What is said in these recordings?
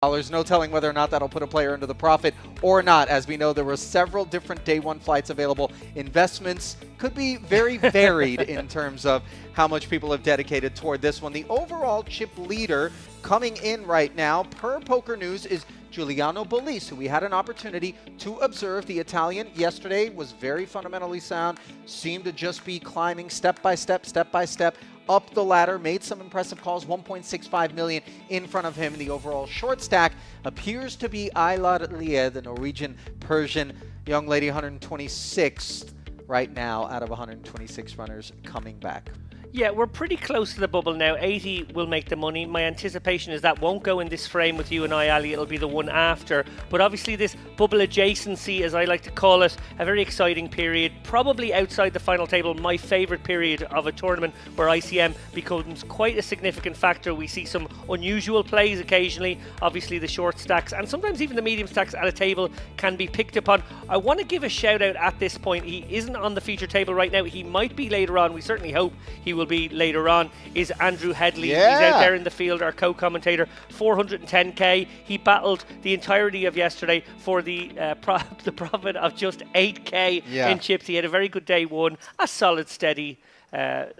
No telling whether or not that'll put a player into the profit or not. As we know, there were several different day one flights available. Investments could be very varied in terms of how much people have dedicated toward this one. The overall chip leader coming in right now, per Poker News, is Giuliano Bolis, who we had an opportunity to observe. The Italian yesterday was very fundamentally sound, seemed to just be climbing step by step up the ladder, made some impressive calls, 1.65 million in front of him. The overall short stack appears to be Aylar Liye, the Norwegian Persian young lady, 126th right now out of 126 runners coming back. Yeah, we're pretty close to the bubble now. 80 will make the money. My anticipation is that won't go in this frame with you and I, Ali. It'll be the one after. But obviously this bubble adjacency, as I like to call it, a very exciting period. Probably outside the final table, my favourite period of a tournament where ICM becomes quite a significant factor. We see some unusual plays occasionally. Obviously the short stacks and sometimes even the medium stacks at a table can be picked upon. I want to give a shout out at this point. He isn't on the feature table right now. He might be later on. We certainly hope he will be later on. Is Andrew Headley. Yeah. He's out there in the field, our co-commentator. 410k. He battled the entirety of yesterday for the profit of just 8k in chips. He had a very good day one, a solid steady day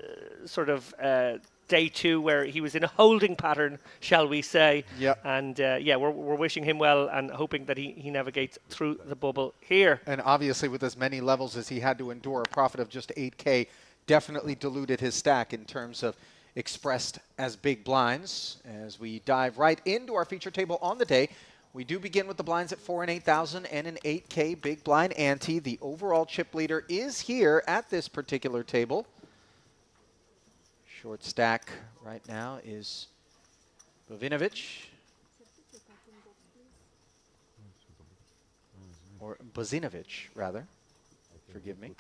two where he was in a holding pattern, shall we say. And we're wishing him well and hoping that he navigates through the bubble here. And obviously with as many levels as he had to endure, a profit of just 8k definitely diluted his stack in terms of expressed as big blinds. As we dive right into our feature table on the day, we do begin with the blinds at 4 and 8,000 and an 8k big blind ante. The overall chip leader is here at this particular table. Short stack right now is Bovinovic, or Bozinovic rather, forgive me,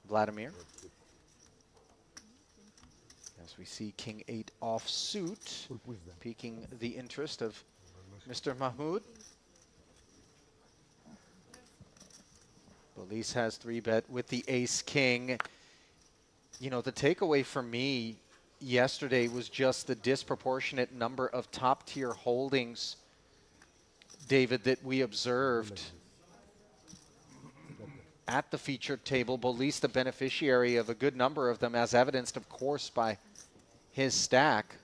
Vladimir. As we see King 8 offsuit, piquing the interest of Mr. Mahmoud. Bolis has 3-bet with the Ace-King. You know, the takeaway for me yesterday was just the disproportionate number of top-tier holdings, David, that we observed at the featured table. Bolis the beneficiary of a good number of them, as evidenced, of course, by his stack.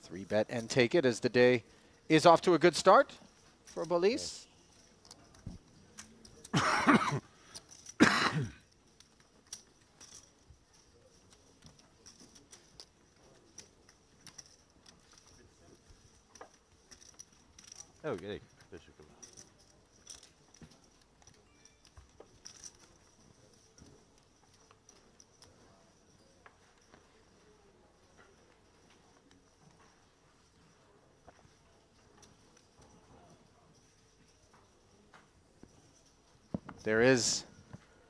Three bet and take it as the day is off to a good start for Bolis. Okay. There is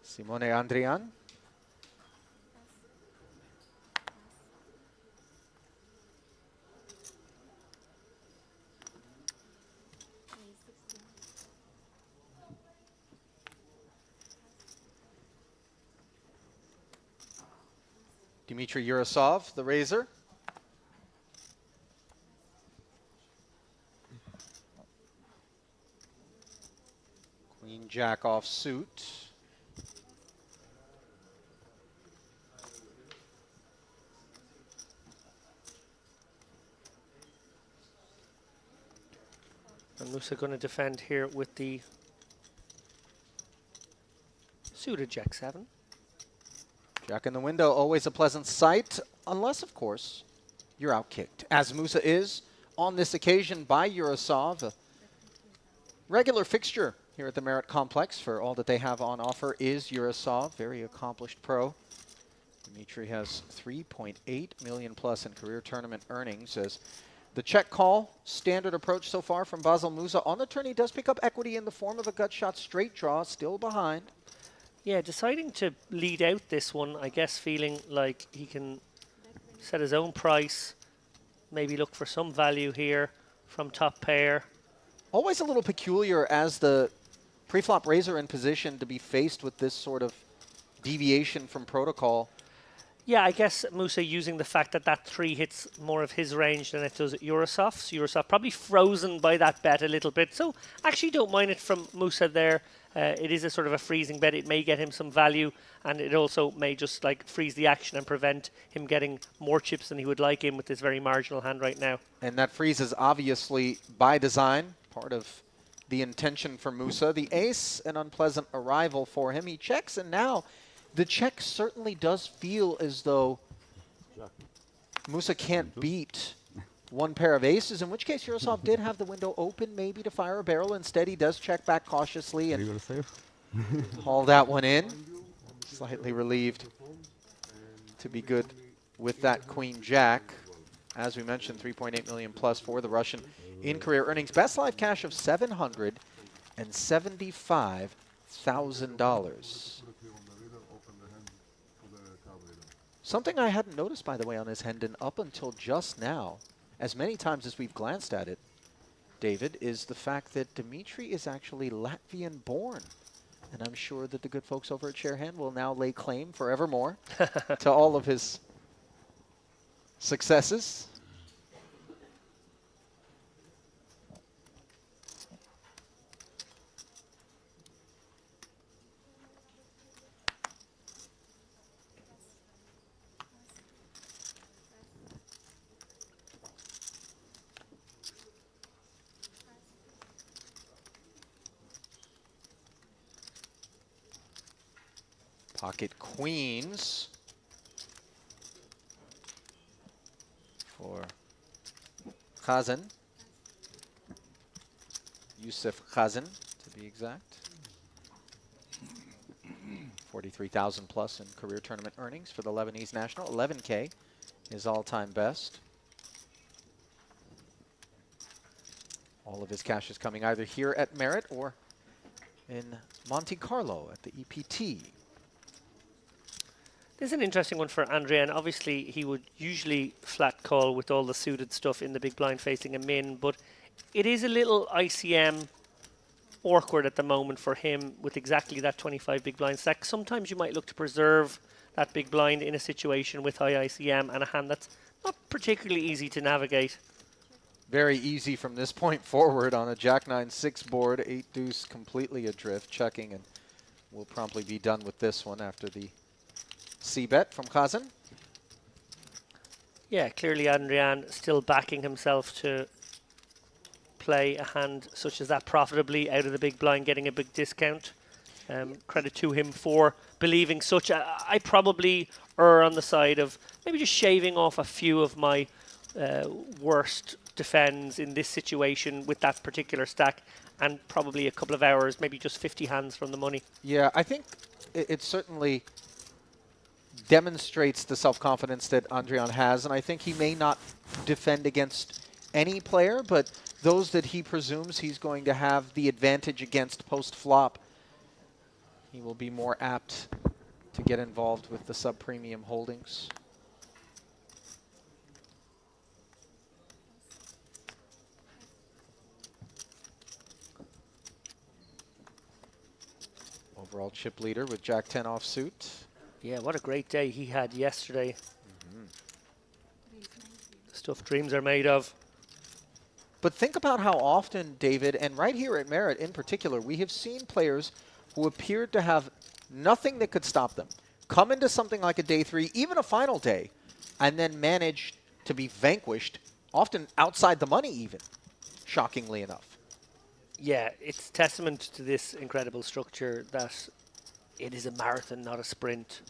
Simone Andrian. Dmitry Yurosov, the raiser. Queen Jack off suit. And Musa going to defend here with the suited Jack 7. Jack in the window, always a pleasant sight, unless, of course, you're outkicked. As Musa is on this occasion by Yurosov, a regular fixture here at the Merit Complex for all that they have on offer is Yurosov, very accomplished pro. Dmitry has 3.8 million plus in career tournament earnings as the check call, standard approach so far from Basel Musa. On the turn, he does pick up equity in the form of a gut shot straight draw, still behind. Yeah, deciding to lead out this one, I guess feeling like he can set his own price, maybe look for some value here from top pair. Always a little peculiar as the pre-flop raiser in position to be faced with this sort of deviation from protocol. Yeah, I guess Musa using the fact that that 3 hits more of his range than it does at Eurosofts. Eurosov probably frozen by that bet a little bit. So actually don't mind it from Musa there. It is a sort of a freezing bet. It may get him some value, and it also may just like freeze the action and prevent him getting more chips than he would like in with this very marginal hand right now. And that freeze is obviously by design, part of the intention for Musa. The ace, an unpleasant arrival for him. He checks, and now the check certainly does feel as though Musa can't beat one pair of aces, in which case Eurosov did have the window open maybe to fire a barrel. Instead, he does check back cautiously and haul that one in. Slightly relieved to be good with that queen-jack. As we mentioned, 3.8 million plus for the Russian in career earnings. Best live cash of $775,000. Something I hadn't noticed, by the way, on his Hendon up until just now, as many times as we've glanced at it, David, is the fact that Dimitri is actually Latvian born. And I'm sure that the good folks over at Sharehand will now lay claim forevermore to all of his successes. Pocket queens for Kazan. Yusuf Kazan, to be exact. 43,000 plus in career tournament earnings for the Lebanese national. 11K, his all-time best. All of his cash is coming either here at Merit or in Monte Carlo at the EPT. This is an interesting one for Andrian. Obviously, he would usually flat call with all the suited stuff in the big blind facing him in, but it is a little ICM awkward at the moment for him with exactly that 25 big blind stack. Sometimes you might look to preserve that big blind in a situation with high ICM and a hand that's not particularly easy to navigate. Very easy from this point forward on a Jack-9-6 board. 8-deuce completely adrift, checking, and we'll promptly be done with this one after the C-bet from Kazan. Yeah, clearly Andrian still backing himself to play a hand such as that profitably out of the big blind, getting a big discount. Credit to him for believing such. I probably err on the side of maybe just shaving off a few of my worst defends in this situation with that particular stack, and probably a couple of hours, maybe just 50 hands from the money. Yeah, I think it certainly demonstrates the self-confidence that Andrian has, and I think he may not defend against any player, but those that he presumes he's going to have the advantage against post-flop, he will be more apt to get involved with the sub-premium holdings. Overall chip leader with Jack-10 offsuit. Yeah, what a great day he had yesterday. Stuff dreams are made of. But think about how often, David, and right here at Merit in particular, we have seen players who appeared to have nothing that could stop them come into something like a day 3, even a final day, and then manage to be vanquished, often outside the money even, shockingly enough. Yeah, it's testament to this incredible structure that it is a marathon, not a sprint.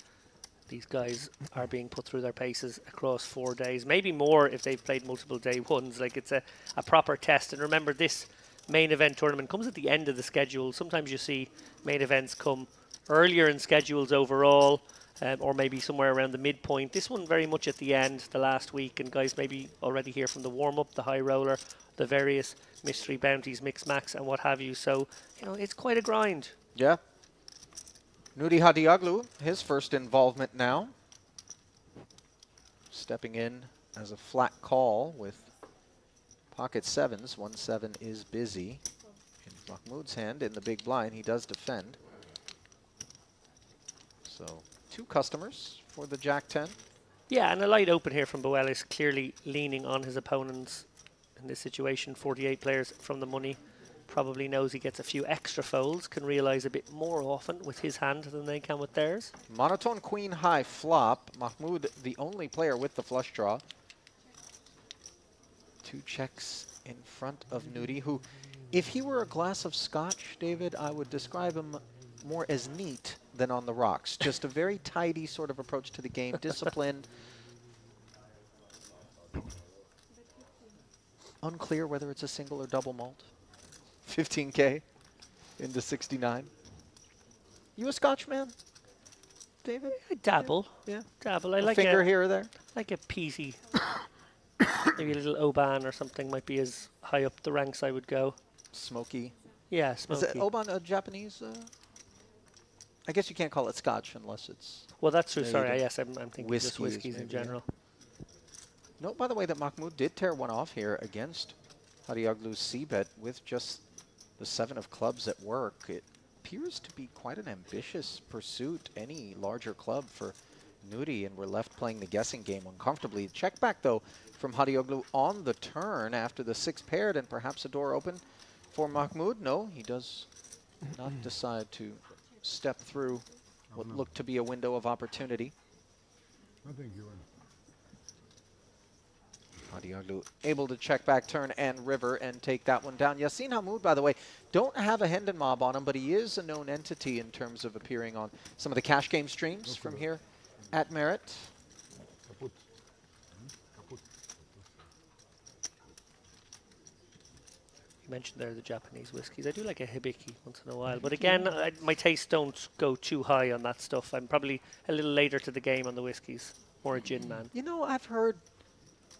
These guys are being put through their paces across 4 days, maybe more if they've played multiple day ones. Like, it's a proper test. And remember, this main event tournament comes at the end of the schedule. Sometimes you see main events come earlier in schedules overall, or maybe somewhere around the midpoint. This one very much at the end, the last week, and guys maybe already here from the warm-up, the high roller, the various mystery bounties, mix max, and what have you. So, you know, it's quite a grind. Yeah. Nuri Hadioglu, his first involvement now. Stepping in as a flat call with pocket sevens. 1-7 is busy In Mahmoud's hand in the big blind, he does defend. So 2 customers for the Jack-10. Yeah, and a light open here from Boelis, clearly leaning on his opponents in this situation. 48 players from the money. Probably knows he gets a few extra folds, can realize a bit more often with his hand than they can with theirs. Monotone queen high flop. Mahmoud, the only player with the flush draw. 2 checks in front of Nudi, who, if he were a glass of scotch, David, I would describe him more as neat than on the rocks. Just a very tidy sort of approach to the game, disciplined. Unclear whether it's a single or double malt. 15K into 69. You a scotch man, David? I dabble. Yeah. Dabble. I A like finger a, here or there. like a peasy. Maybe a little Oban or something might be as high up the ranks I would go. Smoky. Yeah, Is smoky. it Oban a Japanese? I guess you can't call it scotch unless it's... Well, that's true. Maybe Sorry, the yes, I'm thinking just whiskey is whiskies in maybe, yeah. general. Note, by the way, that Mahmoud did tear one off here against Hadioglu's C-bet with just the 7 of clubs at work. It appears to be quite an ambitious pursuit, any larger club for Nudi, and we're left playing the guessing game uncomfortably. Check back, though, from Hadioglu on the turn after the 6 paired, and perhaps a door open for Mahmoud. No, he does not decide to step through what looked to be a window of opportunity. I think you win. Hadioglu able to check back turn and river and take that one down. Yassin Hamoud, by the way, don't have a Hendon mob on him, but he is a known entity in terms of appearing on some of the cash game streams from here at Merit. Kaput. Kaput. You mentioned there the Japanese whiskies. I do like a hibiki once in a while, but again, my tastes don't go too high on that stuff. I'm probably a little later to the game on the whiskies. More a gin man. You know, I've heard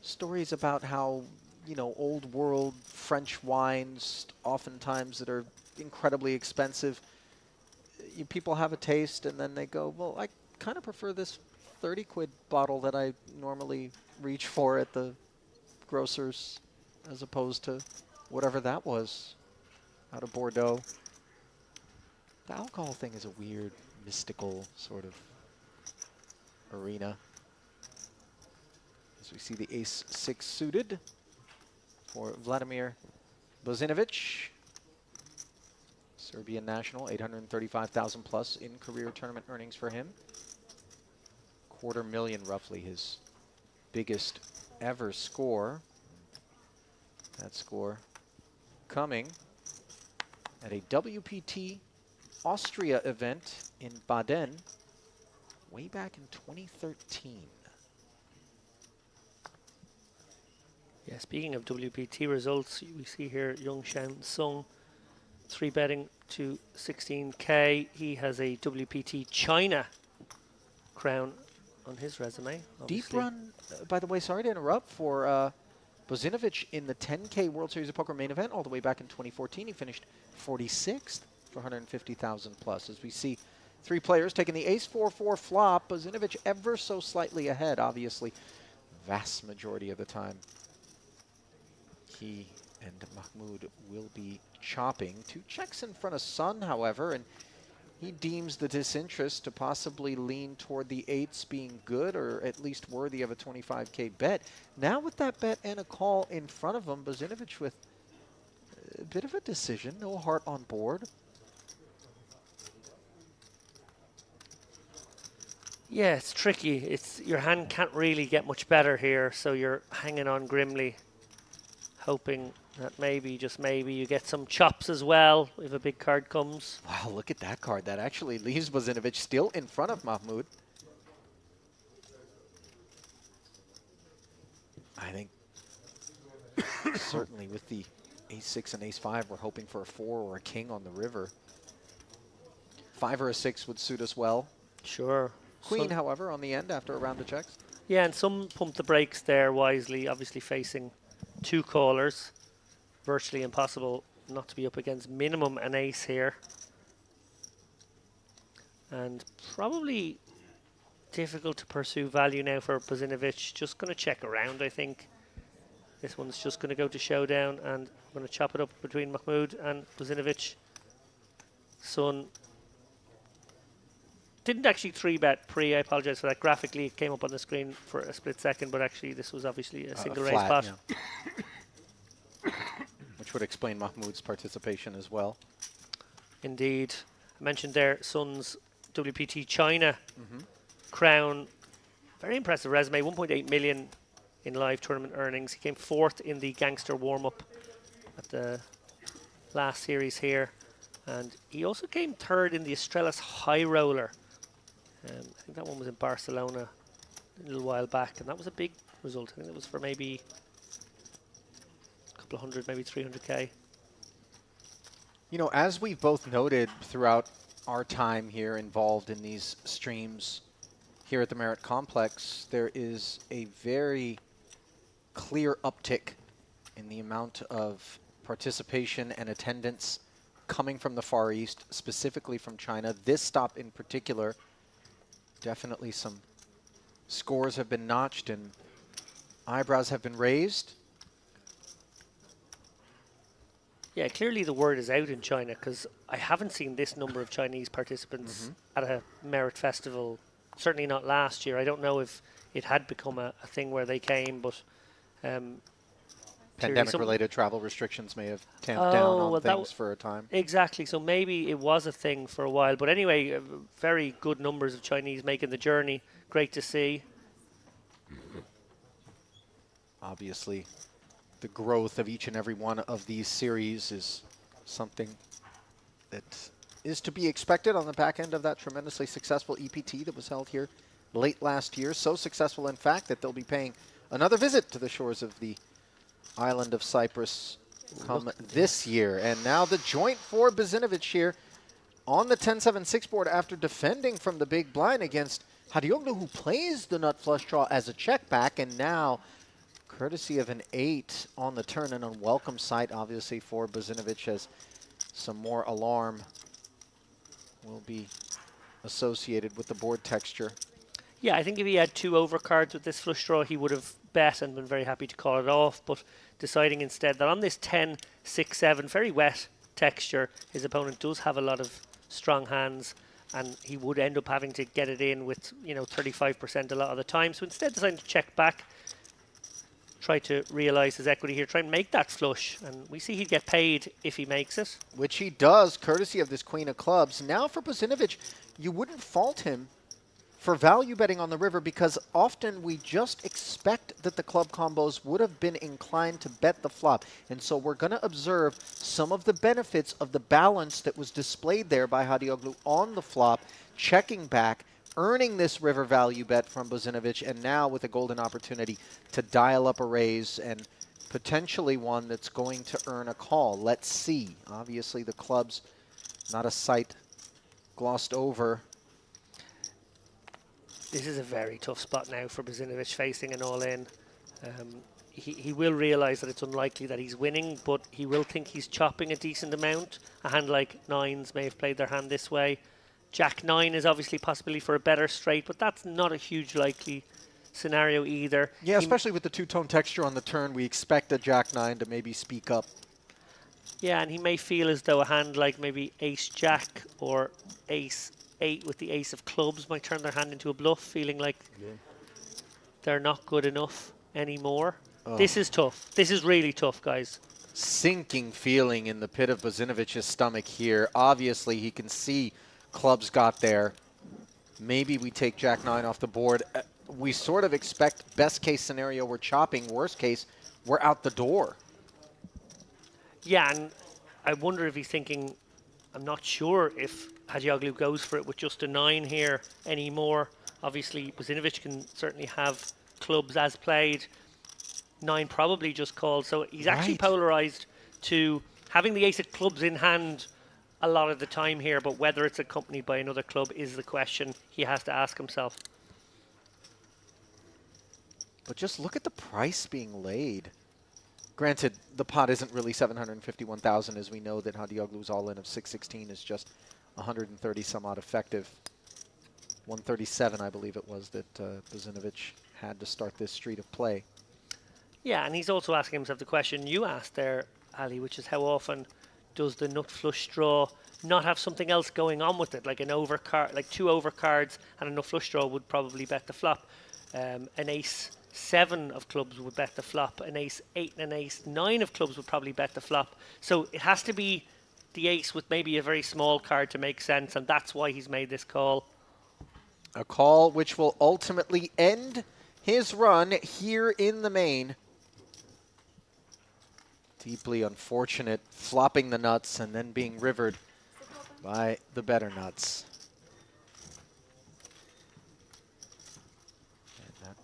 stories about how, you know, old world French wines, oftentimes that are incredibly expensive, people have a taste and then they go, well, I kind of prefer this 30 quid bottle that I normally reach for at the grocers as opposed to whatever that was out of Bordeaux. The alcohol thing is a weird, mystical sort of arena. As we see the ace-6 suited for Vladimir Bozinovic. Serbian national, 835,000 plus in career tournament earnings for him. $250,000 roughly his biggest ever score. That score coming at a WPT Austria event in Baden way back in 2013. Yeah, speaking of WPT results, we see here Young Shen Sung 3-betting to 16K. He has a WPT China crown on his resume. Deep Obviously. run, by the way, sorry to interrupt, for Bozinovic in the 10K World Series of Poker main event all the way back in 2014. He finished 46th for 150,000 plus. As we see 3 players taking the ace-4-4 flop, Bozinovic ever so slightly ahead, obviously. Vast majority of the time. He and Mahmoud will be chopping. 2 checks in front of Sun, however, and he deems the disinterest to possibly lean toward the 8s being good or at least worthy of a 25K bet. Now with that bet and a call in front of him, Bozinovic with a bit of a decision, no heart on board. Yeah, it's tricky. It's your hand can't really get much better here, so you're hanging on grimly, hoping that maybe, just maybe, you get some chops as well if a big card comes. Wow, look at that card. That actually leaves Bozinovic still in front of Mahmoud. I think certainly with the ace-6 and ace-5, we're hoping for a 4 or a king on the river. 5 or a 6 would suit us well. Sure. Queen, Some- however, on the end after a round of checks. Yeah, and some pump the brakes there wisely, obviously facing 2 callers. Virtually impossible not to be up against minimum an ace here. And probably difficult to pursue value now for Bozinovic. Just going to check around, I think. This one's just going to go to showdown, and I'm going to chop it up between Mahmoud and Bozinovic. Sun didn't actually 3-bet pre. I apologize for that. Graphically, it came up on the screen for a split second, but actually this was obviously a single raise flat, pot. yeah. Which would explain Mahmoud's participation as well. Indeed. I mentioned there Sun's WPT China crown. Very impressive resume, 1.8 million in live tournament earnings. He came 4th in the Gangster warm-up at the last series here. And he also came 3rd in the Estrellas High Roller. I think that one was in Barcelona a little while back, and that was a big result. I think it was for maybe a couple of hundred, maybe 300k. You know, as we've both noted throughout our time here involved in these streams here at the Merit Complex, there is a very clear uptick in the amount of participation and attendance coming from the Far East, specifically from China. This stop in particular, definitely some scores have been notched and eyebrows have been raised. Yeah, clearly the word is out in China, because I haven't seen this number of Chinese participants at a Merit Festival, certainly not last year. I don't know if it had become a thing where they came, but Pandemic-related travel restrictions may have tamped down on things for a time. Exactly, so maybe it was a thing for a while. But anyway, very good numbers of Chinese making the journey. Great to see. Obviously, the growth of each and every one of these series is something that is to be expected on the back end of that tremendously successful EPT that was held here late last year. So successful, in fact, that they'll be paying another visit to the shores of the island of Cyprus come this year. And now the joint for Bozinovic here on the 10-7-6 board after defending from the big blind against Hadioglu, who plays the nut flush draw as a check back, and now courtesy of an 8 on the turn, an unwelcome sight obviously for Bozinovic, as some more alarm will be associated with the board texture. Yeah, I think if he had 2 overcards with this flush draw, he would have bet and been very happy to call it off, but deciding instead that on this 10-6-7, very wet texture, his opponent does have a lot of strong hands, and he would end up having to get it in with, 35% a lot of the time. So instead deciding to check back, try to realise his equity here, try and make that flush, and we see he'd get paid if he makes it. Which he does, courtesy of this queen of clubs. Now for Bozinovic, you wouldn't fault him for value betting on the river, because often we just expect that the club combos would have been inclined to bet the flop. And so we're going to observe some of the benefits of the balance that was displayed there by Hadioglu on the flop, checking back, earning this river value bet from Bozinovic, and now with a golden opportunity to dial up a raise and potentially one that's going to earn a call. Let's see. Obviously the clubs, not a sight glossed over. This is a very tough spot now for Bozinovic, facing an all-in. He will realise that it's unlikely that he's winning, but he will think he's chopping a decent amount. A hand like 9s may have played their hand this way. Jack 9 is obviously possibility for a better straight, but that's not a huge likely scenario either. Yeah, especially with the two-tone texture on the turn, we expect a Jack 9 to maybe speak up. Yeah, and he may feel as though a hand like maybe Ace Jack or Ace 8 with the Ace of Clubs might turn their hand into a bluff, feeling like they're not good enough anymore. Oh. This is tough. This is really tough, guys. Sinking feeling in the pit of Bozinovic's stomach here. Obviously, he can see clubs got there. Maybe we take Jack 9 off the board. We sort of expect best case scenario we're chopping, worst case we're out the door. Yeah, and I wonder if he's thinking, I'm not sure if Hadioglu goes for it with just a 9 here anymore. Obviously, Bozinovic can certainly have clubs as played. 9 probably just called, so he's actually polarized to having the ace of clubs in hand a lot of the time here, but whether it's accompanied by another club is the question he has to ask himself. But just look at the price being laid. Granted, the pot isn't really 751,000, as we know that Hadioglu's all-in of 616 is just 130 some odd effective. 137, I believe it was, that Bozinovic had to start this street of play. Yeah, and he's also asking himself the question you asked there, Ali, which is how often does the nut flush draw not have something else going on with it, like an overcard, like two overcards, and a nut flush draw would probably bet the flop. An ace 7 of clubs would bet the flop. An ace 8 and an ace 9 of clubs would probably bet the flop. So it has to be the ace with maybe a very small card to make sense, and that's why he's made this call. A call which will ultimately end his run here in the main. Deeply unfortunate, flopping the nuts and then being rivered by the better nuts. And that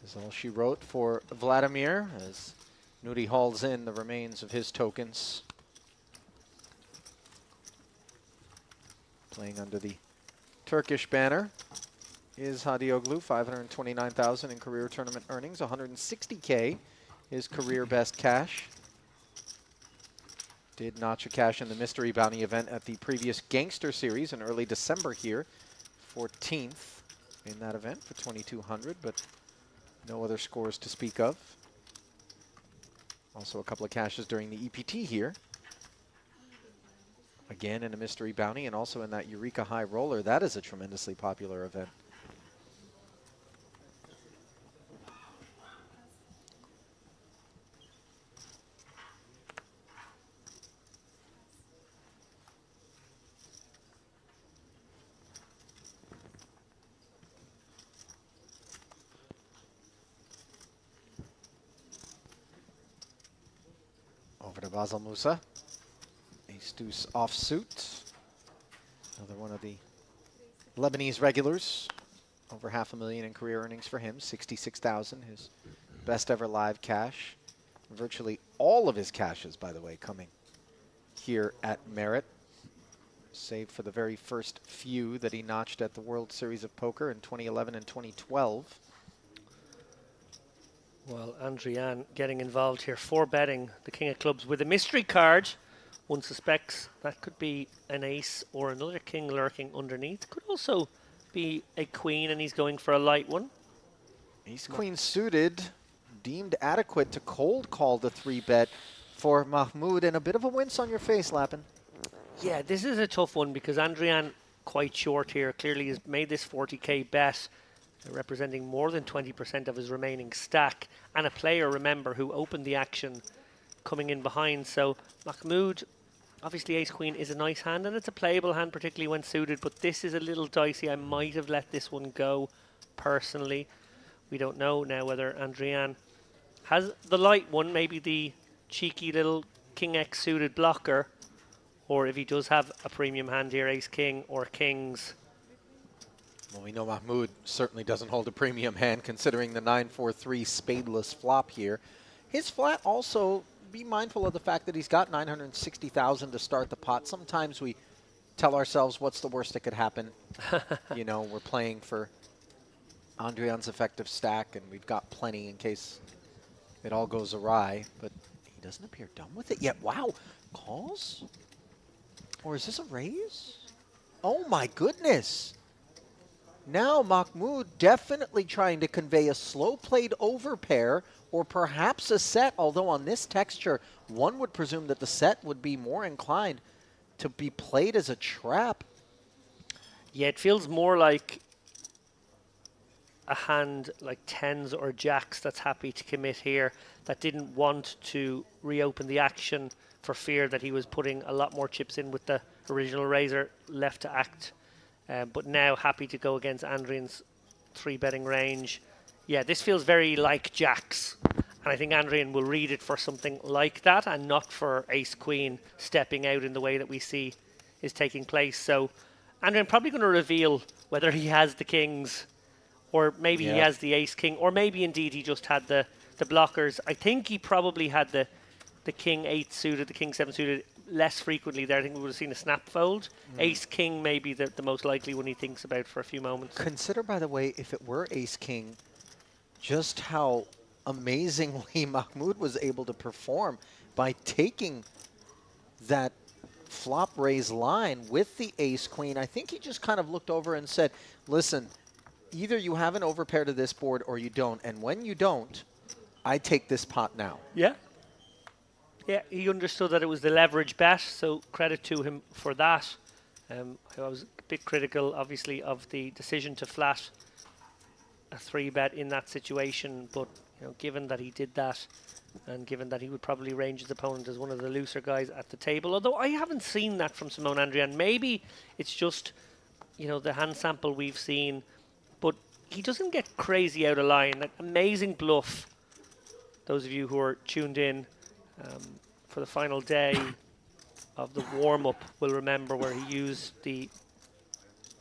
is all she wrote for Vladimir as Nudi hauls in the remains of his tokens. Playing under the Turkish banner is Hadioglu, 529,000 in career tournament earnings, 160K his career best cash. Did notch a cash in the mystery bounty event at the previous Gangster Series in early December here. 14th in that event for 2,200, but no other scores to speak of. Also a couple of cashes during the EPT here. Again in a mystery bounty and also in that Eureka High Roller. That is a tremendously popular event. Over to Basel Musa. Ace deuce offsuit. Another one of the Lebanese regulars. Over $500,000 in career earnings for him. 66,000, his best ever live cash. Virtually all of his cashes, by the way, coming here at Merit. Save for the very first few that he notched at the World Series of Poker in 2011 and 2012. Well, Andrian getting involved here for betting the King of Clubs with a mystery card. One suspects that could be an ace or another king lurking underneath. Could also be a queen, and he's going for a light one. Ace queen suited, deemed adequate to cold call the 3-bet for Mahmoud, and a bit of a wince on your face, Lappin. Yeah, this is a tough one because Andrian quite short here. Clearly has made this 40k bet, representing more than 20% of his remaining stack, and a player, remember, who opened the action coming in behind. So Mahmoud, obviously ace queen is a nice hand, and it's a playable hand, particularly when suited, but this is a little dicey. I might have let this one go personally. We don't know now whether Andrian has the light one, maybe the cheeky little king x suited blocker, or if he does have a premium hand here, ace king or kings. Well, we know Mahmoud certainly doesn't hold a premium hand considering the 9-4-3 spadeless flop here. His flat also, be mindful of the fact that he's got 960,000 to start the pot. Sometimes we tell ourselves what's the worst that could happen. You know, we're playing for Andrian's effective stack and we've got plenty in case it all goes awry, but he doesn't appear done with it yet. Wow, calls? Or is this a raise? Oh my goodness. Now Mahmoud definitely trying to convey a slow-played overpair or perhaps a set, although on this texture, one would presume that the set would be more inclined to be played as a trap. Yeah, it feels more like a hand like tens or jacks that's happy to commit here, that didn't want to reopen the action for fear that he was putting a lot more chips in with the original raiser left to act. But now happy to go against Andrian's 3-betting range. Yeah, this feels very like jacks. And I think Andrian will read it for something like that and not for ace-queen stepping out in the way that we see is taking place. So Andrian probably going to reveal whether he has the kings or maybe he has the ace-king, or maybe indeed he just had the blockers. I think he probably had the king 8 suited, the king 7 suited less frequently there. I think we would have seen a snap fold. Ace-king may be the most likely one he thinks about for a few moments. Consider, by the way, if it were ace-king, just how amazingly Mahmoud was able to perform by taking that flop raise line with the ace-queen. I think he just kind of looked over and said, listen, either you have an overpair to this board or you don't, and when you don't, I take this pot now. Yeah. Yeah, he understood that it was the leverage bet, so credit to him for that. I was a bit critical, obviously, of the decision to flat a 3-bet in that situation, but given that he did that, and given that he would probably range his opponent as one of the looser guys at the table, although I haven't seen that from Simone Andrian. Maybe it's just, the hand sample we've seen, but he doesn't get crazy out of line. That amazing bluff. Those of you who are tuned in for the final day of the warm-up will remember where he used the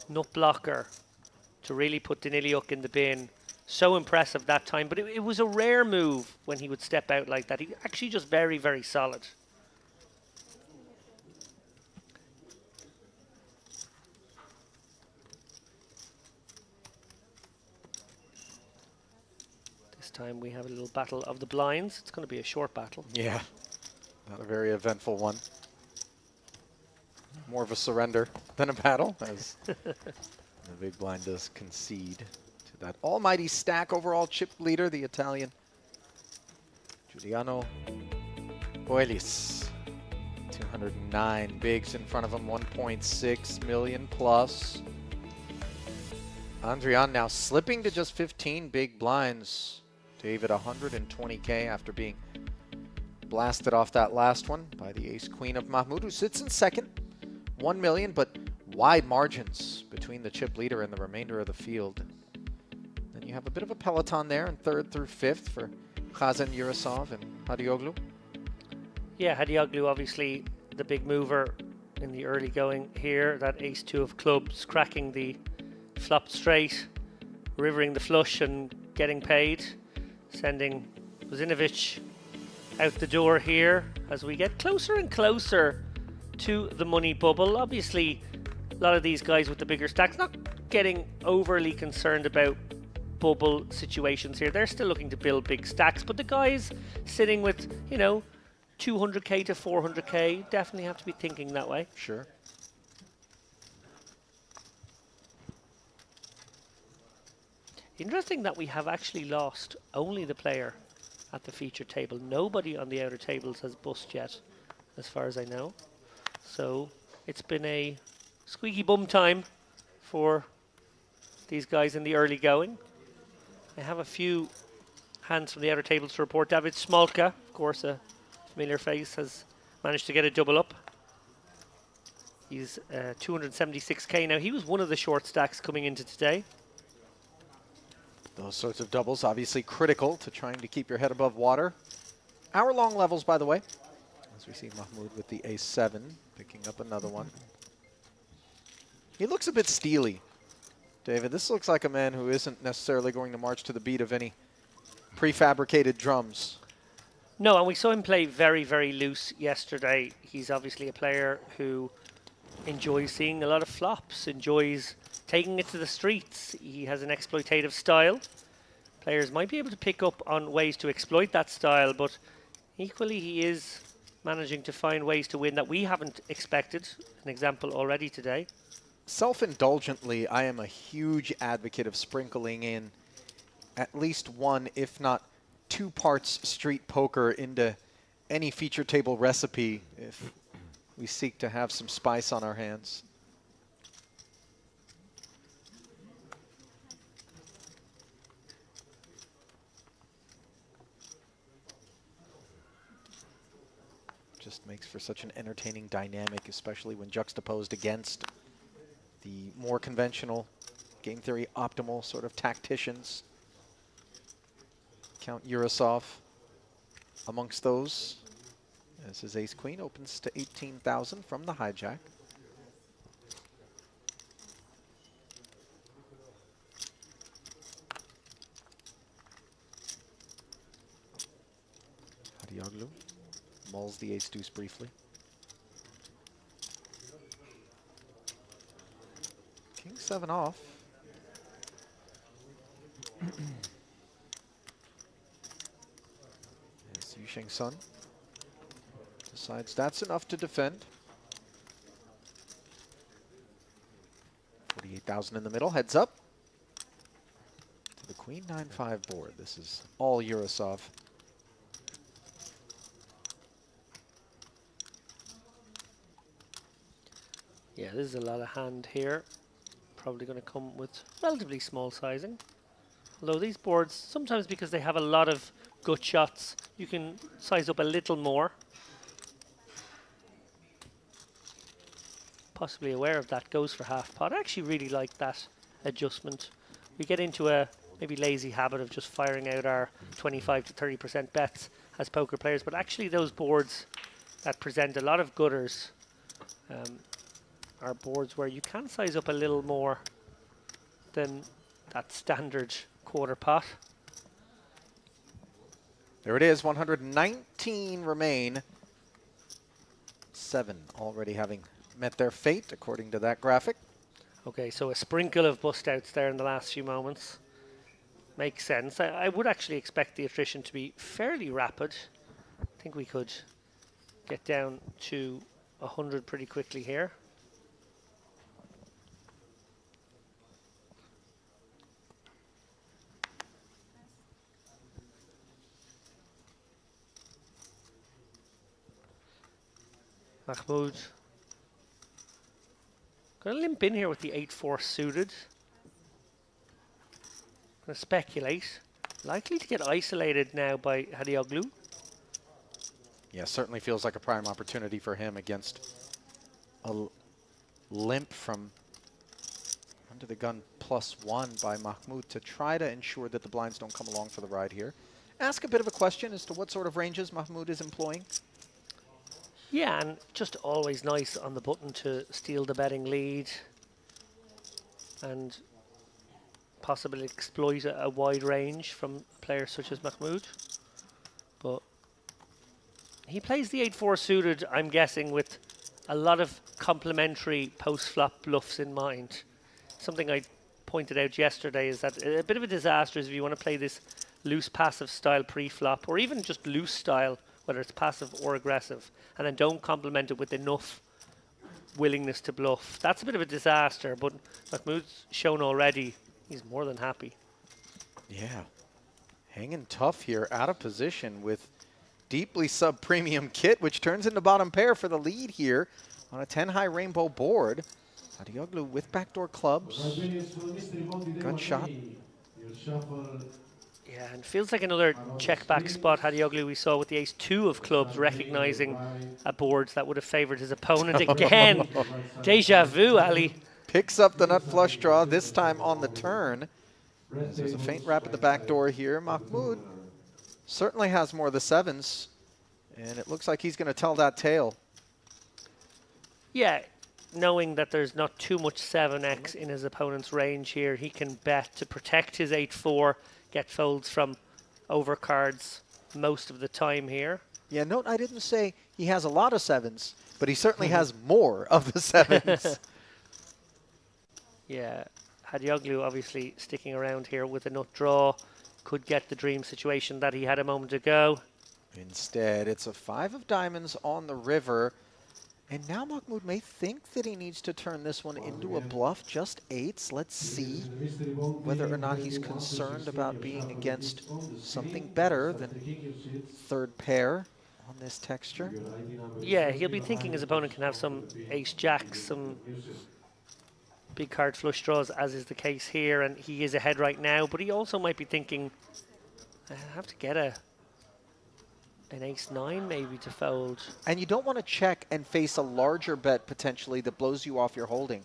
nut blocker to really put Daniliuk in the bin. So impressive that time, but it was a rare move when he would step out like that. He actually just very, very solid. This time we have a little battle of the blinds. It's going to be a short battle. Yeah, not a very eventful one. More of a surrender than a battle, as the big blind does concede to that almighty stack overall chip leader, the Italian Giuliano Boelis. 209 bigs in front of him, 1.6 million plus. Andrian now slipping to just 15 big blinds. David 120K after being blasted off that last one by the ace queen of Mahmoud, who sits in second. 1 million, but wide margins between the chip leader and the remainder of the field. Then you have a bit of a peloton there in third through fifth for Khazen Yurasov and Hadioglu. Yeah, Hadioglu obviously the big mover in the early going here. That ace-2 of clubs, cracking the flop straight, rivering the flush and getting paid, sending Bozinovic out the door here as we get closer and closer to the money bubble. Obviously, a lot of these guys with the bigger stacks not getting overly concerned about bubble situations here. They're still looking to build big stacks, but the guys sitting with, 200k to 400k definitely have to be thinking that way. Sure. Interesting that we have actually lost only the player at the feature table. Nobody on the outer tables has bust yet, as far as I know. So it's been a squeaky bum time for these guys in the early going. I have a few hands from the outer tables to report. David Smolka, of course, a familiar face, has managed to get a double up. He's 276k now. He was one of the short stacks coming into today. Those sorts of doubles obviously critical to trying to keep your head above water. Hour-long levels, by the way, as we see Mahmoud with the ace-7, picking up another one. He looks a bit steely, David. This looks like a man who isn't necessarily going to march to the beat of any prefabricated drums. No, and we saw him play very, very loose yesterday. He's obviously a player who enjoys seeing a lot of flops, enjoys taking it to the streets. He has an exploitative style. Players might be able to pick up on ways to exploit that style, but equally he is managing to find ways to win that we haven't expected. An example already today. Self-indulgently, I am a huge advocate of sprinkling in at least one, if not 2 parts street poker into any feature table recipe if we seek to have some spice on our hands. Just makes for such an entertaining dynamic, especially when juxtaposed against the more conventional, game theory optimal sort of tacticians. Count Yurasov amongst those, as his ace-queen opens to 18,000 from the hijack. Hadioglu mulls the ace-deuce briefly. King-7 off. As Yusheng Sun decides that's enough to defend. 48,000 in the middle, heads up to the queen 9-5 board. This is all Yurasov. Yeah, this is a lot of hand here. Probably going to come with relatively small sizing. Although these boards, sometimes because they have a lot of gut shots, you can size up a little more. Possibly aware of that, goes for half pot. I actually really like that adjustment. We get into a maybe lazy habit of just firing out our 25 to 30% bets as poker players, but actually those boards that present a lot of gutters are boards where you can size up a little more than that standard quarter pot. There it is, 119 remain. 7 already having met their fate, according to that graphic. Okay, so a sprinkle of bust outs there in the last few moments. Makes sense. I would actually expect the attrition to be fairly rapid. I think we could get down to 100 pretty quickly here. Mahmoud. Gonna limp in here with the 8-4 suited. Gonna speculate. Likely to get isolated now by Hadioglu. Yeah, certainly feels like a prime opportunity for him against a limp from under the gun +1 by Mahmoud to try to ensure that the blinds don't come along for the ride here. Ask a bit of a question as to what sort of ranges Mahmoud is employing. Yeah, and just always nice on the button to steal the betting lead and possibly exploit a wide range from players such as Mahmoud. But he plays the 8-4 suited, I'm guessing, with a lot of complementary post-flop bluffs in mind. Something I pointed out yesterday is that a bit of a disaster is if you want to play this loose passive style pre-flop, or even just loose style, whether it's passive or aggressive, and then don't complement it with enough willingness to bluff. That's a bit of a disaster, but Mahmoud's shown already he's more than happy. Yeah, hanging tough here, out of position with deeply sub-premium kit, which turns into bottom pair for the lead here on a 10-high rainbow board. Hadioglu with backdoor clubs, gun shot. Yeah, and feels like another check back spot Hadioglu we saw with the ace-2 of clubs, recognizing a board that would have favored his opponent again. Deja vu, Ali. Picks up the nut flush draw, this time on the turn. As there's a faint wrap at the back door here. Mahmoud certainly has more of the 7s, and it looks like he's going to tell that tale. Yeah, knowing that there's not too much 7x in his opponent's range here, he can bet to protect his 8-4, get folds from overcards most of the time here. Yeah, note I didn't say he has a lot of 7s, but he certainly has more of the 7s. Yeah, Hadioglu obviously sticking around here with a nut draw. Could get the dream situation that he had a moment ago. Instead, it's a 5 of diamonds on the river. And now Mahmoud may think that he needs to turn this one into a bluff, just 8s. Let's see whether or not he's concerned about being against something better than third pair on this texture. Yeah, he'll be thinking his opponent can have some ace-jacks, some big card flush draws, as is the case here, and he is ahead right now, but he also might be thinking, I have to get an ace-9 maybe to fold. And you don't want to check and face a larger bet potentially that blows you off your holding.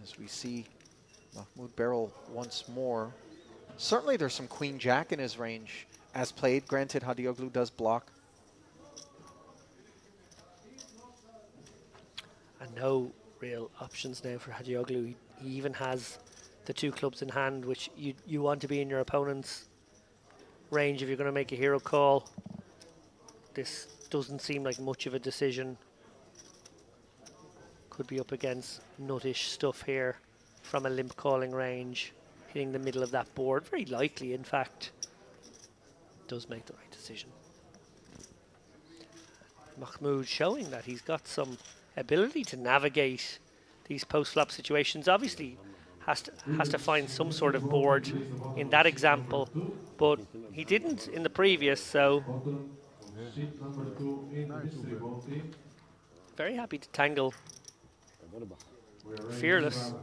As we see Mahmoud barrel once more. Certainly there's some queen-jack in his range as played. Granted, Hadioglu does block. And no real options now for Hadioglu. He even has the 2 clubs in hand, which you want to be in your opponent's range if you're going to make a hero call. This doesn't seem like much of a decision. Could be up against nuttish stuff here from a limp calling range, hitting the middle of that board. Very likely, in fact, does make the right decision. Mahmoud showing that he's got some ability to navigate these post-flop situations. Obviously has to find some sort of board in that example, but he didn't in the previous, so very happy to tangle Fearless.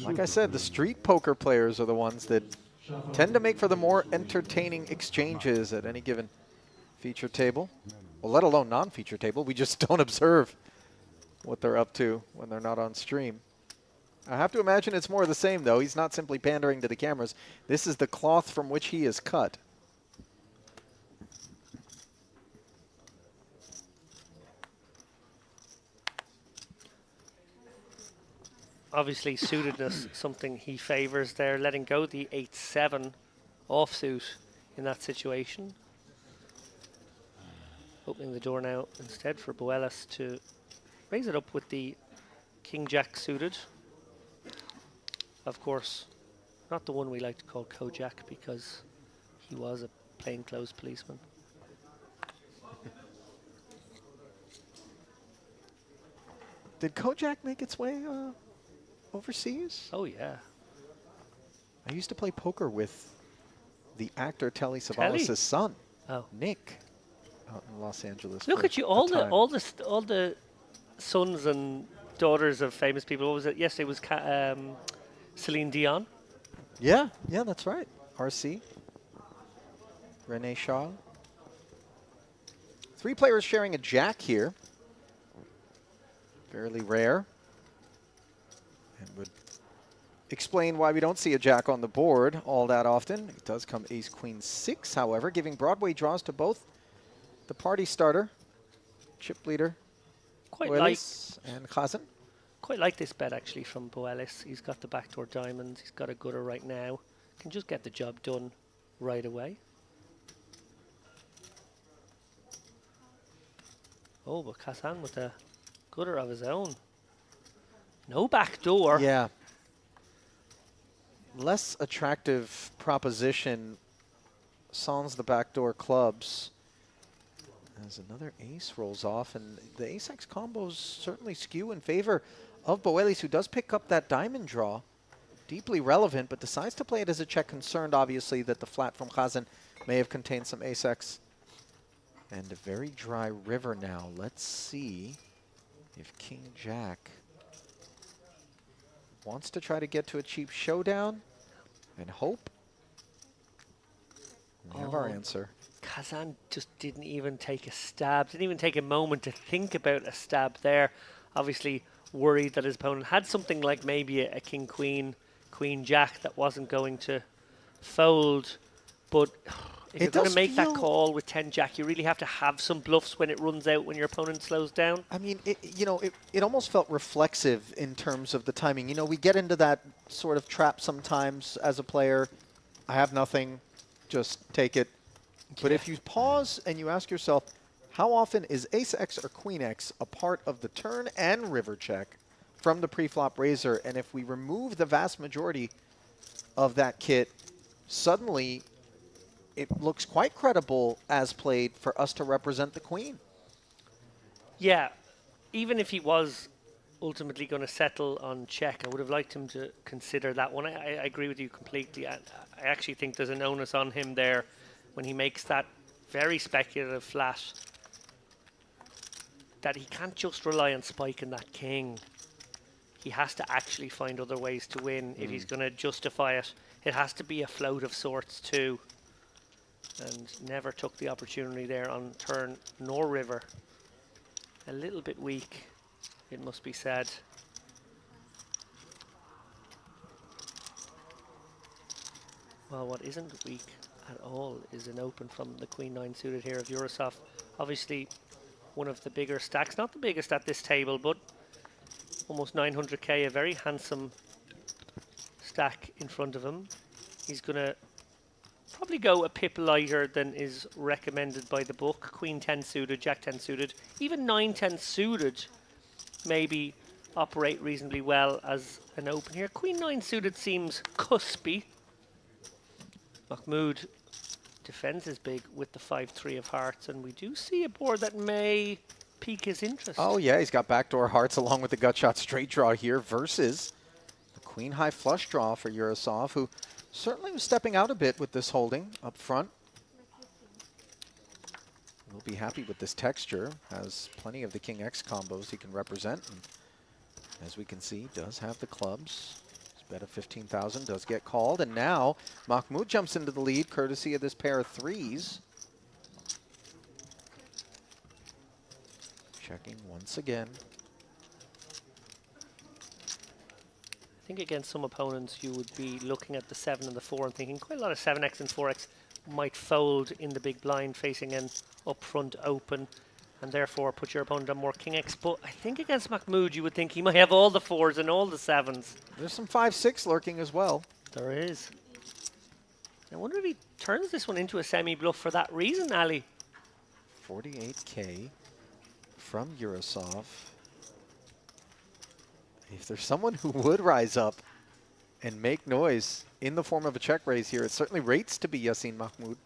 Like I said, the street poker players are the ones that tend to make for the more entertaining exchanges at any given feature table. Well, let alone non-feature table. We just don't observe what they're up to when they're not on stream. I have to imagine it's more of the same, though. He's not simply pandering to the cameras. This is the cloth from which he is cut. Obviously, suitedness, something he favors there, letting go the 8-7 offsuit in that situation. Opening the door now instead for Boelis to raise it up with the King-Jack suited. Of course, not the one we like to call Kojak because he was a plainclothes policeman. Did Kojak make its way overseas? Oh, yeah. I used to play poker with the actor Telly Telly? Savalas' son, Oh. Nick, out in Los Angeles. Look for at you, a all time. the sons and daughters of famous people. What was it? Yesterday was Celine Dion. Yeah, that's right. RC, Rene Shaw. 3 players sharing a jack here. Fairly rare. And would explain why we don't see a jack on the board all that often. It does come ace, queen, 6, however, giving Broadway draws to both the party starter, chip leader, Boelis, and Khazan. Quite like this bet actually from Boelis. He's got the backdoor diamonds. He's got a gutter right now. Can just get the job done right away. Oh, but Khazan with a gutter of his own. No backdoor. Yeah. Less attractive proposition. Sans the backdoor clubs. As another ace rolls off, and the ace-X combos certainly skew in favor of Boelis, who does pick up that diamond draw. Deeply relevant, but decides to play it as a check, concerned, obviously, that the flat from Khazan may have contained some ace-X. And a very dry river now. Let's see if King-Jack wants to try to get to a cheap showdown and hope. We have our answer. Khazan just didn't even take a stab, didn't even take a moment to think about a stab there. Obviously worried that his opponent had something like maybe a king-queen, queen-jack that wasn't going to fold. But if you're going to make that call with 10-jack, you really have to have some bluffs when it runs out, when your opponent slows down. I mean, it almost felt reflexive in terms of the timing. You know, we get into that sort of trap sometimes as a player. I have nothing, just take it. But if you pause and you ask yourself, how often is ace-X or queen-X a part of the turn and river check from the pre-flop raiser? And if we remove the vast majority of that kit, suddenly it looks quite credible as played for us to represent the queen. Yeah, even if he was ultimately going to settle on check, I would have liked him to consider that one. I agree with you completely. I actually think there's an onus on him there when he makes that very speculative flat, that he can't just rely on spiking that king. He has to actually find other ways to win if he's going to justify it. It has to be a float of sorts too. And never took the opportunity there on turn nor river. A little bit weak, it must be said. Well, what isn't weak at all is an open from the Queen-9 suited here of Urasov. Obviously, one of the bigger stacks, not the biggest at this table, but almost 900k, a very handsome stack in front of him. He's going to probably go a pip lighter than is recommended by the book. Queen 10 suited, Jack 10 suited, even 9-10 suited maybe operate reasonably well as an open here. Queen 9 suited seems cuspy. Mahmoud defends his big with the 5-3 of hearts, and we do see a board that may pique his interest. Oh yeah, he's got backdoor hearts along with the gut shot straight draw here versus the queen high flush draw for Urasov, who certainly was stepping out a bit with this holding up front. He'll be happy with this texture. Has plenty of the King X combos he can represent. And as we can see, does have the clubs. His bet of 15,000 does get called. And now Mahmoud jumps into the lead courtesy of this pair of threes. Checking once again. I think against some opponents you would be looking at the 7 and the 4 and thinking quite a lot of 7x and 4x might fold in the big blind facing an upfront open and therefore put your opponent on more King X. But I think against Mahmoud you would think he might have all the 4s and all the 7s. There's some 5-6 lurking as well. There is. I wonder if he turns this one into a semi-bluff for that reason, Ali. 48K from Yurosov. If there's someone who would rise up and make noise in the form of a check raise here, it certainly rates to be Yassin Mahmoud.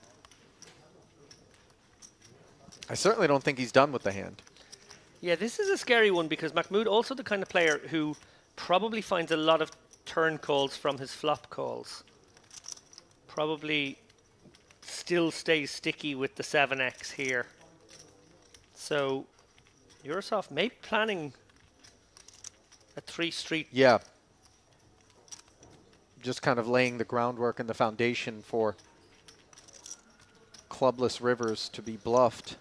I certainly don't think he's done with the hand. Yeah, this is a scary one because Mahmoud also the kind of player who probably finds a lot of turn calls from his flop calls. Probably still stays sticky with the 7x here. So Yurosov may be planning a 3-street. Yeah. Just kind of laying the groundwork and the foundation for clubless rivers to be bluffed.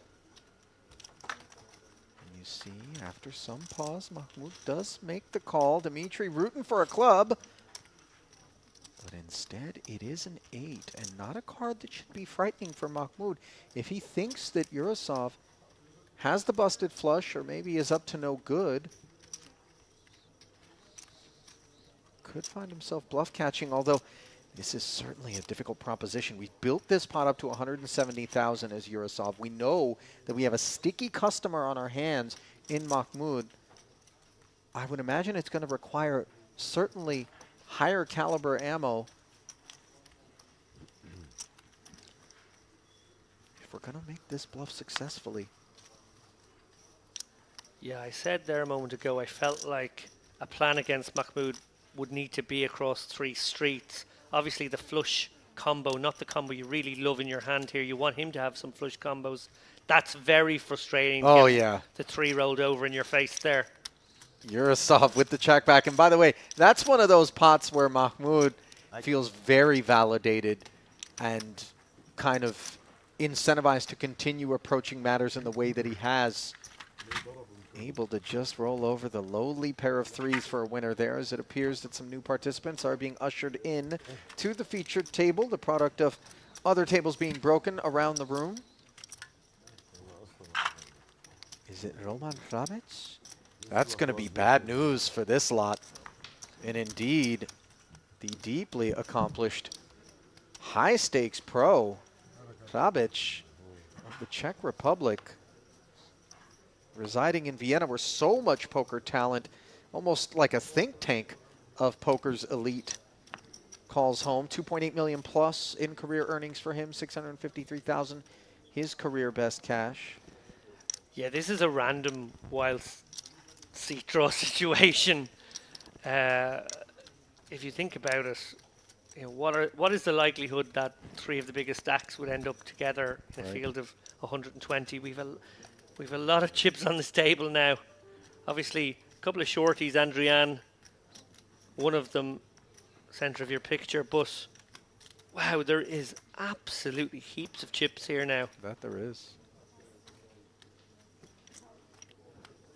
And you see, after some pause, Mahmoud does make the call. Dimitri rooting for a club. But instead, it is an 8, and not a card that should be frightening for Mahmoud. If he thinks that Yurosov has the busted flush or maybe is up to no good, could find himself bluff catching, although this is certainly a difficult proposition. We've built this pot up to 170,000 as Yurosov. We know that we have a sticky customer on our hands in Mahmoud. I would imagine it's going to require certainly higher caliber ammo if we're going to make this bluff successfully. Yeah, I said there a moment ago I felt like a plan against Mahmoud would need to be across 3 streets. Obviously the flush combo, not the combo you really love in your hand here. You want him to have some flush combos. That's very frustrating. Oh, yeah. The 3 rolled over in your face there. Yurosov with the check back. And by the way, that's one of those pots where Mahmoud feels very validated and kind of incentivized to continue approaching matters in the way that he has. Able to just roll over the lowly pair of 3s for a winner there, as it appears that some new participants are being ushered in to the featured table, the product of other tables being broken around the room. Is it Roman Frabec? That's going to be bad news for this lot. And indeed, the deeply accomplished high-stakes pro, Frabec of the Czech Republic, residing in Vienna, where so much poker talent, almost like a think tank of poker's elite, calls home. 2.8 million plus in career earnings for him, 653,000, his career best cash. Yeah, this is a random wild seat draw situation. If you think about it, you know, what is the likelihood that 3 of the biggest stacks would end up together in a field of 120? We've a lot of chips on this table now. Obviously, a couple of shorties, Andrian, one of them, center of your picture, but wow, there is absolutely heaps of chips here now. That there is.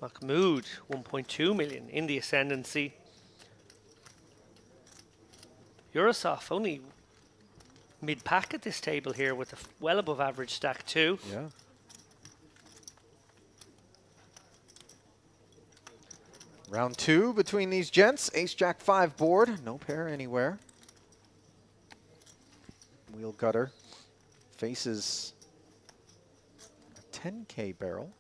Mahmoud, 1.2 million in the ascendancy. Yurosov only mid-pack at this table here with a well above average stack too. Yeah. Round 2 between these gents. Ace-Jack-5 board. No pair anywhere. Wheel gutter faces a 10K barrel.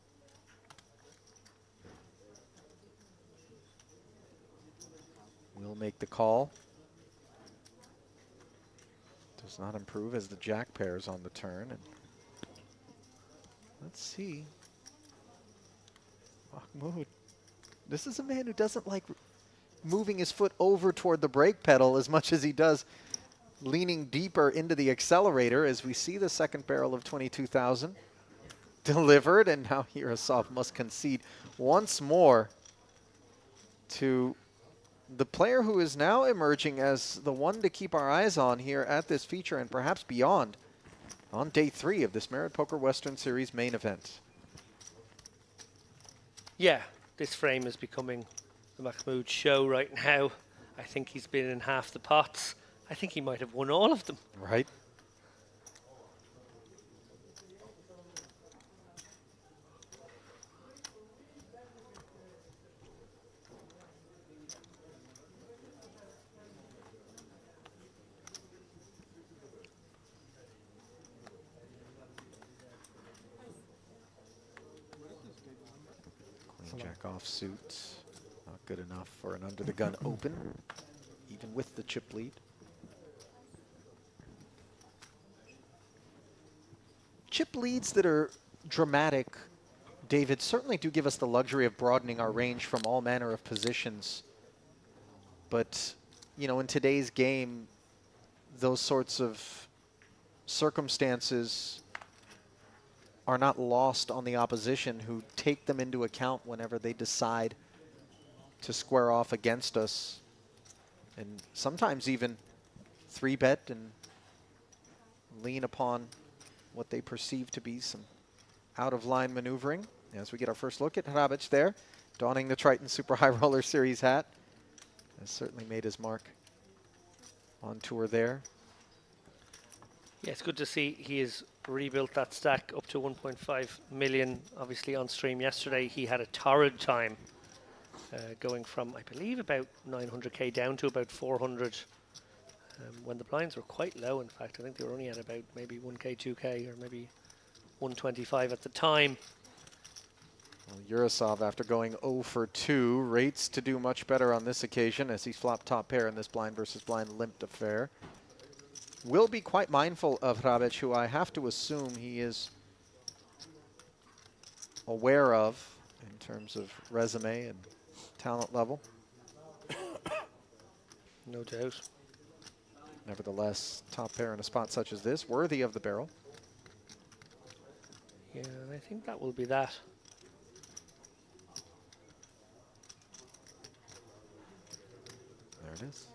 We'll make the call. Does not improve as the jack pairs on the turn. And let's see. Mahmoud. This is a man who doesn't like moving his foot over toward the brake pedal as much as he does leaning deeper into the accelerator, as we see the second barrel of 22,000. delivered, and now Hirasov must concede once more to the player who is now emerging as the one to keep our eyes on here at this feature and perhaps beyond on day 3 of this Merit Poker Western Series main event. Yeah, this frame is becoming the Mahmoud show right now. I think he's been in half the pots. I think he might have won all of them. Right. Queen jack offsuit. Not good enough for an under the gun open, even with the chip lead. Chip leads that are dramatic, David, certainly do give us the luxury of broadening our range from all manner of positions. But, you know, in today's game, those sorts of circumstances are not lost on the opposition, who take them into account whenever they decide to square off against us. And sometimes even 3-bet and lean upon what they perceive to be some out-of-line maneuvering. As we get our first look at Hrabic there, donning the Triton Super High Roller Series hat. Has certainly made his mark on tour there. Yeah, it's good to see he has rebuilt that stack up to 1.5 million. Obviously on stream yesterday, he had a torrid time going from, I believe, about 900k down to about 400 when the blinds were quite low. In fact, I think they were only at about maybe 1k, 2k, or maybe 125 at the time. Well, Yurosov, after going 0 for 2, rates to do much better on this occasion as he's flopped top pair in this blind versus blind limped affair. Will be quite mindful of Hrabic, who I have to assume he is aware of in terms of resume and talent level. No doubt. Nevertheless, top pair in a spot such as this, worthy of the barrel. Yeah, and I think that will be that. There it is.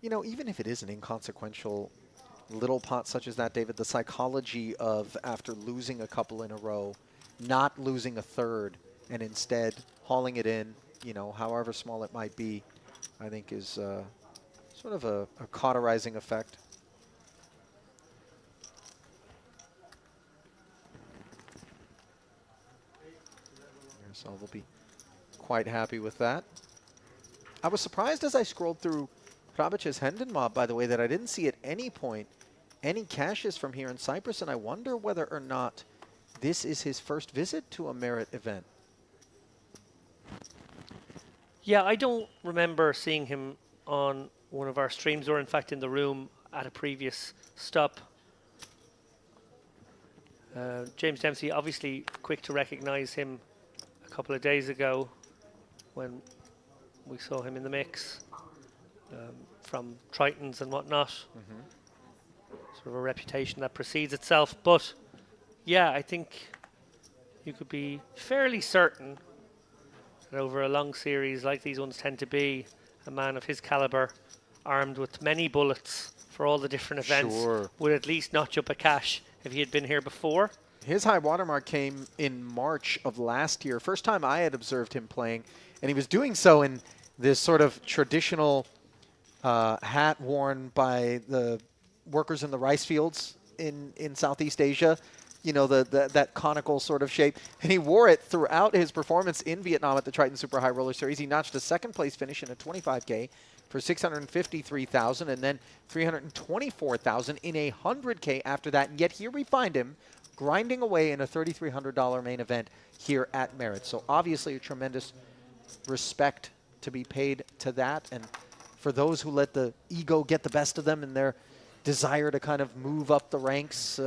You know, even if it is an inconsequential little pot such as that, David, the psychology of, after losing a couple in a row, not losing a third and instead hauling it in, you know, however small it might be, I think is sort of a cauterizing effect. So we'll be quite happy with that. I was surprised as I scrolled through Hrabic's Hendon mob, by the way, that I didn't see at any point any caches from here in Cyprus, and I wonder whether or not this is his first visit to a Merit event. Yeah, I don't remember seeing him on one of our streams, or in fact in the room at a previous stop. James Dempsey, obviously quick to recognize him a couple of days ago when we saw him in the mix from Tritons and whatnot. Sort of a reputation that precedes itself. But yeah, I think you could be fairly certain that over a long series like these ones tend to be, a man of his caliber, armed with many bullets for all the different events, would at least notch up a cache if he had been here before. His high watermark came in March of last year. First time I had observed him playing, and he was doing so in this sort of traditional hat worn by the workers in the rice fields in Southeast Asia. You know, that conical sort of shape. And he wore it throughout his performance in Vietnam at the Triton Super High Roller Series. He notched a second place finish in a 25K for $653,000 and then $324,000 in a 100K after that. And yet here we find him grinding away in a $3,300 main event here at Merit. So obviously a tremendous respect to be paid to that. And for those who let the ego get the best of them and their desire to kind of move up the ranks,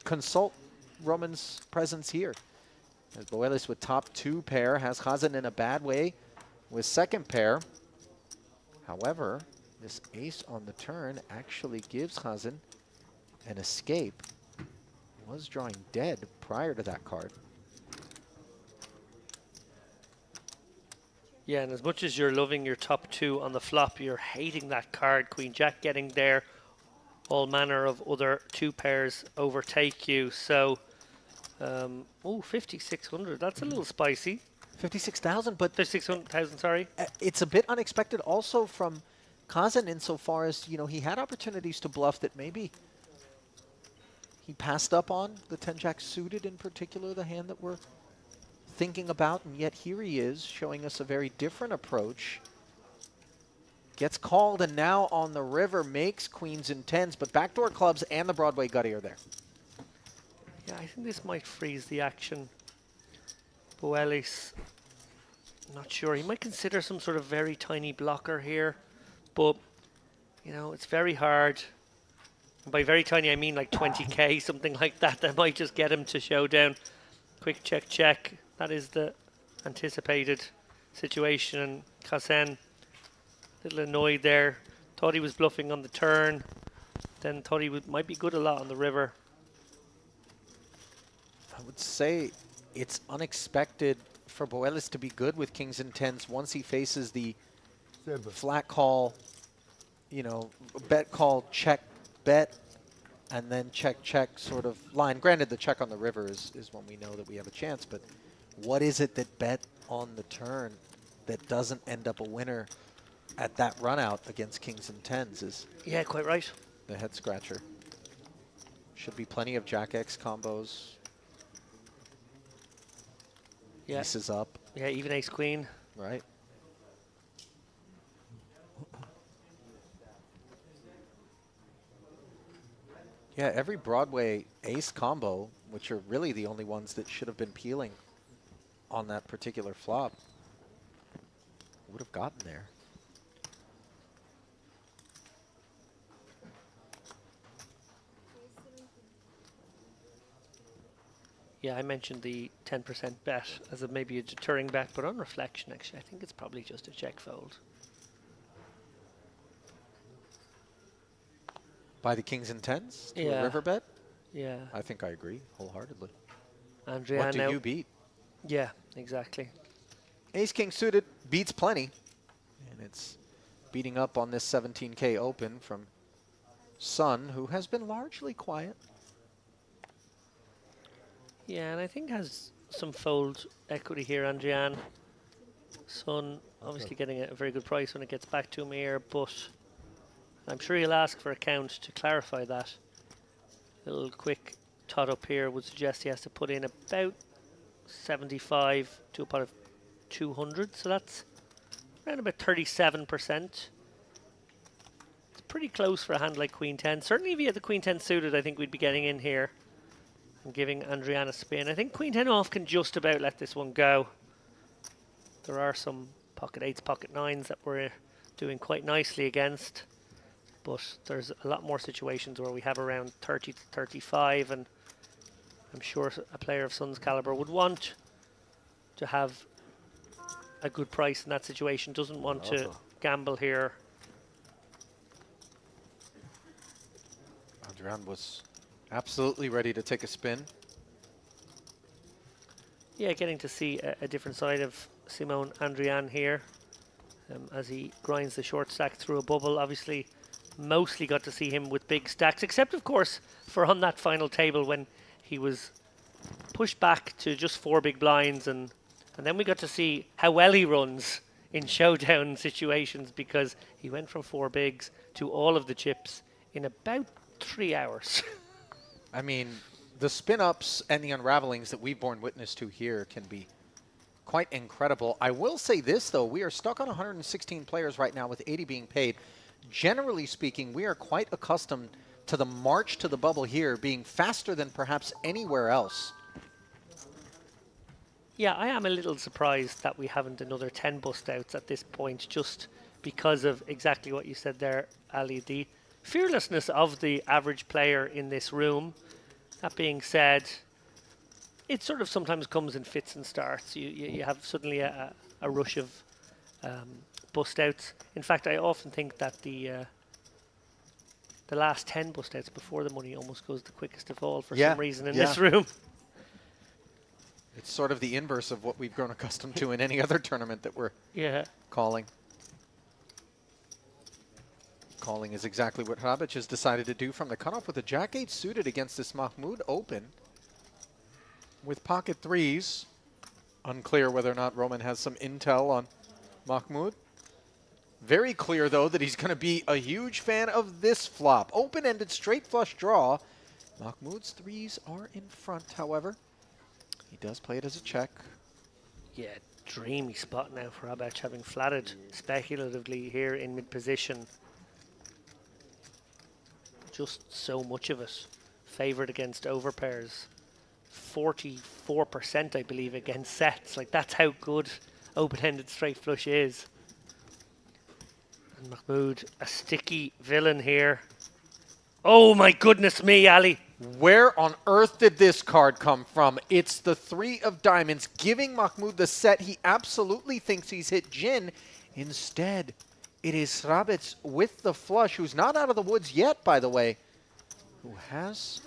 consult Roman's presence here. As Boelis with top 2 pair has Khazan in a bad way with second pair. However, this ace on the turn actually gives Khazan and Escape was drawing dead prior to that card. Yeah, and as much as you're loving your top two on the flop, you're hating that card. Queen Jack getting there. All manner of other two pairs overtake you. So, 5,600. That's a little spicy. 56,000, but 56,000, sorry. it's a bit unexpected also from Kazan insofar as, you know, he had opportunities to bluff that maybe he passed up on. The 10-Jack suited in particular, the hand that we're thinking about, and yet here he is showing us a very different approach. Gets called, and now on the river makes queens and tens, but backdoor clubs and the Broadway gutty are there. Yeah, I think this might freeze the action. Boelis, not sure. He might consider some sort of very tiny blocker here, but, you know, it's very hard. And by very tiny, I mean like 20k, something like that. That might just get him to showdown. Quick check, check. That is the anticipated situation. And Kazan, a little annoyed there. Thought he was bluffing on the turn. Then thought he might be good a lot on the river. I would say it's unexpected for Boelis to be good with kings and tens once he faces the 7. flat call, you know, bet call, check, bet, and then check, check sort of line. Granted, the check on the river is when we know that we have a chance, but what is it that bet on the turn that doesn't end up a winner at that run out against kings and tens is Yeah, quite right. the head scratcher. Should be plenty of Jack X combos. Yeah. Ace is up, Yeah, even ace queen. right? Yeah, every Broadway ace combo, which are really the only ones that should have been peeling on that particular flop, would have gotten there. Yeah, I mentioned the 10% bet as maybe a deterring bet, but on reflection, actually, I think it's probably just a check fold. By the kings and tens to Yeah. a river bet? Yeah. I think I agree wholeheartedly. Andrea What do now. you beat? Yeah, exactly. Ace king suited beats plenty, and it's beating up on this 17K open from Sun, who has been largely quiet. Yeah, and I think has some fold equity here, Andrian. Sun obviously getting a very good price when it gets back to him here, but I'm sure he'll ask for a count to clarify that. A little quick tot up here would suggest he has to put in about 75 to a pot of 200, so that's around about 37%. It's pretty close for a hand like Queen 10. Certainly if he had the Queen 10 suited, I think we'd be getting in here and giving Andrian a spin. I think Queen 10 off can just about let this one go. There are some pocket 8s, pocket 9s that we're doing quite nicely against, but there's a lot more situations where we have around 30 to 35, and I'm sure a player of Sun's caliber would want to have a good price in that situation, doesn't want to gamble here. Andrian was absolutely ready to take a spin. Yeah, getting to see a different side of Simone Andrian here as he grinds the short stack through a bubble. Obviously, mostly got to see him with big stacks, except, of course, for on that final table when he was pushed back to just 4 big blinds, and then we got to see how well he runs in showdown situations, because he went from 4 bigs to all of the chips in about 3 hours. I mean, the spin-ups and the unravelings that we've borne witness to here can be quite incredible. I will say this, though. We are stuck on 116 players right now with 80 being paid. Generally speaking, we are quite accustomed to the march to the bubble here being faster than perhaps anywhere else. Yeah, I am a little surprised that we haven't another 10 bust outs at this point, just because of exactly what you said there, Ali. The fearlessness of the average player in this room. That being said, it sort of sometimes comes in fits and starts. You have suddenly a rush of bust outs. In fact, I often think that the the last 10 bust outs before the money almost goes the quickest of all for Yeah, some reason in yeah. this room. It's sort of the inverse of what we've grown accustomed to in any other tournament that we're Yeah. calling. Calling is exactly what Hrabic has decided to do from the cutoff with a Jack-8 suited against this Mahmoud Open. With pocket threes, unclear whether or not Roman has some intel on Mahmoud. Very clear, though, that he's going to be a huge fan of this flop. Open-ended straight flush draw. Mahmoud's threes are in front, however. He does play it as a check. Yeah, dreamy spot now for Hrabic, having flatted speculatively here in mid-position. Just so much of it favoured against overpairs. 44%, I believe, against sets. Like, that's how good open-ended straight flush is. And Mahmoud, a sticky villain here. Oh my goodness me, Ali. Where on earth did this card come from? It's the 3 of diamonds, giving Mahmoud the set he absolutely thinks he's hit Jin. Instead, it is Hrabic with the flush, who's not out of the woods yet, by the way, who has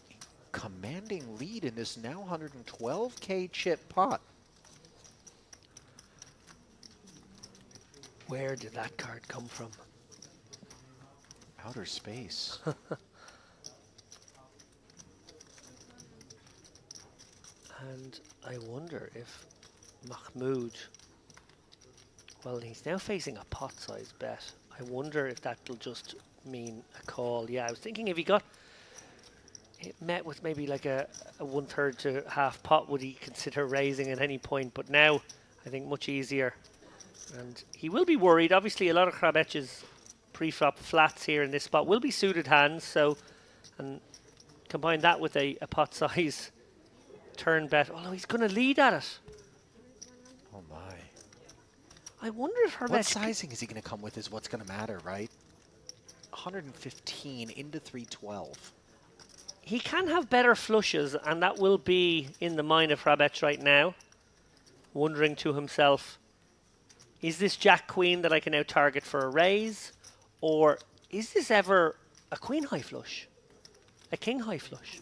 a commanding lead in this now 112K chip pot. Where did that card come from? Outer space. And I wonder if Mahmoud, well, he's now facing a pot-sized bet. I wonder if that'll just mean a call. Yeah, I was thinking if he got it met with maybe like a 1/3 to half pot, would he consider raising at any point? But now, I think much easier. And he will be worried. Obviously, a lot of Hrabic's pre-flop flats here in this spot will be suited hands. So, and combine that with a pot size turn bet. Although he's going to lead at it. Oh my. I wonder if Hrabic... What sizing is he going to come with is what's going to matter, right? 115 into 312. He can have better flushes, and that will be in the mind of Hrabic right now. Wondering to himself, is this Jack-Queen that I can now target for a raise? Or is this ever a Queen-high flush? A King-high flush?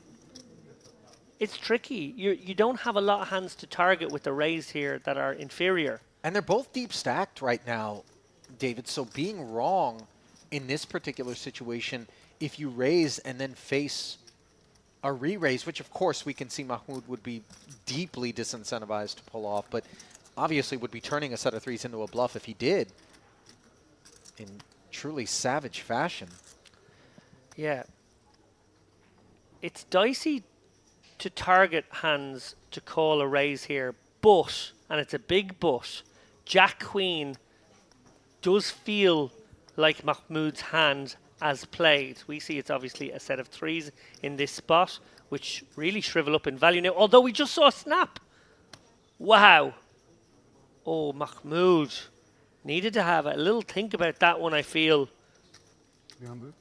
It's tricky. You don't have a lot of hands to target with the raise here that are inferior. And they're both deep stacked right now, David. So being wrong in this particular situation, if you raise and then face a re-raise, which of course we can see Mahmoud would be deeply disincentivized to pull off, but obviously would be turning a set of threes into a bluff if he did in truly savage fashion. Yeah. It's dicey to target hands to call a raise here, but, and it's a big but, Jack-Queen does feel like Mahmoud's hand as played. We see it's obviously a set of threes in this spot, which really shrivel up in value now, although we just saw a snap. Wow. Oh, Mahmoud needed to have a little think about that one, I feel. 300.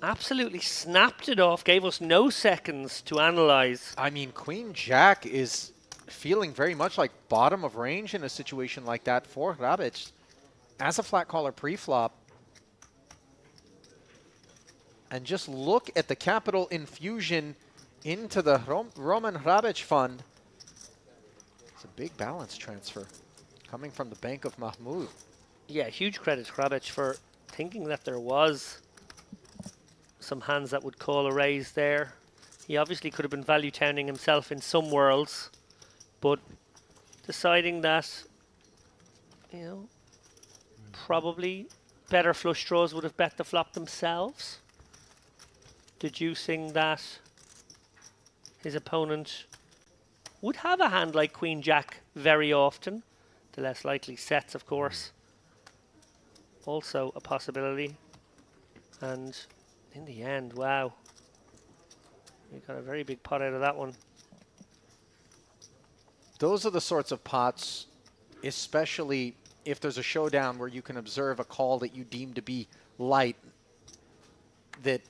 Absolutely snapped it off, gave us no seconds to analyze. I mean, Queen Jack is feeling very much like bottom of range in a situation like that for Hrabic. As a flat caller pre-flop, and just look at the capital infusion into the Roman Hrabic fund. It's a big balance transfer coming from the bank of Mahmoud. Yeah, huge credit to Hrabic for thinking that there was some hands that would call a raise there. He obviously could have been value towning himself in some worlds, but deciding that, you know, probably better flush draws would have bet the flop themselves. Deducing that his opponent would have a hand like Queen Jack very often. The less likely sets, of course, also a possibility. And in the end, wow, we got a very big pot out of that one. Those are the sorts of pots, especially if there's a showdown where you can observe a call that you deem to be light, that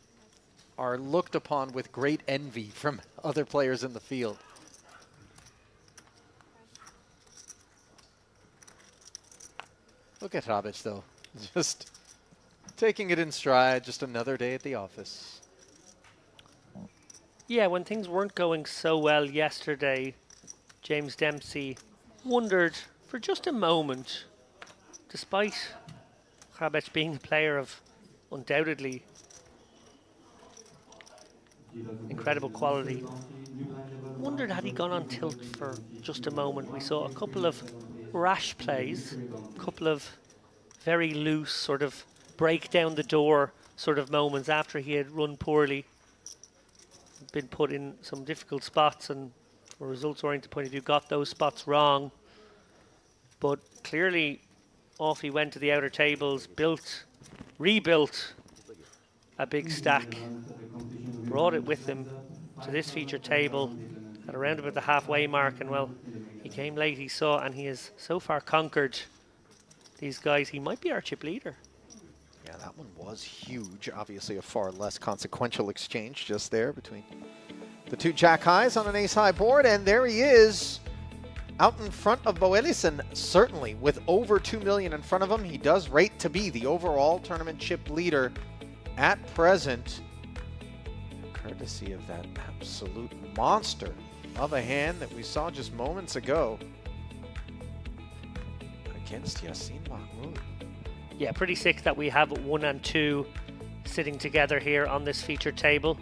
are looked upon with great envy from other players in the field. Look at Hrabic, though. Just Taking it in stride, just another day at the office. Yeah, when things weren't going so well yesterday, James Dempsey wondered for just a moment, despite Hrabec being a player of undoubtedly incredible quality, wondered had he gone on tilt for just a moment. We saw a couple of rash plays, a couple of very loose sort of break down the door sort of moments after he had run poorly, been put in some difficult spots, and from a results-oriented point of view got those spots wrong. But clearly off he went to the outer tables, rebuilt a big stack, brought it with him to this feature table at around about the halfway mark, and well, he came late, he saw, and he has so far conquered these guys. He might be our chip leader. Yeah, that one was huge. Obviously a far less consequential exchange just there between the two jack highs on an ace high board, and there he is out in front of Boelison, certainly with over 2 million in front of him. He does rate to be the overall tournament chip leader at present, courtesy of that absolute monster of a hand that we saw just moments ago against Yassin Mahmoud. Yeah, pretty sick that we have 1 and 2 sitting together here on this feature table.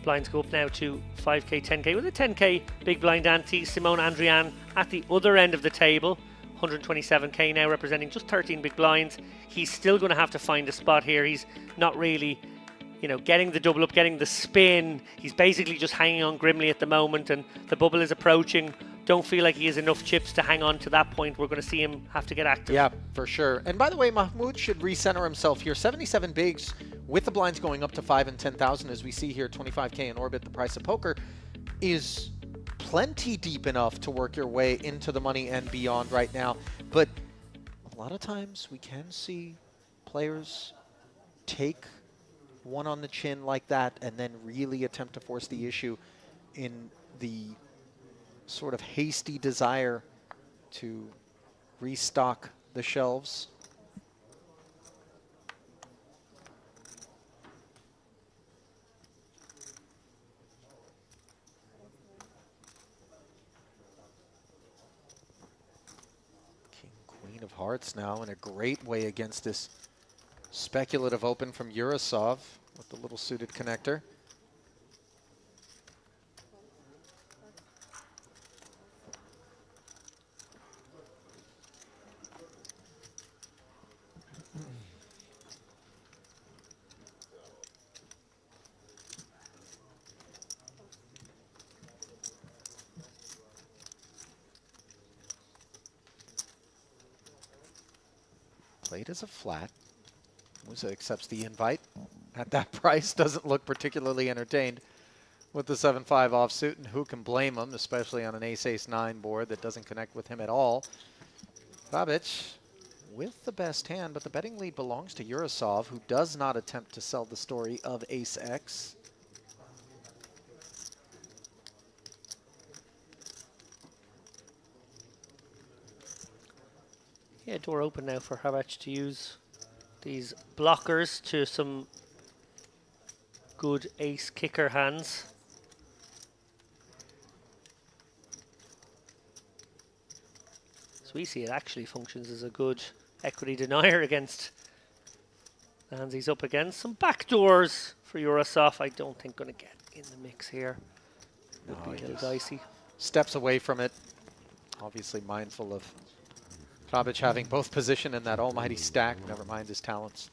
Blinds go up now to 5k, 10k with a 10k big blind ante. Simone Andrian at the other end of the table, 127k now, representing just 13 big blinds. He's still going to have to find a spot here. He's not really, you know, getting the double up, getting the spin. He's basically just hanging on grimly at the moment, and the bubble is approaching. Don't feel like he has enough chips to hang on to that point. We're going to see him have to get active. Yeah, for sure. And by the way, Mahmoud should recenter himself here. 77 bigs with the blinds going up to 5 and 10,000, as we see here, 25k in orbit. The price of poker is plenty deep enough to work your way into the money and beyond right now. But a lot of times we can see players take one on the chin like that and then really attempt to force the issue in the sort of hasty desire to restock the shelves. King, Queen of Hearts now in a great way against this speculative open from Urasov with the little suited connector. Played as a flat. Musa accepts the invite at that price. Doesn't look particularly entertained with the 7-5 offsuit, and who can blame him, especially on an ace-ace-9 board that doesn't connect with him at all. Babic with the best hand, but the betting lead belongs to Urasov, who does not attempt to sell the story of ace-x. Yeah, door open now for Hrabec to use these blockers to some good ace kicker hands. So we see it actually functions as a good equity denier against the hands he's up against. Some backdoors for Urasov. I don't think going to get in the mix here. Would be a little dicey. Steps away from it, obviously mindful of Hrabec having both position in that almighty stack, never mind his talents.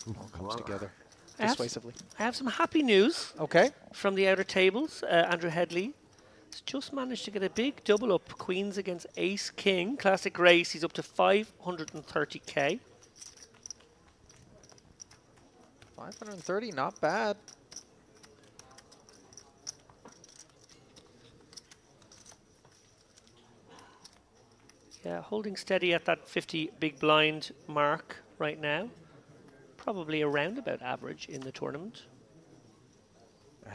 All comes together persuasively. I have some happy news. Okay. From the outer tables. Andrew Headley has just managed to get a big double up. Queens against Ace King. Classic race. He's up to 530k. 530, not bad. Yeah, holding steady at that 50 big blind mark right now. Probably around about average in the tournament.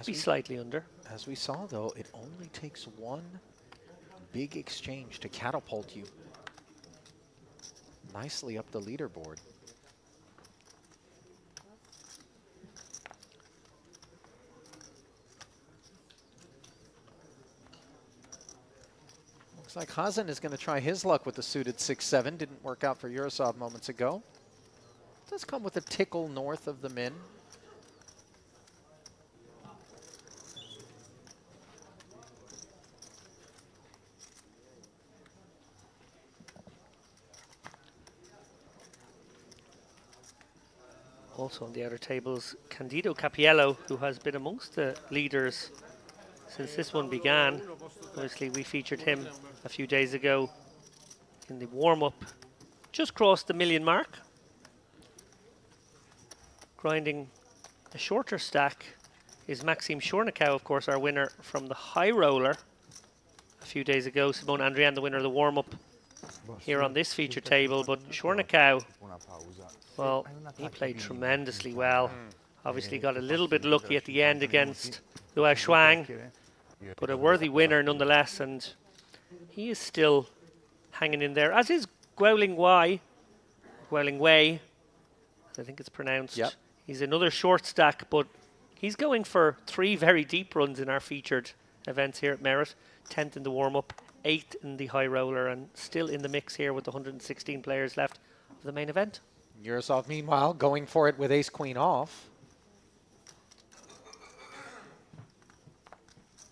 Be slightly under. As we saw, though, it only takes one big exchange to catapult you nicely up the leaderboard. Looks like Hazen is going to try his luck with the suited 6-7. Didn't work out for Yurosov moments ago. Does come with a tickle north of the min. Also on the outer tables, Candido Capiello, who has been amongst the leaders since this one began. Obviously, we featured him a few days ago in the warm-up. Just crossed the million mark. Grinding a shorter stack is Maxim Shornikow, of course, our winner from the high roller a few days ago. Simone Andrian, the winner of the warm-up here on this feature table. But Shornikow, well, he played tremendously well. Obviously got a little bit lucky at the end against Luo Shuang, but a worthy winner nonetheless, and he is still hanging in there, as is Guoling Wei, I think it's pronounced. Yep. He's another short stack, but he's going for 3 very deep runs in our featured events here at Merit. 10th in the warm-up, 8th in the high roller, and still in the mix here with the 116 players left of the main event. Yurosov, meanwhile, going for it with ace-queen off.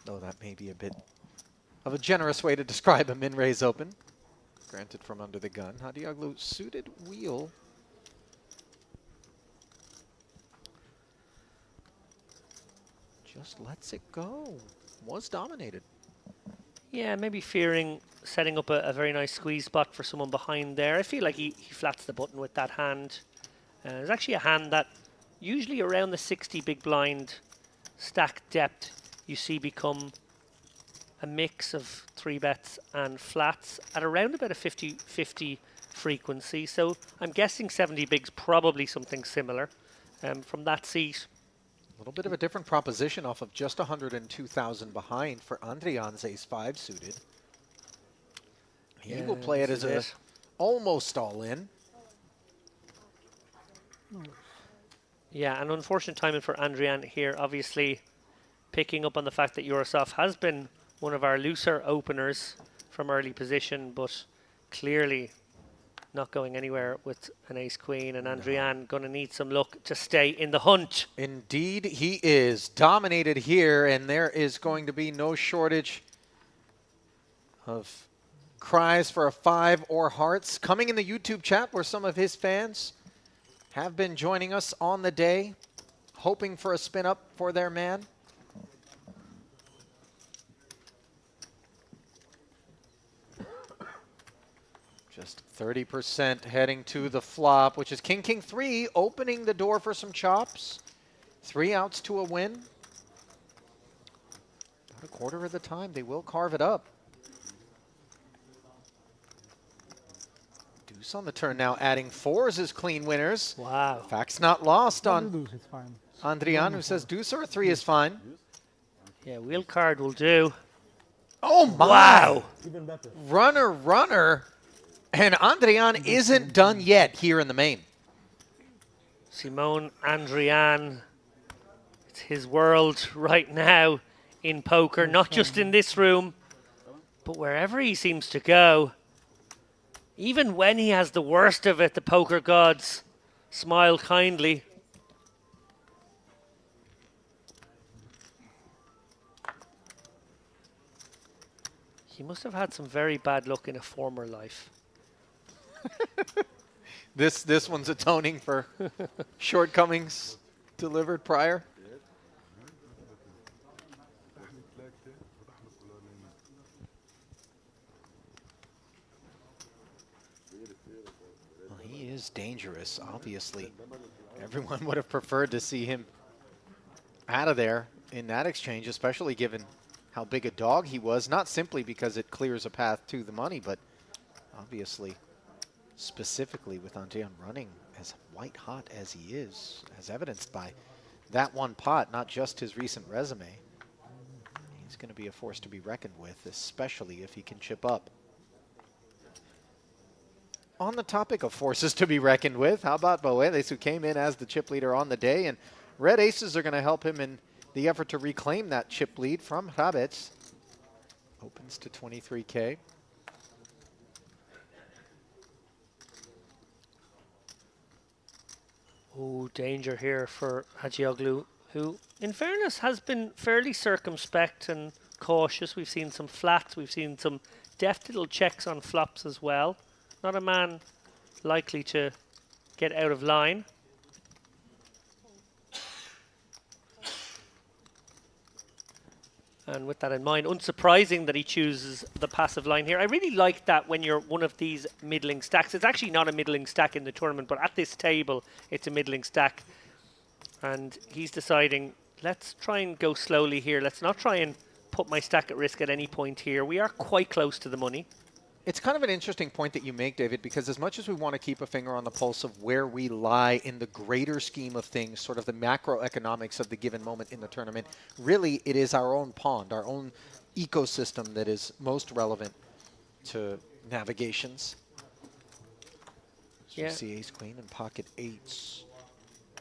Though that may be a bit of a generous way to describe a min-raise open. Granted from under the gun. Hadioglu suited wheel. Just lets it go. Was dominated. Yeah, maybe fearing setting up a very nice squeeze spot for someone behind there. I feel like he flats the button with that hand. There's actually a hand that usually around the 60 big blind stack depth you see become a mix of 3-bets and flats at around about a 50-50 frequency. So I'm guessing 70 big's probably something similar from that seat. A little bit of a different proposition off of just 102,000 behind for Andrian's ace-5 suited. He will play it as a almost all-in. Yeah, an unfortunate timing for Andrian here, obviously picking up on the fact that Yurosov has been one of our looser openers from early position, but clearly not going anywhere with an ace-queen, and Andrian going to need some luck to stay in the hunt. Indeed, he is dominated here, and there is going to be no shortage of cries for a 5 or hearts coming in the YouTube chat, where some of his fans have been joining us on the day, hoping for a spin up for their man. Just 30% heading to the flop, which is King, King 3, opening the door for some chops. 3 outs to a win. About a quarter of the time, they will carve it up. Deuce on the turn now, adding 4s as clean winners. Wow. Fact's not lost on Deuce, it's fine. Andrian, who says deuce or a 3 is fine. Yeah, wheel card will do. Oh my! Wow. Even better. Runner, runner. And Andrian isn't done yet here in the main. Simone Andrian, it's his world right now in poker, not just in this room, but wherever he seems to go. Even when he has the worst of it, the poker gods smile kindly. He must have had some very bad luck in a former life. This one's atoning for shortcomings delivered prior. Well, he is dangerous, obviously. Everyone would have preferred to see him out of there in that exchange, especially given how big a dog he was, not simply because it clears a path to the money, but obviously specifically with Andrian running as white hot as he is, as evidenced by that one pot, not just his recent resume. He's going to be a force to be reckoned with, especially if he can chip up. On the topic of forces to be reckoned with, how about Boeles, who came in as the chip leader on the day, and red aces are going to help him in the effort to reclaim that chip lead from Hrabets. Opens to 23K. Oh, danger here for Hagioglu, who, in fairness, has been fairly circumspect and cautious. We've seen some flats, we've seen some deft little checks on flops as well. Not a man likely to get out of line. And with that in mind, unsurprising that he chooses the passive line here. I really like that when you're one of these middling stacks. It's actually not a middling stack in the tournament, but at this table, it's a middling stack. And he's deciding, let's try and go slowly here. Let's not try and put my stack at risk at any point here. We are quite close to the money. It's kind of an interesting point that you make, David, because as much as we want to keep a finger on the pulse of where we lie in the greater scheme of things, sort of the macroeconomics of the given moment in the tournament, really it is our own pond, our own ecosystem that is most relevant to navigations. So Yeah. you see ace-queen and pocket eights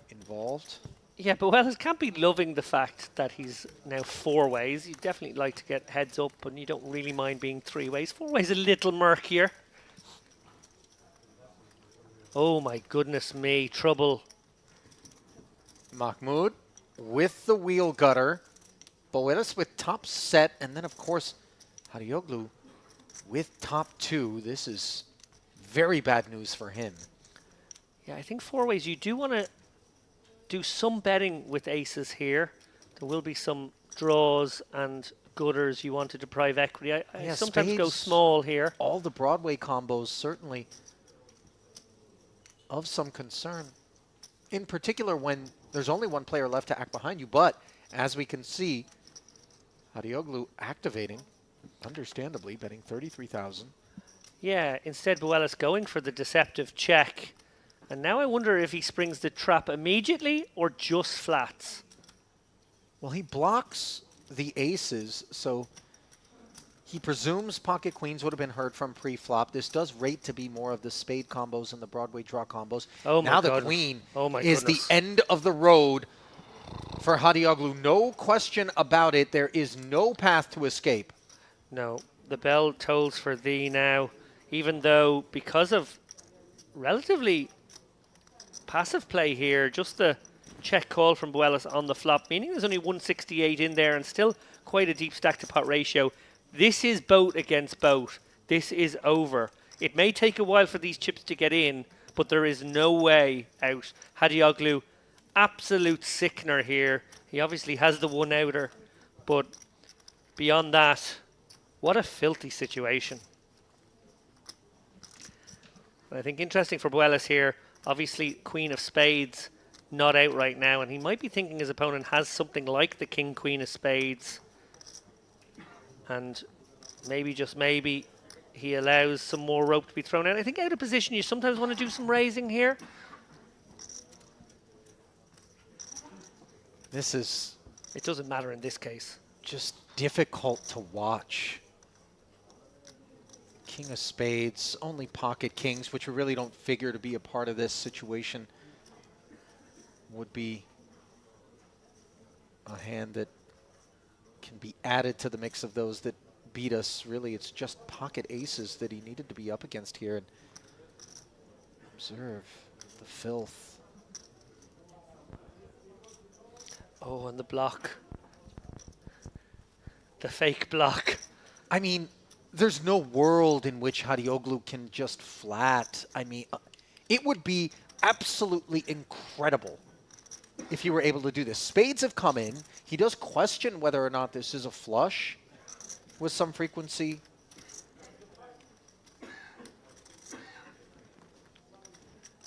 involved. Yeah, but Wells can't be loving the fact that he's now 4 ways. You definitely like to get heads up, and you don't really mind being 3 ways. 4 ways a little murkier. Oh my goodness me, trouble. Mahmoud with the wheel gutter. Boelis with top set, and then of course Hagioglu with top 2. This is very bad news for him. Yeah, I think 4 ways. You do want to do some betting with aces here. There will be some draws and gutters you want to deprive equity. I Yeah, sometimes go spades, small here. All the Broadway combos certainly of some concern. In particular when there's only one player left to act behind you, but as we can see, Hagioglu activating, understandably, betting 33,000. Yeah, instead Boelis going for the deceptive check. And now I wonder if he springs the trap immediately or just flats. Well, he blocks the aces, so he presumes pocket queens would have been heard from pre-flop. This does rate to be more of the spade combos and the Broadway draw combos. Oh my now goodness. the queen Is the end of the road for Hagioglu. No question about it. There is no path to escape. No, the bell tolls for thee now, even though because of relatively passive play here, just the check call from Boelis on the flop, meaning there's only 168 in there and still quite a deep stack to pot ratio. This is boat against boat. This is over. It may take a while for these chips to get in, but there is no way out. Hagioglu, absolute sickener here. He obviously has the one outer, but beyond that, what a filthy situation. I think interesting for Boelis here. Obviously, Queen of Spades not out right now, and he might be thinking his opponent has something like the King, Queen of Spades. And maybe, just maybe, he allows some more rope to be thrown out. I think out of position, you sometimes want to do some raising here. This is It doesn't matter in this case. just difficult to watch. King of Spades, only pocket kings, which we really don't figure to be a part of this situation, would be a hand that can be added to the mix of those that beat us. Really, it's just pocket aces that he needed to be up against here. And observe the filth. Oh, and the block. The fake block. I mean, there's no world in which Hagioglu can just flat. I mean, it would be absolutely incredible if you were able to do this. Spades have come in. He does question whether or not this is a flush with some frequency.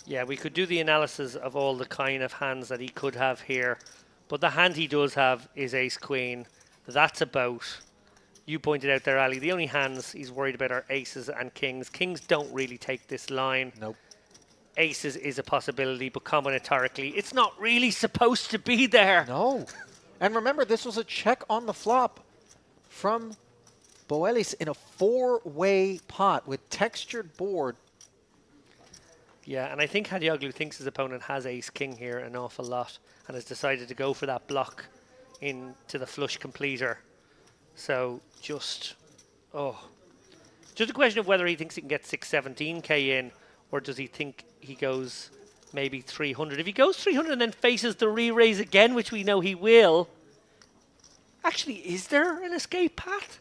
Yeah, we could do the analysis of all the kind of hands that he could have here. But the hand he does have is ace-queen. That's about, you pointed out there, Ali, the only hands he's worried about are aces and kings. Kings don't really take this line. Nope. Aces is a possibility, but combinatorically, it's not really supposed to be there. No. And remember, this was a check on the flop from Boelis in a four-way pot with textured board. Yeah, and I think Hagioglu thinks his opponent has ace-king here an awful lot and has decided to go for that block into the flush completer. So just a question of whether he thinks he can get 617k in, or does he think he goes maybe 300. If he goes 300 and then faces the re-raise again, which we know he will, actually, is there an escape path?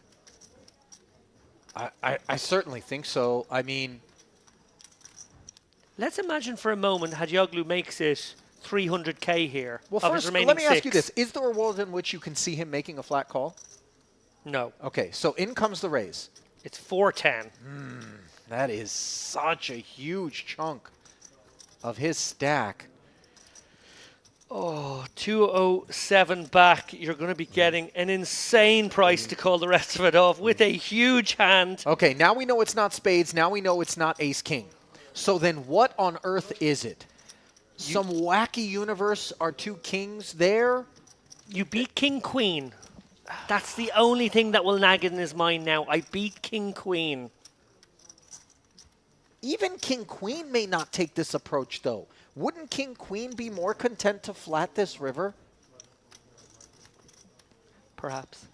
I certainly think so. I mean, Let's imagine for a moment Hagioglu makes it 300k here. well, of his first, remaining let me ask you six. this. Is there a world in which you can see him making a flat call? No, Okay, so in comes the raise. it's 410. That is such a huge chunk of his stack. Oh, 207 back. You're going to be getting an insane price to call the rest of it off with a huge hand. Okay, now we know it's not spades. Now we know it's not ace-king. So then what on earth is it? Some wacky universe are two kings there? You beat King Queen. That's the only thing that will nag in his mind now. I beat King Queen. Even King Queen may not take this approach, though. Wouldn't King Queen be more content to flat this river? Perhaps.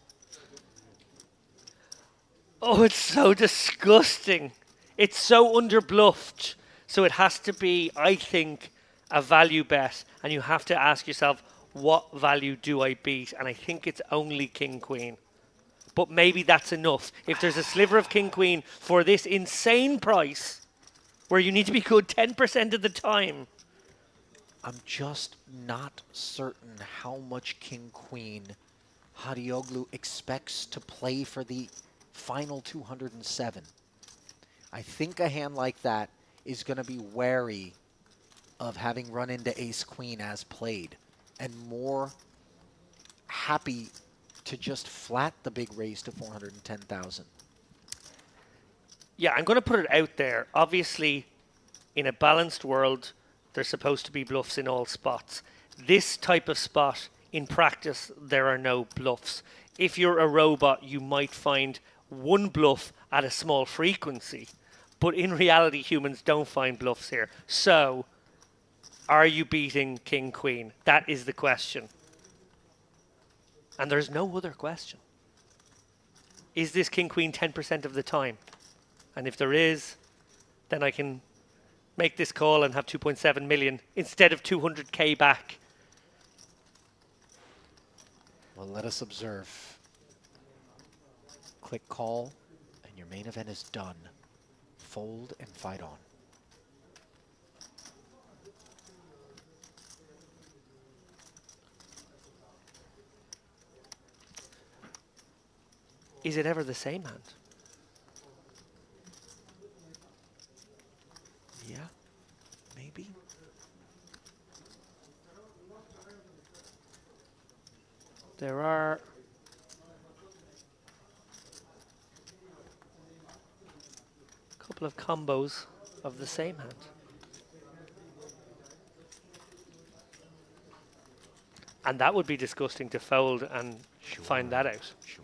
Oh, it's so disgusting. It's so underbluffed. So it has to be, I think, a value bet. And you have to ask yourself, what value do I beat? And I think it's only King Queen. But maybe that's enough. If there's a sliver of King Queen for this insane price, where you need to be good 10% of the time. I'm just not certain how much King Queen Hagioglu expects to play for the final 207. I think a hand like that is going to be wary of having run into Ace Queen as played and more happy to just flat the big raise to 410,000. Yeah, I'm going to put it out there. Obviously, in a balanced world, there's supposed to be bluffs in all spots. This type of spot, in practice, there are no bluffs. If you're a robot, you might find one bluff at a small frequency. But in reality, humans don't find bluffs here. So, are you beating King Queen? That is the question. And there's no other question. Is this King Queen 10% of the time? And if there is, then I can make this call and have 2.7 million instead of 200k back. Well, let us observe. Click call, and your main event is done. Fold and fight on. Is it ever the same hand? Yeah, maybe. There are a couple of combos of the same hand. And that would be disgusting to fold and find that out. Sure.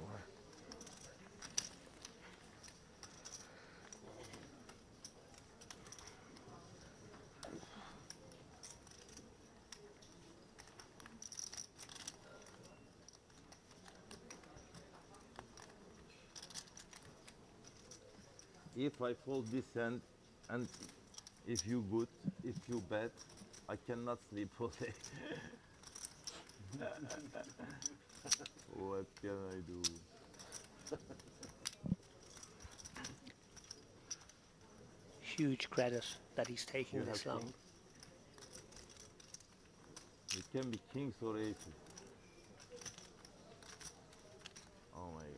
If I fold this hand and if you good, if you bad, I cannot sleep all day. What can I do? Huge credit that he's taking You this have long. kings? It can be kings or aces. Oh my god.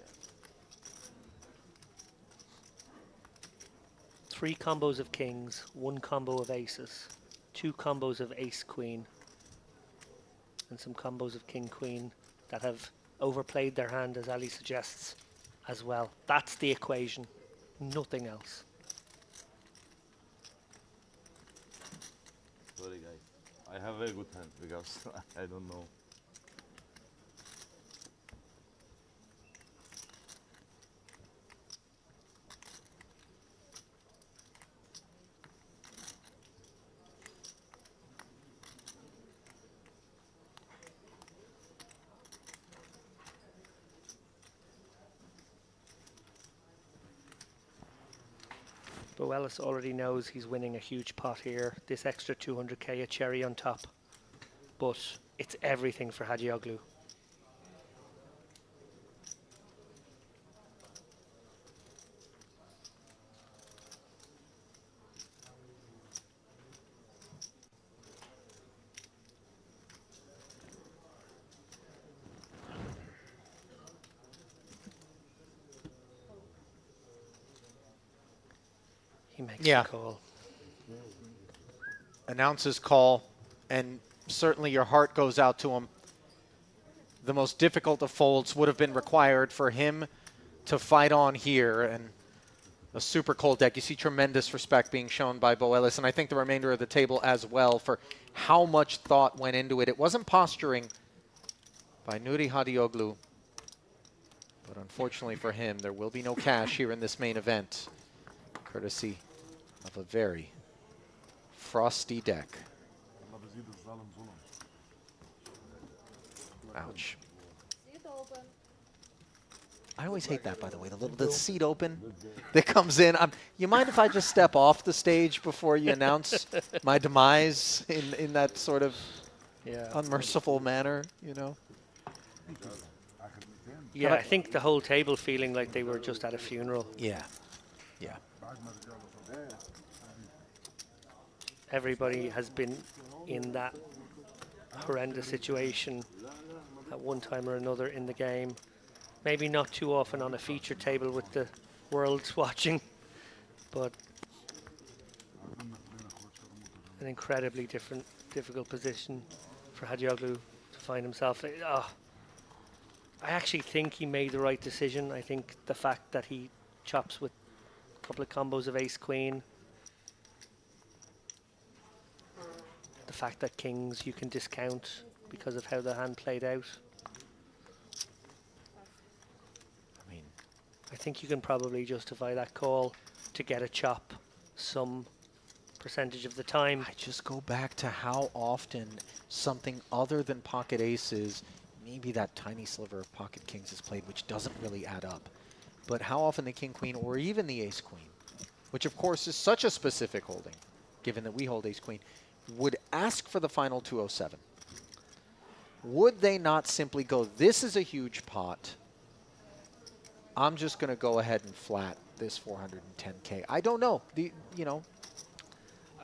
3 combos of kings, 1 combo of aces, 2 combos of ace queen, and some combos of king queen that have overplayed their hand, as Ali suggests, as well. That's the equation, nothing else. Sorry guys. I have a good hand because I don't know. Boellis already knows he's winning a huge pot here. This extra 200k, a cherry on top. But it's everything for Hagioglu. He makes Yeah. the call. Announces call, and certainly your heart goes out to him. The most difficult of folds would have been required for him to fight on here, and a super cold deck. You see tremendous respect being shown by Boellis, and I think the remainder of the table as well, for how much thought went into it. It wasn't posturing by Nuri Hadioglu, but unfortunately for him, there will be no cash here in this main event, courtesy of a very frosty deck. Ouch. I always hate that, by the way, the seat open that comes in. You mind if I just step off the stage before you announce my demise in that sort of unmerciful manner, you know? Yeah, I think the whole table feeling like they were just at a funeral. Yeah. Yeah. Everybody has been in that horrendous situation at one time or another in the game. Maybe not too often on a feature table with the world watching, but an incredibly difficult position for Hagioglu to find himself. I actually think he made the right decision. I think the fact that he chops with a couple of combos of ace-queen, the fact that kings you can discount because of how the hand played out. I think you can probably justify that call to get a chop some percentage of the time. I just go back to how often something other than pocket aces, maybe that tiny sliver of pocket kings is played, which doesn't really add up. But how often the king-queen or even the ace-queen, which of course is such a specific holding, given that we hold ace-queen, would ask for the final 207. Would they not simply go, this is a huge pot, I'm just going to go ahead and flat this 410K. I don't know.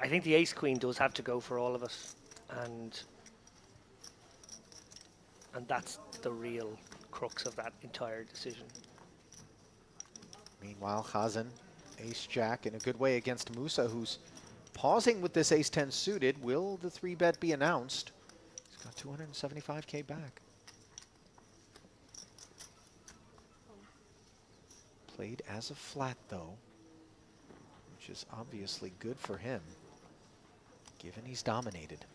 I think the ace-queen does have to go for all of us, and that's the real crux of that entire decision. Meanwhile, Khazan, ace-jack in a good way against Musa, who's pausing with this ace-10 suited. Will the 3-bet be announced? He's got 275K back. Played as a flat, though, which is obviously good for him, given he's dominated.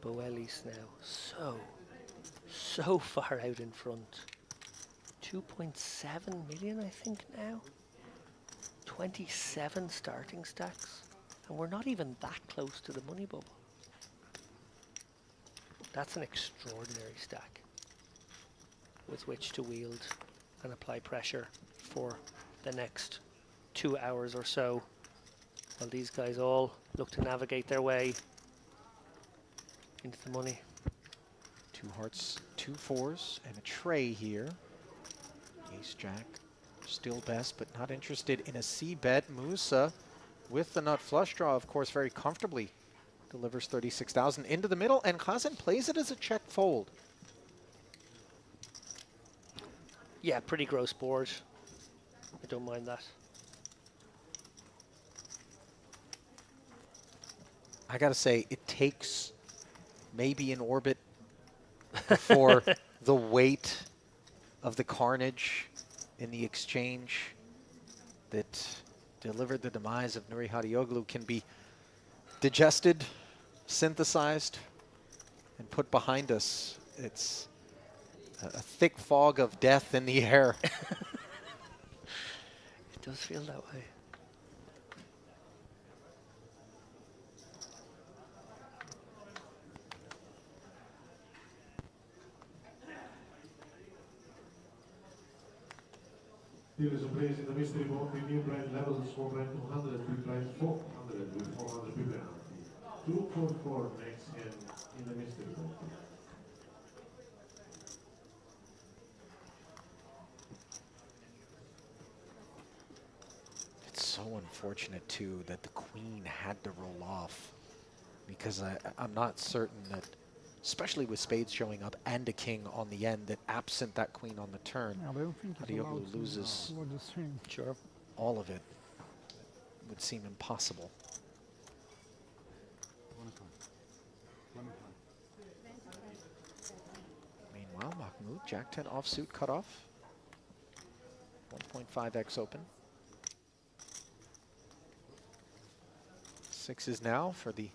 Boellis now so far out in front. 2.7 million, I think, now. 27 starting stacks, and we're not even that close to the money bubble. That's an extraordinary stack with which to wield and apply pressure for the next 2 hours or so, while these guys all look to navigate their way into the money. 2 hearts, 2 fours, and a tray here. Ace-jack. Still best, but not interested in a C-bet. Musa, with the nut flush draw, of course, very comfortably delivers 36,000 into the middle, and Khazan plays it as a check fold. Yeah, pretty gross board. I don't mind that. I gotta say, it takes maybe an orbit before the weight of the carnage in the exchange that delivered the demise of Nuri Hadioglu can be digested, synthesized, and put behind us. It's a thick fog of death in the air. It does feel that way. Dealers and players in the mystery board, new blind levels for blind 200, big blind 400 with 400 big penalty. 2.4 next hand in the mystery board. It's so unfortunate too that the queen had to roll off, because I'm not certain that, especially with spades showing up and a king on the end, that absent that queen on the turn, Yeah, but I don't think it's allowed Adioglu to loses toward the string. Sure. all of it. Would seem impossible. Meanwhile, Mahmoud, Jack 10 offsuit cutoff. 1.5x open. Sixes now for the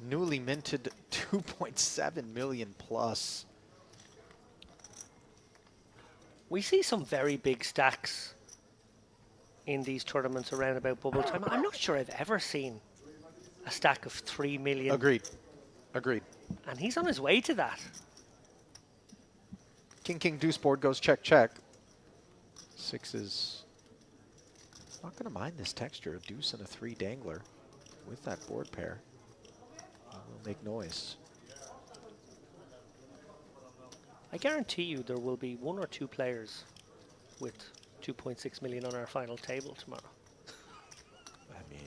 newly minted 2.7 million plus. We see some very big stacks in these tournaments around about bubble time. I'm not sure I've ever seen a stack of 3 million. Agreed. Agreed. And he's on his way to that. King, king, deuce board goes check, check. Sixes. Not going to mind this texture of deuce and a 3 dangler with that board pair. It will make noise. I guarantee you there will be 1 or 2 players with 2.6 million on our final table tomorrow. I mean,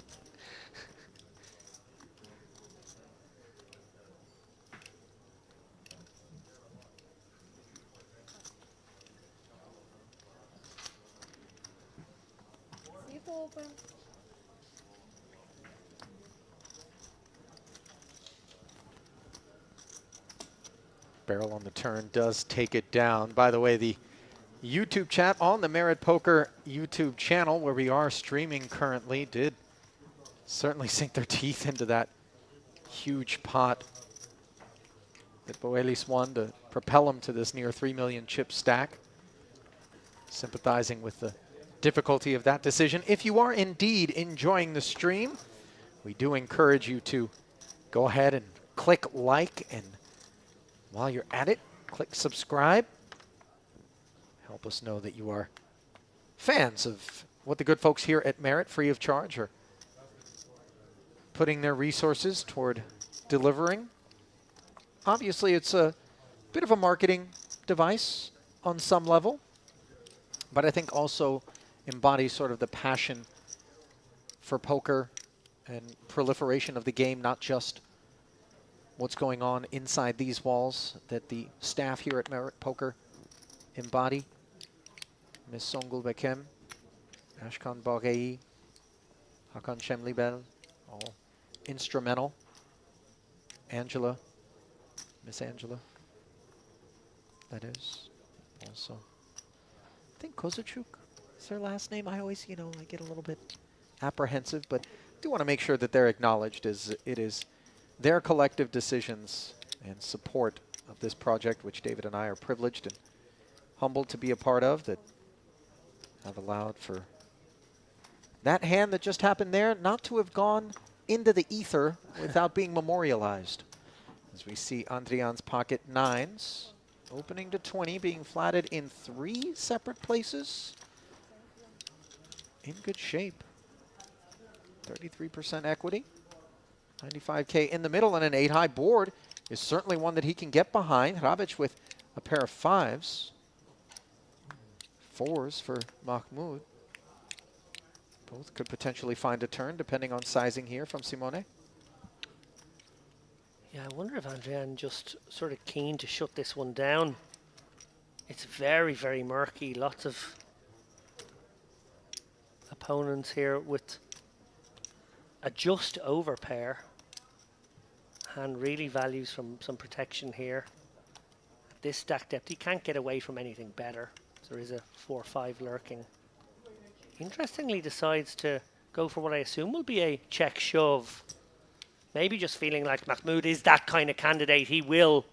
barrel on the turn does take it down. By the way, the YouTube chat on the Merit Poker YouTube channel, where we are streaming currently, did certainly sink their teeth into that huge pot that Boelis won to propel him to this near 3 million chip stack. Sympathizing with the difficulty of that decision. If you are indeed enjoying the stream, we do encourage you to go ahead and click like, and while you're at it, click subscribe. Help us know that you are fans of what the good folks here at Merit, free of charge, are putting their resources toward delivering. Obviously, it's a bit of a marketing device on some level, but I think also embodies sort of the passion for poker and proliferation of the game, not just what's going on inside these walls that the staff here at Merit Poker embody. Miss Songul Bekem, Ashkan Baghei, Hakan Shemlibel, all instrumental. Angela, Miss Angela, that is also. I think Kozaczuk is their last name. I always, I get a little bit apprehensive, but I do want to make sure that they're acknowledged as it is their collective decisions and support of this project, which David and I are privileged and humbled to be a part of, that have allowed for that hand that just happened there not to have gone into the ether without being memorialized. As we see Andrian's pocket nines opening to 20, being flatted in 3 separate places. In good shape. 33% equity. 95K in the middle, and an 8-high board is certainly one that he can get behind. Hrabic with a pair of 5s. 4s for Mahmoud. Both could potentially find a turn, depending on sizing here from Simone. Yeah, I wonder if Andrian just sort of keen to shut this one down. It's very, very murky. Lots of opponents here with a just over pair. Hand really values from some protection here. At this stack depth, he can't get away from anything better. So there is a 4-5 lurking. Interestingly, decides to go for what I assume will be a check shove. Maybe just feeling like Mahmoud is that kind of candidate. He will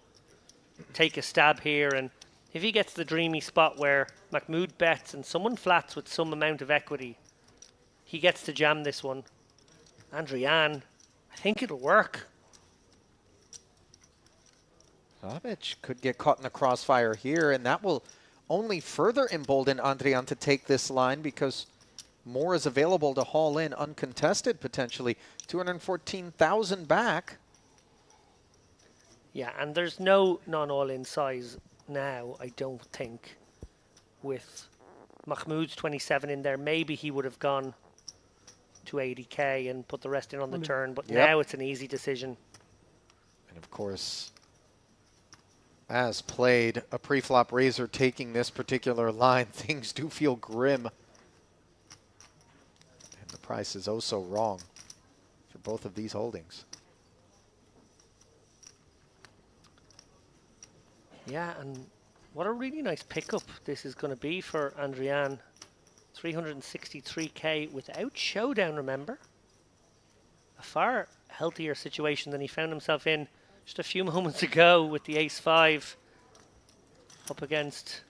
take a stab here, and if he gets the dreamy spot where Mahmoud bets and someone flats with some amount of equity, he gets to jam this one. Andrian, I think it'll work. Hrabic could get caught in the crossfire here, and that will only further embolden Andrian to take this line because more is available to haul in uncontested potentially. 214,000 back. Yeah, and there's no non-all-in size now, I don't think. With Mahmoud's 27 in there, maybe he would have gone to 80k and put the rest in on the turn, but Yep. now it's an easy decision. And of course, as played, a pre-flop razor taking this particular line, things do feel grim. And the price is oh so wrong for both of these holdings. Yeah, and what a really nice pickup this is going to be for Andrian. 363k without showdown, remember? A far healthier situation than he found himself in just a few moments ago with the ace-5 up against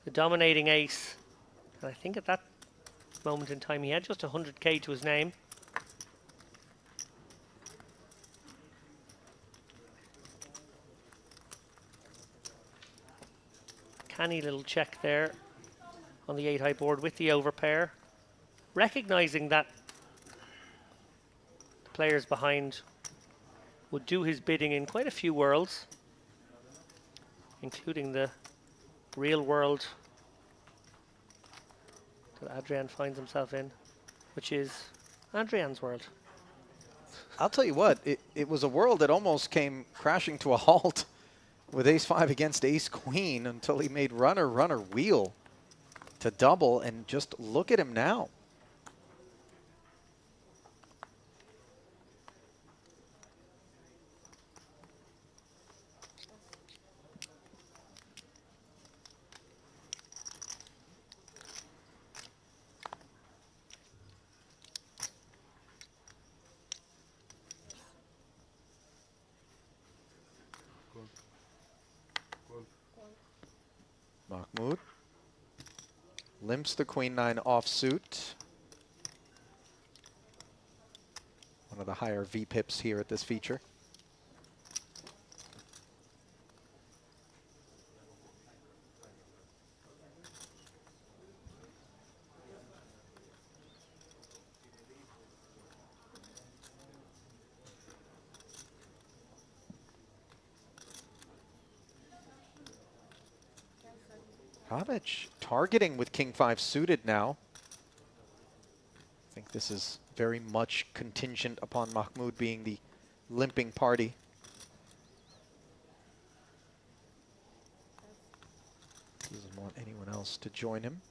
the dominating ace. And I think at that moment in time he had just 100k to his name. Canny little check there on the 8-high board with the overpair. Recognizing that the players behind would do his bidding in quite a few worlds, including the real world that Adrian finds himself in, which is Adrian's world. I'll tell you what, it was a world that almost came crashing to a halt with ace-5 against ace-queen until he made runner, wheel to double, and just look at him now. Mahmoud limps the queen-9 offsuit. One of the higher V-pips here at this feature. Hrabic targeting with king-5 suited now. I think this is very much contingent upon Mahmoud being the limping party. Doesn't want anyone else to join him.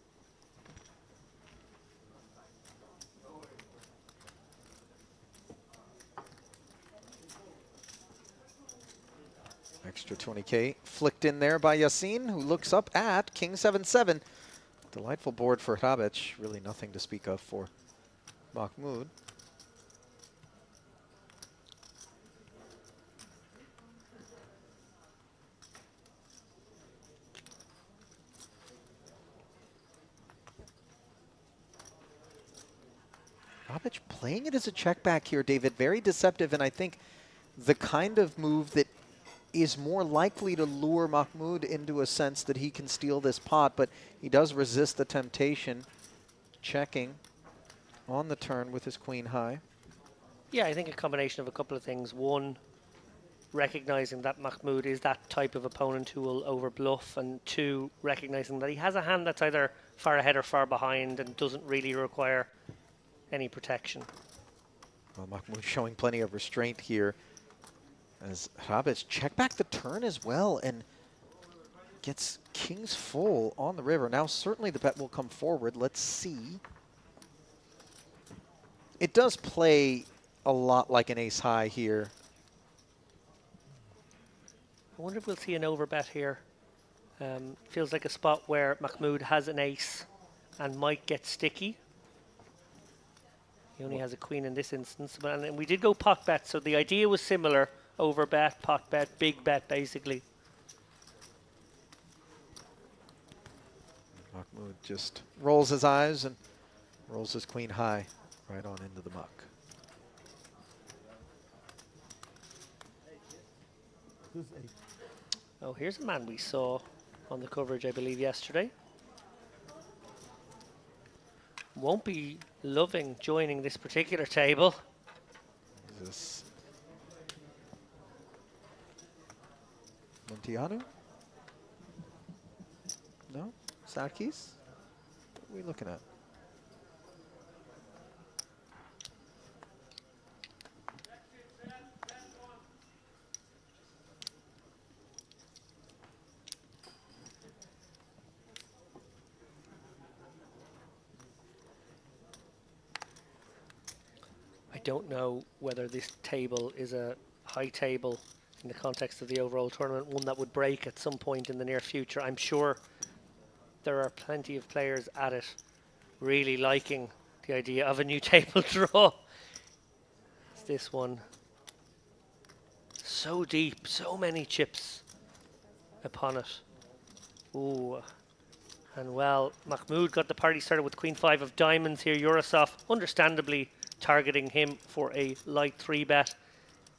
Extra 20k flicked in there by Yassin, who looks up at king 7-7. Delightful board for Hrabic. Really nothing to speak of for Mahmoud. Hrabic playing it as a check back here, David. Very deceptive, and I think the kind of move that is more likely to lure Mahmoud into a sense that he can steal this pot, but he does resist the temptation, checking on the turn with his queen high. Yeah, I think a combination of a couple of things. One, recognizing that Mahmoud is that type of opponent who will overbluff, and two, recognizing that he has a hand that's either far ahead or far behind and doesn't really require any protection. Well, Mahmoud showing plenty of restraint here as Hrabic check back the turn as well and gets kings full on the river. Now certainly the bet will come forward. Let's see. It does play a lot like an ace high here. I wonder if we'll see an overbet here. Feels like a spot where Mahmoud has an ace and might get sticky. He only has a queen in this instance, but and we did go pot bet, so the idea was similar. Overbet, pot bet, big bet, basically. Mahmoud just rolls his eyes and rolls his queen high right on into the muck. Oh, here's a man we saw on the coverage, I believe, yesterday. Won't be loving joining this particular table. Is this Montiano? No? Sarkis? What are we looking at? I don't know whether this table is a high table in the context of the overall tournament, one that would break at some point in the near future. I'm sure there are plenty of players at it really liking the idea of a new table draw. It's this one. So deep, so many chips upon it. Ooh. And well, Mahmoud got the party started with Queen 5 of diamonds here. Yurosov, understandably, targeting him for a light 3-bet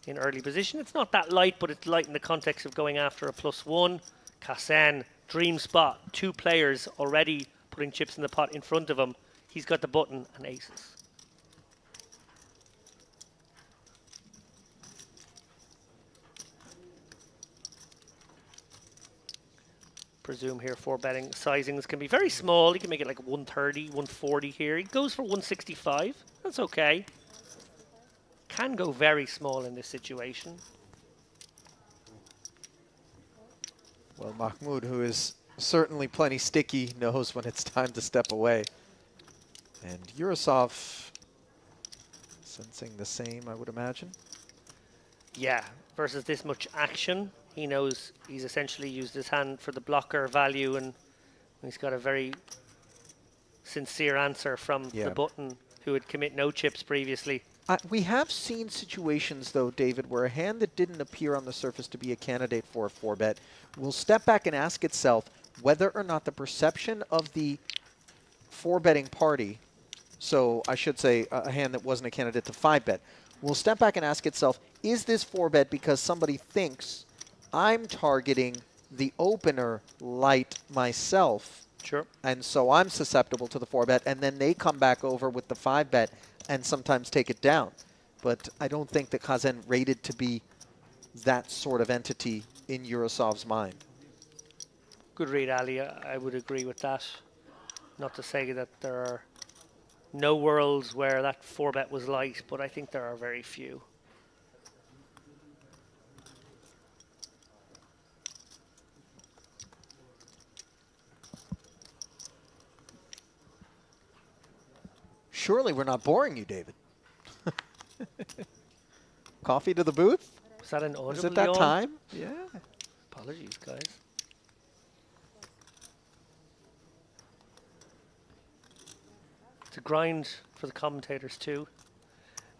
in early position. It's not that light, but it's light in the context of going after a +1. Kasen, dream spot. 2 players already putting chips in the pot in front of him. He's got the button and aces. Presume here 4-betting sizings can be very small. He can make it like 130, 140 here. He goes for 165. That's okay. Can go very small in this situation. Well, Mahmoud, who is certainly plenty sticky, knows when it's time to step away. And Yurosov sensing the same, I would imagine. Yeah, versus this much action, he knows he's essentially used his hand for the blocker value, and he's got a very sincere answer from the button, who would commit no chips previously. We have seen situations, though, David, where a hand that didn't appear on the surface to be a candidate for a 4-bet will step back and ask itself whether or not the perception of the 4-betting party, so I should say a hand that wasn't a candidate to 5-bet, will step back and ask itself, is this 4-bet because somebody thinks I'm targeting the opener light myself? Sure. And so I'm susceptible to the 4-bet, and then they come back over with the 5-bet and sometimes take it down. But I don't think that Kazen rated to be that sort of entity in Yurosov's mind. Good read, Ali. I would agree with that. Not to say that there are no worlds where that 4-bet was light, but I think there are very few. Surely we're not boring you, David. Coffee to the booth? Was that an audible Is it that yawn? time? Yeah. Apologies, guys. It's a grind for the commentators too,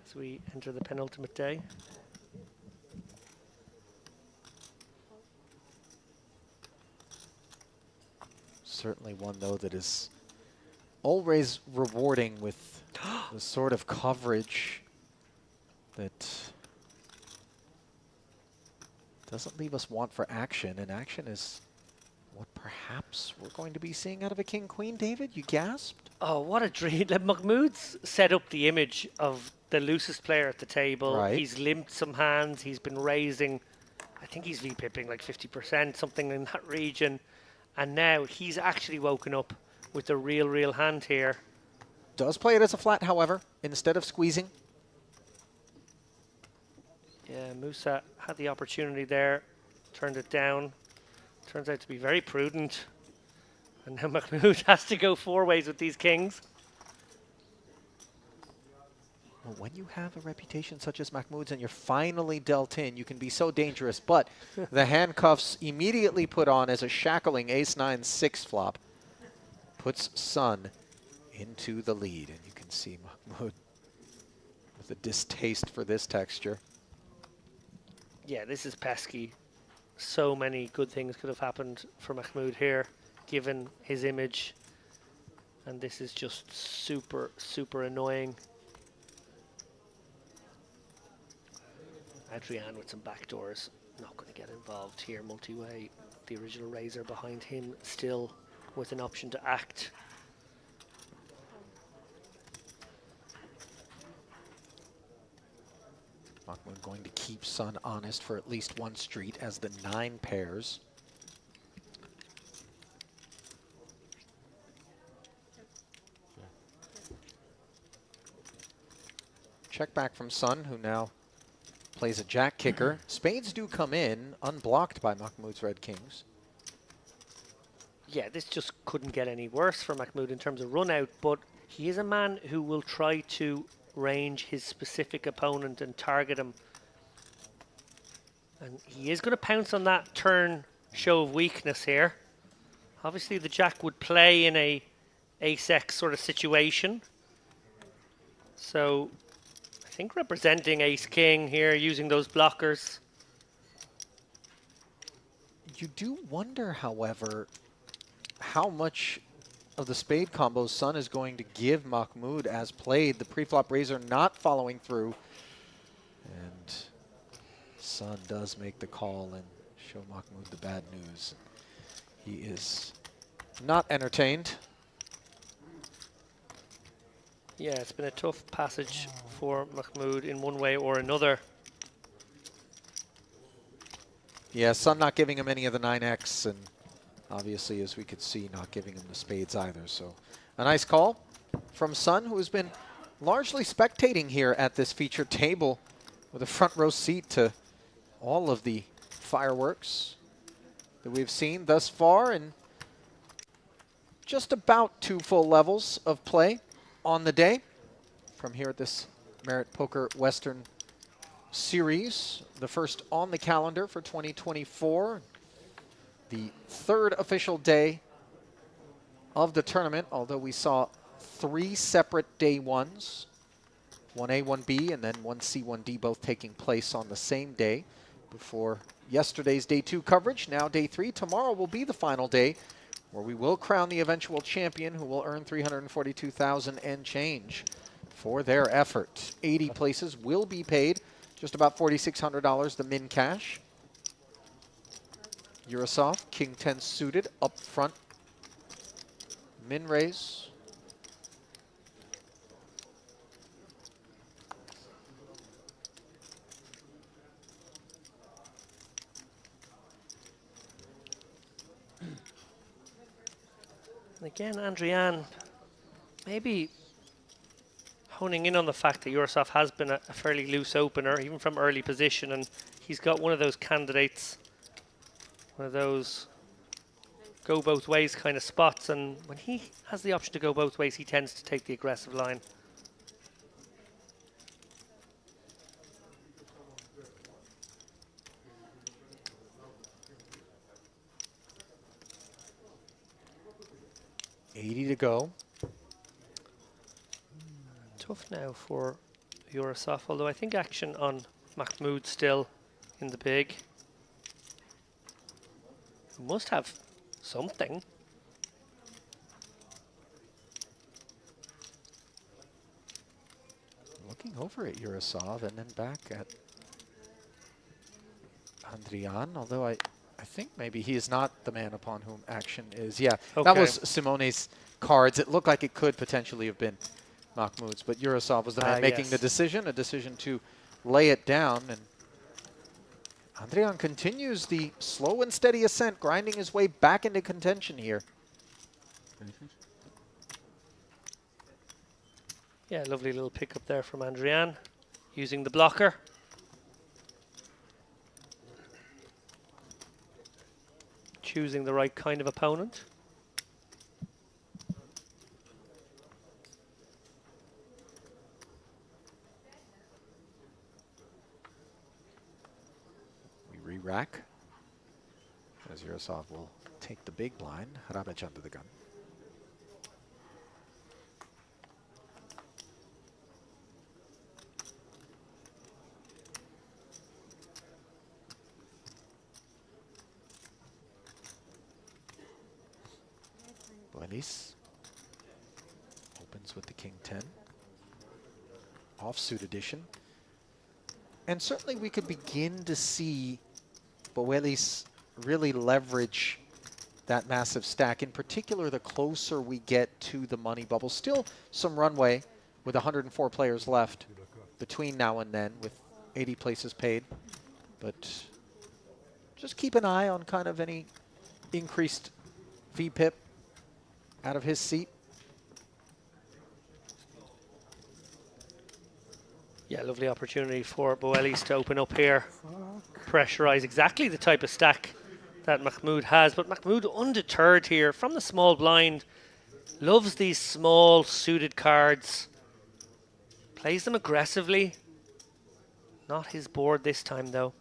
as we enter the penultimate day. Certainly one, though, that is always rewarding with the sort of coverage that doesn't leave us want for action, and action is what perhaps we're going to be seeing out of a king-queen. David, you gasped? Oh, what a dream. Like, Mahmoud's set up the image of the loosest player at the table. Right. He's limped some hands. He's been raising, I think he's VPipping like 50%, something in that region. And now he's actually woken up with a real hand here. Does play it as a flat, however, instead of squeezing. Yeah, Musa had the opportunity there, turned it down. Turns out to be very prudent. And now Mahmoud has to go 4 ways with these kings. Well, when you have a reputation such as Mahmoud's and you're finally dealt in, you can be so dangerous. But the handcuffs immediately put on as a shackling ace-9 6 flop puts Sun into the lead. And you can see Mahmoud with a distaste for this texture. Yeah, this is pesky. So many good things could have happened for Mahmoud here, given his image. And this is just super annoying. Adrian with some backdoors. Not going to get involved here, multi-way. the original raiser behind him still with an option to act. Mahmoud going to keep Sun honest for at least one street as the 9 pairs. Check back from Sun, who now plays a jack kicker. Spades do come in, unblocked by Mahmoud's Red Kings. Yeah, this just couldn't get any worse for Mahmoud in terms of run out, but he is a man who will try to range his specific opponent and target him. And he is going to pounce on that turn show of weakness here. Obviously the jack would play in a ace-x sort of situation. So I think representing ace-king here, using those blockers. You do wonder, however, how much of the spade combos Sun is going to give Mahmoud as played. The pre-flop raiser not following through. And Sun does make the call and show Mahmoud the bad news. He is not entertained. Yeah, it's been a tough passage for Mahmoud in one way or another. Yeah, Sun not giving him any of the 9x, and obviously, as we could see, not giving him the spades either. So a nice call from Sun, who has been largely spectating here at this featured table with a front row seat to all of the fireworks that we've seen thus far, and just about 2 full levels of play on the day from here at this Merit Poker Western Series, the first on the calendar for 2024. The 3rd official day of the tournament, although we saw 3 separate day ones, 1A, 1B, and then 1C, 1D, both taking place on the same day before yesterday's day 2 coverage. Now day 3. Tomorrow will be the final day where we will crown the eventual champion, who will earn $342,000 and change for their effort. 80 places will be paid, just about $4,600 the min cash. Yurosov, King 10 suited, up front. Min raise. And again, Andrian, maybe honing in on the fact that Yurosov has been a fairly loose opener, even from early position, and he's got one of those candidates, one of those go both ways kind of spots, and when he has the option to go both ways, he tends to take the aggressive line. $80 to go. Tough now for Yurosov, although I think action on Mahmoud still in the big. He must have something. Looking over at Yurosov and then back at Andrian, although I think maybe he is not the man upon whom action is. Yeah, Okay. that was Simone's cards. It looked like it could potentially have been Mahmoud's, but Yurosov was the man making yes. the decision, a decision to lay it down. And Andrian continues the slow and steady ascent, grinding his way back into contention here. Yeah, lovely little pickup there from Andrian, using the blocker. Choosing the right kind of opponent. We re-rack as Yurosov will take the big blind. Hrabec under the gun. Buenis opens with the King 10. Offsuit edition. And certainly we could begin to see Boelis really leverage that massive stack. In particular, the closer we get to the money bubble. Still some runway with 104 players left between now and then with 80 places paid. But just keep an eye on kind of any increased VPIP out of his seat. Yeah, lovely opportunity for Boelis to open up here. Pressurize exactly the type of stack that Mahmoud has. But Mahmoud undeterred here from the small blind. Loves these small suited cards. Plays them aggressively. Not his board this time though.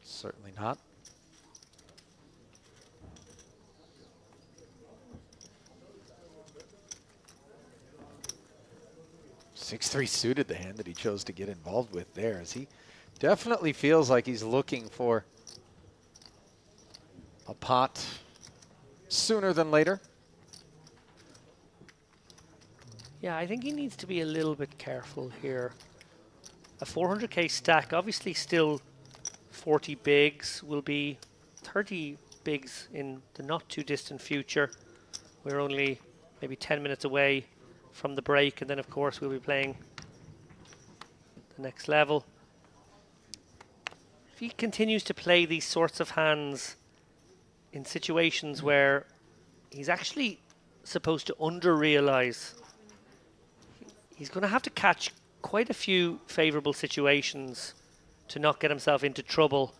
Certainly not. Six-three suited, the hand that he chose to get involved with there, as he definitely feels like he's looking for a pot sooner than later. Yeah, I think he needs to be a little bit careful here. A 400k stack, obviously still 40 bigs, will be 30 bigs in the not too distant future. We're only maybe 10 minutes away from the break, and then of course we'll be playing the next level. If he continues to play these sorts of hands in situations where he's actually supposed to under-realize, he's going to have to catch quite a few favourable situations to not get himself into trouble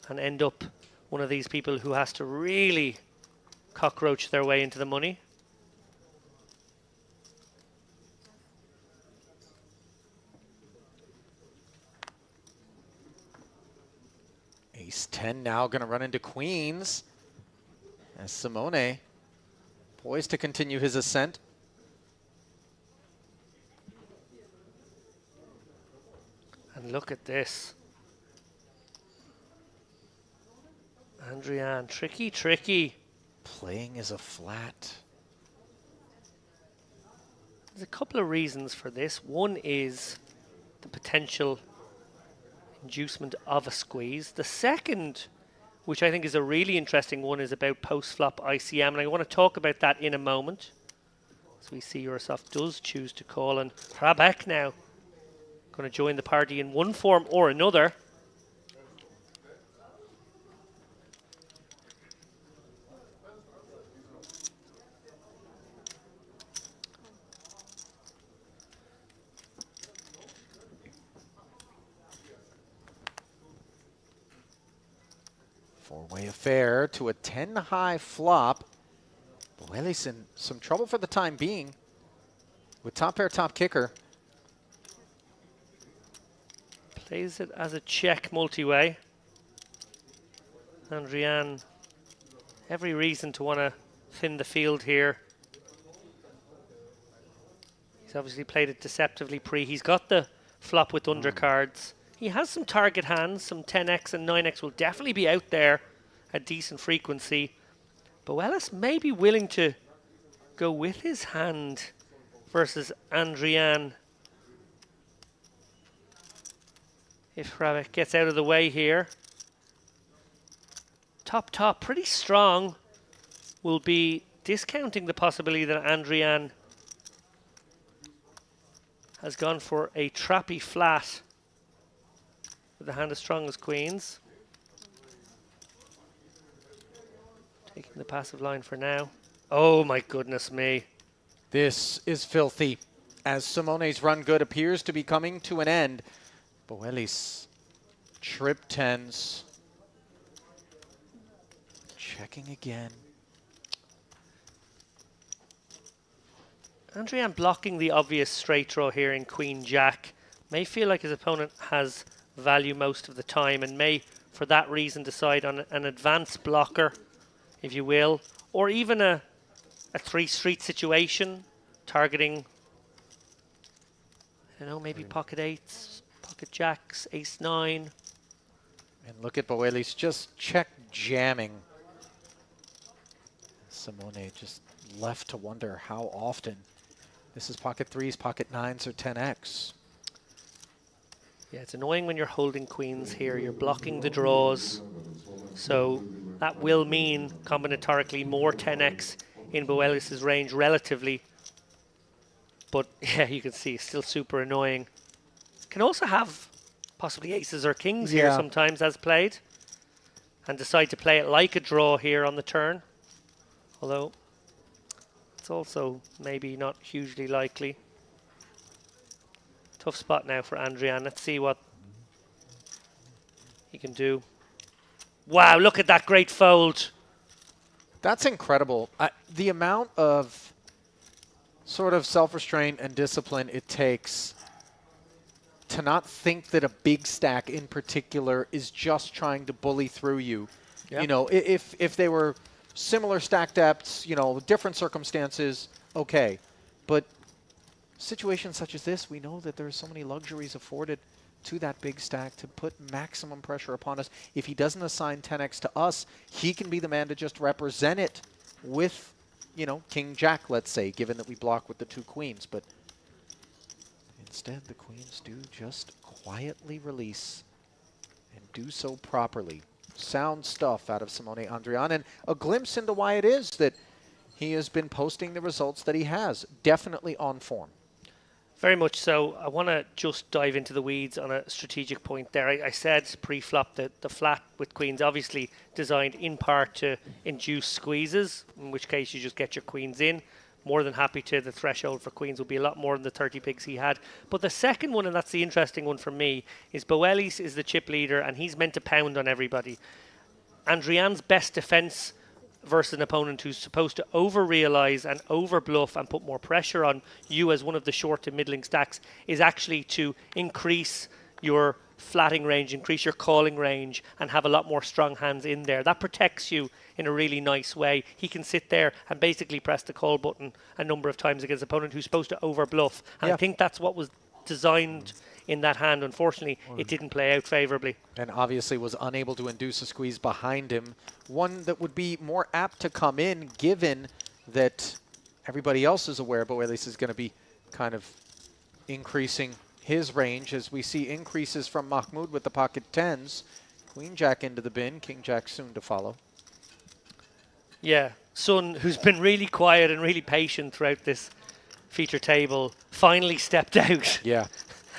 and end up one of these people who has to really cockroach their way into the money. Ace-10 now going to run into queens as Simone poised to continue his ascent. And look at this. Andrian, tricky, tricky. Playing as a flat. There's a couple of reasons for this. One is the potential inducement of a squeeze. The second, which I think is a really interesting one, is about post-flop ICM, and I want to talk about that in a moment. So we see Urasov does choose to call, and Hrabek now going to join the party in one form or another. Four-way affair to a 10-high flop. Boelis in some trouble for the time being with top pair, top kicker. Plays it as a check multi-way. Andrian, every reason to want to thin the field here. He's obviously played it deceptively pre. He's got the flop with undercards. He has some target hands. Some 10x and 9x will definitely be out there at decent frequency. Boelis may be willing to go with his hand versus Andrian. If Hrabek gets out of the way here. Top, pretty strong. Will be discounting the possibility that Andrian has gone for a trappy flat with the hand as strong as queens. Taking the passive line for now. Oh my goodness me. This is filthy, as Simone's run good appears to be coming to an end. Boelis, trip tens. Checking again. Andrian blocking the obvious straight draw here in Queen Jack. May feel like his opponent has value most of the time and may, for that reason, decide on an advanced blocker, if you will, or even a three street situation targeting, you know, maybe pocket eights, pocket jacks, ace nine. And look at Boelis just check jamming. Simone just left to wonder how often this is pocket 3s, pocket 9s, or 10x. Yeah, it's annoying when you're holding queens here. You're blocking the draws. So that will mean combinatorically more 10x in Boelis's range relatively. But yeah, you can see it's still super annoying. Can also have possibly aces or kings here sometimes as played. And decide to play it like a draw here on the turn. Although it's also maybe not hugely likely. Tough spot now for Andrian. Let's see what he can do. Wow, look at that great fold. That's incredible. The amount of sort of self-restraint and discipline it takes to not think that a big stack in particular is just trying to bully through you. Yep. You know, if they were similar stack depths, you know, different circumstances, okay. But situations such as this, we know that there are so many luxuries afforded to that big stack to put maximum pressure upon us. If he doesn't assign 10x to us, he can be the man to just represent it with, you know, King Jack, let's say, given that we block with the 2 queens. But instead, the queens do just quietly release and do so properly. Sound stuff out of Simone Andrian, and a glimpse into why it is that he has been posting the results that he has. Definitely on form. Very much so. I want to just dive into the weeds on a strategic point there. I said pre-flop that the flat with queens obviously designed in part to induce squeezes, in which case you just get your queens in. More than happy to. The threshold for queens will be a lot more than the 30 pigs he had. But the second one, and that's the interesting one for me, is Boelis is the chip leader and he's meant to pound on everybody. Andrian's best defense versus an opponent who's supposed to over-realize and over-bluff and put more pressure on you as one of the short to middling stacks is actually to increase your flatting range, increase your calling range, and have a lot more strong hands in there. That protects you in a really nice way. He can sit there and basically press the call button a number of times against an opponent who's supposed to over-bluff. And I think that's what was designed in that hand. Unfortunately, it didn't play out favorably. And obviously was unable to induce a squeeze behind him. One that would be more apt to come in, given that everybody else is aware Boelis is going to be kind of increasing his range, as we see increases from Mahmoud with the pocket 10s. Queen Jack into the bin, King Jack soon to follow. Yeah, Sun, who's been really quiet and really patient throughout this feature table, finally stepped out. Yeah.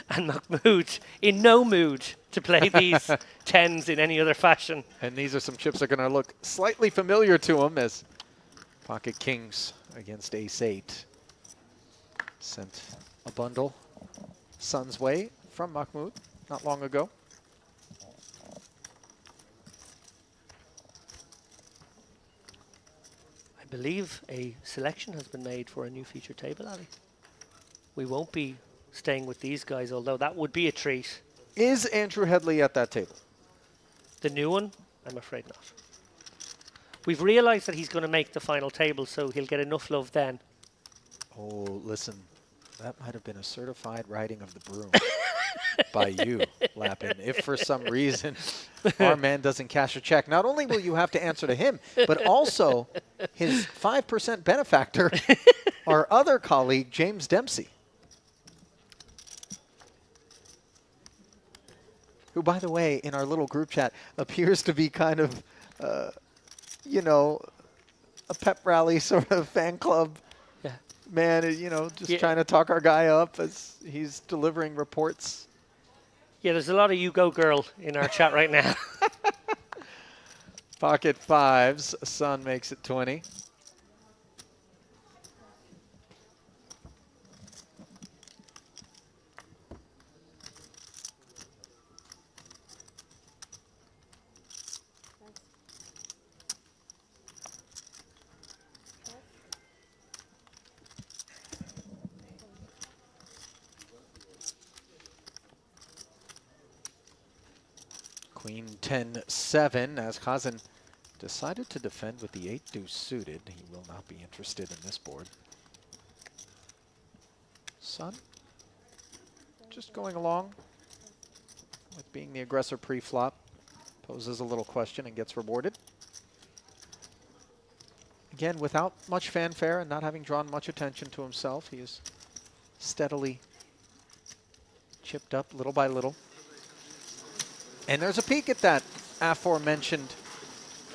And Mahmoud in no mood to play these 10s in any other fashion. And these are some chips that are going to look slightly familiar to him, as pocket kings against ace 8. Sent a bundle Sun's way from Mahmoud not long ago. I believe a selection has been made for a new feature table, Ali. We won't be staying with these guys, although that would be a treat. Is Andrew Headley at that table? The new one? I'm afraid not. We've realized that he's going to make the final table, so he'll get enough love then. Oh, listen, that might have been a certified riding of the broom by you, Lappin. If for some reason our man doesn't cash a check, not only will you have to answer to him, but also his 5% benefactor, our other colleague, James Dempsey. Who, by the way, in our little group chat, appears to be kind of, you know, a pep rally sort of fan club man, you know, just trying to talk our guy up as he's delivering reports. Yeah, there's a lot of you go girl in our chat right now. Pocket 5s, Sun makes it 20. Queen 10-7 as Kazan decided to defend with the 8 deuce suited. He will not be interested in this board. Sun just going along with being the aggressor pre-flop. Poses a little question and gets rewarded. again, without much fanfare and not having drawn much attention to himself, he is steadily chipped up little by little. And there's a peek at that aforementioned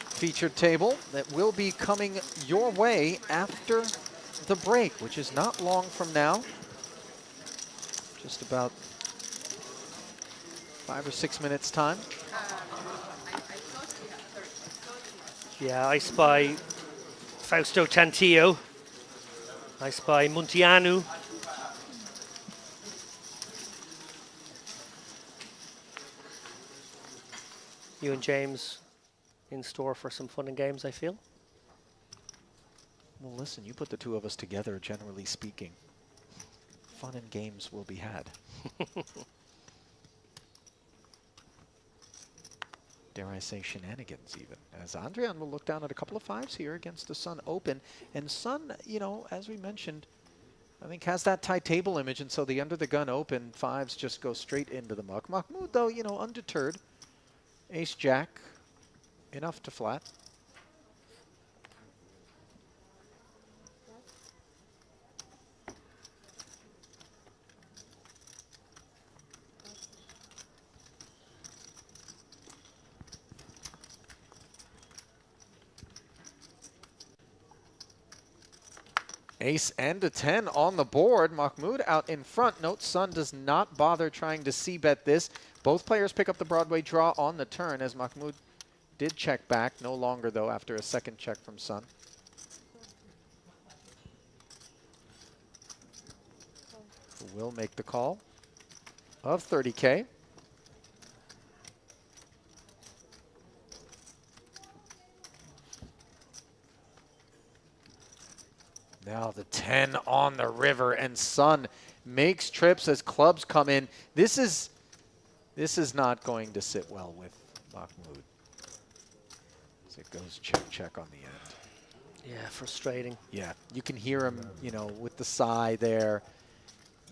featured table that will be coming your way after the break, which is not long from now. Just about 5 or 6 minutes time. Yeah, I spy Fausto Tantillo. I spy Muntianu. You and James in store for some fun and games, I feel. Well, listen, you put the two of us together, generally speaking. Fun and games will be had. Dare I say shenanigans even, as Andrian will look down at a couple of 5s here against the Sun open. And Sun, you know, as we mentioned, I think has that tight table image, and so the under the gun open 5s just go straight into the muck. Mahmoud, though, you know, undeterred. Ace-Jack, enough to flat. Ace and a 10 on the board. Mahmoud out in front. Note Sun does not bother trying to c-bet this. Both players pick up the Broadway draw on the turn, as Mahmoud did check back. No longer, though, after a second check from Sun. Who will make the call of 30K. Now the 10 on the river, and Sun makes trips as clubs come in. This is not going to sit well with Mahmoud. As it goes check on the end. Yeah, frustrating. Yeah, you can hear him, you know, with the sigh there.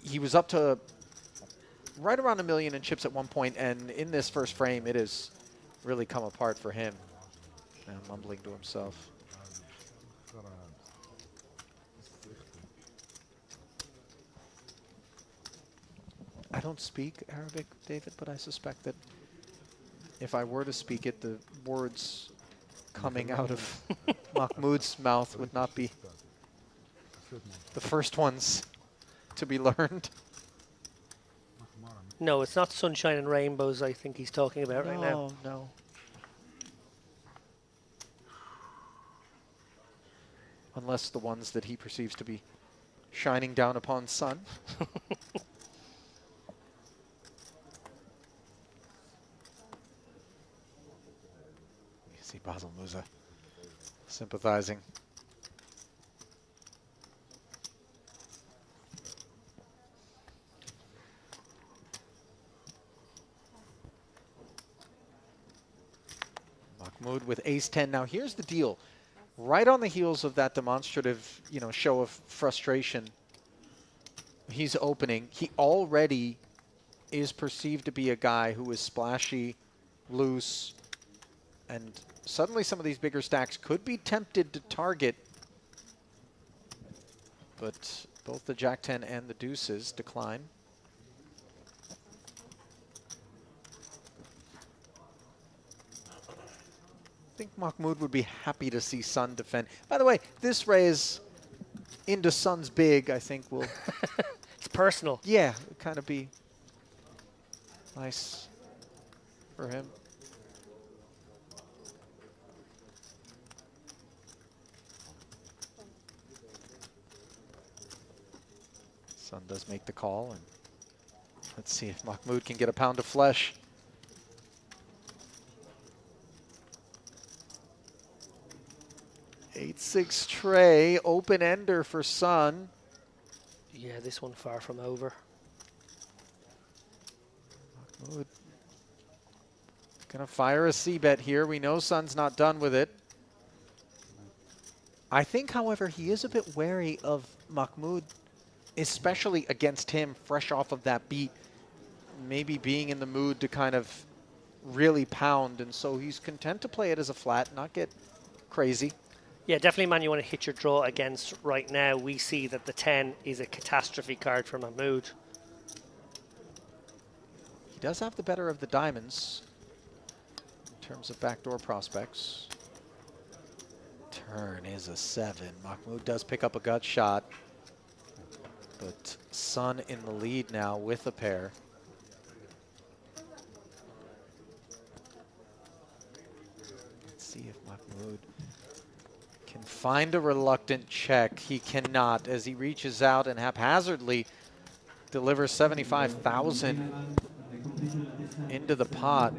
He was up to right around $1 million in chips at one point, and in this first frame, it has really come apart for him. Now mumbling to himself. I don't speak Arabic, David, but I suspect that if I were to speak it, the words coming out of Mahmoud's mouth would not be the first ones to be learned. No, it's not sunshine and rainbows I think he's talking about right now. No. Unless the ones that he perceives to be shining down upon Sun. Basel Musa sympathizing. Mahmoud with ace-10. Now here's the deal. Right on the heels of that demonstrative, you know, show of frustration, he's opening. He already is perceived to be a guy who is splashy, loose, and suddenly some of these bigger stacks could be tempted to target, but both the Jack-10 and the deuces decline. I think Mahmoud would be happy to see Sun defend. By the way, this raise into Sun's big, I think will... It's personal. Yeah, it'd kind of be nice for him. Sun does make the call, and let's see if Mahmoud can get a pound of flesh. Eight-six tray, open ender for Sun. Yeah, this one far from over. Mahmoud gonna fire a c-bet here. We know Sun's not done with it. I think, however, he is a bit wary of Mahmoud, especially against him, fresh off of that beat, maybe being in the mood to kind of really pound, and so he's content to play it as a flat, not get crazy. Yeah, definitely a man you want to hit your draw against right now. We see that the 10 is a catastrophe card for Mahmoud. He does have the better of the diamonds in terms of backdoor prospects. Turn is a 7. Mahmoud does pick up a gut shot, but Sun in the lead now with a pair. Let's see if Mahmoud can find a reluctant check. He cannot, as he reaches out and haphazardly delivers 75,000 into the pot.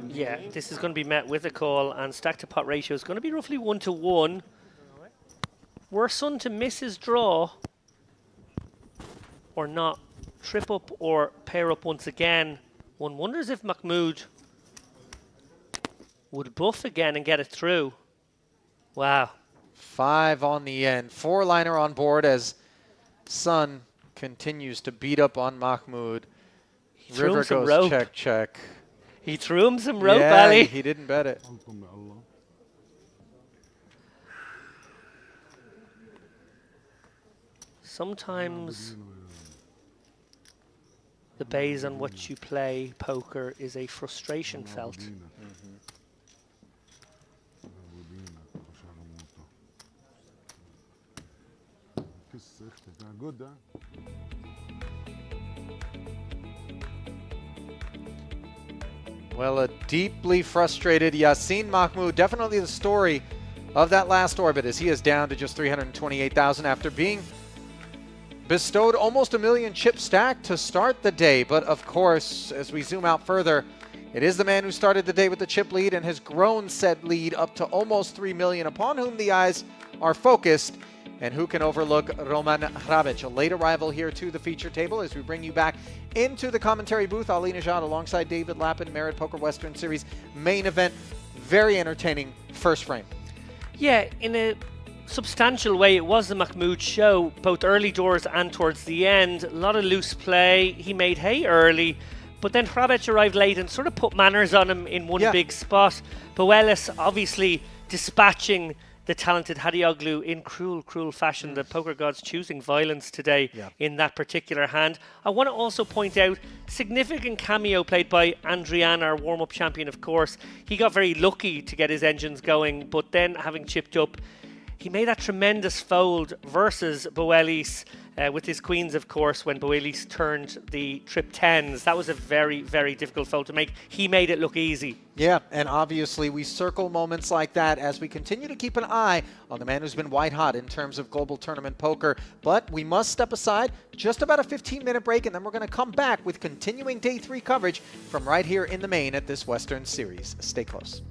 Yeah, this is going to be met with a call, and stack to pot ratio is going to be roughly 1-to-1. Were Sun to miss his draw or not trip up or pair up once again, one wonders if Mahmoud would buff again and get it through. Wow. 5 on the end. 4-liner on board as Sun continues to beat up on Mahmoud. Threw him River some goes rope. check, check. He threw him some rope, Yeah, Ali. he didn't bet it. Sometimes the base on what you play poker is a frustration felt. Good, huh? Well, a deeply frustrated Yassin Mahmoud, definitely the story of that last orbit, as he is down to just 328,000 after being bestowed almost a million chip stack to start the day. But of course, as we zoom out further, it is the man who started the day with the chip lead and has grown said lead up to almost 3 million, upon whom the eyes are focused. And who can overlook Roman Hrabic, a late arrival here to the feature table as we bring you back into the commentary booth. Ali Najad alongside David Lappin, Merit Poker Western Series main event. Very entertaining first frame. Yeah, in a substantial way, it was the Mahmoud show, both early doors and towards the end. A lot of loose play. He made hay early, but then Hrabic arrived late and sort of put manners on him in one big spot. Boelis obviously dispatching the talented Hadioglu in cruel fashion. The poker gods choosing violence today in that particular hand. I want to also point out significant cameo played by Andrian, our warm-up champion, of course. He got very lucky to get his engines going, but then having chipped up, he made that tremendous fold versus Boelis with his queens, of course, when Boelis turned the trip tens. That was a very difficult fold to make. He made it look easy. Yeah, and obviously we circle moments like that as we continue to keep an eye on the man who's been white hot in terms of global tournament poker. But we must step aside, just about a 15-minute break, and then we're going to come back with continuing day 3 coverage from right here in the main at this Western Series. Stay close.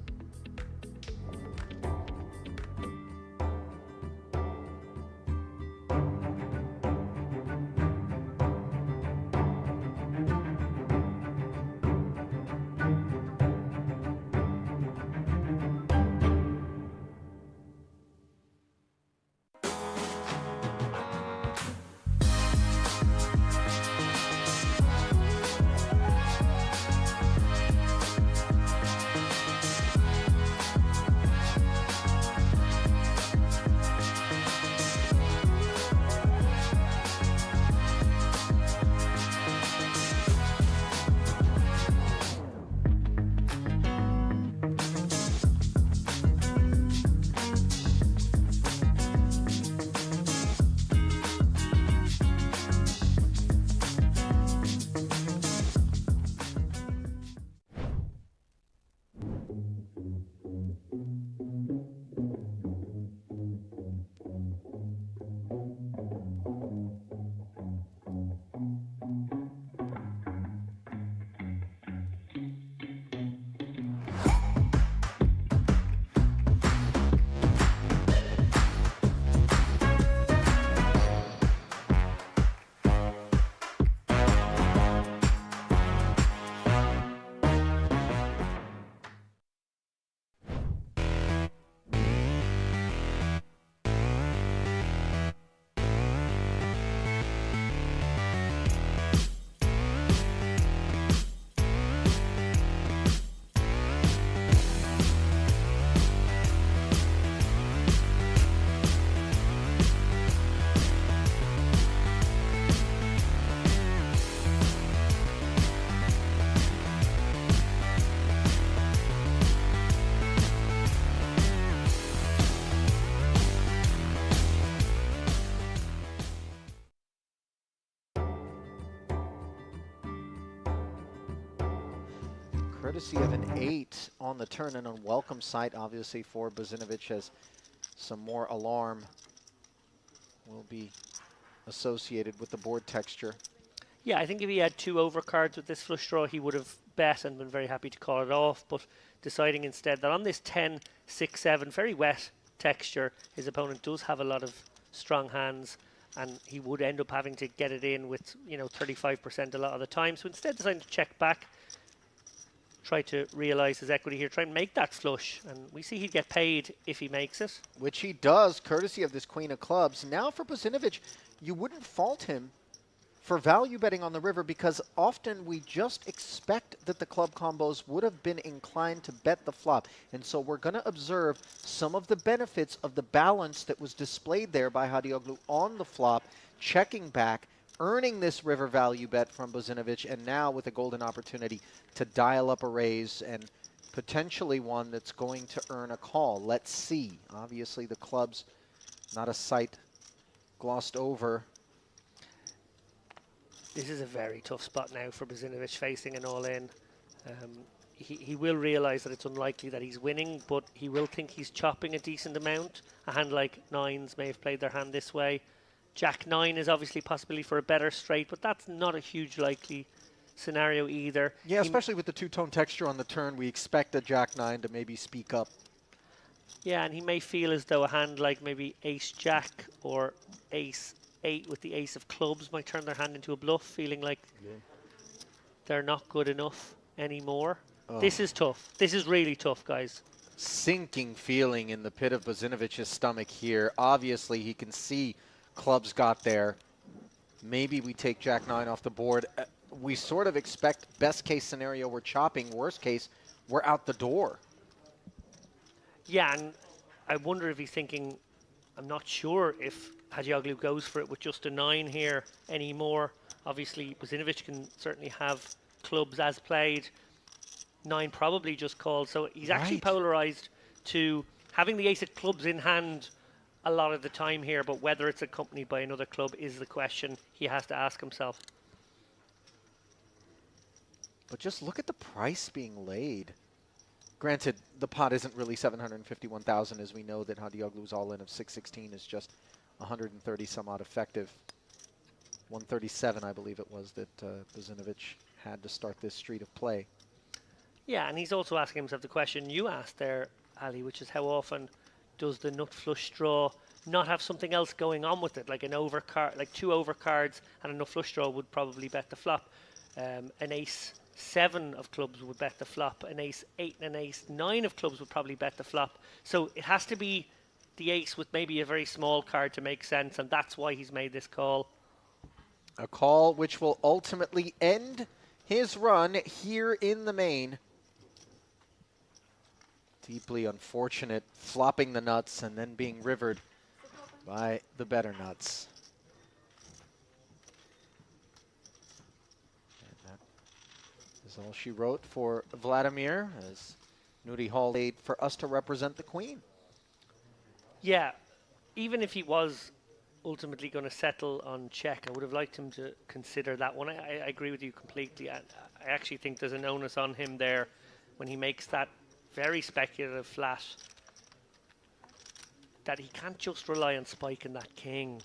courtesy of an 8 on the turn, an unwelcome sight, obviously, for Bozinovic, as some more alarm will be associated with the board texture. Yeah, I think if he had 2 overcards with this flush draw, he would have bet and been very happy to call it off, but deciding instead that on this 10, 6, 7, very wet texture, his opponent does have a lot of strong hands, and he would end up having to get it in with, you know, 35% a lot of the time. So instead deciding to check back, try to realise his equity here, try and make that flush, and we see he'd get paid if he makes it. Which he does, courtesy of this queen of clubs. Now for Bozinovic, you wouldn't fault him for value betting on the river, because often we just expect that the club combos would have been inclined to bet the flop. And so we're going to observe some of the benefits of the balance that was displayed there by Hadioglu on the flop, checking back, earning this river value bet from Bozinovic, and now with a golden opportunity to dial up a raise, and potentially one that's going to earn a call. Let's see. Obviously the clubs, not a sight glossed over. This is a very tough spot now for Bozinovic, facing an all-in. He will realise that it's unlikely that he's winning, but he will think he's chopping a decent amount. A hand like 9s may have played their hand this way. Jack 9 is obviously possibility for a better straight, but that's not a huge likely scenario either. Yeah, especially with the two-tone texture on the turn, we expect a Jack 9 to maybe speak up. Yeah, and he may feel as though a hand like maybe Ace Jack or Ace 8 with the Ace of Clubs might turn their hand into a bluff, feeling like they're not good enough anymore. Oh. This is tough. This is really tough, guys. Sinking feeling in the pit of Bozinovic's stomach here. Obviously, he can see clubs got there. Maybe we take Jack 9 off the board. We sort of expect best case scenario we're chopping, worst case we're out the door. Yeah, and I wonder if he's thinking, I'm not sure if Hadioglu goes for it with just a 9 here anymore. Obviously, Bozinovic can certainly have clubs as played. 9 probably just called, so he's actually polarized to having the ace of clubs in hand a lot of the time here, but whether it's accompanied by another club is the question he has to ask himself. But just look at the price being laid. Granted, the pot isn't really 751,000, as we know that Hadioglu's all-in of 616 is just 130 some odd effective. 137, I believe it was, that Bozinovic had to start this street of play. Yeah, and he's also asking himself the question you asked there, Ali, which is how often does the nut flush draw not have something else going on with it, like an overcard, like 2 overcards and a nut flush draw would probably bet the flop. An ace 7 of clubs would bet the flop. An ace 8 and an ace 9 of clubs would probably bet the flop. So it has to be the ace with maybe a very small card to make sense, and that's why he's made this call. A call which will ultimately end his run here in the main. Deeply unfortunate, flopping the nuts and then being rivered by the better nuts. And that is all she wrote for Vladimir, as Nuri Hall laid for us to represent the queen. Yeah, even if he was ultimately going to settle on check, I would have liked him to consider that one. I agree with you completely. I actually think there's an onus on him there when he makes that very speculative flat, that he can't just rely on spiking that king.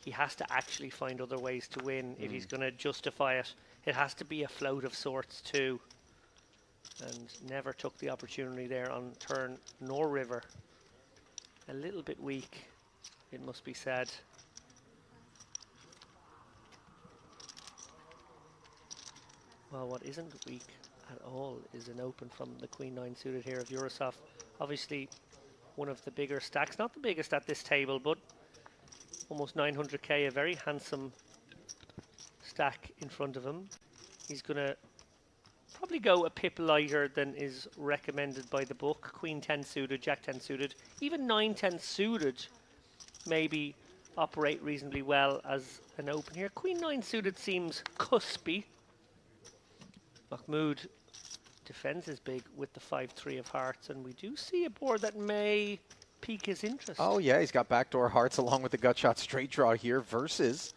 He has to actually find other ways to win if he's going to justify it. It has to be a float of sorts too, and never took the opportunity there on turn nor river. A little bit weak, it must be said. Well, what isn't weak at all is an open from the Queen 9 suited here of Urasov. Obviously one of the bigger stacks, not the biggest at this table, but almost 900k, a very handsome stack in front of him. He's going to probably go a pip lighter than is recommended by the book. Queen 10 suited, Jack 10 suited, even 9-10 suited maybe operate reasonably well as an open here. Queen 9 suited seems cuspy. Mahmoud defends his big with the 5-3 of hearts, and we do see a board that may pique his interest. Oh yeah, he's got backdoor hearts along with the gut shot straight draw here versus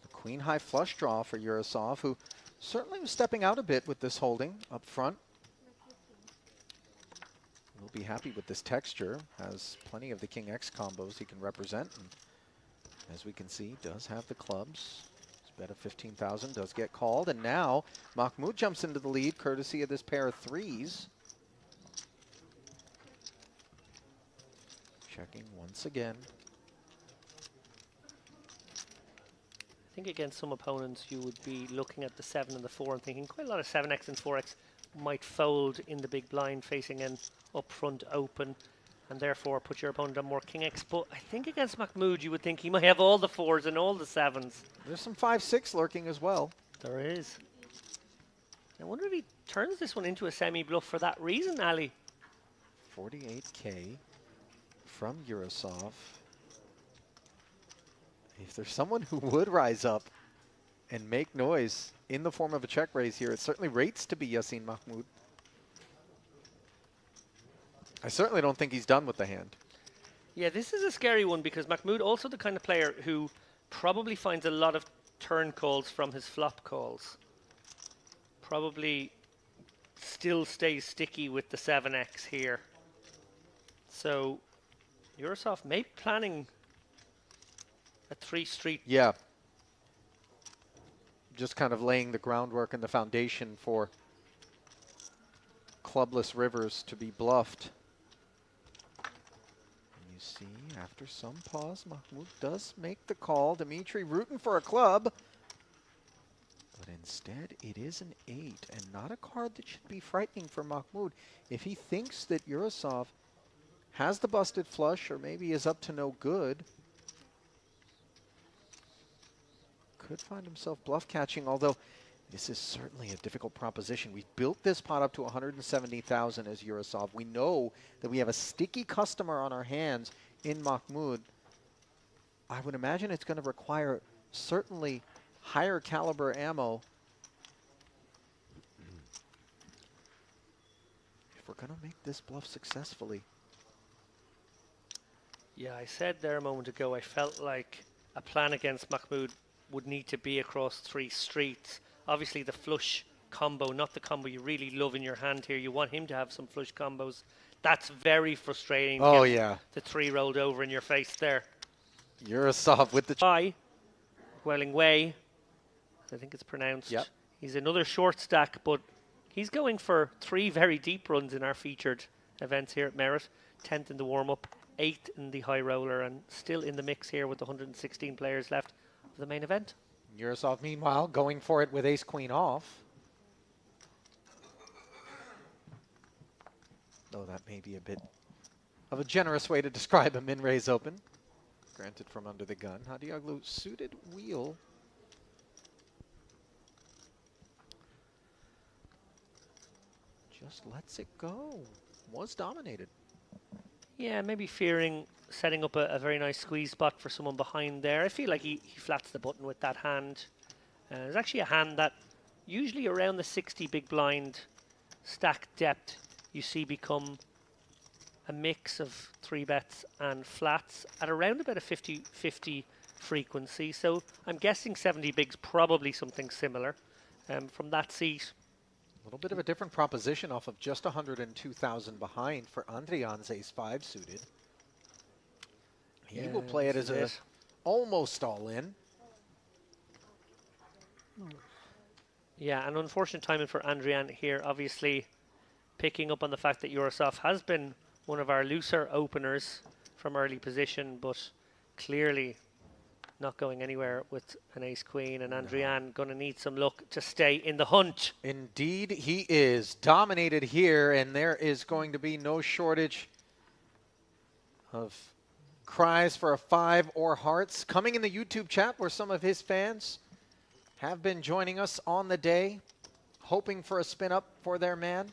the queen high flush draw for Urasov, who certainly was stepping out a bit with this holding up front. be happy with this texture. Has plenty of the King X combos he can represent. And as we can see, does have the clubs. His bet of 15,000 does get called. And now Mahmoud jumps into the lead courtesy of this pair of threes. Checking once again. I think against some opponents you would be looking at the 7 and the 4 and thinking quite a lot of 7x and 4x might fold in the big blind facing an upfront open and therefore put your opponent on more King X. But I think against Mahmoud you would think he might have all the 4s and all the 7s. There's some 5-6 lurking as well. There is. I wonder if he turns this one into a semi-bluff for that reason, Ali. 48K from Yurosov. If there's someone who would rise up and make noise in the form of a check raise here, it certainly rates to be Yassin Mahmoud. I certainly don't think he's done with the hand. Yeah, this is a scary one because Mahmoud also the kind of player who probably finds a lot of turn calls from his flop calls. Probably still stays sticky with the 7x here. So Yurosov may be planning a 3-street. Yeah. Just kind of laying the groundwork and the foundation for clubless rivers to be bluffed. And you see, after some pause, Mahmoud does make the call. Dimitri rooting for a club. But instead, it is an 8, and not a card that should be frightening for Mahmoud. If he thinks that Yurosov has the busted flush, or maybe is up to no good, could find himself bluff catching, although this is certainly a difficult proposition. We've built this pot up to 170,000 as Yurosov. We know that we have a sticky customer on our hands in Mahmoud. I would imagine it's going to require certainly higher caliber ammo if we're going to make this bluff successfully. Yeah, I said there a moment ago I felt like a plan against Mahmoud would need to be across 3 streets. Obviously the flush combo, not the combo you really love in your hand here. You want him to have some flush combos. That's very frustrating. Oh, yeah. The 3 rolled over in your face there. Yurosov with the... By Welling Way, I think it's pronounced. Yep. He's another short stack, but he's going for 3 very deep runs in our featured events here at Merit. 10th in the warm-up, 8th in the high roller, and still in the mix here with the 116 players left of the main event. Yurosov, meanwhile, going for it with ace-queen off. Though that may be a bit of a generous way to describe a min-raise open. Granted from under the gun. Hadioglu suited wheel. Just lets it go. Was dominated. Yeah, maybe fearing setting up a very nice squeeze spot for someone behind there. I feel like he flats the button with that hand. There's actually a hand that usually around the 60 big blind stack depth you see become a mix of 3 bets and flats at around about a 50-50 frequency. So I'm guessing 70 big's probably something similar from that seat. A little bit of a different proposition off of just 102,000 behind for Andrian's ace-5 suited. He will play it as a almost all-in. Yeah, an unfortunate timing for Andrian here, obviously picking up on the fact that Yurosov has been one of our looser openers from early position, but clearly not going anywhere with an ace-queen, and Andrian going to need some luck to stay in the hunt. Indeed, he is dominated here, and there is going to be no shortage of cries for a 5 or hearts coming in the YouTube chat where some of his fans have been joining us on the day, hoping for a spin up for their man.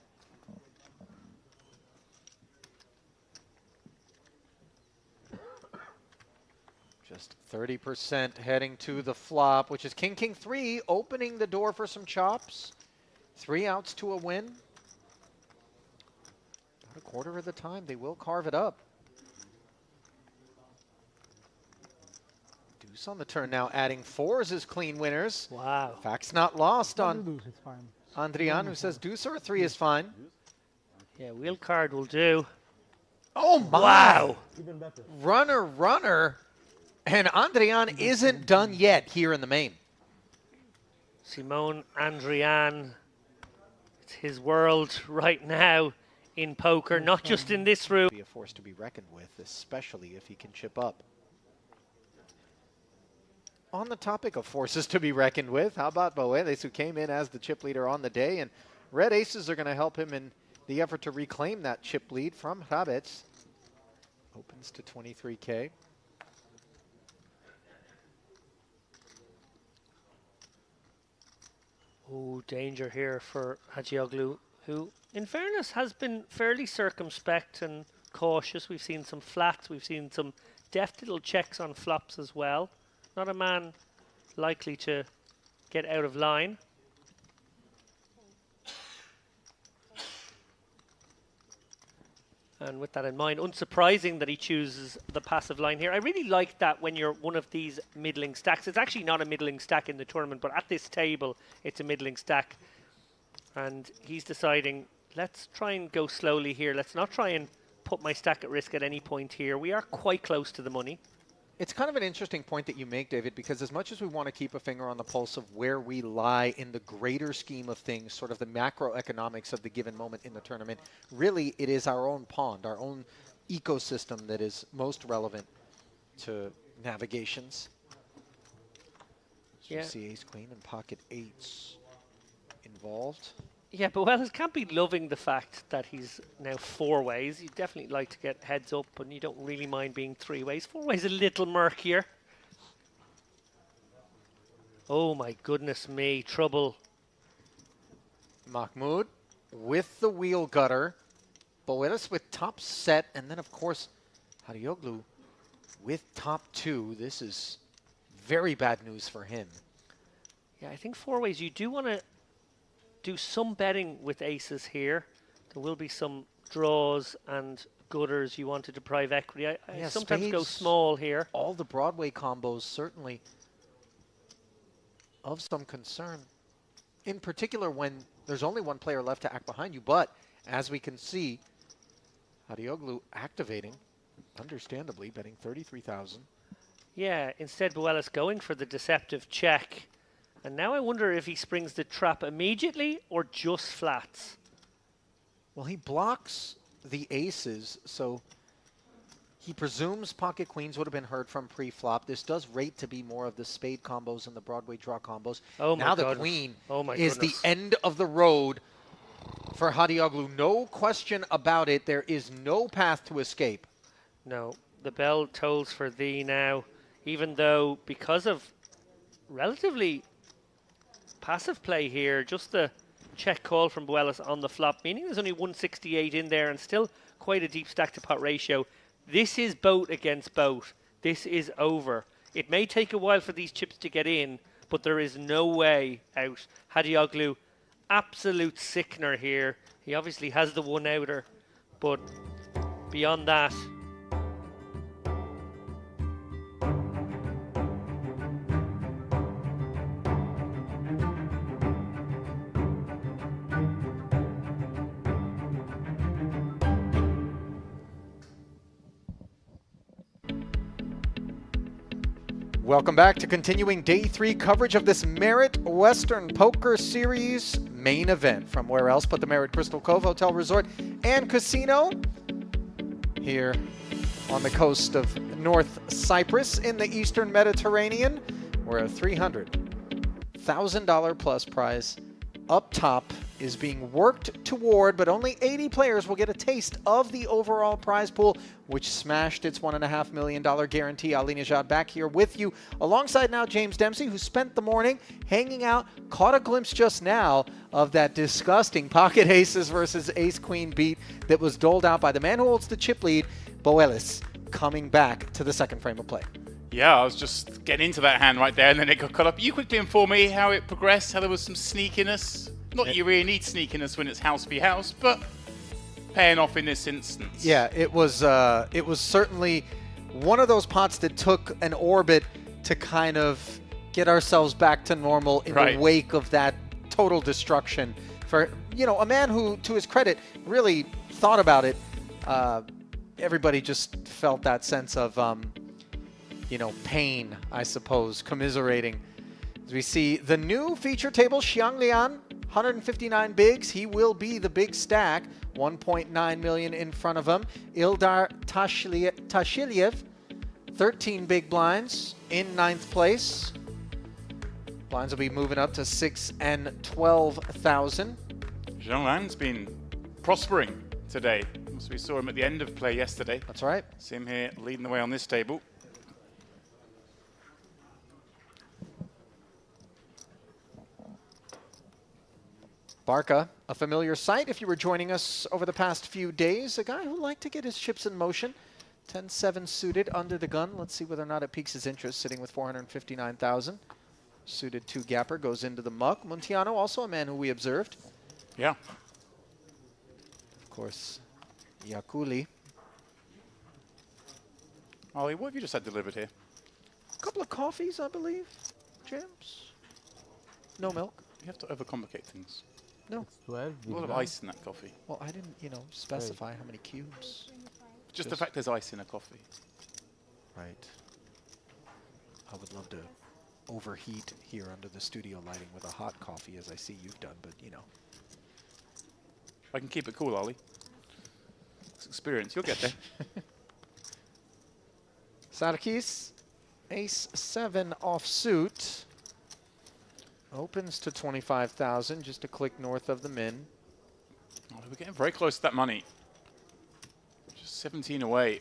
Just 30% heading to the flop, which is King, King 3, opening the door for some chops. 3 outs to a win. About a quarter of the time, they will carve it up. Deuce on the turn now, adding 4s as clean winners. Wow. Fact's not lost Don't on lose, it's fine. Andrian, who says deuce or a 3 is fine. Yeah, wheel card will do. Oh, my. Wow. Even better. Runner. And Andrian isn't done yet here in the main. Simone Andrian, it's his world right now in poker, not just in this room. Be a force to be reckoned with, especially if he can chip up. On the topic of forces to be reckoned with, how about Boelis, who came in as the chip leader on the day, and red aces are going to help him in the effort to reclaim that chip lead from Hrabets. Opens to 23K. Oh, danger here for Hagioglu, who, in fairness, has been fairly circumspect and cautious. We've seen some flats, we've seen some deft little checks on flops as well. Not a man likely to get out of line. And with that in mind, unsurprising that he chooses the passive line here. I really like that when you're one of these middling stacks. It's actually not a middling stack in the tournament, but at this table, it's a middling stack. And he's deciding, let's try and go slowly here. Let's not try and put my stack at risk at any point here. We are quite close to the money. It's kind of an interesting point that you make, David, because as much as we want to keep a finger on the pulse of where we lie in the greater scheme of things, sort of the macroeconomics of the given moment in the tournament, really it is our own pond, our own ecosystem that is most relevant to navigations. So Yeah. you see ace queen and pocket eights involved. Yeah, but Wells can't be loving the fact that he's now 4 ways. You definitely like to get heads up, and you don't really mind being 3 ways. 4 ways a little murkier. Oh my goodness me, trouble. Mahmoud with the wheel gutter. Boelis with top set, and then of course Harioglu with top 2. This is very bad news for him. Yeah, I think 4 ways. You do want to do some betting with aces here. There will be some draws and gutters you want to deprive equity. I Yeah, sometimes go spades. small here. All the Broadway combos certainly of some concern. In particular when there's only one player left to act behind you, but as we can see, Harioglu activating, understandably betting 33,000. Yeah, instead Buelis going for the deceptive check. And now I wonder if he springs the trap immediately or just flats. Well, he blocks the aces, so he presumes pocket queens would have been heard from pre-flop. This does rate to be more of the spade combos and the Broadway draw combos. Oh my now goodness. the queen Is the end of the road for Harioglu. No question about it. There is no path to escape. No, the bell tolls for thee now, even though because of relatively passive play here, just the check call from Buelis on the flop, meaning there's only 168 in there and still quite a deep stack to pot ratio. This is boat against boat. This is over. It may take a while for these chips to get in, but there is no way out. Hadioglu, absolute sickener here. He obviously has the one-outer, but beyond that, Welcome back to continuing day 3 coverage of this Merit Western Poker Series main event from where else but the Merit Crystal Cove Hotel Resort and Casino here on the coast of North Cyprus in the Eastern Mediterranean, where a $300,000 plus prize up top is being worked toward, but only 80 players will get a taste of the overall prize pool, which smashed its $1.5 million guarantee. Ali Nejad back here with you, alongside now James Dempsey, who spent the morning hanging out, caught a glimpse just now of that disgusting pocket aces versus ace-queen beat that was doled out by the man who holds the chip lead, Boelis, coming back to the second frame of play. Yeah, I was just getting into that hand right there, and then it got cut up. You quickly inform me how it progressed, how there was some sneakiness. Not that you really need sneakiness when it's house v house, but paying off in this instance. Yeah, it was certainly one of those pots that took an orbit to kind of get ourselves back to normal in the wake of that total destruction. For, you know, a man who, to his credit, really thought about it everybody just felt that sense of, you know, pain, I suppose, commiserating. As we see the new feature table, Xianglian, 159 bigs. He will be the big stack. 1.9 million in front of him. Ildar Tashiliev, 13 big blinds in 9th place. Blinds will be moving up to 6 and 12,000. Jean-Lan's been prospering today. So we saw him at the end of play yesterday. That's right. See him here leading the way on this table. Barca, a familiar sight if you were joining us over the past few days. A guy who liked to get his chips in motion. 10-7 suited under the gun. Let's see whether or not it piques his interest, sitting with 459,000. Suited 2 gapper goes into the muck. Muntiano, also a man who we observed. Yeah. Of course, Yakuli. Ollie, what have you just had delivered here? A couple of coffees, I believe. James. No milk. You have to overcomplicate things. No. 12. A lot of ice in that coffee. Well, I didn't, you know, specify how many cubes. Just the fact there's ice in a coffee. Right. I would love to overheat here under the studio lighting with a hot coffee, as I see you've done, but, you know. I can keep it cool, Ollie. It's experience. You'll get there. Sarkis, ace-7 offsuit. Opens to 25,000, just a click north of the min. Oh, we're getting very close to that money. Just 17 away.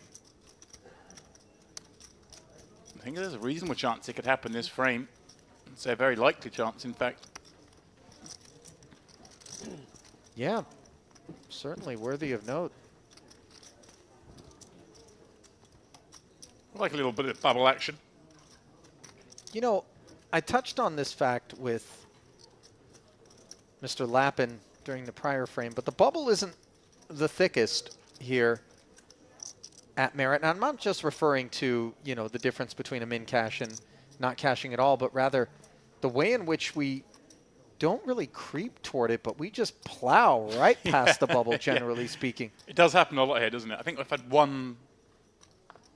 I think there's a reasonable chance it could happen this frame. It's a very likely chance, in fact. Yeah, certainly worthy of note. I like a little bit of bubble action. You know, I touched on this fact with Mr. Lappin during the prior frame, but the bubble isn't the thickest here at Merit. And I'm not just referring to, you know, the difference between a min cash and not cashing at all, but rather the way in which we don't really creep toward it, but we just plow right past the bubble, generally speaking. It does happen a lot here, doesn't it? I think I've had one,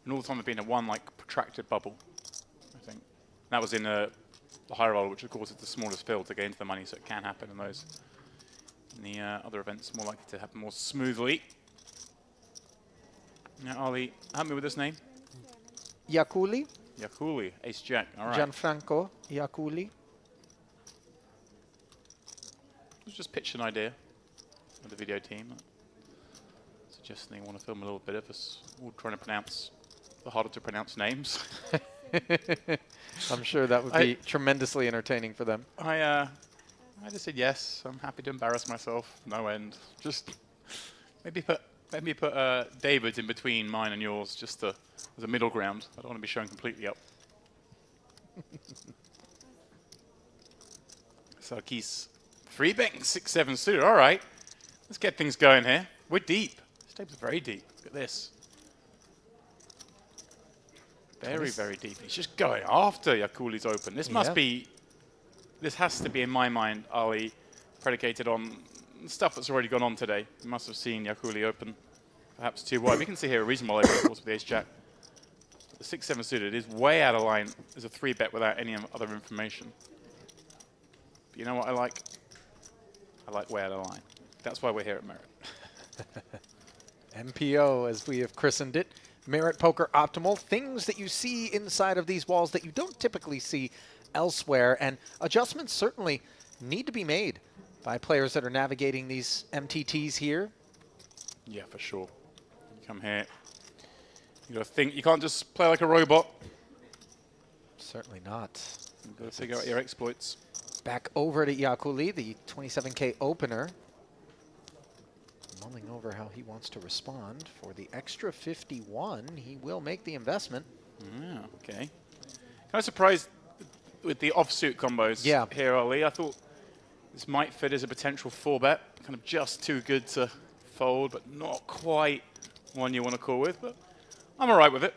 and all the time I've been in one like protracted bubble, I think. That was in the higher roll, which of course is the smallest field to get into the money, so it can happen in those. In the other events, more likely to happen more smoothly. Now, Ollie, help me with this name. Yakuli, Yakuli, ace jack. All right. Gianfranco Yakuli. Let's just pitch an idea with the video team. Suggesting they want to film a little bit of us all trying to pronounce the harder to pronounce names. I'm sure that would be tremendously entertaining for them. I just said yes. I'm happy to embarrass myself. No end. Just maybe put David in between mine and yours, just as a middle ground. I don't want to be shown completely up. Sarkis, 3-betting 6-7 suited. All right, let's get things going here. We're deep. This table's very deep. Look at this. Very, very deep. He's just going after Yakuli's open. This must be, this has to be, in my mind, Ali, predicated on stuff that's already gone on today. You must have seen Yakuli open, perhaps too wide. We can see here a reasonable open, of course, with the ace-jack. The 6-7 suited is way out of line as a 3-bet without any other information. But you know what I like? I like way out of line. That's why we're here at Merit. MPO, as we have christened it. Merit Poker Optimal, things that you see inside of these walls that you don't typically see elsewhere, and adjustments certainly need to be made by players that are navigating these MTTs here. Yeah, for sure. You come here, you got to think. You can't just play like a robot. Certainly not. You've got to figure out your exploits. Back over to Yakuli, the 27K opener. Mulling over how he wants to respond. For the extra 51, he will make the investment. Yeah, okay. Kind of surprised with the offsuit combos here, Ollie. I thought this might fit as a potential 4-bet. Kind of just too good to fold, but not quite one you want to call with. But I'm all right with it.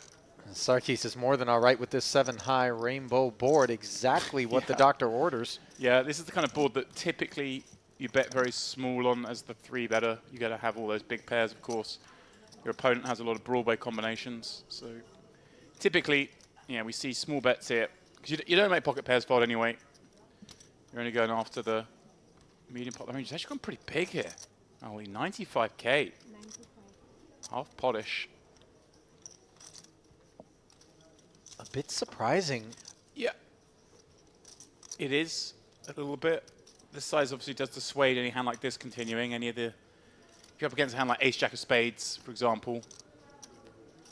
Sarkis is more than all right with this 7-high rainbow board. Exactly what the doctor orders. Yeah, this is the kind of board that typically you bet very small on as the 3-better. You got to have all those big pairs, of course. your opponent has a lot of Broadway combinations. So typically, yeah, we see small bets here. Because you don't make pocket pairs fold anyway. You're only going after the medium pot. The range is actually gone pretty big here. Only 95k. 95. Half potish. A bit surprising. Yeah. It is a little bit. This size obviously does dissuade any hand like this continuing. Any of the... If you're up against a hand like Ace Jack of Spades, for example,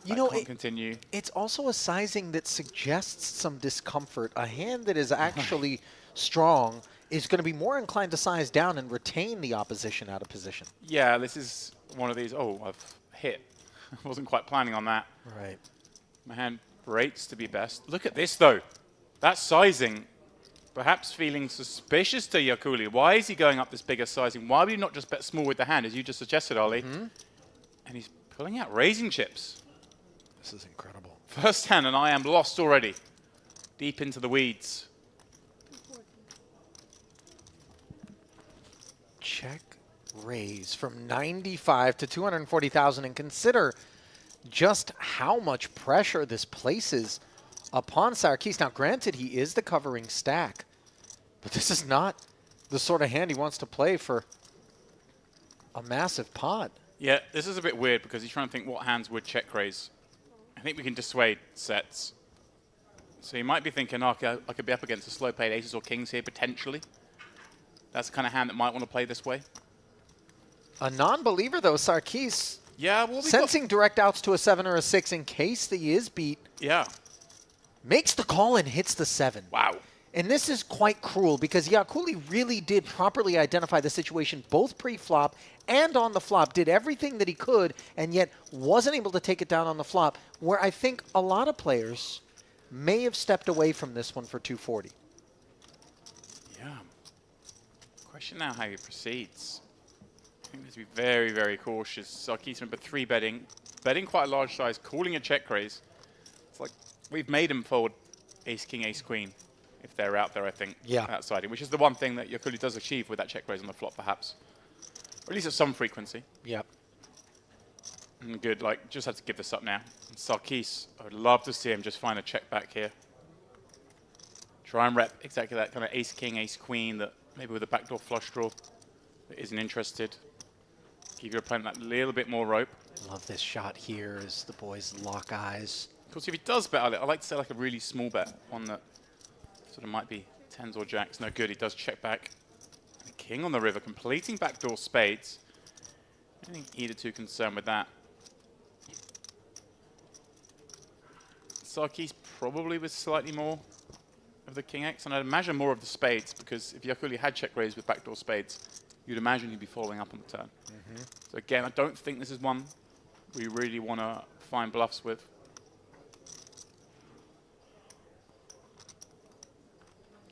You that know, can't continue. it's also a sizing that suggests some discomfort. A hand that is actually strong is going to be more inclined to size down and retain the opposition out of position. Yeah, this is one of these. Oh, I've hit. I wasn't quite planning on that. Right. My hand rates to be best. Look at this, though. That sizing, perhaps feeling suspicious to Yakuli. Why is he going up this bigger sizing? Why would he not just bet small with the hand, as you just suggested, Ali? And he's pulling out raising chips. This is incredible. First hand, and I am lost already. Deep into the weeds. Check raise from 95 to 240,000, and consider just how much pressure this places upon Sarkis. Now, granted, he is the covering stack, but this is not the sort of hand he wants to play for a massive pot. Yeah, this is a bit weird because he's trying to think what hands would check raise. I think we can dissuade sets. So he might be thinking, oh, I could be up against a slow played aces or kings here, potentially. That's the kind of hand that might want to play this way. A non-believer, though, Sarkis, Yeah, well, sensing direct outs to a 7 or a 6 in case that he is beat, Yeah. makes the call and hits the 7. Wow. And this is quite cruel because Yakuli really did properly identify the situation both pre-flop and on the flop, did everything that he could, and yet wasn't able to take it down on the flop, where I think a lot of players may have stepped away from this one for 240. Yeah. Question now how he proceeds. I think he has to be very, very cautious. Sarkis remember 3 betting. Betting quite a large size, calling a check raise. It's like we've made him fold ace, king, ace, queen, if they're out there, I think. Yeah. Outside, which is the one thing that Yakuli does achieve with that check raise on the flop, perhaps. Or at least at some frequency. Yep. And good, like, just had to give this up now. And Sarkis, I would love to see him just find a check back here. Try and rep exactly that kind of ace, king, ace, queen, that maybe with a backdoor flush draw that isn't interested. Give your opponent that little bit more rope. Love this shot here as the boys lock eyes. Of course, if he does bet, I like to say like a really small bet, one that sort of might be tens or jacks. No good, he does check back. The king on the river, completing backdoor spades. I don't think either too concerned with that. Sarkis probably with slightly more of the king X, and I'd imagine more of the spades, because if Yakuli had check raised with backdoor spades, you'd imagine he'd be following up on the turn. So again, I don't think this is one we really want to find bluffs with.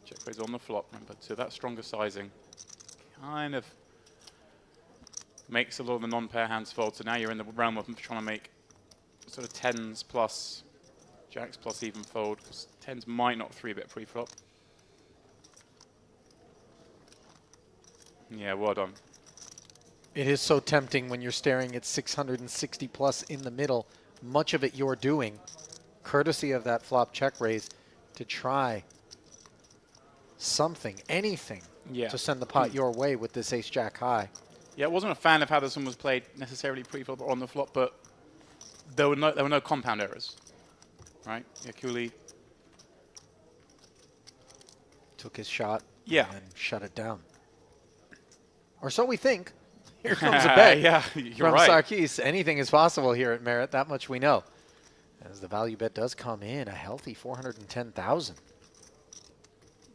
Check raise on the flop, remember, to that stronger sizing. Kind of makes a lot of the non-pair hands fold, so now you're in the realm of trying to make sort of tens plus jacks plus even fold, because tens might not 3-bet pre-flop. Yeah, well done. It is so tempting when you're staring at 660 plus in the middle, much of it you're doing, courtesy of that flop check raise, to try something, anything, to send the pot your way with this ace-jack high. Yeah, I wasn't a fan of how this one was played necessarily pre-flop or on the flop, but there were no compound errors, right? Yakuli Took his shot Yeah. and shut it down. Or so we think. Here comes a bet yeah, you're from right. Sarkis. Anything is possible here at Merit. That much we know. As the value bet does come in, a healthy 410,000.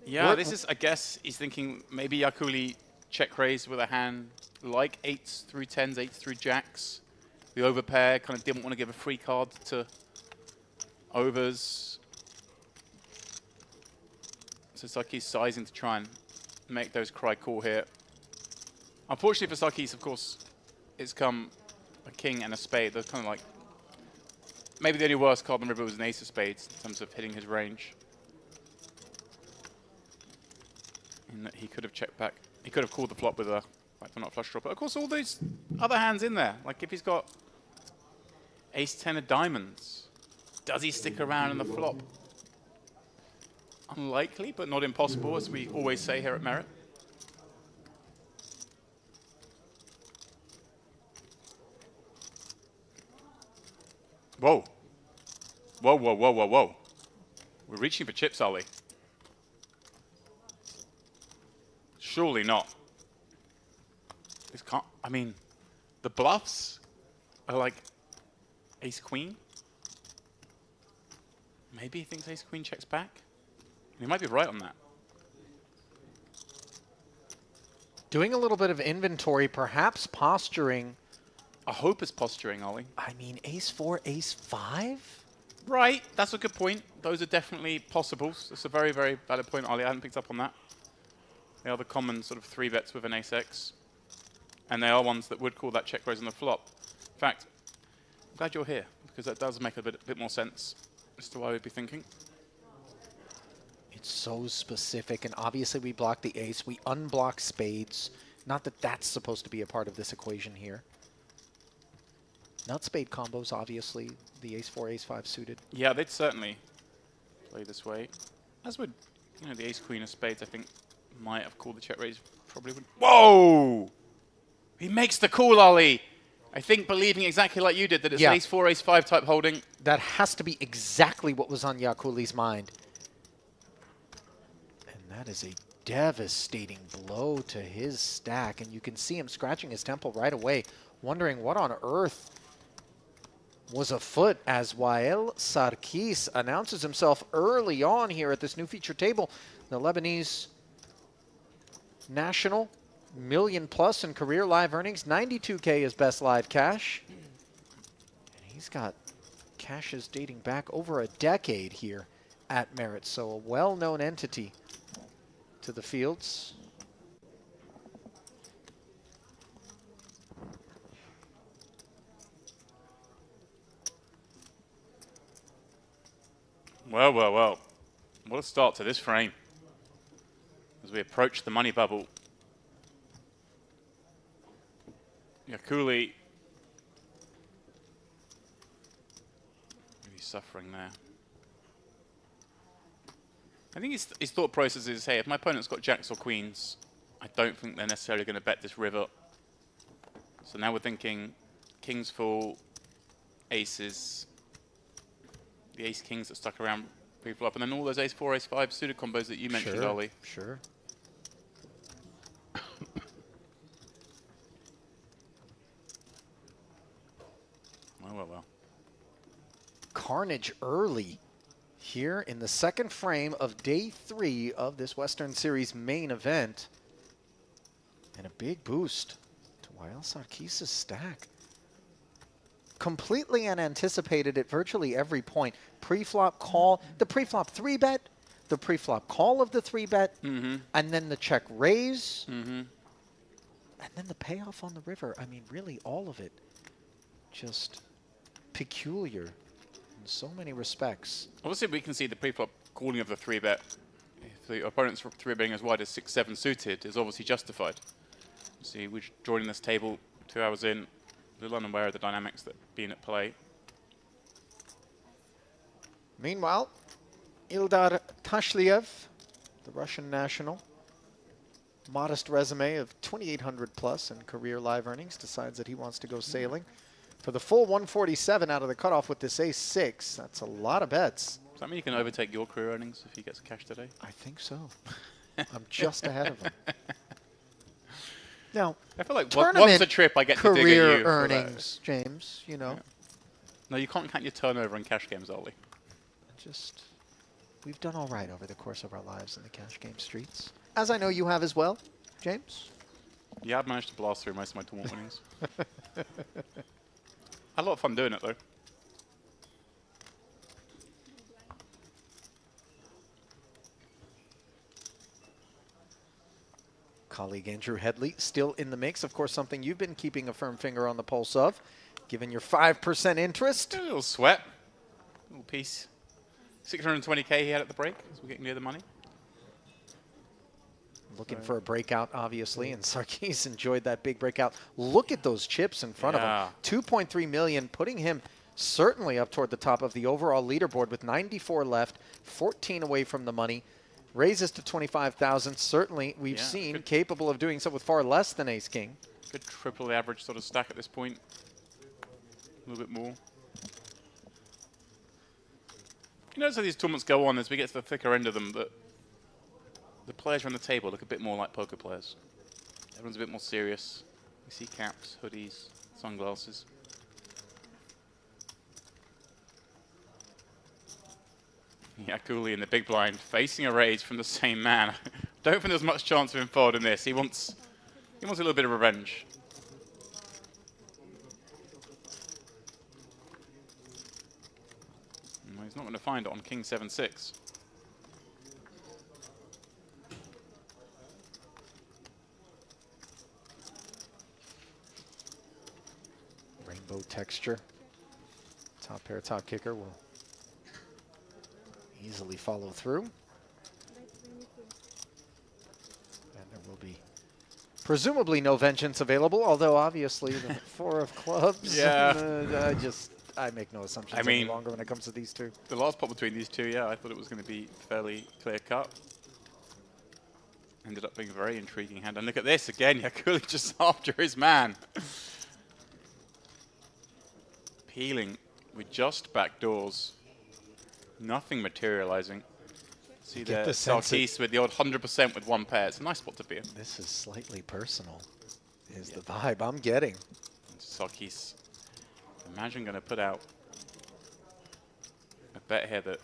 Yeah, What- this is, I guess, he's thinking maybe Yakuli check raise with a hand like 8s through 10s, 8s through jacks. The overpair kind of didn't want to give a free card to overs. So Sarkis sizing to try and make those cry call here. Unfortunately for Sarkis, of course, it's come a king and a spade. They're kind of like, maybe the only worst card on the river was an ace of spades in terms of hitting his range. In that he could have checked back. He could have called the flop with a backdoor not flush draw. But of course, all those other hands in there. Like if he's got Ace-10 of diamonds. Does he stick around in the flop? Unlikely, but not impossible, as we always say here at Merit. Whoa. Whoa, whoa, whoa, whoa, whoa. We're reaching for chips, are we? Surely not. This can't, I mean, the bluffs are like ace-queen. Maybe he thinks ace-queen checks back. He might be right on that. Doing a little bit of inventory, perhaps posturing. I hope it's posturing, Ollie. I mean, ace-4, ace-5? Right, that's a good point. Those are definitely possibles. That's a very, very valid point, Ollie. I hadn't picked up on that. They are the common sort of 3-bets with an ace-x. And they are ones that would call that check raise on the flop. In fact, I'm glad you're here, because that does make a bit more sense as to why we'd be thinking. It's so specific, and obviously we block the ace. We unblock spades. Not that that's supposed to be a part of this equation here. Not spade combos, obviously. The ace-4, ace-5 suited. Yeah, they'd certainly play this way. As would, you know, the ace-queen of spades, I think, might have called the check raise. Probably would. Whoa! He makes the call, Ollie. I think believing exactly like you did, that it's an ace-4, ace-5 type holding. That has to be exactly what was on Yakuli's mind. And that is a devastating blow to his stack. And you can see him scratching his temple right away, wondering what on earth was afoot as Wael Sarkis announces himself early on here at this new feature table. The Lebanese national, $1 million+ in career live earnings, 92K is best live cash. And he's got cashes dating back over a decade here at Merit, so a well-known entity to the fields. Well, well, well. What a start to this frame. As we approach the money bubble. Yakuli really suffering there. I think his thought process is, hey, if my opponent's got jacks or queens, I don't think they're necessarily going to bet this river. So now we're thinking kings full, aces, the ace-kings that stuck around pre-flop, and then all those ace-4, ace-5 suited combos that you mentioned, Ollie. Sure. Well. Carnage early here in the second frame of day 3 of this Western Series main event. And a big boost to Wael Sarkis' stack. Completely unanticipated at virtually every point. Pre-flop call, the pre-flop 3-bet, the pre-flop call of the 3-bet, and then the check raise, and then the payoff on the river. I mean, really all of it just peculiar in so many respects. Obviously, we can see the pre-flop calling of the 3-bet. If the opponent's 3-betting as wide as 6-7 suited is obviously justified. See, we're joining this table 2 hours in, a little unaware of the dynamics that being at play. Meanwhile, Ildar Tashliev, the Russian national, modest resume of 2,800+ in career live earnings, decides that he wants to go sailing for the full 147 out of the cutoff with this ace-6. That's a lot of bets. Does that mean you can overtake your career earnings if he gets cash today? I think so. I'm just ahead of him. Now, I feel like once a trip I get to dig at you. Career earnings, James, you know. Yeah. No, you can't count your turnover in cash games, Ollie. Just, we've done all right over the course of our lives in the cash game streets. As I know you have as well, James. Yeah, I've managed to blast through most of my tournament winnings. Had a lot of fun doing it, though. Colleague Andrew Headley still in the mix. Of course, something you've been keeping a firm finger on the pulse of, given your 5% interest. A little sweat. A little piece. 620K he had at the break, as we're getting near the money. Looking for a breakout, obviously, and Sarkis enjoyed that big breakout. Look at those chips in front of him. 2.3 million, putting him certainly up toward the top of the overall leaderboard with 94 left, 14 away from the money. Raises to 25,000. Certainly, we've seen capable of doing so with far less than Ace King. Good triple the average sort of stack at this point. A little bit more. You notice how these tournaments go on as we get to the thicker end of them, that the players around the table look a bit more like poker players. Everyone's a bit more serious. We see caps, hoodies, sunglasses. Yeah, Cooley in the big blind, facing a raise from the same man. Don't think there's much chance of him folding this. He wants a little bit of revenge. Well, he's not going to find it on King 7-6. Rainbow texture. Top pair, top kicker will easily follow through. And there will be presumably no vengeance available, although obviously the 4 of clubs. Yeah. I make no assumptions any longer when it comes to these two. The last pot between these two, yeah, I thought it was going to be fairly clear cut. Ended up being a very intriguing hand. And look at this again, Yakuli just after his man. Peeling with just back doors. Nothing materializing. See there, Sarkis with the odd 100% with one pair. It's a nice spot to be in. This is slightly personal, is the vibe I'm getting. Sarkis, imagine going to put out a bet here that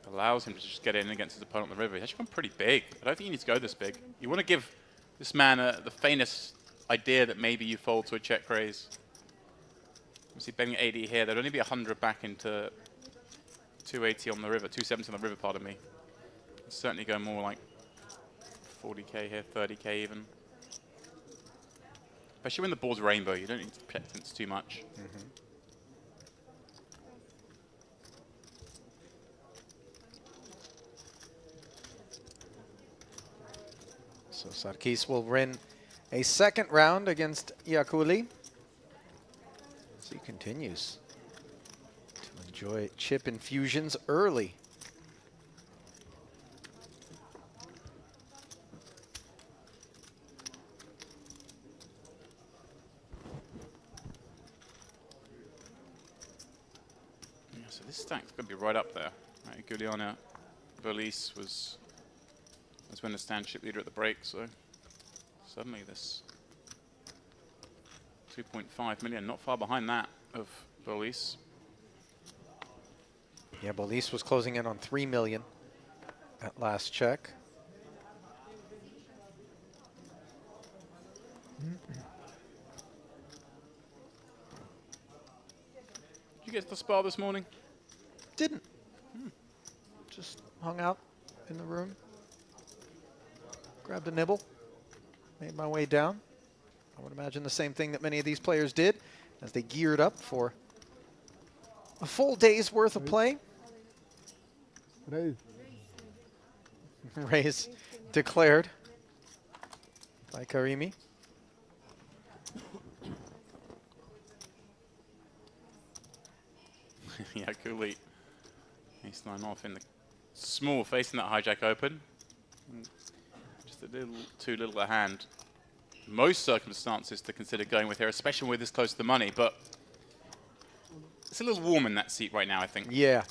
allows him to just get in against his opponent on the river. He's actually gone pretty big. I don't think you need to go this big. You want to give this man the faintest idea that maybe you fold to a check raise. You see betting 80 here. There'd only be 100 back into 280 on the river, 270 on the river, pardon me. Certainly go more like 40k here, 30k even. Especially when the board's rainbow, you don't need to protect it too much. So Sarkis will win a second round against Yakuli. So he continues to enjoy chip infusions early. Yeah, so this stack's going to be right up there. Right, Giuliana Verlies was when the stand chip leader at the break, so suddenly this 2.5 million, not far behind that of Verlies. Yeah, Bolis was closing in on 3 million at last check. Did you get to the spa this morning? Didn't. Just hung out in the room. Grabbed a nibble. Made my way down. I would imagine the same thing that many of these players did as they geared up for a full day's worth of play. Raise declared by Karimi. Yeah, Cooley. Ace-9 off in the small, facing that hijack open. Just a little too little a hand. Most circumstances to consider going with here, especially with this close to the money, but it's a little warm in that seat right now, I think. Yeah.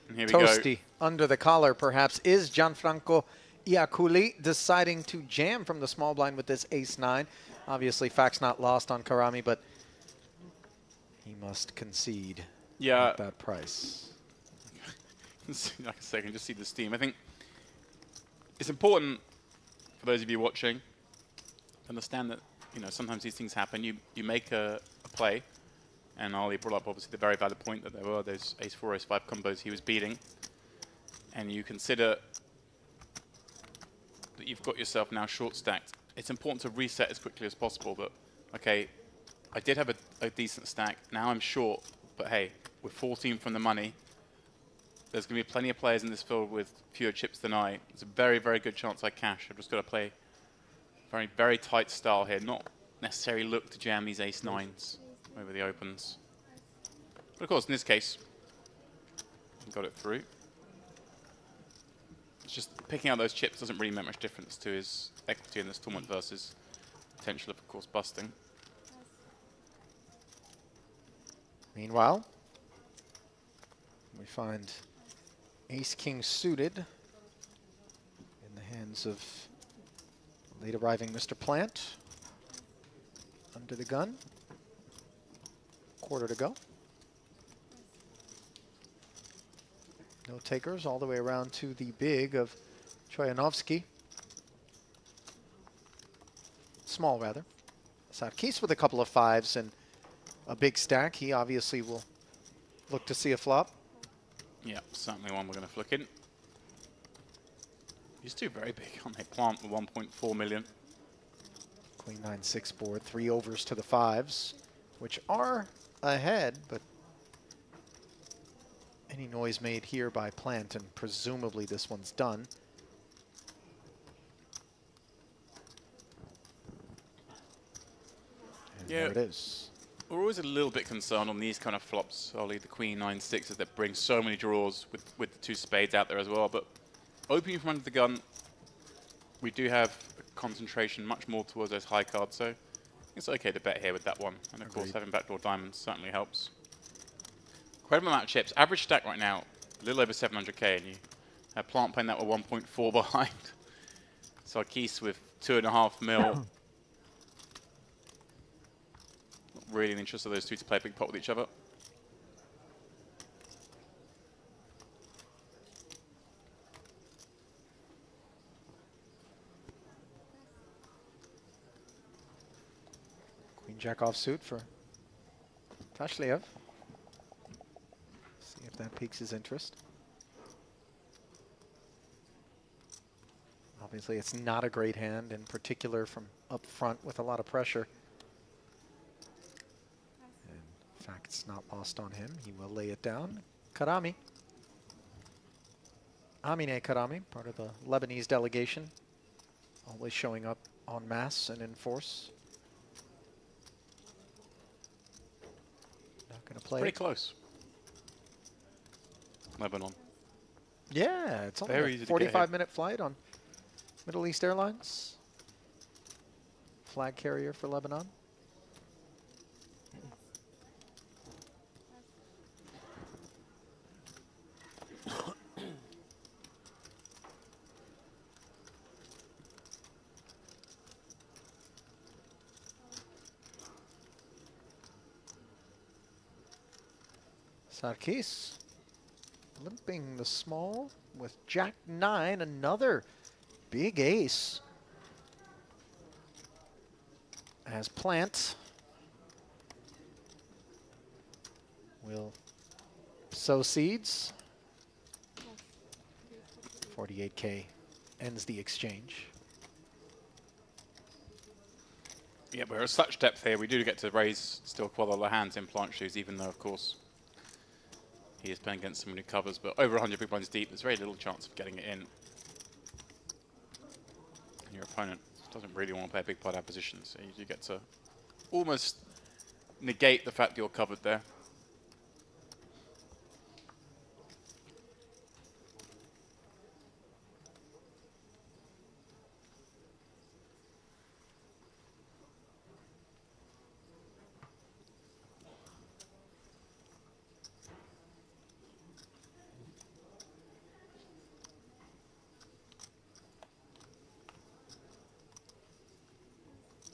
And here we Toasty go. under the collar, perhaps, is Gianfranco Iaculi deciding to jam from the small blind with this ace-9. Obviously, facts not lost on Karami, but he must concede at that price. Like I say, I can just see the steam. I think it's important for those of you watching to understand that, you know, sometimes these things happen. You make a play, and Ali brought up obviously the very valid point that there were those ace-4, ace-5 combos he was beating, and you consider that you've got yourself now short stacked. It's important to reset as quickly as possible that, okay, I did have a decent stack, now I'm short, but hey, with 14 from the money, there's going to be plenty of players in this field with fewer chips than I. There's a very, very good chance I cash. I've just got to play very, very tight style here, not necessarily look to jam these ace-9s over the opens. But of course, in this case, he got it through. It's just picking out those chips doesn't really make much difference to his equity in this tournament versus potential of course, busting. Meanwhile, we find Ace-King suited in the hands of late arriving Mr. Plant. Under the gun. Quarter to go. No takers all the way around to the big of Troyanovsky. Small, rather. Sarkis with a couple of fives and a big stack. He obviously will look to see a flop. Yeah, certainly one we're going to flick in. These two very big, aren't they? Plant with 1.4 million. Queen 9-6 board, 3 overs to the fives, which are ahead, but any noise made here by Plant, and presumably this one's done. And Yeah. there it is. We're always a little bit concerned on these kind of flops, Ollie, the Queen 9-6s that bring so many draws with the 2 spades out there as well. But opening from under the gun, we do have a concentration much more towards those high cards, so it's okay to bet here with that one. And of course, having backdoor diamonds certainly helps. Incredible amount of chips. Average stack right now, a little over 700k, and you have Plant playing that with 1.4 behind. Sarkis with 2.5 mil. Really in the interest of those two to play a big pot with each other. Queen Jack offsuit for Tashliev. See if that piques his interest. Obviously, it's not a great hand, in particular from up front with a lot of pressure. In fact, it's not lost on him. He will lay it down. Karami. Amine Karami, part of the Lebanese delegation. Always showing up en masse and in force. Not going to play Pretty it. close. Lebanon. Yeah, it's only Very a easy to get 45-minute flight on Middle East Airlines. Flag carrier for Lebanon. Sarkis limping the small with Jack 9, another big ace. As Plant will sow seeds. 48k ends the exchange. Yeah, we're at such depth here. We do get to raise still quite a lot of hands in Plant shoes, even though, of course, he is playing against someone who covers. But over 100 big blinds deep, there's very little chance of getting it in. And your opponent doesn't really want to play a big blind out position, so you do get to almost negate the fact that you're covered there.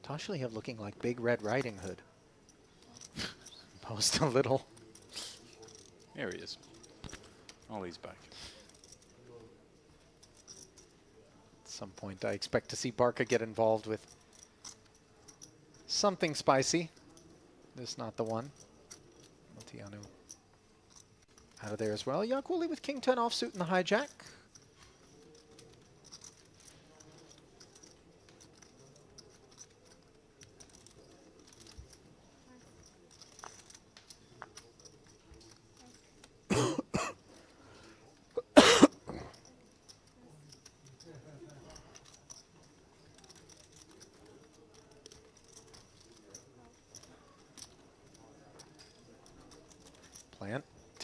Tashliev looking like Big Red Riding Hood. Post a little. Here he is. Ollie's back. At some point, I expect to see Barca get involved with something spicy. This is not the one. Motianu out of there as well. Yakwuli with King 10 offsuit in the hijack.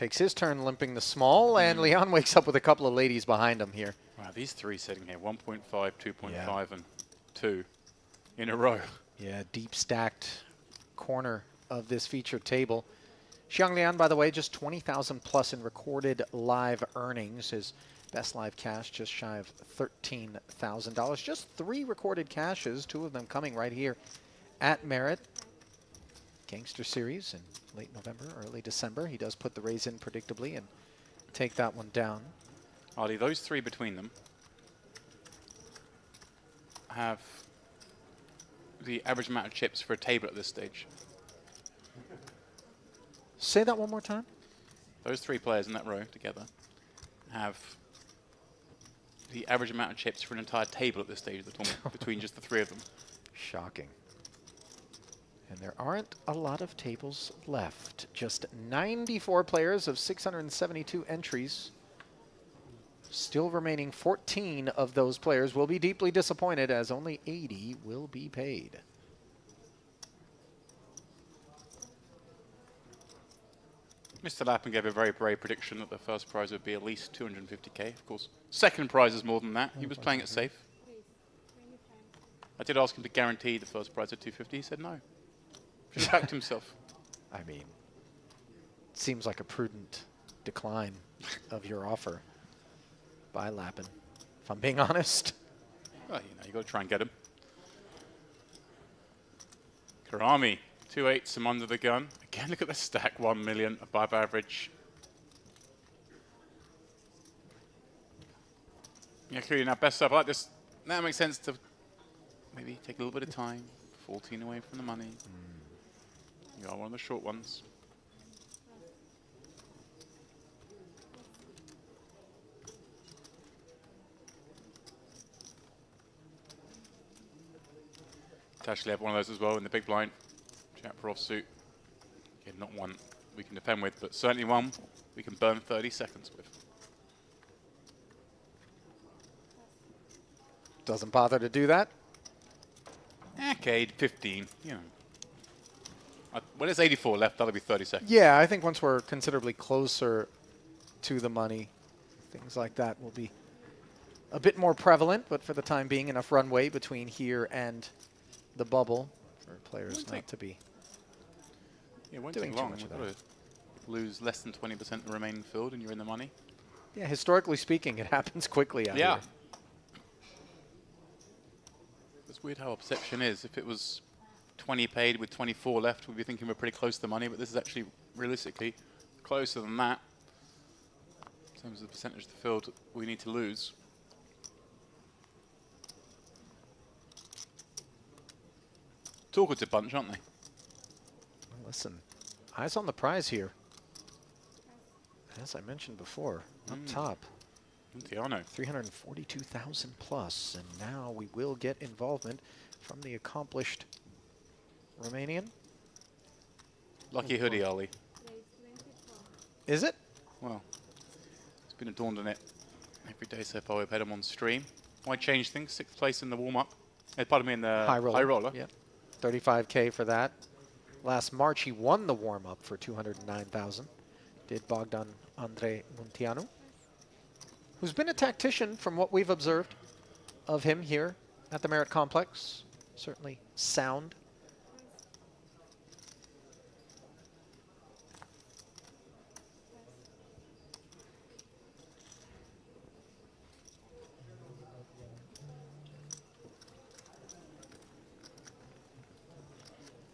takes his turn limping the small, and Leon wakes up with a couple of ladies behind him here. Wow, these three sitting here, 1.5, 2.5, Yeah. and 2 in a row. Yeah, deep stacked corner of this featured table. Xiang Lian, by the way, just 20,000 plus in recorded live earnings. His best live cash just shy of $13,000. Just 3 recorded cashes, 2 of them coming right here at Merit. Gangster Series in late November, early December. He does put the raise in predictably and take that one down. Ali, those 3 between them have the average amount of chips for a table at this stage. Say that one more time. Those 3 players in that row together have the average amount of chips for an entire table at this stage of the tournament between just the 3 of them. Shocking. And there aren't a lot of tables left. Just 94 players of 672 entries. Still remaining 14 of those players will be deeply disappointed as only 80 will be paid. Mr. Lappin gave a very brave prediction that the first prize would be at least 250k. Of course, second prize is more than that. He was playing it safe. I did ask him to guarantee the first prize at 250. He said no. Just backed himself. I mean, seems like a prudent decline of your offer by Lappin, if I'm being honest. Well, you got to try and get him. Karami, 2 8s from under the gun. Again, look at the stack, 1 million above average. Yeah, clearly now best stuff. I like this. Now it makes sense to maybe take a little bit of time. 14 away from the money. You are one of the short ones. To actually have one of those as well in the big blind. Chat for offsuit. Again, not one we can defend with, but certainly one we can burn 30 seconds with. Doesn't bother to do that. Okay, 15, you know. When it's 84 left, that'll be 30 seconds. Yeah, I think once we're considerably closer to the money, things like that will be a bit more prevalent, but for the time being, enough runway between here and the bubble for players not to be It won't doing take too long. much of We've that. got to lose less than 20% of the remaining field and you're in the money. Yeah, historically speaking, it happens quickly out here. It's weird how our perception is. If it was 20 paid with 24 left, we'd be thinking we're pretty close to the money, but this is actually realistically closer than that. In terms of the percentage of the field we need to lose. Talkative bunch, aren't they? Well, listen, eyes on the prize here. As I mentioned before, up top, Tiano. 342,000 plus, and now we will get involvement from the accomplished Romanian. Lucky hoodie, Ali. Is it? Well, it's been adorned on it every day so far. We've had him on stream. Why change things? 6th place in the warm-up. Pardon me, in the High roller. Yeah. 35K for that. Last March, he won the warm-up for 209,000. Did Bogdan Andre Munteanu, who's been a tactician from what we've observed of him here at the Merit Complex. Certainly sound.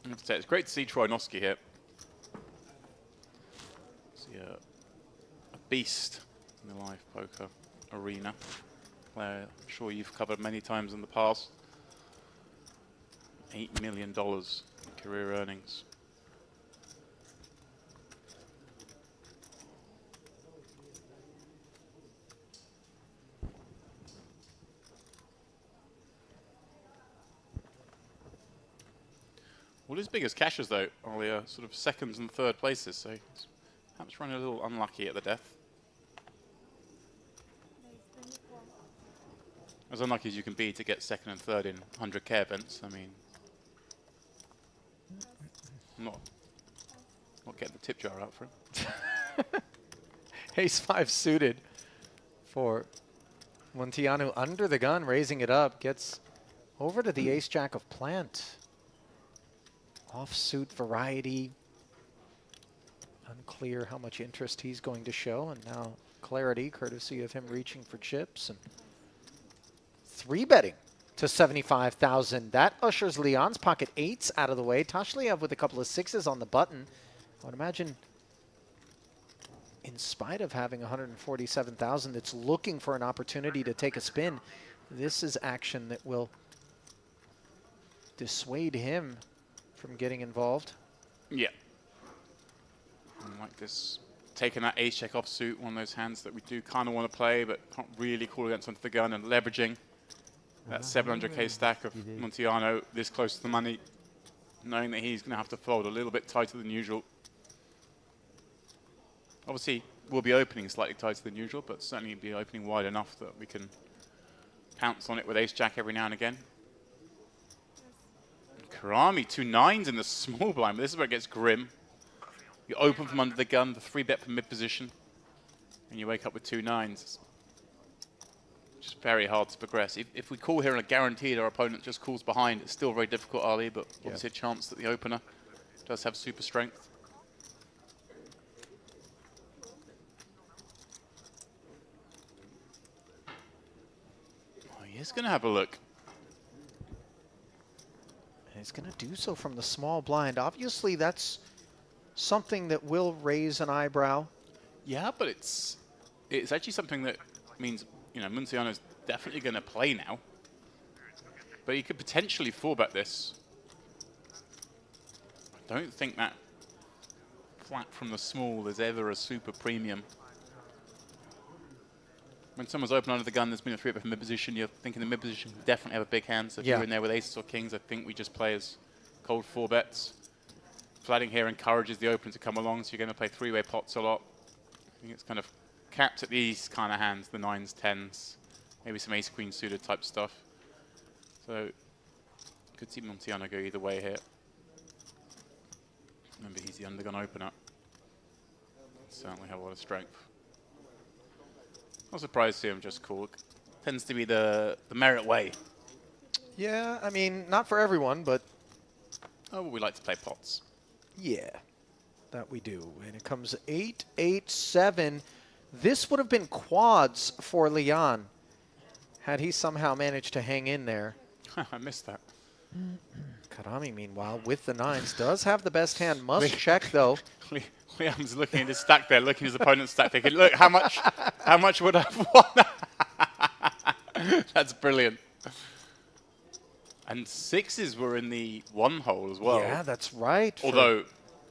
I have to say, it's great to see Troy Noski here. See a beast in the live poker arena. Player I'm sure you've covered many times in the past. $8 million in career earnings. Well, his biggest cashes, though, are sort of seconds and third places, so he's perhaps running a little unlucky at the death. As unlucky as you can be to get second and third in 100k events, I mean, I'm not getting the tip jar out for him. Ace-5 suited for Munteanu under the gun, raising it up, gets over to the ace-jack of plant. Offsuit variety. Unclear how much interest he's going to show, and now clarity, courtesy of him reaching for chips. And 3-betting to 75,000. That ushers Leon's pocket eights out of the way. Tashliev with a couple of sixes on the button. I would imagine, in spite of having 147,000, it's looking for an opportunity to take a spin. This is action that will dissuade him from getting involved. Yeah. And like this, taking that ace check offsuit, one of those hands that we do kind of want to play, but can't really call against onto the gun, and leveraging that 700k stack of Munteanu this close to the money, knowing that he's going to have to fold a little bit tighter than usual. Obviously, we'll be opening slightly tighter than usual, but certainly be opening wide enough that we can pounce on it with ace-jack every now and again. Karami, 2 9s in the small blind, but this is where it gets grim. You open from under the gun, the 3-bet from mid-position, and you wake up with 2 9s. Just very hard to progress. If we call here and a guaranteed our opponent just calls behind, it's still very difficult, Ali, but obviously a chance that the opener does have super strength. Oh, he is going to have a look. He's going to do so from the small blind. Obviously, that's something that will raise an eyebrow. Yeah, but it's actually something that means, you know, Munteanu's definitely going to play now. But he could potentially 4-bet this. I don't think that flat from the small is ever a super premium. When someone's open under the gun, there's been a 3-bet from mid-position, you're thinking the mid-position can definitely have a big hand. So if you're in there with aces or kings, I think we just play as cold 4-bets. Flatting here encourages the opener to come along, so you're going to play 3-way pots a lot. I think it's kind of capped at these kind of hands, the 9s, 10s, maybe some ace-queen suited type stuff. So, could see Munteanu go either way here. Remember, he's the undergun opener. Certainly have a lot of strength. Not surprised to see him just call. Tends to be the merit way. Yeah, I mean, not for everyone, but... Oh, well, we like to play pots. Yeah, that we do. And it comes 8, 8, 7. This would have been quads for Leon had he somehow managed to hang in there. I missed that. Karami, meanwhile, with the 9s, does have the best hand. Must check, though. Liam's looking at his stack there, looking at his opponent's stack, thinking, look, how much would I have won? That's brilliant. And 6s were in the 1 hole as well. Yeah, that's right. Although,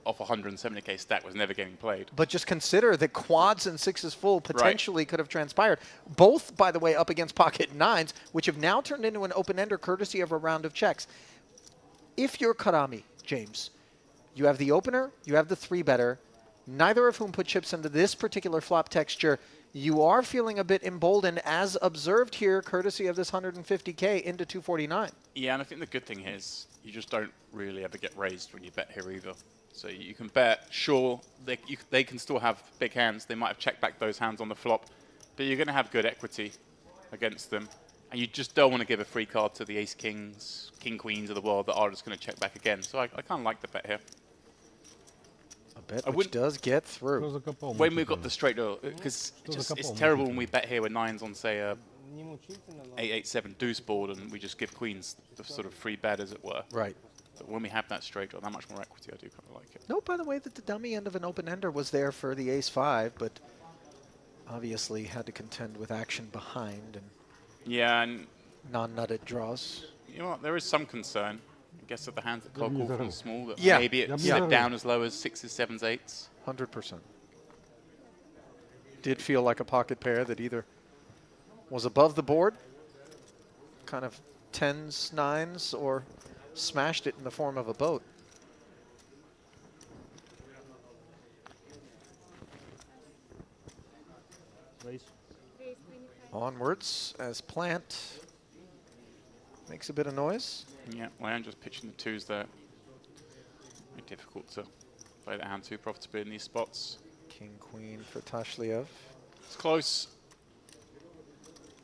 off 170k stack was never getting played. But just consider that quads and 6s full potentially could have transpired. Both, by the way, up against pocket 9s, which have now turned into an open-ender courtesy of a round of checks. If you're Karami, James, you have the opener, you have the 3-better, neither of whom put chips into this particular flop texture. You are feeling a bit emboldened, as observed here, courtesy of this 150k into 249. Yeah, and I think the good thing is you just don't really ever get raised when you bet here either. So you can bet, sure, they can still have big hands. They might have checked back those hands on the flop, but you're going to have good equity against them. And you just don't want to give a free card to the ace-kings, king-queens of the world that are just going to check back again. So I kind of like the bet here. A bet which does get through. When we've got the straight draw, because it's terrible when we bet here with 9s on, say, a 8-8-7 deuce board and we just give queens the sort of free bet, as it were. Right. But when we have that straight draw, that much more equity, I do kind of like it. Note, by the way, that the dummy end of an open-ender was there for the ace-5, but obviously had to contend with action behind and and non-nutted draws. You know what, there is some concern. I guess that the hands that call from small, that Yeah. maybe it slipped down as low as 6s, 7s, 8s. 100%. Did feel like a pocket pair that either was above the board, kind of 10s, 9s, or smashed it in the form of a boat. Onwards as Plant makes a bit of noise. Yeah, Lion just pitching the 2s there. Very difficult to play that hand too profitably in these spots. King, queen for Tashliev. It's close.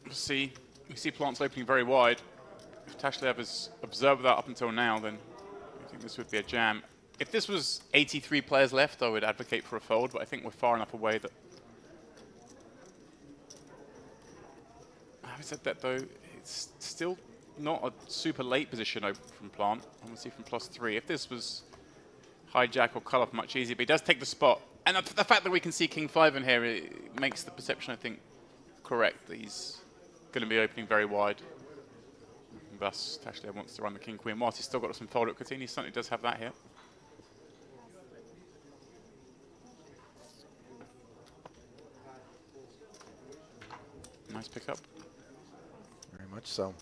We'll see. We see Plant's opening very wide. If Tashliev has observed that up until now, then I think this would be a jam. If this was 83 players left, I would advocate for a fold, but I think we're far enough away that... Having said that, though, it's still not a super late position open from Plant. Obviously from +3. If this was hijack or cut off much easier, but he does take the spot. And the fact that we can see King 5 in here, it makes the perception, I think, correct that he's going to be opening very wide. And thus, Tashliev wants to run the King Queen. Whilst he's still got some fold equity, he certainly does have that here. Nice pickup. Very much so.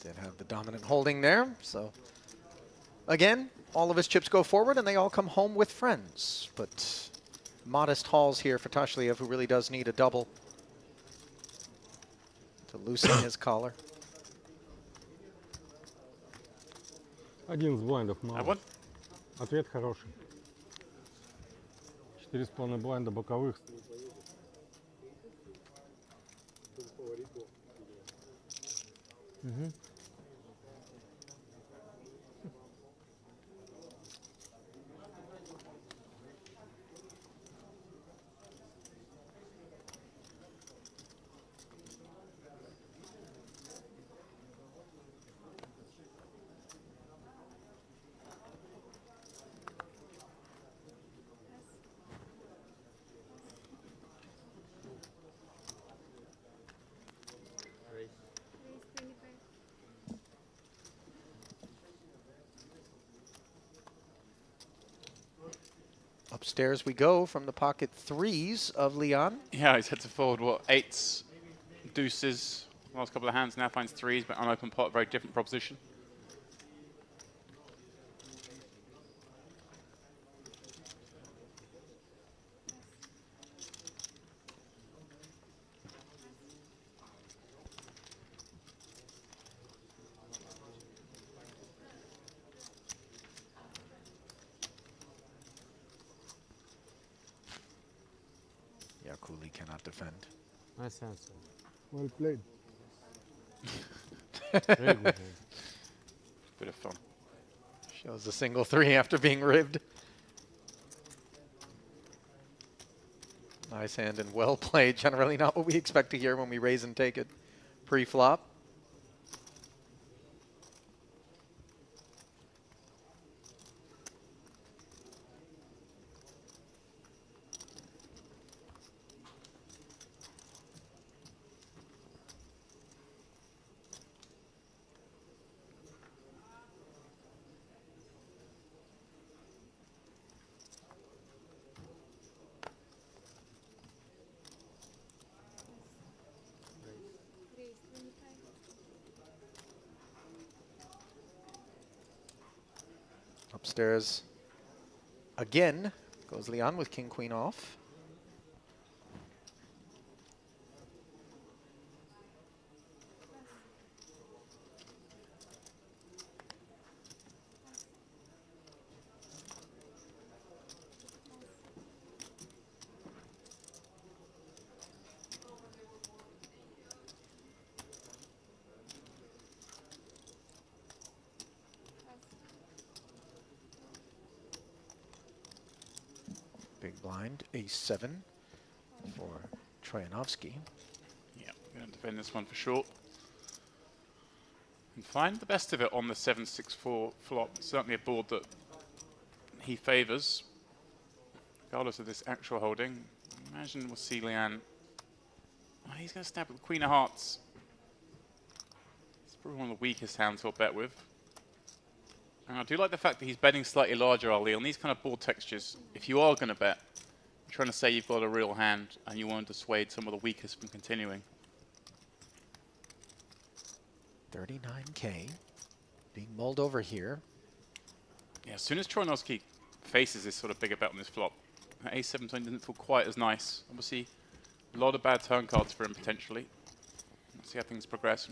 Did have the dominant holding there, so again, all of his chips go forward and they all come home with friends. But modest hauls here for Tashliev, who really does need a double to loosen his collar. Один из блайндов I мало. want Ответ хороший. 4,5 блайнда боковых. Upstairs we go from the pocket threes of Leon. Yeah, he's had to fold, what, 8s, deuces, last couple of hands, now finds 3s, but unopened pot, very different proposition. Yeah, Cooley cannot defend. Nice answer. Well played. Bit of fun. Shows a single three after being ribbed. Nice hand and well played. Generally not what we expect to hear when we raise and take it pre-flop. Upstairs again goes Leon with king queen off. Big blind, ace-7 for Troyanovsky. Yeah, going to defend this one for sure. And find the best of it on the 7-6-4 flop. Certainly a board that he favours, regardless of this actual holding. Imagine we'll see Leanne. Oh, he's going to stab with the Queen of Hearts. It's probably one of the weakest hands he'll bet with. And I do like the fact that he's betting slightly larger, Ali. On these kind of board textures, if you are going to bet, you're trying to say you've got a real hand and you want to dissuade some of the weakest from continuing. 39K being mulled over here. Yeah, as soon as Troyanovsky faces this sort of bigger bet on this flop, A7 doesn't feel quite as nice. Obviously, a lot of bad turn cards for him potentially. Let's see how things progress.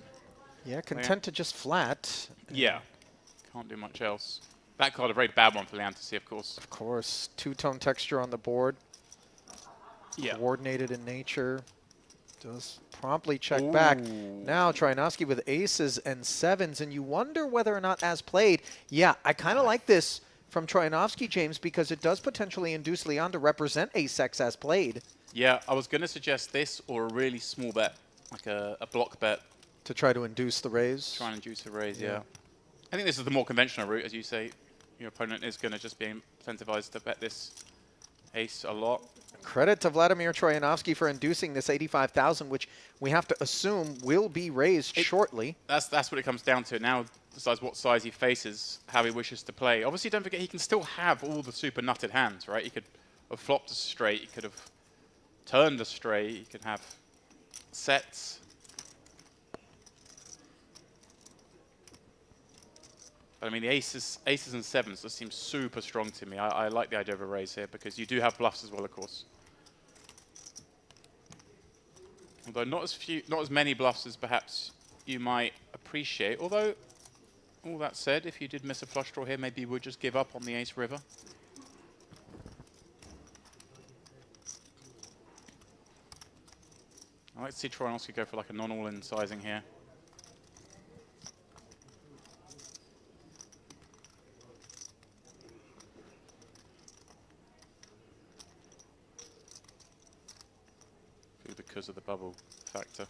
Yeah, content to just flat. Yeah, can't do much else. That card a very bad one for Leanne to see, of course. Of course, two-tone texture on the board. Yeah. Coordinated in nature. Does promptly check back. Now Troyanovsky with aces and sevens, and you wonder whether or not as played. Yeah, I kind of like this from Troyanovsky, James, because it does potentially induce Leon to represent ace-x as played. Yeah, I was going to suggest this or a really small bet, like a block bet. To try to induce the raise. Try and induce a raise, yeah. I think this is the more conventional route, as you say. Your opponent is going to just be incentivized to bet this ace a lot. Credit to Vladimir Troyanovsky for inducing this 85,000, which we have to assume will be raised shortly. That's what it comes down to. Now decides what size he faces, how he wishes to play. Obviously, don't forget he can still have all the super nutted hands, right? He could have flopped a straight, he could have turned a straight, he could have sets. But I mean, the aces and sevens just seem super strong to me. I like the idea of a raise here because you do have bluffs as well, of course. Although not as many bluffs as perhaps you might appreciate. Although, all that said, if you did miss a flush draw here, maybe you would just give up on the ace river. I like to see Troyanovsky go for like a non-all-in sizing here. Because of the bubble factor.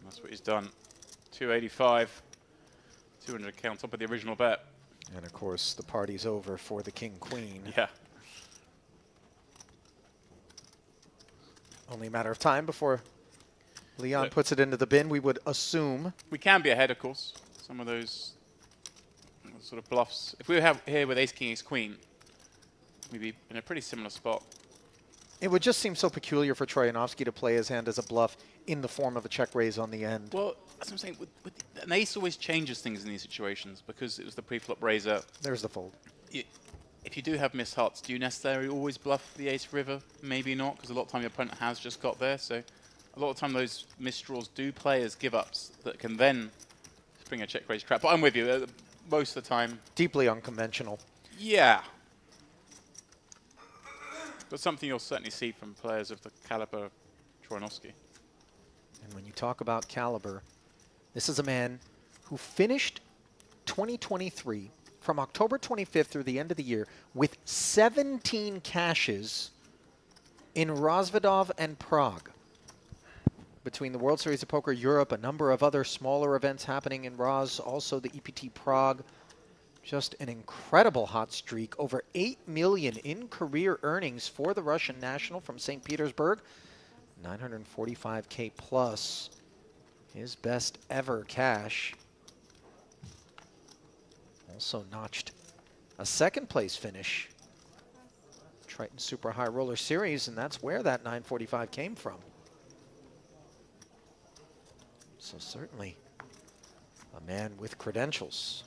That's what he's done. 285, 200 count top of the original bet. And of course, the party's over for the king-queen. Yeah. Only a matter of time before Leon puts it into the bin, we would assume. We can be ahead, of course. Some of those sort of bluffs. If we were here with ace, king, ace, queen, we'd be in a pretty similar spot. It would just seem so peculiar for Troyanovsky to play his hand as a bluff in the form of a check raise on the end. Well, that's what I'm saying. An ace always changes things in these situations because it was the pre-flop raiser. There's the fold. If you do have missed hearts, do you necessarily always bluff the ace river? Maybe not, because a lot of time your opponent has just got there. So a lot of time those missed draws do play as give-ups that can then spring a check raise trap. But I'm with you. Most of the time. Deeply unconventional. Yeah. But something you'll certainly see from players of the caliber of Troyanovsky. And when you talk about caliber, this is a man who finished 2023 from October 25th through the end of the year with 17 cashes in Rozvadov and Prague. Between the World Series of Poker Europe, a number of other smaller events happening in Roz, also the EPT Prague. Just an incredible hot streak. Over 8 million in career earnings for the Russian national from St. Petersburg. 945K plus. His best ever cash. Also notched a second place finish. Triton Super High Roller Series, and that's where that 945 came from. So certainly a man with credentials.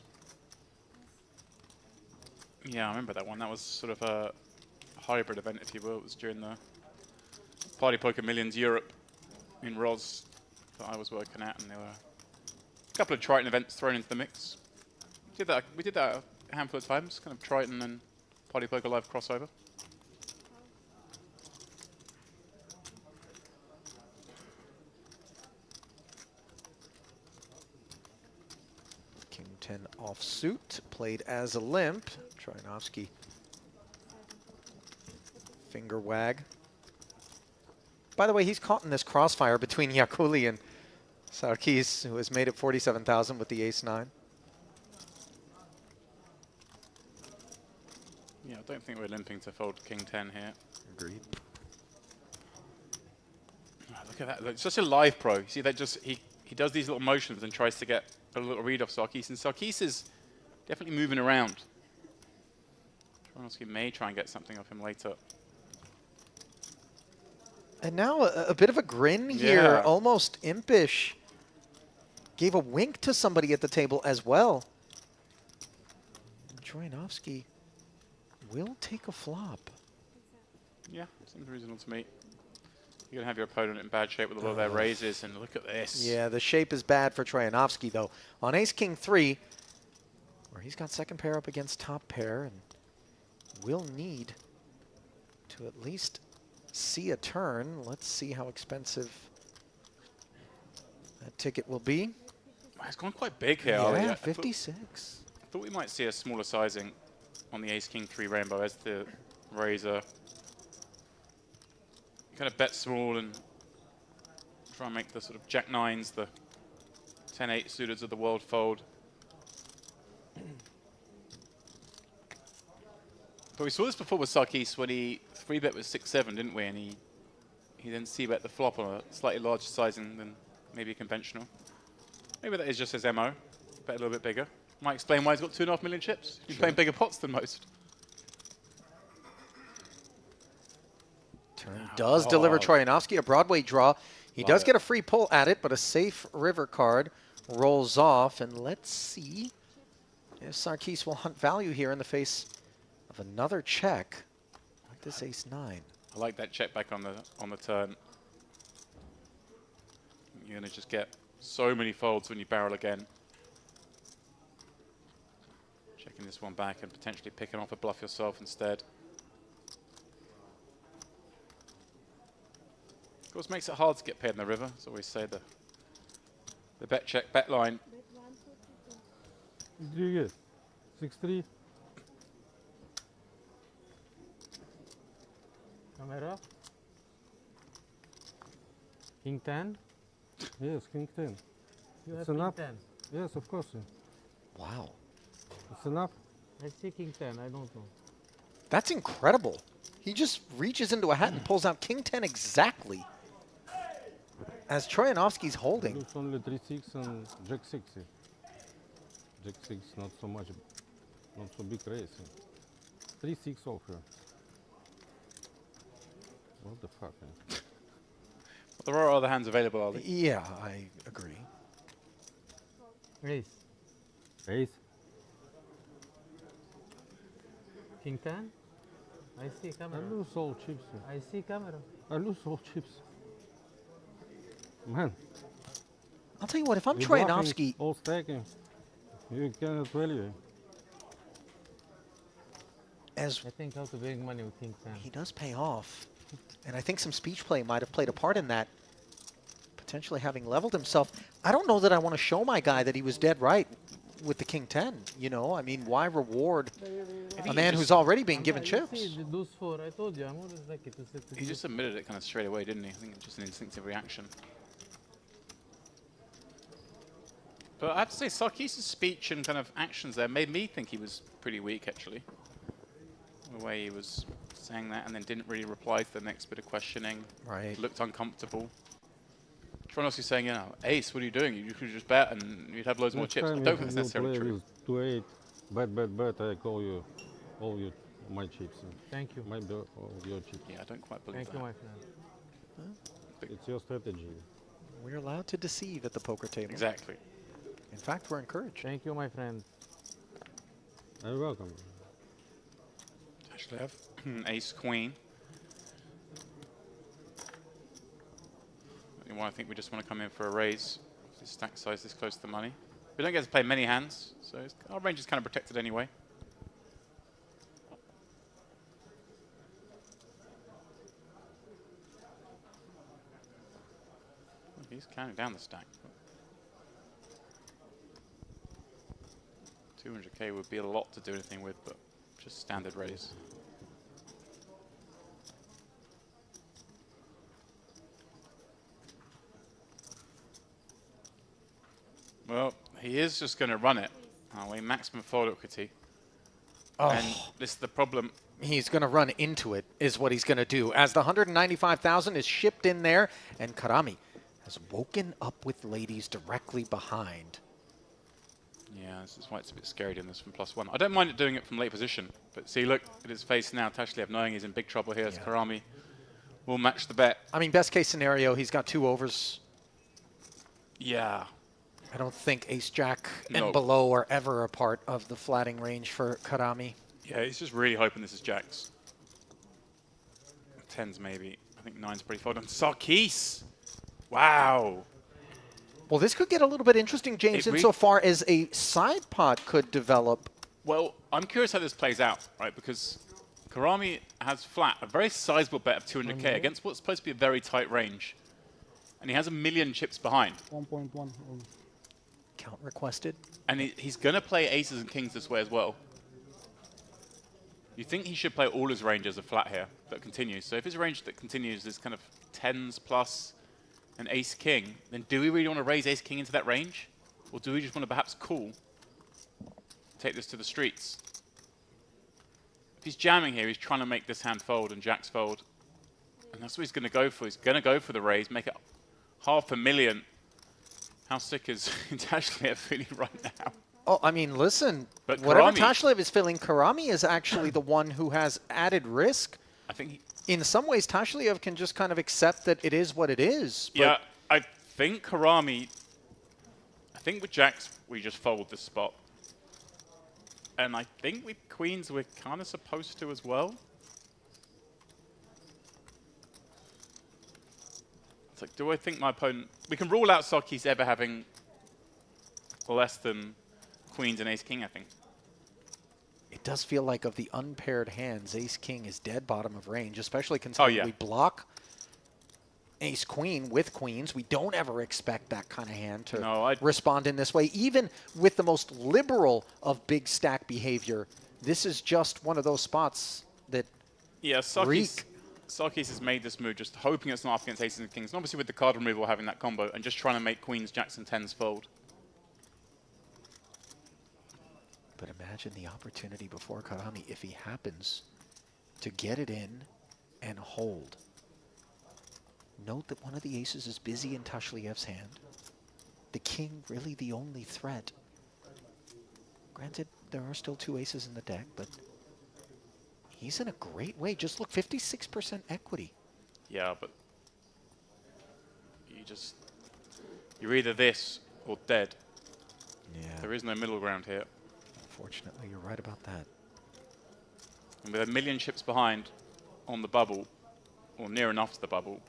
Yeah, I remember that one. That was sort of a hybrid event, if you will. It was during the Party Poker Millions Europe in Roz that I was working at, and there were a couple of Triton events thrown into the mix. We did that a handful of times, kind of Triton and Party Poker Live crossover. King 10 offsuit, played as a limp. Troyanovsky finger wag. By the way, he's caught in this crossfire between Yakuli and Sarkis, who has made it 47,000 with the ace-9. Yeah, I don't think we're limping to fold King 10 here. Agreed. Oh, look at that. It's such a live pro. You see, that just he does these little motions and tries to get a little read off Sarkis. And Sarkis is definitely moving around. Troyanovsky may try and get something off him later. And now a bit of a grin here, Yeah. almost impish. Gave a wink to somebody at the table as well. Troyanovsky will take a flop. Yeah, seems reasonable to me. You're going to have your opponent in bad shape with a lot of their raises, and look at this. Yeah, the shape is bad for Troyanovsky, though. On ace-king 3, where he's got second pair up against top pair, and will need to at least see a turn. Let's see how expensive that ticket will be. Wow, it's gone quite big here. Yeah, Ollie. 56. I thought we might see a smaller sizing on the ace-king 3 rainbow as the raiser. Kind of bet small and try and make the sort of jack-nines, the 10-8 suiteds of the world fold. But we saw this before with Sarkis when he 3-bet with 6-7, didn't we? And he then c-bet the flop on a slightly larger sizing than maybe conventional. Maybe that is just his MO. Bet a little bit bigger. Might explain why he's got 2.5 million chips. He's playing bigger pots than most. Turn does deliver Troyanovsky a Broadway draw. He does get a free pull at it, but a safe river card rolls off. And let's see if Sarkis will hunt value here in the face of another check with this ace-9. I like that check back on the turn. You're going to just get so many folds when you barrel again. Checking this one back and potentially picking off a bluff yourself instead. Of course, makes it hard to get paired in the river. As I always say, the bet check, bet line. What do you get? 6-3. Camera. King 10. Yes, King 10. You It's have enough. King 10. Yes, of course. Wow. It's enough. I see King 10. I don't know. That's incredible. He just reaches into a hat and pulls out King 10 exactly as Troyanovsky's holding. Looks only 3-6 and Jack 6. Jack 6 not so much, not so big race. 3-6 off here. What the fuck? There are other hands available, Ollie. Yeah, I agree. Ace. Ace. King 10. I see I camera. lose all chips. I see camera. I lose all chips. Man. I'll tell you what, if I'm you Troyanovsky, bluffing, all stacking. You cannot value. as I think how to bring money with King 10. he does pay off, and I think some speech play might have played a part in that, potentially having leveled himself. I don't know that I want to show my guy that he was dead right with the King 10, you know? I mean, why reward a man who's already being given chips? See, those 4. I told you, I'm always lucky to set He just admitted it kind of straight away, didn't he? I think it's just an instinctive reaction. But I have to say, Sarkis' speech and kind of actions there made me think he was pretty weak, actually. The way he was saying that and then didn't really reply to the next bit of questioning. Right. Looked uncomfortable. Troyanovsky's saying, you know, Ace, what are you doing? You could just bet and you'd have loads more chips. I don't think that's necessarily true. 2-8. Bet. I call you all my chips. Thank you. Maybe all your chips. Yeah, I don't quite believe Thank that. you, my friend. It's your strategy. We're allowed to deceive at the poker table. Exactly. In fact, we're encouraged. Thank you, my friend. You're welcome. Actually, I have Ace Queen. I think we just want to come in for a raise. This stack size this close to the money. We don't get to play many hands, so our range is kind of protected anyway. He's counting down the stack. 200k would be a lot to do anything with, but just standard raise. Well, he is just going to run it. Maximum fold equity. Oh. And this is the problem. He's going to run into it, is what he's going to do. As the 195,000 is shipped in there, and Karami has woken up with ladies directly behind. Yeah, this is why it's a bit scary doing this from +1. I don't mind it doing it from late position, but see, look at his face now. Tashlev knowing he's in big trouble here as Karami will match the bet. I mean, best case scenario, he's got 2 overs. Yeah. I don't think ace-jack No. and below are ever a part of the flatting range for Karami. Yeah, he's just really hoping this is jacks. Tens maybe. I think nine's pretty fold. And Sarkis! Wow! Well, this could get a little bit interesting, James, insofar as a side pot could develop. Well, I'm curious how this plays out, right? Because Karami has flat, a very sizable bet of 200k against what's supposed to be a very tight range. And he has 1 million chips behind. 1.1. Count requested. And he's going to play aces and kings this way as well. You think he should play all his range as a flat here that continues. So if his range that continues is kind of tens plus an ace-king, then do we really want to raise ace-king into that range? Or do we just want to perhaps call? Take this to the streets. If he's jamming here, he's trying to make this hand fold and jacks fold. And that's what he's going to go for. He's going to go for the raise, make it 500,000. How sick is Tashlev feeling right now? Oh, I mean, listen, But whatever Karami- Tashlev is feeling, Karami is actually the one who has added risk. I think In some ways, Tashlev can just kind of accept that it is what it is. But yeah, I think Karami, I think with jacks, we just fold this spot. And I think with queens, we're kind of supposed to as well. It's like, do I think my opponent... We can rule out Sarkis ever having less than queens and ace-king, I think. it does feel like of the unpaired hands, ace-king is dead bottom of range, especially considering we block ace-queen with queens. We don't ever expect that kind of hand to respond in this way. Even with the most liberal of big stack behavior, this is just one of those spots that Sarkis has made this move just hoping it's not up against aces and kings. And obviously with the card removal having that combo and just trying to make queens, jacks, and tens fold. But imagine the opportunity before Karami if he happens to get it in and hold. Note that one of the aces is busy in Tashleyev's hand. The king really the only threat. Granted, there are still two aces in the deck, but he's in a great way. Just look, 56% equity. Yeah, but you're either this or dead. Yeah. There is no middle ground here. Unfortunately, you're right about that. And with 1 million chips behind on the bubble, or near enough to the bubble,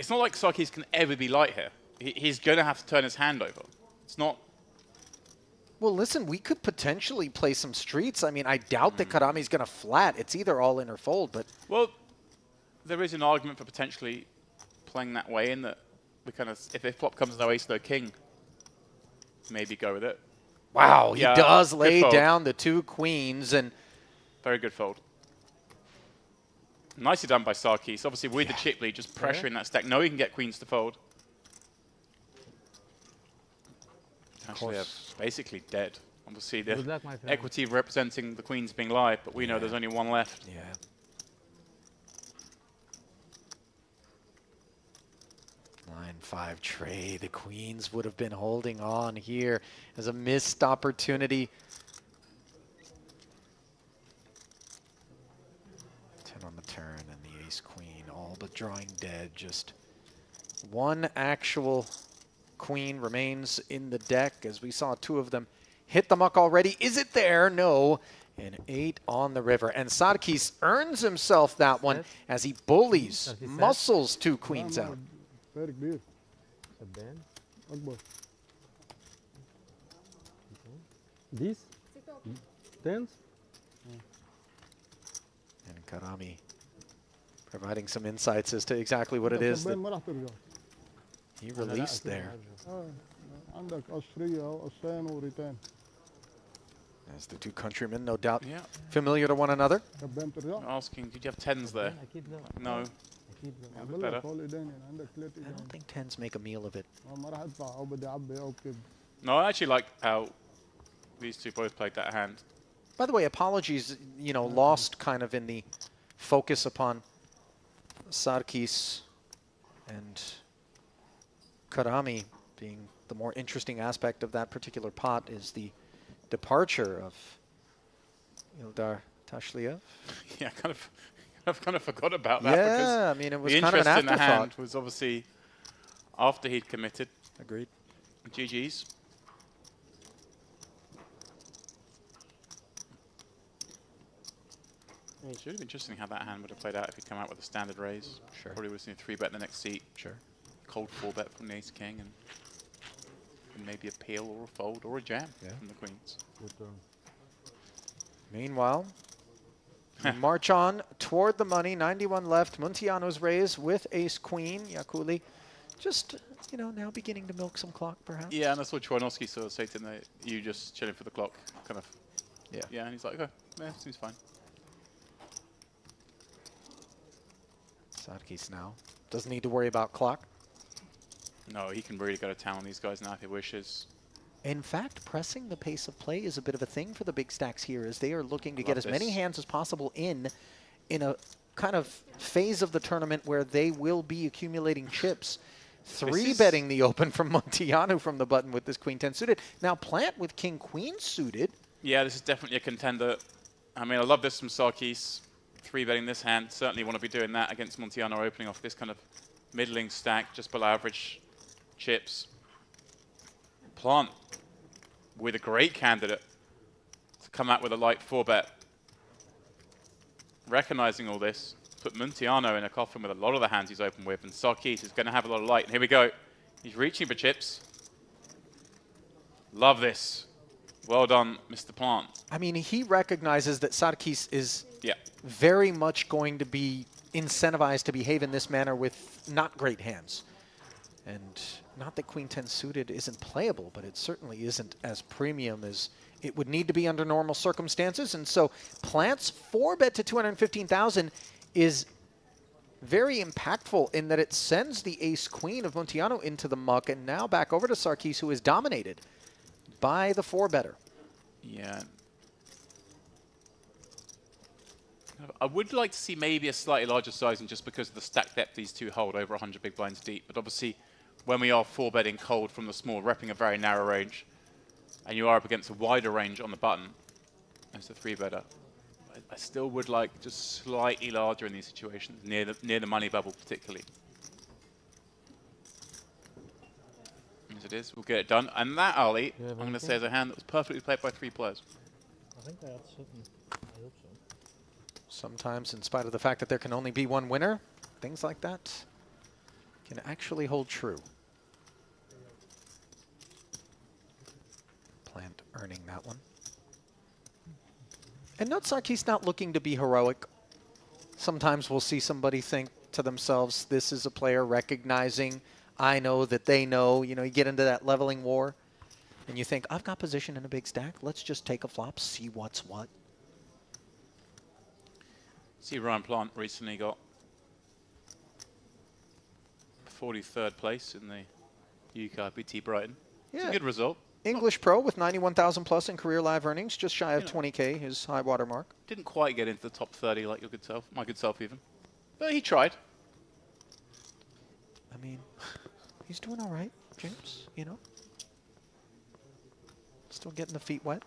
it's not like Sarkis can ever be light here. He's going to have to turn his hand over. It's not... Well, listen, we could potentially play some streets. I mean, I doubt that Karami's going to flat. It's either all in or fold, but... Well, there is an argument for potentially playing that way in that we kind of, if a flop comes no ace, no king, maybe go with it. Wow, he does lay fold. down the two queens and... Very good fold. Nicely done by Sarkis. Obviously, with the chip lead, just pressuring that stack. Knowing he can get queens to fold. Tashlev basically dead. Obviously, the luck, my friend. equity representing the queens being live, but we know there's only one left. Yeah. Line 5 trade. The queens would have been holding on here as a missed opportunity. 10 on the turn and the ace-queen, all but drawing dead. Just one actual queen remains in the deck, as we saw two of them hit the muck already. Is it there? No. And 8 on the river. And Sarkis earns himself that one as he bullies, muscles two queens out. This? Tens? And Karami providing some insights as to exactly what it is that he released there. As the two countrymen, no doubt, familiar to one another. Asking, did you have tens there? No. Better. I don't think tens make a meal of it. No, I actually like how these two both played that hand. By the way, apologies, lost kind of in the focus upon Sarkis and Karami being the more interesting aspect of that particular pot is the departure of Ildar Tashliev. Yeah, I kind of forgot about that. Yeah, because I mean, it was the kind of an interest in the afterthought. hand was obviously after he'd committed. Agreed. GG's. It should have been interesting how that hand would have played out if he'd come out with a standard raise. Sure. Probably would have seen a 3-bet in the next seat. Sure. Cold 4-bet from the ace-king, and maybe a peel or a fold or a jam from the queens. Good turn. Meanwhile, we march on toward the money. 91 left. Muntiano's raise with ace-queen. Yakuli just, you know, now beginning to milk some clock, perhaps. Yeah, and that's what Chwanowski sort of said to him, that you just chilling for the clock, kind of. Yeah. Yeah, and he's like, okay, yeah, seems fine. Sarkis now doesn't need to worry about clock. No, he can really go to town on these guys now if he wishes. In fact, pressing the pace of play is a bit of a thing for the big stacks here, as they are looking to Love get as many this. hands as possible in a kind of phase of the tournament where they will be accumulating chips. Three-betting the open from Montiano from the button with this queen-10 suited. Now Plant with king-queen suited. Yeah, this is definitely a contender. I mean, I love this from Sarkis. 3-betting this hand. Certainly want to be doing that against Montiano, opening off this kind of middling stack, just below average chips. Plant with a great candidate to come out with a light 4-bet. Recognizing all this, put Muntiano in a coffin with a lot of the hands he's open with, and Sarkis is going to have a lot of light. And here we go. He's reaching for chips. Love this. Well done, Mr. Plant. I mean, he recognizes that Sarkis is Yeah. very much going to be incentivized to behave in this manner with not great hands. And not that queen-10 suited isn't playable, but it certainly isn't as premium as it would need to be under normal circumstances. And so Plant's 4-bet to 215,000 is very impactful in that it sends the ace-queen of Montiano into the muck, and now back over to Sarkis, who is dominated by the 4-better. Yeah. I would like to see maybe a slightly larger sizing just because of the stack depth these two hold over 100 big blinds deep. But obviously, when we are 4-betting cold from the small, repping a very narrow range, and you are up against a wider range on the button as the 3-better, I still would like just slightly larger in these situations, near the money bubble particularly. As it is, we'll get it done. And that, Ali, I'm going to say is a hand that was perfectly played by 3 players. I think that's something. I hope so. Sometimes, in spite of the fact that there can only be one winner, things like that can actually hold true. Plant earning that one. And note Sarkis not looking to be heroic. Sometimes we'll see somebody think to themselves, this is a player recognizing, I know that they know. You know, you get into that leveling war, and you think, I've got position in a big stack. Let's just take a flop, see what's what. See, Ryan Plant recently got 43rd place in the UK IPT Brighton. It's a good result. English pro with 91,000 plus in career live earnings, just shy of 20K, his high water mark. Didn't quite get into the top 30 like your good self, my good self even. But he tried. I mean, he's doing all right, James, you know. Still getting the feet wet.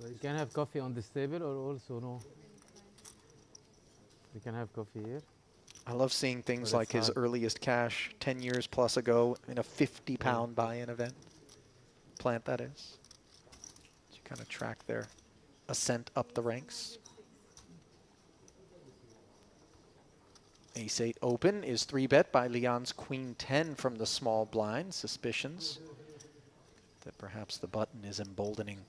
You can have coffee on this table or also no? You can have coffee here. I love seeing things But like it's his not- earliest cash 10 years plus ago in a 50-pound buy-in event. Plant, that is. You kind of track their ascent up the ranks. Ace-8 open is 3-bet by Leon's queen-10 from the small blind. Suspicions that perhaps the button is emboldening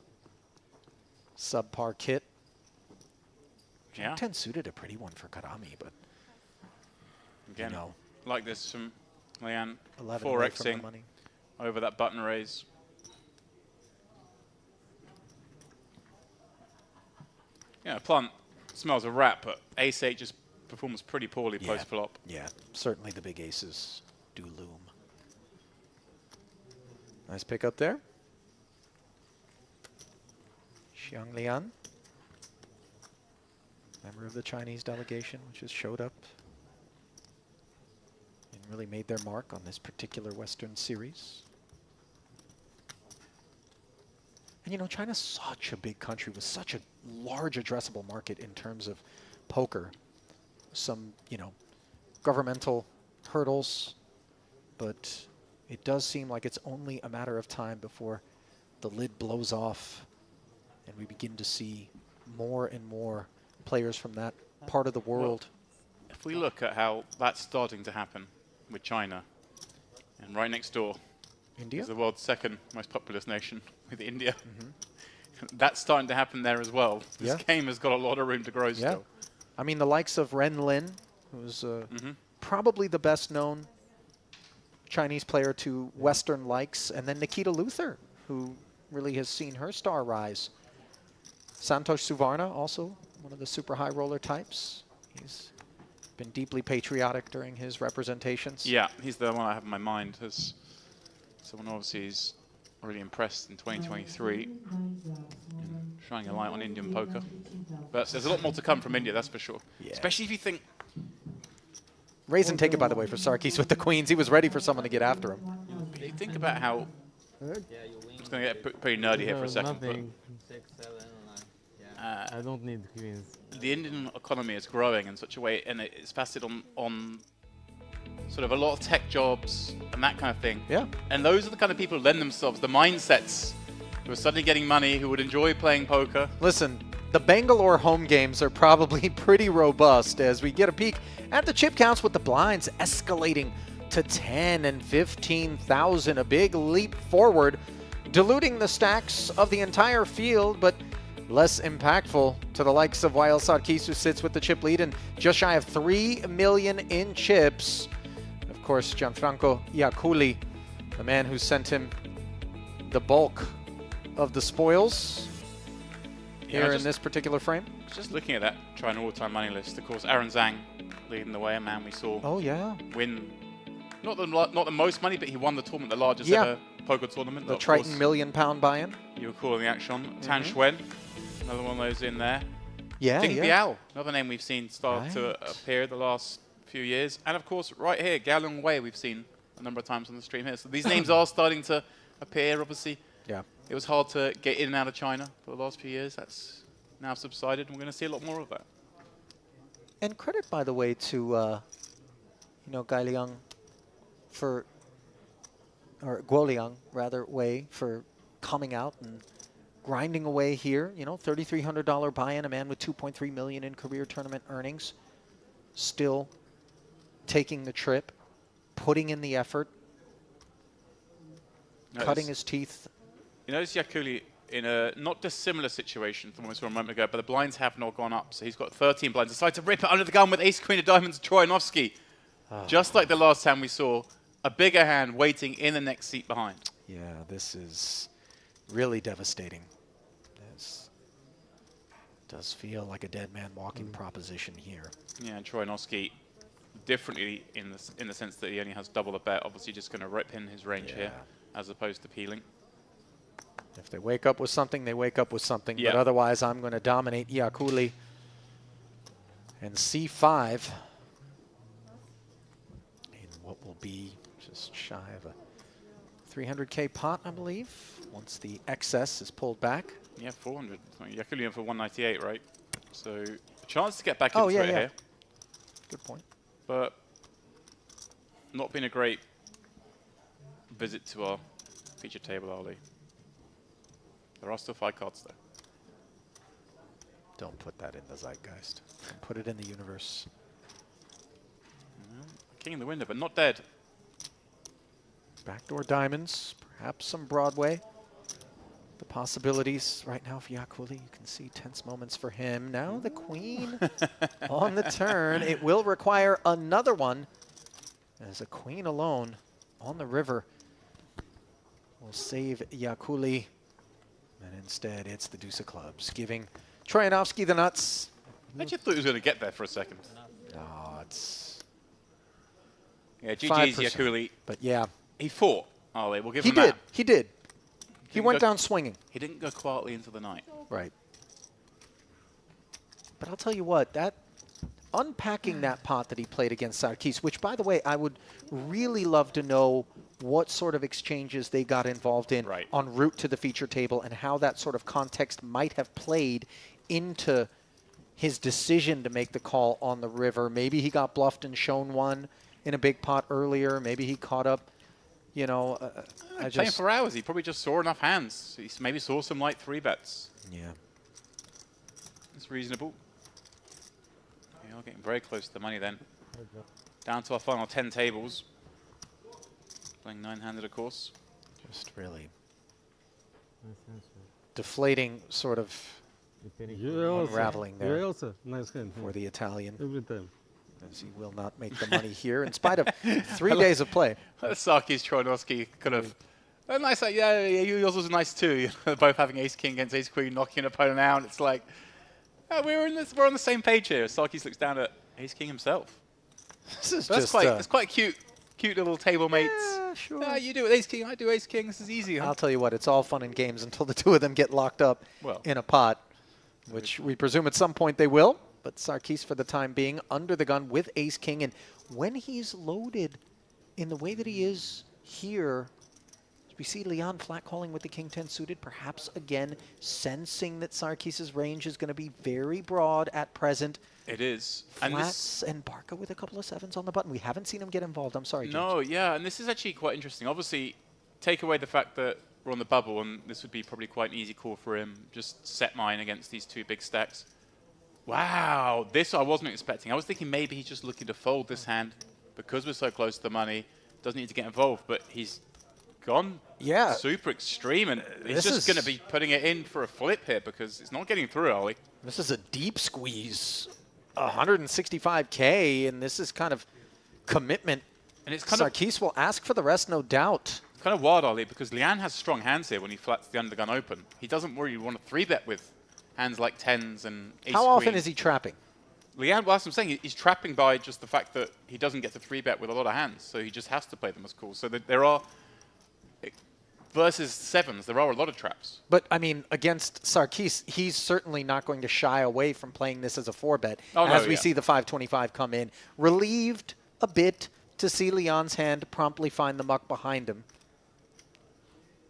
subpar kit. Yeah. 10 suited a pretty one for Karami, but Again, know. like this from Leanne, 11 away from the 4xing money. over that button raise. Yeah, Plant smells a rat, but Ace-8 just performs pretty poorly Yeah. post-flop. Yeah, certainly the big aces do loom. Nice pick up there. Xiang Lian, member of the Chinese delegation, which has showed up and really made their mark on this particular Western series. And you know, China's such a big country with such a large addressable market in terms of poker. Some, you know, governmental hurdles, but it does seem like it's only a matter of time before the lid blows off and we begin to see more and more players from that part of the world. If we look at how that's starting to happen with China, and right next door India? is the world's second most populous nation with India. That's starting to happen there as well. This Yeah. game has got a lot of room to grow still. I mean, the likes of Ren Lin, who's probably the best known Chinese player to Western likes, and then Nikita Luther, who really has seen her star rise. Santosh Suvarna, also one of the super high roller types. He's been deeply patriotic during his representations. Yeah, he's the one I have in my mind as someone obviously who's really impressed in 2023 in shining a light on Indian poker. But there's a lot more to come from India, that's for sure. Yeah. Especially if you think, Raise and take it, by the way, for Sarkis with the queens. He was ready for someone to get after him. you think about how, I'm just going to get pretty nerdy here for a second, but Nothing. I don't need queens. the Indian economy is growing in such a way, and it's based on sort of a lot of tech jobs and that kind of thing. Yeah. And those are the kind of people who lend themselves, the mindsets, who are suddenly getting money, who would enjoy playing poker. Listen, the Bangalore home games are probably pretty robust as we get a peek at the chip counts with the blinds escalating to 10 and 15,000. A big leap forward, diluting the stacks of the entire field, but less impactful to the likes of Wael Sarkis, who sits with the chip lead and just shy of 3 million in chips. Of course, Gianfranco Iaculi, the man who sent him the bulk of the spoils here in this particular frame. Just looking at that China all-time money list, of course, Aaron Zhang leading the way, a man we saw win not the most money, but he won the tournament, the largest ever poker tournament. The Triton £1 million buy-in. You were calling the action on. Tan Xuan, another one of those in there. Yeah, Ding Biao, another name we've seen start to appear the last few years. And of course, right here, Gao Long Wei, we've seen a number of times on the stream here. So these names are starting to appear, obviously. Yeah. It was hard to get in and out of China for the last few years. That's now subsided, and we're going to see a lot more of that. And credit, by the way, to Gai Liang for, or Guo Liang, rather, Wei, for coming out and grinding away here. You know, $3,300 buy-in, a man with $2.3 million in career tournament earnings, still taking the trip, putting in the effort, cutting his teeth. You notice Iaculi in a not dissimilar situation from what we saw a moment ago, but the blinds have not gone up. So he's got 13 blinds. Decided to rip it under the gun with ace queen of diamonds, Troyanovsky. Just like the last time we saw a bigger hand waiting in the next seat behind. Yeah, this is really devastating. This does feel like a dead man walking proposition here. Yeah, and Troyanovsky differently in the sense that he only has double the bet. Obviously just going to rip in his range here as opposed to peeling. If they wake up with something, they wake up with something. But otherwise, I'm going to dominate Iaculi. And C5 in what will be just shy of a 300K pot, I believe, once the excess is pulled back. Yeah, 400. Iaculi in for 198, right? So a chance to get back into it here. Good point. But not been a great visit to our feature table, Ali. There are still 5 cards there. Don't put that in the zeitgeist. Put it in the universe. King in the window, but not dead. Backdoor diamonds, perhaps some Broadway. The possibilities right now for Iaculi, you can see tense moments for him. Now the queen on the turn. It will require another one as a queen alone on the river will save Iaculi. And instead, it's the deuce of clubs, giving Troyanovsky the nuts. I just thought he was going to get there for a second. Oh, it's... Yeah, GG's 5%. Iaculi. But yeah. He fought, Ali. We'll give him that. He did. He went down swinging. He didn't go quietly into the night. Right. But I'll tell you what, that unpacking that pot that he played against Sarkis, which, by the way, I would really love to know what sort of exchanges they got involved in en route to the feature table and how that sort of context might have played into his decision to make the call on the river. Maybe he got bluffed and shown one in a big pot earlier. Maybe he caught up, you know. Playing for hours, he probably just saw enough hands. He maybe saw some like 3-bets. Yeah. It's reasonable. We're getting very close to the money then. Down to our final 10 tables. Playing 9-handed, of course. Just really deflating sort of unraveling there Nice hand. for the Italian, Every time. as he will not make the money here in spite of 3 days of play. Sarki's Trojanowski could have. Nice, yeah, yours was nice too. You know, both having ace king against ace queen, knocking an opponent out. It's like we're on the same page here. Sarkis looks down at ace king himself. This is That's just it's quite cute little table mates. yeah, sure. You do it with ace king, I do ace king. This is easy. Huh? I'll tell you what, it's all fun and games until the two of them get locked up Well. in a pot, which we presume at some point they will. But Sarkis, for the time being, under the gun with ace king, and when he's loaded in the way that he is here, we see Leon flat calling with the king 10 suited, perhaps again sensing that Sarkis' range is going to be very broad at present. It is. Flats and Barca with a couple of 7s on the button. We haven't seen him get involved. I'm sorry, James. No, yeah, and this is actually quite interesting. Obviously, take away the fact that we're on the bubble, and this would be probably quite an easy call for him. Just set mine against these 2 big stacks. Wow, this I wasn't expecting. I was thinking maybe he's just looking to fold this hand because we're so close to the money. Doesn't need to get involved, but he's gone super extreme, and he's just going to be putting it in for a flip here because it's not getting through, Ollie. This is a deep squeeze. 165K, and this is kind of commitment. And it's kind Sarkis will ask for the rest, no doubt. kind of wild, Ollie, because Lian has strong hands here when he flats the undergun open. He doesn't really want to 3-bet with hands like 10s and ace How often queen. is he trapping? Lian, well, that's what I'm saying. He's trapping by just the fact that he doesn't get to 3-bet with a lot of hands, so he just has to play them as calls. So there are, versus 7s, there are a lot of traps. But, I mean, against Sarkis, he's certainly not going to shy away from playing this as a 4-bet. As we see the 525 come in. Relieved a bit to see Leon's hand promptly find the muck behind him.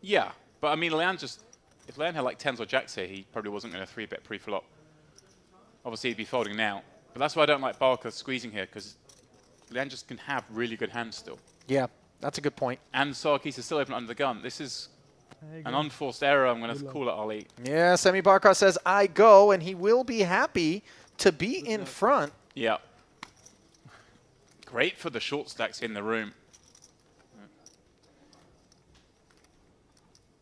Yeah, but I mean, if Lian had like 10s or jacks here, he probably wasn't going to 3-bet pre-flop. Obviously, he'd be folding now. But that's why I don't like Barca squeezing here, because Lian just can have really good hands still. Yeah, that's a good point. And Sarkis is still open under the gun. This is an unforced error, I'm going to call it, Ollie. Yeah, Semi Barca says, I go, and he will be happy to be in front. Yeah. Great for the short stacks in the room.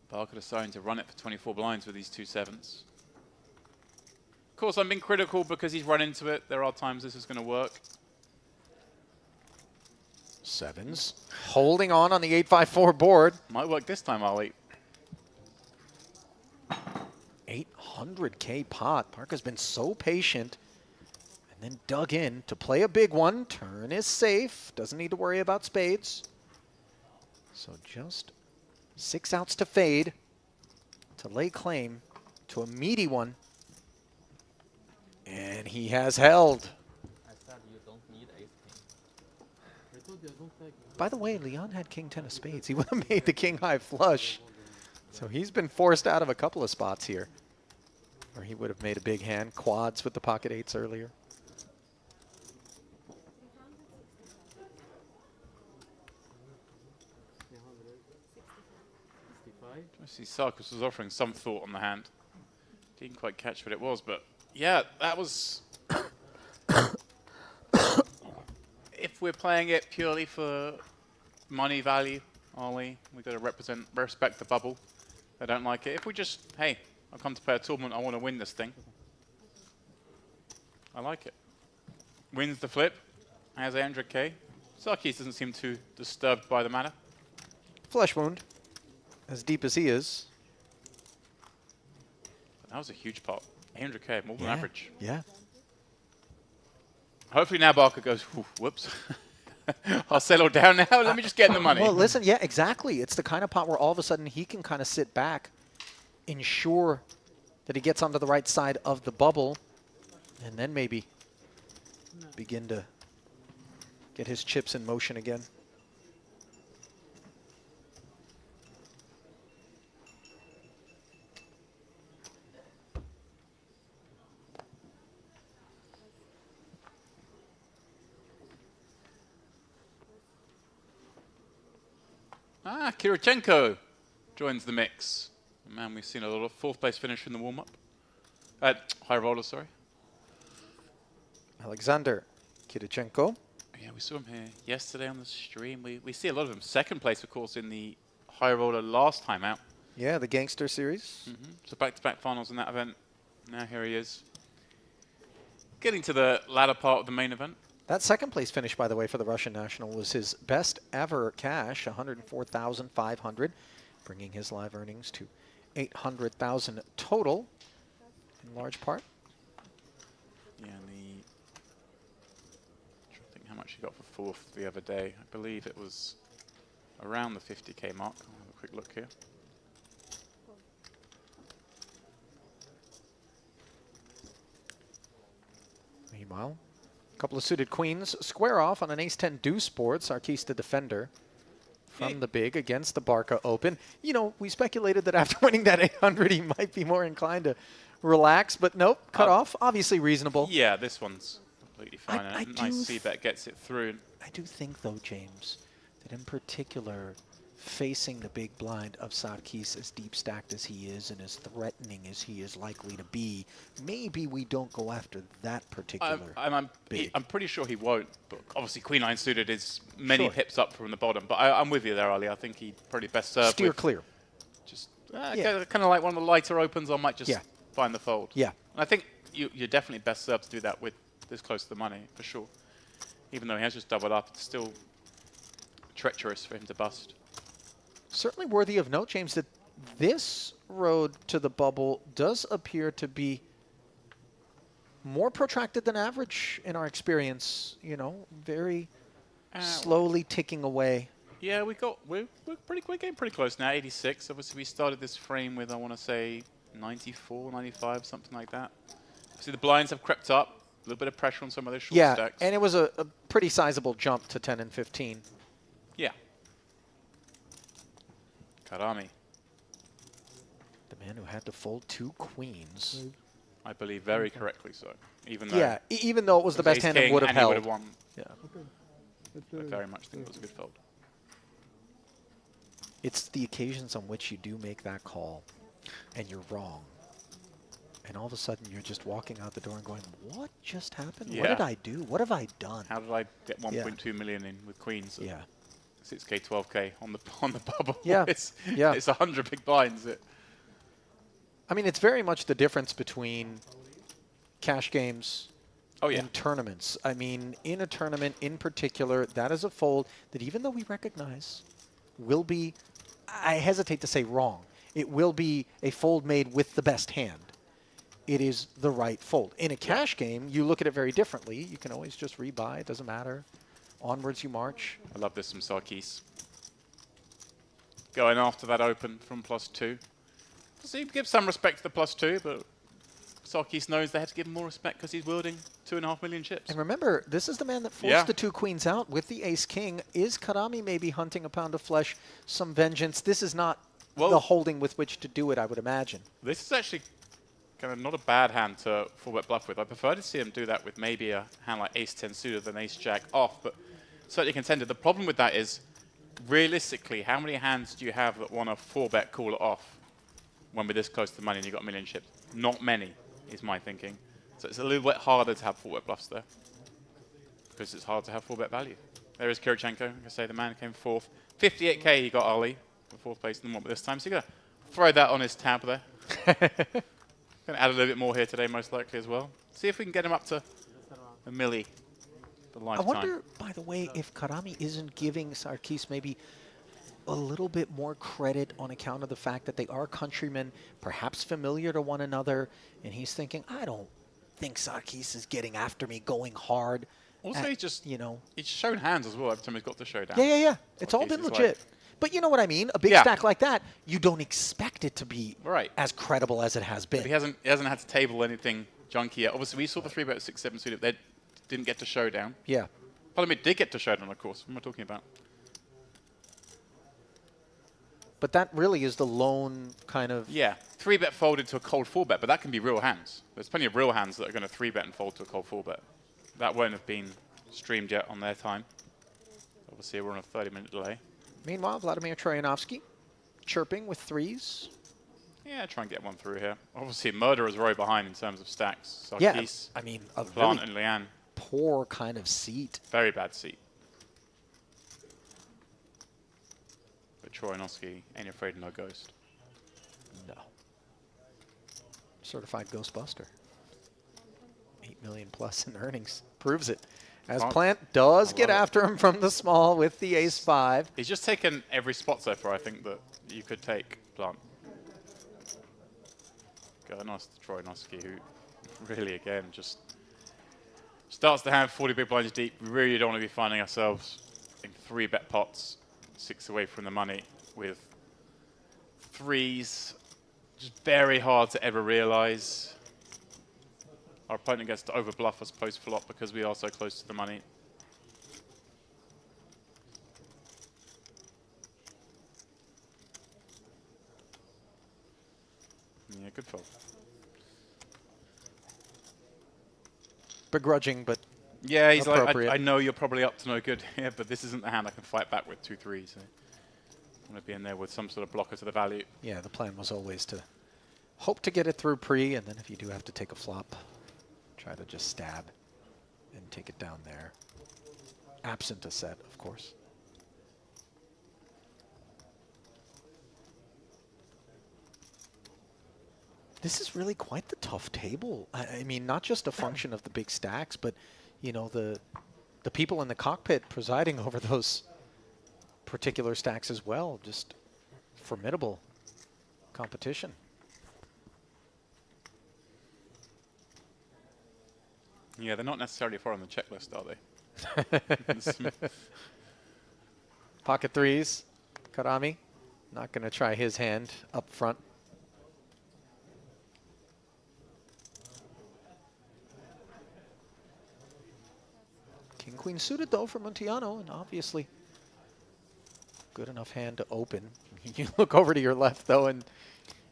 Barca deciding to run it for 24 blinds with these 2 7s. Of course, I'm being critical because he's run into it. There are times this is going to work. 7s. Holding on the 854 board. Might work this time, Ollie. 800K pot. Barca's been so patient and then dug in to play a big one. Turn is safe. Doesn't need to worry about spades. So just 6 outs to fade to lay claim to a meaty one. And he has held. I said you don't need ace king. I told you I don't like. By the way, Leon had king 10 of spades. He would have made the king high flush. So he's been forced out of a couple of spots here where he would have made a big hand. Quads with the pocket 8s earlier. I see Sarkis was offering some thought on the hand. Didn't quite catch what it was, but yeah, that was... If we're playing it purely for money value, Ollie, we've got to respect the bubble. They don't like it. If we just, hey, I've come to play a tournament, I want to win this thing. I like it. Wins the flip, has 800K. Sarkis doesn't seem too disturbed by the matter. Flesh wound, as deep as he is. That was a huge pot. 800K, more than average. Yeah. Hopefully now Barca goes, whoops. I'll settle down now. Let me just get in the money. Well, listen, yeah, exactly. It's the kind of pot where all of a sudden he can kind of sit back, ensure that he gets onto the right side of the bubble, and then maybe begin to get his chips in motion again. Ah, Kirichenko joins the mix. Man, we've seen a lot of fourth place finish in the warm-up. High roller, sorry. Alexander Kirichenko. Yeah, we saw him here yesterday on the stream. We see a lot of them. Second place, of course, in the high roller last time out. Yeah, the Gangster Series. So back-to-back finals in that event. Now here he is. Getting to the latter part of the main event. That second place finish, by the way, for the Russian national was his best ever cash, 104,500, bringing his live earnings to 800,000 total, in large part. Yeah, and I'm trying to think how much he got for fourth the other day. I believe it was around the 50k mark. I'll have a quick look here. Meanwhile, a couple of suited queens square off on an ace-10 deuce board. Sarkis the defender from the big against the Barca Open. You know, we speculated that after winning that 800, he might be more inclined to relax, but nope, cut off. Obviously reasonable. Yeah, this one's completely fine. I And a nice c-bet gets it through. I do think, though, James, that in particular, facing the big blind of Sarkis, as deep stacked as he is and as threatening as he is likely to be, maybe we don't go after that particular I'm pretty sure he won't, but obviously Queen 9 suited is many Sure. pips up from the bottom. But I'm with you there, Ali. I think he probably best served steer with clear. just Yeah. kind of like one of the lighter opens. I might just Yeah. find the fold. Yeah. And I think you're definitely best served to do that with this close to the money, for sure. Even though he has just doubled up, it's still treacherous for him to bust. Certainly worthy of note, James, that this road to the bubble does appear to be more protracted than average in our experience. You know, very slowly ticking away. Yeah, we're getting pretty close now. 86. Obviously, we started this frame with, I want to say, 94, 95, something like that. See, the blinds have crept up. A little bit of pressure on some of those short Yeah, stacks. and it was a pretty sizable jump to 10 and 15. Yeah. Karami, The man who had to fold two queens. I believe very correctly so. Even though Yeah, even though it was the best hand and would have he would have held. won. Yeah. I very much think it was a good fold. It's the occasions on which you do make that call and you're wrong. And all of a sudden you're just walking out the door and going, what just happened? What Yeah. did I do? What have I done? How did I get 1.2 million in with queens? Yeah. 6k, 12k on the bubble. Yeah. it's Yeah. It's 100 big blinds. I mean, it's very much the difference between cash games and tournaments. I mean, in a tournament in particular, that is a fold that even though we recognize will be, I hesitate to say wrong, it will be a fold made with the best hand. It is the right fold. In a cash game, you look at it very differently. You can always just rebuy. It doesn't matter. Onwards you march. I love this from Sarkis. Going after that open from +2. So he gives some respect to the +2, but Sarkis knows they had to give him more respect because he's wielding 2.5 million chips. And remember, this is the man that forced the two queens out with the ace-king. Is Karami maybe hunting a pound of flesh, some vengeance? This is not the holding with which to do it, I would imagine. This is actually kind of not a bad hand to full-bet bluff with. I prefer to see him do that with maybe a hand like ace-10 suited than ace-jack off, but certainly contended. The problem with that is, realistically, how many hands do you have that want to 4-bet call it off when we're this close to the money and you've got a million chips? Not many, is my thinking. So it's a little bit harder to have 4-bet bluffs there, because it's hard to have 4-bet value. There is Kirichenko. Like I say, the man came fourth. 58k he got Ali for fourth place in the one this time. So you're going to throw that on his tab there. Going to add a little bit more here today, most likely as well. See if we can get him up to a milli the I lifetime. wonder, by the way, if Karami isn't giving Sarkis maybe a little bit more credit on account of the fact that they are countrymen, perhaps familiar to one another, and he's thinking, I don't think Sarkis is getting after me, going hard. Also, at, he's just, you know, he's shown hands as well every time he's got the showdown. Yeah. It's all been legit. But you know what I mean? A big stack like that, you don't expect it to be as credible as it has been. But he hasn't had to table anything junky yet. Obviously, we saw the 3-bet 6-7 suited. They didn't get to showdown. Yeah. Pardon me, did get to showdown, of course. What am I talking about? But that really is the lone kind of... Yeah, 3-bet folded to a cold 4-bet, but that can be real hands. There's plenty of real hands that are going to 3-bet and fold to a cold 4-bet. That won't have been streamed yet on their time. Obviously, we're on a 30-minute delay. Meanwhile, Vladimir Troyanovsky chirping with threes. Yeah, try and get one through here. Obviously, Murderer's right behind in terms of stacks. Yeah, Sarkis, I mean, a Plant, really and Lian. poor kind of seat. Very bad seat. But Troyanovsky ain't afraid of no ghost. No. Certified Ghostbuster. 8 million plus in earnings. Proves it. As Plant- Plant does I get love it. after him from the small with the ace-5. He's just taken every spot so far, I think, that you could take, Plant. Got a nice Troyanovsky, who really, again, just starts to have 40 big blinds deep. We really don't want to be finding ourselves in 3-bet pots, 6 away from the money, with threes. Just very hard to ever realize. Our opponent gets to overbluff us post-flop because we are so close to the money. Yeah, good fold. Begrudging, but Yeah, he's like, appropriate. I know you're probably up to no good here, but this isn't the hand I can fight back with 2 3s. So I want to be in there with some sort of blocker to the value. yeah, the plan was always to hope to get it through pre, and then if you do have to take a flop, try to just stab and take it down there. Absent a set, of course. This is really quite the tough table. I mean, not just a function of the big stacks, but you know, the people in the cockpit presiding over those particular stacks as well. Just formidable competition. Yeah, they're not necessarily far on the checklist, are they? Pocket threes. Karami not going to try his hand up front. King queen suited though for Montiano, and obviously good enough hand to open. You look over to your left though, and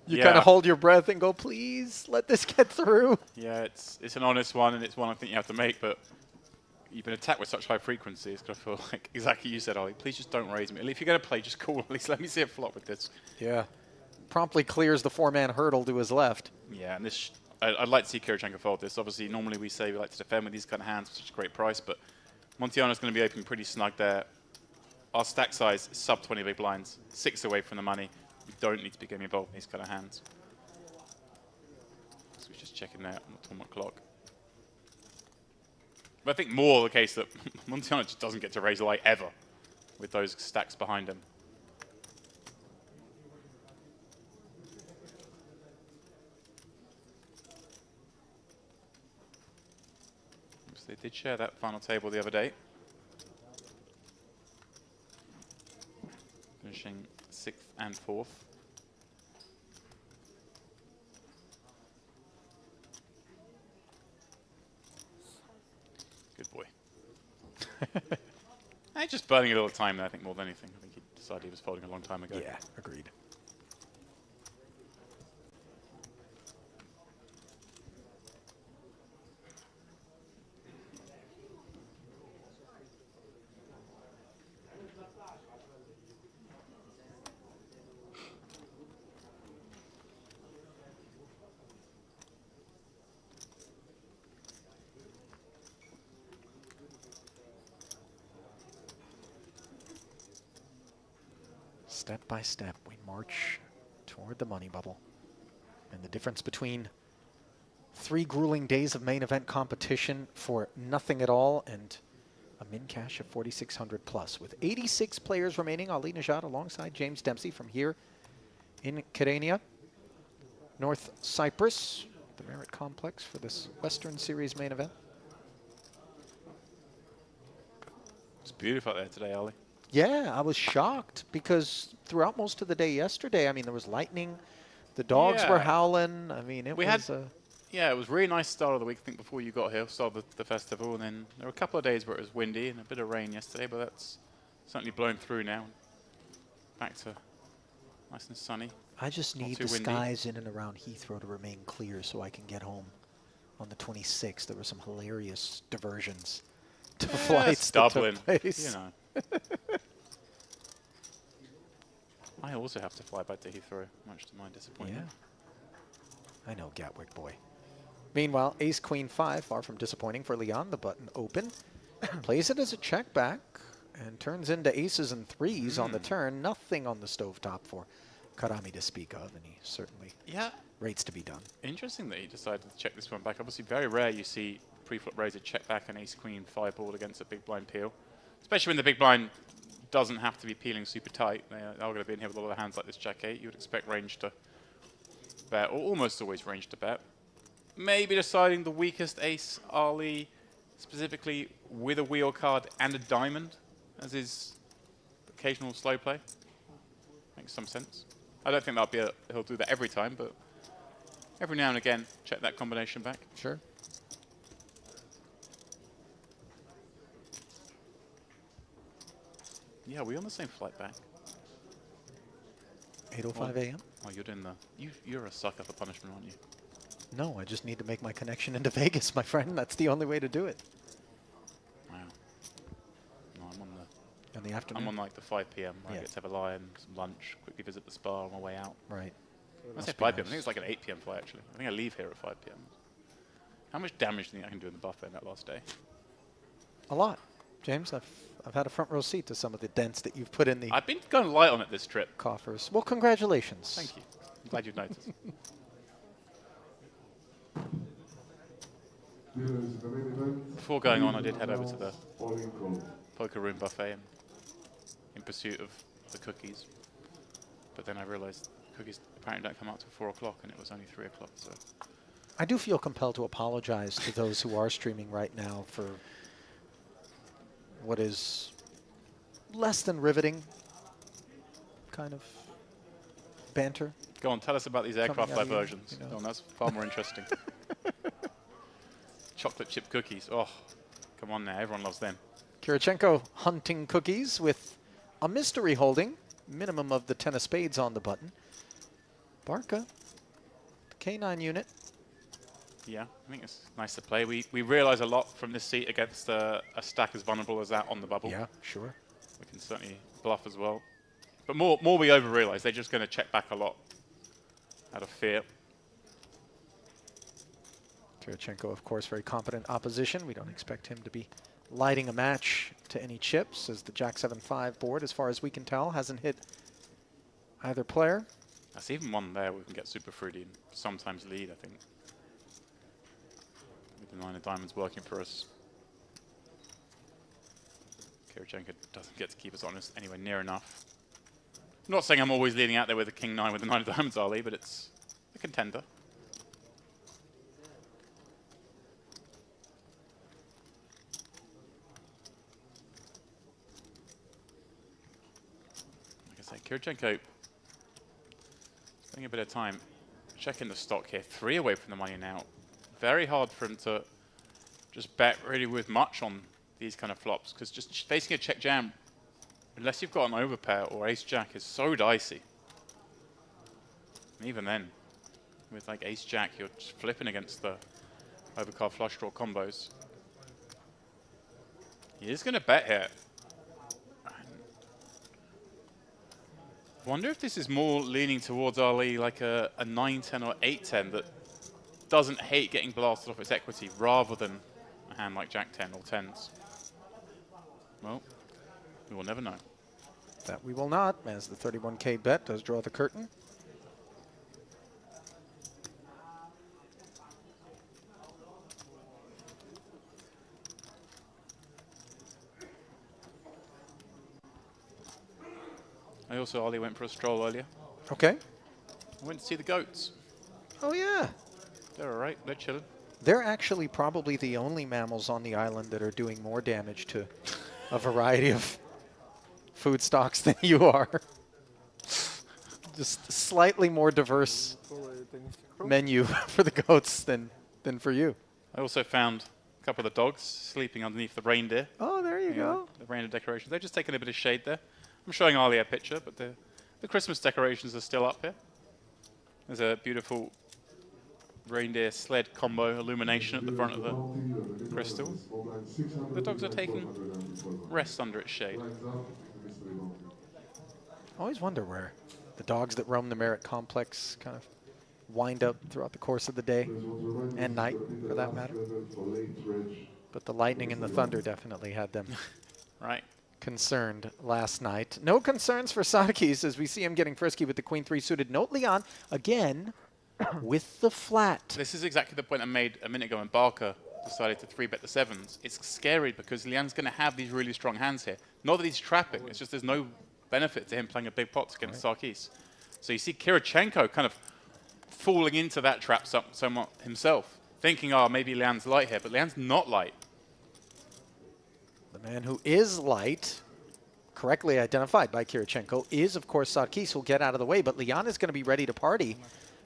you kind Yeah. of hold your breath and go, please let this get through. Yeah, it's an honest one, and it's one I think you have to make, but you've been attacked with such high frequency, it's going to feel like exactly you said, Ollie. Please just don't raise me. If you're going to play, just call. At least let me see a flop with this. Yeah. Promptly clears the 4-man hurdle to his left. Yeah, and this I'd like to see Kirichenko fold this. Obviously, normally we say we like to defend with these kind of hands for such a great price, but Montiano's going to be opening pretty snug there. Our stack size is sub 20 big blinds, 6 away from the money. We don't need to be getting involved in these kind of hands. So we're just checking there on the tournament clock. But I think more the case that Montiano just doesn't get to raise light ever with those stacks behind him. So they did share that final table the other day. Finishing 6th and 4th. Good boy. Just burning a little time there, I think, more than anything. I think he decided he was folding a long time ago. Yeah, agreed. Step by step, we march toward the money bubble. And the difference between 3 grueling days of main event competition for nothing at all and a min cash of 4,600 plus. With 86 players remaining, Ali Najad alongside James Dempsey from here in Kyrenia, North Cyprus, the Merit Complex for this Western Series main event. It's beautiful out there today, Ollie. Yeah, I was shocked because throughout most of the day yesterday, I mean, there was lightning, the dogs were Yeah. howling. I mean, it We was... had- Yeah, it was a really nice start of the week, I think, before you got here, start of the festival, and then there were a couple of days where it was windy and a bit of rain yesterday, but that's certainly blown through now. Back to nice and sunny. I just Not need too the windy. skies in and around Heathrow to remain clear so I can get home on the 26th. There were some hilarious diversions to flights It's that Dublin, took place. you know. I also have to fly back to Heathrow, much to my disappointment. Yeah. I know, Gatwick boy. Meanwhile, ace queen 5, far from disappointing for Leon. The button open. Plays it as a check back and turns into aces and threes on the turn. Nothing on the stovetop for Karami to speak of, and he certainly rates to be done. Interesting that he decided to check this one back. Obviously, very rare you see pre-flop raiser check back an ace-queen 5 board against a big blind peel. Especially when the big blind doesn't have to be peeling super tight. They are going to be in here with a lot of hands like this jack 8. You would expect range to bet, or almost always range to bet. Maybe deciding the weakest ace, Ali, specifically with a wheel card and a diamond as his occasional slow play. Makes some sense. I don't think he'll do that every time, but every now and again, check that combination back. Sure. Yeah, are we on the same flight back? 8:05 a.m. Oh, you're doing you're a sucker for punishment, aren't you? No, I just need to make my connection into Vegas, my friend. That's the only way to do it. Wow. No, I'm on In the afternoon? I'm on like the 5 p.m. where I get to have a lie and some lunch, quickly visit the spa on my way out. Right. I say 5 p.m. I think it's like an 8 p.m. flight actually. I think I leave here at 5 p.m. How much damage do you think I can do in the buffet in that last day? A lot. James, I've had a front row seat to some of the dents that you've put in the I've been going light on it this trip. coffers. Well, congratulations. Thank you. I'm glad you've noticed. Before going on, I did head over to the poker room buffet in pursuit of the cookies. But then I realized cookies apparently don't come out till 4 o'clock, and it was only 3 o'clock. So I do feel compelled to apologize to those who are streaming right now for what is less than riveting kind of banter. go on, tell us about these aircraft Coming out of you, diversions. you know. Go on, that's far more interesting. Chocolate chip cookies. Oh, come on now, everyone loves them. Kirichenko hunting cookies with a mystery holding, minimum of the 10 of spades on the button. Barca, the K9 unit. Yeah, I think it's nice to play. We realize a lot from this seat against a stack as vulnerable as that on the bubble. Yeah, sure. We can certainly bluff as well. But more we over-realize, they're just going to check back a lot out of fear. Kirichenko, of course, very competent opposition. We don't expect him to be lighting a match to any chips, as the Jack 7-5 board, as far as we can tell, hasn't hit either player. That's even one there we can get super fruity and sometimes lead, I think. With the 9 of diamonds working for us. Kirichenko doesn't get to keep us honest anywhere near enough. I'm not saying I'm always leading out there with the King 9 with the 9 of diamonds, Ali, but it's a contender. Like I say, Kirichenko spending a bit of time checking the stock here. 3 away from the money now. Very hard for him to just bet really with much on these kind of flops, because just facing a check jam, unless you've got an overpair or ace jack, is so dicey. And even then, with like ace jack, you're just flipping against the overcard flush draw combos. He is going to bet here. Wonder if this is more leaning towards Ali like a 9-10 or 8-10 that doesn't hate getting blasted off its equity, rather than a hand like Jack 10 or 10s. Well, we will never know. That we will not, as the 31K bet does draw the curtain. I also, Ali, went for a stroll earlier. Okay. I went to see the goats. Oh, yeah. They're all right. They're chilling. They're actually probably the only mammals on the island that are doing more damage to a variety of food stocks than you are. Just slightly more diverse menu for the goats than for you. I also found a couple of the dogs sleeping underneath the reindeer. Oh, there you go. The reindeer decorations. They're just taking a bit of shade there. I'm showing Ali a picture, but the Christmas decorations are still up here. There's a beautiful reindeer sled combo illumination at the front of the crystal. The dogs are taking rest under its shade. Always wonder where the dogs that roam the Merit complex kind of wind up throughout the course of the day and night, for that matter. But the lightning and the thunder definitely had them Right. concerned last night. No concerns for Sarkis as we see him getting frisky with the queen 3 suited. Note Leon again with the flat. This is exactly the point I made a minute ago when Barker decided to 3-bet the 7s. It's scary because Leanne's going to have these really strong hands here. Not that he's trapping, it's just there's no benefit to him playing a big pot against Sarkis. So you see Kirichenko kind of falling into that trap somewhat himself, thinking, oh, maybe Leanne's light here, but Leanne's not light. The man who is light, correctly identified by Kirichenko, is, of course, Sarkis, who'll get out of the way. But Leon is going to be ready to party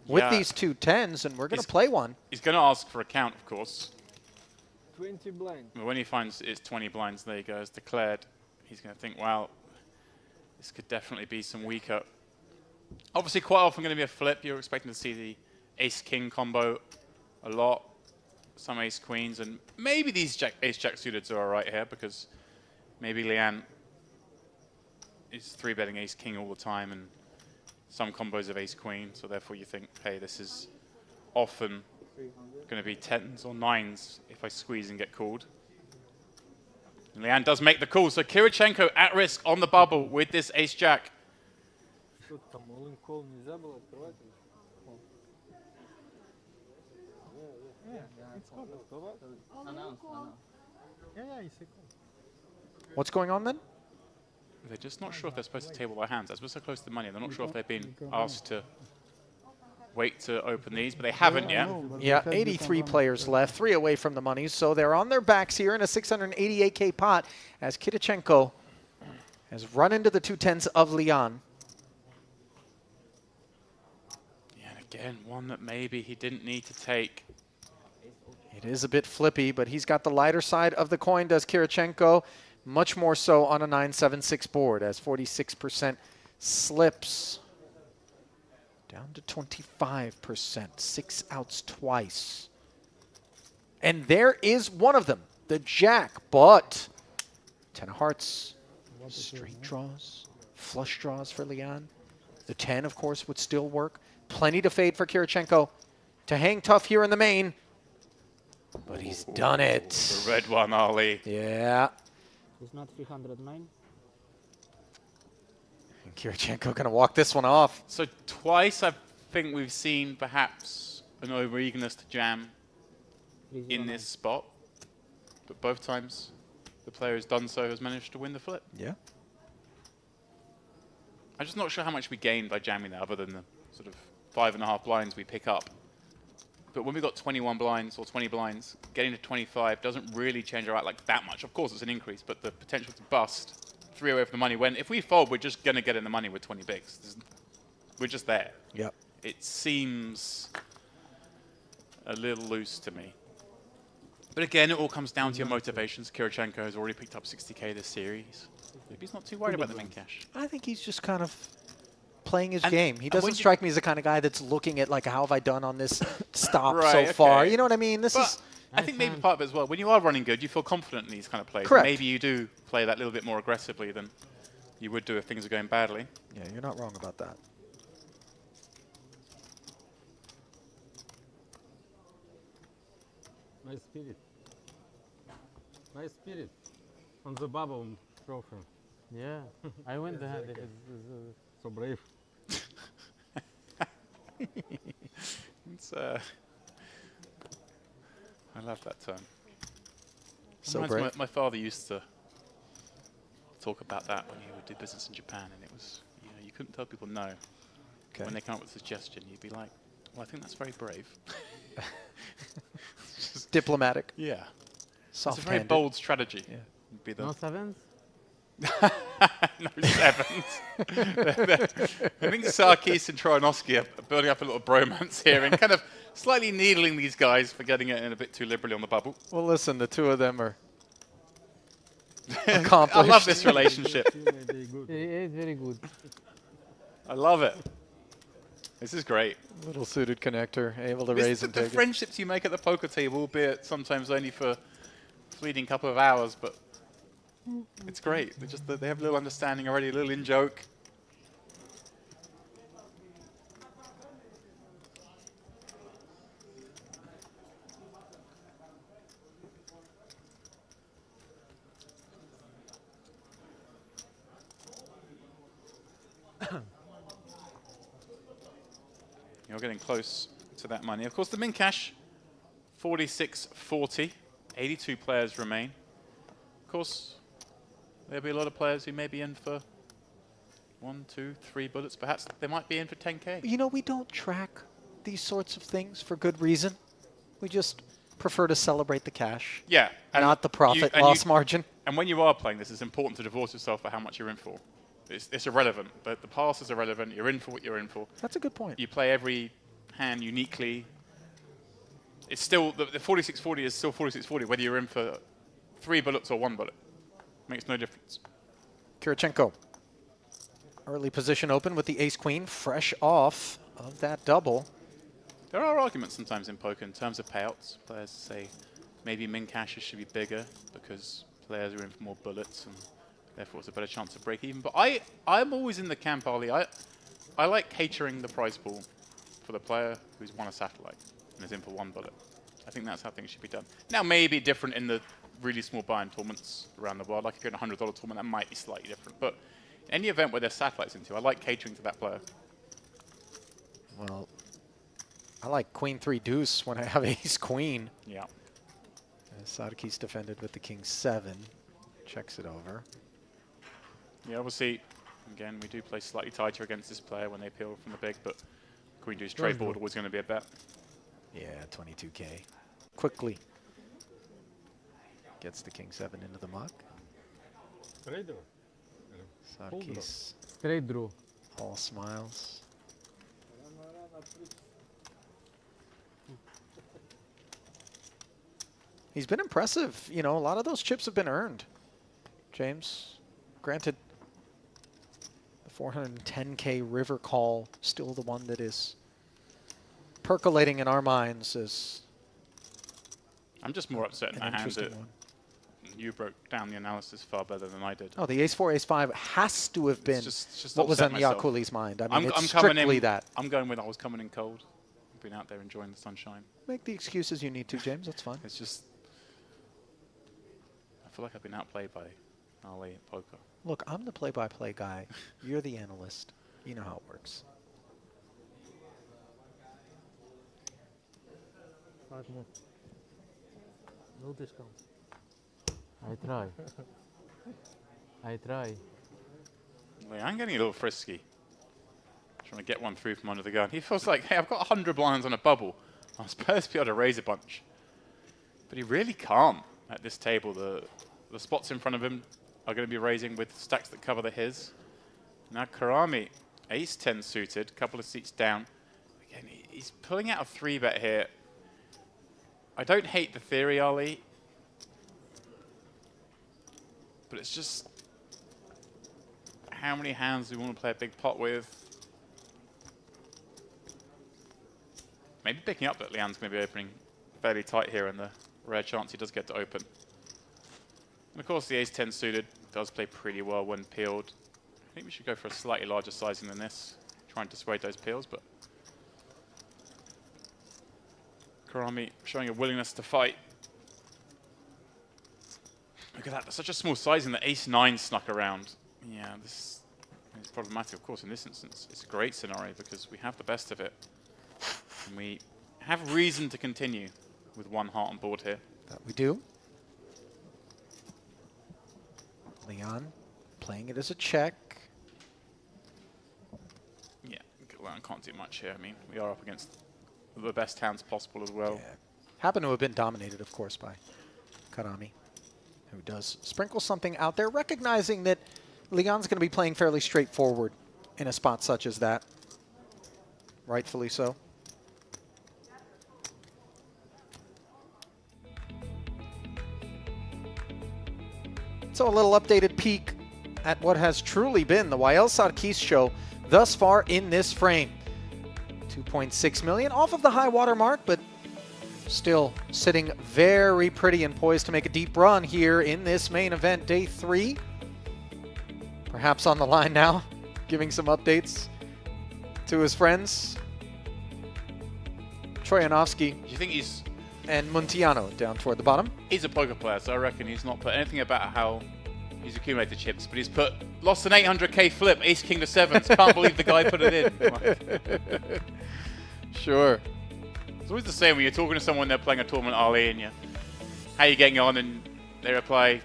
with these 2 10s, and we're going to play one. He's going to ask for a count, of course. 20 blind. But when he finds it's 20 blinds, there you go, as declared, he's going to think, wow, this could definitely be some weaker. Obviously, quite often going to be a flip. You're expecting to see the ace-king combo a lot. Some ace-queens, and maybe these ace-jack suiteds are all right here because maybe Leanne is 3-betting ace-king all the time and some combos of ace-queen, so therefore you think, hey, this is often going to be 10s or 9s if I squeeze and get called. And Leanne does make the call, so Kirichenko at risk on the bubble with this ace-jack. Что там, all-in call нельзя было открывать? What's going on then? They're just not sure if they're supposed to table their hands. As we're so close to the money, they're not sure if they've been asked to wait to open these, but they haven't yet. Yeah, 83 players left, 3 away from the money, so they're on their backs here in a 688K pot as Kirichenko has run into the 2 10s of Leon. Yeah, and again, one that maybe he didn't need to take. It is a bit flippy, but he's got the lighter side of the coin, does Kirichenko. Much more so on a 9-7-6 board as 46% slips down to 25%. 6 outs twice. And there is one of them, the jack, but 10 of hearts, straight draws, flush draws for Leon. The 10, of course, would still work. Plenty to fade for Kirichenko to hang tough here in the main. But he's done it. The red one, Ali. Yeah. It's not 309. And Kirichenko going to walk this one off. So twice I think we've seen perhaps an over-eagerness to jam in this spot. But both times the player who's done so has managed to win the flip. Yeah. I'm just not sure how much we gain by jamming that other than the sort of 5.5 blinds we pick up. But when we've got 21 blinds or 20 blinds, getting to 25 doesn't really change our out like that much. Of course, it's an increase, but the potential to bust 3 away from the money, when if we fold, we're just going to get in the money with 20 bigs. We're just there. Yep. It seems a little loose to me. But again, it all comes down to your motivations. Kirichenko has already picked up 60K this series. Maybe he's not too worried about the min cash. I think he's just kind of playing his And- game. He and doesn't when you- strike me as the kind of guy that's looking at, like, how have I done on this stop Right, so far? okay. You know what I mean? This But is... I think maybe part of it as well, when you are running good, you feel confident in these kind of plays. Correct. Maybe you do play that little bit more aggressively than you would do if things are going badly. Yeah, you're not wrong about that. Nice spirit. Nice spirit. On the bubble trophy. Yeah, I went there. So brave. It's, I love that term. So Reminds me, brave. my father used to talk about that when he would do business in Japan, and it was, you know, you couldn't tell people no. Okay. When they come up with a suggestion, you'd be like, well, I think that's very brave. Diplomatic. Yeah. It's a Soft-handed. very bold strategy. Yeah. Would be the No sevens? no sevens. I think Sarkis and Trojanowski are building up a little bromance here and kind of slightly needling these guys for getting it in a bit too liberally on the bubble. Well, listen, the two of them are I accomplished. love this relationship. It is very good. I love it. This is great. Little suited connector, able to This- raise the, and the take it. friendships you make at the poker table, albeit sometimes only for a fleeting couple of hours, but it's great. They have a little understanding already, a little in-joke. You're getting close to that money. Of course, the min cash, 46.40. 82 players remain. Of course, there'll be a lot of players who may be in for 1, 2, 3 bullets. Perhaps they might be in for 10K. You know, we don't track these sorts of things for good reason. We just prefer to celebrate the cash, Yeah. And not the profit loss margin. And when you are playing this, it's important to divorce yourself for how much you're in for. It's irrelevant. The pass is irrelevant. You're in for what you're in for. That's a good point. You play every hand uniquely. It's still, the 46.40 is still 46.40, whether you're in for 3 bullets or 1 bullet. Makes no difference. Kirichenko. Early position open with the ace-queen, fresh off of that double. There are arguments sometimes in poker in terms of payouts. Players say maybe min cashes should be bigger because players are in for more bullets and therefore it's a better chance to break even. But I'm always in the camp, Ali. I like catering the prize pool for the player who's won a satellite and is in for 1 bullet. I think that's how things should be done. Now, maybe different in the really small buy-in tournaments around the world. Like if you're in a $100 tournament, that might be slightly different. But any event where there's satellites into, I like catering to that player. Well, I like queen 3 deuce when I have ace queen. Yeah. Sadki's defended with the king 7. Checks it over. Yeah, obviously, again, we do play slightly tighter against this player when they peel from the big, but queen deuce trade board always going to be a bet. Yeah, 22K. Quickly gets the king 7 into the muck. Straight draw. Sadki's Straight draw. all smiles. He's been impressive. You know, a lot of those chips have been earned. James, granted, the 410K river call still the one that is percolating in our minds as I'm just more upset in an that hand interesting that one. you broke down the analysis far better than I did. Oh, the ace-4, ace-5 has to have been just what was upset on myself. Yakuli's mind. I mean, I'm it's coming strictly in, that. I'm going with I was coming in cold. I've been out there enjoying the sunshine. Make the excuses you need to, James. That's fine. It's just, I feel like I've been outplayed by Ali at poker. Look, I'm the play-by-play guy. You're the analyst. You know how it works. 5 more. No discount. I try. I try. Like, I'm getting a little frisky. Trying to get one through from under the gun. He feels like, hey, I've got 100 blinds on a bubble. I'm supposed to be able to raise a bunch. But he really can't at this table. The spots in front of him are going to be raising with stacks that cover the his. Now Karami, ace-10 suited, couple of seats down. Again, he's pulling out a 3-bet here. I don't hate the theory, Ali. But it's just how many hands do we want to play a big pot with? Maybe picking up that Lian's going to be opening fairly tight here and the rare chance he does get to open. And of course the ace-10 suited does play pretty well when peeled. I think we should go for a slightly larger sizing than this, try and dissuade those peels, but Karami showing a willingness to fight. Look at that, that's such a small sizing that ace-9 snuck around. Yeah, this is problematic, of course, in this instance. It's a great scenario because we have the best of it. And we have reason to continue with 1 heart on board here. That we do. Leon playing it as a check. Yeah, Leon can't do much here. I mean, we are up against the best hands possible as well. Yeah. Happen to have been dominated, of course, by Karami, who does sprinkle something out there, recognizing that Leon's going to be playing fairly straightforward in a spot such as that. Rightfully so. So a little updated peek at what has truly been the Wael Sarkis show thus far in this frame. 2.6 million off of the high water mark, but still sitting very pretty and poised to make a deep run here in this main event, day 3. Perhaps on the line now, giving some updates to his friends. Troyanovsky Do you think he's and Muntiano down toward the bottom. a poker player, so I reckon he's not put anything about how He's accumulated chips, but he's lost an 800k flip, ace king to sevens. Can't believe the guy put it in. Sure. It's always the same when you're talking to someone, they're playing a tournament, Ali, and how you getting on, and they reply,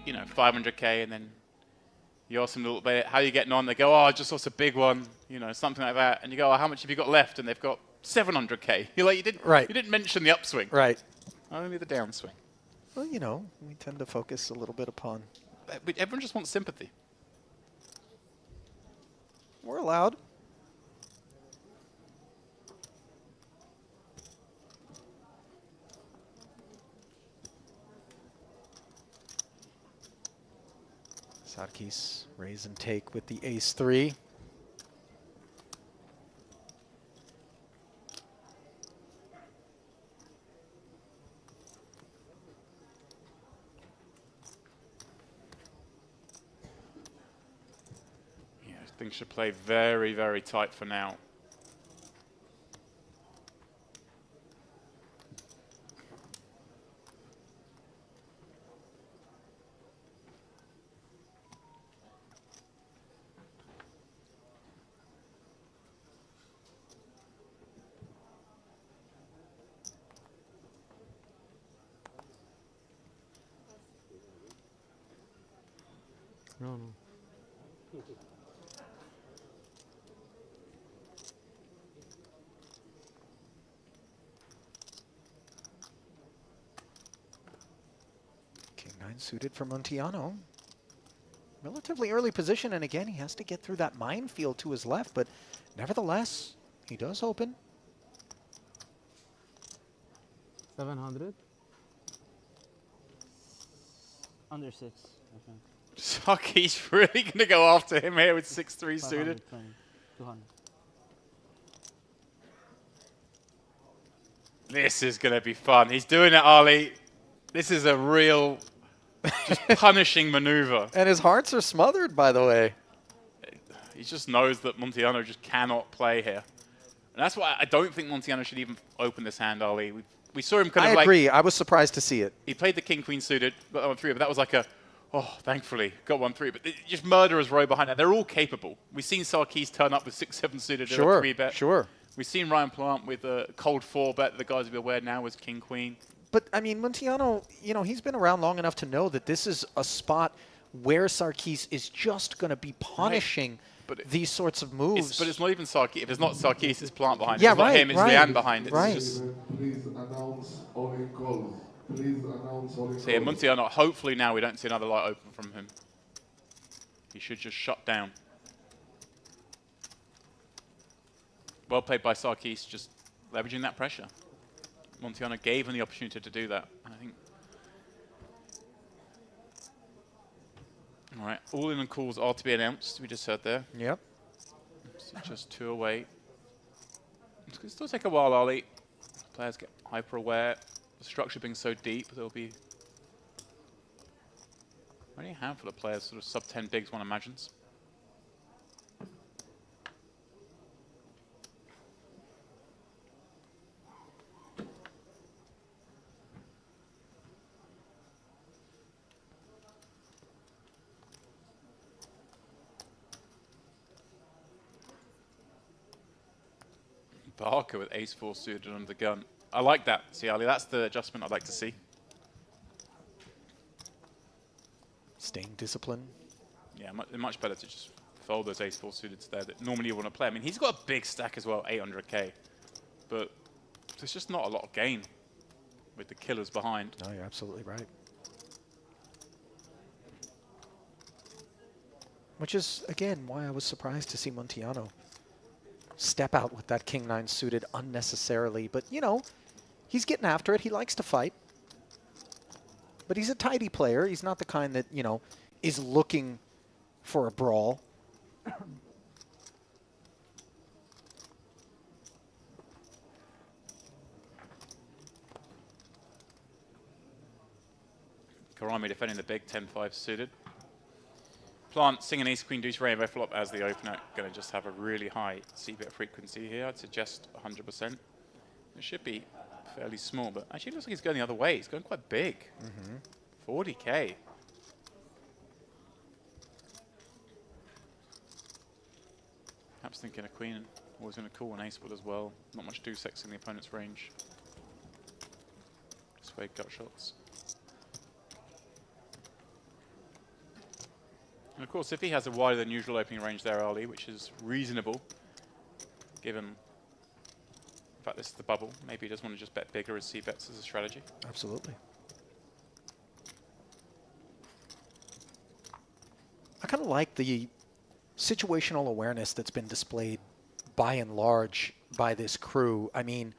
500k, and then you ask them a little bit, how you getting on? They go, oh, I just lost a big one, something like that. And you go, oh, how much have you got left? And they've got 700k. You're like, you didn't mention the upswing. Right. Only the downswing. Well, we tend to focus a little bit upon. But everyone just wants sympathy. We're allowed. Sarkis raise and take with the ace-3. Yeah, things should play very, very tight for now. No. King-9 suited for Montiano. Relatively early position, and again, he has to get through that minefield to his left, but nevertheless, he does open. 700. Under 6, I think. Saki's really going to go after him here with 6-3 suited. 520, 200. This is going to be fun. He's doing it, Ali. This is a real just punishing maneuver. And his hearts are smothered, by the way. He just knows that Montiano just cannot play here. And that's why I don't think Montiano should even open this hand, Ali. We saw him kind of I agree. I was surprised to see it. He played the king-queen suited, got that 1-3, but that was like a, oh, thankfully, got 1-3. But just murderer's row behind that. They're all capable. We've seen Sarkis turn up with 6-7 suited at a 3-bet. Sure. We've seen Ryan Plant with a cold 4-bet that the guys will be aware now was king-queen. But, I mean, Montiano, he's been around long enough to know that this is a spot where Sarkis is just going to be punishing these sorts of moves. But it's not even Sarkis. If it's not Sarkis, it's Plant behind it. Yeah, it's not him, it's Leanne behind it. Right. It's just Please announce all in calls. Please announce all in calls. so yeah, Montiano, hopefully now we don't see another light open from him. He should just shut down. Well played by Sarkis, just leveraging that pressure. Montiano gave him the opportunity to do that. And I think. All right, all in and calls are to be announced. We just heard there. Yep. So just 2 away. It's going to still take a while, Ali. Players get hyper aware. The structure being so deep, there'll be only a handful of players, sort of sub 10 bigs, one imagines. Barker with ace-4 suited under the gun. I like that, see, Ali. That's the adjustment I'd like to see. Staying disciplined. Yeah, much better to just fold those ace-4 suited there that normally you want to play. I mean, he's got a big stack as well, 800k. But there's just not a lot of gain with the killers behind. No, you're absolutely right. Which is, again, why I was surprised to see Montiano step out with that king-9 suited unnecessarily. But, he's getting after it. He likes to fight. But he's a tidy player. He's not the kind that, is looking for a brawl. Karami defending the big 10-5 suited. Plant singing ace queen deuce rainbow flop as the opener. Going to just have a really high c-bet frequency here. I'd suggest 100%. It should be fairly small, but actually it looks like he's going the other way. He's going quite big. 40k. Perhaps thinking a queen. Always going to call an ace board as well. Not much deuce X in the opponent's range. Just fake gut shots. And of course, if he has a wider than usual opening range there early, which is reasonable, given the fact this is the bubble, maybe he does want to just bet bigger as c-bets as a strategy. Absolutely. I kind of like the situational awareness that's been displayed by and large by this crew. I mean,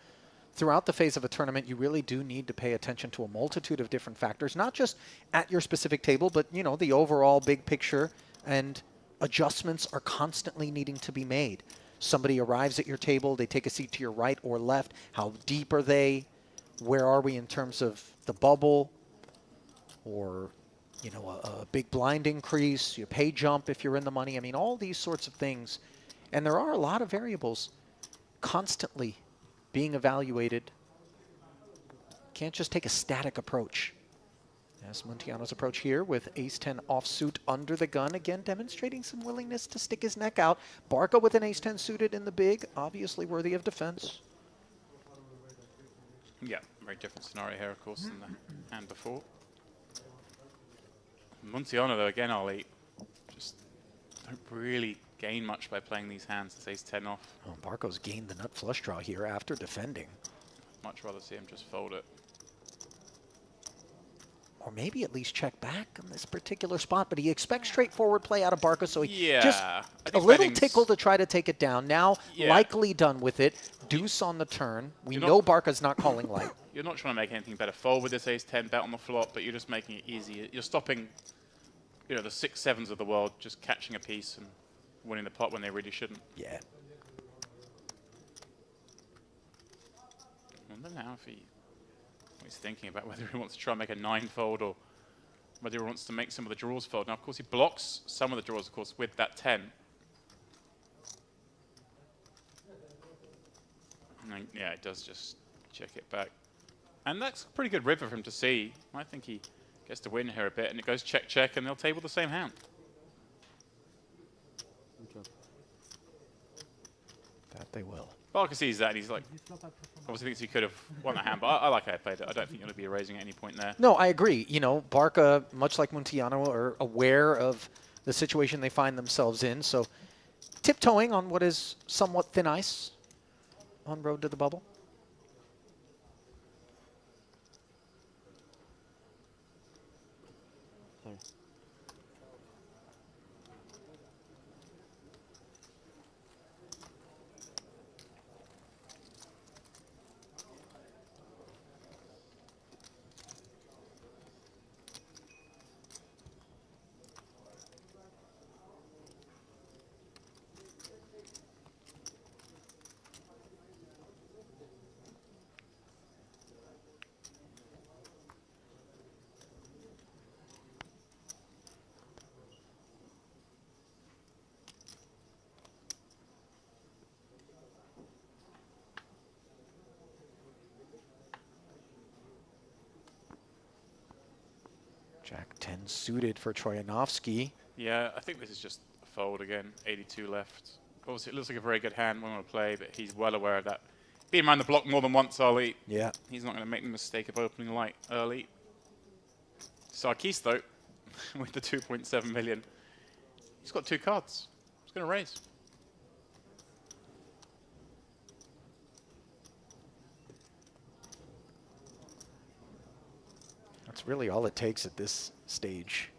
throughout the phase of a tournament, you really do need to pay attention to a multitude of different factors, not just at your specific table, but, you know, the overall big picture, and adjustments are constantly needing to be made. Somebody arrives at your table, they take a seat to your right or left. How deep are they? Where are we in terms of the bubble? Or, you know, a big blind increase, your pay jump if you're in the money. I mean, all these sorts of things. And there are a lot of variables constantly being evaluated. Can't just take a static approach. As Muntiano's approach here with ace-10 offsuit under the gun, again demonstrating some willingness to stick his neck out. Barca with an ace-10 suited in the big, obviously worthy of defense. Yeah, very different scenario here, of course, than the hand before. Muntiano, though, again, Ollie, just don't really gain much by playing these hands. It's ace-10 off. Oh, Barco's gained the nut flush draw here after defending. Much rather see him just fold it. Or maybe at least check back on this particular spot, but he expects straightforward play out of Barca, so he just a little tickle to try to take it down. Now, likely done with it. Deuce on the turn. We know Barca's not calling light. You're not trying to make anything better fold with this ace-10 bet on the flop, but you're just making it easy. You're stopping, you know, the 6-7s of the world just catching a piece and winning the pot when they really shouldn't. Yeah. I wonder now if he's thinking about whether he wants to try and make a 9 fold or whether he wants to make some of the draws fold. Now, of course, he blocks some of the draws, of course, with that 10. And then, yeah, it does just check it back. And that's a pretty good river for him to see. I think he gets to win here a bit, and it goes check, check, and they'll table the same hand. That they will. Barca sees that, and he's like, obviously thinks he could have won that hand, but I like how he played it. I don't think you're going to be erasing at any point there. No, I agree. You know, Barca, much like Muntiano, are aware of the situation they find themselves in, so tiptoeing on what is somewhat thin ice on road to the bubble. Sorry. Jack-10 suited for Troyanovsky. Yeah, I think this is just a fold again. 82 left. Obviously, it looks like a very good hand when we play, but he's well aware of that. Being around the block more than once, Ollie. Yeah. He's not going to make the mistake of opening light early. Sarkis, though, with the 2.7 million. He's got 2 cards. He's going to raise. That's really all it takes at this stage.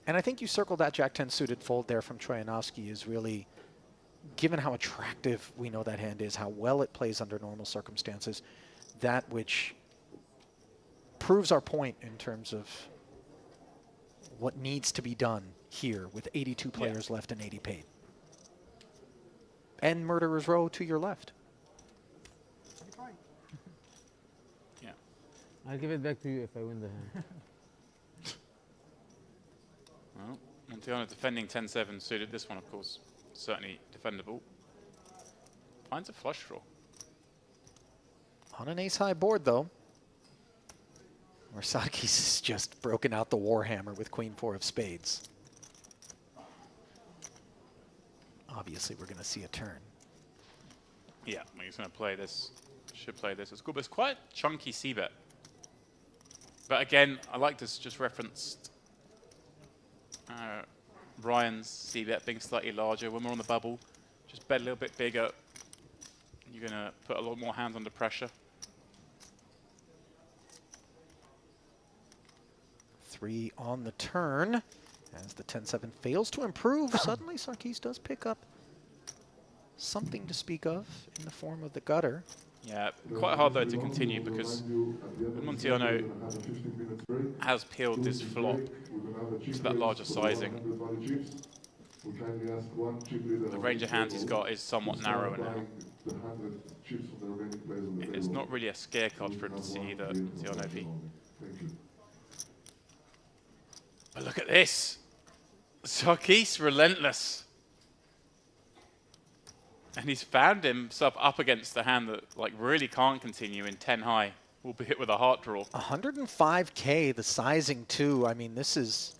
And I think you circled that Jack-10 suited fold there from Troyanovsky is really, given how attractive we know that hand is, how well it plays under normal circumstances, that which proves our point in terms of what needs to be done here with 82 players left and 80 paid. And Murderer's Row to your left. I'll give it back to you if I win the hand. Well, Muntiano defending 10-7 suited. This one, of course, certainly defendable. Finds a flush draw. On an ace-high board, though. Sarkis has just broken out the Warhammer with Queen 4 of spades. obviously we're going to see a turn. Yeah, he's going to play this. Should play this. It's good, but it's quite a chunky c-bet. But again, I like this just referenced Ryan's c-bet being slightly larger. When we're on the bubble, just bet a little bit bigger. You're going to put a lot more hands under pressure. 3 on the turn. As the 10-7 fails to improve, suddenly Sarkis does pick up something to speak of in the form of the gutter. Yeah, quite hard though to continue because Montiano has peeled this flop to that larger sizing. The range of hands he's got is somewhat narrower now. It's not really a scare card for him to see either, Montiano V. But look at this! Sarkis relentless. And he's found himself up against the hand that like really can't continue in 10 high, albeit with a heart draw. 105K, the sizing too. I mean, this is...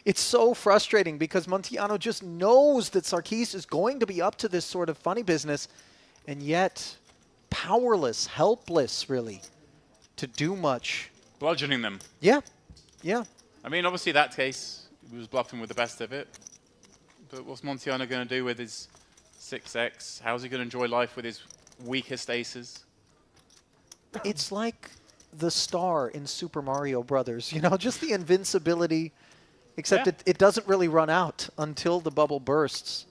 it's so frustrating because Montiano just knows that Sarkis is going to be up to this sort of funny business, and yet powerless, helpless, really, to do much. Bludgeoning them. Yeah, yeah. I mean, obviously that case, he was bluffing with the best of it. But what's Montiano going to do with his 6x? How's he going to enjoy life with his weakest aces? It's like the star in Super Mario Brothers, you know, just the invincibility, except it doesn't really run out until the bubble bursts.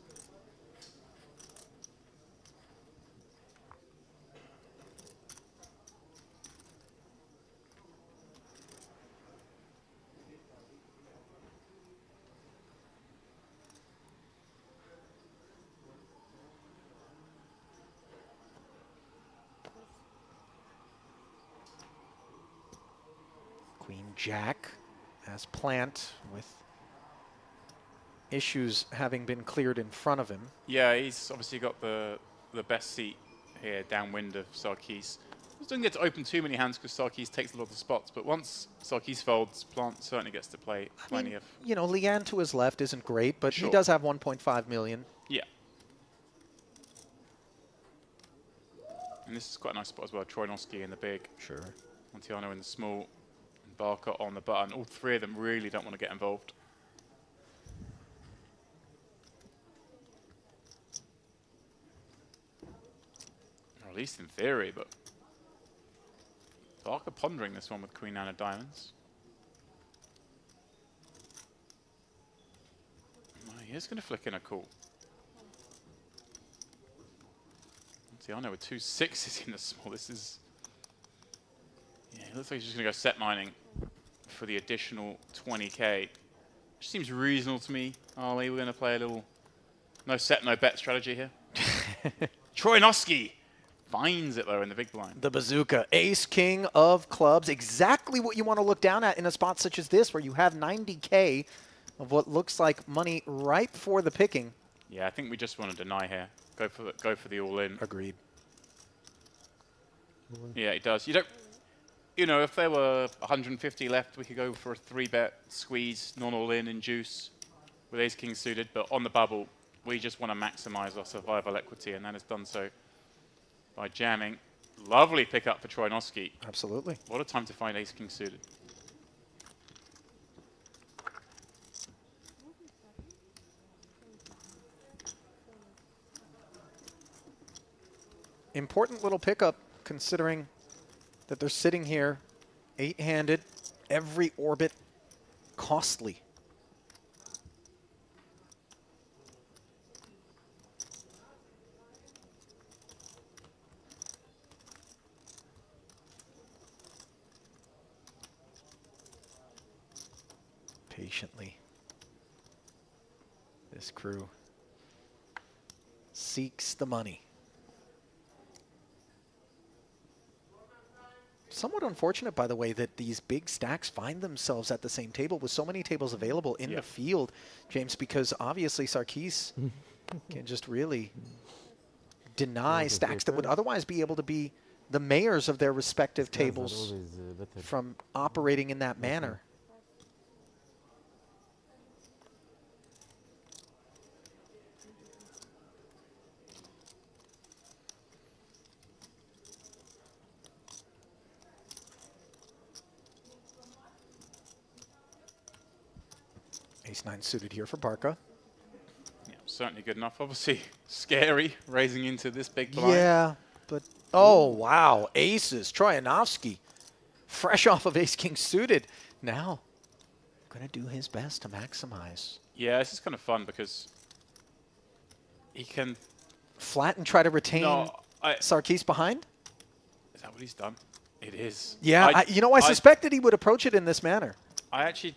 Queen Jack as plant with issues having been cleared in front of him. Yeah, he's obviously got the best seat here downwind of Sarkis. Just doesn't get to open too many hands because Sarkis takes a lot of the spots, but once Sarkis folds, Plant certainly gets to play plenty of... You know, Leanne to his left isn't great, but he does have 1.5 million. Yeah. And this is quite a nice spot as well. Troinovsky in the big. Sure. Montiano in the small. And Barker on the button. All three of them really don't want to get involved. Or at least in theory, but... Barker pondering this one with Queen Anne of Diamonds. Well, he is going to flick in a call. Montiano with 2 6s in the small. This is... Yeah, it looks like he's just going to go set mining for the additional 20k. Which seems reasonable to me. We're going to play a little no set, no bet strategy here. Troinovsky finds it though in the big blind. The bazooka, ace, king of clubs. Exactly what you want to look down at in a spot such as this where you have 90k of what looks like money right for the picking. Yeah, I think we just want to deny here. Go for the all-in. Agreed. Yeah, it does. You don't... You know, if there were 150 left, we could go for a 3-bet squeeze, non-all-in, induce with ace-king suited. But on the bubble, we just want to maximize our survival equity, and that is done so by jamming. Lovely pickup for Troinovsky. Absolutely. What a time to find ace-king suited. Important little pickup considering that they're sitting here 8-handed, every orbit costly. Patiently, this crew seeks the money. Somewhat unfortunate, by the way, that these big stacks find themselves at the same table with so many tables available in the field, James, because obviously Sarkis can just really deny stacks that would otherwise be able to be the mayors of their respective tables from operating in that manner. Ace-9 suited here for Barca. Yeah, certainly good enough. Obviously scary raising into this big blind. Yeah, but oh wow, aces. Troyanovsky, fresh off of Ace-King suited. Now, going to do his best to maximize. Yeah, this is kind of fun because he can... Flat and try to retain Sarkis behind? Is that what he's done? It is. Yeah, I suspected he would approach it in this manner. I actually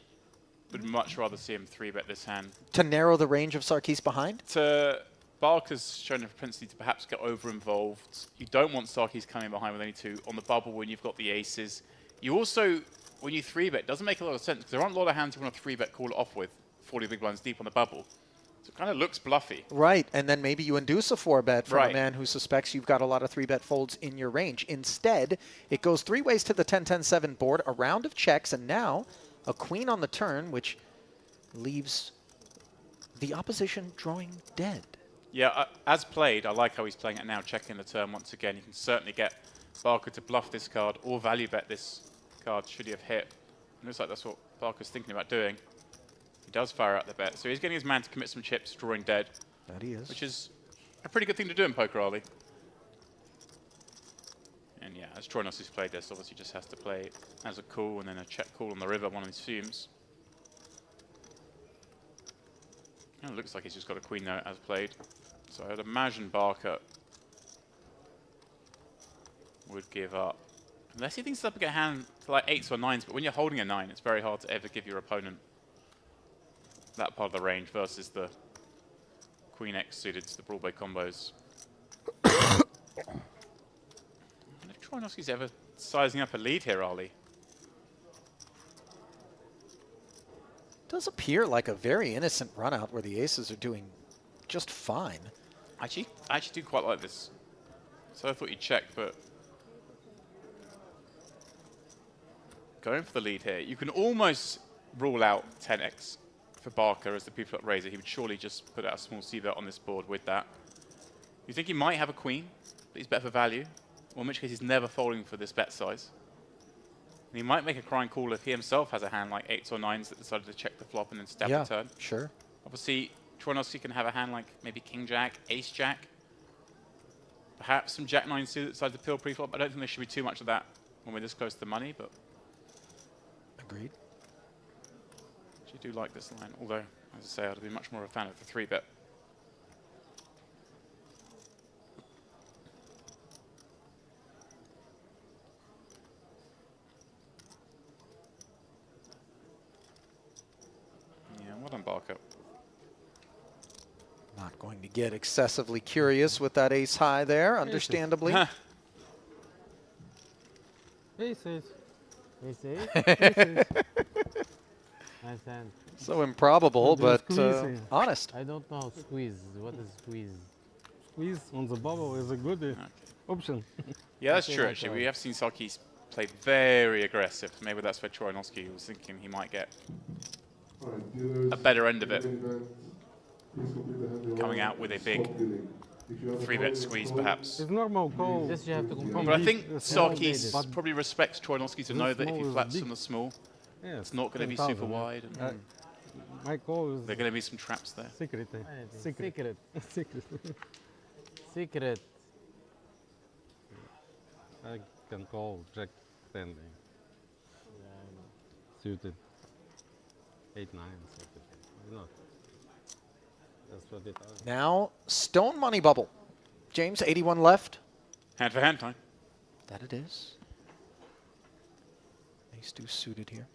would much rather see him 3-bet this hand. To narrow the range of Sarkis behind? Barker's shown a propensity to perhaps get over-involved. You don't want Sarkis coming behind with any 2 on the bubble when you've got the aces. You also, when you 3-bet, it doesn't make a lot of sense because there aren't a lot of hands you want to 3-bet call it off with 40 big blinds deep on the bubble. So it kind of looks bluffy. Right, and then maybe you induce a 4-bet from Right. a man who suspects you've got a lot of 3-bet folds in your range. Instead, it goes 3 ways to the 10-10-7 board, a round of checks, and now a queen on the turn, which leaves the opposition drawing dead. Yeah, as played, I like how he's playing it now, checking the turn once again. You can certainly get Barker to bluff this card or value bet this card should he have hit. It looks like that's what Barker's thinking about doing. He does fire out the bet. So he's getting his man to commit some chips, drawing dead. That he is. Which is a pretty good thing to do in poker, Ollie. And yeah, as Troinos played this, obviously just has to play as a call and then a check call on the river, one assumes. And it looks like he's just got a queen there as played. So I'd imagine Barker would give up. Unless he thinks it's up a hand to like 8s or 9s, but when you're holding a 9, it's very hard to ever give your opponent that part of the range versus the Queen X suited to the Broadway combos. And if Troinovsky's ever sizing up a lead here, Ollie. Does appear like a very innocent run out where the aces are doing just fine. I actually do quite like this. So I thought you'd check, but going for the lead here, you can almost rule out 10x for Barker as the pre-flop raiser. He would surely just put out a small c-bet on this board with that. You think he might have a queen, but he's bet for value, or in which case he's never folding for this bet size. And he might make a crying call if he himself has a hand like 8s or 9s that decided to check the flop and then stab the turn. Sure. Obviously, Troinovsky can have a hand like maybe King-Jack, Ace-Jack. Perhaps some Jack-9 suited that decided to peel pre-flop. I don't think there should be too much of that when we're this close to the money, but... Agreed. I do like this line, although, as I say, I'd be much more of a fan of the 3-bet. Yeah, well done, Barker. Not going to get excessively curious with that ace high there, understandably. Aces. Aces. Nice hand. So improbable, Don't do but squeezing. honest. I don't know squeeze. What is squeeze? Squeeze on the bubble is a good option. Yeah, that's Okay, true, no actually. problem. We have seen Sarkis play very aggressive. Maybe that's where Troinovsky was thinking he might get a better end of it. Coming out with a big 3-bet squeeze, perhaps. It's normal call. This you have to confirm. But I think Small Sarkis dated. probably respects Troinovsky to know that if he small is flats big. on the small, Yeah, it's not going to be 10,000, super yeah. wide. And My call is there are going to be some traps there. secret. Secret. Secret. Secret. I can call Jack 10 suited. 8-9 suited. Why not? That's what it is. Now, stone money bubble. James, 81 left. Hand for hand time. That it is. Ace deuce suited here.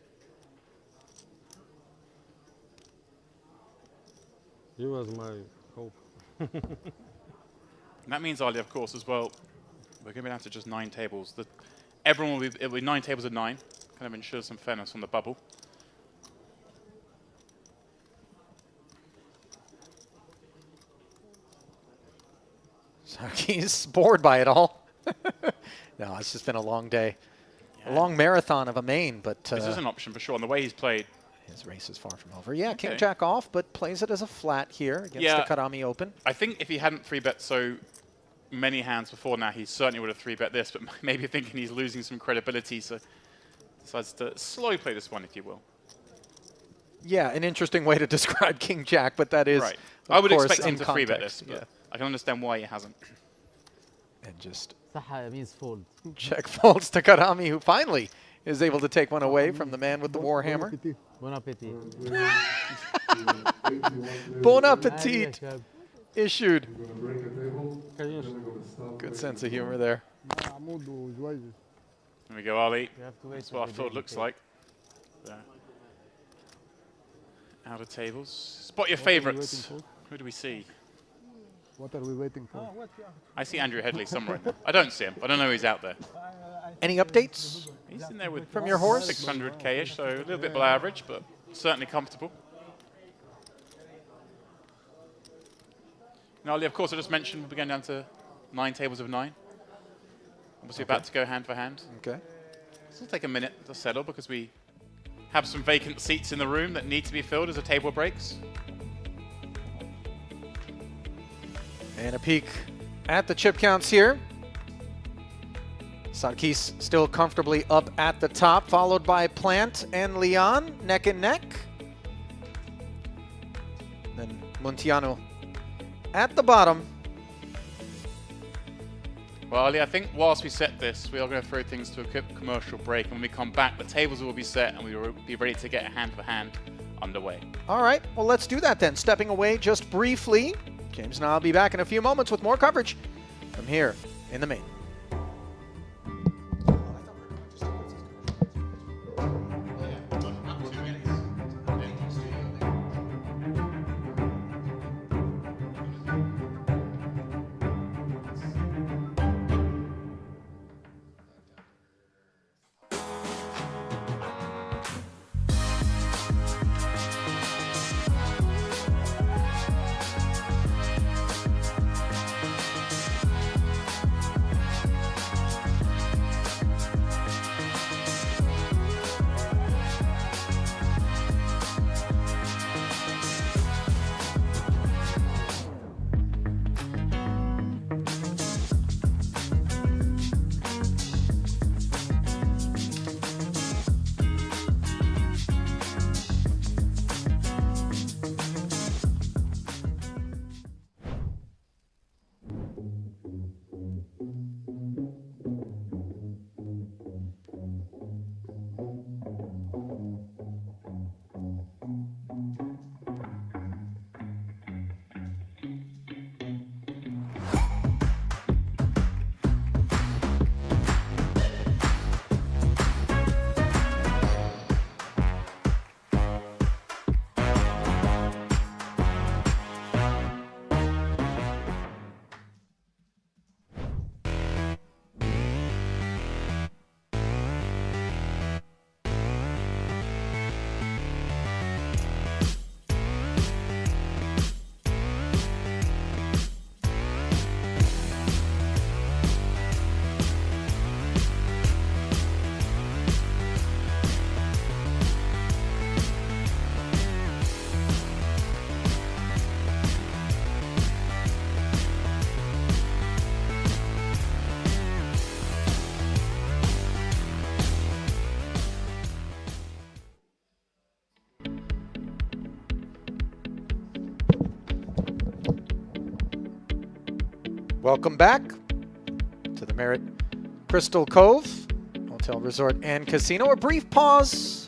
You was my hope. And that means, Ali, of course, as well, we're going to be down to just 9 tables. Everyone will be, it'll be 9 tables of 9. Kind of ensures some fairness on the bubble. So he's bored by it all. No, it's just been a long day. A long marathon of a main, but This is an option for sure. And the way he's played, his race is far from over. Yeah, Okay. King Jack off, but plays it as a flat here against Yeah. the Karami Open. I think if he hadn't 3-bet so many hands before now, he certainly would have 3-bet this, but maybe thinking he's losing some credibility, so decides to slow play this one, if you will. Yeah, an interesting way to describe King Jack, but that is, Right. of I would course, expect him in to free bet context. this, but I can understand why he hasn't. And just صح means fold. check folds to Karami, who finally is able to take one away from the man with the Warhammer. Bon appétit. Bon عادي يا appetit شباب. issued. We're going to break a table. Then we're going to start. Good sense of humor there. There we go, Ali. We have to wait That's till what our the field daily looks table. like. There. Out of tables. Spot your favourites. Who do we see? What are we waiting for? I see Andrew Headley somewhere in there. I don't see him. I don't know he's out there. Any updates? He's in there with From your horse? 600k-ish, so a little bit below average, but certainly comfortable. Now, Ali, of course, I just mentioned we're going down to 9 tables of 9. Obviously about to go hand for hand. Okay. This will take a minute to settle because we have some vacant seats in the room that need to be filled as the table breaks. And a peek at the chip counts here. Sarkis still comfortably up at the top, followed by Plant and Leon, neck and neck. Then Muntiano at the bottom. Well, Ali, I think whilst we set this, we are going to throw things to a quick commercial break. And when we come back, the tables will be set and we will be ready to get hand for hand underway. All right, well, let's do that then. Stepping away just briefly. James and I will be back in a few moments with more coverage from here in the main. Welcome back to the Merit Crystal Cove Hotel Resort and Casino. A brief pause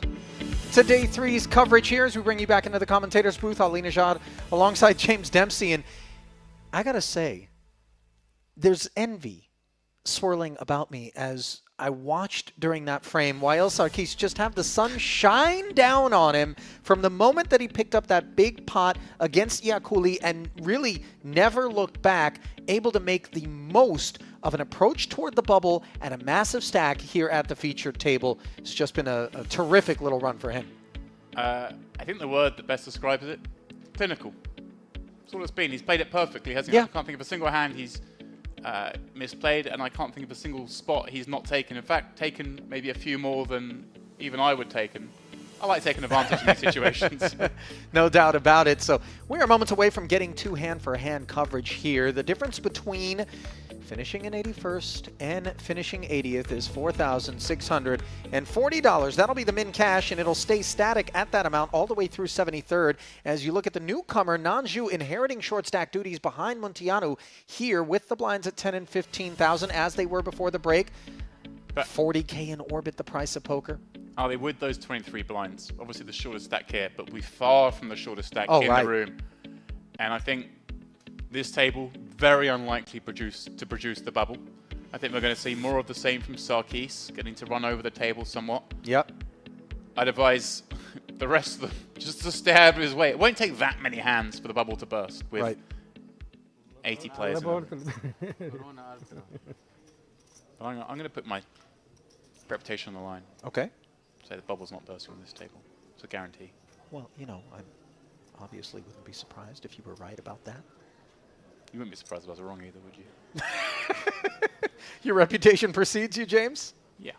to day 3's coverage here as we bring you back into the commentator's booth. Ali Najad alongside James Dempsey. And I got to say, there's envy swirling about me as I watched during that frame Wael Sarkis just have the sun shine down on him from the moment that he picked up that big pot against Iakuli and really never looked back, able to make the most of an approach toward the bubble and a massive stack here at the featured table. It's just been a terrific little run for him. I think the word that best describes it, clinical. That's all it's been. He's played it perfectly, hasn't he? Yeah. I can't think of a single hand he's misplayed, and I can't think of a single spot he's not taken. In fact, taken maybe a few more than even I would take. And I like taking advantage in these situations. No doubt about it. So we are moments away from getting to hand-for-hand coverage here. The difference between Finishing in 81st and finishing 80th is $4,640. That'll be the min cash, and it'll stay static at that amount all the way through 73rd. As you look at the newcomer, Nanju inheriting short stack duties behind Muntianu here with the blinds at 10 and 15,000 as they were before the break. But 40K in orbit, the price of poker. are they with those 23 blinds? Obviously the shortest stack here, but we're far from the shortest stack in right. the room. And I think this table, very unlikely to produce the bubble. I think we're going to see more of the same from Sarkis, getting to run over the table somewhat. Yep. I'd advise the rest of them just to stay out of his way. It won't take that many hands for the bubble to burst with 80 players. in it. But I'm going to put my reputation on the line. Okay. Say the bubble's not bursting on this table. It's a guarantee. Well, you know, I obviously wouldn't be surprised if you were right about that. You wouldn't be surprised if I was wrong either, would you? Your reputation precedes you, James? Yeah.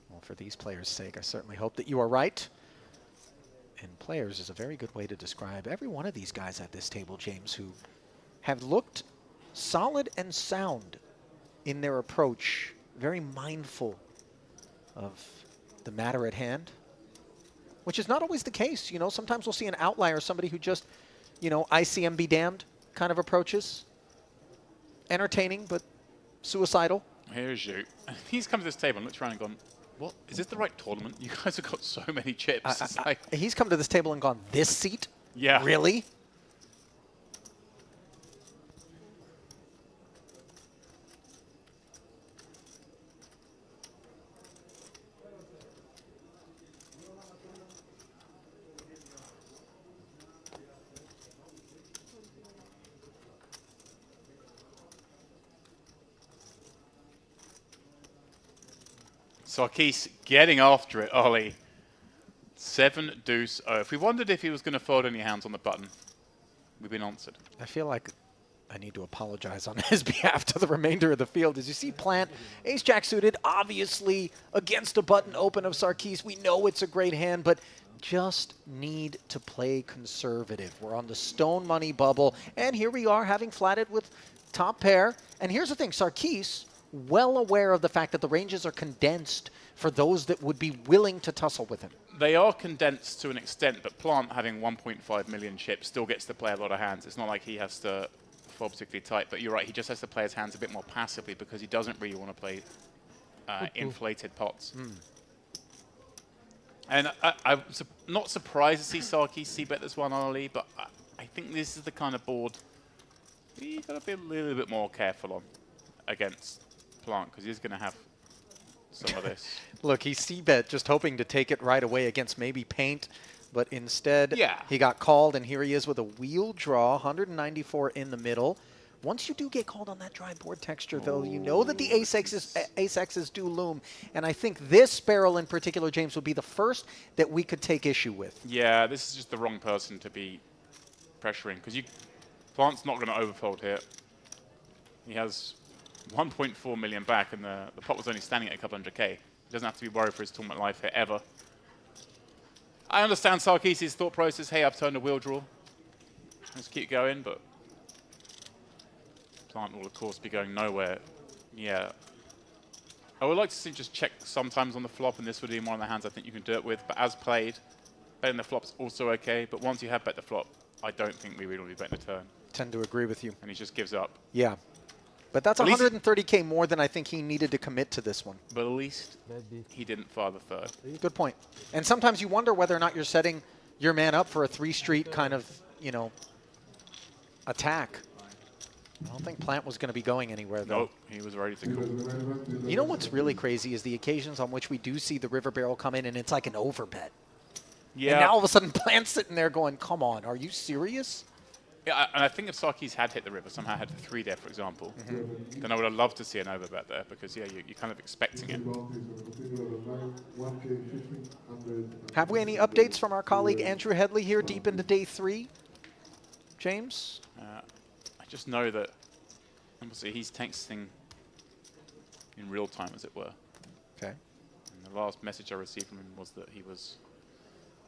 Well, for these players' sake, I certainly hope that you are right. And players is a very good way to describe every one of these guys at this table, James, who have looked solid and sound in their approach, very mindful of the matter at hand, which is not always the case. You know, sometimes we'll see an outlier, somebody who just, you know, ICM be damned kind of approaches. Entertaining, but suicidal. Here's you. He's come to this table and looked around and gone, what? Is this the right tournament? You guys have got so many chips. It's like, He's come to this table and gone, this seat? yeah. Really? Sarkis getting after it, Ollie. 7 deuce. Oh, if we wondered if he was going to fold any hands on the button, we've been answered. I feel like I need to apologize on his behalf to the remainder of the field. As you see Plant, ace-jack suited, obviously against a button open of Sarkis. We know it's a great hand, but just need to play conservative. We're on the stone money bubble, and here we are having flatted with top pair. And here's the thing, Sarkis, well aware of the fact that the ranges are condensed for those that would be willing to tussle with him. They are condensed to an extent, but Plant having 1.5 million chips still gets to play a lot of hands. It's not like he has to fold particularly tight, but you're right, he just has to play his hands a bit more passively because he doesn't really want to play inflated pots. And I'm not surprised to see Sarkis c-bet this one, Ollie, but I think this is the kind of board you've got to be a little bit more careful on against Plant, because he's going to have some of this. Look, he c-bet just hoping to take it right away against maybe Paint, but instead he got called, and here he is with a wheel draw, 194 in the middle. Once you do get called on that dry board texture, though, you know that the ace-X's do loom, and I think this barrel in particular, James, would be the first that we could take issue with. Yeah, this is just the wrong person to be pressuring, because Plant's not going to overfold here. He has 1.4 million back, and the pot was only standing at a couple hundred K. He doesn't have to be worried for his tournament life here, ever. I understand Sarkis' thought process. Hey, I've turned a wheel draw. Let's keep going, but Plant will, of course, be going nowhere. Yeah. I would like to see just check sometimes on the flop, and this would be one of the hands I think you can do it with. But as played, betting the flop's also okay. But once you have bet the flop, I don't think we really bet the turn. Tend to agree with you. And he just gives up. Yeah. But that's 130K more than I think he needed to commit to this one. But at least he didn't fire the third. Good point. And sometimes you wonder whether or not you're setting your man up for a 3-street kind of, you know, attack. I don't think Plant was going to be going anywhere, though. Nope, he was ready to go. You know what's really crazy is the occasions on which we do see the river barrel come in, and it's like an overbet. Yeah. And now all of a sudden Plant's sitting there going, come on, are you serious? Yeah, and I think if Sarkis had hit the river, somehow had the 3 there, for example, then I would have loved to see an overbet there, because, yeah, you're kind of expecting it. Have we any updates from our colleague Andrew Headley here deep into day 3? James? I just know that, obviously, he's texting in real time, as it were. Okay. And the last message I received from him was that he was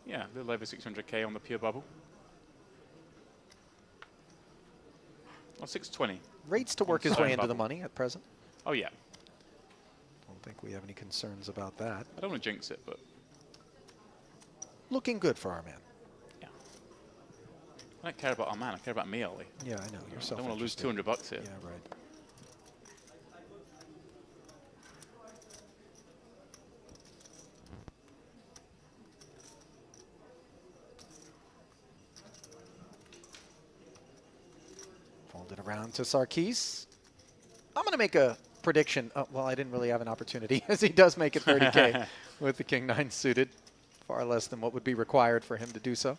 Yeah, a little over 600k on the pure bubble. Or 620. Rates to work his Stone way into the bubble. money at present. Oh yeah. Don't think we have any concerns about that. I don't want to jinx it, but Looking good for our man. yeah. I don't care about our man. I care about me, Ollie. Yeah, I know. You're I don't want to lose $200 here. Yeah, right. Fold it around to Sarkis. I'm going to make a prediction. Oh, well, I didn't really have an opportunity as he does make it 30K with the King 9 suited. Far less than what would be required for him to do so.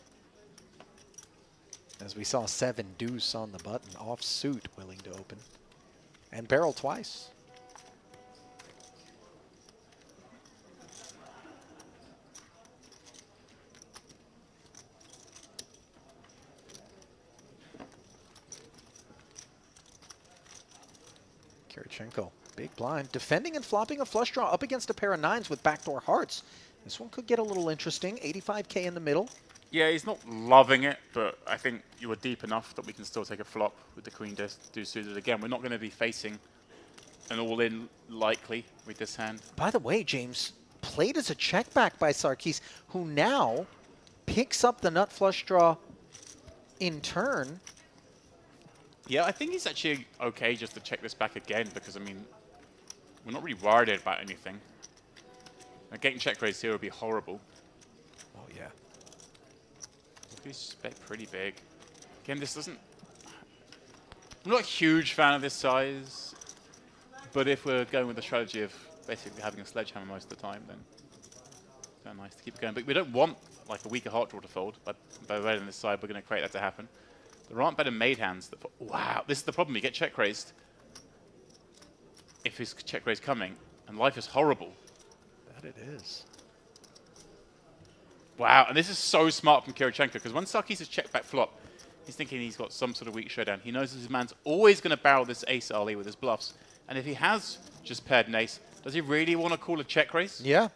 As we saw 7 deuce on the button, off suit, willing to open. And barrel twice. Kirichenko, big blind, defending and flopping a flush draw up against a pair of 9s with backdoor hearts. This one could get a little interesting. 85K in the middle. Yeah, he's not loving it, but I think you were deep enough that we can still take a flop with the queen deuce suited again. We're not going to be facing an all-in likely with this hand. By the way, James, played as a check back by Sarkis, who now picks up the nut flush draw in turn. Yeah, I think he's actually okay just to check this back again because, I mean, we're not really worried about anything. Getting check raised here would be horrible. Oh, yeah. He's bet pretty big. Again, this doesn't... I'm not a huge fan of this size, but if we're going with the strategy of basically having a sledgehammer most of the time, then it's kind of nice to keep going. But we don't want like a weaker heart draw to fold. By betting this side, we're going to create that to happen. There aren't better made hands that... Wow, this is the problem. You get check raised if his check raise coming, and life is horrible. That it is. Wow, and this is so smart from Kirichenko, because when Sarkis is checked back flop, he's thinking he's got some sort of weak showdown. He knows his man's always going to barrel this ace early with his bluffs. And if he has just paired an ace, does he really want to call a check raise? Yeah.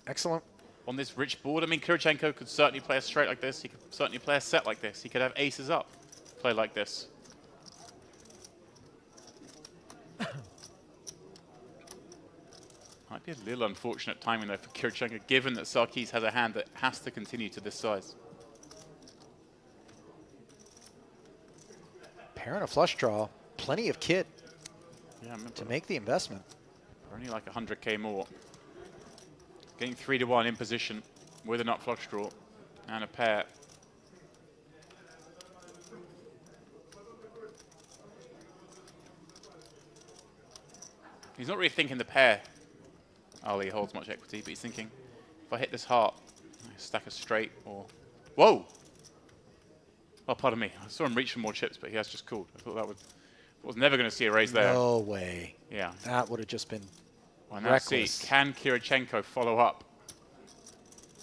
Excellent. On this rich board? I mean, Kirichenko could certainly play a straight like this. He could certainly play a set like this. He could have aces up, play like this. Might be a little unfortunate timing, though, for Kirichenko, given that Sarkis has a hand that has to continue to this size. Pair and a flush draw. Plenty of kit Yeah, to make the investment. Only like 100k more. Getting 3-1 in position with a nut flush draw and a pair. He's not really thinking the pair. Ali holds much equity, but he's thinking, if I hit this heart, I stack a straight or... Whoa! Oh, pardon me. I saw him reach for more chips, but he has just called. I thought that was never going to see a raise there. No way. Yeah. That would have just been Well, now reckless. see, can Kirichenko follow up?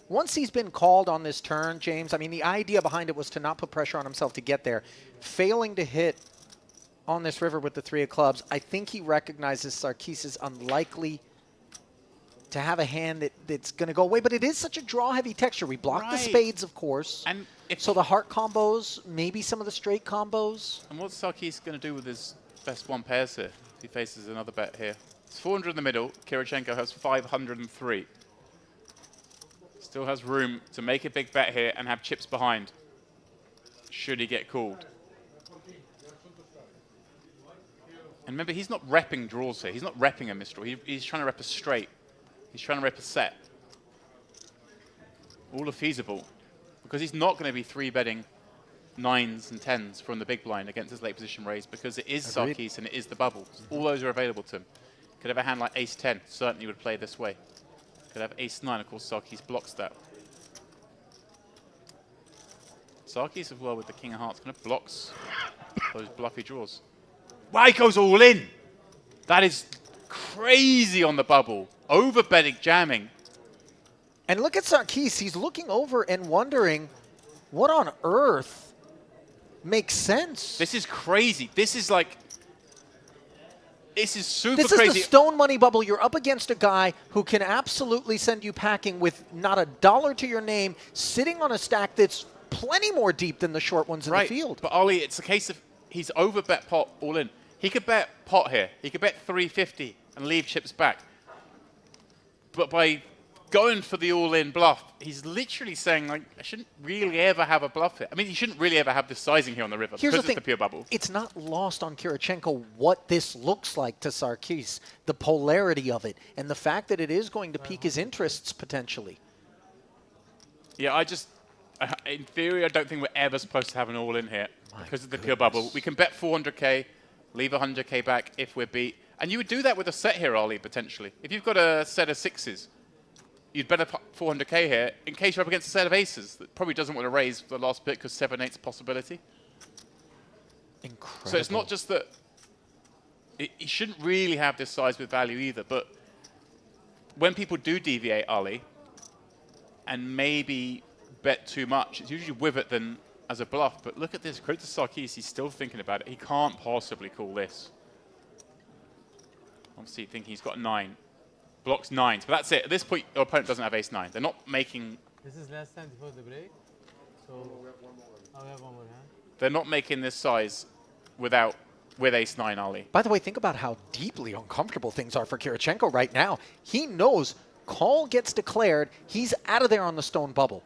Once he's been called on this turn, James, I mean, the idea behind it was to not put pressure on himself to get there. Failing to hit on this river with the 3 of clubs, I think he recognizes Sarkis is unlikely to have a hand that's going to go away. But it is such a draw-heavy texture. We block the Right. spades, of course. And if So the heart combos, maybe some of the straight combos. And what's Sarkis going to do with his best one pairs here? He faces another bet here. It's 400 in the middle. Kirichenko has 503. Still has room to make a big bet here and have chips behind, should he get called. And remember, he's not repping draws here. He's not repping a misdraw. He's trying to rep a straight. He's trying to rep a set. All are feasible, because he's not going to be 3-betting 9s and 10s from the big blind against his late position raise, because it is Agreed. Sarkis and it is the bubbles. All those are available to him. Could have a hand like ace-10, certainly would play this way. Could have ace-9, of course Sarkis blocks that. Sarkis as well with the king of hearts kind of blocks those bluffy draws. Wow, he goes all in! That is crazy on the bubble. Over-betting, jamming. And look at Sarkis. He's looking over and wondering, what on earth makes sense? This is crazy. This is like... This is super This crazy. is the stone money bubble. You're up against a guy who can absolutely send you packing with not a dollar to your name, sitting on a stack that's plenty more deep than the short ones in the field. But Ollie, it's a case of he's over bet pot all in. He could bet pot here. He could bet 350 and leave chips back. But by going for the all-in bluff, he's literally saying, like, I shouldn't really ever have a bluff here. I mean, you shouldn't really ever have this sizing here on the river Here's because the it's the pure bubble. It's not lost on Kirichenko what this looks like to Sarkis, the polarity of it, and the fact that it is going to pique his interests potentially. Yeah, in theory, I don't think we're ever supposed to have an all-in here because of the pure bubble. We can bet 400k, leave 100k back if we're beat. And you would do that with a set here, Ollie, potentially. If you've got a set of sixes, you'd better put 400k here in case you're up against a set of aces that probably doesn't want to raise the last bit because 7/8's a possibility. Incredible. So it's not just that he shouldn't really have this size with value either, but when people do deviate, Ollie, and maybe bet too much, it's usually with it than as a bluff. But look at this. Credit to Sarkis, he's still thinking about it. He can't possibly call this. Obviously thinking he's got 9. Blocks 9s, but that's it. At this point, your opponent doesn't have ace-9. They're not making... This is last time before the break. So we have one more hand. They're not making this size with ace-9, Ollie. By the way, think about how deeply uncomfortable things are for Kirichenko right now. He knows call gets declared, he's out of there on the stone bubble.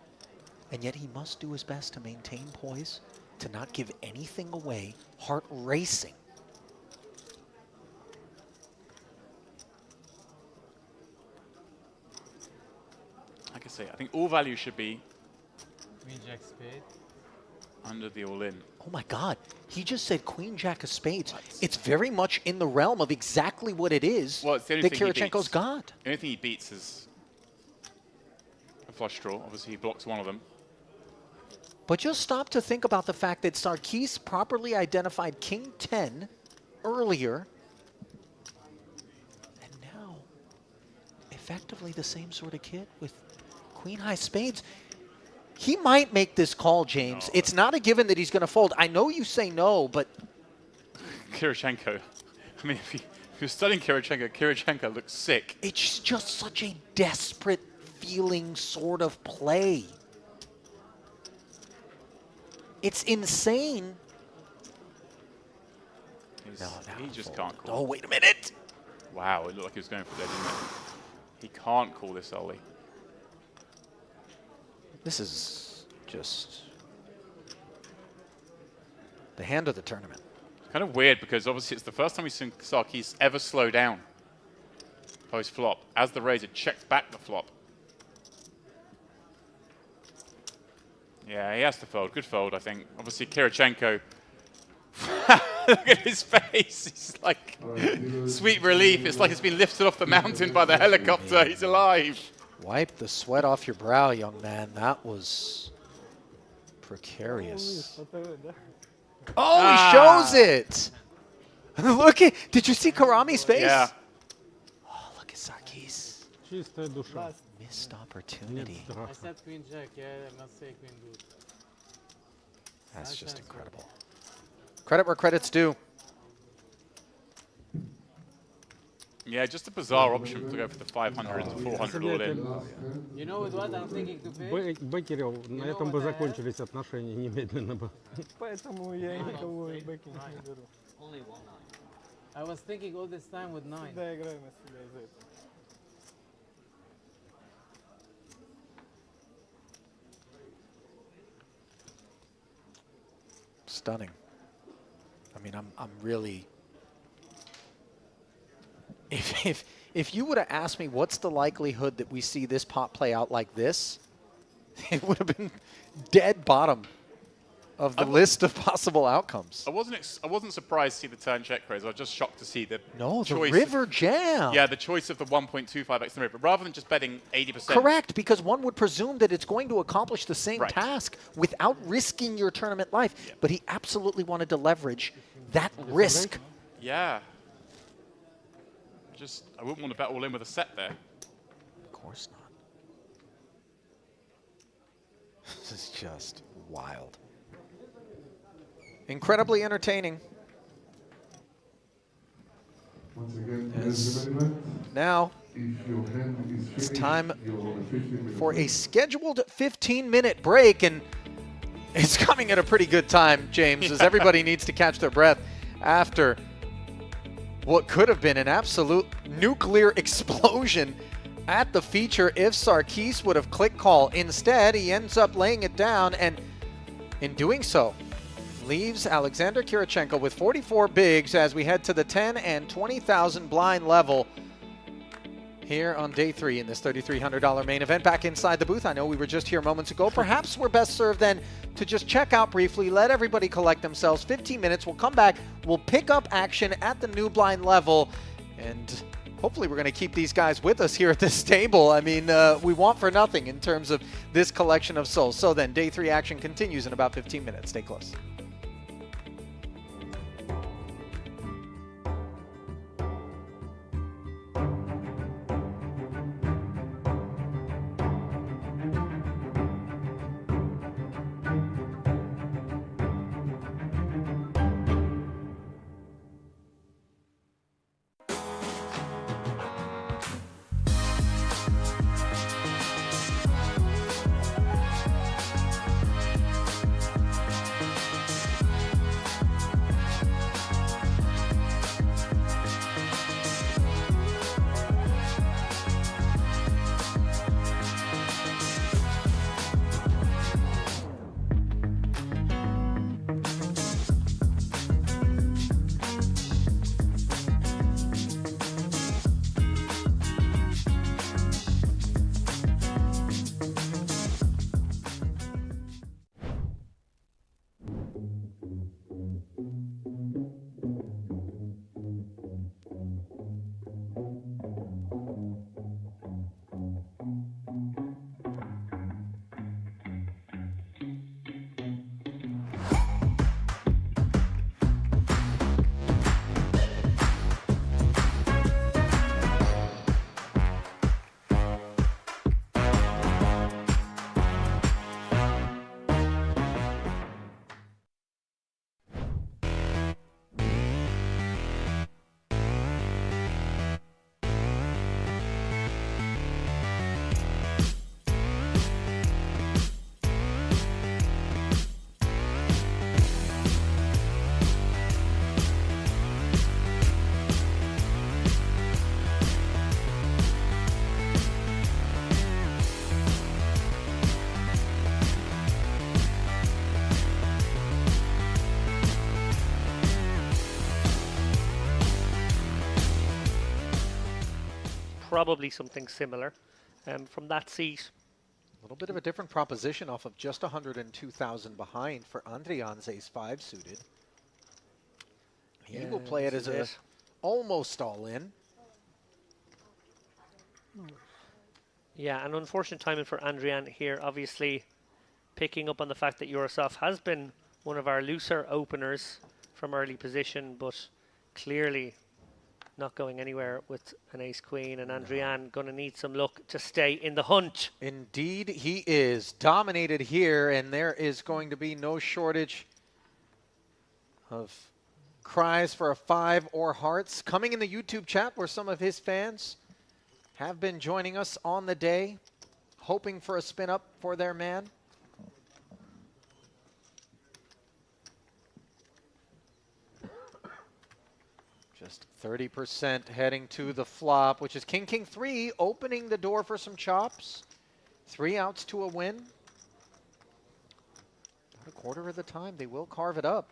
And yet he must do his best to maintain poise, to not give anything away, heart racing. Like I say, I think all value should be Queen Jack spade. under the all-in. Oh my God, he just said Queen Jack of spades. It's very much in the realm of exactly what it is Well, it's the only that thing he Kirichenko's beats. got. The only thing he beats is a flush draw. Obviously, he blocks one of them. But just stop to think about the fact that Sarkis properly identified King 10 earlier. And now, effectively the same sort of kid with Queen High spades. He might make this call, James. It's not a given that he's going to fold. I know you say no, but... Kirichenko. I mean, if you're studying Kirichenko looks sick. It's just such a desperate feeling sort of play. It's insane. He just can't call. Oh, wait a minute. Wow, it looked like he was going for that, didn't it? He can't call this, Ollie. This is just the hand of the tournament. It's kind of weird because obviously it's the first time we've seen Sarkis ever slow down post-flop. As the raiser checks back the flop. Yeah, he has to fold. Good fold, I think. Obviously, Kirichenko. Look at his face. He's like, sweet relief. It's like it's been lifted off the mountain by the helicopter. He's alive. Wipe the sweat off your brow, young man. That was precarious. Oh, he shows it. Look at, did you see Karami's face? Yeah. Oh, look at Sarkis. Чистая душа. Missed opportunity. I said Queen Jack, yeah, I must say Queen Deuce. That's just incredible. Credit where credit's due. Yeah, just a bizarre option to go for the 500 and 400 all in. You know what I'm thinking to pay? Бекерил, на этом бы закончились отношения немедленно бы. Поэтому я и никого бэкинг не беру. Only 1 9. I was thinking all this time with 9. Да, играю на себя из-за этого. Stunning. I mean, I'm really. If you would have asked me what's the likelihood that we see this pot play out like this, it would have been dead bottom of the list of possible outcomes. I wasn't surprised to see the turn check raise. I was just shocked to see the No, the choice river jam. Yeah, the choice of the 1.25x the river, rather than just betting 80%. Correct, because one would presume that it's going to accomplish the same Right. task without risking your tournament life. But he absolutely wanted to leverage that risk. Yeah. I wouldn't want to bet all in with a set there. Of course not. This is just wild. Incredibly entertaining. Once again, Yes. ladies and gentlemen, Now if your hand is it's finished, time you're on a 15-minute for a break. scheduled 15-minute break, and it's coming at a pretty good time, James, as everybody needs to catch their breath after what could have been an absolute nuclear explosion at the feature if Sarkis would have click call. Instead, he ends up laying it down, and in doing so, leaves Alexander Kirichenko with 44 bigs as we head to the 10 and 20,000 blind level here on day 3 in this $3,300 main event. Back inside the booth, I know we were just here moments ago. Perhaps we're best served then to just check out briefly, let everybody collect themselves. 15 minutes, we'll come back, we'll pick up action at the new blind level, and hopefully we're going to keep these guys with us here at this table. I mean, we want for nothing in terms of this collection of souls. So then, day 3 action continues in about 15 minutes. Stay close. Probably something similar from that seat. A little bit of a different proposition off of just 102,000 behind for Andrian's ace-5 suited. He will play it as a almost all-in. Yeah, an unfortunate timing for Andrian here. Obviously, picking up on the fact that Yurosov has been one of our looser openers from early position, but clearly not going anywhere with an ace-queen, and Andrian going to need some luck to stay in the hunt. Indeed, he is dominated here, and there is going to be no shortage of cries for a 5 or hearts coming in the YouTube chat, where some of his fans have been joining us on the day, hoping for a spin up for their man. Just 30% heading to the flop, which is King, King 3, opening the door for some chops. 3 outs to a win. About a quarter of the time, they will carve it up.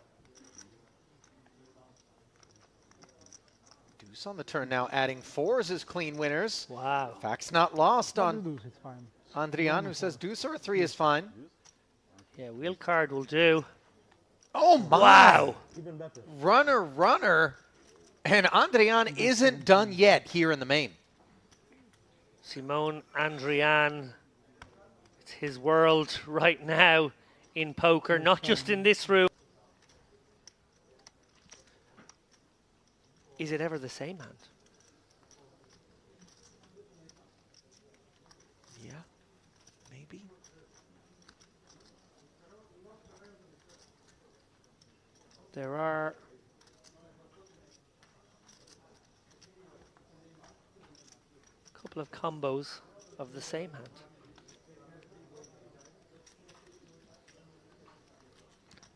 Deuce on the turn now, adding 4s as clean winners. Wow. Facts not lost on Deuce, it's fine. Andrian, who says deuce or a 3 is fine. Yeah, wheel card will do. Oh my! Wow. Even better. Runner, runner. And Andrian isn't done yet here in the main. Simone Andrian, it's his world right now in poker, not just in this room. Is it ever the same hand? Yeah, maybe. There are couple of combos of the same hand.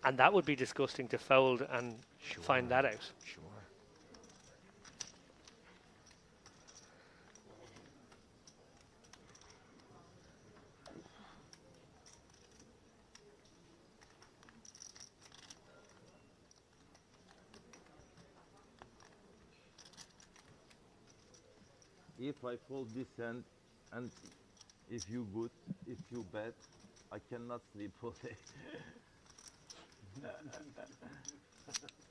And that would be disgusting to fold and find that out. Sure. If I fold this hand, and if you good, if you bad, I cannot sleep all day.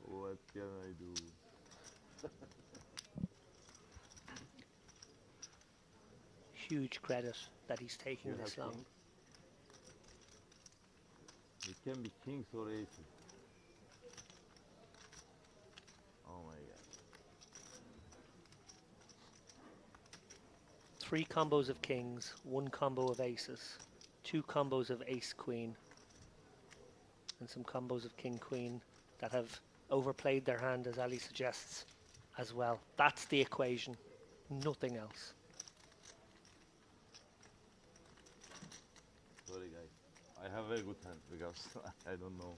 What can I do? Huge credit that he's taking You this have long. kings? It can be kings or aces. Oh my god. 3 combos of kings, 1 combo of aces, 2 combos of ace-queen, and some combos of king-queen that have overplayed their hand, as Ali suggests, as well. That's the equation, nothing else. Sorry guys. I have a very good hand because I don't know.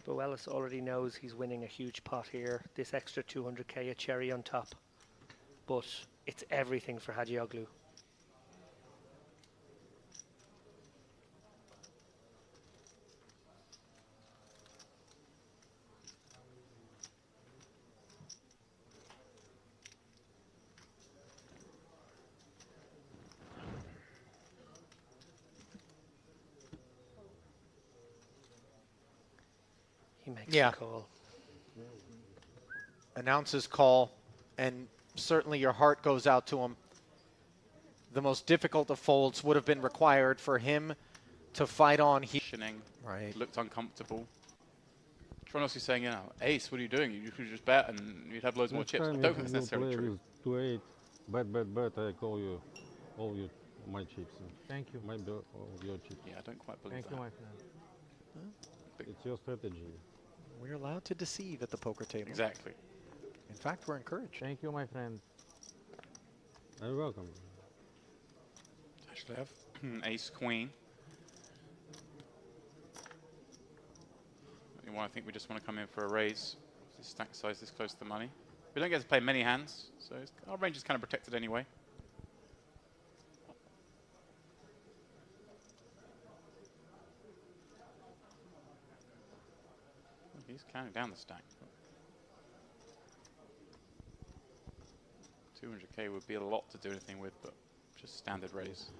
Boellis already knows he's winning a huge pot here. This extra 200k, a cherry on top. But it's everything for Hagioglu. He makes Yeah. the call. Announces call, and certainly your heart goes out to him. The most difficult of folds would have been required for him to fight on. Right. Looked uncomfortable. Tronos is saying, Ace, what are you doing? You could just bet and you'd have loads more Next chips. I time don't if think that's you necessarily play true. with 2-8, bet, I call you all my chips. Thank you. All your chips. Yeah, I don't quite believe Thank that. you, my friend. It's your strategy. We're allowed to deceive at the poker table. Exactly. In fact, we're encouraged. Thank you, my friend. You're welcome. Actually, I have Ace Queen. I think we just want to come in for a raise. This stack size this close to the money. We don't get to play many hands, so our range is kind of protected anyway. He's counting down the stack. 200k would be a lot to do anything with, but just standard raise.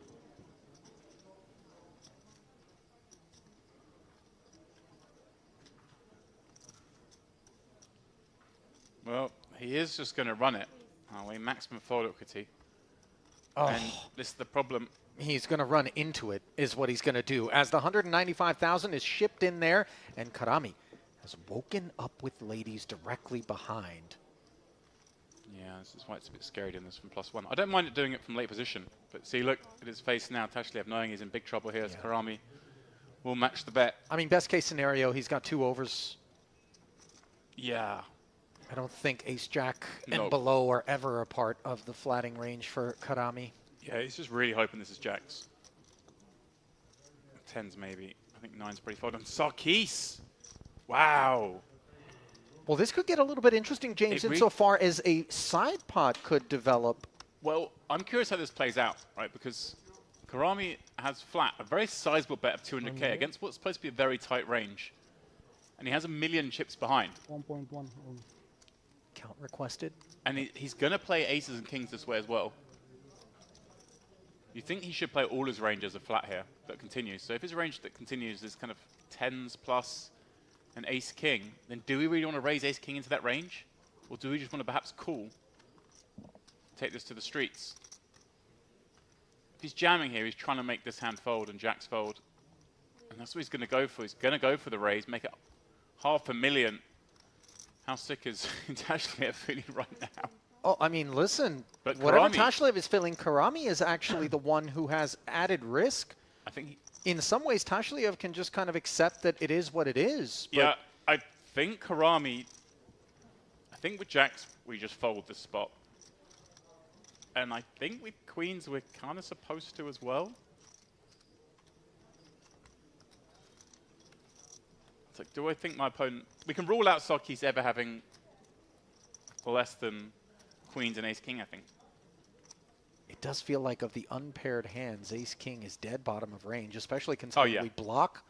Well, he is just going to run it. Maximum fold equity. Oh. And this is the problem. He's going to run into it, is what he's going to do. As the 195,000 is shipped in there, and Karami has woken up with ladies directly behind. Yeah, this is why it's a bit scary doing this from +1. I don't mind it doing it from late position, but see, look at his face now. Tashlev knowing he's in big trouble here. As Karami will match the bet. I mean, best case scenario, he's got 2 overs. Yeah. I don't think Ace-Jack No. and below are ever a part of the flatting range for Karami. Yeah, he's just really hoping this is jacks. 10s maybe. I think 9's pretty fold. And Sarkis! Wow! Well, this could get a little bit interesting, James, insofar as a side pot could develop. Well, I'm curious how this plays out, right? Because Karami has flat, a very sizable bet of 200k against what's supposed to be a very tight range. And he has 1 million chips behind. 1.1. Count requested. And he's going to play aces and kings this way as well. You think he should play all his range as a flat here that continues. So if his range that continues is kind of 10s plus an ace-king, then do we really want to raise ace-king into that range? Or do we just want to perhaps call, take this to the streets? If he's jamming here, he's trying to make this hand fold and jacks fold. And that's what he's going to go for. He's going to go for the raise, make it 500,000. How sick is Tashlev feeling right now? Oh, I mean, listen, But whatever Karami- Tashlev is feeling, Karami is actually the one who has added risk. I think. In some ways, Tashlev can just kind of accept that it is what it is. But Yeah, I think Karami. I think with Jacks we just fold this spot, and I think with Queens we're kind of supposed to as well. It's like, do I think my opponent? We can rule out Sarkis ever having less than Queens and Ace King. I think. it does feel like of the unpaired hands, Ace King is dead bottom of range, especially considering yeah. we block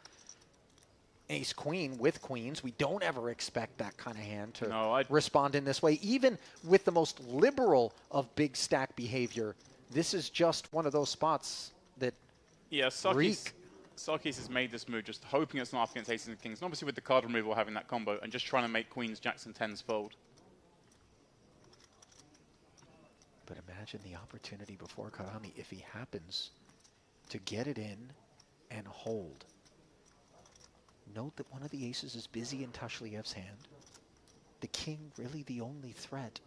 Ace Queen with Queens. We don't ever expect that kind of hand to No, respond in this way. Even with the most liberal of big stack behavior, this is just one of those spots that Yeah, reek. Sarkis has made this move just hoping it's not up against Aces and Kings, and obviously with the card removal having that combo, and just trying to make Queens, Jacks, and Tens fold. But imagine the opportunity before Karami if he happens to get it in and hold. Note that one of the aces is busy in Tashlev's hand. The king really the only threat.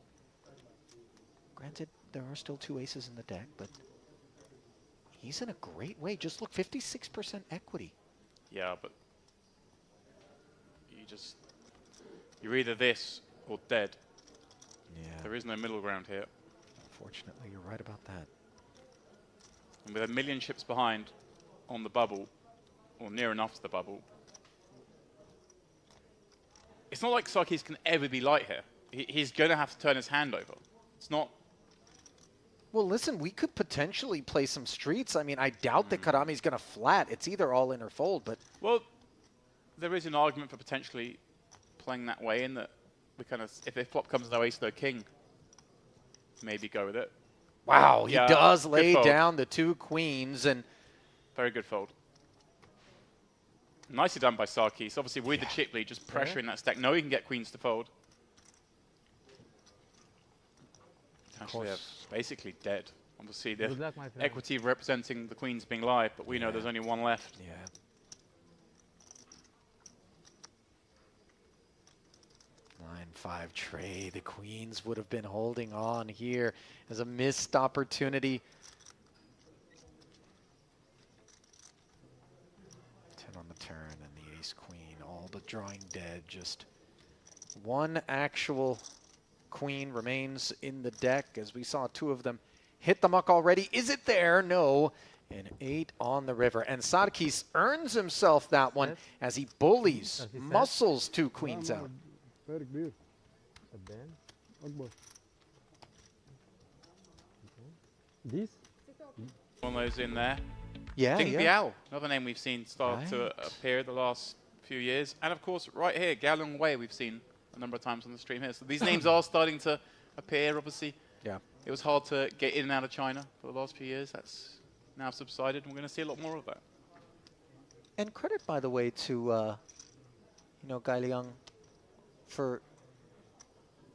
Granted, there are still 2 aces in the deck, but he's in a great way. Just look, 56% equity. Yeah, but you're either this or dead. Yeah. There is no middle ground here. Unfortunately, you're right about that. And with a million chips behind on the bubble, or near enough to the bubble, it's not like Sarkis can ever be light here. He's going to have to turn his hand over. It's not... Well, listen, we could potentially play some streets. I mean, I doubt that Karami's going to flat. It's either all in or fold, but... Well, there is an argument for potentially playing that way in that we kind of, if their flop comes no ace, no king, maybe go with it. Wow, he Yeah, does good lay fold. down the 2 queens, and Very good fold. Nicely done by Sarkis. Obviously, with the chip lead, just pressuring that stack. No, he can get queens to fold. Tashlev basically dead. Obviously, the Good luck, my friend. equity representing the queens being live, but we know there's only one left. yeah. Line 5 tray. The queens would have been holding on here as a missed opportunity. 10 on the turn and the ace queen, all but drawing dead. Just one actual queen remains in the deck, as we saw 2 of them hit the muck already. Is it there? No. And 8 on the river. And Sarkis earns himself that one as he bullies, muscles 2 queens out. Werk duur. Ben. Akbar. This? One of those in there. Yeah, Ding yeah. Biao, another name we've seen start to Right. appear the last few years. And of course, right here, Galung Wei, we've seen a number of times on the stream here. So these names are starting to appear, obviously. Yeah. It was hard to get in and out of China for the last few years. That's now subsided, and we're going to see a lot more of that. And credit, by the way, to Gai Liang for,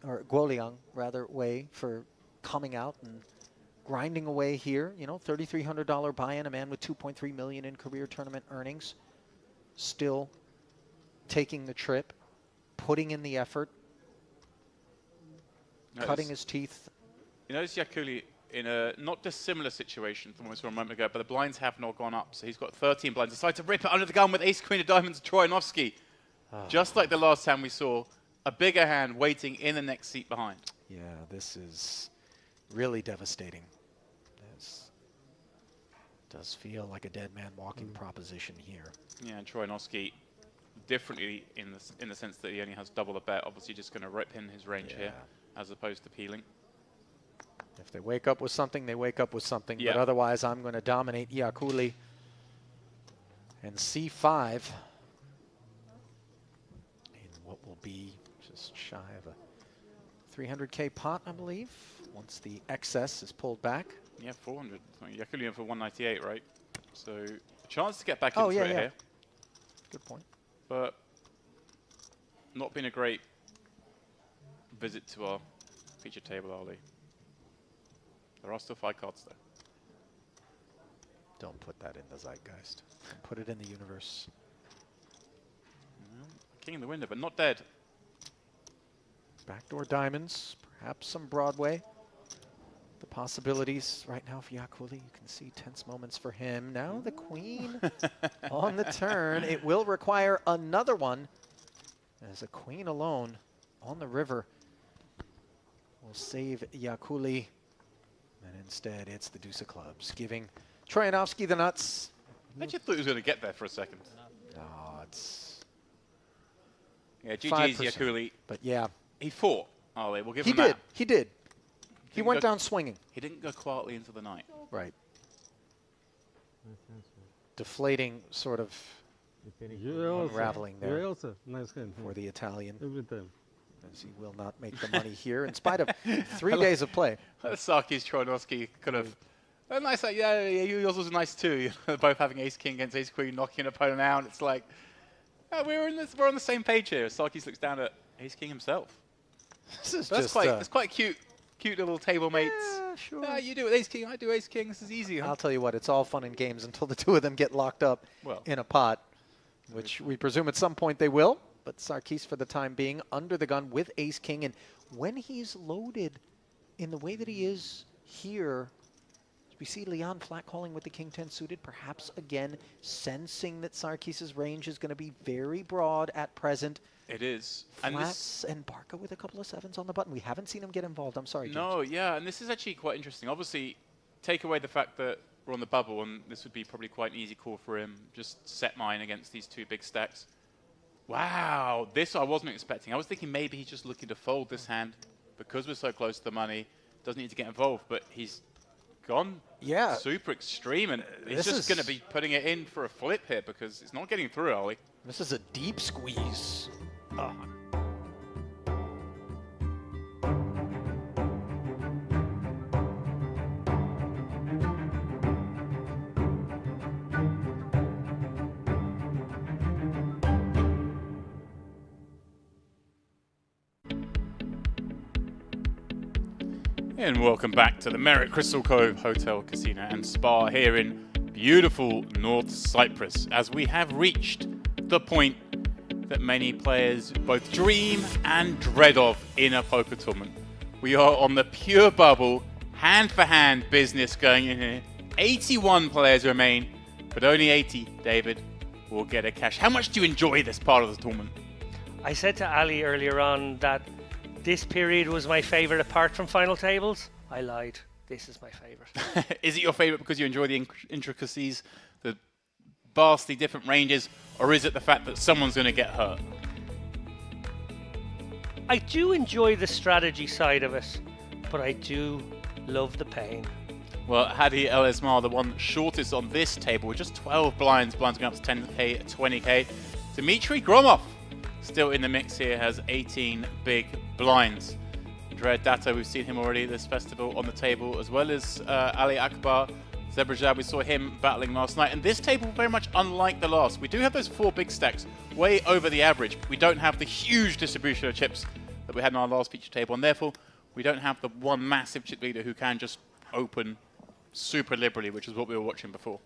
or Guo Liang rather, Wei for coming out and grinding away here. You know, $3,300 buy-in, a man with 2.3 million in career tournament earnings, still taking the trip, putting in the effort, cutting his teeth. You notice Yakuli in a not dissimilar situation from what we saw a moment ago, but the blinds have not gone up. So he's got 13 blinds. Decided to rip it under the gun with ace, queen of diamonds, Troyanovsky. Just like the last time we saw a bigger hand waiting in the next seat behind. Yeah, this is really devastating. This does feel like a dead man walking proposition here. Yeah, and Troyanovsky differently in the sense that he only has double the bet. Obviously just going to rip in his range here as opposed to peeling. If they wake up with something, they wake up with something. Yeah. But otherwise, I'm going to dominate Iakuli. And C5 in what will be just shy of a 300K pot, I believe, once the excess is pulled back. Yeah, 400. Yakuli in for 198, right? So a chance to get back Oh, into yeah, it yeah. here. Good point. But not been a great visit to our feature table, Ali. There are still 5 cards though. Don't put that in the zeitgeist. Put it in the universe. King in the window, but not dead. Backdoor diamonds, perhaps some Broadway. The possibilities right now for Yakuli, you can see tense moments for him. Now the queen on the turn. It will require another one, as a queen alone on the river will save Yakuli. And instead, it's the deuce of clubs, giving Troyanovsky the nuts. I just thought he was going to get there for a second. Oh, it's Yeah, GG's 5%. Yakuli. But yeah, He fought. Oh, we'll give he him did. that. He did. He Didn't went go- down swinging. He didn't go quietly into the night. Right. Deflating sort of unraveling there You also nice hand. for the Italian, Every time. as he will not make the money here in spite of 3 days of play. Sarkis, Troyanovsky kind of. Oh, nice. Yeah, yours was nice too. Both having ace king against ace queen, knocking an opponent out. It's like we're on the same page here. Sarkis looks down at ace king himself. This is That's just quite. It's quite cute little table mates. yeah, sure. You do it with ace king. I do ace king. This is easy. Huh? I'll tell you what, it's all fun and games until the two of them get locked up Well. in a pot, which we presume at some point they will. But Sarkis, for the time being, under the gun with ace king, and when he's loaded in the way that he is here, we see Leon flat calling with the king 10 suited, perhaps again sensing that Sarkis' range is going to be very broad at present. It is. And this, Flats and Barca with a couple of sevens on the button. We haven't seen him get involved. I'm sorry, James. no, yeah, and this is actually quite interesting. Obviously, take away the fact that we're on the bubble, and this would be probably quite an easy call for him. Just set mine against these two big stacks. Wow, this I wasn't expecting. I was thinking maybe he's just looking to fold this hand because we're so close to the money. Doesn't need to get involved, but he's gone Yeah. super extreme, and he's This just is- going to be putting it in for a flip here because it's not getting through, Ollie. This is a deep squeeze. And welcome back to the Merritt Crystal Cove Hotel, Casino and Spa here in beautiful North Cyprus, as we have reached the point that many players both dream and dread of in a poker tournament. We are on the pure bubble, hand-for-hand business going in here. 81 players remain, but only 80, David, will get a cash. How much do you enjoy this part of the tournament? I said to Ali earlier on that this period was my favourite apart from final tables. I lied. This is my favourite. Is it your favourite because you enjoy the intricacies, the vastly different ranges, or is it the fact that someone's going to get hurt? I do enjoy the strategy side of it, but I do love the pain. Well, Hadi El Esmar, the one shortest on this table, with just 12 blinds going up to 10k, 20k. Dmitry Gromov, still in the mix here, has 18 big blinds. Dread Dato, we've seen him already this festival on the table, as well as Ali Akbar. Zebrajab, we saw him battling last night. And this table, very much unlike the last. We do have those 4 big stacks, way over the average. We don't have the huge distribution of chips that we had in our last feature table, and therefore we don't have the one massive chip leader who can just open super liberally, which is what we were watching before.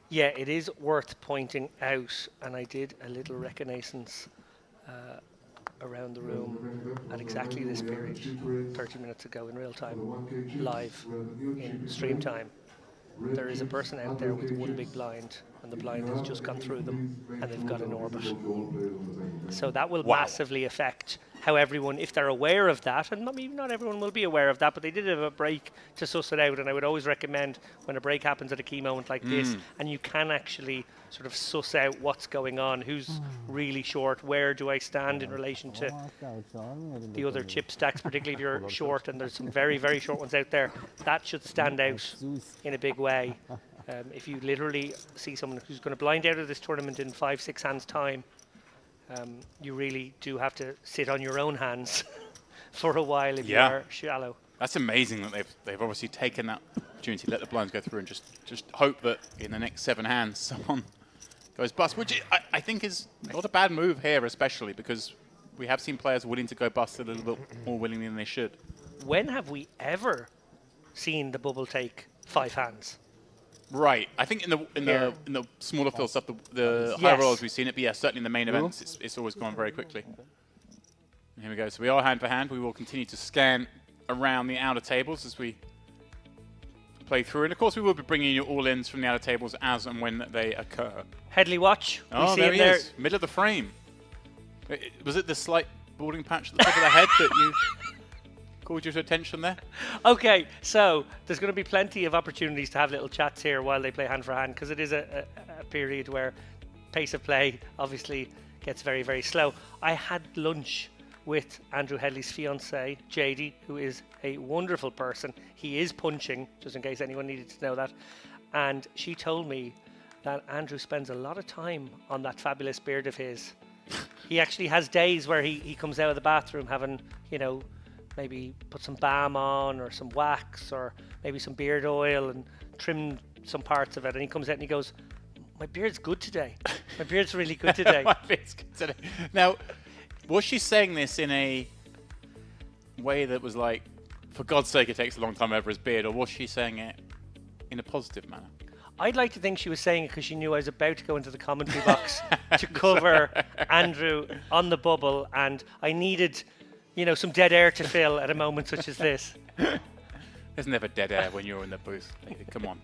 Yeah, it is worth pointing out, and I did a little reconnaissance around the room at exactly this period, 30 minutes ago in real time, live in stream time. There is a person out there with one big blind, and the blind has just gone through them, and they've got an orbit. So that will massively affect how everyone, if they're aware of that, and maybe not everyone will be aware of that, but they did have a break to suss it out, and I would always recommend when a break happens at a key moment like this, and you can actually sort of suss out what's going on, who's really short, where do I stand in relation to the other chip stacks, particularly if you're short, and there's some very, very short ones out there. That should stand out in a big way. If you literally see someone who's going to blind out of this tournament in 5-6 hands time, you really do have to sit on your own hands for a while if you are shallow. That's amazing that they've obviously taken that opportunity to let the blinds go through and just hope that in the next 7 hands someone goes bust, which I think is not a bad move here, especially because we have seen players willing to go bust a little bit more willingly than they should. When have we ever seen the bubble take 5 hands? Right. I think in the smaller field stuff, the high rollers we've seen it, but yeah, certainly in the main events, it's always gone very quickly. Here we go. So we are hand for hand. We will continue to scan around the outer tables as we play through. And of course, we will be bringing you all-ins from the outer tables as and when they occur. Headley watch. Oh, there he is. Middle of the frame. Was it the slight balding patch at the top of the head that you called your attention there? Okay, so there's going to be plenty of opportunities to have little chats here while they play hand for hand, because it is a period where pace of play obviously gets very, very slow. I had lunch with Andrew Headley's fiancée, JD, who is a wonderful person. He is punching, just in case anyone needed to know that. And she told me that Andrew spends a lot of time on that fabulous beard of his. He actually has days where he comes out of the bathroom having, you know, maybe put some balm on or some wax or maybe some beard oil and trimmed some parts of it. And he comes out and he goes, my beard's good today. My beard's really good today. My beard's good today. Now, was she saying this in a way that was like, for God's sake, it takes a long time over his beard, or was she saying it in a positive manner? I'd like to think she was saying it because she knew I was about to go into the commentary box to cover Andrew on the bubble, and I needed, you know, some dead air to fill at a moment such as this. There's never dead air when you're in the booth. Come on.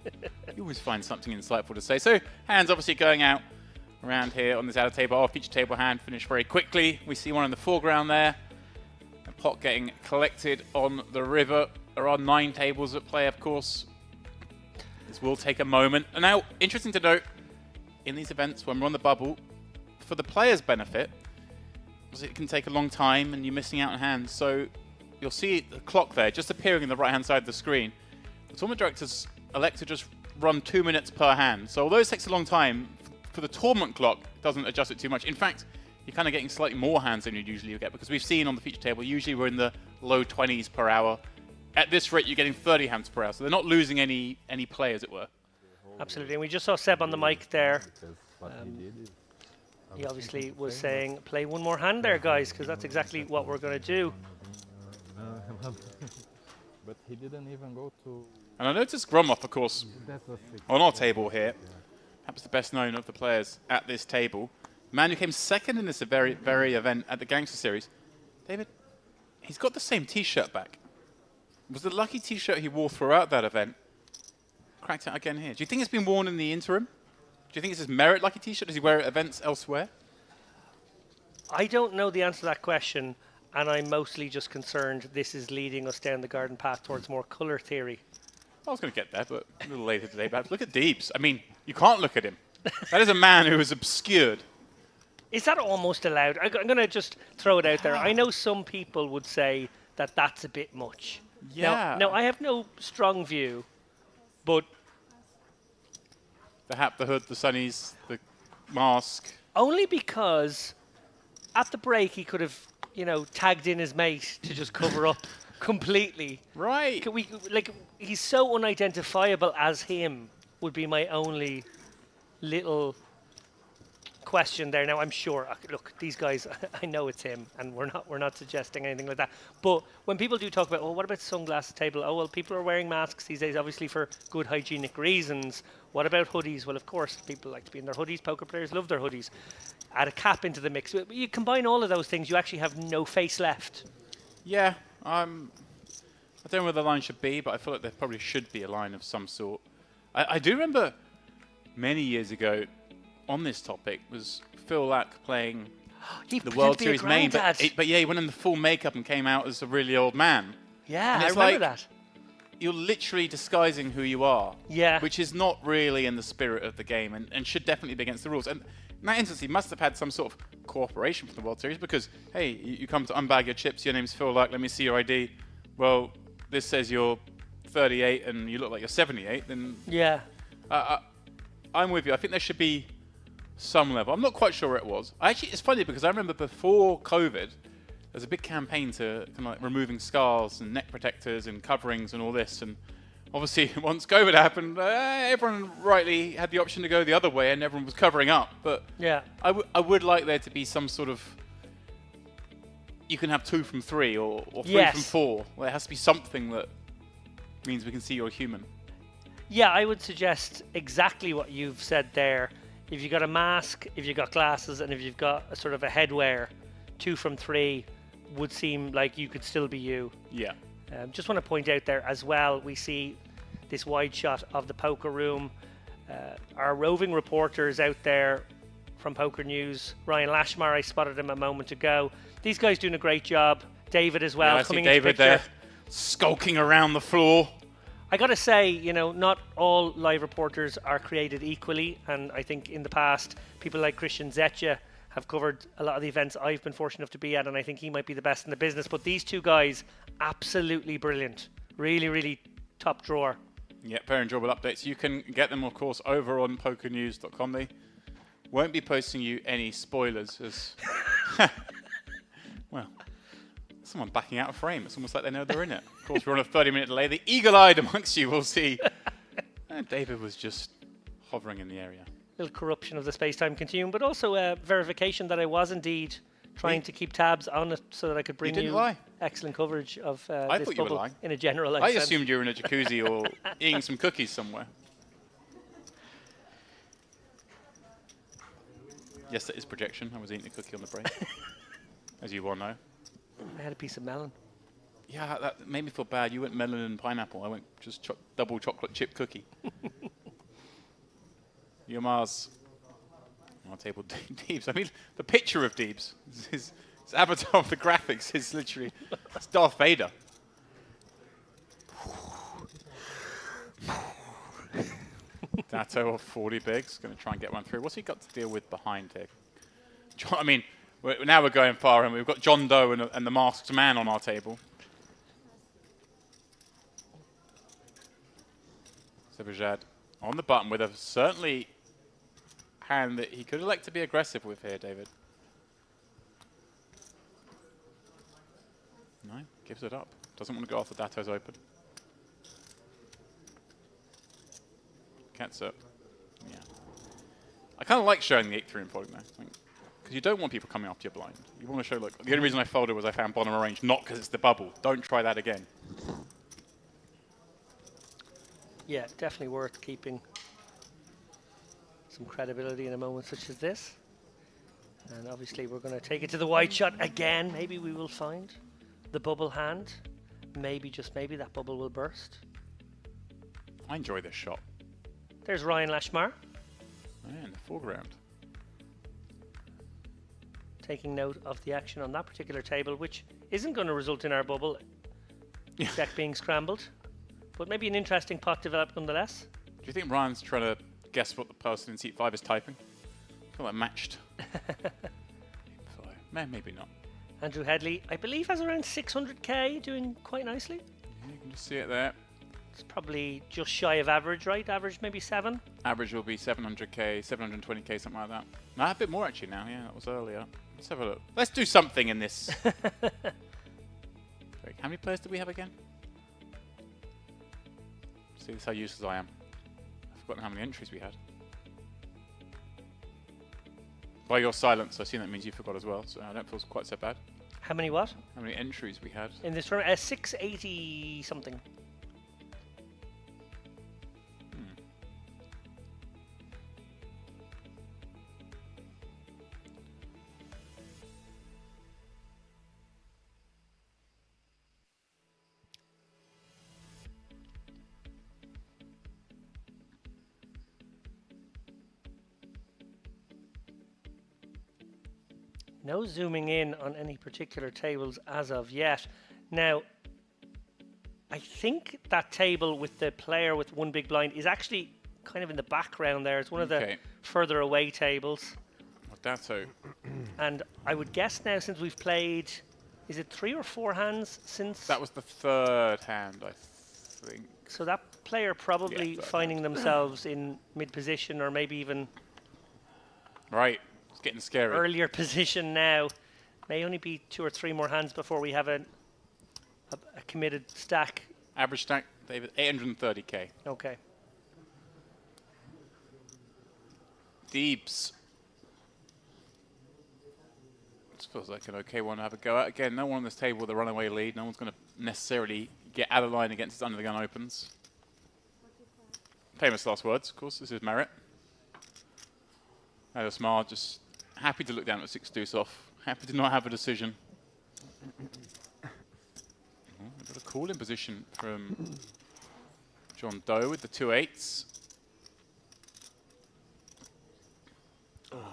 You always find something insightful to say. So, hands obviously going out around here on this outer table. Our feature table hand finished very quickly. We see one in the foreground there. A pot getting collected on the river. There are 9 tables at play, of course. This will take a moment. And now, interesting to note, in these events, when we're on the bubble, for the player's benefit, it can take a long time and you're missing out on hands. So you'll see the clock there just appearing in the right-hand side of the screen. The tournament directors elect to just run 2 minutes per hand. So although it takes a long time, for the tournament clock, it doesn't adjust it too much. In fact, you're kind of getting slightly more hands than you'd usually get, because we've seen on the feature table, usually we're in the low 20s per hour. At this rate, you're getting 30 hands per hour, so they're not losing any play, as it were. Absolutely, and we just saw Seb on the mic there. He obviously was saying, play one more hand there, guys, because that's exactly what we're going to do. But he didn't even go to... And I noticed Gromov, of course, on our table here, perhaps the best known of the players at this table. The man who came second in this very event at the Gangster Series. David, he's got the same T-shirt back. It was the lucky T-shirt he wore throughout that event. Cracked out again here. Do you think it's been worn in the interim? Do you think it's his merit lucky T-shirt? Does he wear it at events elsewhere? I don't know the answer to that question, and I'm mostly just concerned this is leading us down the garden path towards more colour theory. I was going to get there, but a little later today. But look at Deeps. I mean, you can't look at him. That is a man who is obscured. Is that almost allowed? I'm going to just throw it out there. I know some people would say that that's a bit much. Yeah. Now, I have no strong view, but... The hat, the hood, the sunnies, the mask. Only because at the break he could have, you know, tagged in his mate to just cover up completely. Right. He's so unidentifiable as him would be my only little question there. Now, I'm sure, look, these guys, I know it's him, and we're not suggesting anything like that. But when people do talk about, oh, what about sunglasses table? Oh, well, people are wearing masks these days, obviously for good hygienic reasons. What about hoodies? Well, of course, people like to be in their hoodies. Poker players love their hoodies. Add a cap into the mix. You combine all of those things, you actually have no face left. Yeah, I don't know where the line should be, but I feel like there probably should be a line of some sort. I do remember many years ago, on this topic, was Phil Lack playing the World Series main, but yeah, he went in the full makeup and came out as a really old man. Yeah, I remember that. You're literally disguising who you are. Yeah. Which is not really in the spirit of the game and should definitely be against the rules. And in that instance, he must have had some sort of cooperation from the World Series, because, hey, you come to unbag your chips, your name's Phil Lack, let me see your ID. Well, this says you're 38 and you look like you're 78, then... Yeah. I'm with you. I think there should be some level. I'm not quite sure where it was. Actually, it's funny because I remember before COVID, there was a big campaign to kind of like removing scarves and neck protectors and coverings and all this. And obviously, once COVID happened, everyone rightly had the option to go the other way, and everyone was covering up. But yeah, I would like there to be some sort of... You can have 2 from 3 or 3 from 4. Well, there has to be something that means we can see you're human. Yeah, I would suggest exactly what you've said there. If you've got a mask, if you've got glasses, and if you've got a sort of a headwear, 2 from 3 would seem like you could still be you. Yeah. Just want to point out there as well, we see this wide shot of the poker room. Our roving reporters out there from Poker News, Ryan Lashmar, I spotted him a moment ago. These guys doing a great job. David as well, Yeah, I see coming David into the picture. there, skulking around the floor. I got to say, you know, not all live reporters are created equally, and I think in the past, people like Christian Zetja have covered a lot of the events I've been fortunate enough to be at, and I think he might be the best in the business. But these two guys, absolutely brilliant. Really, really top drawer. Yeah, very enjoyable updates. You can get them, of course, over on pokernews.com. They won't be posting you any spoilers as... well... Someone backing out of frame. It's almost like they know they're in it. Of course, we're on a 30-minute delay. The eagle-eyed amongst you will see. David was just hovering in the area. Little corruption of the space-time continuum, but also verification that I was indeed trying to keep tabs on it so that I could bring you excellent coverage of this thought you were bubble lying. in a generalised I sense. assumed you were in a jacuzzi or eating some cookies somewhere. Yes, that is projection. I was eating a cookie on the break, as you well know. I had a piece of melon. Yeah, that made me feel bad. You went melon and pineapple. I went just double chocolate chip cookie. Yomar's on our table, Deebs. I mean, the picture of Deebs, his avatar of the graphics is literally, it's Darth Vader. Datto of 40 bigs, going to try and get one through. What's he got to deal with behind here? I mean, now we're going far, and we've got John Doe and the masked man on our table. Sebajad on the button with a certainly hand that he could elect to be aggressive with here, David. No, gives it up. Doesn't want to go off the Datto's open. Cat's up. Yeah. I kind of like showing the 8-3 in folding though. Because you don't want people coming after your blind. You want to show, look, the only reason I folded was I found bottom of range, not because it's the bubble. Don't try that again. Yeah, definitely worth keeping some credibility in a moment such as this. And obviously we're going to take it to the wide shot again. Maybe we will find the bubble hand. Maybe, just maybe, that bubble will burst. I enjoy this shot. There's Ryan Lashmar. Yeah, in the foreground. Taking note of the action on that particular table, which isn't going to result in our bubble deck being scrambled. But maybe an interesting pot developed nonetheless. Do you think Ryan's trying to guess what the person in seat 5 is typing? I feel like matched. Maybe not. Andrew Headley, I believe, has around 600k, doing quite nicely. Yeah, you can just see it there. It's probably just shy of average, right? Average maybe 7? Average will be 700k, 720k, something like that. No, a bit more actually now, yeah, that was earlier. Let's have a look. Let's do something in this. Wait, how many players do we have again? See, this is how useless I am. I've forgotten how many entries we had. By your silence, I assume that means you forgot as well, so I don't feel quite so bad. How many what? How many entries we had? In this tournament, 680 something. No zooming in on any particular tables as of yet. Now, I think that table with the player with one big blind is actually kind of in the background there. It's one of the further away tables. Datto. And I would guess now, since we've played, is it 3 or 4 hands since? That was the third hand, I think. So that player probably finding themselves in mid-position or maybe even... Right. It's getting scary. Earlier position now. May only be 2 or 3 more hands before we have a committed stack. Average stack, David, 830k. Okay. Deebs. This feels like an okay one to have a go at. Again, no one on this table with a runaway lead. No one's going to necessarily get out of line against his under the gun opens. famous last words, of course. This is merit. Had a smile, just happy to look down at 6 deuce off. Happy to not have a decision. We've got a call in position from John Doe with the 2-8s.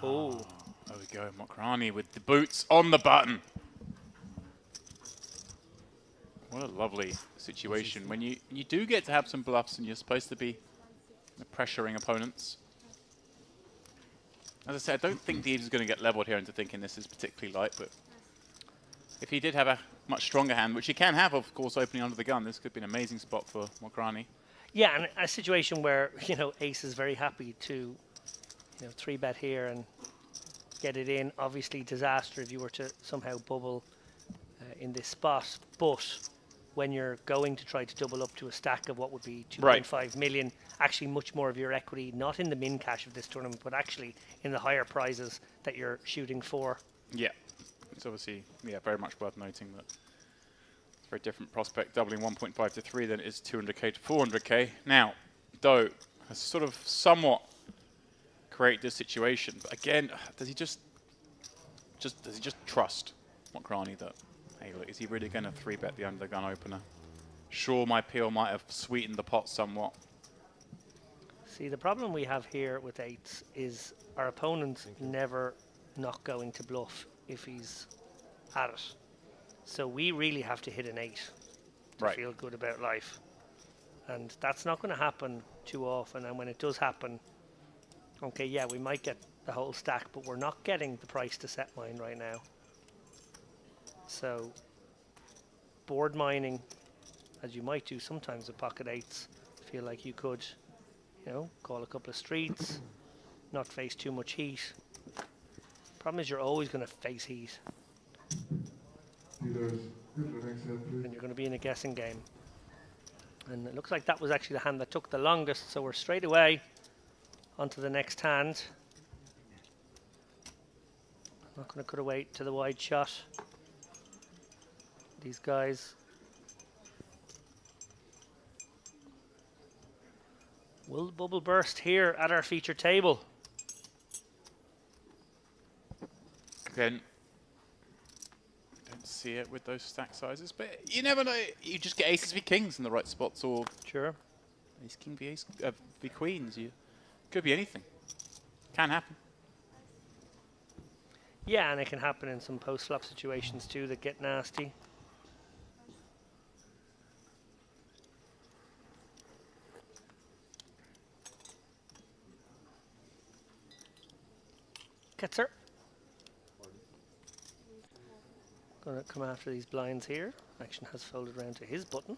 Oh. There we go, Mokrani with the boots on the button. What a lovely situation. When you do get to have some bluffs and you're supposed to be pressuring opponents. As I said, I don't think Deeves is going to get leveled here into thinking this is particularly light, but if he did have a much stronger hand, which he can have, of course, opening under the gun, this could be an amazing spot for Mokrani. Yeah, and a situation where, you know, Ace is very happy to, you know, 3-bet here and get it in. Obviously, disaster if you were to somehow bubble in this spot, but when you're going to try to double up to a stack of what would be 2.5 million, actually much more of your equity, not in the min cash of this tournament, but actually in the higher prizes that you're shooting for. Yeah, it's obviously, yeah, very much worth noting that it's a very different prospect, doubling 1.5 to 3 than it is 200k to 400k. Now, Doe has sort of somewhat created this situation, but again, does he just trust Mokrani that, hey, look, is he really going to 3-bet the under the gun opener? Sure, my peel might have sweetened the pot somewhat. See, the problem we have here with 8s is our opponent's never not going to bluff if he's at it. So we really have to hit an 8 to feel good about life. And that's not going to happen too often. And when it does happen, okay, yeah, we might get the whole stack, but we're not getting the price to set mine right now. So board mining, as you might do sometimes with pocket 8s, feel like you could, you know, call a couple of streets, not face too much heat. Problem is you're always going to face heat. And you're going to be in a guessing game. And it looks like that was actually the hand that took the longest, so we're straight away onto the next hand. Not going to cut away to the wide shot. These guys will the bubble burst here at our feature table. Again, don't see it with those stack sizes, but you never know. You just get aces v kings in the right spots, or sure, ace king v ace v queens. You could be anything. Can happen. Yeah, and it can happen in some post flop situations too that get nasty. Ketzer. Going to come after these blinds here. Action has folded around to his button.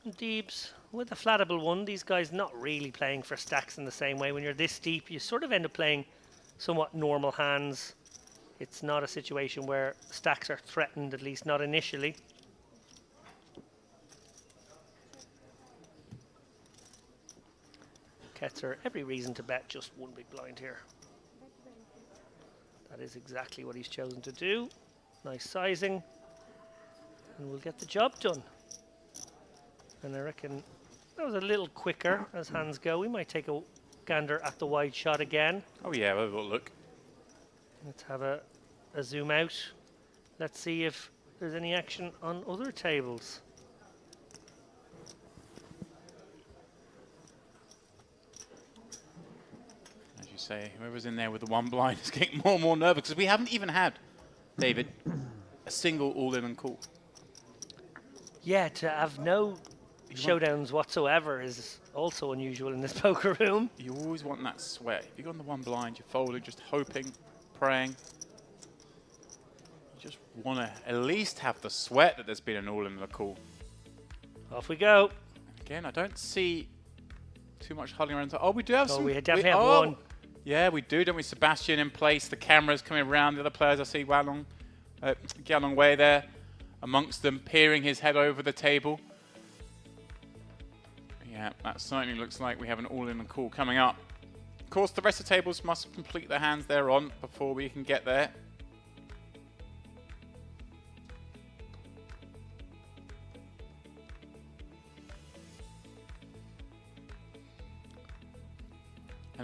And Deebs with a flattable one. These guys not really playing for stacks in the same way. When you're this deep, you sort of end up playing somewhat normal hands. It's not a situation where stacks are threatened, at least not initially. Ketzer, every reason to bet just one big blind here. That is exactly what he's chosen to do. Nice sizing. And we'll get the job done. And I reckon that was a little quicker as hands go. We might take a gander at the wide shot again. Oh yeah, we'll have a look. Let's have a zoom out. Let's see if there's any action on other tables. Say whoever's in there with the one blind is getting more and more nervous because we haven't even had, David, a single all-in and call. Yeah, to have no showdowns whatsoever is also unusual in this poker room. You always want that sweat. If you've got on the one blind, you're folding, just hoping, praying. You just want to at least have the sweat that there's been an all-in and a call. Off we go. Again, I don't see too much huddling around. Oh, we do have some. We definitely have one. Yeah, we do, don't we? Sebastian in place, the cameras coming around, the other players I see Galong Way there amongst them, peering his head over the table. Yeah, that certainly looks like we have an all-in and call coming up. Of course, the rest of the tables must complete their hands they're on before we can get there.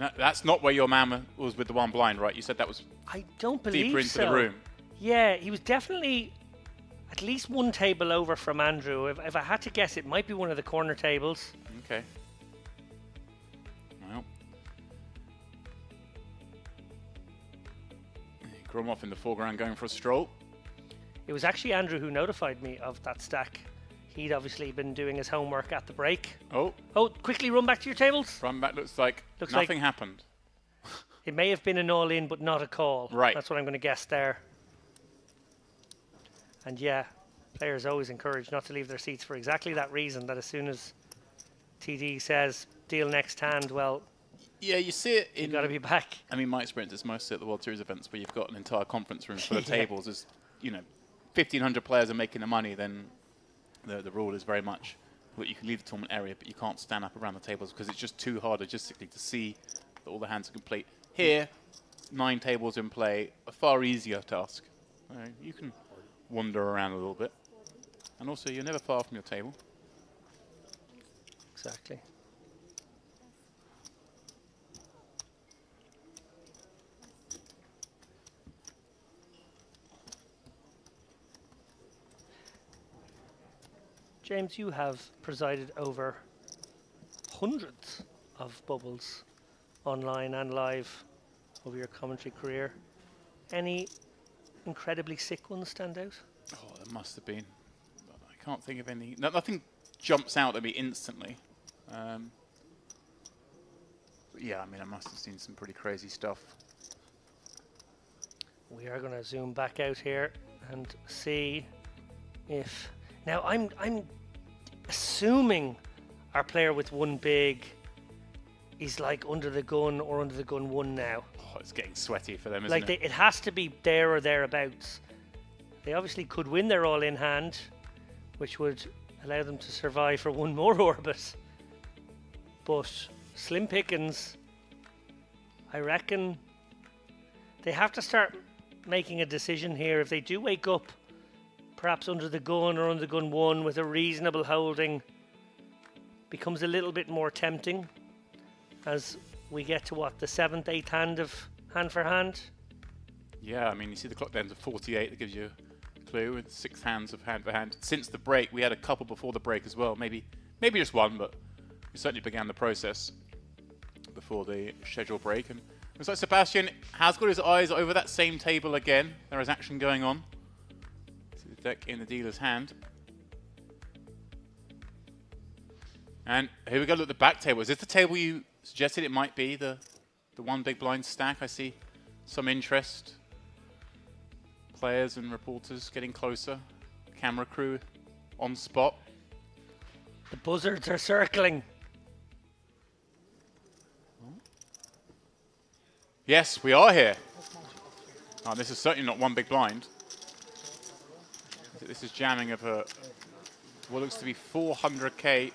And that's not where your man was with the one blind, right? You said that was I don't believe deeper into so. the room. Yeah, he was definitely at least one table over from Andrew. If I had to guess, it might be one of the corner tables. Okay. Well. Gromov in the foreground going for a stroll. It was actually Andrew who notified me of that stack. He'd obviously been doing his homework at the break. Oh. Oh, quickly run back to your tables. Run back looks like nothing happened. It may have been an all-in, but not a call. Right. That's what I'm going to guess there. And yeah, players always encouraged not to leave their seats for exactly that reason, that as soon as TD says deal next hand, well, yeah, you see it in... You've got to be back. I mean, my experience is mostly at the World Series events where you've got an entire conference room full of tables. As, 1,500 players are making the money, then the rule is very much that you can leave the tournament area, but you can't stand up around the tables because it's just too hard logistically to see that all the hands are complete. Here, 9 tables in play, a far easier task. You can wander around a little bit. And also, you're never far from your table. Exactly. James, you have presided over hundreds of bubbles online and live over your commentary career. Any incredibly sick ones stand out? Oh, there must have been. I can't think of any. Nothing jumps out at me instantly. But yeah, I mean, I must have seen some pretty crazy stuff. We are going to zoom back out here and see if... Now, I'm assuming our player with one big is like under the gun or under the gun 1 now. Oh, it's getting sweaty for them, isn't Like it has to be there or thereabouts. They obviously could win their all-in hand, which would allow them to survive for one more orbit. But slim pickings, I reckon they have to start making a decision here. If they do wake up perhaps under the gun or under the gun 1 with a reasonable holding, becomes a little bit more tempting as we get to what, the 7th, 8th hand of hand for hand? Yeah, I mean, you see the clock down to 48, that gives you a clue, with 6 hands of hand for hand. Since the break, we had a couple before the break as well, maybe just one, but we certainly began the process before the schedule break. And it looks like Sebastian has got his eyes over that same table again. There is action going on. See the deck in the dealer's hand. And here we go, look at the back table. Is this the table you suggested it might be, the one big blind stack? I see some interest. Players and reporters getting closer. Camera crew on spot. The buzzards are circling. Yes, we are here. Oh, this is certainly not one big blind. This is jamming of what looks to be 400k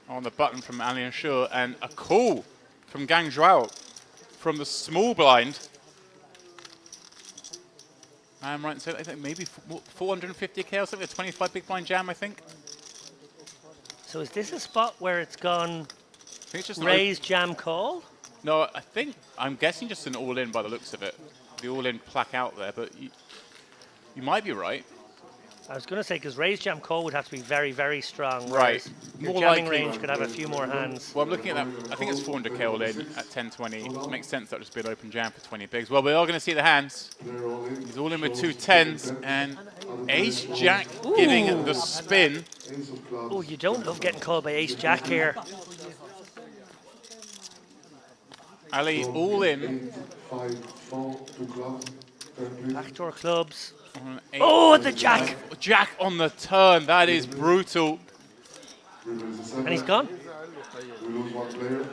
on the button from Alien Shur, and a call from Gang Zhuao from the small blind. I'm right, so I think maybe 450k or something, a 25 big blind jam, I think. So is this a spot where it's gone I think it's just raise, jam, call? No, I'm guessing just an all-in by the looks of it. The all-in plaque out there, but you might be right. I was going to say, because raise, jam, call would have to be very, very strong. Right. Your More jamming likely. range could have a few more hands. Well, I'm looking at that. I think it's 400k all in at 1020. It makes sense that would just be an open jam for 20 bigs. Well, we are going to see the hands. He's all in with 2 10s and Ace Jack giving the spin. Oh, you don't love getting called by Ace Jack here. Ali all in. Backdoor clubs. On Oh, the jack! Jack on the turn. That is brutal. And he's gone. We lose one player.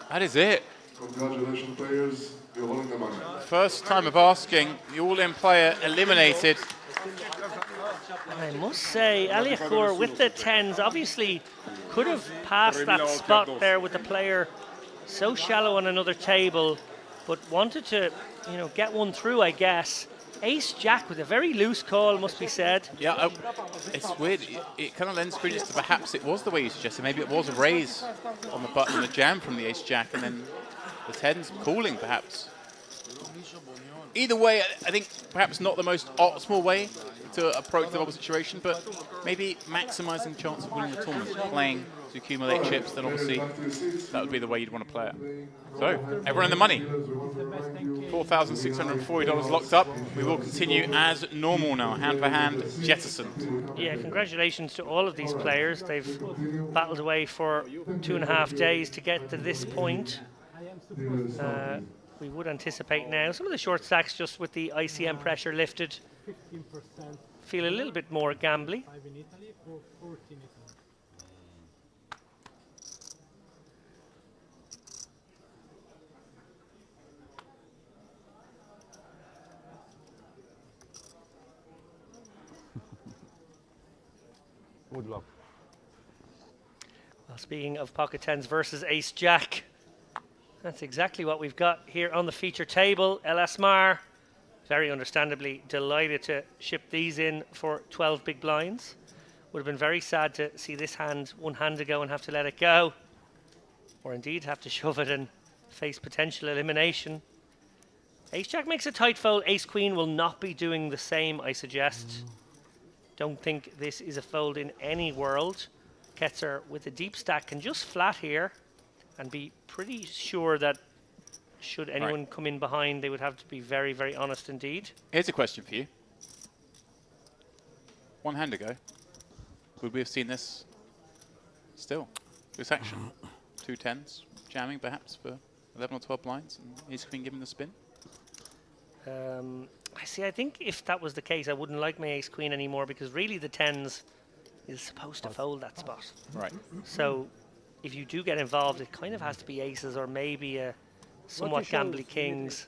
That is it. Congratulations, players. You're holding the money. First time of asking. The all-in player eliminated. And I must say, Aliakhor with the 10s obviously could have passed that spot there with the player so shallow on another table, but wanted to, get one through, I guess. Ace Jack with a very loose call, must be said. Yeah, it's weird. It kind of lends credence to perhaps it was the way you suggested. Maybe it was a raise on the button and a jam from the Ace Jack, and then The 10's calling, perhaps. Either way, I think perhaps not the most optimal way to approach the bubble situation, but maybe maximizing the chance of winning the tournament, playing to accumulate chips, then obviously that would be the way you'd want to play it. So, everyone in the money. $4,640 locked up. We will continue as normal now, hand for hand, jettisoned. Yeah, congratulations to all of these players. They've battled away for 2.5 days to get to this point. We would anticipate now some of the short stacks, just with the ICM pressure lifted, feel a little bit more gambly. 5 in Italy, 14 Italy. Good luck. Well, speaking of pocket tens versus ace jack, that's exactly what we've got here on the feature table. El Asmar, very understandably delighted to ship these in for 12 big blinds. Would have been very sad to see this hand one hand ago and have to let it go, or indeed have to shove it and face potential elimination. Ace jack makes a tight fold. Ace queen will not be doing the same, I suggest. Don't think this is a fold in any world. Ketzer with a deep stack can just flat here and be pretty sure that should anyone come in behind, they would have to be very, very honest indeed. Here's a question for you. One hand ago, would we have seen this still? This action? 2 10s, jamming perhaps for 11 or 12 blinds, and ace queen giving the spin? I think if that was the case, I wouldn't like my ace queen anymore, because really the 10s is supposed to fold that spot. Right. So if you do get involved, it kind of has to be aces or maybe a somewhat gambly kings.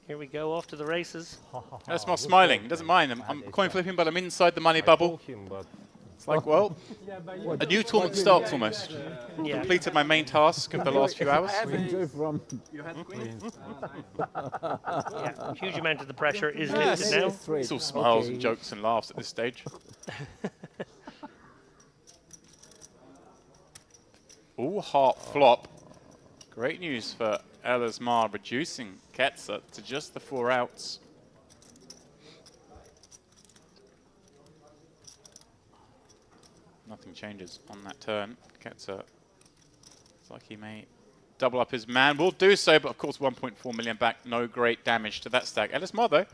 Here we go, off to the races. That's more smiling. He doesn't mind. I'm coin flipping, but I'm inside the money bubble. It's like, well, a new tournament starts almost. Yeah. Completed my main task of the last few hours. Yeah, huge amount of the pressure is lifted now. It's all smiles and jokes and laughs at this stage. Ooh, heart flop. Great news for El Asmar, reducing Ketzer to just the 4 outs. Nothing changes on that turn. Ketzer looks like he may double up his man. Will do so, but of course 1.4 million back. No great damage to that stack. El Asmar though,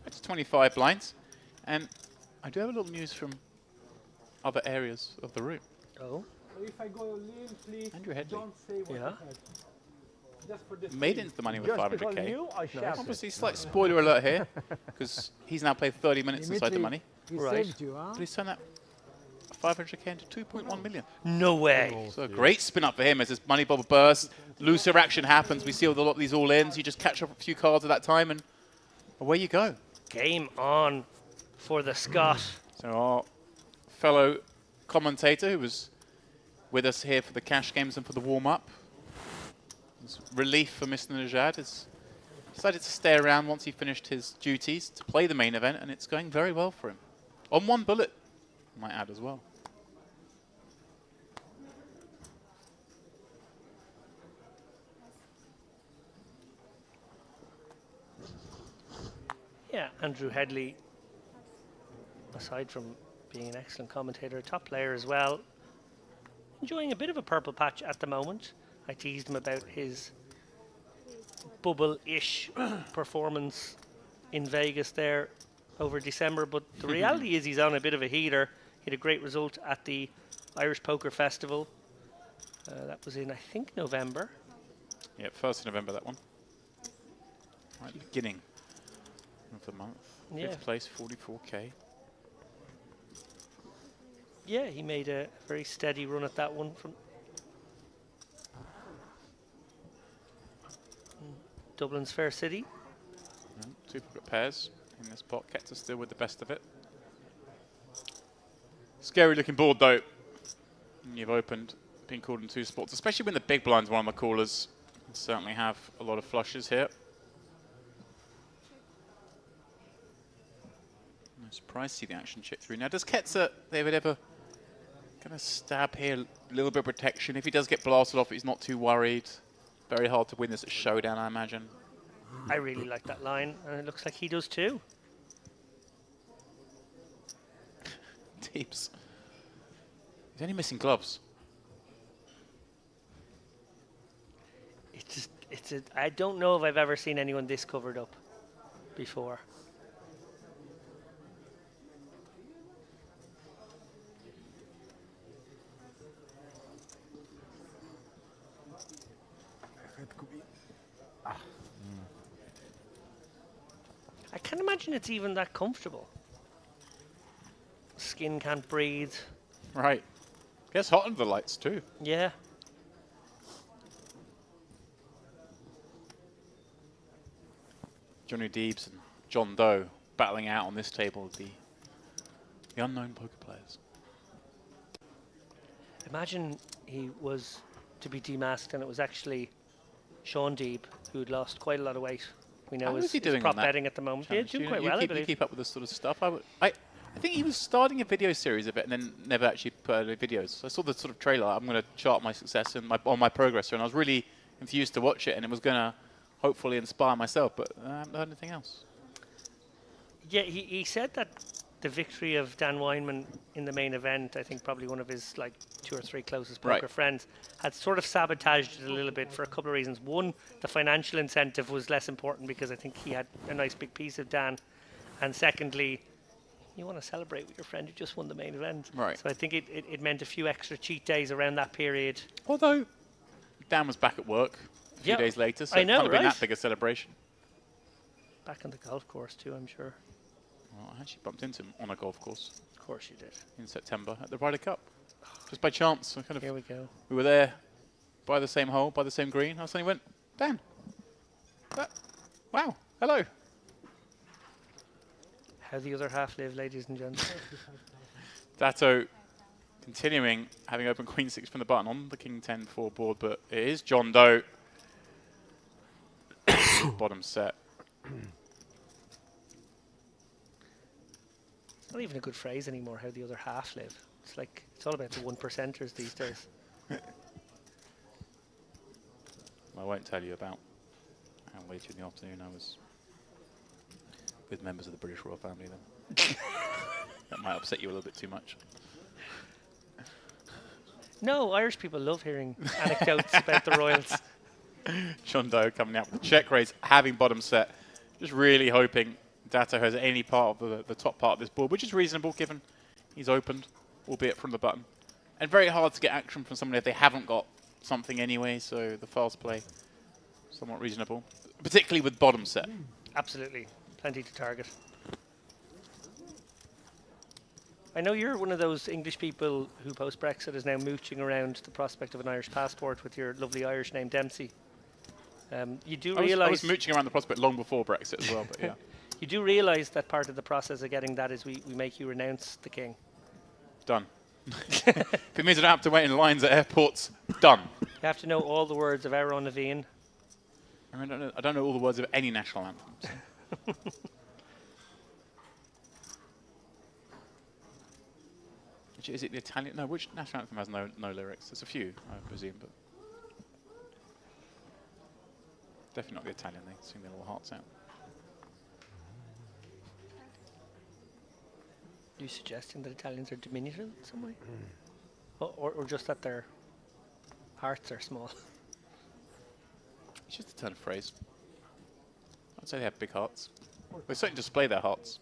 that's 25 blinds. And I do have a little news from other areas of the room. Oh. So if I go lean, please Andrew Headley. don't say what I said. Just for this Made it game. into the money with 500k. Yes. Obviously, slight spoiler alert here, because he's now played 30 minutes inside the money. He Right. saved you, huh? But he's turned that 500k into 2.1 million. No way. So a great spin up for him as his money bubble bursts. Looser action happens. We see all these all ins. You just catch up a few cards at that time, and away you go. Game on for the Scot. So our fellow commentator, who was with us here for the cash games and for the warm up, relief for Mr. Najad, has decided to stay around once he finished his duties to play the main event, and it's going very well for him. On 1 bullet, I might add as well. Yeah, Andrew Headley, aside from being an excellent commentator, a top player as well, enjoying a bit of a purple patch at the moment. I teased him about his bubble-ish performance in Vegas there over December, but the reality is he's on a bit of a heater. He had a great result at the Irish Poker Festival. That was in, I think, November. Yeah, 1st of November, that one. Right, beginning of the month. Yeah. 5th place, 44k. Yeah, he made a very steady run at that one from Dublin's Fair City. Yeah, 2 pocket pairs in this pot. Ketzer still with the best of it. Scary looking board though. And you've opened, being called in 2 spots, especially when the big blind's one of the callers. You certainly have a lot of flushes here. No surprise to see the action chip through. Now, does Ketzer, David, ever kind of stab here A little bit of protection. If he does get blasted off, he's not too worried. Very hard to win this at showdown, I imagine. I really like that line, and it looks like he does too. Deeps. He's only missing gloves. I don't know if I've ever seen anyone this covered up before. I can't imagine it's even that comfortable. Skin can't breathe. Right. Gets hot under the lights too. Yeah. Johnny Deebs and John Doe battling out on this table, the unknown poker players. Imagine he was to be demasked and it was actually Sean Deeb who'd lost quite a lot of weight. We know How is is he doing prop on that betting at the moment. Yeah, challenge? doing You quite you well, I keep, believe. you keep up with this sort of stuff. I think he was starting a video series of it and then never actually put out any videos. I saw the sort of trailer. I'm going to chart my success and on my progress, and I was really enthused to watch it, and it was going to hopefully inspire myself, but I haven't heard anything else. Yeah, he said that the victory of Dan Weinman in the main event, I think probably one of his like 2 or 3 closest poker Right. friends, had sort of sabotaged it a little bit for a couple of reasons. One, the financial incentive was less important because I think he had a nice big piece of Dan. And secondly, you want to celebrate with your friend who just won the main event. Right. So I think it meant a few extra cheat days around that period. Although Dan was back at work a few Yeah, days later, so I it know, can't have been right? that big a celebration. Back on the golf course too, I'm sure. Well, I actually bumped into him on a golf course Of course you did. in September at the Ryder Cup, just by chance. Here we go. We were there by the same hole, by the same green. I suddenly went, Dan, wow, hello. How the other half live, ladies and gents. Dato continuing, having opened Queen 6 from the button on the King 10-4 board, but it is John Doe. Bottom set. Not even a good phrase anymore, how the other half live. It's like, it's all about the 1%ers these days. I won't tell you about how later in the afternoon I was with members of the British royal family then. That might upset you a little bit too much. No, Irish people love hearing anecdotes about the royals. John Doe coming out with the check raise, having bottom set. Just really hoping Dato has any part of the top part of this board, which is reasonable given he's opened, albeit from the button. And very hard to get action from someone if they haven't got something anyway, so the fast play, somewhat reasonable. Particularly with bottom set. Absolutely. Plenty to target. I know you're one of those English people who post-Brexit is now mooching around the prospect of an Irish passport with your lovely Irish name Dempsey. You do I realise... was mooching around the prospect long before Brexit as well, but yeah. You do realise that part of the process of getting that is we make you renounce the king. Done. If it means I don't have to wait in lines at airports, done. You have to know all the words of Aaron Naveen. I don't know all the words of any national anthem. Which is it the Italian? No, which national anthem has no lyrics? There's a few, I presume, but definitely not the Italian. They sing their little hearts out. Are you suggesting that Italians are diminutive in some way? Or just that their hearts are small? It's just a turn of phrase. I'd say they have big hearts. They certainly display their hearts.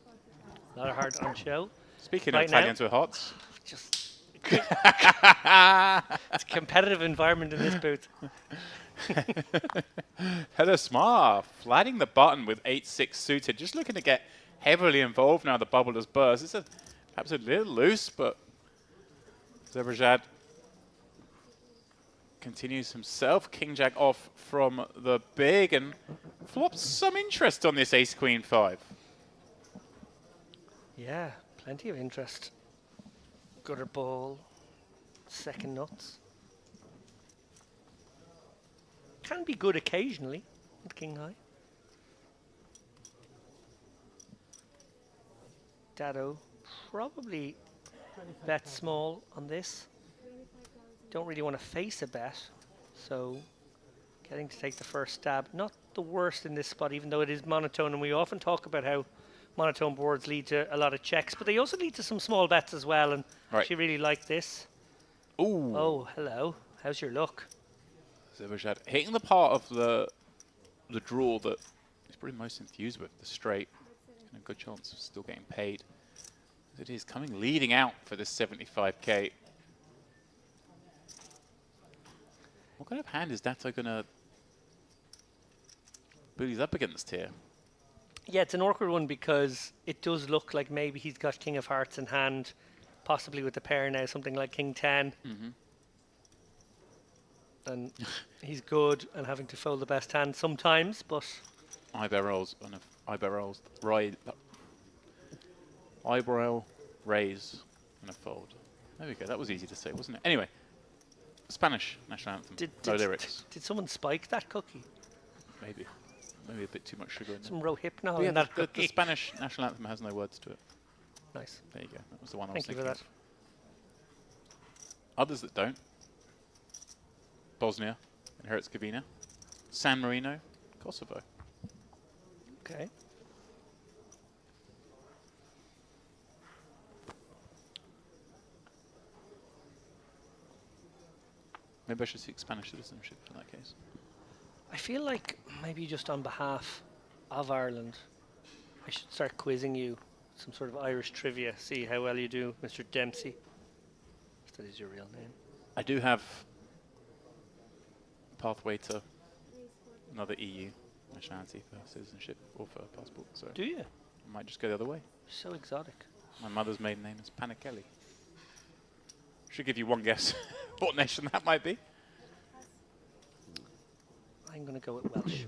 A lot of heart on show. Speaking Right of now? Italians with hearts. Just it's a competitive environment in this booth. Heather Smar flatting the button with 8-6 suited, just looking to get heavily involved now the bubble has burst. It's perhaps a little loose, but Zebrajad continues himself. King Jack off from the big and flops some interest on this Ace Queen 5. Yeah, plenty of interest. Gutter ball, second nuts. Can be good occasionally with King High. Dado probably bet small on this. don't really want to face a bet, so getting to take the first stab. Not the worst in this spot, even though it is monotone, and we often talk about how monotone boards lead to a lot of checks, but they also lead to some small bets as well, and Right. she really liked this. Ooh. Oh, hello. How's your luck? Zivershad hitting the part of the draw that he's probably most enthused with, the straight. And a good chance of still getting paid. As it is coming leading out for this 75k. What kind of hand is Datto going to build these up against here? Yeah, it's an awkward one because it does look like maybe he's got King of Hearts in hand, possibly with the pair now, something like King 10. And he's good and having to fold the best hand sometimes, but Eyebrow rolls and eyebrow raise and a fold. There we go. That was easy to say, wasn't it? Anyway, Spanish national anthem. No lyrics. Did someone spike that cookie? Maybe a bit too much sugar in there. Some Rohypnol Yeah, in that the cookie. Spanish national anthem has no words to it. Nice. There you go. That was the one I was Thank you thinking for that. of. Others that don't. Bosnia and Herzegovina, San Marino, Kosovo. Okay. Maybe I should seek Spanish citizenship in that case. I feel like maybe just on behalf of Ireland, I should start quizzing you some sort of Irish trivia, see how well you do, Mr. Dempsey. If that is your real name. I do have a pathway to another EU nationality for citizenship or for passport, so Do you? I might just go the other way. So exotic. My mother's maiden name is Panikeli. Should give you one guess what nation that might be. I'm going to go with Welsh.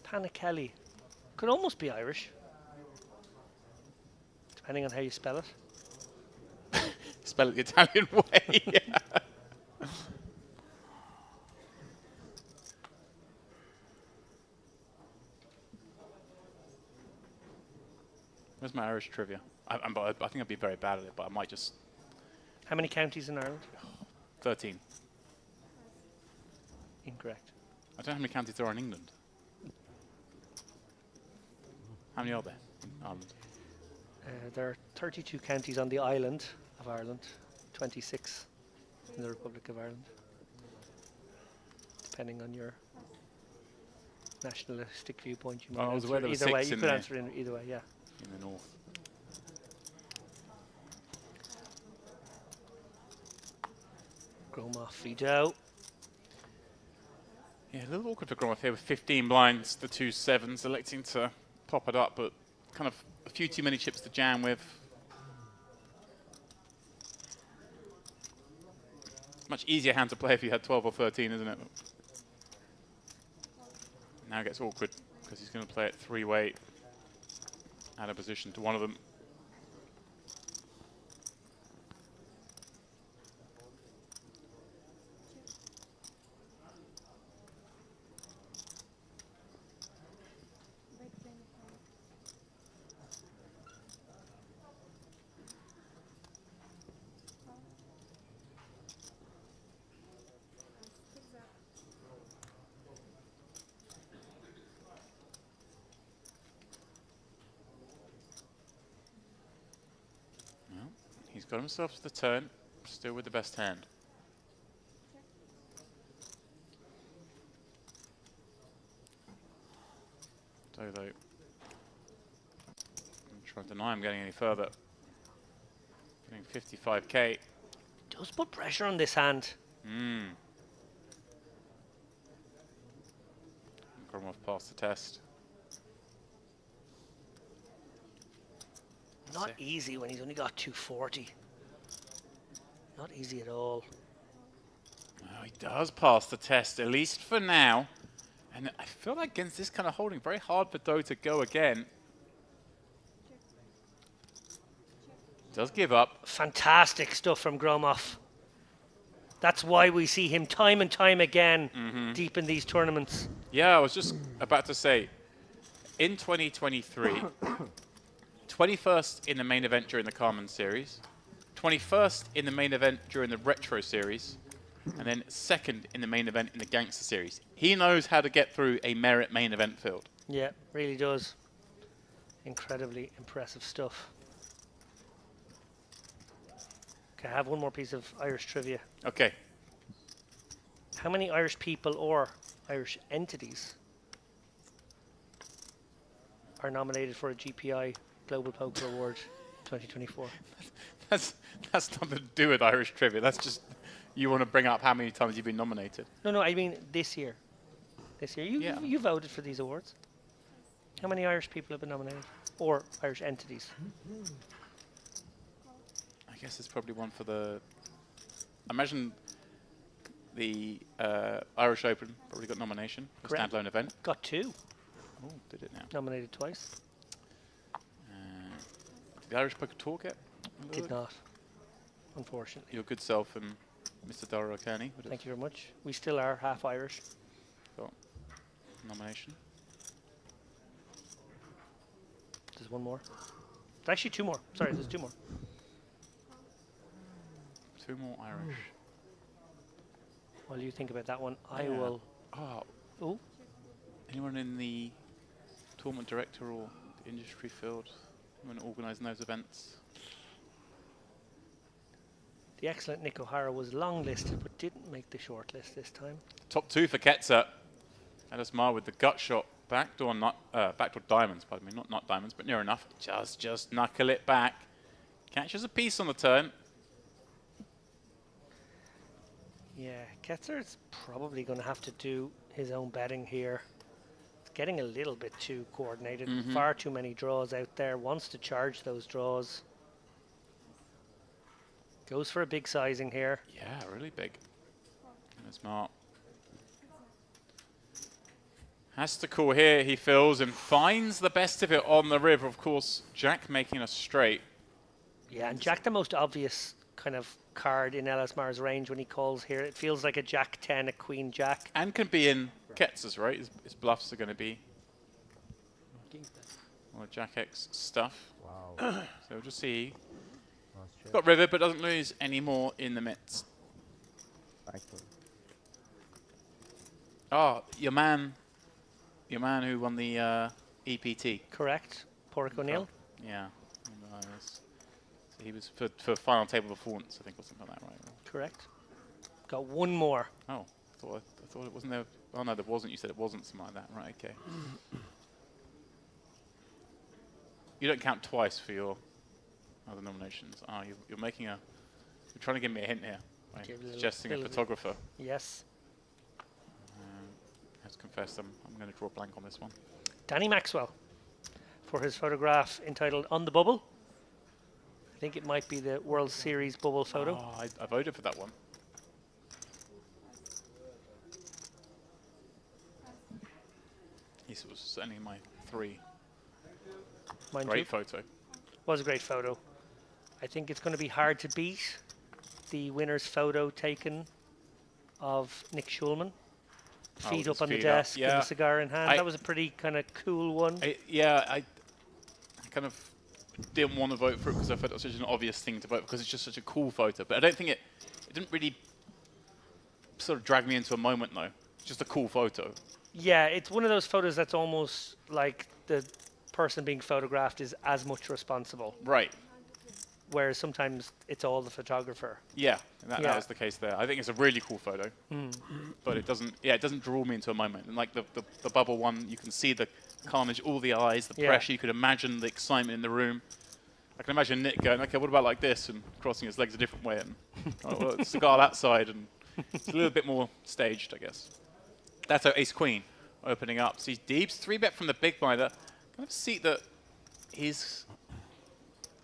Panikeli. Could almost be Irish. Depending on how you spell it. Spell it the Italian way. Where's my Irish trivia? I think I'd be very bad at it, but I might just... How many counties in Ireland? 13. Incorrect. I don't know how many counties there are in England. How many are there in Ireland? There are 32 counties on the island of Ireland, 26 in the Republic of Ireland. Depending on your nationalistic viewpoint, you might I was answer aware there were either way. 6 You in could there. answer in either way, yeah. In the north. Gromov Fido. Yeah, a little awkward for Gromov here with 15 blinds, the 2 sevens, electing to pop it up, but kind of a few too many chips to jam with. Much easier hand to play if you had 12 or 13, isn't it? Now it gets awkward because he's going to play it 3-way, out of position to one of them. He's got himself to the turn, still with the best hand. Dodo. I'm trying to deny him getting any further. Getting 55k. Does put pressure on this hand. Gromov passed the test. Not easy when he's only got 240. Not easy at all. Oh, he does pass the test, at least for now. And I feel like against this kind of holding, very hard for Do to go again. Does give up. Fantastic stuff from Gromov. That's why we see him time and time again deep in these tournaments. Yeah, I was just about to say, in 2023, 21st in the main event during the Carmen Series, 21st in the main event during the Retro Series, and then second in the main event in the Gangster Series. He knows how to get through a merit main event field. Yeah, really does. Incredibly impressive stuff. Okay, I have one more piece of Irish trivia. Okay. How many Irish people or Irish entities are nominated for a GPI Global Poker Award 2024? That's nothing to do with Irish trivia. That's just you want to bring up how many times you've been nominated. No, I mean this year. This year. You voted for these awards. How many Irish people have been nominated? Or Irish entities? I guess it's probably one for the... I imagine the Irish Open probably got nomination for a Correct. standalone event. Got 2. Oh, did it now? Nominated twice. Did the Irish Poker Tour get? Did not, unfortunately. Your good self and Mr. Dara O'Kearney. Thank you very much. We still are half Irish. Got nomination. There's one more. There's actually 2 more. Sorry, there's 2 more. 2 more Irish. While you think about that one, I Yeah. will... Oh. Anyone in the tournament director or the industry field? Anyone organising those events? The excellent Nick O'Hara was longlisted but didn't make the shortlist this time. Top 2 for Ketzer. Adesmar with the gut shot. Backdoor diamonds, pardon me. Not diamonds, but near enough. Just knuckle it back. Catches a piece on the turn. Yeah, Ketzer's probably going to have to do his own betting here. It's getting a little bit too coordinated. Far too many draws out there. Wants to charge those draws. Goes for a big sizing here. Yeah, really big. Adesmar has to call here, he feels, and finds the best of it on the river. Of course, Jack making a straight. Yeah, and Jack the most obvious kind of card in Ellismar's range when he calls here. It feels like a Jack 10, a Queen Jack. And can be in Ketzer's, right? His bluffs are going to be all the Jack X stuff. Wow. So we'll just see. He's got river, but doesn't lose any more in the midst. Oh, your man who won the EPT. Correct. Porrick O'Neill. Yeah. So he was for final table performance, I think, or something like that, right? Correct. Got 1 more. Oh, I thought it wasn't there. Oh no, there wasn't. You said it wasn't something like that, right? Okay. You don't count twice for your other nominations. Oh, you're making a. You're trying to give me a hint here, by suggesting a photographer. Yes. I have to confess, I'm going to draw a blank on this one. Danny Maxwell for his photograph entitled On the Bubble. I think it might be the World Series bubble photo. Oh, I voted for that one. This was certainly my 3. Mind Great you, photo. was a great photo. I think it's going to be hard to beat the winner's photo taken of Nick Schulman. Feet up on the desk with a cigar in hand. That was a pretty kind of cool one. I kind of didn't want to vote for it because I thought it was such an obvious thing to vote because it's just such a cool photo. But I don't think it didn't really sort of drag me into a moment though. It's just a cool photo. Yeah, it's one of those photos that's almost like the person being photographed is as much responsible. Right. Whereas sometimes it's all the photographer. Yeah, and that was the case there. I think it's a really cool photo, but it doesn't draw me into a moment. And like the bubble one, you can see the carnage, all the eyes, the pressure. You could imagine the excitement in the room. I can imagine Nick going, okay, what about like this, and crossing his legs a different way, and cigar that side, and it's a little bit more staged, I guess. That's our ace queen opening up. So he's deep, 3-bet from the big blind. Kind of see that he's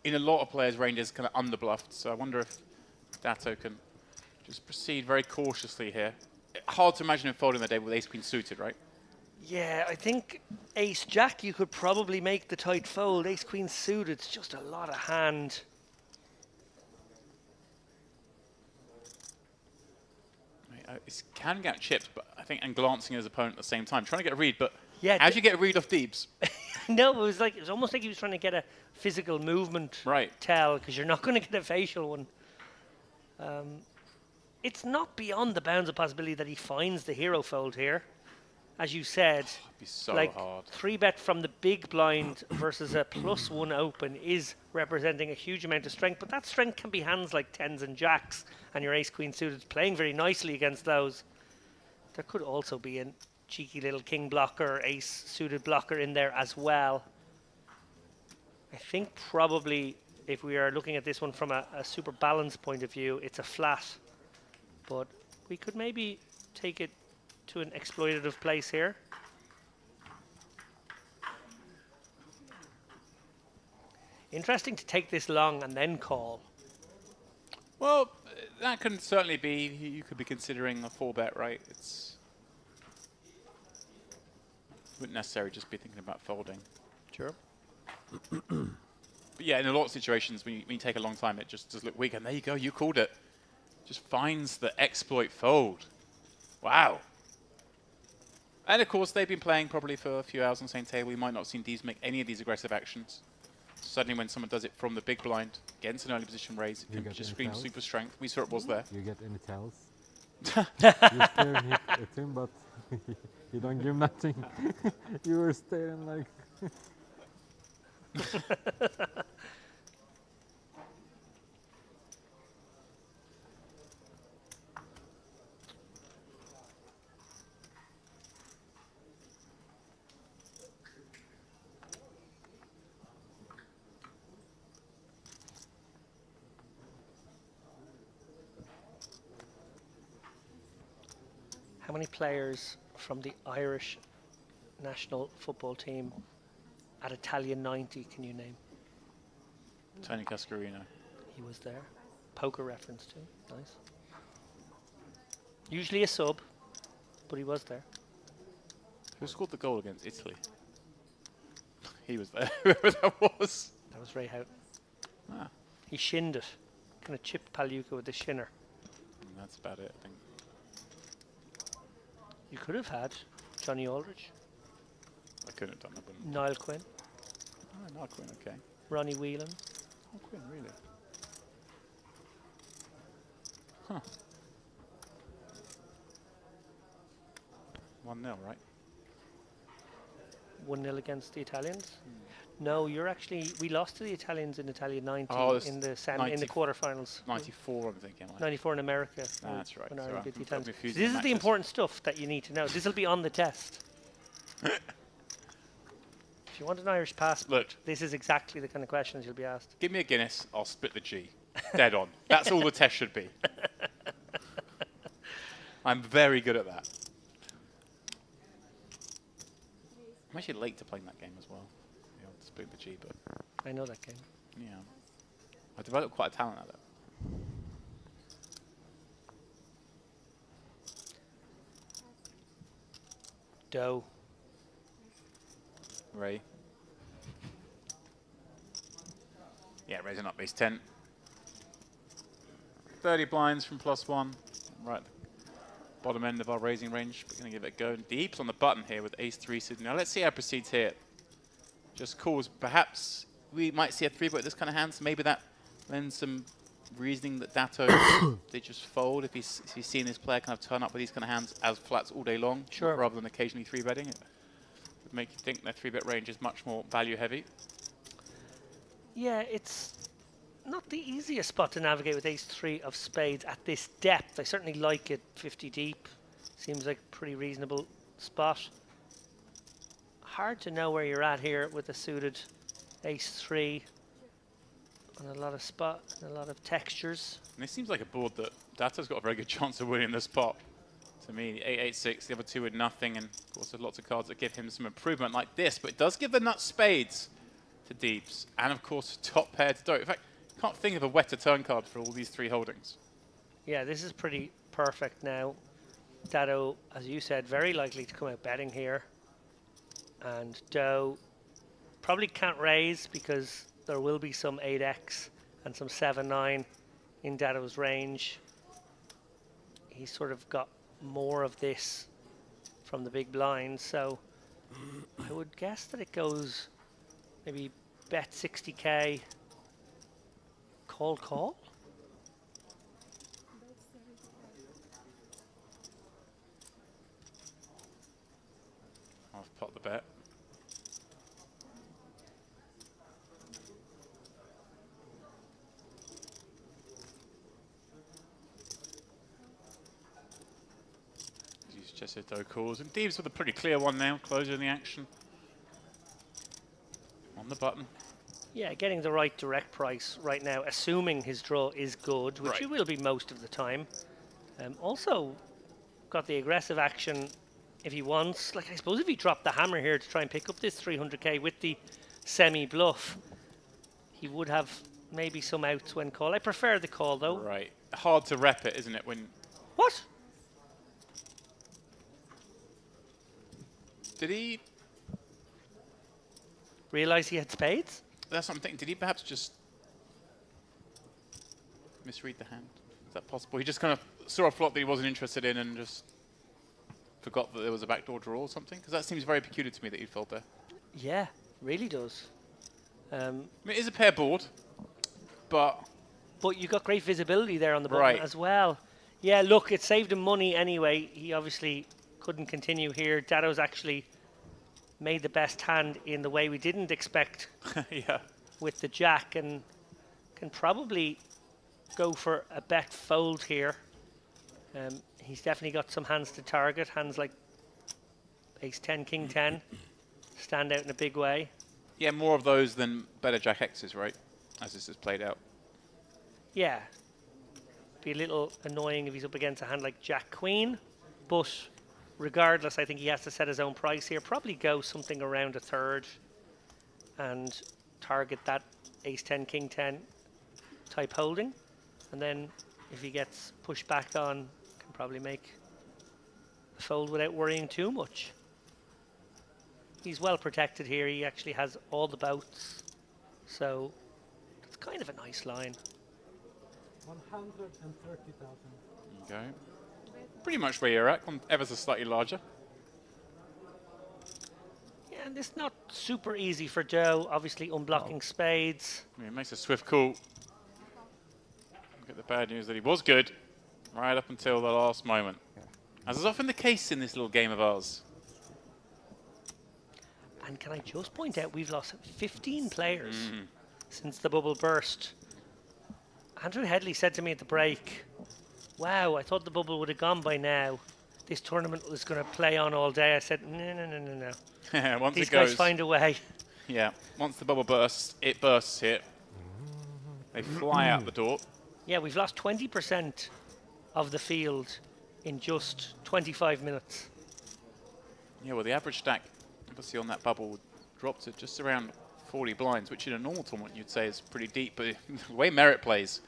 in a lot of players' ranges kind of underbluffed. So I wonder if Datto can Just proceed very cautiously here. Hard to imagine him folding the day with ace queen suited, right? Yeah, I think ace jack you could probably make the tight fold. Ace queen suited, it's just a lot of hand. It can get chipped, but I think, and glancing at his opponent at the same time, trying to get a read, but Yeah, how do you get a read off deeps? No, it was almost like he was trying to get a physical movement tell, because you're not going to get a facial one. It's not beyond the bounds of possibility that he finds the hero fold here. As you said, It'd be so like hard. 3-bet from the big blind versus a +1 open is representing a huge amount of strength, but that strength can be hands like 10s and jacks, and your ace queen suited is playing very nicely against those. There could also be a cheeky little king blocker, ace suited blocker in there as well. I think probably if we are looking at this one from a super balanced point of view, it's a flat, but we could maybe take it to an exploitative place here. Interesting to take this long and then call. Well, that can certainly be. You could be considering a 4-bet, right? It's wouldn't necessarily just be thinking about folding. Sure. But yeah, in a lot of situations, when you take a long time, it just does look weak. And there you go, you called it. Just finds the exploit fold. Wow. And of course, they've been playing probably for a few hours on the same table. You might not have seen these make any of these aggressive actions. Suddenly, when someone does it from the big blind, against an early position raise, it can just scream super strength. We saw it was there. You get any tells? You stare at him, but you don't give nothing. You were staring like... How many players from the Irish national football team at Italian 90 can you name? Tony Cascarino. He was there. Poker reference too. Nice. Usually a sub, but he was there. Who scored the goal against Italy? He was there, whoever that was. That was Ray Houghton. Ah. He shinned it. Kind of chipped Paluca with the shinner. That's about it, I think. You could have had Johnny Aldridge, I couldn't have done that. But Niall Quinn, oh, Niall Quinn, okay. Ronnie Whelan. Oh, Quinn, really? Huh. 1-0, right? 1-0 against the Italians. No, you're actually. We lost to the Italians in Italian 90 Oh, in the in the quarterfinals. 94, I'm thinking. Like. 94 in America. That's right. When So Ireland beat the I'm Italians. confusing This is matches. the important stuff that you need to know. This will be on the test. If you want an Irish passport, Look, this is exactly the kind of questions you'll be asked. give me a Guinness, I'll split the G. Dead on. That's all the test should be. I'm very good at that. I'm actually late to playing that game as well. Yeah, I'll split the G, but I know that game. yeah. I developed quite a talent at it. Doe. Ray. Yeah, raising up base 10. 30 blinds from +1. Right at the bottom end of our raising range. We're going to give it a go. Deeps on the button here with ace-3 sitting. Now let's see how it proceeds here. Just calls. Perhaps we might see a 3-bet with this kind of hand. So maybe that lends some reasoning that Datto they just fold if he's seeing his player kind of turn up with these kind of hands as flats all day long, Sure. rather than occasionally 3-betting. It would make you think their 3-bet range is much more value heavy. Yeah, it's not the easiest spot to navigate with ace-3 of spades at this depth. I certainly like it 50 deep. Seems like a pretty reasonable spot. Hard to know where you're at here with a suited ace-3 and a lot of spot and a lot of textures. And it seems like a board that Datto's got a very good chance of winning this pot. To me, 8-8-6, the other two with nothing, and of course there's lots of cards that give him some improvement like this, but it does give the nuts spades to deeps, and of course top pair to doe. In fact, can't think of a wetter turn card for all these three holdings. Yeah, this is pretty perfect now. Dado, as you said, very likely to come out betting here. And Doe probably can't raise because there will be some 8x and some 7-9 in Dado's range. He's sort of got more of this from the big blind, so I would guess that it goes maybe bet 60k, call. I've popped the bet. He's just hit Doe calls. And Deeb's with a pretty clear one now, closing the action. On the button. Yeah, getting the right direct price right now, assuming his draw is good, which it will be most of the time. Also, got the aggressive action if he wants. Like, I suppose if he dropped the hammer here to try and pick up this 300k with the semi-bluff, he would have maybe some outs when called. I prefer the call, though. Right. Hard to rep it, isn't it? When What? did he? Realise he had spades? That's what I'm thinking. Did he perhaps just misread the hand? Is that possible? He just kind of saw a flop that he wasn't interested in and just forgot that there was a backdoor draw or something? Because that seems very peculiar to me that he'd fold there. Yeah, really does. I mean, it is a pair board, but you got great visibility there on the button Right. as well. Yeah, look, it saved him money anyway. He obviously couldn't continue here. Dado's actually made the best hand in the way we didn't expect yeah. with the jack, and can probably go for a bet fold here. He's definitely got some hands to target. Hands like ace 10, king 10 stand out in a big way. Yeah, more of those than better jack X's, right? As this has played out. Yeah. Be a little annoying if he's up against a hand like jack queen, but regardless, I think he has to set his own price here. Probably go something around a third and target that ace 10, king 10 type holding. And then if he gets pushed back on, can probably make a fold without worrying too much. He's well protected here. He actually has all the boats. So it's kind of a nice line. 130,000. There you go. Pretty much where you're at, ever so slightly larger. Yeah, and it's not super easy for Joe. Obviously unblocking spades. I mean, it makes a swift call. Look at the bad news that he was good right up until the last moment. As is often the case in this little game of ours. And can I just point out, we've lost 15 players since the bubble burst. Andrew Headley said to me at the break, wow, I thought the bubble would have gone by now. This tournament was going to play on all day. I said, no. Once These it goes, guys find a way. Yeah, once the bubble bursts, it bursts here. They fly out the door. Yeah, we've lost 20% of the field in just 25 minutes. Yeah, well, the average stack, obviously on that bubble, dropped to just around 40 blinds, which in a normal tournament you'd say is pretty deep. But the way Merit plays,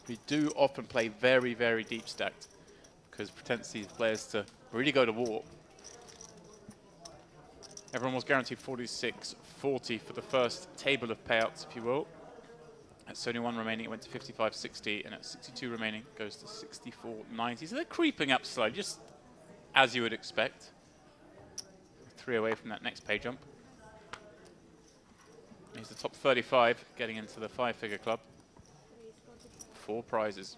we do often play very, very deep stacked because it pretends these players to really go to war. Everyone was guaranteed 46.40 for the first table of payouts, if you will. At 71 remaining, it went to 55.60, and at 62 remaining, it goes to 64.90. So they're creeping up slowly, just as you would expect. 3 away from that next pay jump. He's the top 35, getting into the 5-figure club. 4 prizes,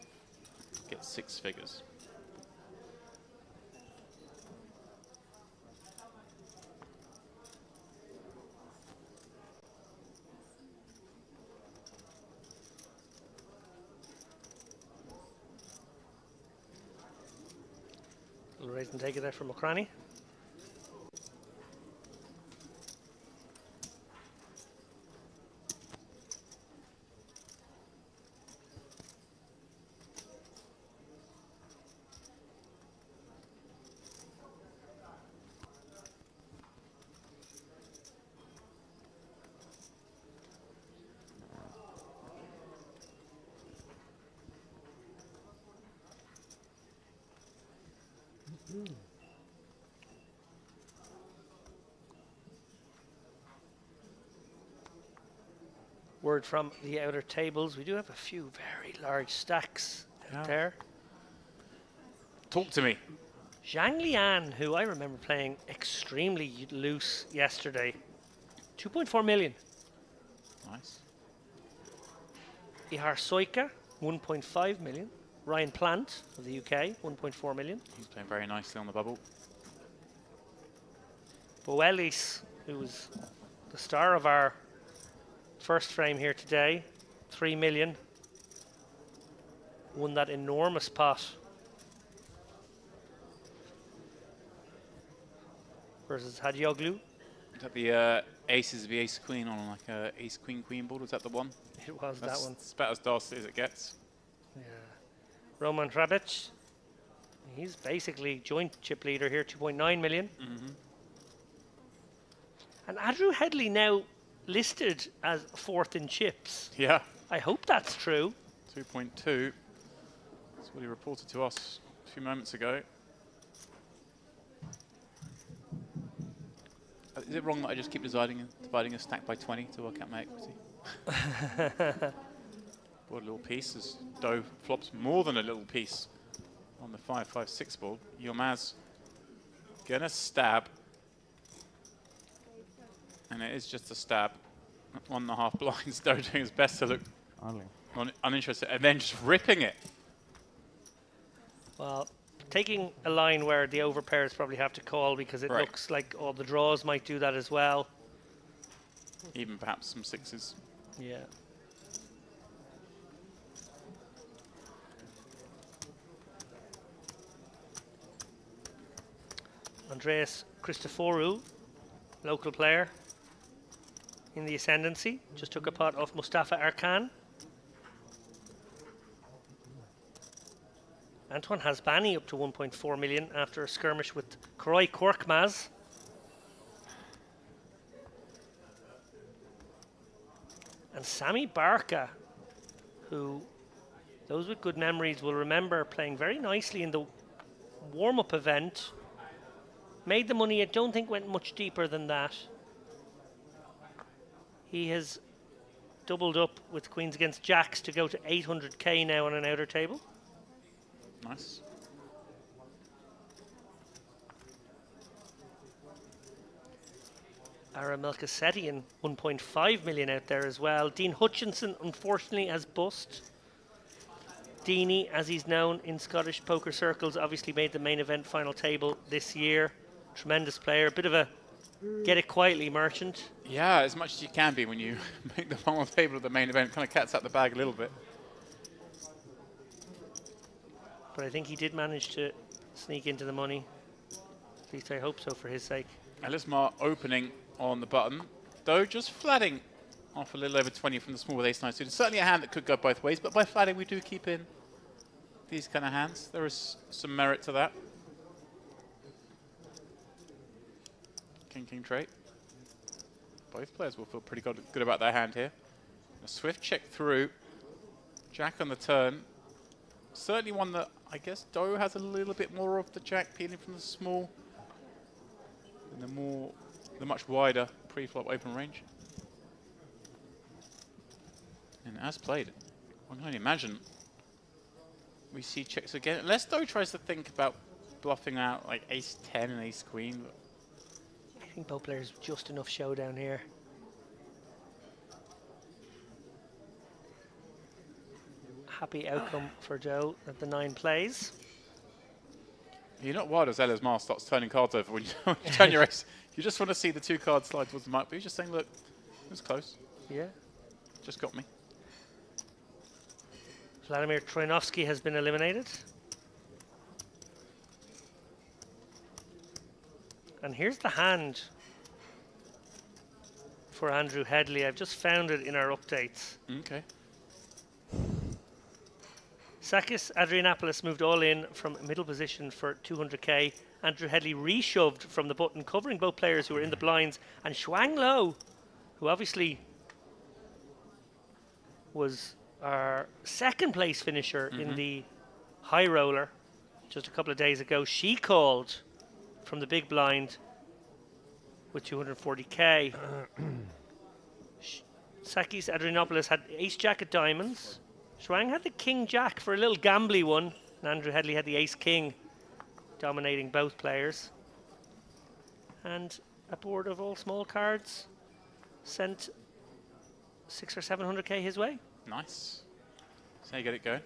get 6 figures. Little raise and take it there from Okrani. Word from the outer tables. We do have a few very large stacks out there. Talk to me. Zhang Lian, who I remember playing extremely loose yesterday. 2.4 million. Nice. Ihar Soika, 1.5 million. Ryan Plant of the UK, 1.4 million. He's playing very nicely on the bubble. Boelis, who was the star of our first frame here today, 3 million. Won that enormous pot versus Hadioglu. Is that the aces v ace queen on like a ace queen queen board? Was that the one? It was That's that one. It's about as dastardly as it gets. Yeah. Roman Trabic, he's basically joint chip leader here, 2.9 million. And Andrew Headley now listed as fourth in chips. Yeah. I hope that's true. 2.2. That's what he reported to us a few moments ago. Is it wrong that I just keep dividing a stack by 20 to work out my equity? What a little piece as Doe flops more than a little piece on the 5-5-6 board. Yilmaz gonna stab. And it is just a stab. 1.5 blinds. Doe doing his best to look uninterested and then just ripping it. Well, taking a line where the overpairs probably have to call because it looks like all the draws might do that as well. Even perhaps some sixes. Yeah. Andreas Christoforou, local player in the ascendancy, just took a pot off Mustafa Arkan. Antoine Hasbani up to 1.4 million after a skirmish with Kroy Korkmaz. And Sami Barca, who those with good memories will remember playing very nicely in the warm-up event. Made the money, I don't think went much deeper than that. He has doubled up with queens against jacks to go to 800k now on an outer table. Nice. Ara Melchizedek, 1.5 million out there as well. Dean Hutchinson, unfortunately, has bust. Deanie, as he's known in Scottish poker circles, obviously made the main event final table this year. Tremendous player, a bit of a get it quietly merchant. Yeah, as much as you can be when you make the final table of the main event. Kind of cat's out the bag a little bit. But I think he did manage to sneak into the money. At least I hope so for his sake. Elismar opening on the button, though just flatting off a little over 20 from the small with ace-9 suited. Certainly a hand that could go both ways, but by flatting we do keep in these kind of hands. There is some merit to that. King trait. Both players will feel pretty good about their hand here. A swift check through. Jack on the turn. Certainly one that I guess Doe has a little bit more of the jack peeling from the small and the much wider pre-flop open range. And as played, I can only imagine we see checks again. Unless Doe tries to think about bluffing out like ace-10 and ace-queen. I think both players just enough showdown here. Happy outcome for Joe that the 9 plays. You're not wild as Elismar starts turning cards over when you turn your ace. You just want to see the 2 cards slide towards the mic, but you're just saying, look, it was close. Yeah. Just got me. Vladimir Troinovsky has been eliminated. And here's the hand for Andrew Headley. I've just found it in our updates. Okay. Sakis Adrianopoulos moved all in from middle position for 200k. Andrew Headley reshoved from the button, covering both players who were in the blinds. And Shuang Lo, who obviously was our second place finisher in the high roller, just a couple of days ago. She called from the big blind with 240k. Sakis Adrianopoulos had ace jack of diamonds. Schwang had the king jack for a little gambly one. And Andrew Headley had the ace king, dominating both players. And a board of all small cards sent 600 or 700k his way. Nice. So you get it going.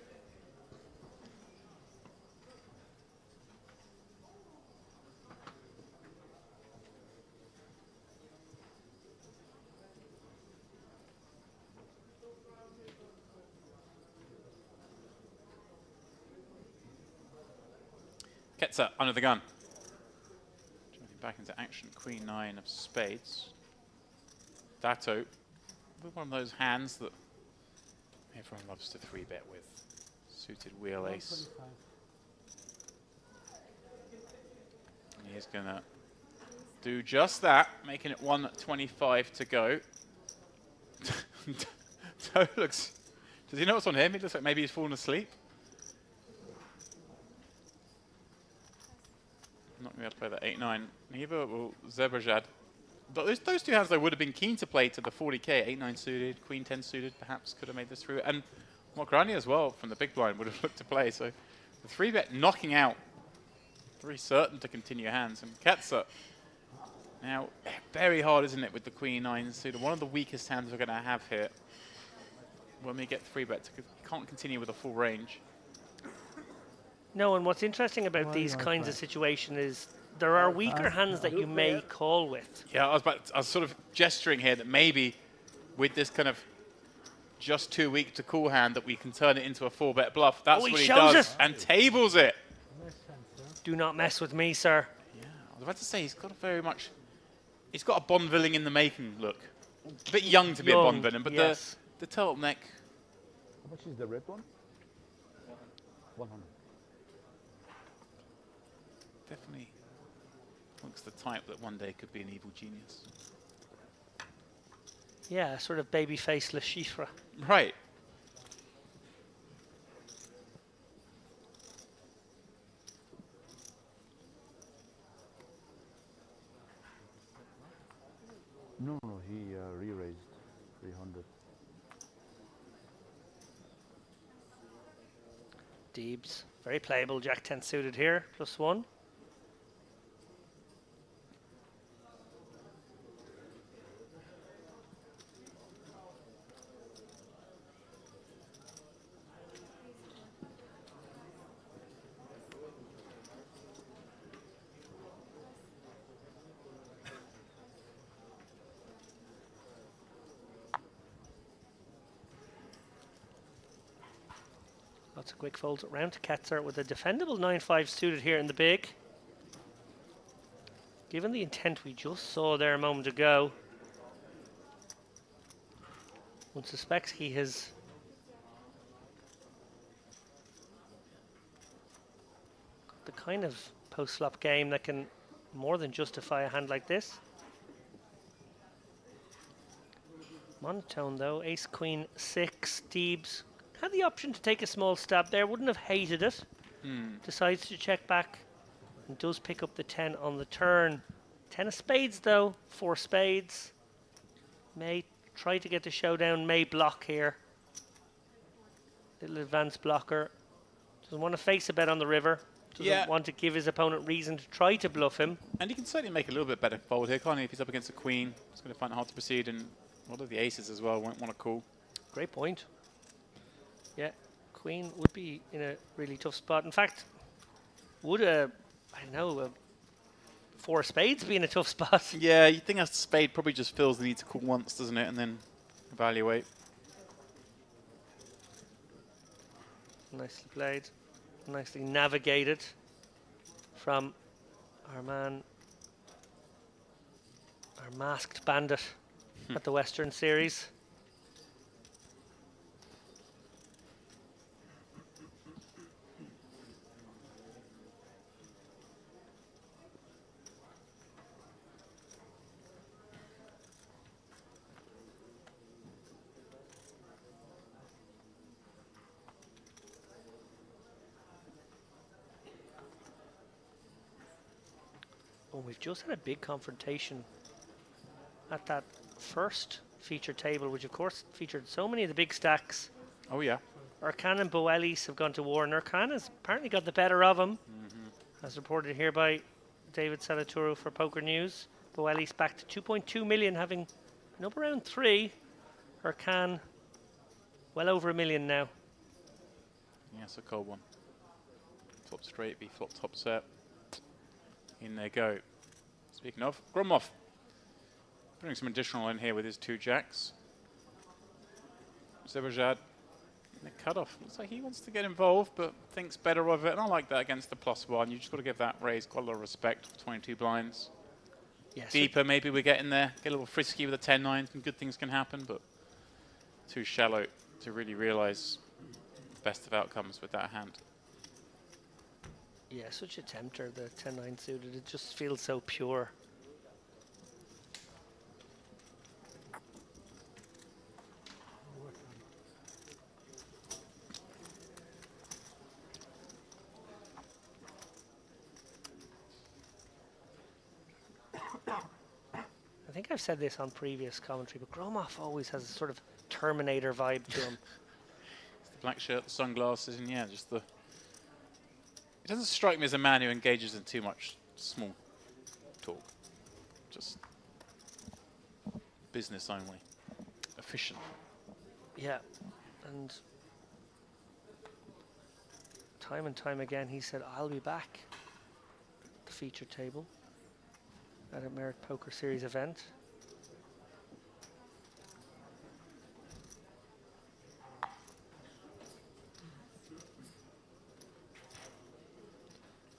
Ketzer under the gun. Jumping back into action. Queen 9 of spades. Dato. With one of those hands that everyone loves to 3-bet with. Suited wheel ace. And he's going to do just that, making it 125 to go. Toe looks... Does he know what's on him? He looks like maybe he's fallen asleep. Not going to be able to play that 8-9. Neither will Zebrajad. Those two hands, though, would have been keen to play to the 40k. 8-9 suited, Queen 10 suited, perhaps could have made this through. And Mokrani as well, from the big blind, would have looked to play. So the 3-bet knocking out. Very certain to continue hands. And Ketzer. Now, very hard, isn't it, with the Queen 9 suited. One of the weakest hands we're going to have here. When we get 3-bet, can't continue with a full range. No, and what's interesting about these kinds of situations is there are weaker hands that you may call with. Yeah, I was sort of gesturing here that maybe with this kind of just too weak to call hand that we can turn it into a 4-bet bluff. That's what he does. It. And tables it. Do not mess with me, sir. Yeah, I was about to say, he's got a very much... He's got a Bond villain in the making look. A bit young to be a Bond villain, but yes. the turtleneck... How much is the red one? 100. Definitely looks the type that one day could be an evil genius. Yeah, sort of baby-faced Le Chiffre. Right. No, he re-raised 300. Deebs, very playable. Jack 10 suited here, +1. Lots of quick folds around to Ketzer with a defendable 9-5 suited here in the big. Given the intent we just saw there a moment ago, one suspects he has got the kind of post-flop game that can more than justify a hand like this. Monotone though, ace, queen, 6, Deebs. Had the option to take a small stab there, wouldn't have hated it. Decides to check back and does pick up the 10 on the turn. 10 of spades though, 4 spades. May try to get the showdown, may block here. Little advanced blocker. Doesn't want to face a bet on the river. Doesn't want to give his opponent reason to try to bluff him. And he can certainly make a little bit better fold here, can't he? If he's up against a queen, he's going to find it hard to proceed, and a lot of the aces as well won't want to call. Great point. Yeah, queen would be in a really tough spot. In fact, would I don't know, a 4 spades be in a tough spot? Yeah, you think a spade probably just feels the need to call once, doesn't it? And then evaluate. Nicely played. Nicely navigated from our man, our masked bandit at the Western Series. we've just had a big confrontation at that first feature table, which of course featured so many of the big stacks. Oh yeah. Urkan and Boelis have gone to war, and Urkan has apparently got the better of him, as reported here by David Salaturo for Poker News. Boelis back to 2.2 million, having been up around 3. Urkan well over $1 million now. Yes, a cold one. Flop straight, B flop top set. In they go. Speaking of, Gromov putting some additional in here with his 2 jacks. Zebajad in the cutoff. Looks like he wants to get involved, but thinks better of it. And I like that against the +1. You just got to give that raise quite a lot of respect for 22 blinds. Yes. Deeper, maybe we get in there, get a little frisky with a 10-9, and good things can happen, but too shallow to really realize the best of outcomes with that hand. Yeah, such a tempter, the 10-9 suited. It just feels so pure. I think I've said this on previous commentary, but Gromov always has a sort of Terminator vibe to him. It's the black shirt, the sunglasses, and yeah, just the... It doesn't strike me as a man who engages in too much small talk. Just business only. Efficient. Yeah, and time and time again he said, I'll be back at the feature table at a Merit Poker Series event.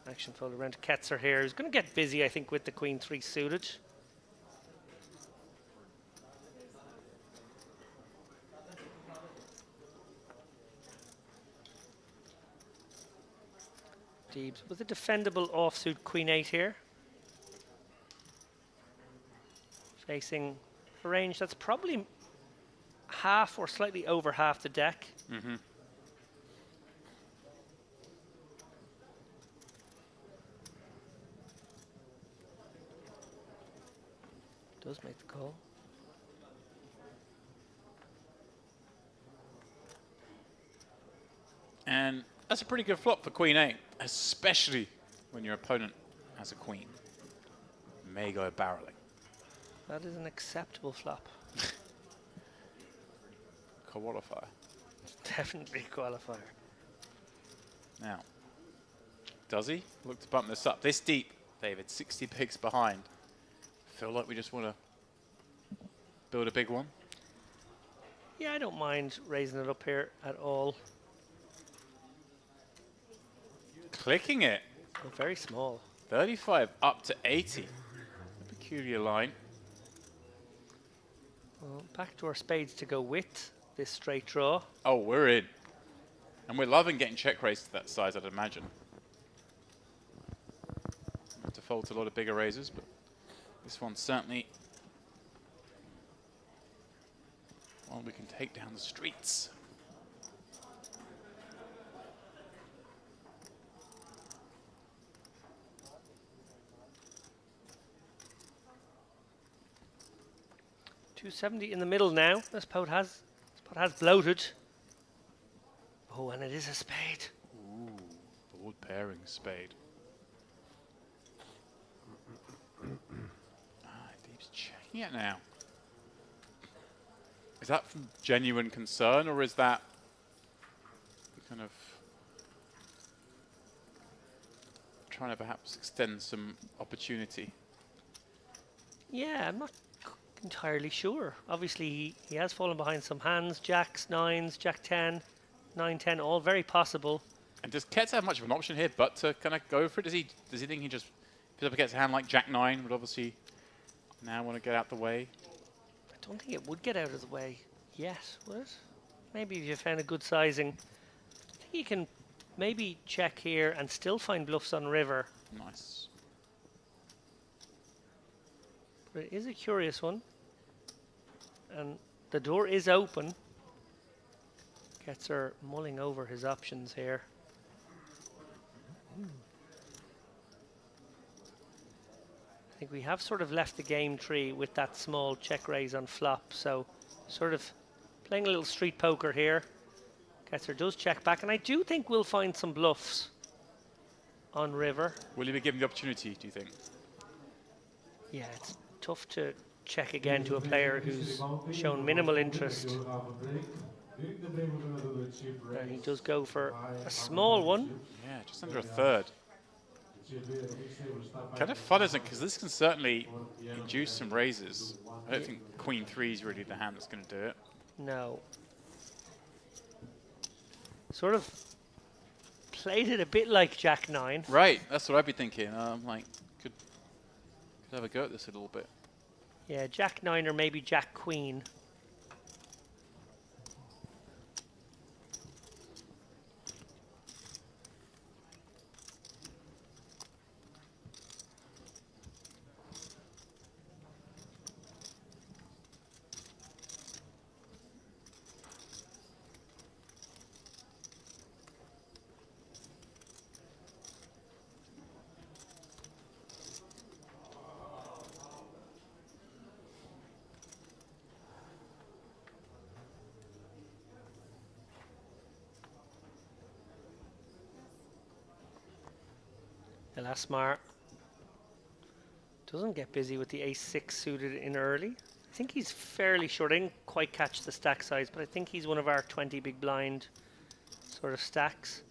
Action fold around to Ketzer here. He's going to get busy, I think, with the Queen 3 suited. Deebs with a defendable offsuit Queen 8 here. Facing a range that's probably half or slightly over half the deck. Does make the call. And that's a pretty good flop for Queen 8, especially when your opponent has a queen. May go barreling. That is an acceptable flop. Qualifier. Definitely a qualifier. Now, does he look to bump this up? This deep, David, 60 pigs behind. Feel like we just want to build a big one? Yeah, I don't mind raising it up here at all. Clicking it. Oh, very small. 35 up to 80. A peculiar line. Well, backdoor spades to go with this straight draw. Oh, we're in. And we're loving getting check raised to that size, I'd imagine. Have to fold to a lot of bigger raises, but this one's certainly one we can take down the streets. $270 in the middle now. This pot has bloated. Oh, and it is a spade. Ooh, board pairing spade. Deep's checking it now. Is that from genuine concern, or is that kind of trying to perhaps extend some opportunity? Yeah, I'm not entirely sure. Obviously, he has fallen behind some hands. Jacks, 9s, Jack 10, 9, 10, all very possible. And does Ketz have much of an option here but to kind of go for it? Does he think he just, if he ever gets a hand like Jack 9, would obviously now want to get out the way? I don't think it would get out of the way yet, would it? Maybe if you found a good sizing. I think you can maybe check here and still find bluffs on river. Nice. But it is a curious one. And the door is open. Ketzer mulling over his options here. I think we have sort of left the game tree with that small check raise on flop, so sort of playing a little street poker here. Ketzer does check back, and I do think we'll find some bluffs on river. Will you be given the opportunity, do you think? Yeah, it's tough to check again to a player who's shown minimal interest. And he does go for a small one. Yeah, just under a third. Kind of fun, isn't it? Because this can certainly induce some raises. I don't think Queen 3 is really the hand that's going to do it. No. Sort of played it a bit like Jack 9. Right, that's what I'd be thinking. I'm like, could have a go at this a little bit. Yeah, Jack 9 or maybe Jack Queen. Elasmar doesn't get busy with the ace-6 suited in early. I think he's fairly short. I didn't quite catch the stack size, but I think he's one of our 20 big blind sort of stacks.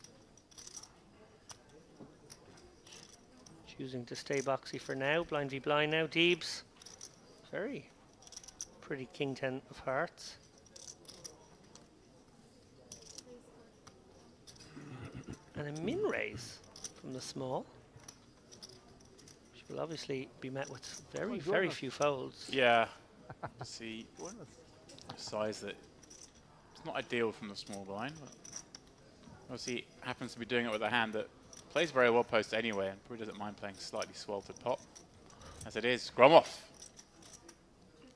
Choosing to stay boxy for now. Blind v blind now. Deebs. Very pretty king 10 of hearts. And a min raise from the small. Will obviously be met with very, very few folds. Yeah. See, a size that it's not ideal from the small blind. But obviously, happens to be doing it with a hand that plays very well post anyway, and probably doesn't mind playing slightly sweltered pot. As it is, Gromov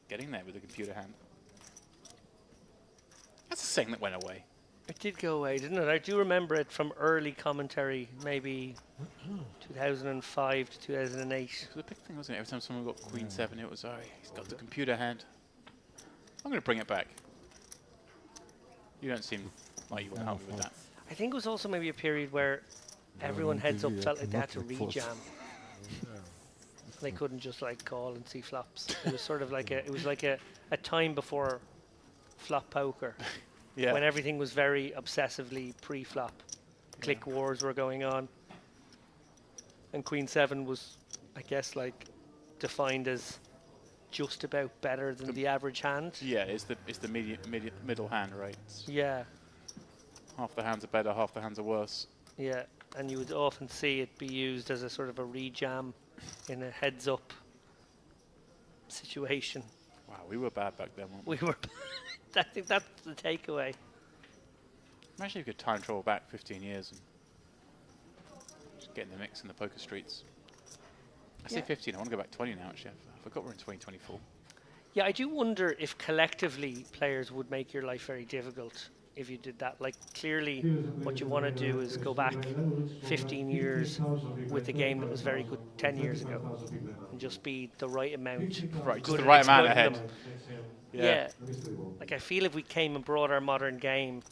getting there with the computer hand. That's a thing that went away. It did go away, didn't it? I do remember it from early commentary, maybe 2005 to 2008. It was a big thing, wasn't it? Every time someone got Queen 7, it was, oh, he's got the computer hand. I'm going to bring it back. You don't seem like you want to help me with that. I think it was also maybe a period where everyone heads up felt like they had to rejam. They couldn't just like call and see flops. It was sort of like a time before flop poker. Yeah. When everything was very obsessively pre-flop. Click wars were going on. And Queen 7 was, I guess, like defined as just about better than the average hand. Yeah, it's the middle hand, right? Yeah. Half the hands are better, half the hands are worse. Yeah, and you would often see it be used as a sort of a rejam in a heads-up situation. Wow, we were bad back then, weren't we? We were. I think that's the takeaway. Imagine if you could time travel back 15 years and just get in the mix in the poker streets. I say 15, I want to go back 20 now, actually. I forgot we're in 2024. Yeah, I do wonder if collectively players would make your life very difficult if you did that. Like, clearly what you want to do is go back 15 years with a game that was very good 10 years ago and just be the right amount. Right, just the right amount ahead. Yeah. Like, I feel if we came and brought our modern game,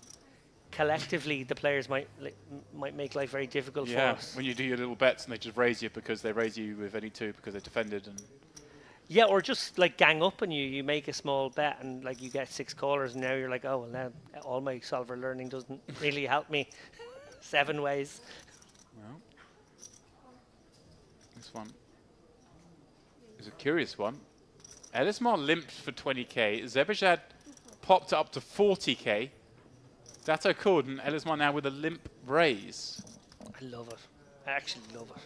collectively the players might make life very difficult for us. When you do your little bets and they just raise you because they raise you with any two because they defended and... Yeah, or just like gang up on you. You make a small bet and like you get 6 callers, and now you're like, oh well, now all my solver learning doesn't really help me. 7 ways. Well, this one is a curious one. Elismar limped for 20k. Zebejad popped up to 40k. Dato called, and Elismar now with a limp raise. I love it. I actually love it.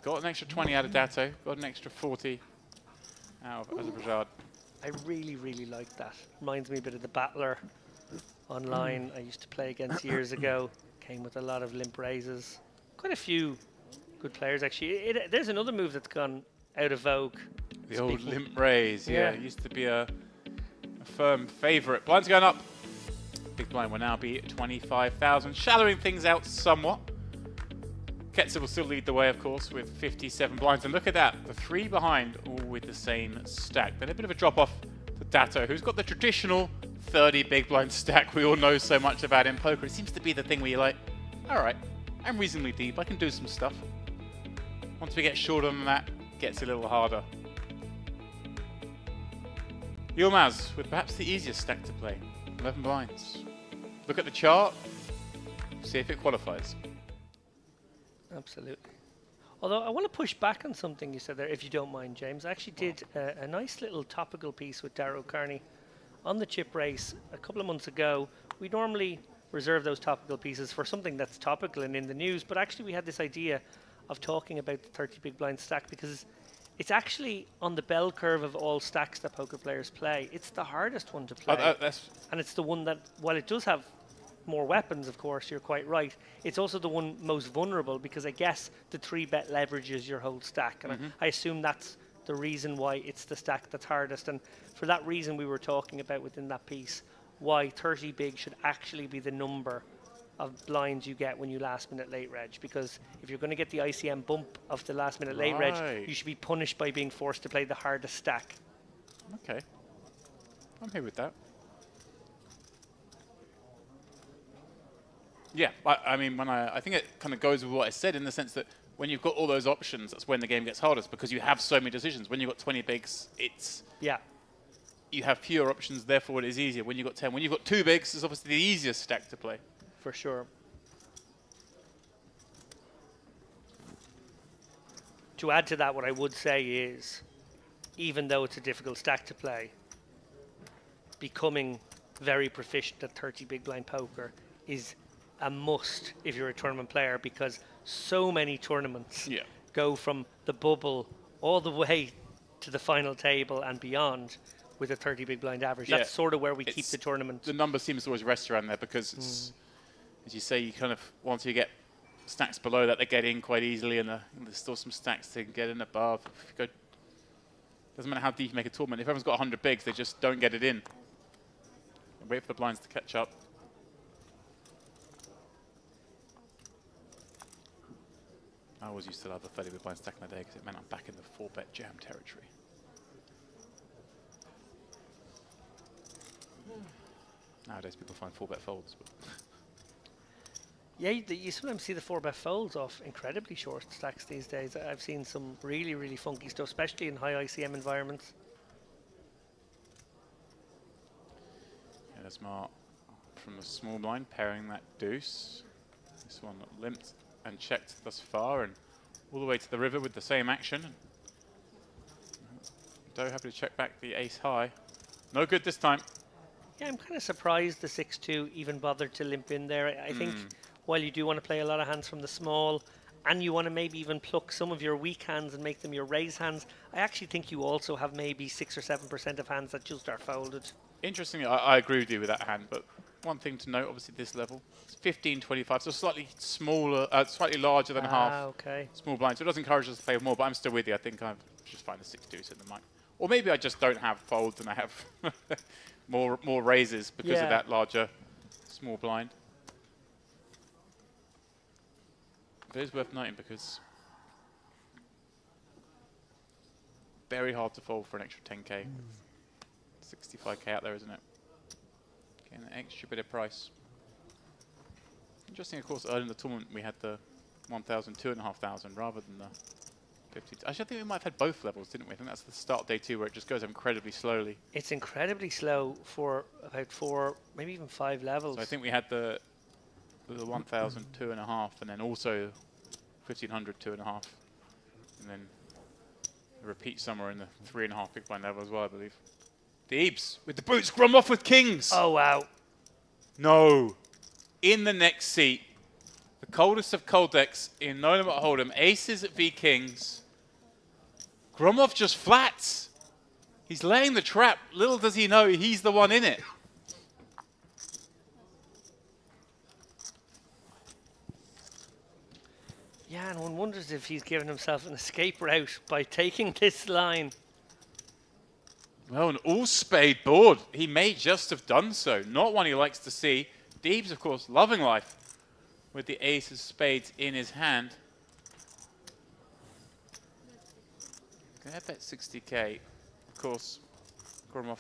Got an extra 20 out of Dato. Got an extra 40 out of Azerbaijan. I really, really like that. Reminds me a bit of the Battler online I used to play against years ago. Came with a lot of limp raises. Quite a few good players, actually. There's another move that's gone out of vogue. The old limp raise, yeah. It used to be a firm favourite. Blind's going up. Big blind will now be 25,000, shallowing things out somewhat. Ketzer will still lead the way, of course, with 57 blinds. And look at that, the 3 behind, all with the same stack. Then a bit of a drop-off to Datto, who's got the traditional 30 big blind stack we all know so much about in poker. It seems to be the thing where you're like, all right, I'm reasonably deep, I can do some stuff. Once we get shorter than that, it gets a little harder. Yilmaz with perhaps the easiest stack to play, 11 blinds. Look at the chart, see if it qualifies. Absolutely. Although I want to push back on something you said there, if you don't mind, James. I actually did a nice little topical piece with Darrow Kearney on the chip race a couple of months ago. We normally reserve those topical pieces for something that's topical and in the news, but actually we had this idea of talking about the 30 big blind stack because it's actually on the bell curve of all stacks that poker players play. It's the hardest one to play. And it's the one that, while it does have more weapons, of course, you're quite right, it's also the one most vulnerable because I guess the 3-bet leverages your whole stack. And I assume that's the reason why it's the stack that's hardest. And for that reason we were talking about within that piece, why 30 big should actually be the number of blinds you get when you last minute late reg, because if you're going to get the ICM bump of the last minute late reg, you should be punished by being forced to play the hardest stack. Okay, I'm here with that. Yeah, I mean, I think it kind of goes with what I said in the sense that when you've got all those options, that's when the game gets hardest because you have so many decisions. When you've got 20 bigs, you have fewer options, therefore it is easier. When you've got 10, when you've got 2 bigs, it's obviously the easiest stack to play. For sure. To add to that, what I would say is, even though it's a difficult stack to play, becoming very proficient at 30 big blind poker is a must if you're a tournament player, because so many tournaments go from the bubble all the way to the final table and beyond with a 30 big blind average. That's sort of where we keep the tournament. The number seems to always rest around there because it's, as you say, you kind of, once you get stacks below that, they get in quite easily, and there's still some stacks to get in above. If you go, doesn't matter how deep you make a tournament, if everyone's got 100 bigs, they just don't get it in. Wait for the blinds to catch up. I always used to love the 30 big blind stack in the day because it meant I'm back in the 4-bet jam territory. Nowadays people find 4-bet folds. But yeah, you sometimes see the 4-bet folds off incredibly short stacks these days. I've seen some really, really funky stuff, especially in high ICM environments. Yeah, there's Mark from the small blind pairing that deuce. This one limped and checked thus far, and all the way to the river with the same action. Doe happy to check back the ace high. No good this time. Yeah, I'm kind of surprised the 6-2 even bothered to limp in there. I think while you do want to play a lot of hands from the small, and you want to maybe even pluck some of your weak hands and make them your raise hands, I actually think you also have maybe 6 or 7% of hands that just are folded. Interestingly, I agree with you with that hand, but one thing to note, obviously this level, it's 15-25, so slightly smaller, slightly larger than half small blind, so it does encourage us to play more, but I'm still with you. I think I just find the 6-2 in the mic. Or maybe I just don't have folds and I have more raises because of that larger small blind. But it is worth noting because very hard to fold for an extra 10k. 65k out there, isn't it? Getting an extra bit of price. Interesting, of course, early in the tournament we had the 1,000, 2,500 rather than the 50. Actually, I think we might have had both levels, didn't we? I think that's the start of day 2 where it just goes incredibly slowly. It's incredibly slow for about 4, maybe even 5 levels. So I think we had the 1,000, 2.5, and then also 1,500, 2.5, and then a repeat somewhere in the 3.5 big blind level as well, I believe. Deebs with the boots, scrum off with kings. Oh, wow. No. In the next seat, the coldest of cold decks in No Limit Hold'em, aces v kings. Gromov just flats. He's laying the trap. Little does he know he's the one in it. Yeah, and one wonders if he's given himself an escape route by taking this line. Well, an all-spade board. He may just have done so. Not one he likes to see. Deebs, of course, loving life with the ace of spades in his hand. Gonna bet 60k. Of course, Gromov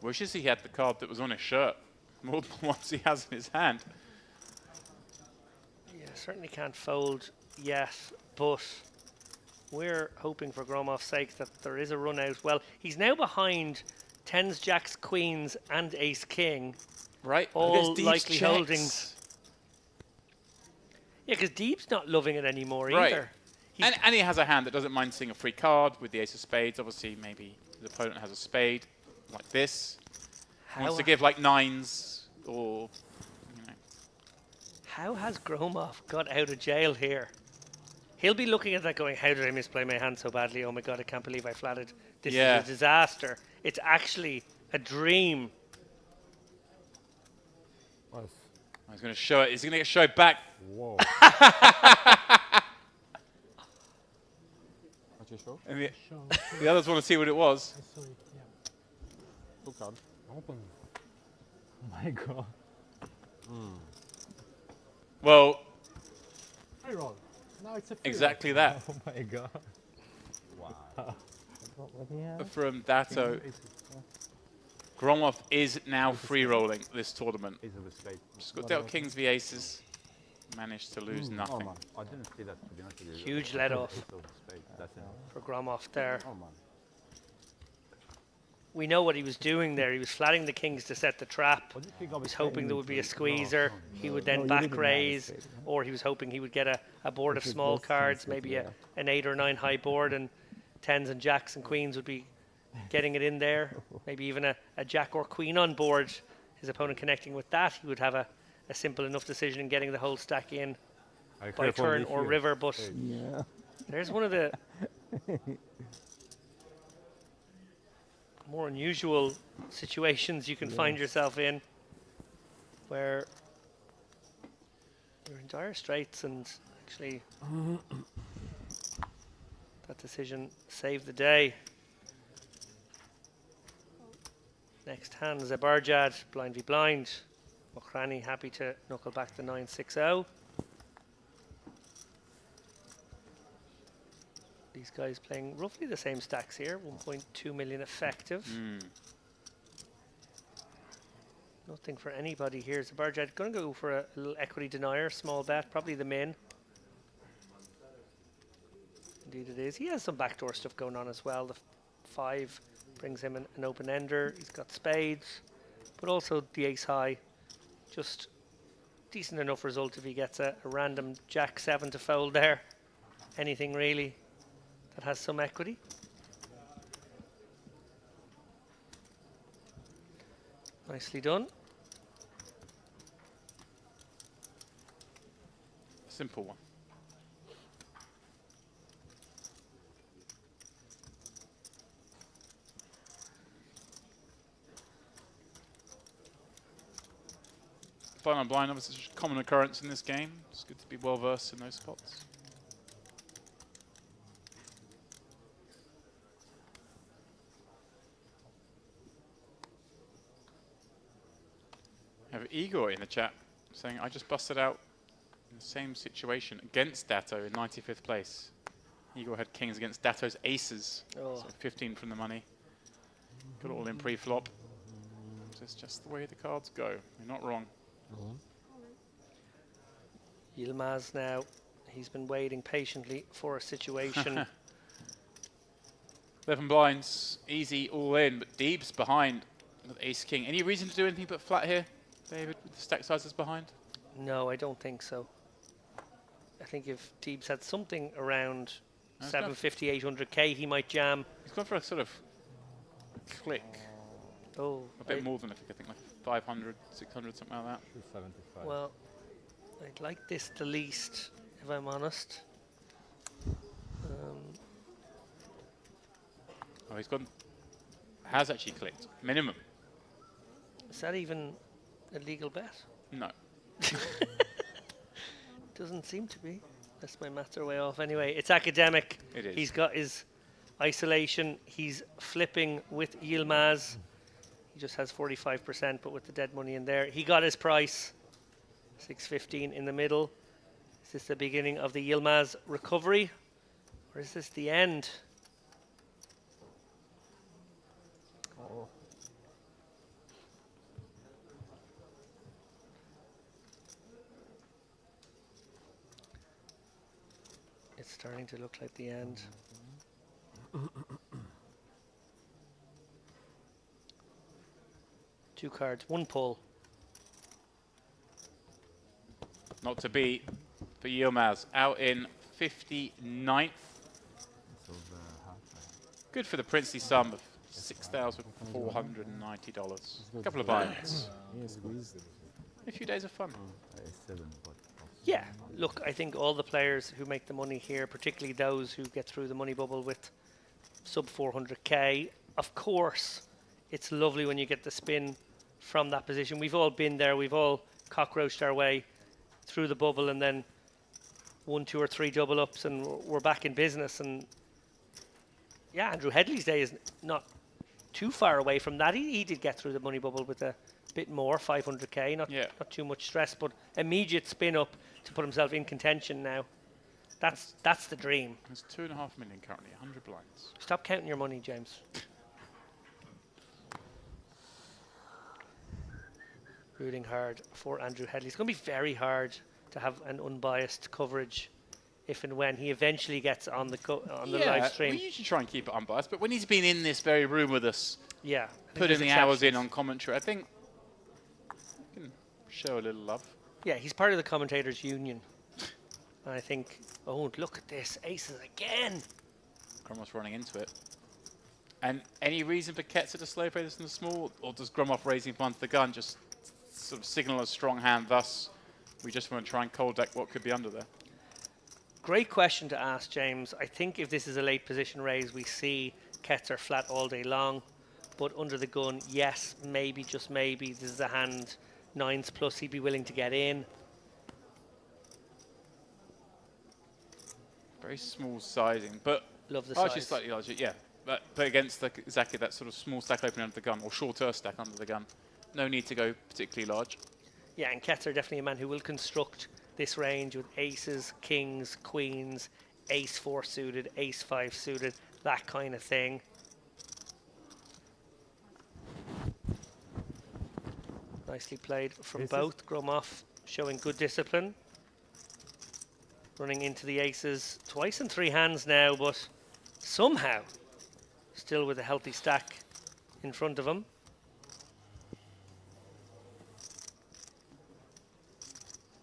wishes he had the card that was on his shirt more than the ones he has in his hand. Yeah, certainly can't fold yet, but we're hoping for Gromov's sake that there is a run out. Well, he's now behind tens, jacks, queens, and ace king. Right, all likely holdings. Yeah, because Deep's not loving it anymore either. And he has a hand that doesn't mind seeing a free card with the ace of spades. Obviously, maybe his opponent has a spade like this. He wants to give like nines or, you know. How has Gromov got out of jail here? He'll be looking at that going, how did I misplay my hand so badly? Oh my God, I can't believe I flatted. This is a disaster. It's actually a dream. He's going to show it. He's going to get showed back. Whoa. What you show? And the others want to see what it was. Two cards. Open. Oh my God. Well, I roll. Now it's a free exactly roll. that. Oh my God. Wow. What do you have? From Dato, Gromov is now free rolling this tournament. Ace of a spade. Just got dealt kings v aces. Managed to lose nothing. Oh man, I didn't see that, to be honest with you. Huge let off Ace of spade, that's it. for Gromov there. Oh man. We know what he was doing there. He was flatting the kings to set the trap. What do you think He of was a hoping there would be a squeezer. He would then back raise, or he was hoping he would get a board of small cards, maybe an 8 or 9 high board, and tens and jacks and queens would be getting it in there. Maybe even a jack or queen on board. His opponent connecting with that, he would have a simple enough decision in getting the whole stack in by turn or river. But there's one of the more unusual situations you can find yourself in, where you're in dire straits and actually that decision saved the day. Next hand is a Barjad, blind v blind. Mokrani happy to knuckle back the 9-6-0. These guys playing roughly the same stacks here, 1.2 million effective. Nothing for anybody here. So Barjad going to go for a little equity denier, small bet, probably the min. Indeed it is. He has some backdoor stuff going on as well. The 5 brings him an open ender. He's got spades, but also the ace high. Just decent enough result if he gets a random jack 7 to fold there. Anything really that has some equity. Nicely done. Simple one. Blind on blind, obviously, is a common occurrence in this game. It's good to be well versed in those spots. I have Igor in the chat saying, I just busted out in the same situation against Dato in 95th place. Igor had kings against Dato's aces, so 15 from the money. Got it all in pre-flop. So it's just the way the cards go. You're not wrong. Yilmaz now, he's been waiting patiently for a situation. 11 blinds, easy all in, but Deeb's behind with ace king. Any reason to do anything but flat here, David, with the stack sizes behind? No, I don't think so. I think if Deeb's had something around 750, 800k, he might jam. He's gone for a sort of click. Oh, a bit more than a click, I think, like 500, 600, something like that. 275. Well, I'd like this the least, if I'm honest. Oh, he's gone. Has actually clicked. Minimum. Is that even a legal bet? No. Doesn't seem to be. That's my maths are way off. Anyway, it's academic. It is. He's got his isolation. He's flipping with Yilmaz. He just has 45%, but with the dead money in there. He got his price. 615 in the middle. Is this the beginning of the Yilmaz recovery? Or is this the end? Starting to look like the end. Two cards, one pull. Not to beat for Yilmaz. Out in 59th. Good for the princely sum of $6,490. A couple of buy-ins. A few days of fun. Yeah, look, I think all the players who make the money here, particularly those who get through the money bubble with sub 400k, of course, it's lovely when you get the spin from that position. We've all been there. We've all cockroached our way through the bubble and then 1, 2 or 3 double ups and we're back in business. And yeah, Andrew Headley's day is not too far away from that. He did get through the money bubble with a bit more, 500k, not too much stress, but immediate spin up to put himself in contention now. That's the dream. There's 2.5 million currently, 100 blinds. Stop counting your money, James. Rooting hard for Andrew Headley. It's going to be very hard to have an unbiased coverage if and when he eventually gets on the live stream. We usually try and keep it unbiased, but when he's been in this very room with us, putting the hours in on commentary, I think we can show a little love. Yeah, he's part of the commentators' union. And I think, oh, look at this, aces again. Gromov running into it. And any reason for Ketzer to slow play this in the small, or does Gromov raising onto the gun just sort of signal a strong hand, thus we just want to try and cold deck what could be under there? Great question to ask, James. I think if this is a late position raise, we see Ketzer flat all day long. But under the gun, yes, maybe, just maybe, this is a hand 9s plus he'd be willing to get in. Very small sizing, but love the largely size. slightly larger, yeah. But against exactly that sort of small stack opening under the gun, or shorter stack under the gun. No need to go particularly large. Yeah, and Ketzer definitely a man who will construct this range with aces, kings, queens, ace 4 suited, ace 5 suited, that kind of thing. Nicely played from both. Gromov showing good discipline. Running into the aces twice in 3 hands now, but somehow still with a healthy stack in front of him.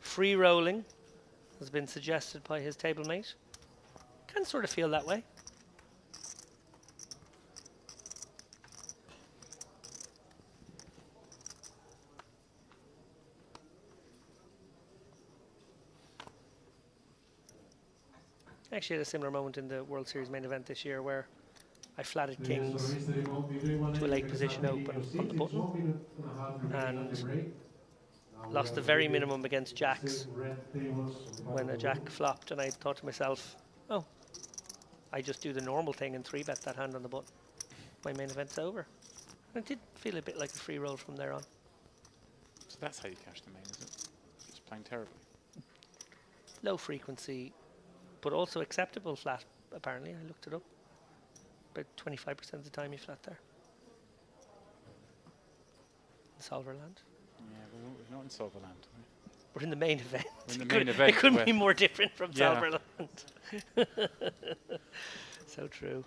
Free rolling has been suggested by his tablemate. Can sort of feel that way. I actually had a similar moment in the World Series main event this year where I flatted kings to a late position open on the button and lost the very minimum against jacks when a jack flopped, and I thought to myself, oh, I just do the normal thing and 3-bet that hand on the button. My main event's over. And it did feel a bit like a free roll from there on. So that's how you cash the main, is it? Just playing terribly. Low frequency, but also acceptable flat, apparently. I looked it up. About 25% of the time you flat there. In Solver land. Yeah, but we're not in Solver land. We're in the main event. We're in the main event. It couldn't be more different from Solver land. So true.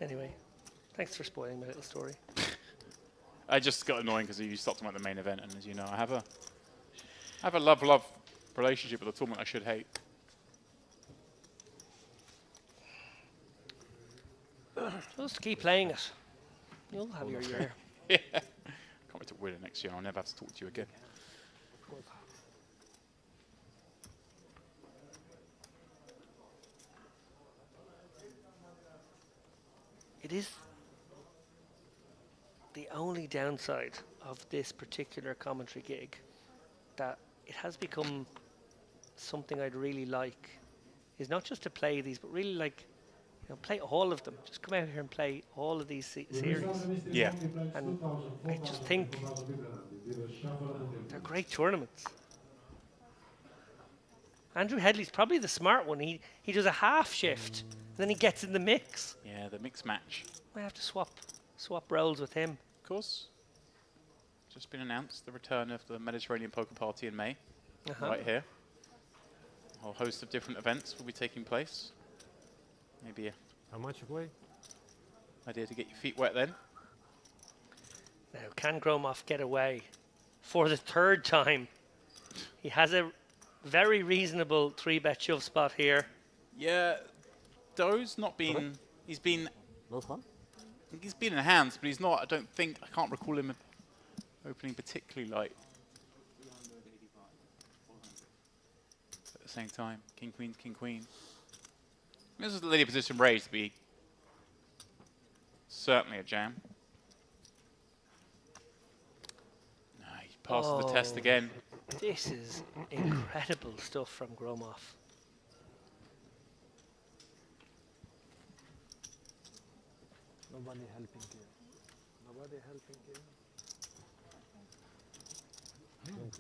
Anyway, thanks for spoiling my little story. I just got annoying because you stopped him at the main event, and as you know, I have a love relationship with a tournament I should hate. Just keep playing it. You'll have your year. Yeah. Can't wait to win it next year. I'll never have to talk to you again. It is the only downside of this particular commentary gig that it has become something I'd really like, is not just to play these, but really like, you know, play all of them. Just come out here and play all of these series. Yeah. And I just think they're great tournaments. Andrew Headley's probably the smart one. He does a half shift, and then he gets in the mix. Yeah, the mixed match. I have to swap roles with him. Of course. Just been announced the return of the Mediterranean Poker Party in May, right here. A whole host of different events will be taking place. Maybe a How much you play? idea to get your feet wet then. Now, can Gromov get away for the third time? He has a very reasonable 3-bet shove spot here. Yeah, Doe's not been. He's been. No fun? He's been in hands, but he's not. I don't think. I can't recall him opening particularly light. At the same time, king queen, king queen. This is the lady position raised to be certainly a jam. No, he passes the test again. This is incredible stuff from Gromov. Nobody helping here. Nobody helping here.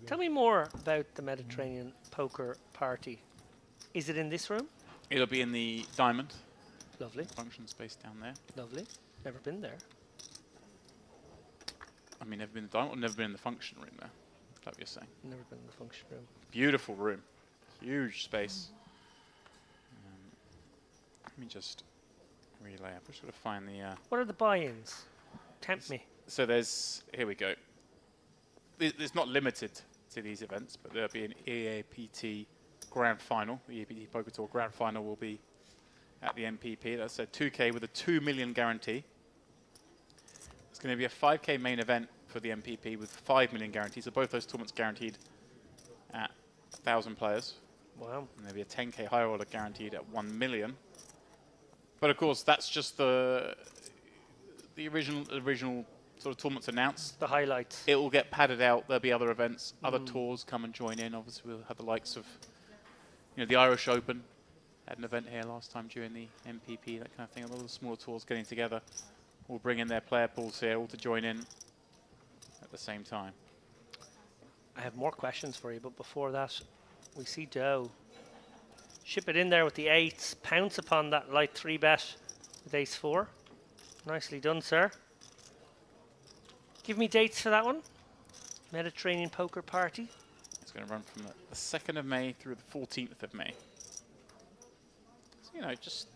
Tell me more about the Mediterranean poker party. Is it in this room? It'll be in the diamond Lovely, function space down there. lovely. Never been there. I mean, never been in the diamond or never been in the function room there. Is that what you're saying? Never been in the function room. Beautiful room. Huge space. Let me just relay. I'm just going to find the... What are the buy-ins? Tempt me. So there's... Here we go. It's not limited to these events, but there'll be an EAPT Grand Final. The EAPT Poker Tour Grand Final will be at the MPP. That's a 2K with a 2 million guarantee. It's going to be a 5K main event for the MPP with 5 million guarantees. So both those tournaments guaranteed at 1,000 players. Wow. And there'll be a 10K high roller guaranteed at 1 million. But of course, that's just the original sort of tournaments announced. The highlights. It will get padded out. There'll be other events, other tours come and join in. Obviously, we'll have the likes of, the Irish Open had an event here last time during the MPP, that kind of thing. All the smaller tours getting together will bring in their player pools here, all to join in at the same time. I have more questions for you, but before that, we see Doe ship it in there with the 8s, pounce upon that light 3-bet with ace-4. Nicely done, sir. Give me dates for that one. Mediterranean Poker Party. It's going to run from the 2nd of May through the 14th of May. So, just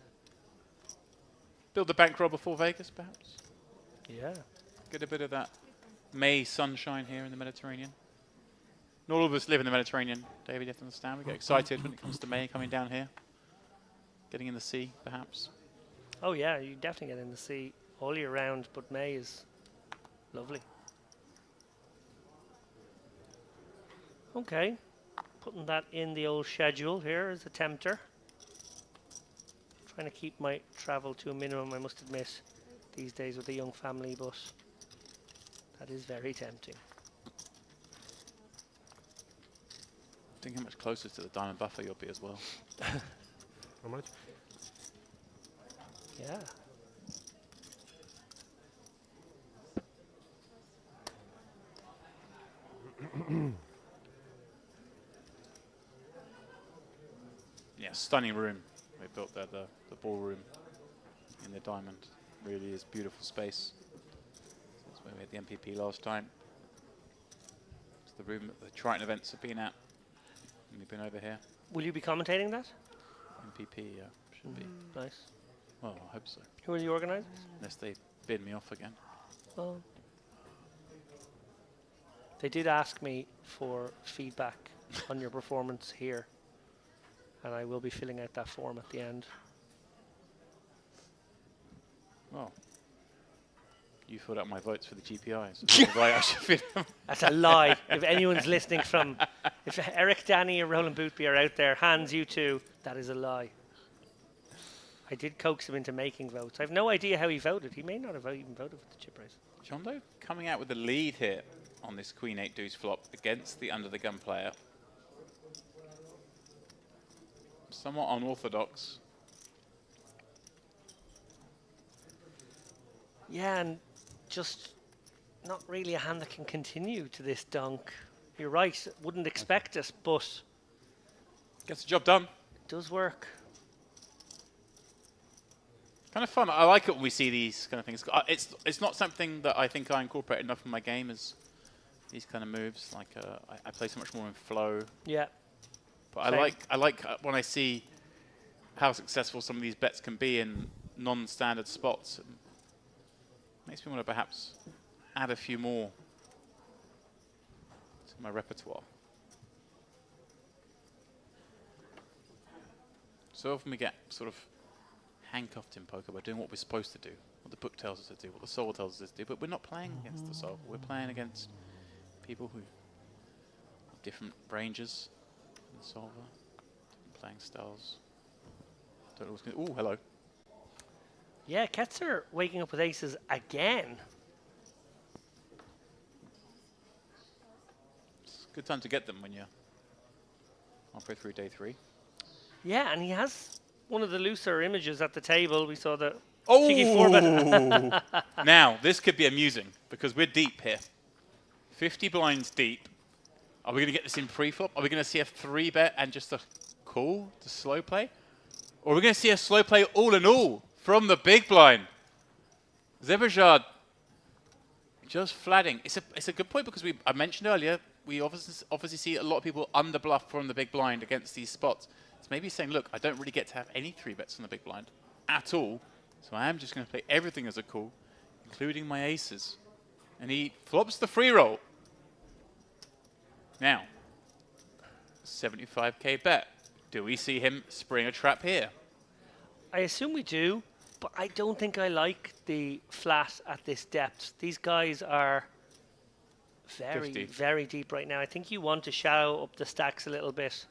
build the bankroll before Vegas, perhaps. Yeah. Get a bit of that May sunshine here in the Mediterranean. Not all of us live in the Mediterranean, David, you have to understand. We get excited when it comes to May coming down here. Getting in the sea, perhaps. Oh yeah, you definitely get in the sea all year round, but May is lovely. Okay, putting that in the old schedule here as a tempter. Trying to keep my travel to a minimum, I must admit, these days with a young family, but that is very tempting. Think how much closer to the diamond buffer you'll be as well. How much? Yeah. Yeah, stunning room. They built there, the ballroom in the diamond. Really is beautiful space. That's where we had the MPP last time. It's the room that the Triton events have been at. And we've been over here. Will you be commentating that? MPP, yeah, should be. Nice. Well, I hope so. Who are the organisers? Unless they bid me off again. Oh. They did ask me for feedback on your performance here, and I will be filling out that form at the end. Well, you filled out my votes for the GPIs. Right, I should fill That's a lie. If anyone's listening from, if Eric, Danny, or Roland Boothby are out there, hands you two, that is a lie. I did coax him into making votes. I have no idea how he voted. He may not have even voted for the chip raise. John Doe coming out with the lead here on this Queen 8 deuce flop against the under the gun player. Somewhat unorthodox. Yeah, and just not really a hand that can continue to this dunk. You're right, wouldn't expect it, but Gets the job done. it does work. Kind of fun. I like it when we see these kind of things. It's not something that I think I incorporate enough in my game as these kind of moves. Like I play so much more in flow. Yeah. But Same. I like when I see how successful some of these bets can be in non-standard spots. It makes me want to perhaps add a few more to my repertoire. So often we get sort of handcuffed in poker by doing what we're supposed to do, what the book tells us to do, what the soul tells us to do, but we're not playing against the soul. We're playing against people who have different ranges in the solver, different playing styles. Don't always. Oh, hello. Yeah, Ketzer waking up with aces again. It's a good time to get them when you're halfway through day 3. Yeah, and he has one of the looser images at the table. We saw the Oh! cheeky 4-bet. Now, this could be amusing because we're deep here. 50 blinds deep. Are we going to get this in pre-flop? Are we going to see a 3-bet and just a call to slow play? Or are we going to see a slow play all in all from the big blind? Zebrajad just flatting. It's a good point because I mentioned earlier, we obviously see a lot of people under bluff from the big blind against these spots. It's maybe saying, look, I don't really get to have any 3-bets on the big blind at all. So I am just going to play everything as a call, including my aces. And he flops the free roll. Now, 75k bet. Do we see him spring a trap here? I assume we do, but I don't think I like the flat at this depth. These guys are very, 50. very deep right now. I think you want to shallow up the stacks a little bit.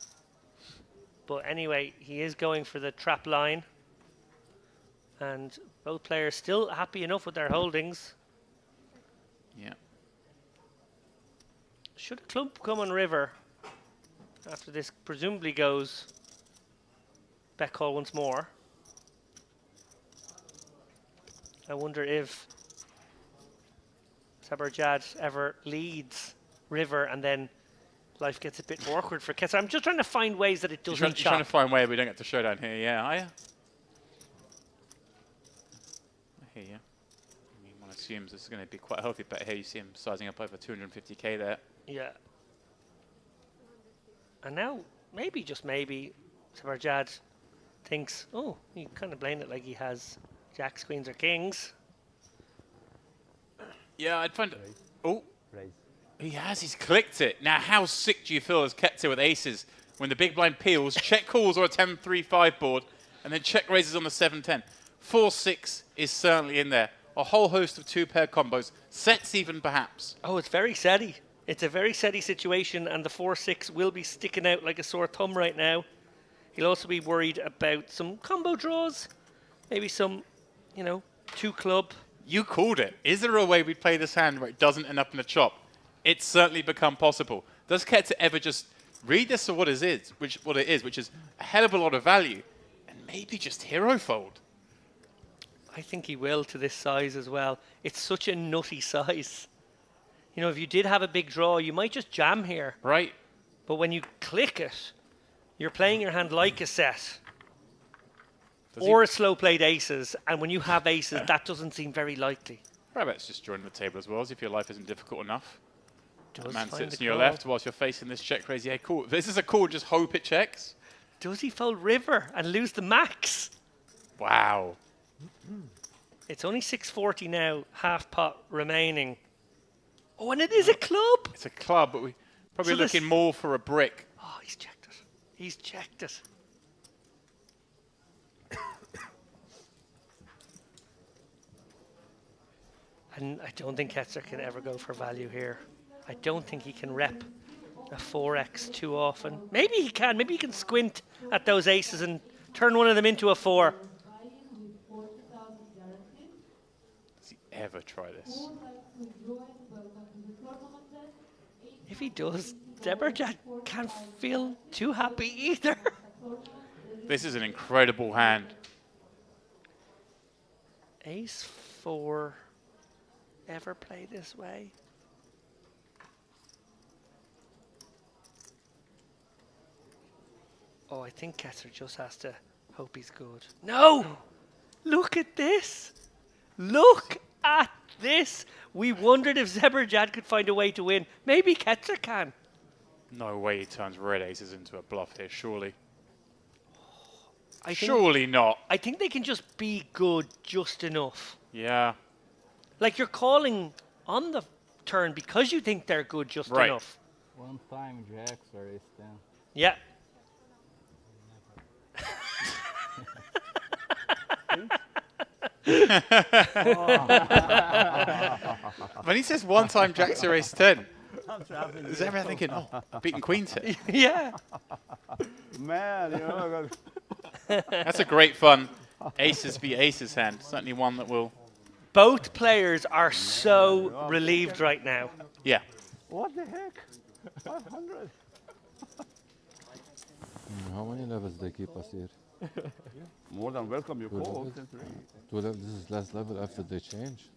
But anyway, he is going for the trap line. And both players still happy enough with their holdings. Yeah. Should a club come on river after this presumably goes bet call once more? I wonder if Sabarjad ever leads river and then life gets a bit awkward for Ketzer. I'm just trying to find ways that it doesn't You're trying to find a way we don't get to showdown here, yeah. I hear you. I mean, one assumes this is going to be quite a healthy bet here. You see him sizing up over 250k there. Yeah. And now, maybe, just maybe, Sabarjad thinks, oh, he kind of playing it like he has jacks, queens, or kings. Yeah, I'd find it. Oh, Raise. he's clicked it. Now, how sick do you feel as Ketzer with aces when the big blind peels, check calls or a 10-3-5 board, and then check raises on the 7-10? 4-6 is certainly in there. A whole host of 2-pair combos, sets even perhaps. Oh, it's very setty. It's a very setty situation, and the 4-6 will be sticking out like a sore thumb right now. He'll also be worried about some combo draws, maybe some, 2-club. You called it. Is there a way we play this hand where it doesn't end up in a chop? It's certainly become possible. Does Ketzer ever just read this for what it is, which is a hell of a lot of value, and maybe just hero fold? I think he will to this size as well. It's such a nutty size. If you did have a big draw, you might just jam here. Right. But when you click it, you're playing your hand like a set. Or a slow played aces. And when you have aces, that doesn't seem very likely. Rabbit's just joining the table as well, as if your life isn't difficult enough. Does Man find sits the on your call. left whilst you're facing this check raise. Yeah, cool. This is a call, just hope it checks. Does he fold river and lose the max? Wow. It's only 640 now, half pot remaining. Oh, and it is a club. It's a club, but we're probably So this- looking more for a brick. Oh, he's checked it. He's checked it. And I don't think Ketzer can ever go for value here. I don't think he can rep a 4x too often. Maybe he can. Maybe he can squint at those aces and turn one of them into a 4. Does he ever try this? If he does, Zebrajad can't feel too happy either. This is an incredible hand. Ace 4 ever play this way? Oh, I think Ketzer just has to hope he's good. No! Look at this! Look at this! We wondered if Zebrajad could find a way to win. Maybe Ketzer can. No way he turns red aces into a bluff here, surely. I think, Surely not. I think they can just be good just enough. Yeah. Like you're calling on the turn because you think they're good just Right. enough. One time jacks or ace 10. Yeah. When he says one time jacks or ace 10, I'm traveling. is everyone thinking, oh, beating queens here? Yeah. Man, you know, That's a great fun aces v aces hand. Certainly one that will, Both players are so relieved right now. yeah. what the heck? 500. How many levels they keep us here? More than welcome, you Two call. levels? This is last level after they change.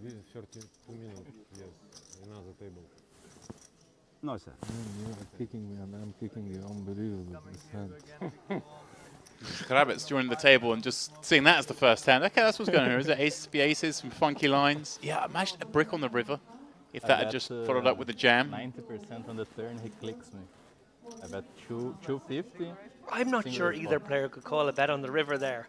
This is 32 minutes, yes, another table. No, sir. You are kicking me and I'm kicking you. Unbelievable. This hand. Rabbit's joining the table and just seeing that as the first hand. Okay, that's what's going on here. Is it aces v aces, some funky lines? Yeah, imagine a brick on the river if that had just followed up with a jam. 90% on the turn, he clicks me. I bet 250. I'm not sure either player could call a bet on the river there.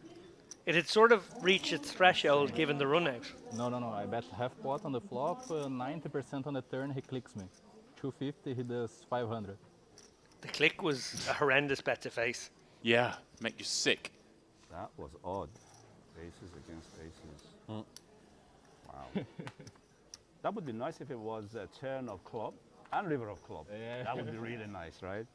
It had sort of reached its threshold given the run out. No. I bet half pot on the flop, 90% on the turn, he clicks me. 250, he does 500. The click was a horrendous bet to face. Yeah, make you sick. That was odd. Aces against aces. Wow. That would be nice if it was a turn of club and river of club. Yeah. That would be really nice, right?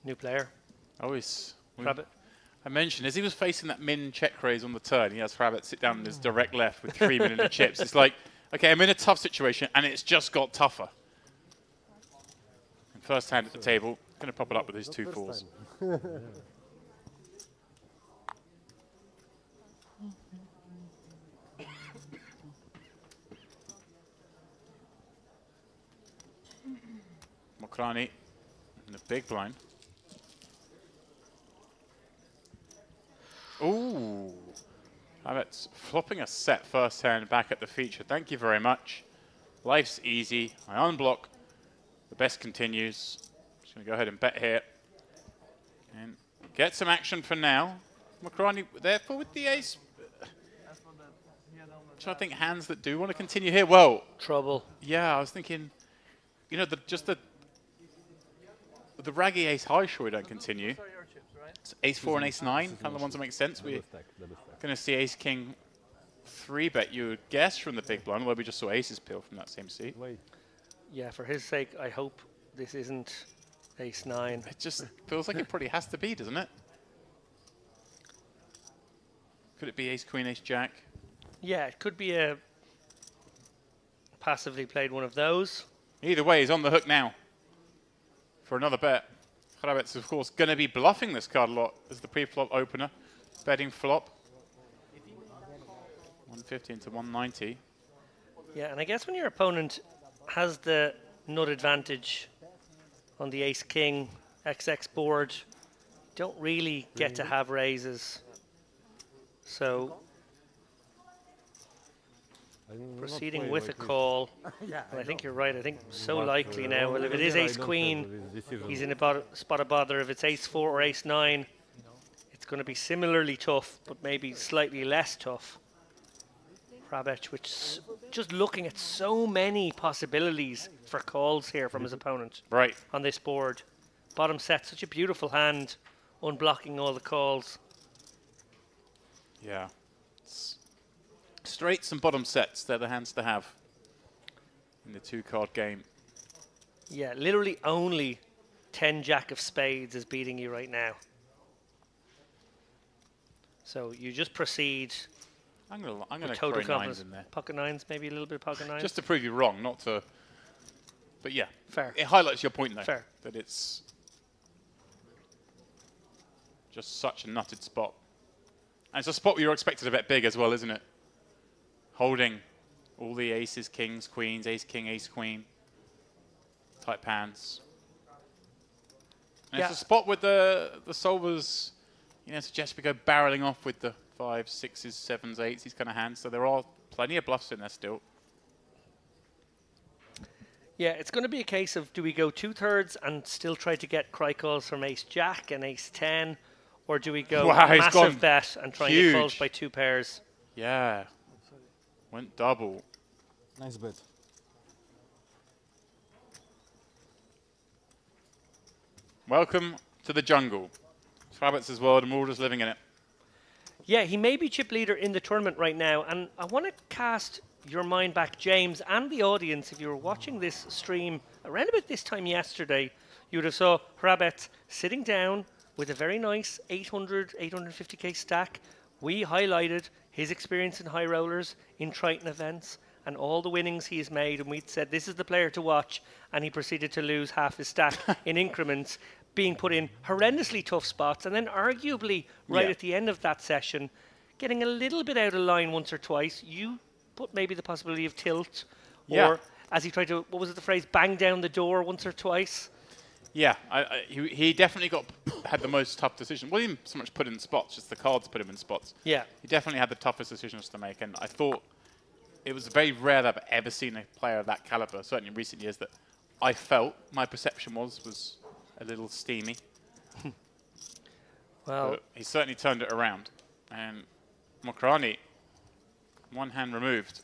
New player. Always. Rabbit. I mentioned as he was facing that min check raise on the turn, he has Rabbit sit down in his direct left with 3 min in the chips. It's like, okay, I'm in a tough situation and it's just got tougher. And first hand at the table, going to pop it up with his 2 fours. Mokrani in the big blind. Ooh. Rabbit's flopping a set first hand back at the feature. Thank you very much. Life's easy. I unblock. The best continues. Just going to go ahead and bet here. And get some action for now. Mokrani, therefore, with the ace. Trying to think hands that do want to continue here. Whoa. Trouble. Yeah, I was thinking, you know, the raggy ace high sure don't continue. It's ace 4 and ace 9, kind of the ones that make sense. We're going to see ace king 3 bet, you would guess, from the big blind, although we just saw aces peel from that same seat. Yeah, for his sake, I hope this isn't ace 9. It just feels like it probably has to be, doesn't it? Could it be ace queen, ace jack? Yeah, it could be a passively played one of those. Either way, he's on the hook now for another bet. Hrabet's, of course, going to be bluffing this card a lot as the pre-flop opener. Betting flop. 150 into 190. Yeah, and I guess when your opponent has the nut advantage on the ace-king XX board, you don't really get to have raises. So, proceeding with a call. Yeah, I think you're right. I think so likely now. Well, if it is ace-queen, he's in a spot of bother. If it's ace-4 or ace-9, it's going to be similarly tough, but maybe slightly less tough. Rabec, which just looking at so many possibilities for calls here from his opponent. Right. On this board. Bottom set, such a beautiful hand, unblocking all the calls. Yeah. Straights and bottom sets, they're the hands to have in the 2-card game. Yeah, literally only 10 jack of spades is beating you right now. So you just proceed. I'm gonna total throw confidence. 9s in there. Pocket 9s, maybe a little bit of pocket 9s. Just to prove you wrong, not to... But yeah. Fair. It highlights your point, though. Fair. That it's just such a nutted spot. And it's a spot where you're expected to bet big as well, isn't it? Holding all the aces, kings, queens, ace, king, ace, queen type hands. And it's a spot with the solvers, suggest we go barreling off with the 5s, 6s, 7s, 8s, these kind of hands. So there are plenty of bluffs in there still. Yeah, it's going to be a case of, do we go 2/3 and still try to get cry calls from ace-jack and ace-10, or do we go massive bet and try and get calls by 2 pairs? Yeah, went double. Nice bet. Welcome to the jungle. Travis' world, and we're all just living in it. Yeah, he may be chip leader in the tournament right now, and I want to cast your mind back, James, and the audience. If you were watching this stream around about this time yesterday, you would have saw Hrabet sitting down with a very nice 800, 850k stack. We highlighted his experience in high rollers, in Triton events, and all the winnings he has made, and we'd said this is the player to watch, and he proceeded to lose half his stack in increments, being put in horrendously tough spots, and then arguably right at the end of that session, getting a little bit out of line once or twice. You put maybe the possibility of tilt, or as he tried to, what was it, the phrase, bang down the door once or twice? Yeah, he definitely had the most tough decision. Well, he didn't so much put in spots, just the cards put him in spots. Yeah. He definitely had the toughest decisions to make, and I thought it was very rare that I've ever seen a player of that caliber, certainly in recent years, that I felt, my perception was a little steamy. Well, but he certainly turned it around. And Mokrani, one hand removed,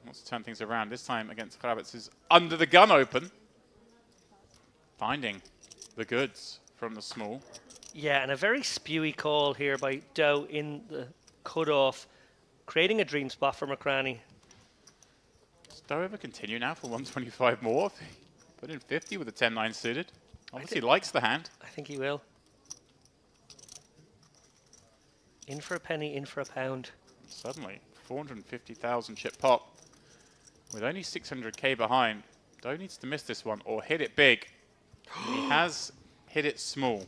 wants to turn things around. This time against Kravitz is under the gun open, finding the goods from the small. Yeah, and a very spewy call here by Doe in the cutoff, creating a dream spot for Mokrani. Does Doe ever continue now for 125 more? Put in 50 with a 10-9 suited. Obviously likes the hand. I think he will. In for a penny, in for a pound. Suddenly, 450,000 chip pop. With only 600k behind, Doe needs to miss this one or hit it big. He has hit it small.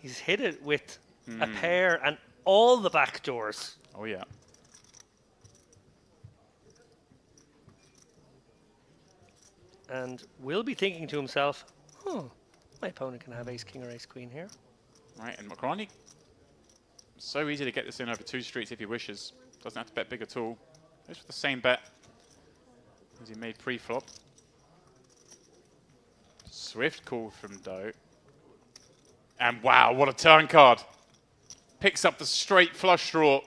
He's hit it with a pair and all the back doors. Oh, yeah. And will be thinking to himself, my opponent can have ace-king or ace-queen here. Right, and Mokrani, so easy to get this in over 2 streets if he wishes. Doesn't have to bet big at all. Goes for the same bet as he made pre-flop. Swift call from Doe. And wow, what a turn card. Picks up the straight flush draw.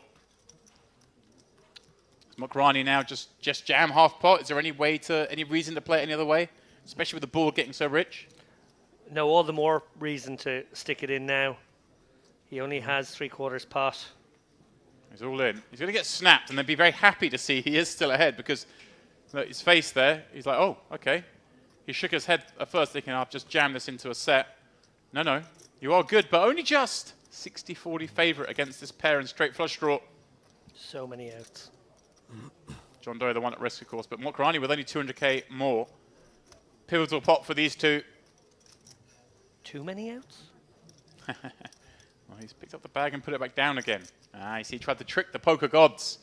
Is Mokrani now just jam half pot? Is there any reason to play it any other way? Especially with the board getting so rich? No, all the more reason to stick it in now. He only has 3/4 pot. He's all in. He's going to get snapped and then be very happy to see he is still ahead because look, his face there, he's like, oh, okay. He shook his head at first thinking, I've just jammed this into a set. No, you are good, but only just 60-40 favourite against this pair in straight flush draw. So many outs. John Doe, the one at risk, of course, but Mokrani with only 200k more. Pivotal pot for these two. Too many outs? Well, he's picked up the bag and put it back down again. I see he tried to trick the poker gods.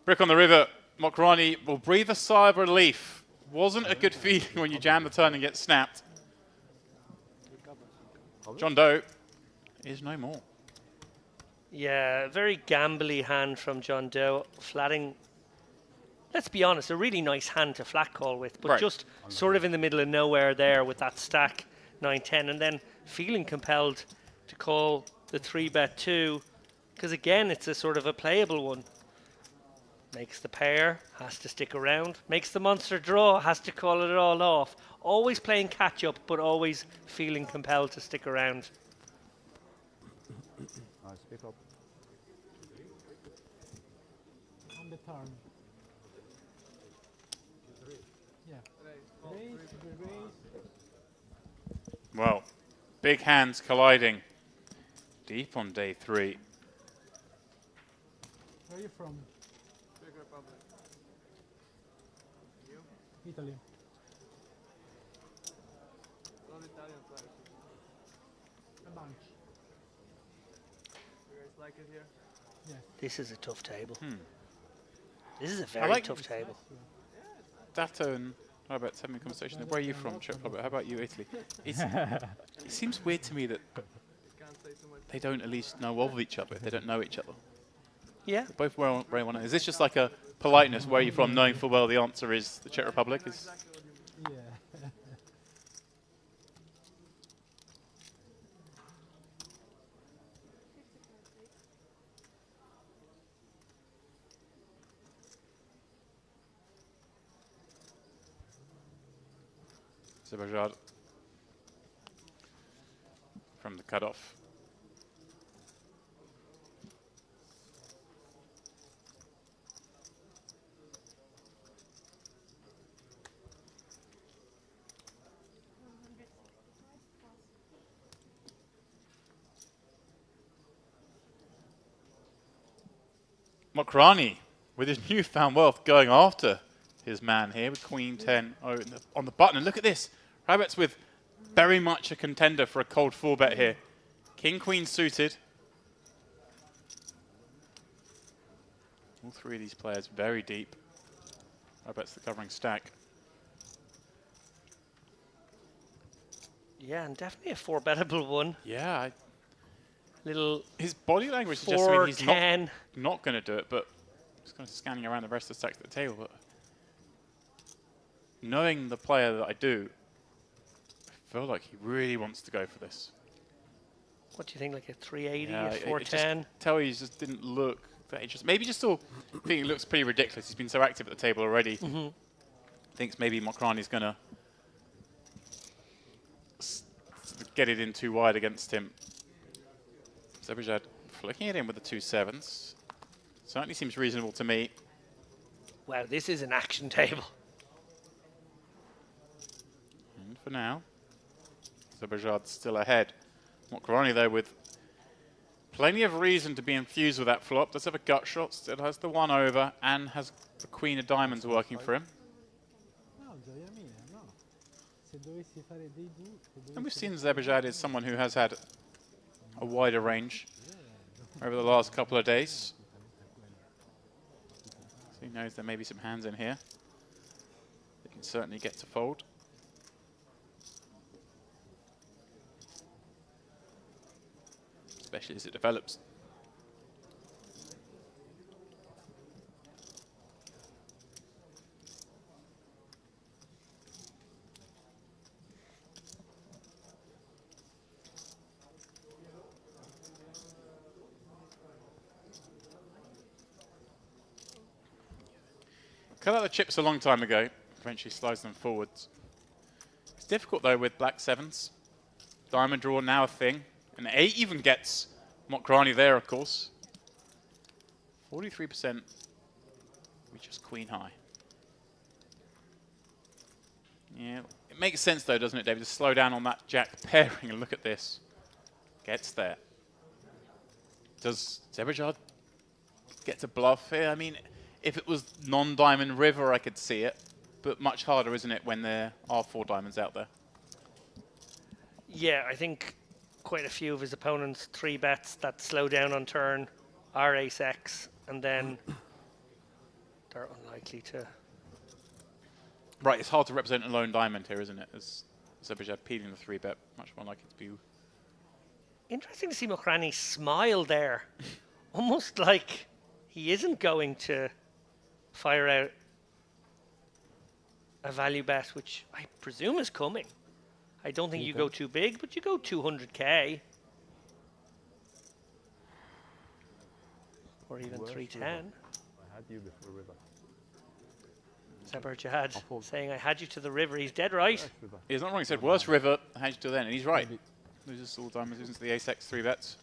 Brick on the river. Mokrani will breathe a sigh of relief. Wasn't a good feeling when you jam the turn and get snapped. John Doe is no more. Yeah, very gambly hand from John Doe. Flatting, let's be honest, a really nice hand to flat call with, but just sort of in the middle of nowhere there with that stack 9-10, and then feeling compelled to call the 3-bet 2, because again, it's a sort of a playable one. Makes the pair, has to stick around. Makes the monster draw, has to call it all off. Always playing catch up, but always feeling compelled to stick around. Nice pick up. On the turn. Yeah. Raise. Well, big hands colliding. Deep on day 3. Where are you from? Czech Republic. You? Italy. Not Italian players. A bunch. You guys like it here? Yeah. This is a tough table. This is a very tough table. Datto and How about having a conversation? Where are you from, Czech Republic? How about you, Italy? It seems weird to me that they don't at least know of each other. They don't know each other. Yeah. They're both very well known. Is this just like a politeness? Where are you from? Knowing full well the answer is the Czech Republic. Is Sebajad from the cutoff. Mokrani with his newfound wealth going after his man here with Queen 10 on the button. And look at this. Rabbit's with very much a contender for a cold 4-bet here. King, Queen suited. All three of these players very deep. Rabbit's the covering stack. Yeah, and definitely a 4-bettable one. Yeah. Little his body language suggests to me he's 4-10. not going to do it, but just kind of scanning around the rest of the stacks at the table. But knowing the player that I do, I feel like he really wants to go for this. What do you think, like a 380, Yeah, a 410? Tell you, he just didn't look that interesting. Maybe just still think it looks pretty ridiculous. He's been so active at the table already. Thinks maybe Mokrani's going to get it in too wide against him. Sebajad flicking it in with the 2 7s. Certainly seems reasonable to me. Wow, this is an action table. And for now, Sebajad's still ahead. Mokrani, though, with plenty of reason to be infused with that flop. Does have a gut shot, still has the 1 over, and has the Queen of Diamonds working for him. And we've seen Sebajad is someone who has had a wider range over the last couple of days. So he knows there may be some hands in here. They can certainly get to fold. Especially as it develops. Cut out the chips a long time ago, eventually slides them forwards. It's difficult though with black 7s. Diamond draw now a thing. And 8 even gets Mokrani there, of course. 43%. We just queen high. Yeah, it makes sense though, doesn't it, David, to slow down on that jack pairing and look at this. Gets there. Does Sebajad get to bluff here? I mean, if it was non-diamond river, I could see it. But much harder, isn't it, when there are 4 diamonds out there? Yeah, I think quite a few of his opponents 3-bets that slow down on turn are ace-x, and then they're unlikely to. Right, it's hard to represent a lone diamond here, isn't it? As Sebajad peeling the 3-bet, much more likely to be. Interesting to see Mokrani smile there. Almost like he isn't going to fire out a value bet, which I presume is coming. I don't think you go too big, but you go 200k. Or even 310. I had you before river. Sebajad saying, I had you to the river. He's dead right. He's not wrong. He said, worst river, I had you till then. And he's right. Loses all diamonds, loses the ace-x 3-bets.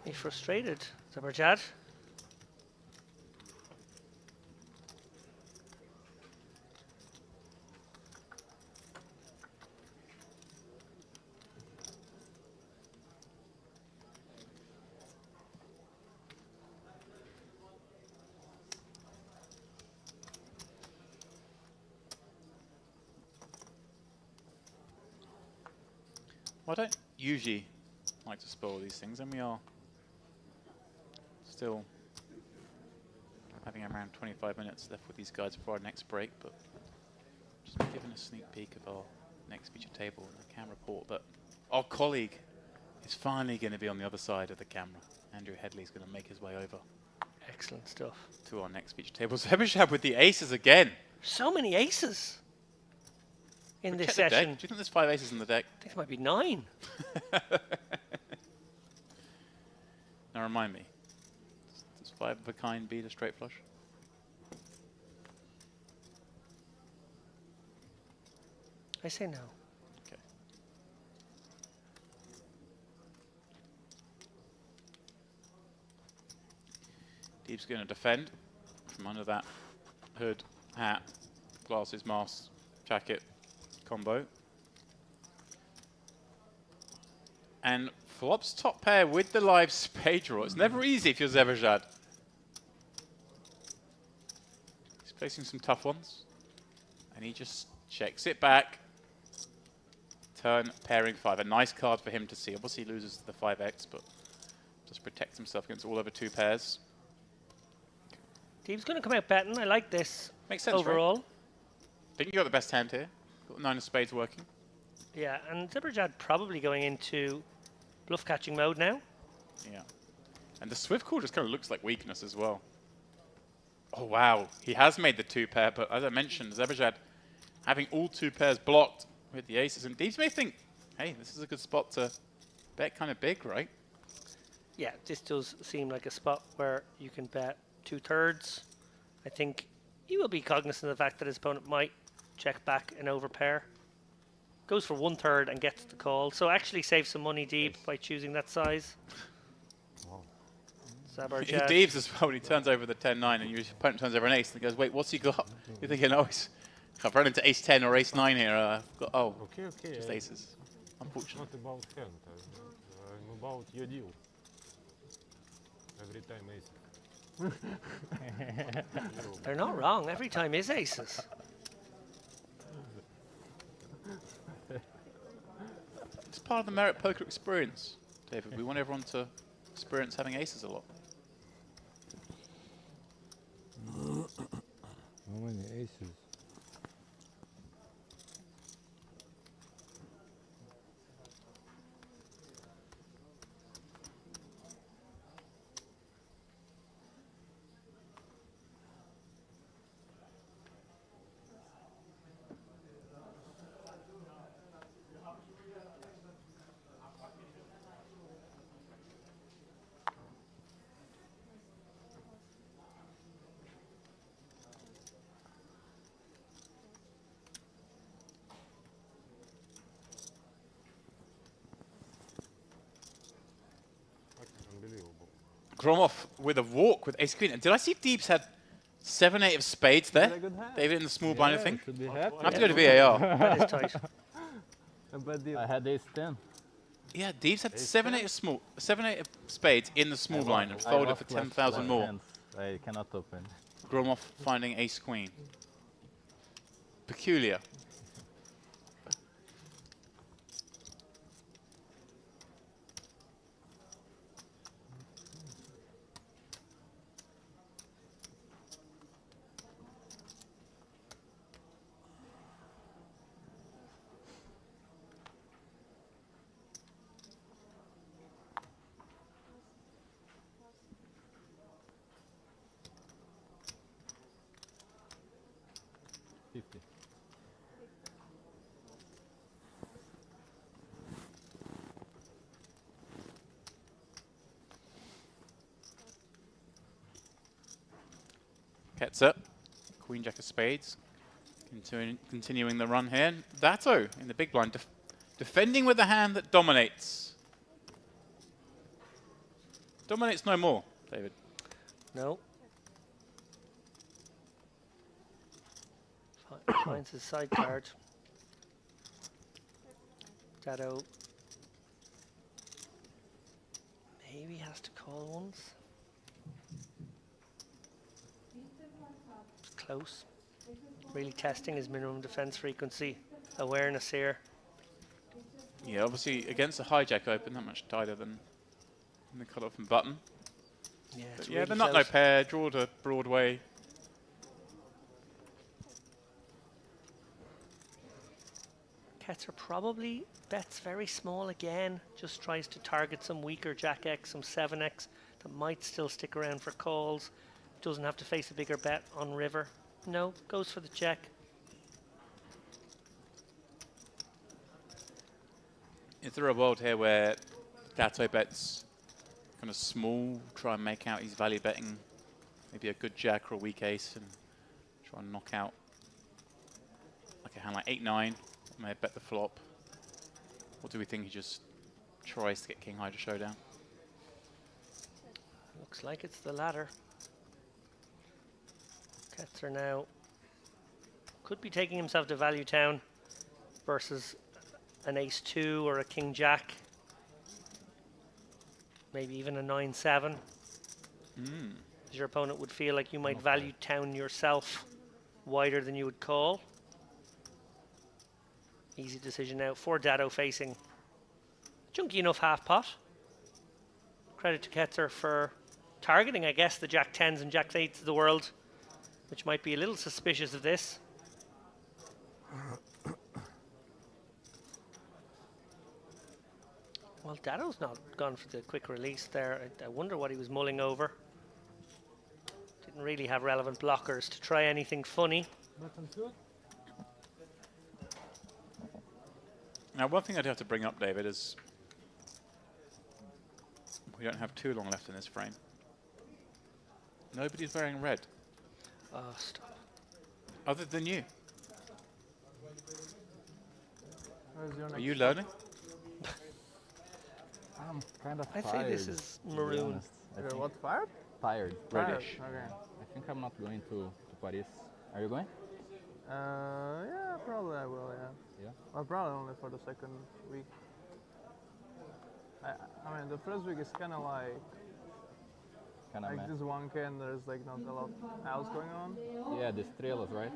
He's frustrated, Sebajad. Well, I don't usually like to spoil these things, and we are still having having around 25 minutes left with these guys before our next break, but just giving a sneak peek of our next feature table, and I can report that our colleague is finally going to be on the other side of the camera. Andrew Headley's going to make his way over. Excellent stuff. To our next feature table. Zebrajab with the aces again. So many aces in But this check the deck. session. Do you think there's 5 aces in the deck? I think there might be 9. Now remind me, does 5 of a kind beat a straight flush? I say no. Okay. Deep's going to defend from under that hood, hat, glasses, mask, jacket combo. And flops top pair with the live spade draw. It's never easy if you're Zebrajab. He's placing some tough ones. And he just checks it back. Turn, pairing 5. A nice card for him to see. Obviously he loses the 5x, but just protects himself against all over 2 pairs. Deep's going to come out betting. I like this. Makes sense, overall. right? I think you got the best hand here. Got 9 of spades working. Yeah, and Zebrajab probably going into bluff catching mode now. Yeah. And the swift call just kind of looks like weakness as well. Oh, wow. He has made the 2 pair, but as I mentioned, Zebrajab having all 2 pairs blocked with the aces. And Deeps may think, hey, this is a good spot to bet kind of big, right? Yeah, this does seem like a spot where you can bet 2/3. I think he will be cognizant of the fact that his opponent might check back and overpair. Goes for 1/3 and gets the call. So actually saves some money deep by choosing that size. Zebrajab. Deeps as well, when he turns over the 10-9 and your opponent turns over an ace and goes, wait, what's he got? You're thinking, oh, I've run into ace-10 or ace-9 here. I've got, oh, Okay. just aces. Unfortunate. Not about hand. I'm about your deal. Every time aces. They're not wrong. Every time is aces. It's part of the merit poker experience, David. We want everyone to experience having aces a lot. How many aces? Unbelievable. Gromov with a walk with ace queen. And did I see Deeps had 7-8 of spades there? David in the small blind, I think. Should be happy. I have to go to VAR. That is tight. I had ace 10. Yeah, Deeps had 7-8 of spades in the small blind and I folded lost for last 10,000 more. hands. I cannot open. Gromov finding ace queen. Peculiar. Ketzer, Queen Jack of Spades, continuing the run here. Dato in the big blind, defending with the hand that dominates. Dominates no more, David. No. Finds his side card. Dato maybe has to call once. It's close. Really testing his minimum defense frequency awareness here. Yeah, obviously against the hijack open, not much tighter than the cutoff and button. Yeah, it's Yeah, really the nut no close. pair, draw to Broadway. Ketzer probably bets very small again. Just tries to target some weaker Jack X, some 7X that might still stick around for calls. Doesn't have to face a bigger bet on river. No, goes for the check. Is there a world here where Dato bets kind of small, try and make out he's value betting maybe a good jack or a weak ace and try and knock out like a hand like 8-9, may bet the flop? Or do we think he just tries to get king high to showdown? Looks like it's the latter. Ketzer now could be taking himself to value town versus an ace-2 or a king-jack. Maybe even a 9-7. Your opponent would feel like you might value town yourself wider than you would call. Easy decision now for Dado facing junky enough half pot. Credit to Ketzer for targeting, I guess, the Jack 10s and Jack 8s of the world, which might be a little suspicious of this. Well, Dado's not gone for the quick release there. I wonder what he was mulling over. Didn't really have relevant blockers to try anything funny. Now, one thing I'd have to bring up, David, is we don't have too long left in this frame. Nobody's wearing red. Oh, stop. Other than you. Where's your Are next you stop? learning? I'm kind of I'd say tired. this is to be maroon. honest. I You're think what, fired? tired. Reddish. Okay. I think I'm not going to Paris. Are you going? Yeah, probably I will, yeah. Yeah. Well, probably only for the second week. I mean, the first week is kind of like this 1K and there's like not a lot else going on. Yeah, the Estrelas, right?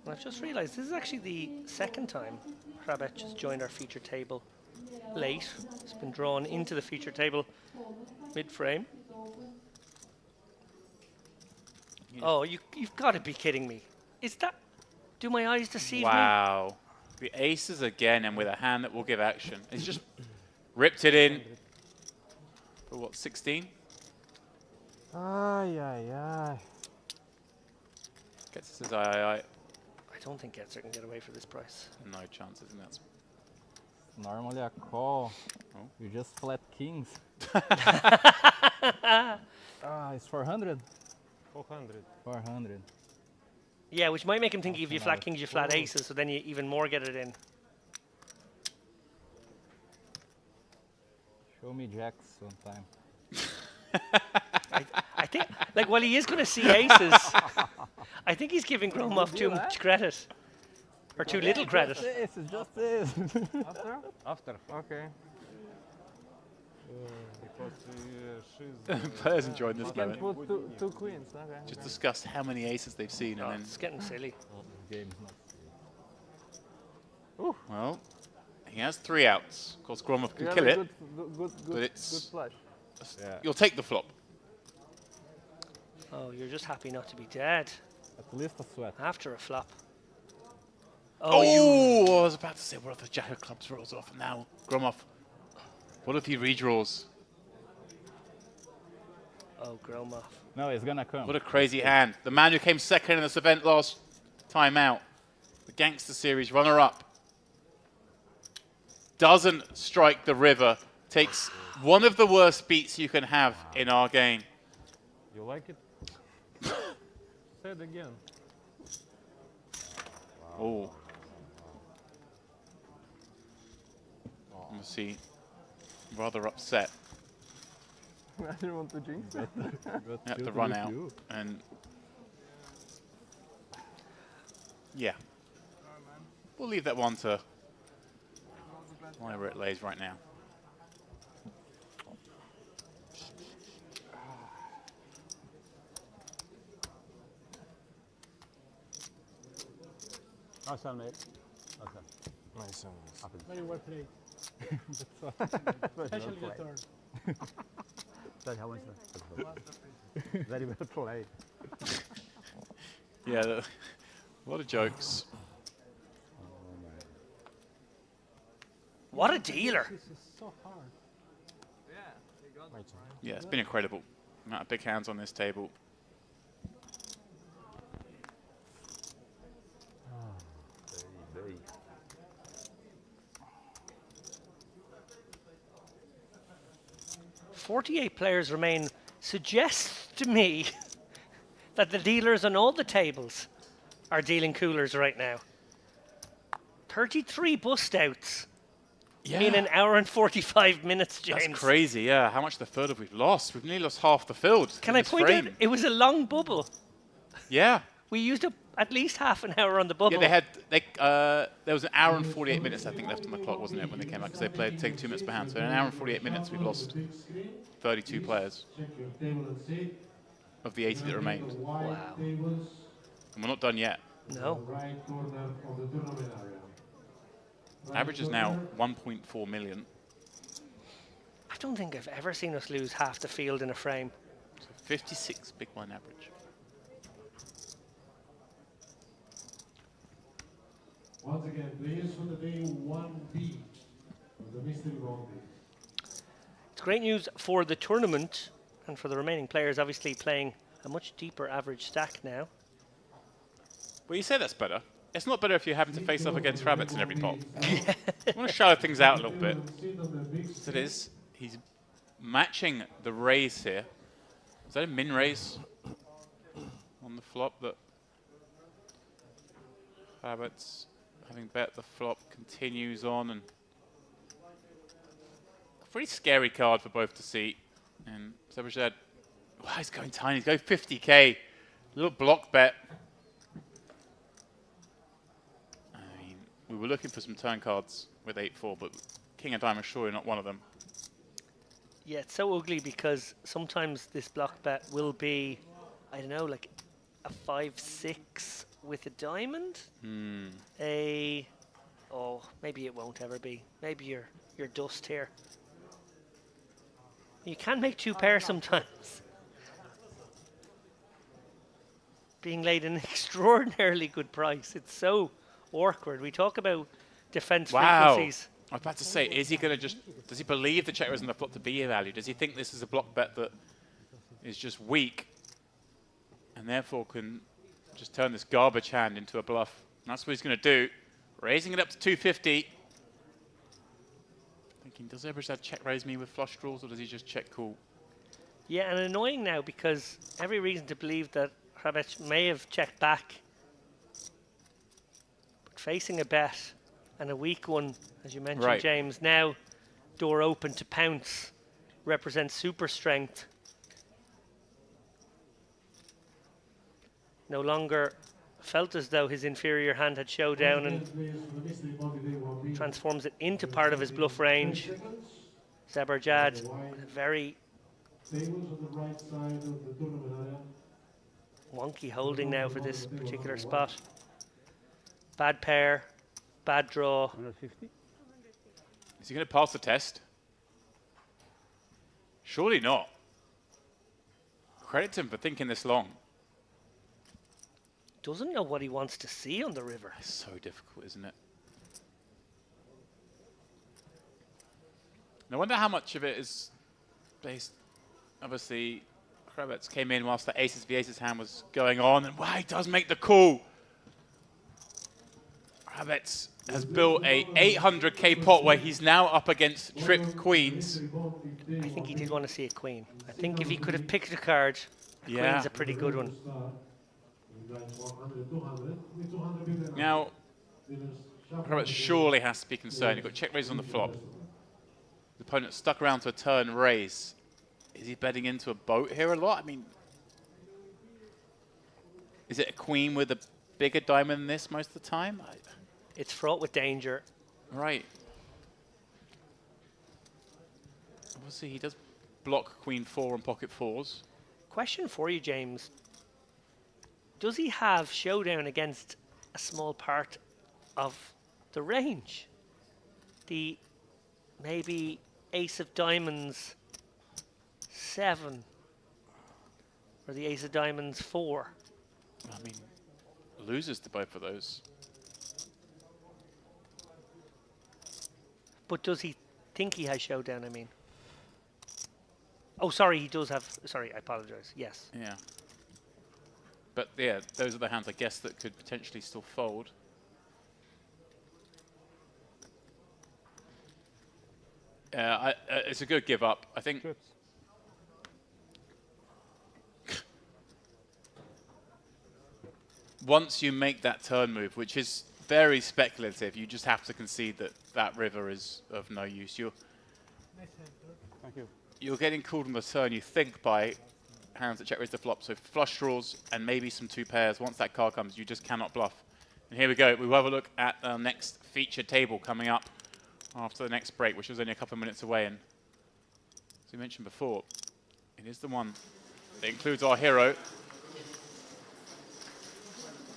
I've just realised this is actually the second time Krabet just joined our feature table late. It's been drawn into the feature table mid-frame. Oh, you've got to be kidding me. Is that... Do my eyes deceive me? Wow. The aces again and with a hand that will give action. He's just ripped it in for what, 16? Ay, ay, ay. Gets his aye. I don't think Getzer can get away for this price. No chances, and that's Normally a call. Oh. You just flat kings. It's 400. 400. 400. Yeah, which might make him think if you flat kings, you flat aces, so then you even more get it in. Show me jacks sometime. I think, like, while he is going to see aces, I think he's giving Gromov too much credit. Or too little credit. This is just this. After. Okay. Because she's. players enjoying this You can moment. put two queens, okay. Just discussed how many aces they've seen, Oh, and it's getting silly. Game's not. then well, he has 3 outs. Of course, Gromov You can got kill a it. good it's- flush. Yeah. You'll take the flop. Oh, you're just happy not to be dead At least a sweat. after a flop. Oh, I was about to say, what if the Jack of Clubs rolls off? And now, Gromov, what if he redraws? Oh, Gromov. No, it's gonna come. What a crazy hand. The man who came second in this event last time out, the Gangster Series runner-up, doesn't strike the river, takes one of the worst beats you can have in our game. You like it? Say it again. Oh. Let's see. Rather upset I didn't want to jinx it. at the run out. And yeah. We'll leave that one to wherever it lays right now. Awesome, mate. Awesome. Nice. Very well played. Especially the third. That's how much very well played. Yeah, a lot of jokes. What a dealer. This is so hard. Yeah, it's been incredible. Amount of big hands on this table. Very. 48 players remain. Suggests to me that the dealers on all the tables are dealing coolers right now. 33 bust outs in an hour and 45 minutes, James. That's crazy, yeah. How much of the field have we lost? We've nearly lost half the field. Can I point out, it was a long bubble. Yeah. We used up at least half an hour on the bubble. Yeah, there was an hour and 48 minutes, I think, left on the clock, wasn't it, when they came out? Because they played taking 2 minutes per hand. So in an hour and 48 minutes, we've lost 32 players of the 80 that remained. Wow. And we're not done yet. No. Average is now 1.4 million. I don't think I've ever seen us lose half the field in a frame. So 56 big blind average. Once again, players for the day 1B of the mystery bounty. It's great news for the tournament and for the remaining players, obviously playing a much deeper average stack now. Well, you say that's better. It's not better if you're having to face off against rabbits in every pot. I want to shallow things out a little bit. So it is. He's matching the raise here. Is that a min raise on the flop that rabbits, having bet the flop, continues on, and a pretty scary card for both to see. And Sebrajad, wow, he's going tiny. He's going 50k. Little block bet. I mean, we were looking for some turn cards with 8-4, but King of Diamonds surely not one of them. Yeah, it's so ugly because sometimes this block bet will be, I don't know, like a 5-6 with a diamond. Oh, maybe it won't ever be. Maybe you're dust here. You can make two pairs sometimes. Being laid an extraordinarily good price. It's so awkward. We talk about defense frequencies. I was about to say, is he going to does he believe the check raise on the flop to be a value? Does he think this is a block bet that is just weak and therefore can just turn this garbage hand into a bluff? And that's what he's going to do. Raising it up to 250. Thinking, does Ebristad check raise me with flush draws, or does he just check call? Yeah, and annoying now because every reason to believe that Hrabec may have checked back. But facing a bet and a weak one, as you mentioned, James, now door open to pounce, represents super strength. No longer felt as though his inferior hand had showdown and transforms it into part of his bluff range. Zebrajad, very wonky holding now for this particular spot. Bad pair, bad draw. 150? Is he going to pass the test? Surely not. Credit him for thinking this long. Doesn't know what he wants to see on the river. It's so difficult, isn't it? I wonder how much of it is based. Obviously, Kravets came in whilst the aces v aces hand was going on, and wow, he does make the call. Kravets has built a 800k pot where he's now up against trip queens. I think he did want to see a queen. I think if he could have picked a card, queen's a pretty good one. Now, Kravets surely has to be concerned. You've got check raise on the flop. The opponent stuck around to a turn raise. Is he betting into a boat here a lot? I mean, is it a queen with a bigger diamond than this most of the time? It's fraught with danger. Right. Obviously, he does block queen 4 and pocket 4s. Question for you, James. Does he have showdown against a small part of the range. The maybe ace of diamonds 7 or the ace of diamonds 4. I mean, loses to both of those. But does he think he has showdown, I mean? Oh, sorry, he does have... Sorry, I apologise. Yes. Yeah. But yeah, those are the hands, I guess, that could potentially still fold. It's a good give up. I think... Once you make that turn move, which is very speculative, you just have to concede that that river is of no use. Thank you. You're getting called on the turn, you think, by hands that check raise the flop. So flush draws and maybe some 2 pairs. Once that card comes, you just cannot bluff. And here we go. We will have a look at the next featured table coming up after the next break, which was only a couple of minutes away. And as we mentioned before, it is the one that includes our hero,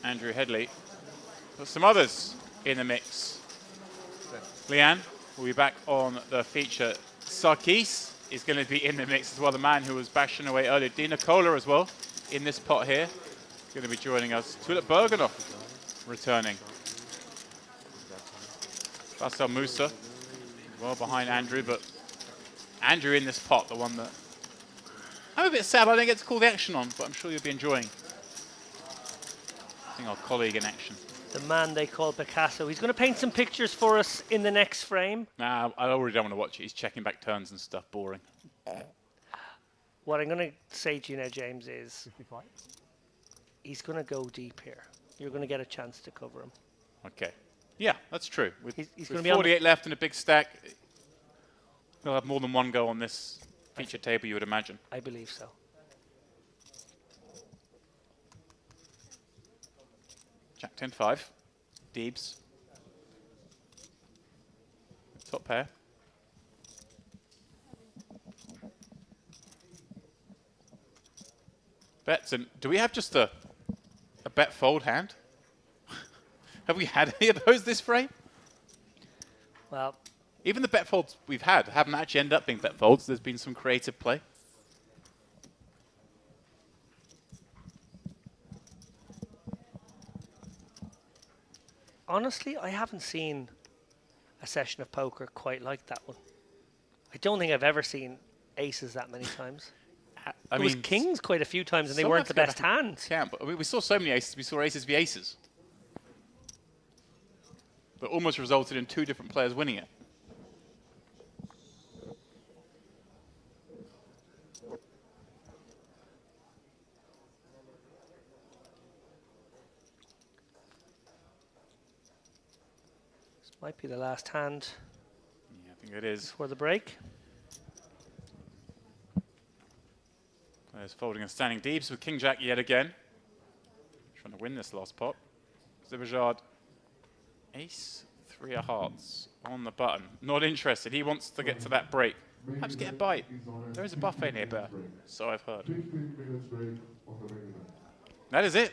Andrew Headley, but some others in the mix. Leanne will be back on the feature. Sarkis is going to be in the mix as well, the man who was bashing away earlier. Dina Kohler as well in this pot here, going to be joining us. Tulip Bergenov returning. Basel Musa, well behind Andrew, but Andrew in this pot, the one that I'm a bit sad I didn't get to call the action on, but I'm sure you'll be enjoying. I think our colleague in action. The man they call Picasso. He's going to paint some pictures for us in the next frame. Nah, I already don't want to watch it. He's checking back turns and stuff. Boring. What I'm going to say to you now, James, is he's going to go deep here. You're going to get a chance to cover him. Okay. Yeah, that's true. With, he's with going to be 48 left and a big stack, he'll have more than one go on this feature table, you would imagine. I believe so. Jack 10-5. Deebs. Top pair. Bets. And do we have just a bet fold hand? Have we had any of those this frame? Well, even the bet folds we've had haven't actually ended up being bet folds. There's been some creative play. Honestly, I haven't seen a session of poker quite like that one. I don't think I've ever seen aces that many times. I It was kings quite a few times, and they weren't the best hands. Yeah, but I mean, we saw so many aces. We saw aces v aces. But almost resulted in 2 different players winning it. This might be the last hand. Yeah, I think it is. Before the break. There's folding and standing deeps with King Jack yet again. Trying to win this last pot. Zibajard, ace, 3 of hearts on the button. Not interested. He wants to get to that break. Perhaps get a bite. There is a buffet nearby, so I've heard. That is it.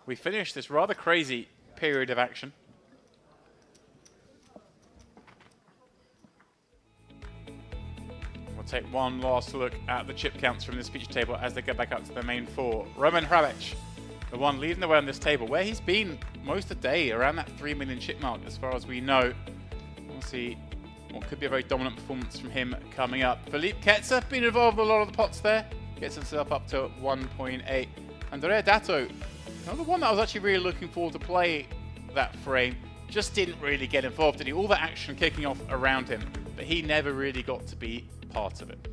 We finished this rather crazy period of action. We'll take one last look at the chip counts from this feature table as they get back up to the main 4. Roman Hrabec, the one leading the way on this table, where he's been most of the day, around that 3 million chip mark as far as we know. We'll see what could be a very dominant performance from him coming up. Philippe Ketzer, been involved in a lot of the pots there, gets himself up to 1.8. Andrea Dato, another one that I was actually really looking forward to play that frame, just didn't really get involved in it. All the action kicking off around him, but he never really got to be part of it.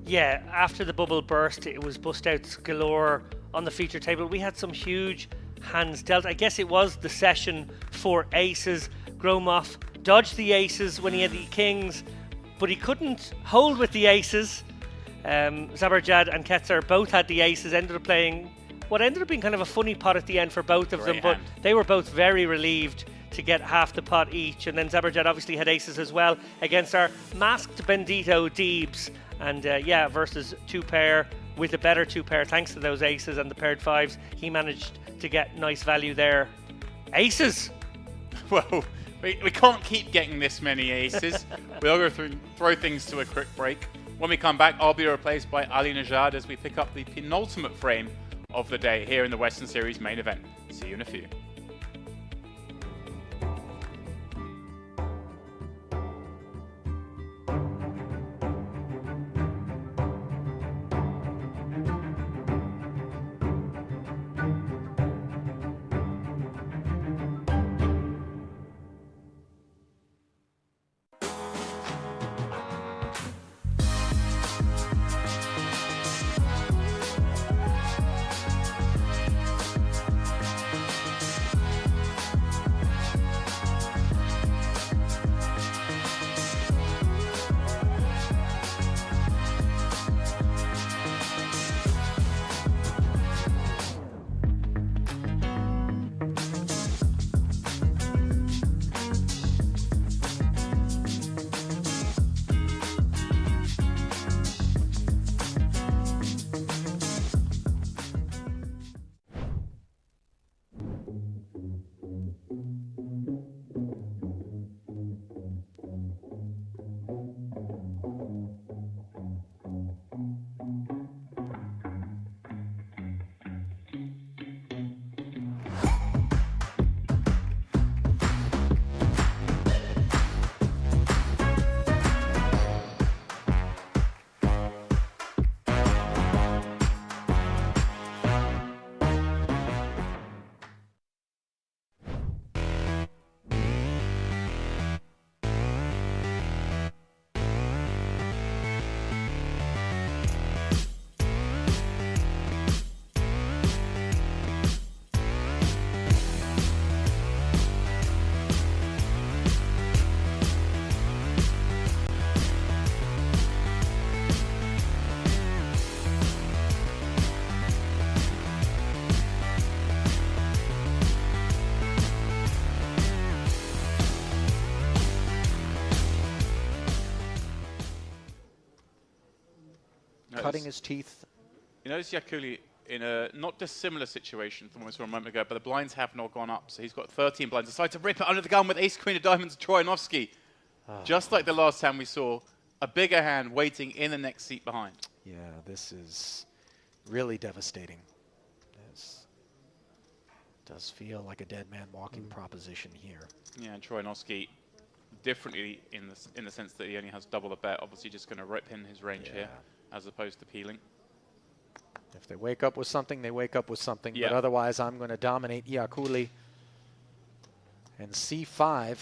Yeah, after the bubble burst, it was bust outs galore on the feature table. We had some huge hands dealt. I guess it was the session for aces. Gromov dodged the aces when he had the kings, but he couldn't hold with the aces. Zabarjad and Ketzer both had the aces, ended up playing what ended up being kind of a funny pot at the end for both of them, but they were both very relieved to get half the pot each. And then Zabarjad obviously had aces as well against our masked Bendito Deebs. And yeah, versus 2 pair with a better 2 pair thanks to those aces and the paired 5s. He managed to get nice value there. Aces! Well, we can't keep getting this many aces. We'll go throw things to a quick break. When we come back, I'll be replaced by Ali Najad as we pick up the penultimate frame of the day here in the Western Series main event. See you in a few. Cutting his teeth. You notice Yakuli in a not dissimilar situation from what we saw a moment ago, but the blinds have not gone up. So he's got 13 blinds. Decides to rip it under the gun with ace queen of diamonds, Troyanovsky. Just like the last time we saw a bigger hand waiting in the next seat behind. Yeah, this is really devastating. This does feel like a dead man walking proposition here. Yeah, and Troyanovsky differently in the sense that he only has double the bet. Obviously just going to rip in his range here as opposed to peeling. If they wake up with something, they wake up with something. Yeah. But otherwise, I'm going to dominate Yakuli. And C5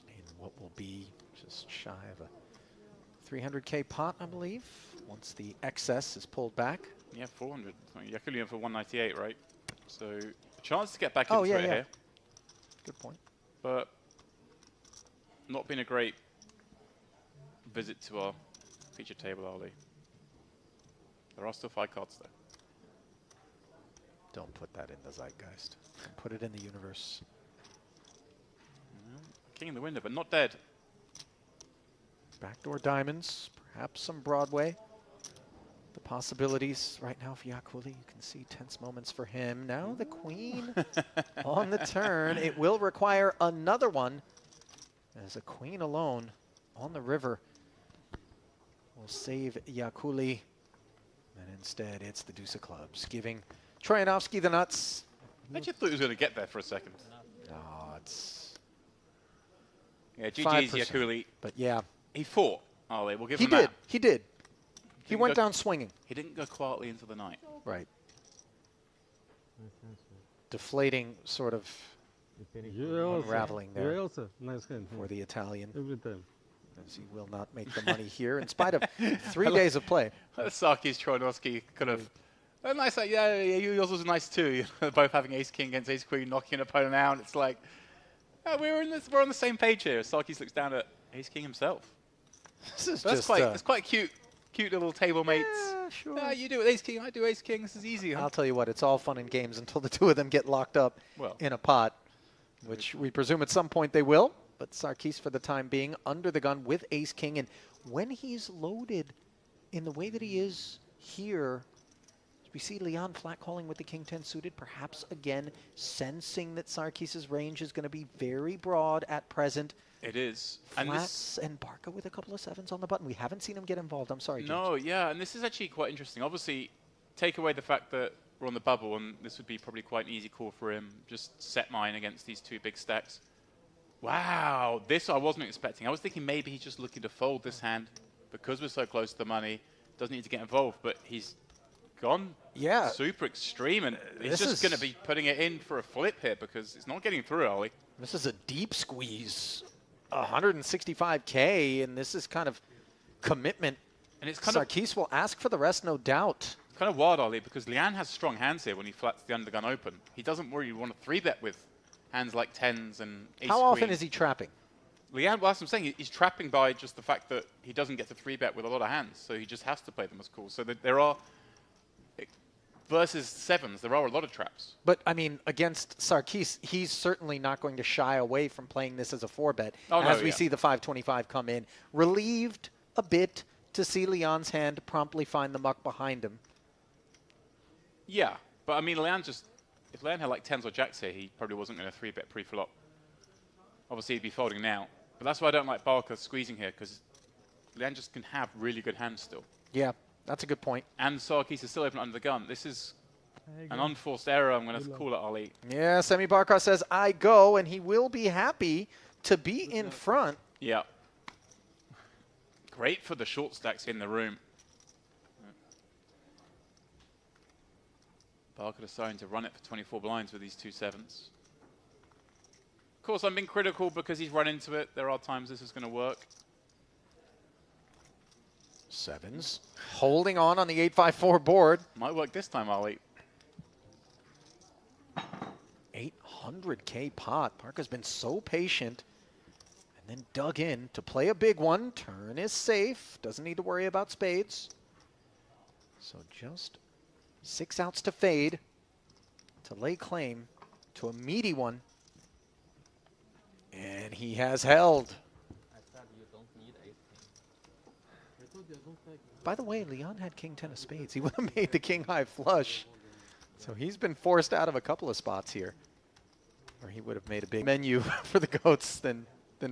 in what will be just shy of a 300K pot, I believe, once the excess is pulled back. Yeah, 400. Yakuli in for 198, right? So a chance to get back into it here. Good point. But not been a great visit to our feature table, Ali. There are still 5 cards there. Don't put that in the zeitgeist. Put it in the universe. King in the window, but not dead. Backdoor diamonds, perhaps some Broadway. The possibilities right now for Yakuli, you can see tense moments for him. Now the queen on the turn. It will require another one as a queen alone on the river will save Yakuli. And instead, it's the deuce of clubs, giving Troyanovsky the nuts. I actually thought he was going to get there for a second. No, it's... Yeah, GG's 5%. Yakuli. But yeah. He fought, Ali. We'll give He him that. He did. He Didn't went go- down swinging. He didn't go quietly into the night. Right. Deflating sort of unraveling there Nice hand. for the Italian. Every time. As he will not make the money here in spite of 3 days of play. Saki's Troyanovsky kind of... nice, like, yeah, yours was nice too. Both having ace king against ace queen, knocking an opponent out. It's like, we're on the same page here. Sakis looks down at ace king himself. This is That's just quite, quite cute little table mates. Yeah, sure. You do it with ace king, I do ace king. This is easy. Huh? I'll tell you what, it's all fun and games until the two of them get locked up in a pot, which we presume at some point they will. But Sarkis, for the time being, under the gun with ace king. And when he's loaded in the way that he is here, We see Leon flat calling with the king 10 suited, perhaps again sensing that Sarkis's range is going to be very broad at present. It is. Flats and Barca with a couple of 7s on the button. We haven't seen him get involved. I'm sorry, James. No, yeah, and this is actually quite interesting. Obviously, take away the fact that we're on the bubble, and this would be probably quite an easy call for him. Just set mine against these 2 big stacks. Wow, this I wasn't expecting. I was thinking maybe he's just looking to fold this hand because we're so close to the money. Doesn't need to get involved, but he's gone super extreme, and he's just going to be putting it in for a flip here because it's not getting through, Ollie. This is a deep squeeze. 165K, and this is kind of commitment. And it's kind Sarkis will ask for the rest, no doubt. Kind of wild, Ollie, because Lian has strong hands here when he flats the undergun open. He doesn't really want to 3-bet with hands like 10s and ace How often queen. is he trapping? Lian, well, that's what I'm saying. He's trapping by just the fact that he doesn't get to 3-bet with a lot of hands, so he just has to play them as calls. So there are, versus 7s, there are a lot of traps. But, I mean, against Sarkis, he's certainly not going to shy away from playing this as a 4-bet. As we see the 525 come in. Relieved a bit to see Leon's hand promptly find the muck behind him. Yeah, but I mean, Leon just, if Leon had like 10s or jacks here, he probably wasn't going to 3-bet pre-flop. Obviously, he'd be folding now. But that's why I don't like Barca squeezing here, because Leon just can have really good hands still. Yeah, that's a good point. And Sarkis is still open under the gun. This is an unforced error, I'm going to call it, Ollie. Yeah, Semi Barca says, I go, and he will be happy to be in front. Yeah. Great for the short stacks in the room. Barca deciding to run it for 24 blinds with these 2 7s. Of course, I'm being critical because he's run into it. There are times this is going to work. 7s. Holding on the 854 board. Might work this time, Ollie. 800K pot. Barca's been so patient and then dug in to play a big one. Turn is safe. Doesn't need to worry about spades. So just 6 outs to fade to lay claim to a meaty one. And he has held. By the way, Leon had king 10 of spades. He would have made the king high flush. So he's been forced out of a couple of spots here where he would have made a big menu for the goats than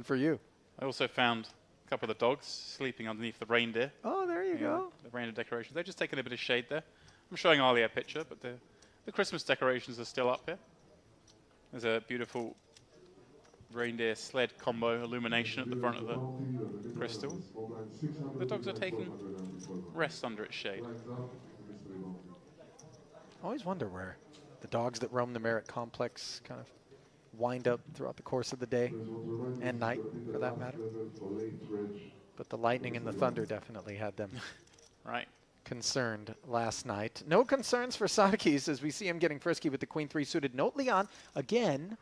for you. I also found a couple of the dogs sleeping underneath the reindeer. Oh, there you go. The reindeer decorations. They've just taken a bit of shade there. I'm showing Ollie a picture, but the Christmas decorations are still up here. There's a beautiful reindeer sled combo illumination at the front of the crystal. The dogs are taking rest under its shade. I always wonder where the dogs that roam the Merit complex kind of wind up throughout the course of the day and night, for that matter. But the lightning and the thunder definitely had them right concerned last night. No concerns for Sarkis as we see him getting frisky with the queen 3 suited. Note Leon again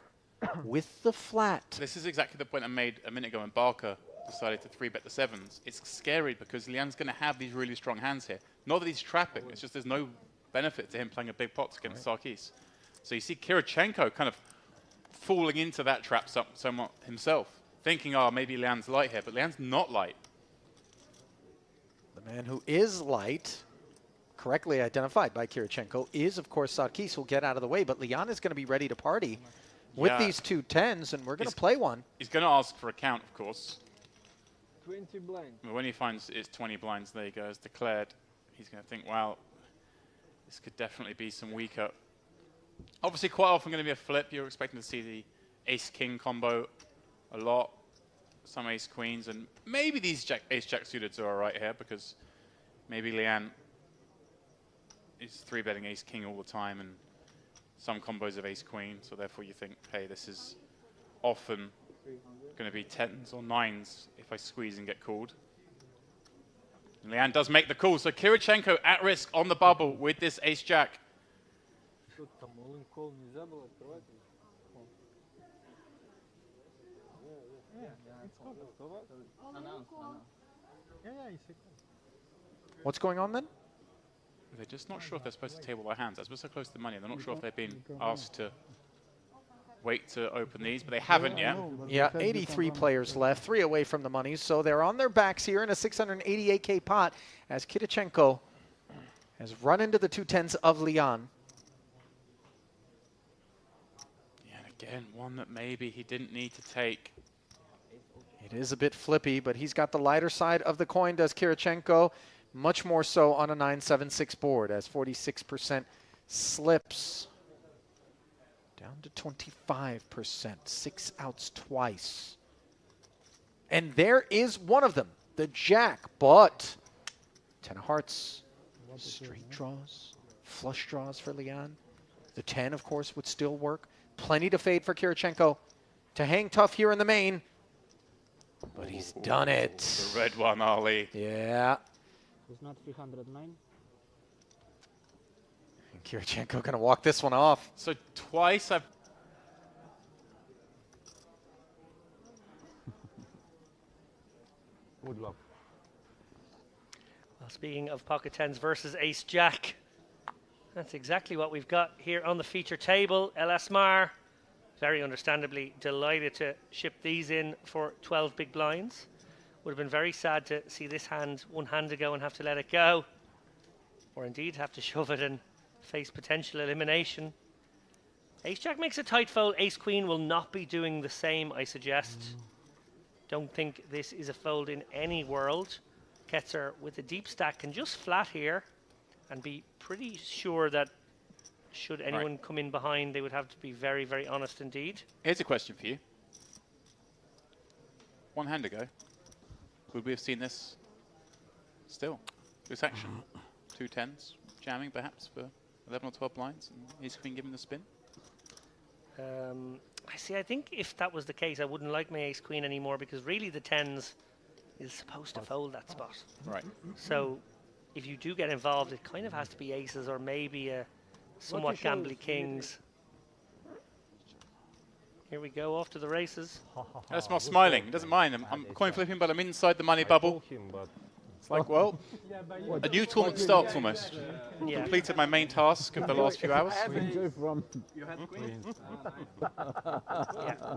with the flat. This is exactly the point I made a minute ago when Barca decided to 3-bet the 7s. It's scary because Leon's going to have these really strong hands here. Not that he's trapping, it's just there's no benefit to him playing a big pot against Sarkis. So you see Kirichenko kind of falling into that trap somewhat himself, thinking, oh, maybe Leon's light here, but Leon's not light. The man who is light, correctly identified by Kirichenko, is, of course, Sarkis, who'll get out of the way, but Leon is going to be ready to party with these 2 10s, and we're going to play one. He's going to ask for a count, of course. 20 blinds. But when he finds it's 20 blinds, there you go, as declared, he's going to think, wow, this could definitely be some weaker. Obviously, quite often going to be a flip. You're expecting to see the ace-king combo a lot. Some ace-queens, and maybe these ace-jack suiteds are all right here because maybe Leon is 3-betting ace-king all the time and some combos of ace-queen, so therefore you think, hey, this is often going to be 10s or 9s if I squeeze and get called. And Leon does make the call, so Kirichenko at risk on the bubble with this ace-jack. What's going on then? They're just not sure if they're supposed to table their hands. As we're so close to the money, they're not sure if they've been asked to wait to open these, but they haven't yet. Yeah, 83 players left, 3 away from the money, so they're on their backs here in a 688K pot as Kirichenko has run into the 2-10s of Leon. Yeah, and again, one that maybe he didn't need to take. It is a bit flippy, but he's got the lighter side of the coin, does Kirichenko. Much more so on a 9-7-6 board, as 46% slips down to 25%. 6 outs twice. And there is one of them, the jack, but 10 of hearts, straight draws, flush draws for Leon. The 10, of course, would still work. Plenty to fade for Kirichenko to hang tough here in the main. But he's done it. The red one, Ali. Yeah. It's not 309. And Kirichenko going to walk this one off. So twice I've... Good luck. Well, speaking of pocket tens versus ace jack, that's exactly what we've got here on the feature table. El Asmar, very understandably delighted to ship these in for 12 big blinds. Would have been very sad to see this hand one hand ago and have to let it go, or indeed have to shove it and face potential elimination. Ace jack makes a tight fold. Ace queen will not be doing the same, I suggest. Don't think this is a fold in any world. Ketzer with a deep stack can just flat here and be pretty sure that should anyone come in behind, they would have to be very, very honest indeed. Here's a question for you. One hand ago, would we have seen this still? This action? 2 10s, jamming perhaps for 11 or 12 blinds, and ace queen giving the spin? I see, I think if that was the case, I wouldn't like my ace queen anymore, because really the 10s is supposed to fold that spot. Right. So if you do get involved, it kind of has to be aces or maybe a somewhat gambly kings. Here we go, off to the races. That's not smiling. He doesn't mind. I'm coin flipping, but I'm inside the money bubble. It's like, well, a new tournament starts almost. Yeah. Completed my main task of the last few hours. Yeah,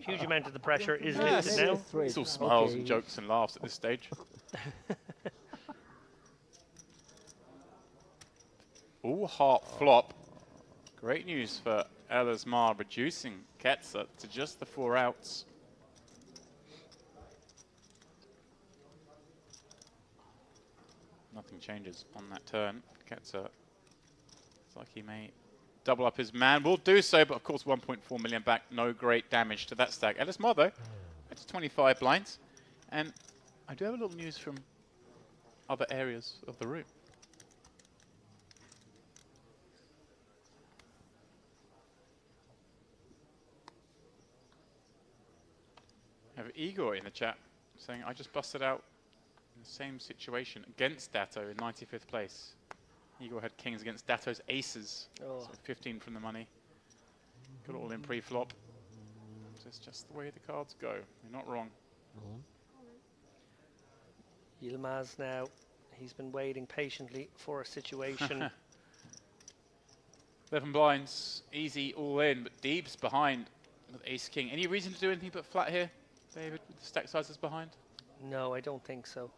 huge amount of the pressure is lifted now. It's all smiles and jokes and laughs at this stage. All heart flop. Great news for El Asmar, reducing Ketzer to just the 4 outs. Nothing changes on that turn. Ketzer, it's like he may double up his man. Will do so, but of course 1.4 million back. No great damage to that stack. El Asmar, though, it's 25 blinds. And I do have a little news from other areas of the room. I have Igor in the chat saying, I just busted out in the same situation against Datto in 95th place. Igor had kings against Datto's aces. Oh. So 15 from the money. Got it all in pre-flop. So it's just the way the cards go. You're not wrong. Yilmaz now, he's been waiting patiently for a situation. 11 blinds, easy all in, but Deeb's behind with ace king. Any reason to do anything but flat here, David, with the stack sizes behind? No, I don't think so.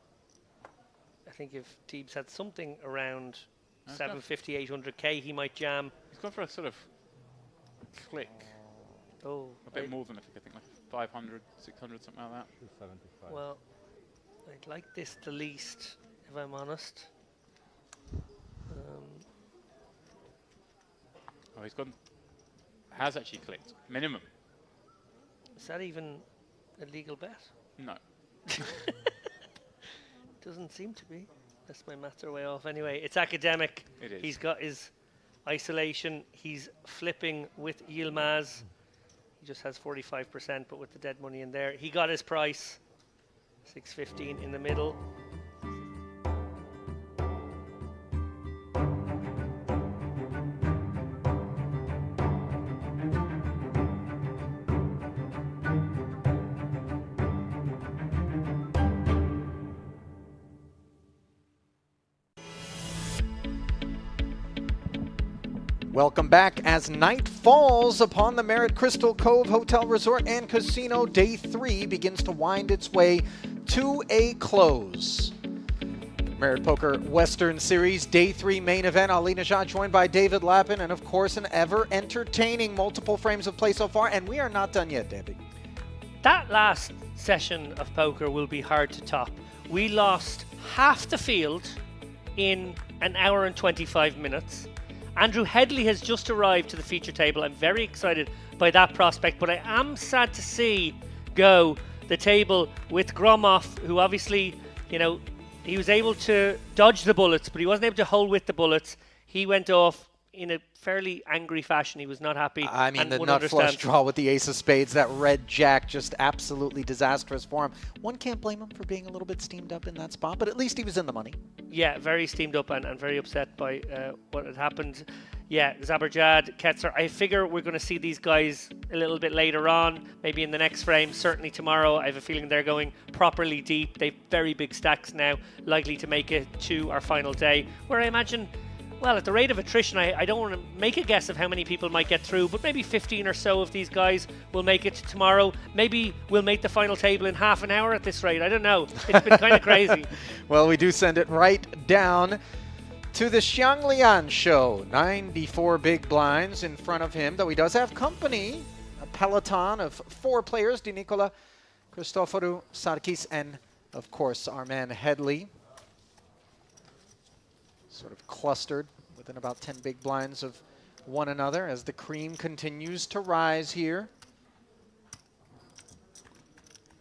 I think if Deeb's had something around 750, 800k, he might jam. He's gone for a sort of click. Oh, a bit more than I think like 500, 600, something like that. 275. Well, I'd like this the least, if I'm honest. Oh, he's gone. Has actually clicked. Minimum. Is that even a legal bet? No. Doesn't seem to be. That's my maths are way off. Anyway, it's academic. It is. He's got his isolation. He's flipping with Yilmaz. He just has 45%, but with the dead money in there. He got his price. 615 in the middle. Welcome back as night falls upon the Merritt Crystal Cove Hotel Resort and Casino. Day 3 begins to wind its way to a close. Merit Poker Western Series Day 3 main event. Ali Najad joined by David Lappin, and of course an ever entertaining multiple frames of play so far, and we are not done yet, Davey. That last session of poker will be hard to top. We lost half the field in an hour and 25 minutes. Andrew Headley has just arrived to the feature table. I'm very excited by that prospect, but I am sad to see go the table with Gromov, who obviously, you know, he was able to dodge the bullets, but he wasn't able to hold with the bullets. He went off in a fairly angry fashion. He was not happy. I mean, the nut flush draw with the ace of spades, that red jack, just absolutely disastrous for him. One can't blame him for being a little bit steamed up in that spot, but at least he was in the money. Yeah, very steamed up and very upset by what had happened. Yeah, Zaberjad, Ketzer, I figure we're going to see these guys a little bit later on, maybe in the next frame, certainly tomorrow. I have a feeling they're going properly deep. They've very big stacks now, likely to make it to our final day, where I imagine, well, at the rate of attrition, I don't want to make a guess of how many people might get through, but maybe 15 or so of these guys will make it tomorrow. Maybe we'll make the final table in half an hour at this rate. I don't know. It's been kind of crazy. Well, we do send it right down to the Xianglian show. 94 big blinds in front of him, though he does have company. A peloton of 4 players, Di Nicola, Christoforou, Sarkis, and, of course, our man Headley. Sort of clustered within about 10 big blinds of one another as the cream continues to rise here.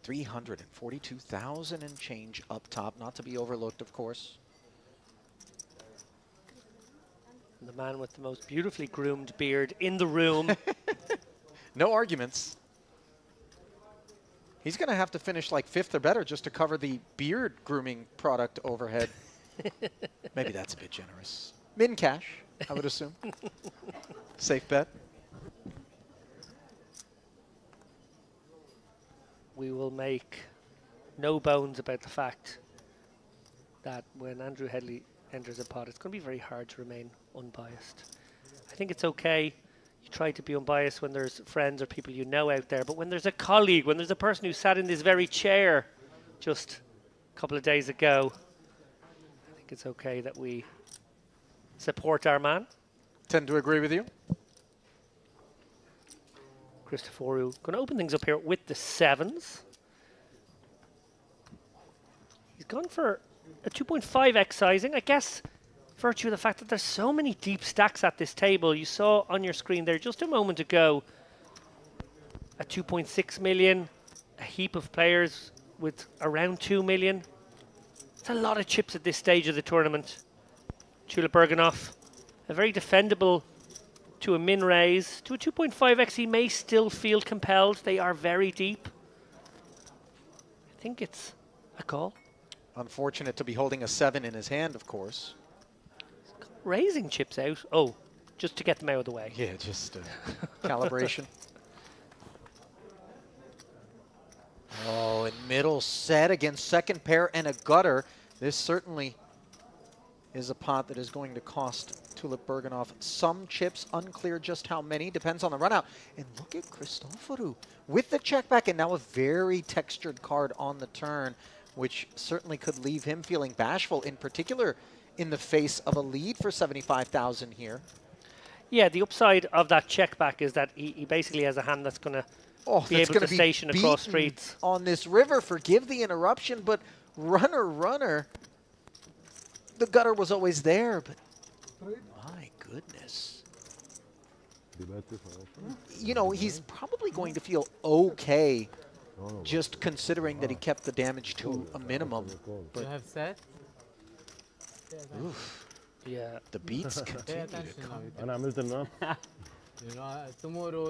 342,000 and change up top, not to be overlooked, of course. The man with the most beautifully groomed beard in the room. No arguments. He's going to have to finish like 5th or better just to cover the beard grooming product overhead. Maybe that's a bit generous. Min cash, I would assume. Safe bet. We will make no bones about the fact that when Andrew Headley enters a pot, it's going to be very hard to remain unbiased. I think it's okay. You try to be unbiased when there's friends or people you know out there, but when there's a colleague, when there's a person who sat in this very chair just a couple of days ago, I think it's okay that we support our man. Tend to agree with you. Christoforou going to open things up here with the 7s. He's gone for a 2.5x sizing, I guess, virtue of the fact that there's so many deep stacks at this table. You saw on your screen there just a moment ago a 2.6 million, a heap of players with around 2 million. It's a lot of chips at this stage of the tournament. Chula Berganoff, a very defendable to a min raise. To a 2.5x, he may still feel compelled. They are very deep. I think it's a call. Unfortunate to be holding a 7 in his hand, of course. Raising chips out. Oh, just to get them out of the way. Yeah, just calibration. Oh, in middle set against second pair and a gutter. This certainly is a pot that is going to cost Tulip Berganoff some chips. Unclear just how many. Depends on the run out. And look at Christoforou with the check back and now a very textured card on the turn, which certainly could leave him feeling bashful, in particular in the face of a lead for 75,000 here. Yeah, the upside of that check back is that he basically has a hand that's going to be able to station across streets. On this river, forgive the interruption, but runner. The gutter was always there, but my goodness. You know, he's probably going to feel okay just considering that he kept the damage to a minimum. But you have set? Oof. Yeah. The beats continue to come.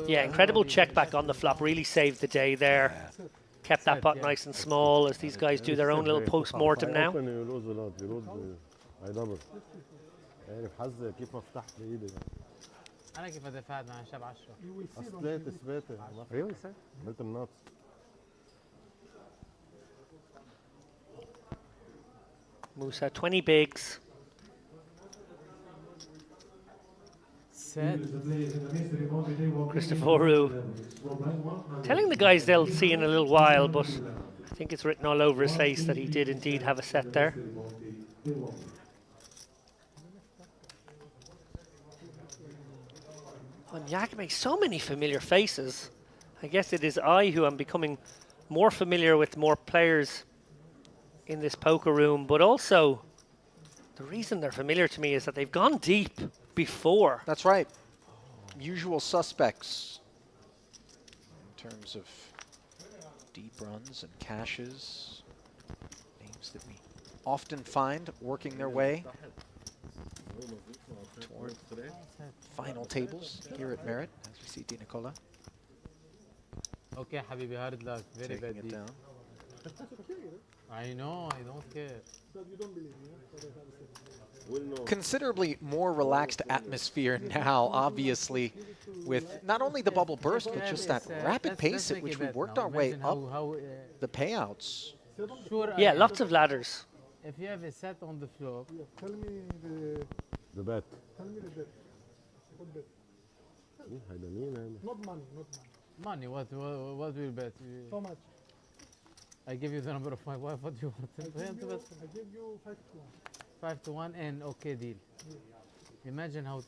Yeah, incredible check back on the flop. Really saved the day there. Kept that pot nice and small as these guys do their own little post-mortem now. انا كيف دفعت مع شاب 10 Really, sir? Milton nuts. Musa, 20 bigs. Christoforou telling the guys they'll see in a little while, but I think it's written all over his face that he did indeed have a set there. And Yak makes so many familiar faces. I guess it is I who am becoming more familiar with more players in this poker room, but also the reason they're familiar to me is that they've gone deep before. That's right. Usual suspects in terms of deep runs and caches. Names that we often find working their way toward final tables here at Merit, as we see Di Nicola Okay, Habibi, hard luck. Very taking bad it deal. down. I know, I don't care. Considerably more relaxed atmosphere now, obviously, with not only the bubble burst, but just that rapid pace at which we worked our way up the payouts. Sure, Yeah, lots of ladders. If you have a set on the floor, Tell me The bet. tell me the bet. What bet? Not money, not money. money, what will bet? How much? I give you the number of my wife, what do you want? I give you 5 to 1. 5 to 1 and okay deal. Imagine how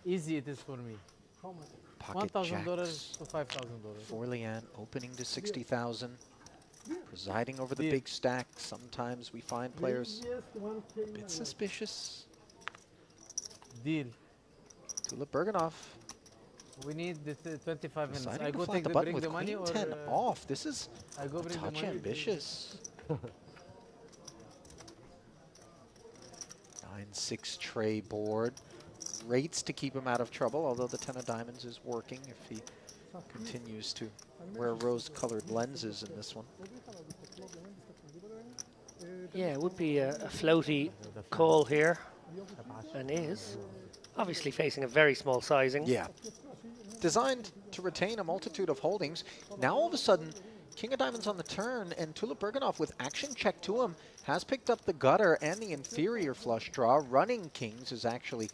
easy it is for me. How much? Pocket $1,000 jacks to $5,000. for Lian, opening to 60,000, presiding over the Deal. big stack. Sometimes we find players Yes, 1K a bit suspicious. Deal. Tulip Bergenov We need the 25 minutes. deciding I to go flat take the the button bring with the money Queen or 10 off. This is I go a bring the touch money. ambitious. 9-6 tray board. Rates to keep him out of trouble, although the 10 of diamonds is working if he continues to wear rose-colored lenses in this one. Yeah, it would be a floaty call here, and is obviously facing a very small sizing. Yeah. Designed to retain a multitude of holdings. Now all of a sudden, King of Diamonds on the turn, and Tulip Bergenov with action check to him has picked up the gutter and the inferior flush draw. Running kings is actually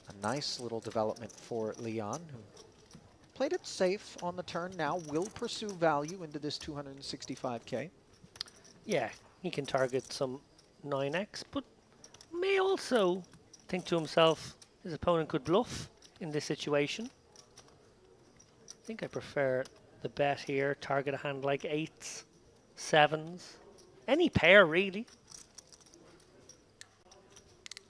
a nice little development for Leon, who played it safe on the turn, now will pursue value into this 265K. Yeah, he can target some 9x, but may also think to himself his opponent could bluff in this situation. I think I prefer the bet here, target a hand like 8s, 7s, any pair really.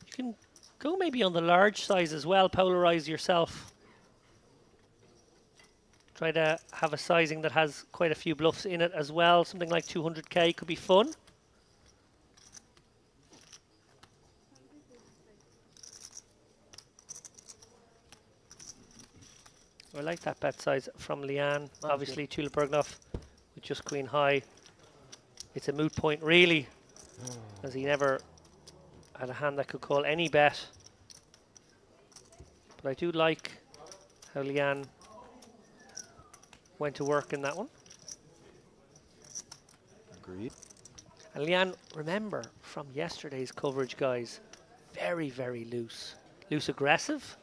You can go maybe on the large size as well, polarize yourself. Try to have a sizing that has quite a few bluffs in it as well. Something like 200k could be fun. I like that bet size from Leanne. Obviously, Tulip Bergenov with just queen high. It's a moot point, really, as he never had a hand that could call any bet. But I do like how Leanne went to work in that one. Agreed. And Leanne, remember from yesterday's coverage, guys, very, very loose. Loose aggressive,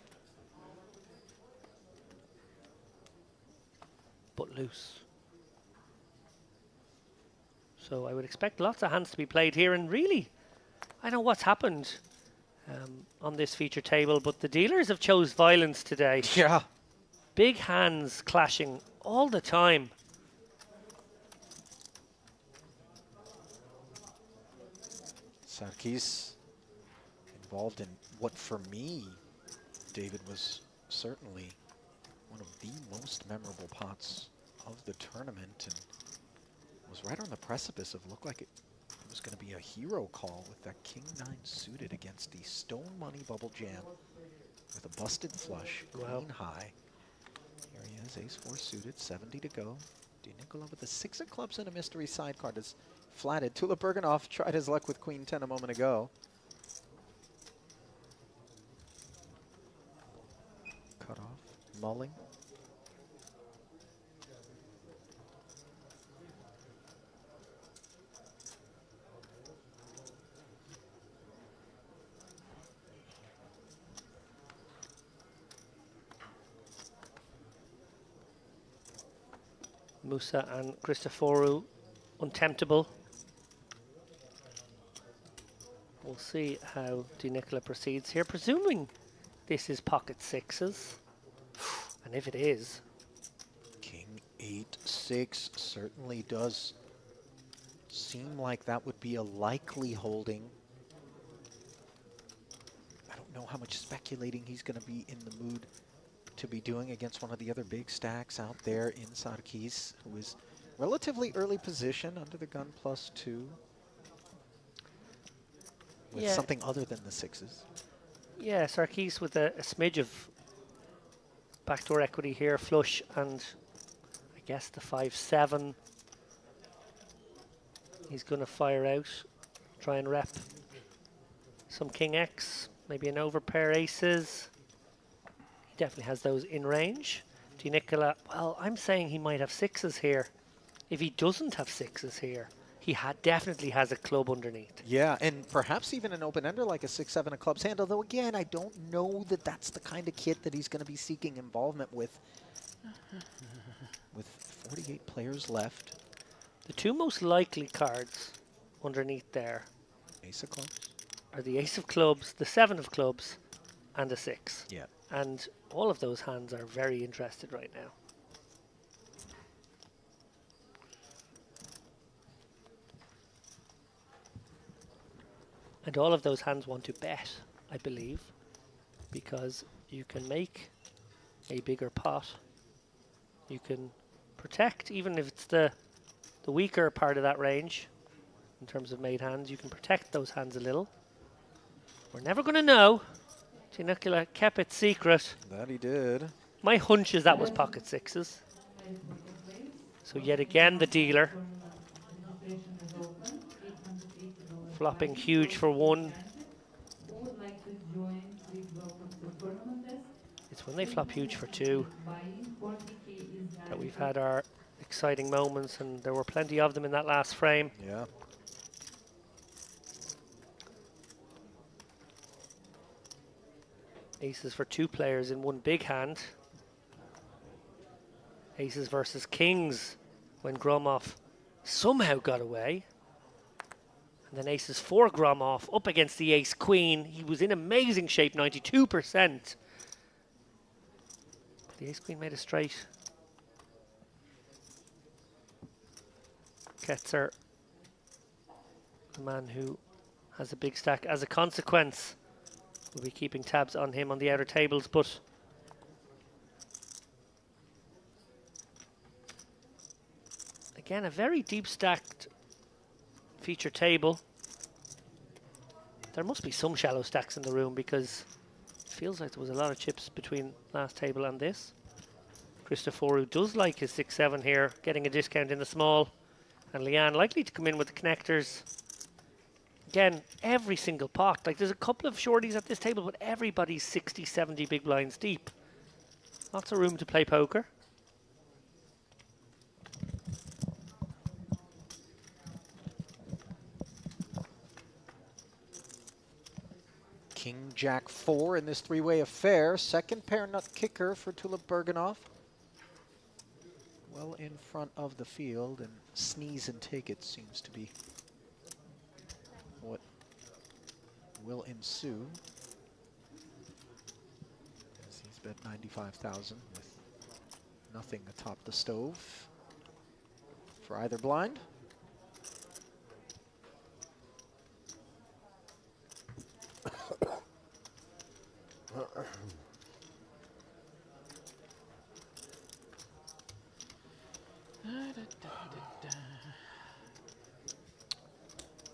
but loose. So I would expect lots of hands to be played here, and really, I don't know what's happened on this feature table, but the dealers have chose violence today. Yeah. Big hands clashing all the time. Sarkis involved in what for me, David, was certainly one of the most memorable pots of the tournament, and was right on the precipice of looked like it was going to be a hero call with that King 9 suited against the Stone Money Bubble Jam with a busted flush, queen high. Here he is, ace 4 suited, 70 to go. Di Nicola with the 6 of clubs and a mystery side card is flatted. Tulip Bergenov tried his luck with queen 10 a moment ago. Cut off, mulling. Musa and Christoforu untemptable. We'll see how Di Nicola proceeds here, presuming this is pocket sixes. And if it is, King 8-6 certainly does seem like that would be a likely holding. I don't know how much speculating he's going to be in the mood to be doing against one of the other big stacks out there in Sarkis, who is relatively early position under the gun +2 with Yeah. something other than the sixes. yeah, Sarkis with a smidge of backdoor equity here, flush, and I guess the 5-7. He's going to fire out, try and rep some King X, maybe an overpair aces. He definitely has those in range. Di Nicola, well, I'm saying he might have sixes here. If he doesn't have sixes here, he definitely has a club underneath. Yeah, and perhaps even an open-ender like a 6-7 of clubs hand, although again, I don't know that that's the kind of kit that he's going to be seeking involvement with. With 48 players left. The two most likely cards underneath there Ace of clubs. are the ace of clubs, the 7 of clubs, and a 6. Yeah. And all of those hands are very interested right now. And all of those hands want to bet, I believe, because you can make a bigger pot. You can protect, even if it's the weaker part of that range, in terms of made hands, you can protect those hands a little. We're never going to know. Di Nicola kept it secret. That he did. My hunch is that was pocket sixes. So yet again, the dealer. Flopping huge for 1. It's when they flop huge for 2 that we've had our exciting moments, and there were plenty of them in that last frame. Yeah. Aces for 2 players in one big hand. Aces versus kings when Gromov somehow got away. And then aces for Gromov up against the ace queen. He was in amazing shape, 92%. But the ace queen made a straight. Ketzer, the man who has a big stack as a consequence. We'll be keeping tabs on him on the outer tables, but again, a very deep stacked feature table. There must be some shallow stacks in the room because it feels like there was a lot of chips between last table and this. Christophoru does like his 6-7 here, getting a discount in the small. And Leanne likely to come in with the connectors. Again, every single pot. Like, there's a couple of shorties at this table, but everybody's 60, 70 big blinds deep. Lots of room to play poker. King Jack 4 in this three-way affair. Second pair nut kicker for Tulip Bergenov. Well in front of the field, and sneeze and take it seems to be what will ensue. As he's bet 95,000 with nothing atop the stove for either blind.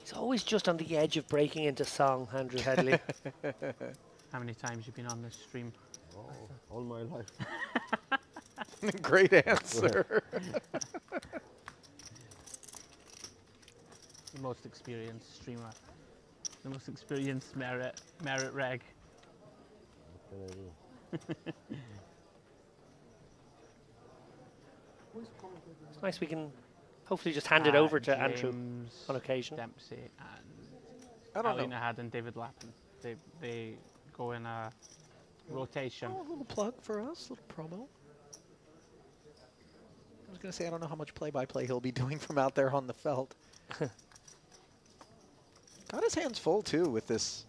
He's always just on the edge of breaking into song, Andrew Headley. How many times you been on this stream? Oh, all my life. Great answer. The most experienced streamer. The most experienced merit reg. What can I do? It's nice we can hopefully just hand it over to Andrew James on occasion. Dempsey and I don't Alina know. Had and David Lappin. They go in a rotation. Oh, a little plug for us, a little promo. I was going to say, I don't know how much play-by-play he'll be doing from out there on the felt. Got his hands full, too, with this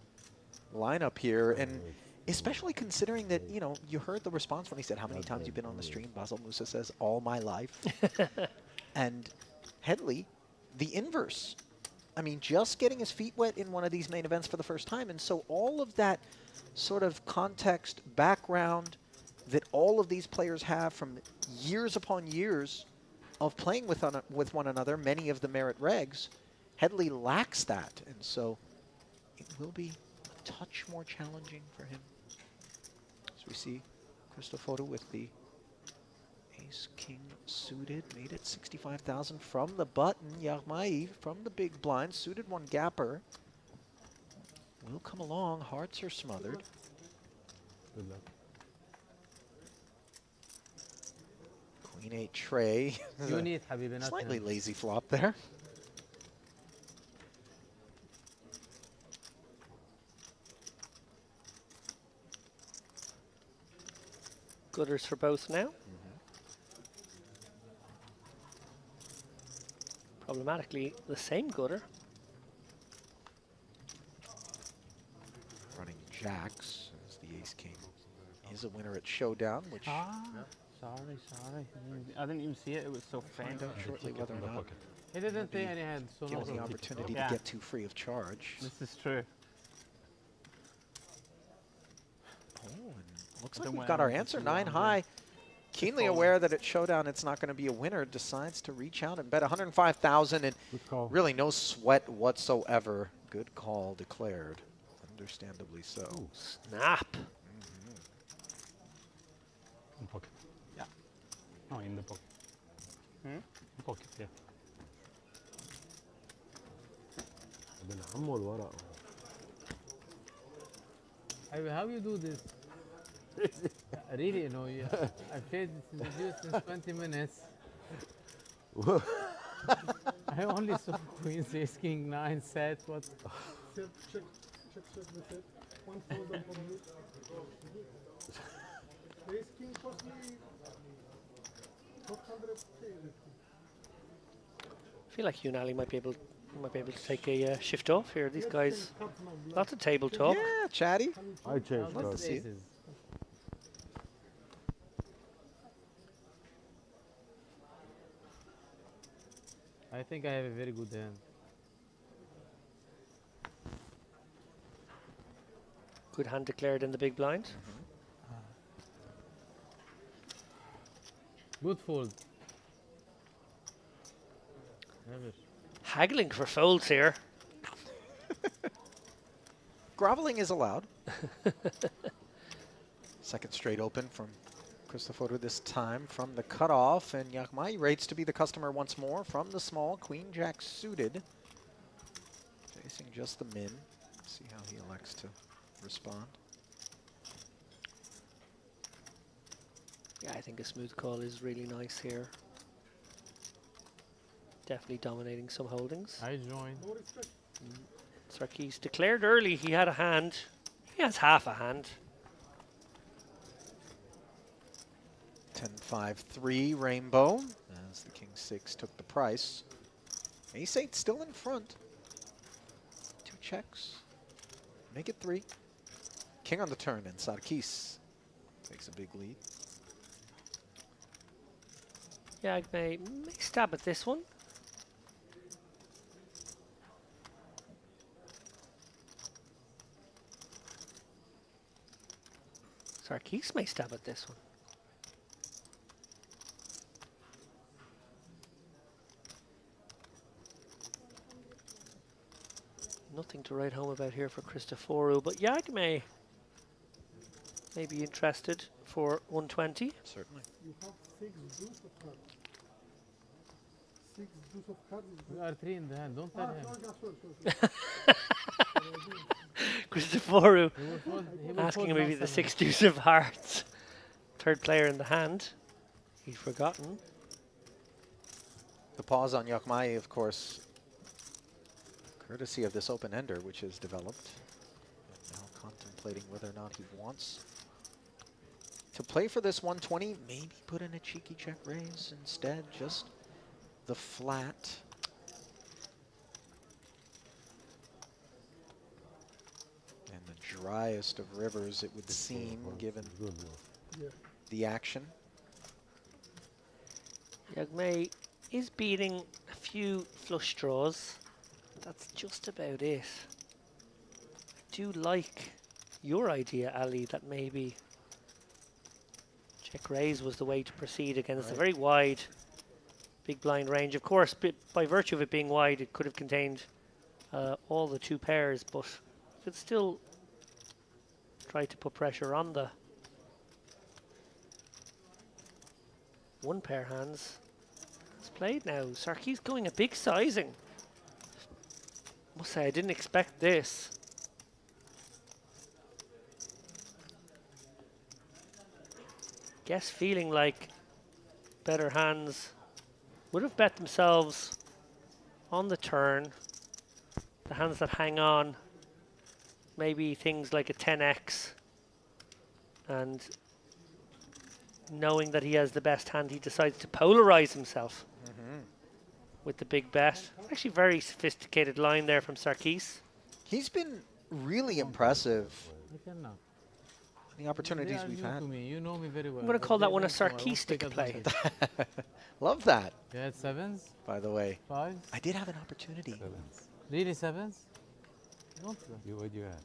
lineup here. And especially considering that, you know, you heard the response when he said, how many times you've been on the stream? Basil Musa says, all my life. And Headley, the inverse. I mean, just getting his feet wet in one of these main events for the first time. And so all of that sort of context, background that all of these players have from years upon years of playing with one another, many of the merit regs, Headley lacks that. And so it will be a touch more challenging for him. As we see Cristoforo with the ace-king suited, made it 65,000 from the button. Yaghmai from the big blind, suited one gapper. Will come along, hearts are smothered. Good luck. Queen 8 tray. You need Habibi, not Slightly him. lazy flop there. Gutters for both now. Problematically, the same gutter. Running jacks as the ace-king is a winner at Showdown, which Sorry. I didn't even see it. It was so faint. find out shortly whether or not He didn't take any hand, so no given the problem. opportunity Yeah. to get too free of charge. This is true. Oh, and looks I like don't we've want got our anyone to answer. see 9 what I'm high. Keenly Fold. aware that at Showdown it's not going to be a winner, decides to reach out and bet 105,000 and Good call. really no sweat whatsoever. Good call declared. Understandably so. Snap. In pocket. Yeah. No, in the pocket. In pocket, yeah. ابن عمو الورق. How you do this? Really, you know, I played this in the video since 20 minutes. I only saw Queen's Ace King 9 set. What? Check the set. One folder for me. Ace King cost me 400K. I feel like you and Ali might be able to take a shift off here. These guys, lots of table talk. Yeah, chatty. I changed What's cards. the aces? I think I have a very good hand. Good hand declared in the big blind. Good fold. Never. Haggling for folds here. Groveling is allowed. Second straight open from Cristoforo this time from the cutoff, and Yaghmai rates to be the customer once more from the small Queen Jack suited. Facing just the min. See how he elects to respond. Yeah, I think a smooth call is really nice here. Definitely dominating some holdings. I join. Sarkis declared early he had a hand. He has half a hand. 10-5-3 rainbow as the King 6 took the price. Ace 8 still in front. 2 checks. Make it 3. King on the turn, and Sarkis takes a big lead. Yeah, I may stab at this one. Sarkis may stab at this one. Nothing to write home about here for Cristoforo, but Yag may be interested for 120. Certainly. You have 6 deuce of cards. 6 deuce of cards. We are 3 in the hand. Don't tell him. Cristoforo He will fold, he will asking fold maybe last the time. 6 deuce of hearts. Third player in the hand. He's forgotten. The pause on Yaghmai, of course, courtesy of this open ender, which is developed. Now contemplating whether or not he wants to play for this 120, maybe put in a cheeky check raise instead, just the flat. driest of rivers, it would seem, given the action. Yagmei is beating a few flush draws. That's just about it. I do like your idea, Ali, that maybe check raise was the way to proceed against a very wide big blind range. Of course, by virtue of it being wide, it could have contained all the two pairs, but you could still try to put pressure on the one pair hands. It's played now. Sarkis going a big sizing. Must say, I didn't expect this. Guess feeling like better hands would have bet themselves on the turn. The hands that hang on, maybe things like a 10x, and knowing that he has the best hand, he decides to polarize himself with the big bet. Actually, very sophisticated line there from Sarkis. He's been really impressive. I cannot. The opportunities we've had. You know me very well. I'm going to call that one a Sarkistic play. Love that. You had sevens? By the way. Fives? I did have an opportunity. Sevens. Really sevens? Don't What do you have?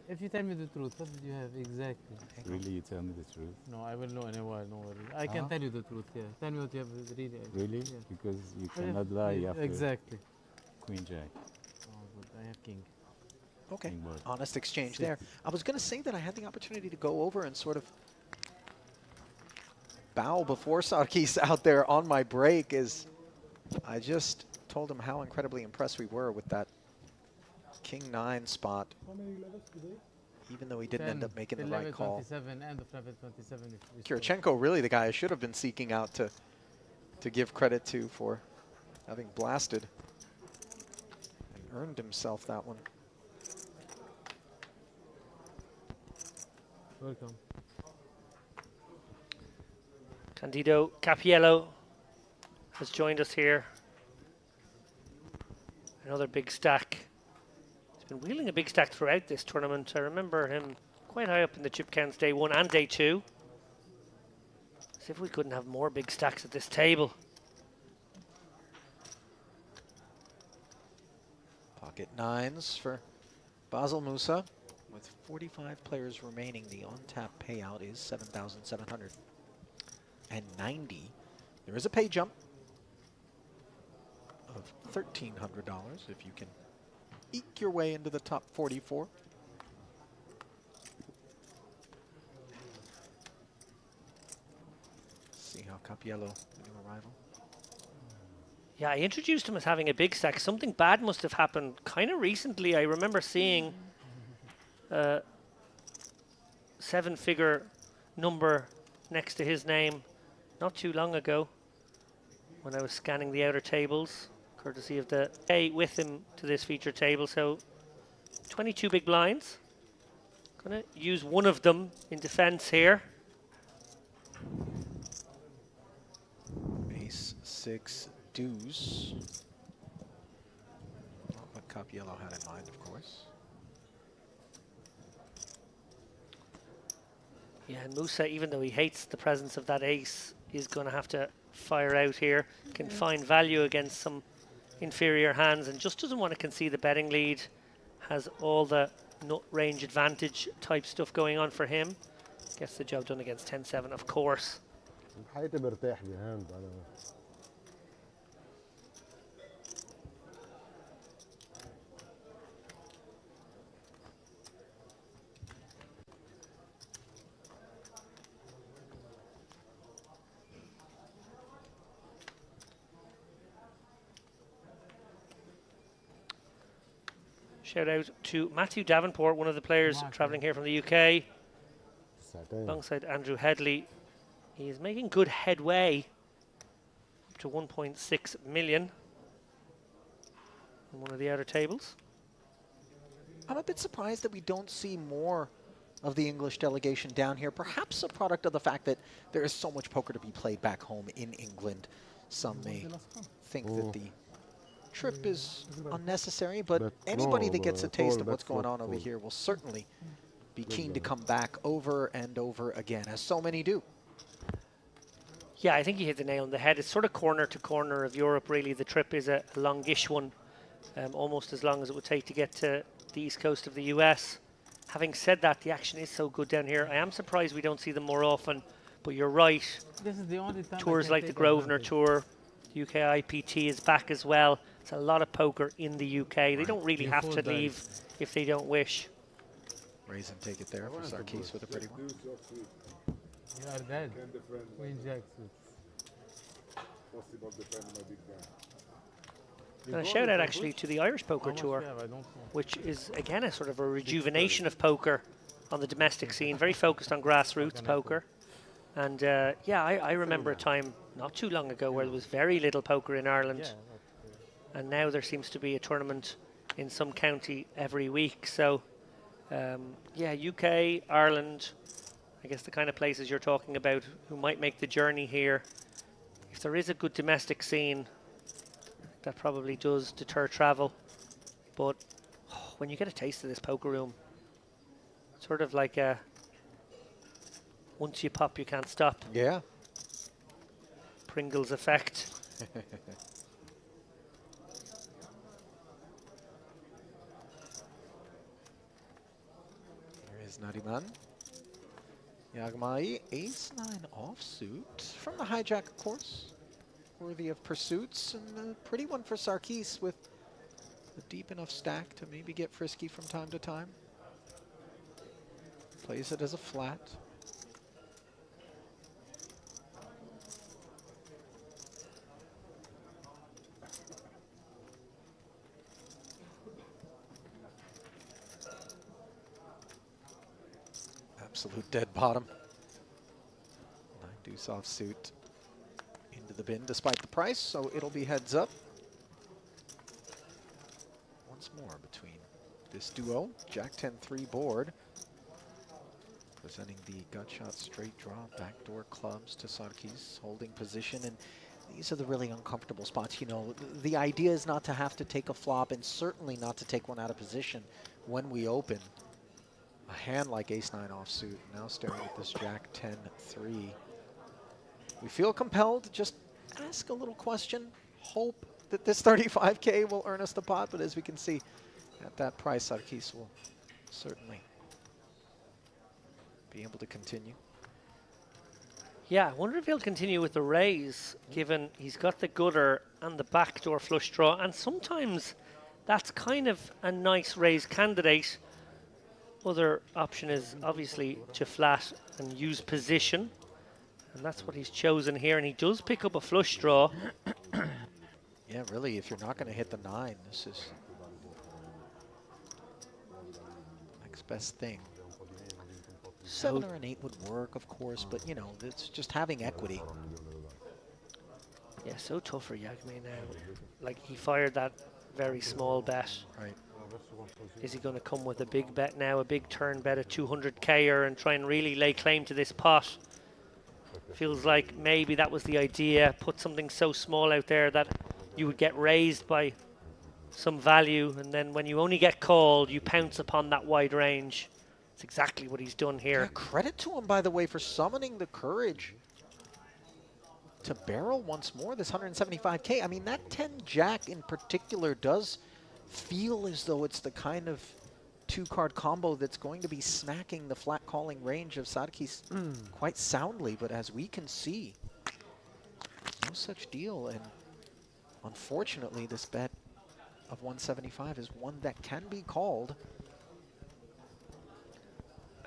If you tell me the truth, what did you have exactly? Really, you tell me the truth? No, I will know in a while, no worry. I can tell you the truth, yeah. Tell me what you have really. Really? Yeah. Because you cannot lie after Exactly. Queen Jack. Oh, but I have king. Okay, King board. honest exchange there. I was going to say that I had the opportunity to go over and sort of bow before Sarkis out there on my break, as I just told him how incredibly impressed we were with that King 9 spot. Even though he didn't end up making the right call. 27 and the private 27. Kirichenko, really the guy I should have been seeking out to give credit to for having blasted and earned himself that one. Welcome. Candido Capiello has joined us here. Another big stack. He's been wheeling a big stack throughout this tournament. I remember him quite high up in the chip counts day 1 and day 2. As if we couldn't have more big stacks at this table. Pocket 9s for Basel Musa. With 45 players remaining, the on-tap payout is 7,790. There is a pay jump of $1,300 if you can eke your way into the top 44. See how Capiello, the new arrival. Yeah, I introduced him as having a big stack. Something bad must have happened kind of recently. I remember seeing a 7-figure number next to his name not too long ago when I was scanning the outer tables, courtesy of the A with him to this feature table. So 22 big blinds. Gonna use one of them in defense here. Ace 6 deuce. Not what Capiello had in mind, of course. Yeah, and Musa, even though he hates the presence of that ace, is going to have to fire out here. Can find value against some inferior hands and just doesn't want to concede the betting lead. Has all the nut range advantage type stuff going on for him. Gets the job done against 10-7, of course. Shout out to Matthew Davenport, one of the players travelling here from the UK, alongside Andrew Headley. He is making good headway up to 1.6 million on one of the outer tables. I'm a bit surprised that we don't see more of the English delegation down here. Perhaps a product of the fact that there is so much poker to be played back home in England. Some may think that the trip is unnecessary, but anybody that gets a taste of what's going on over here will certainly be keen to come back over and over again, as so many do. Yeah, I think you hit the nail on the head. It's sort of corner to corner of Europe, really. The trip is a longish one, almost as long as it would take to get to the east coast of the US. Having said that, the action is so good down here. I am surprised we don't see them more often, but you're right. This is the only time Tours like the Grosvenor Tour, the UK IPT is back as well. It's a lot of poker in the UK. They don't really have to leave if they don't wish. Raise and take it there for Sarkis with a pretty one. You are dead. Queen Jack And a shout out actually to the Irish Poker Tour, which is again a sort of a rejuvenation of poker on the domestic scene, very focused on grassroots poker. And yeah, I remember a time not too long ago where there was very little poker in Ireland, and now there seems to be a tournament in some county every week. So yeah, UK, Ireland, I guess the kind of places you're talking about who might make the journey here. If there is a good domestic scene, that probably does deter travel. But when you get a taste of this poker room, sort of like a once you pop, you can't stop. Yeah. Pringles effect. There is Nariman. Jagmai, ace-9 offsuit from the hijack, of course. Worthy of pursuits, and a pretty one for Sarkis with a deep enough stack to maybe get frisky from time to time. Plays it as a flat. Absolute dead bottom. 9-deuce offsuit into the bin despite the price, so it'll be heads up. Once more between this duo. Jack 10-3 board. Presenting the gut shot straight draw, backdoor clubs to Sarkis, holding position, and these are the really uncomfortable spots. You know, the idea is not to have to take a flop and certainly not to take one out of position when we open. A hand like ace-9 offsuit, now staring at this Jack 10-3. We feel compelled to just ask a little question, hope that this 35K will earn us the pot, but as we can see, at that price, Sarkis will certainly be able to continue. Yeah, I wonder if he'll continue with the raise, given he's got the gutter and the backdoor flush draw, and sometimes that's kind of a nice raise candidate. Other option is obviously to flat and use position, and that's what he's chosen here, and he does pick up a flush draw. Yeah, really, if you're not going to hit the 9, this is next best thing. 7 or an 8 would work, of course, but you know, it's just having equity. Yeah, so tough for Jagme now. Like, he fired that very small bet. Right. Is he going to come with a big bet now, a big turn bet at 200K and try and really lay claim to this pot? Feels like maybe that was the idea, put something so small out there that you would get raised by some value, and then when you only get called, you pounce upon that wide range. It's exactly what he's done here. Yeah, credit to him, by the way, for summoning the courage to barrel once more this 175K. I mean, that 10 Jack in particular does feel as though it's the kind of 2-card combo that's going to be smacking the flat calling range of Sarkis quite soundly, but as we can see, no such deal, and unfortunately this bet of 175 is one that can be called.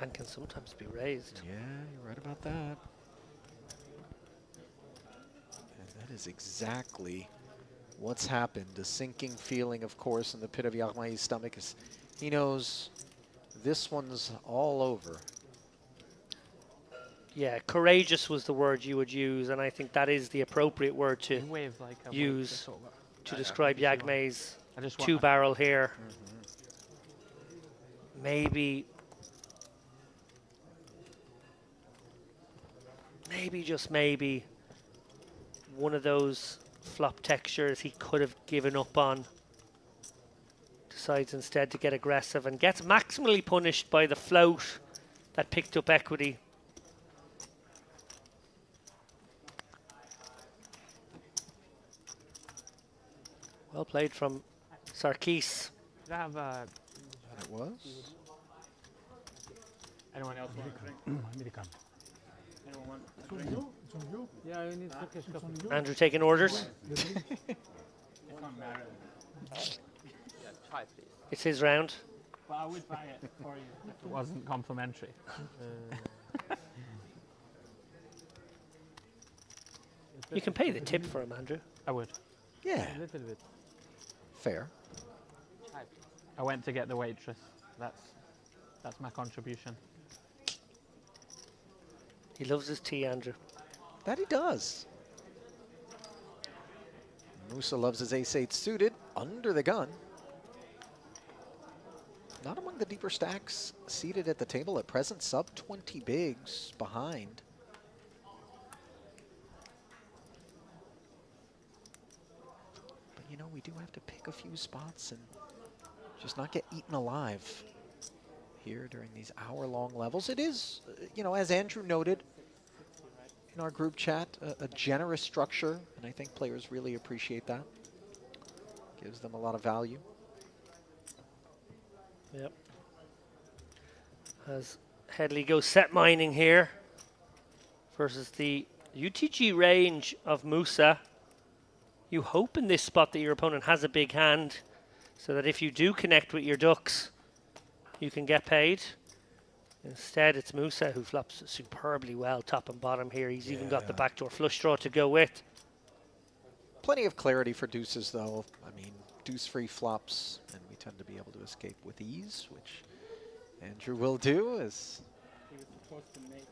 And can sometimes be raised. Yeah, you're right about that. And that is exactly what's happened. A sinking feeling, of course, in the pit of Jagmai's stomach as he knows this one's all over. Yeah, courageous was the word you would use, and I think that is the appropriate word to use to describe Jagmai's 2-barrel here. Maybe, just maybe, one of those flop textures he could have given up on to decides instead to get aggressive and gets maximally punished by the float that picked up equity. Well played from Sarkis. Did I have It was. anyone else want a drink? Anyone want a drink? Yeah, you need Turkish coffee. Andrew taking orders. It's his round. But I would buy it for you if it wasn't complimentary. You can pay the tip for him, Andrew. I would. Yeah. A little bit. Fair. I went to get the waitress. That's my contribution. He loves his tea, Andrew. That he does. Musa loves his ace-8 suited under the gun. Not among the deeper stacks seated at the table at present, sub 20 bigs behind. But you know, we do have to pick a few spots and just not get eaten alive here during these hour-long levels. It is, you know, as Andrew noted in our group chat, a generous structure, and I think players really appreciate that. Gives them a lot of value. Yep. As Headley goes set mining here versus the UTG range of Musa. You hope in this spot that your opponent has a big hand so that if you do connect with your ducks, you can get paid. Instead, it's Musa who flops superbly well top and bottom here. He's even got the backdoor flush draw to go with. Plenty of clarity for deuces, though. I mean, deuce-free flops, and we tend to be able to escape with ease, which Andrew will do. As He was supposed to make.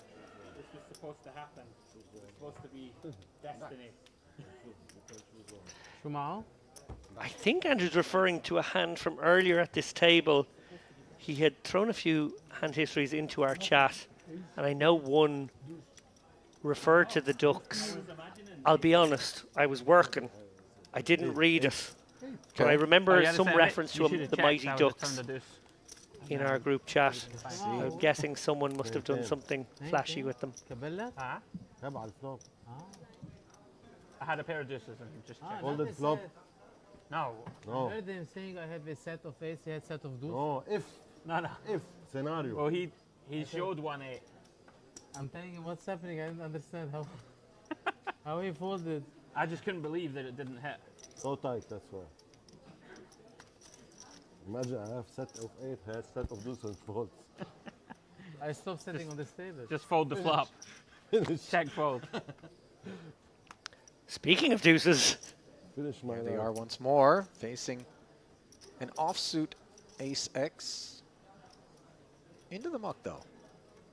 This was supposed to happen. It was supposed to be destiny. Shumao? I think Andrew's referring to a hand from earlier at this table. He had thrown a few hand histories into our chat, and I know one referred to the ducks. I'll be honest, I was working. I didn't read it. But I remember some reference to the Mighty Ducks in our group chat. I'm guessing someone must have done something flashy with them. I had a pair of deuces and just checked. Folded flop. No. No. I heard him saying I have a set of ace, he had set of deuce. No, if No. scenario. Well, he showed 1-8. I'm telling you what's happening, I didn't understand how he folded. I just couldn't believe that it didn't hit. So tight, that's why. Imagine I have set of 8, has set of deuce and folds. I stopped sitting on this table. Just fold the flop. Check fold. Speaking of deuces, Finish my here they are once more, facing an offsuit ace-X. Into the muck, though.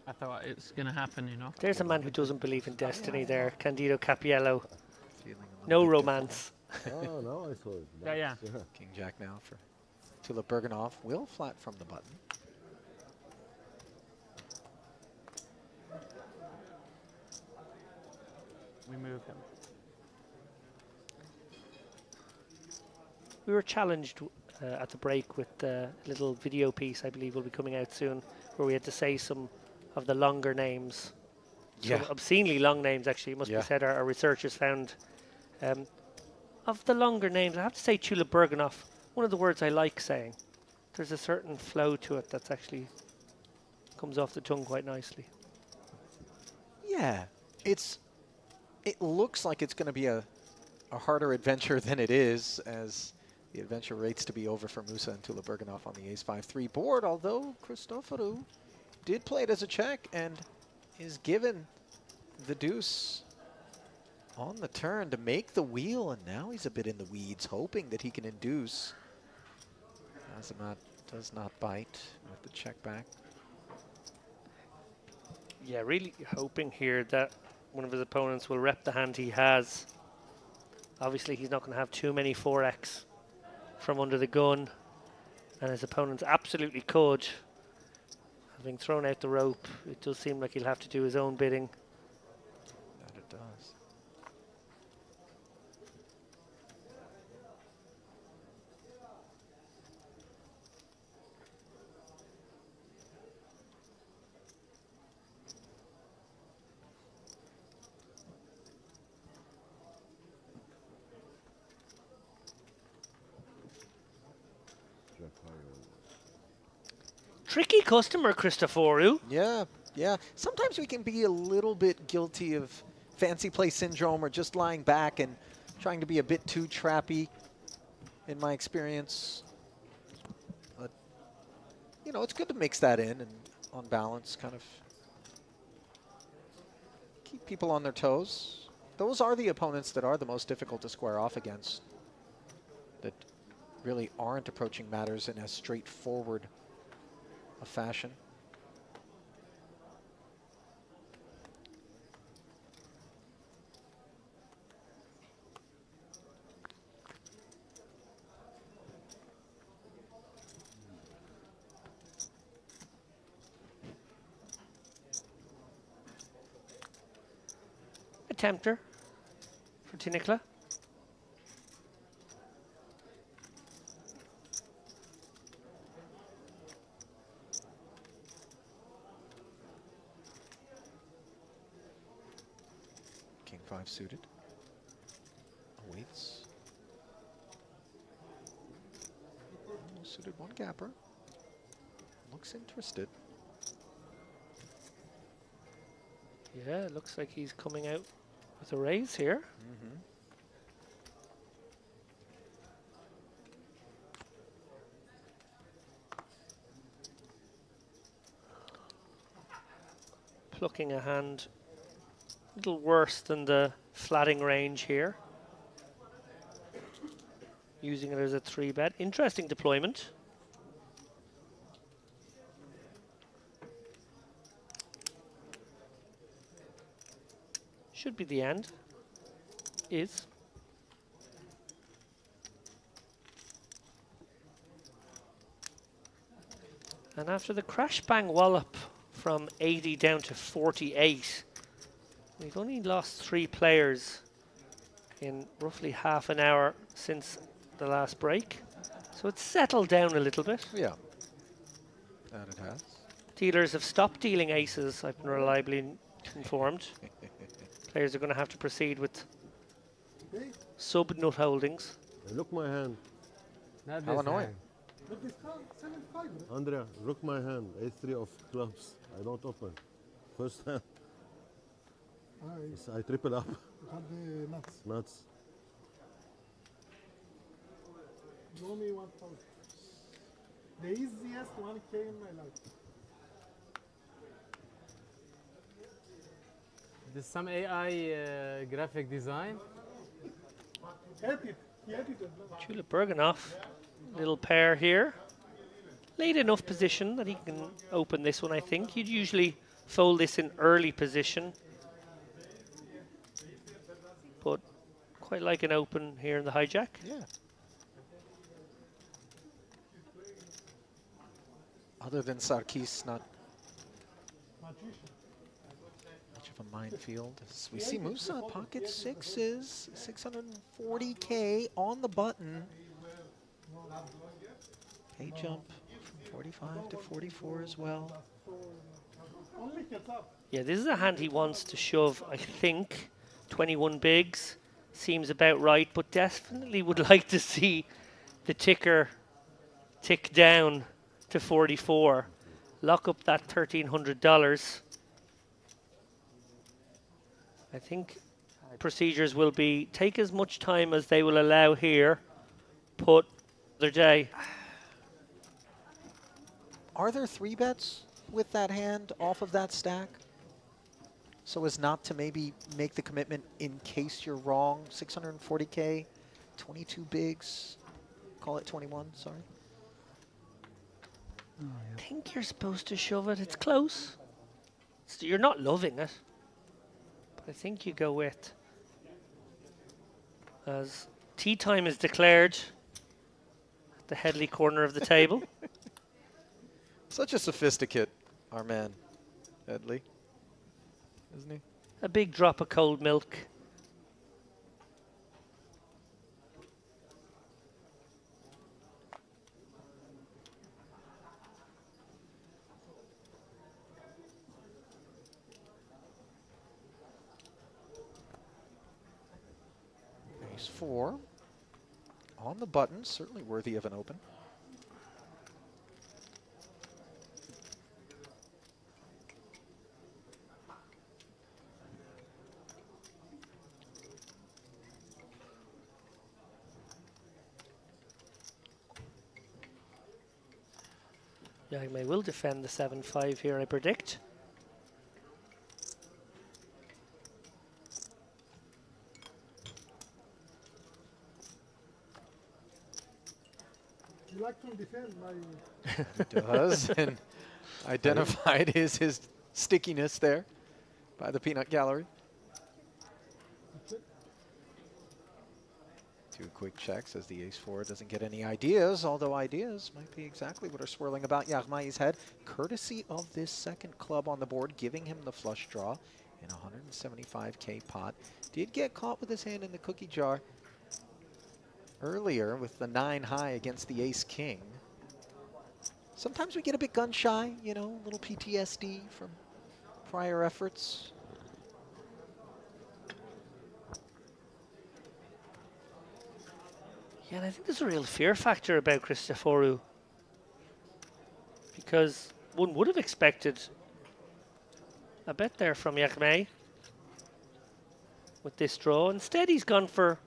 I thought it's going to happen, you know. there's a man who doesn't believe in destiny there, Candido Capiello. Feeling a No little bit romance. Oh, no, I saw it. Yeah. different. King Jack now for Tulip Berganoff. Will flat from the button. We move him. We were challenged at the break with a little video piece, I believe will be coming out soon, where we had to say some of the longer names. Yeah. Some obscenely long names, actually, it must be said, our researchers found. Of the longer names, I have to say Tulip Berganoff, one of the words I like saying. There's a certain flow to it that's actually comes off the tongue quite nicely. Yeah, it looks like it's going to be a harder adventure than it is, as the adventure rates to be over for Musa and Tulip Berganoff on the ace-5-3 board, although Christoforou did play it as a check and is given the deuce on the turn to make the wheel, and now he's a bit in the weeds, hoping that he can induce. Azamat does not bite with the check back. Yeah, really hoping here that one of his opponents will rep the hand he has. Obviously, he's not going to have too many 4x from under the gun, and his opponents absolutely could. Having thrown out the rope, it does seem like he'll have to do his own bidding. That it does. Tricky customer, Christoforu. Yeah, yeah. Sometimes we can be a little bit guilty of fancy play syndrome or just lying back and trying to be a bit too trappy, in my experience. But, you know, it's good to mix that in and on balance kind of keep people on their toes. Those are the opponents that are the most difficult to square off against, that really aren't approaching matters in as straightforward a fashion. A tempter for Tinikla. King 5 suited. Awaits. Suited one gapper. Looks interested. Yeah, it looks like he's coming out with a raise here. Mm-hmm. Plucking a hand a little worse than the flatting range here. Using it as a 3-bet. Interesting deployment. Should be the end. Is. And after the crash bang wallop from 80 down to 48, we've only lost 3 players in roughly half an hour since the last break. So it's settled down a little bit. Yeah. That it has. Dealers have stopped dealing aces, I've been reliably informed. Players are going to have to proceed with sub-nut holdings. Look my hand. Not How this annoying. hand. Andrea, look my hand. A3 of clubs. I don't open. First hand. I triple up. Had the nuts. Nuts. Show me 1,000. The easiest 1K in my life. There's some AI graphic design. Edit. He edited. Julep Berganoff, little pair here. Late enough position that he can open this one, I think. You'd usually fold this in early position. But quite like an open here in the hijack. Yeah. Other than Sarkis, not much of a minefield. As we see Musa pocket sixes, 640K on the button. Pay jump from 45 to 44 as well. Yeah, this is a hand he wants to shove, I think. 21 bigs seems about right, but definitely would like to see the ticker tick down to 44. Lock up that $1,300. I think procedures will be take as much time as they will allow here, put their day. Are there 3-bets with that hand off of that stack? So as not to maybe make the commitment in case you're wrong. 640K, 22 bigs, call it 21, sorry. I think you're supposed to shove it. It's close. You're not loving it. But I think you go with. As tea time is declared at the Headley corner of the table. Such a sophisticate, our man, Headley. Isn't he? A big drop of cold milk. Ace 4 on the button, certainly worthy of an open. Jagme will defend the 7-5 here, I predict. You like to defend my... He does, and identified his stickiness there by the peanut gallery. Two quick checks as the ace-4 doesn't get any ideas, although ideas might be exactly what are swirling about Jagmai's head. Courtesy of this second club on the board, giving him the flush draw in a 175K pot. Did get caught with his hand in the cookie jar earlier with the 9 high against the ace-king. Sometimes we get a bit gun-shy, you know, a little PTSD from prior efforts. Yeah, and I think there's a real fear factor about Christoforou, because one would have expected a bet there from Jagme with this draw. Instead, he's gone for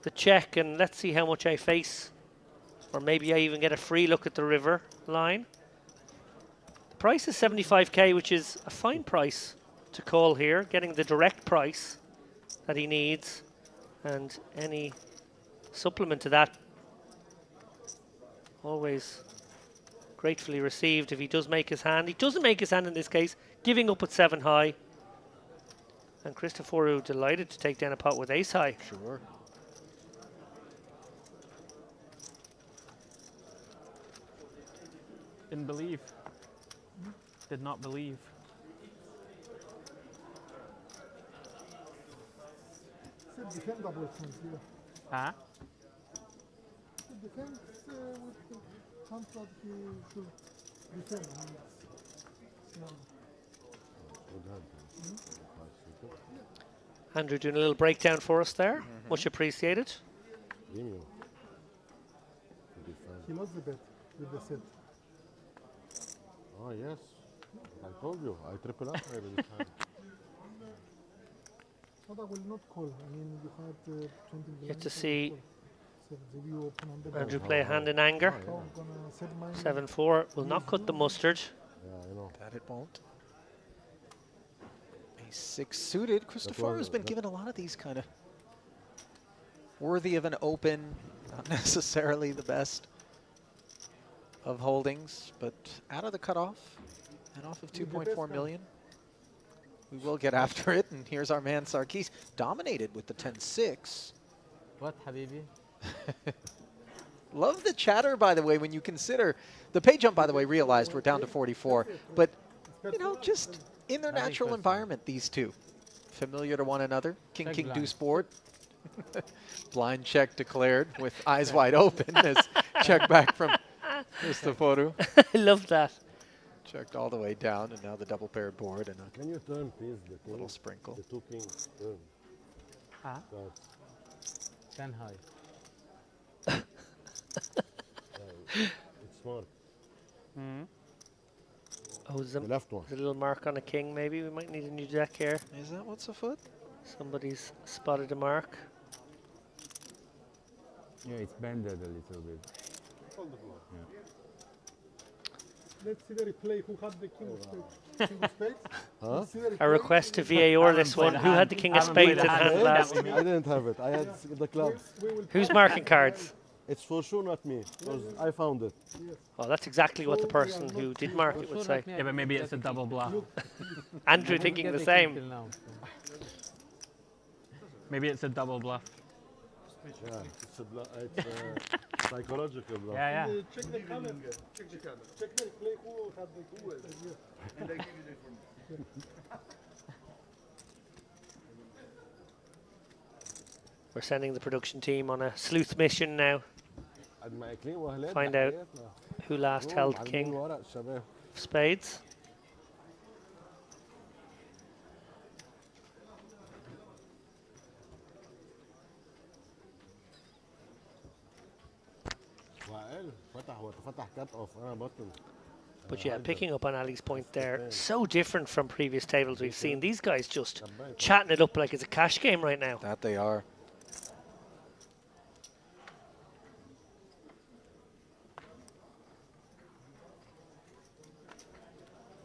the check, and let's see how much I face, or maybe I even get a free look at the river line. The price is 75K, which is a fine price to call here, getting the direct price that he needs, and any supplement to that always gratefully received if he does make his hand. He doesn't make his hand in this case, giving up at 7 high. And Christoforou delighted to take down a pot with ace high. Sure. Didn't believe. Did not believe. It's a defendable thing here. Huh? The defense with the contract he should defend. I mean, Andrew doing a little breakdown for us there. Much appreciated. He lost the bet with the set. Oh, yes. I told you. I triple up maybe this time. But I will not call. I mean, you had 20 Yet to see you open on the Andrew play a hand in anger. Oh, I'm gonna set mine. 7-4 will not cut the mustard. Yeah, I know. That it won't. Ace-6 suited. Christoforou's has been given a lot of these kind of worthy of an open, not necessarily the best of holdings, but out of the cutoff and off of 2.4 million. We will get after it, and here's our man Sarkis, dominated with the 10-6. What, Habibi? Love the chatter, by the way, when you consider the pay jump, by the way, realized we're down to 44, but, you know, just in their natural environment, these two, familiar to one another. King, deuce board. Blind check declared with eyes wide open as check back from Christoforou. I love that. Checked all the way down, and now the double paired board and a Can you turn, please, the king? little sprinkle. The 2 kings, turn. Huh? Cards. 10 high. It's smart. Oh, there's The left one. a little mark on a king, maybe. We might need a new deck here. Is that what's afoot? Somebody's spotted a mark. Yeah, it's bended a little bit. Let's see the replay. Who had the king of spades? King of spades? Huh? Let's see the A replay. request to VAR this one. Who had the king of spades in hand last? I didn't have it. I had the clubs. Who's marking cards? It's for sure not me, because I found it. Oh, that's exactly what the person who did mark it would say. Yeah, but maybe it's a double bluff. Andrew thinking the same. Maybe it's a double bluff. Yeah, it's psychological bluff. Yeah, yeah. Check the comment. Check the comment. Check the replay. Who had the king of spades? And I give you the information. We're sending the production team on a sleuth mission now. Find out who last held the king of spades. But yeah, picking up on Ali's point there, so different from previous tables we've seen. These guys just chatting it up like it's a cash game right now. That they are.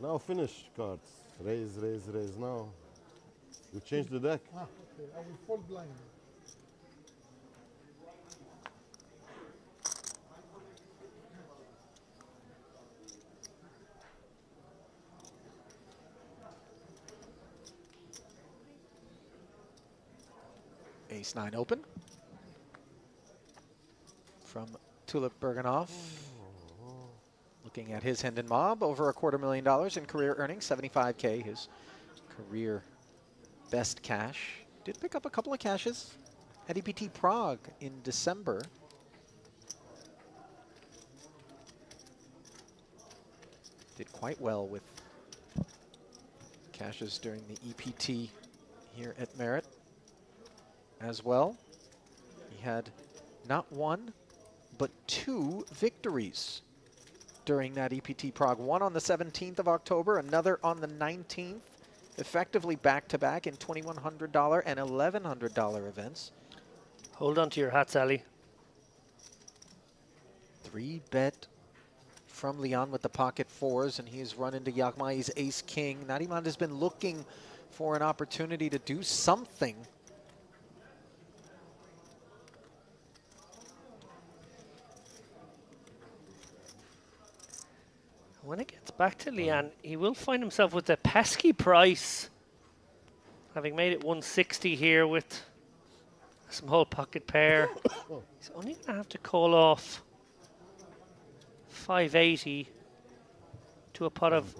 Now finish cards. Raise, raise, raise now. You change the deck. Ah, okay. I will fold blind. Ace-9 open from Tulip Bergenhoff. Looking at his Hendon Mob, over $250,000 in career earnings, 75K, his career best cash. Did pick up a couple of cashes at EPT Prague in December. Did quite well with cashes during the EPT here at Merit as well. He had not one, but 2 victories during that EPT Prague. One on the 17th of October, another on the 19th, effectively back-to-back in $2,100 and $1,100 events. Hold on to your hats, Ali. 3-bet from Leon with the pocket 4s, and he's run into Yaghmai's ace-king. Nariman has been looking for an opportunity to do something. When it gets back to Leon, he will find himself with a pesky price. Having made it 160 here with some whole pocket pair. He's only going to have to call off 580 to a pot of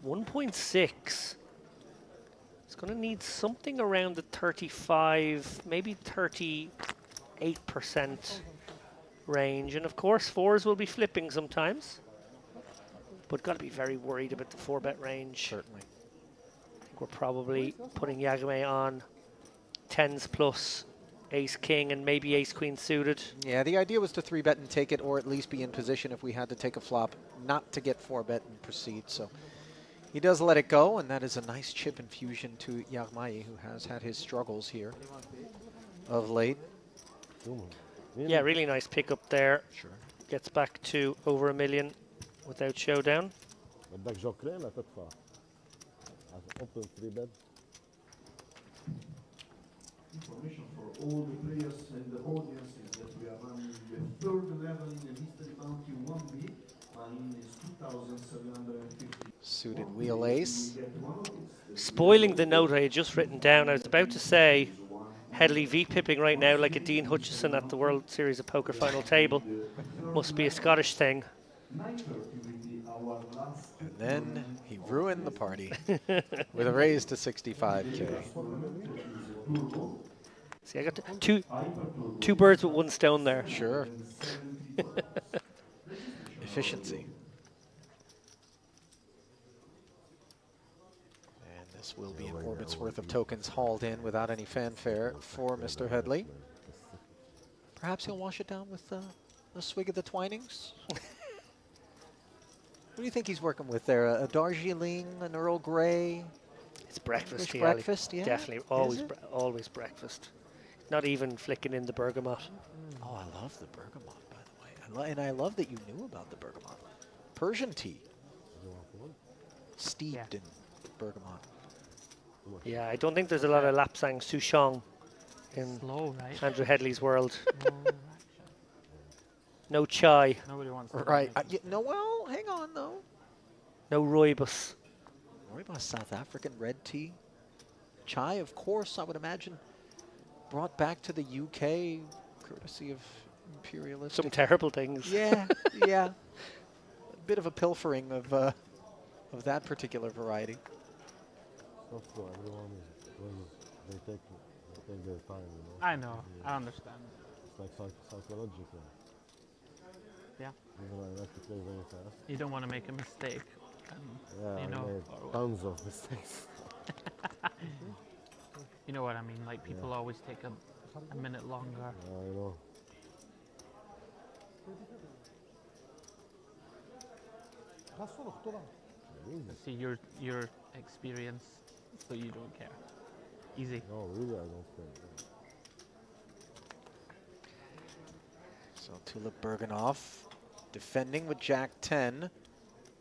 1.6. He's going to need something around the 35, maybe 38% range. And of course, 4s will be flipping sometimes. But got to be very worried about the 4-bet range. Certainly. I think we're probably putting Yaghmai on 10s plus ace-king and maybe ace-queen suited. Yeah, the idea was to 3-bet and take it, or at least be in position if we had to take a flop, not to get 4-bet and proceed. So he does let it go, and that is a nice chip infusion to Yaghmai, who has had his struggles here of late. Yeah, really nice pickup there. Sure. Gets back to over $1 million without showdown. بدك جوكرين لتدفع. Open 3-bet. Information for all the players and the audience is that we are running the third level in the Mystery Bounty 1B. Mine is 2,750. Suited wheel ace. Spoiling the note I had just written down. I was about to say Headley V-pipping right now like a Dean Hutchison at the World Series of Poker final table. Must be a Scottish thing. And then he ruined the party with a raise to 65K. See, I got two birds with one stone there. Sure. Efficiency. And this will be an orbit's worth of tokens hauled in without any fanfare for Mr. Headley. Perhaps he'll wash it down with a swig of the Twinings. What do you think he's working with there? A Darjeeling, an Earl Grey? It's breakfast. English breakfast, yeah. Definitely, always breakfast. Not even flicking in the bergamot. Oh, I love the bergamot, by the way. And I love that you knew about the bergamot. Persian tea. Steeped in bergamot. Yeah, I don't think there's a lot of Lapsang Souchong in Andrew Headley's world. No chai. Nobody wants to. Right. No, well, hang on, though. No rooibos. Rooibos, South African red tea. Chai, of course, I would imagine, brought back to the UK, courtesy of imperialistic. Some terrible things. Yeah, yeah. A bit of a pilfering of that particular variety. Not for everyone. They take their time, you know. I know. I understand. It's like psychological. Yeah. Even I like to play very fast. You don't want to make a mistake. Yeah, you know, I made tons of mistakes. You know what I mean? Like people always take a minute longer. I know. See your experience, so you don't care. Easy. No, really, I don't care. So Tulip Bergenhoff defending with Jack 10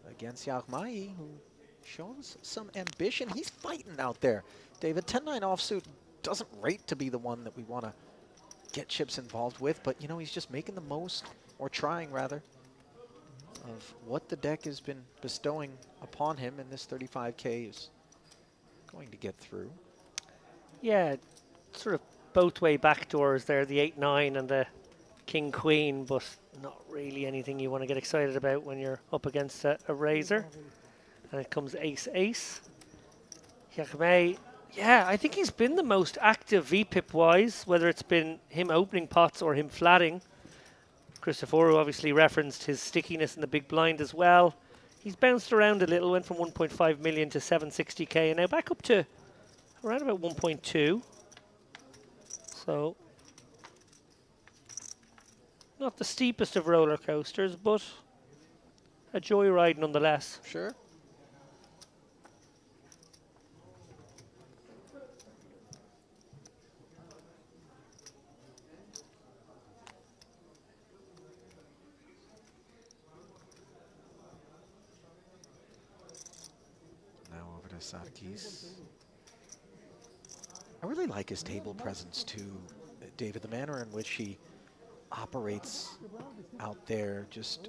against Yaghmai, who shows some ambition. He's fighting out there. David, 10-9 offsuit doesn't rate to be the one that we want to get chips involved with, but, you know, he's just making the most, or trying rather, of what the deck has been bestowing upon him, and this 35K is going to get through. Yeah, sort of both way backdoors there, the 8-9 and the King-Queen, but not really anything you want to get excited about when you're up against a razor. And it comes Ace-Ace. Yakme, yeah, I think he's been the most active VPIP-wise, whether it's been him opening pots or him flatting. Christopheru obviously referenced his stickiness in the big blind as well. He's bounced around a little, went from 1.5 million to 760K, and now back up to around about 1.2. So, not the steepest of roller coasters, but a joyride nonetheless. Sure. Now over to Sarkis. I really like his table presence too, David. The manner in which he operates out there, just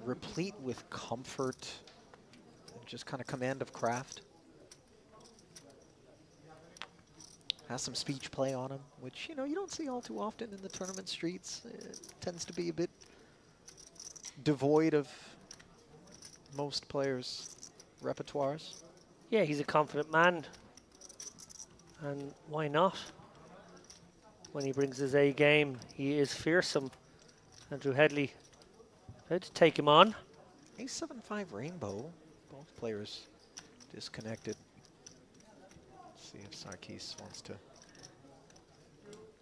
replete with comfort and just kind of command of craft. Has some speech play on him, which, you know, you don't see all too often in the tournament streets. It tends to be a bit devoid of most players' repertoires. Yeah, he's a confident man. And why not? When he brings his A game, he is fearsome. Andrew Headley about to take him on. A7-5 Rainbow. Both players disconnected. Let's see if Sarkis wants to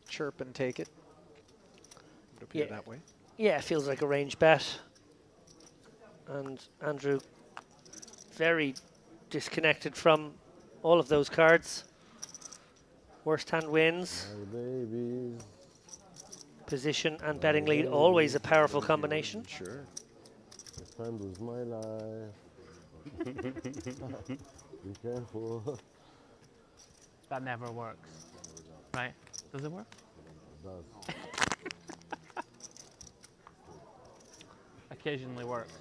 chirp and take it. Would appear that way. Yeah, it feels like a range bet. And Andrew very disconnected from all of those cards. Worst hand wins. Position and betting lead, always a powerful combination. Sure. This hand was my life. Be careful. That never works. Right? Does it work? It does. Occasionally works.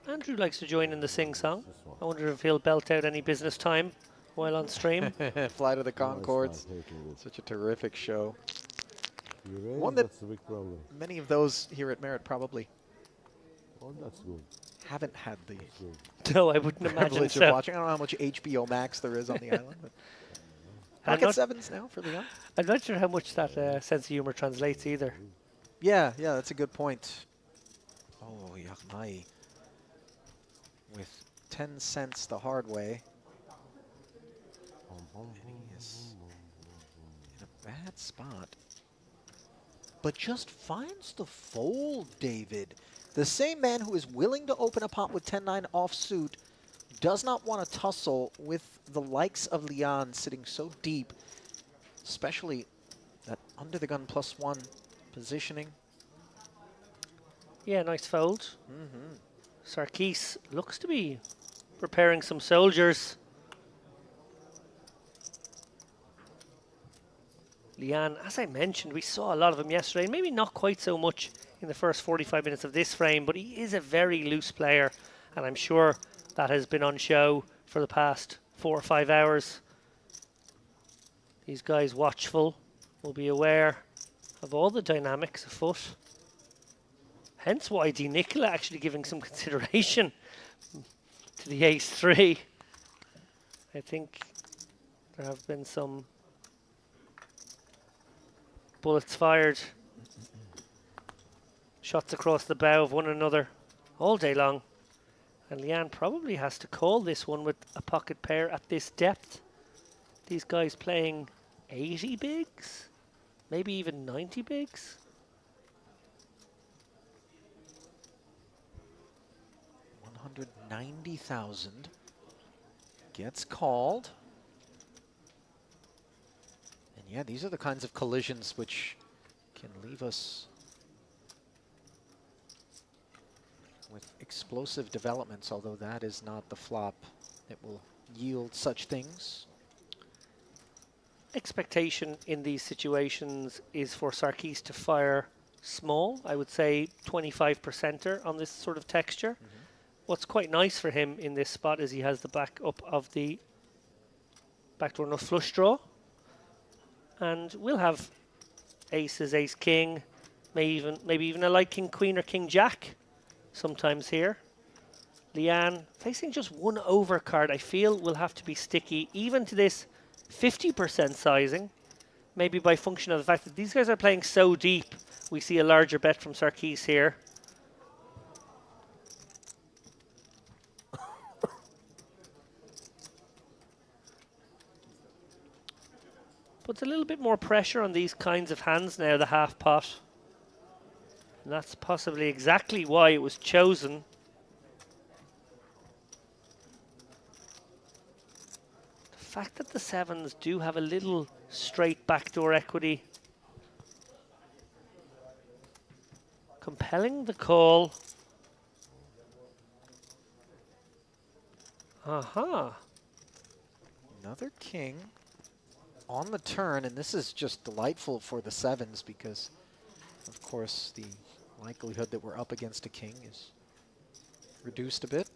Andrew likes to join in the sing-song. I wonder if he'll belt out any business time while on stream. Flight of the Conchords. Such a terrific show. One that that's a big problem. many of those here at Merit probably Oh, that's good. haven't had the No, I wouldn't imagine privilege so. of watching. I don't know how much HBO Max there is on the island. But I'm Pocket not- 7s now for Leon. I'm not sure how much that sense of humor translates either. Yeah, that's a good point. Oh, Yachmai with 10 cents the hard way. And he is in a bad spot. But just finds the fold, David. The same man who is willing to open a pot with 10-9 offsuit does not want to tussle with the likes of Leon sitting so deep, especially that under the gun +1 positioning. Yeah, nice fold. Sarkis looks to be preparing some soldiers. Leon, as I mentioned, we saw a lot of him yesterday. Maybe not quite so much in the first 45 minutes of this frame, but he is a very loose player, and I'm sure that has been on show for the past 4 or 5 hours. These guys watchful will be aware of all the dynamics afoot. Hence why Di Nicola actually giving some consideration to the ace-3. I think there have been some bullets fired, shots across the bow of one another all day long. And Leanne probably has to call this one with a pocket pair at this depth. These guys playing 80 bigs, maybe even 90 bigs. 190,000 gets called. And yeah, these are the kinds of collisions which can leave us with explosive developments, although that is not the flop that will yield such things. Expectation in these situations is for Sarkis to fire small. I would say 25%er on this sort of texture. What's quite nice for him in this spot is he has the back up of the backdoor nut flush draw. And we'll have aces, ace, king, maybe even a light king, queen, or king, jack sometimes here. Leanne facing just one over card, I feel will have to be sticky, even to this 50% sizing, maybe by function of the fact that these guys are playing so deep, we see a larger bet from Sarkis here. Puts a little bit more pressure on these kinds of hands now, the half pot. And that's possibly exactly why it was chosen. The fact that the sevens do have a little straight backdoor equity. Compelling the call. Aha. Another king on the turn, and this is just delightful for the sevens because, of course, the likelihood that we're up against a king is reduced a bit.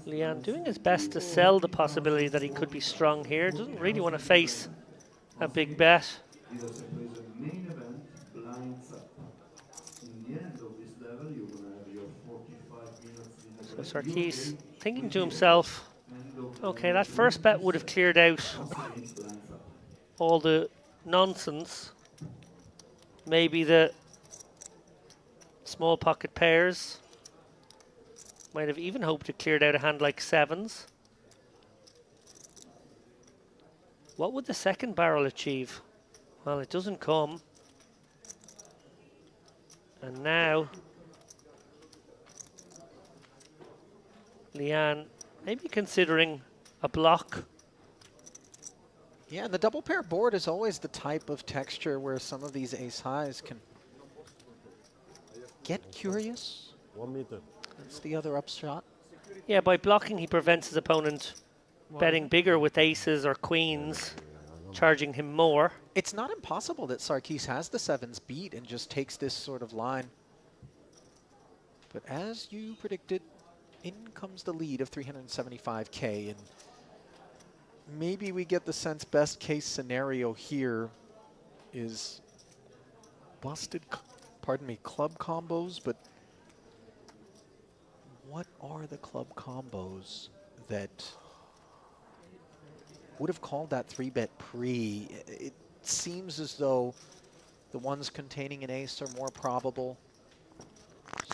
Leanne doing his best to sell the possibility that he could be strong here. Doesn't really want to face a big bet. So Sarkis thinking to himself, okay, that first bet would have cleared out all the nonsense. Maybe the small pocket pairs. Might have even hoped to clear out a hand like sevens. What would the second barrel achieve? Well, it doesn't come. And now Leanne maybe considering a block. Yeah, and the double pair board is always the type of texture where some of these ace highs can get curious. 1 meter. That's the other upshot. Yeah, by blocking he prevents his opponent betting bigger with aces or queens, charging him more. It's not impossible that Sarkis has the sevens beat and just takes this sort of line. But as you predicted, in comes the lead of 375K, and maybe we get the sense best case scenario here is busted, club combos, but what are the club combos that would have called that 3-bet pre? It seems as though the ones containing an ace are more probable.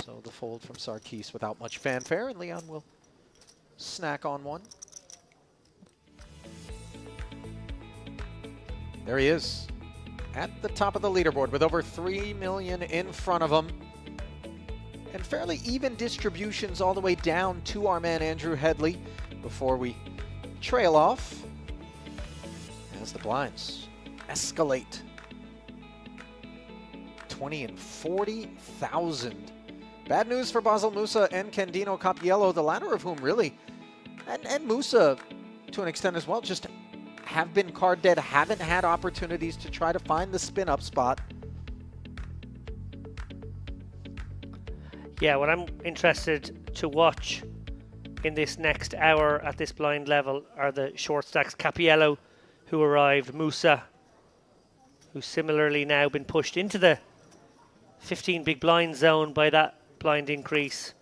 So the fold from Sarkis without much fanfare, and Leon will snack on one. There he is, at the top of the leaderboard with over 3 million in front of him. And fairly even distributions all the way down to our man Andrew Headley before we trail off as the blinds escalate. 20 and 40,000. Bad news for Basel Musa and Candino Capiello, the latter of whom really, and Musa to an extent as well, just have been card dead, haven't had opportunities to try to find the spin up spot. Yeah, what I'm interested to watch in this next hour at this blind level are the short stacks. Capiello, who arrived, Musa, who's similarly now been pushed into the 15 big blind zone by that blind increase.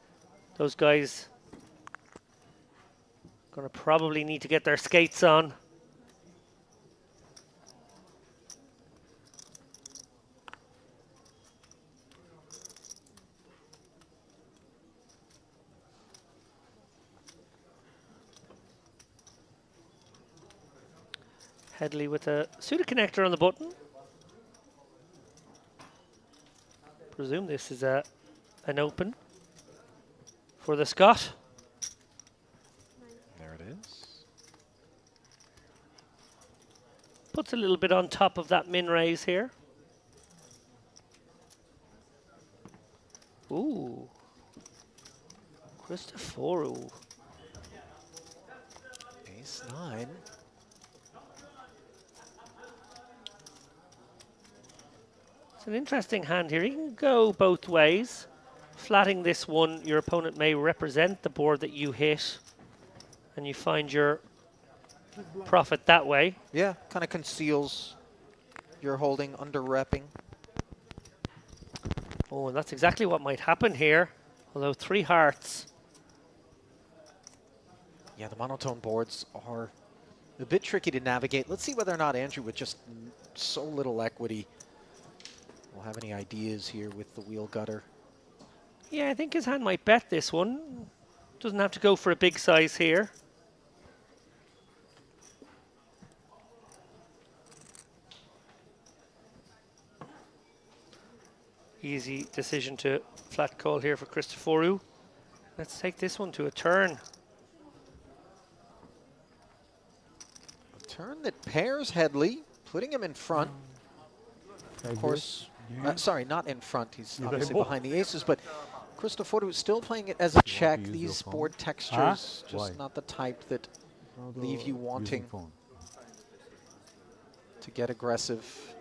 Those guys gonna probably need to get their skates on. Headley with a suited connector on the button. Presume this is an open for the Scot. There it is. puts a little bit on top of that min raise here. Ooh. Christoforou. Ace 9. It's an interesting hand here. You can go both ways. Flatting this one, your opponent may represent the board that you hit, and you find your profit that way. Yeah, kind of conceals your holding, under-repping. Oh, and that's exactly what might happen here. Although 3 hearts. Yeah, the monotone boards are a bit tricky to navigate. Let's see whether or not Andrew, with just so little equity, will have any ideas here with the wheel gutter. Yeah, I think his hand might bet this one. Doesn't have to go for a big size here. Easy decision to flat call here for Christoforou. Let's take this one to a turn. A turn that pairs Headley, putting him in front. Of course, sorry, not in front. He's obviously behind the aces, but Christoforou is still playing it as a check. These board textures, just not the type that leave you wanting to get aggressive.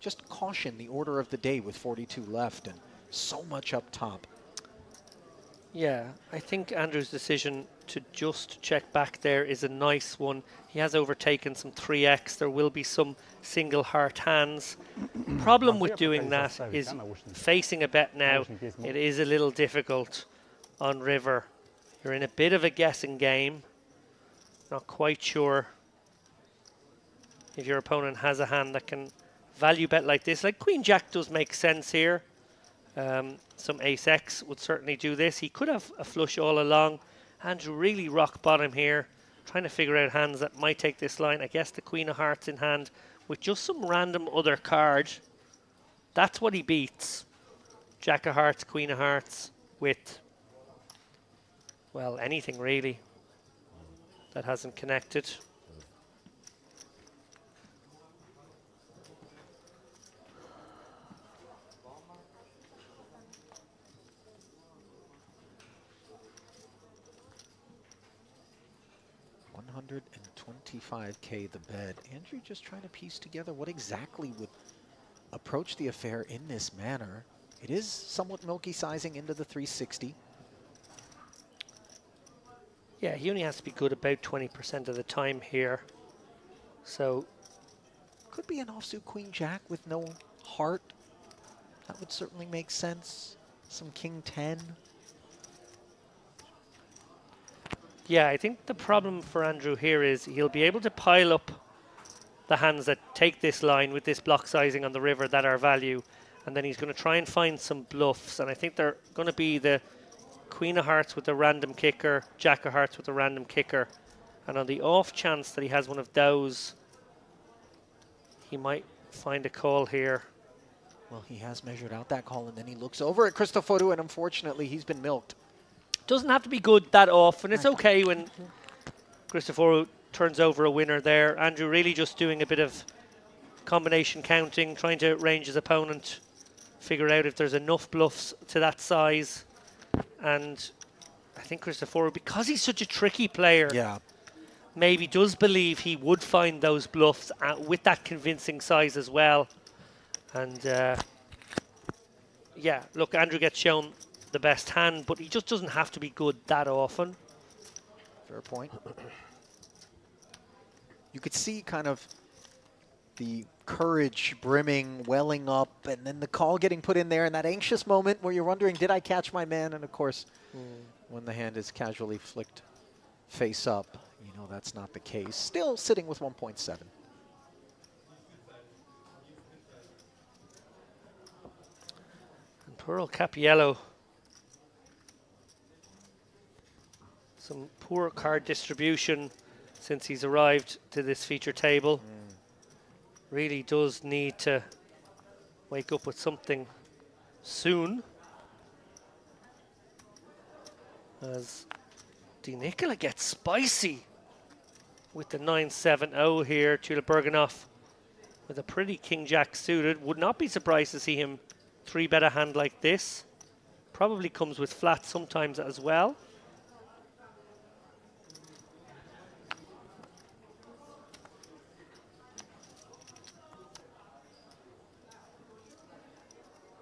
Just caution the order of the day with 42 left and so much up top. Yeah, I think Andrew's decision to just check back there is a nice one. He has overtaken some 3x. There will be some single heart hands. Problem with doing that is facing a bet now. It is a little difficult on river. You're in a bit of a guessing game. Not quite sure if your opponent has a hand that can value bet like this. Like Queen Jack does make sense here. Some ace X would certainly do this. He could have a flush all along. Andrew really rock bottom here, trying to figure out hands that might take this line. I guess the Queen of Hearts in hand with just some random other card. That's what he beats. Jack of Hearts, Queen of Hearts with, well, anything really that hasn't connected. $125K the bet. Andrew just trying to piece together what exactly would approach the affair in this manner. It is somewhat milky sizing into the 360. Yeah, he only has to be good about 20% of the time here. So could be an offsuit Queen Jack with no heart. That would certainly make sense. Some King 10. yeah, I think the problem for Andrew here is he'll be able to pile up the hands that take this line with this block sizing on the river that are value, and then he's going to try and find some bluffs, and I think they're going to be the Queen of Hearts with a random kicker, Jack of Hearts with a random kicker, and on the off chance that he has one of those, he might find a call here. Well, he has measured out that call, and then he looks over at Christoforou, and unfortunately he's been milked. Doesn't have to be good that often. It's okay when Christoforou turns over a winner there. Andrew really just doing a bit of combination counting, trying to range his opponent, figure out if there's enough bluffs to that size. And I think Christoforou, because he's such a tricky player, maybe does believe he would find those bluffs with that convincing size as well. And yeah, look, Andrew gets shown the best hand, but he just doesn't have to be good that often. Fair point. You could see kind of the courage brimming, welling up, and then the call getting put in there, and that anxious moment where you're wondering, did I catch my man? And of course, when the hand is casually flicked face up, you know that's not the case. Still sitting with 1.7. And poor old Capiello. Some poor card distribution since he's arrived to this feature table. Really does need to wake up with something soon. As Di Nicola gets spicy. with the 9-7-0 here. Tulip Berganoff with a pretty king-jack suited. Would not be surprised to see him 3-bet a hand like this. Probably comes with flats sometimes as well.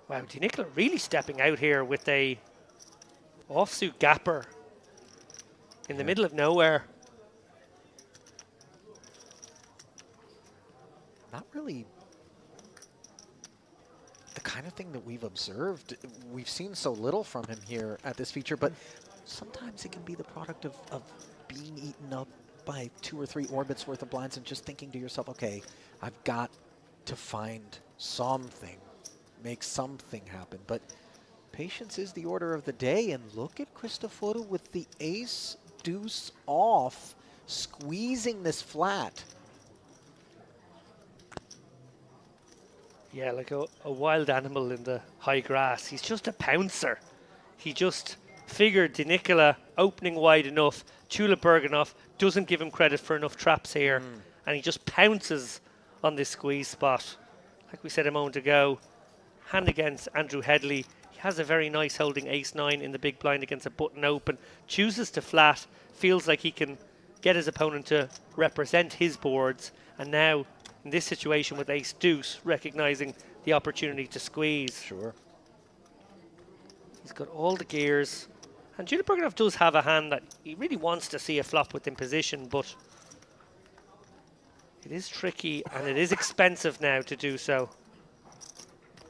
Wow, Di Nicola really stepping out here with a offsuit gapper in the middle of nowhere. Not really the kind of thing that we've observed. We've seen so little from him here at this feature, but sometimes it can be the product of being eaten up by 2 or 3 orbits worth of blinds and just thinking to yourself, okay, I've got to find something, make something happen. But patience is the order of the day, and look at Cristoforo with the ace deuce off, squeezing this flat. Yeah, like a wild animal in the high grass. He's just a pouncer. He just figured Di Nicola opening wide enough. Tulip Berganoff doesn't give him credit for enough traps here, and he just pounces on this squeeze spot. Like we said a moment ago, hand against Andrew Headley. He has a very nice holding ace-9 in the big blind against a button open. Chooses to flat, feels like he can get his opponent to represent his boards, and now in this situation with ace-deuce, recognizing the opportunity to squeeze. Sure. He's got all the gears. And Tulip Berganoff does have a hand that he really wants to see a flop within position, but it is tricky and it is expensive now to do so.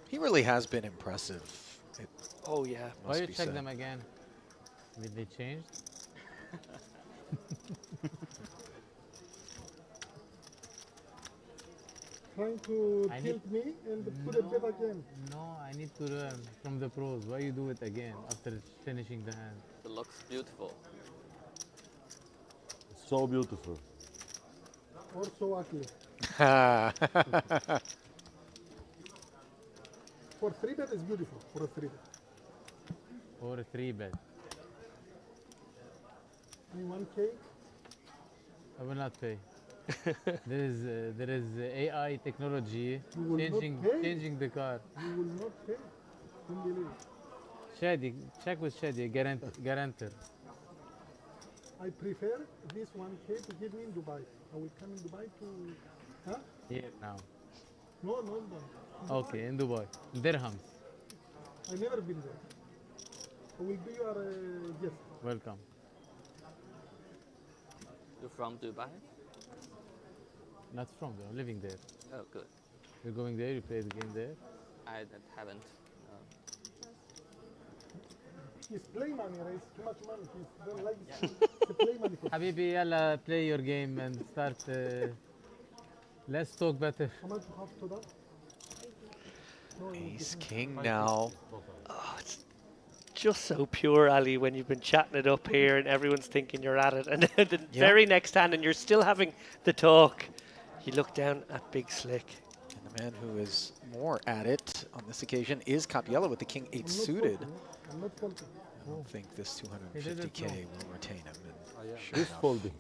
He really has been impressive. Oh, yeah. Why you check them again? Did they change? Trying to tilt me and put a bet again. No, I need to learn from the pros. Why you do it again after finishing the hand? It looks beautiful. So beautiful. Or so ugly. For 3-bet is beautiful. For a 3-bet. For a 3-bet. In 1K. I will not pay. there is AI technology changing the car. You will not pay. Don't believe it. Shadi, check with Shadi, guarantor. I prefer this 1K to give me in Dubai. I will come in Dubai to... Huh? Here now. No, no, no. Okay, in Dubai. Dirhams. I never been there. I will be your guest. Welcome. You're from Dubai? Not from there, I'm living there. Oh, good. You're going there, you play the game there? I haven't. No. He's play money, right? Too much money. He don't like to play money. Habibi, yalla, play your game and start. Let's talk better. How much you have to that? Ace King now. Oh, it's just so pure, Ali, when you've been chatting it up here and everyone's thinking you're at it. And then the very next hand, and you're still having the talk. You look down at Big Slick. And the man who is more at it on this occasion is Capiello with the King 8 suited. I'm not folding. I don't think this 250K will retain him. And He's folding.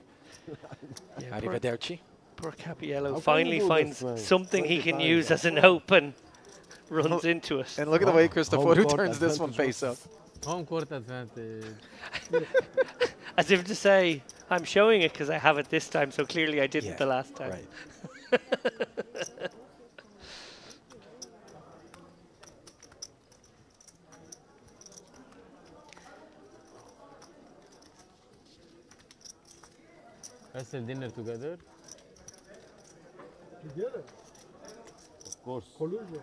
Arrivederci. Poor Capiello finally finds something he can use as an open. Runs into it. And look at the way Cristoforo turns this one face up. Home court advantage. As if to say, I'm showing it because I have it this time, so clearly I didn't the last time. Right. Let's have dinner together. Together? Of course. Collusion.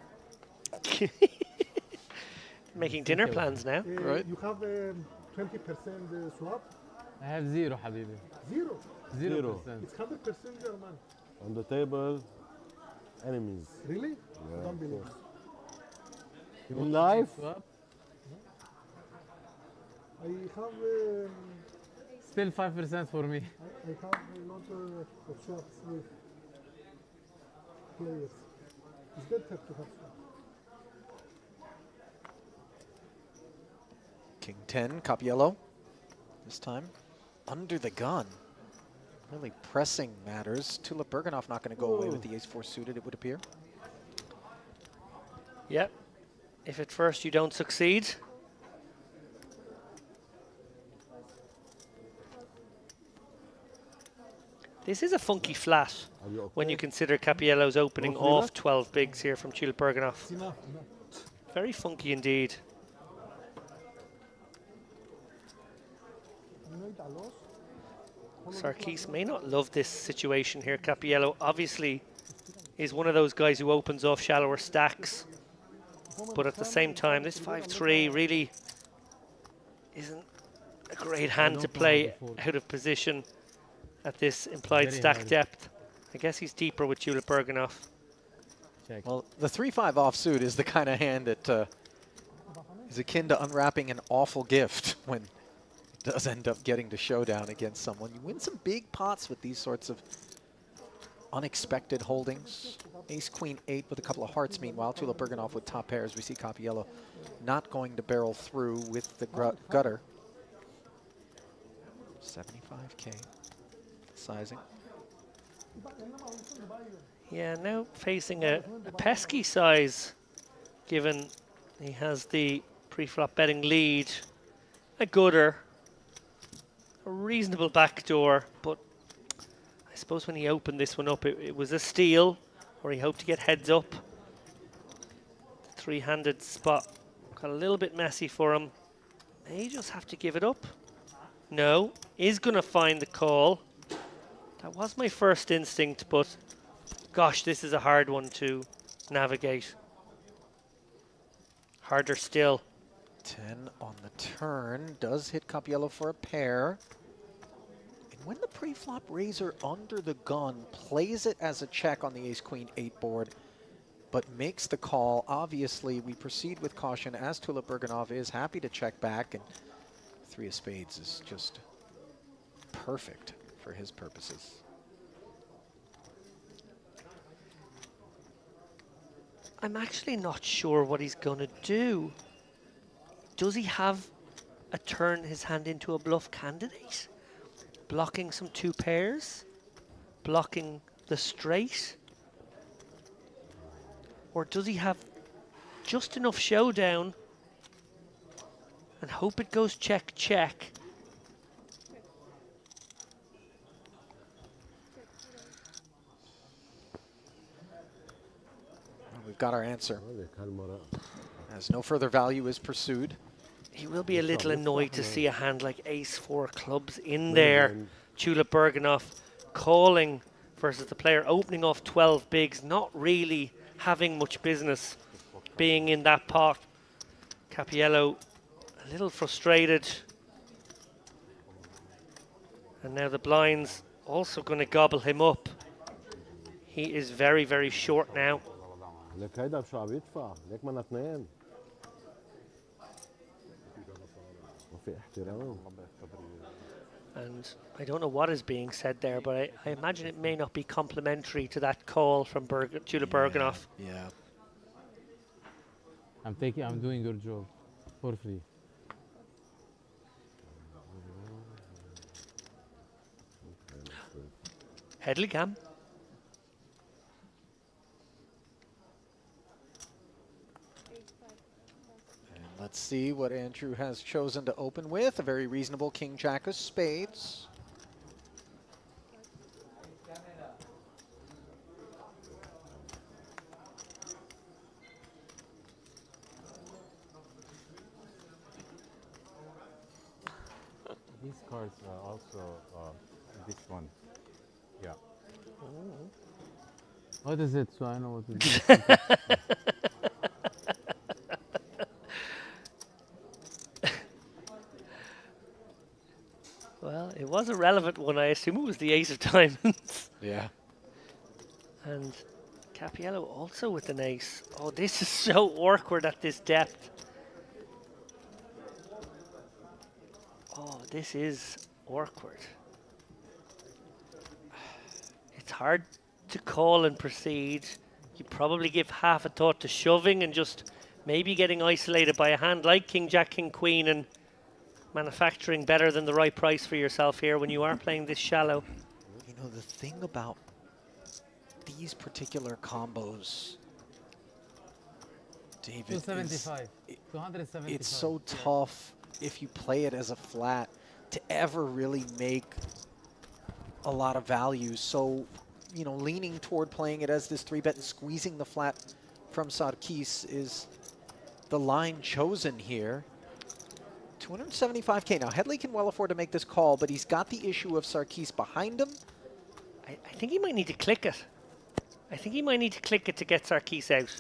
Making dinner plans now. Right. You have 20% swap? I have 0, Habibi. 0? 0%. It's 100% German. On the table, enemies. Really? Yeah, Don't believe it. In life? Swap? I have... Still 5% for me. I have a lot of swaps with players. It's better to have swaps. King 10, Capiello. This time under the gun. Really pressing matters. Tulip Bergenhoff not going to go away with the ace-4 suited, it would appear. Yep. If at first you don't succeed. This is a funky flat when you consider Cappiello's opening off 12 bigs here from Tulip Bergenhoff. Very funky indeed. Sarkis may not love this situation here. Cappiello obviously is one of those guys who opens off shallower stacks. But at the same time, this 5-3 really isn't a great hand to play out of position at this implied stack depth. I guess he's deeper with Tulip Bergenhoff. Well, the 3-5 offsuit is the kind of hand that is akin to unwrapping an awful gift when it does end up getting to showdown against someone. You win some big pots with these sorts of unexpected holdings. Ace, Queen, 8 with a couple of hearts. Meanwhile, Tulip Bergenhoff with top pairs. We see Cappiello not going to barrel through with the gutter. 75K sizing. Yeah, now facing a pesky size, given he has the pre-flop betting lead. A gutter, a reasonable backdoor, but I suppose when he opened this one up, it was a steal, or he hoped to get heads up. The three-handed spot got a little bit messy for him. May just have to give it up. No, is going to find the call. That was my first instinct, but gosh, this is a hard one to navigate. Harder still. 10 on the turn does hit Cappiello for a pair. And when the pre-flop raiser under the gun plays it as a check on the ace-queen 8 board, but makes the call, obviously we proceed with caution as Tulip Bergenhoff is happy to check back, and 3 of spades is just perfect for his purposes. I'm actually not sure what he's going to do. Does he have a turn his hand into a bluff candidate? Blocking some 2 pairs? Blocking the straight? Or does he have just enough showdown and hope it goes check, check? We've got our answer. As no further value is pursued. He will be a little annoyed to see a hand like ace-4 clubs in there. Tulip Bergenhoff calling versus the player opening off 12 bigs, not really having much business being in that pot. Cappiello a little frustrated. And now the blinds also going to gobble him up. He is very, very short now. لك هيدا مش عم يدفع، ليك منا اثنين. ما في احترام. And I don't know what is being said there, but I imagine it may not be complimentary to that call from Tulip Bergenhoff. Yeah. I'm doing your job for free. Headley cam. Let's see what Andrew has chosen to open with. A very reasonable king jack of spades. These cards are also this one. Yeah. What is it? So I know what it is. Well, it was a relevant one. I assume it was the ace of diamonds. Yeah. And Cappiello also with an ace. Oh, this is so awkward at this depth. Oh, this is awkward. It's hard to call and proceed. You probably give half a thought to shoving and just maybe getting isolated by a hand like King Jack, King Queen, and manufacturing better than the right price for yourself here when you are playing this shallow. You know, the thing about these particular combos, David, 275. 275. it's so tough if you play it as a flat to ever really make a lot of value. So, you know, leaning toward playing it as this 3-bet and squeezing the flat from Sarkis is the line chosen here. 275K. Now, Headley can well afford to make this call, but he's got the issue of Sarkis behind him. I think he might need to click it. I think he might need to click it to get Sarkis out.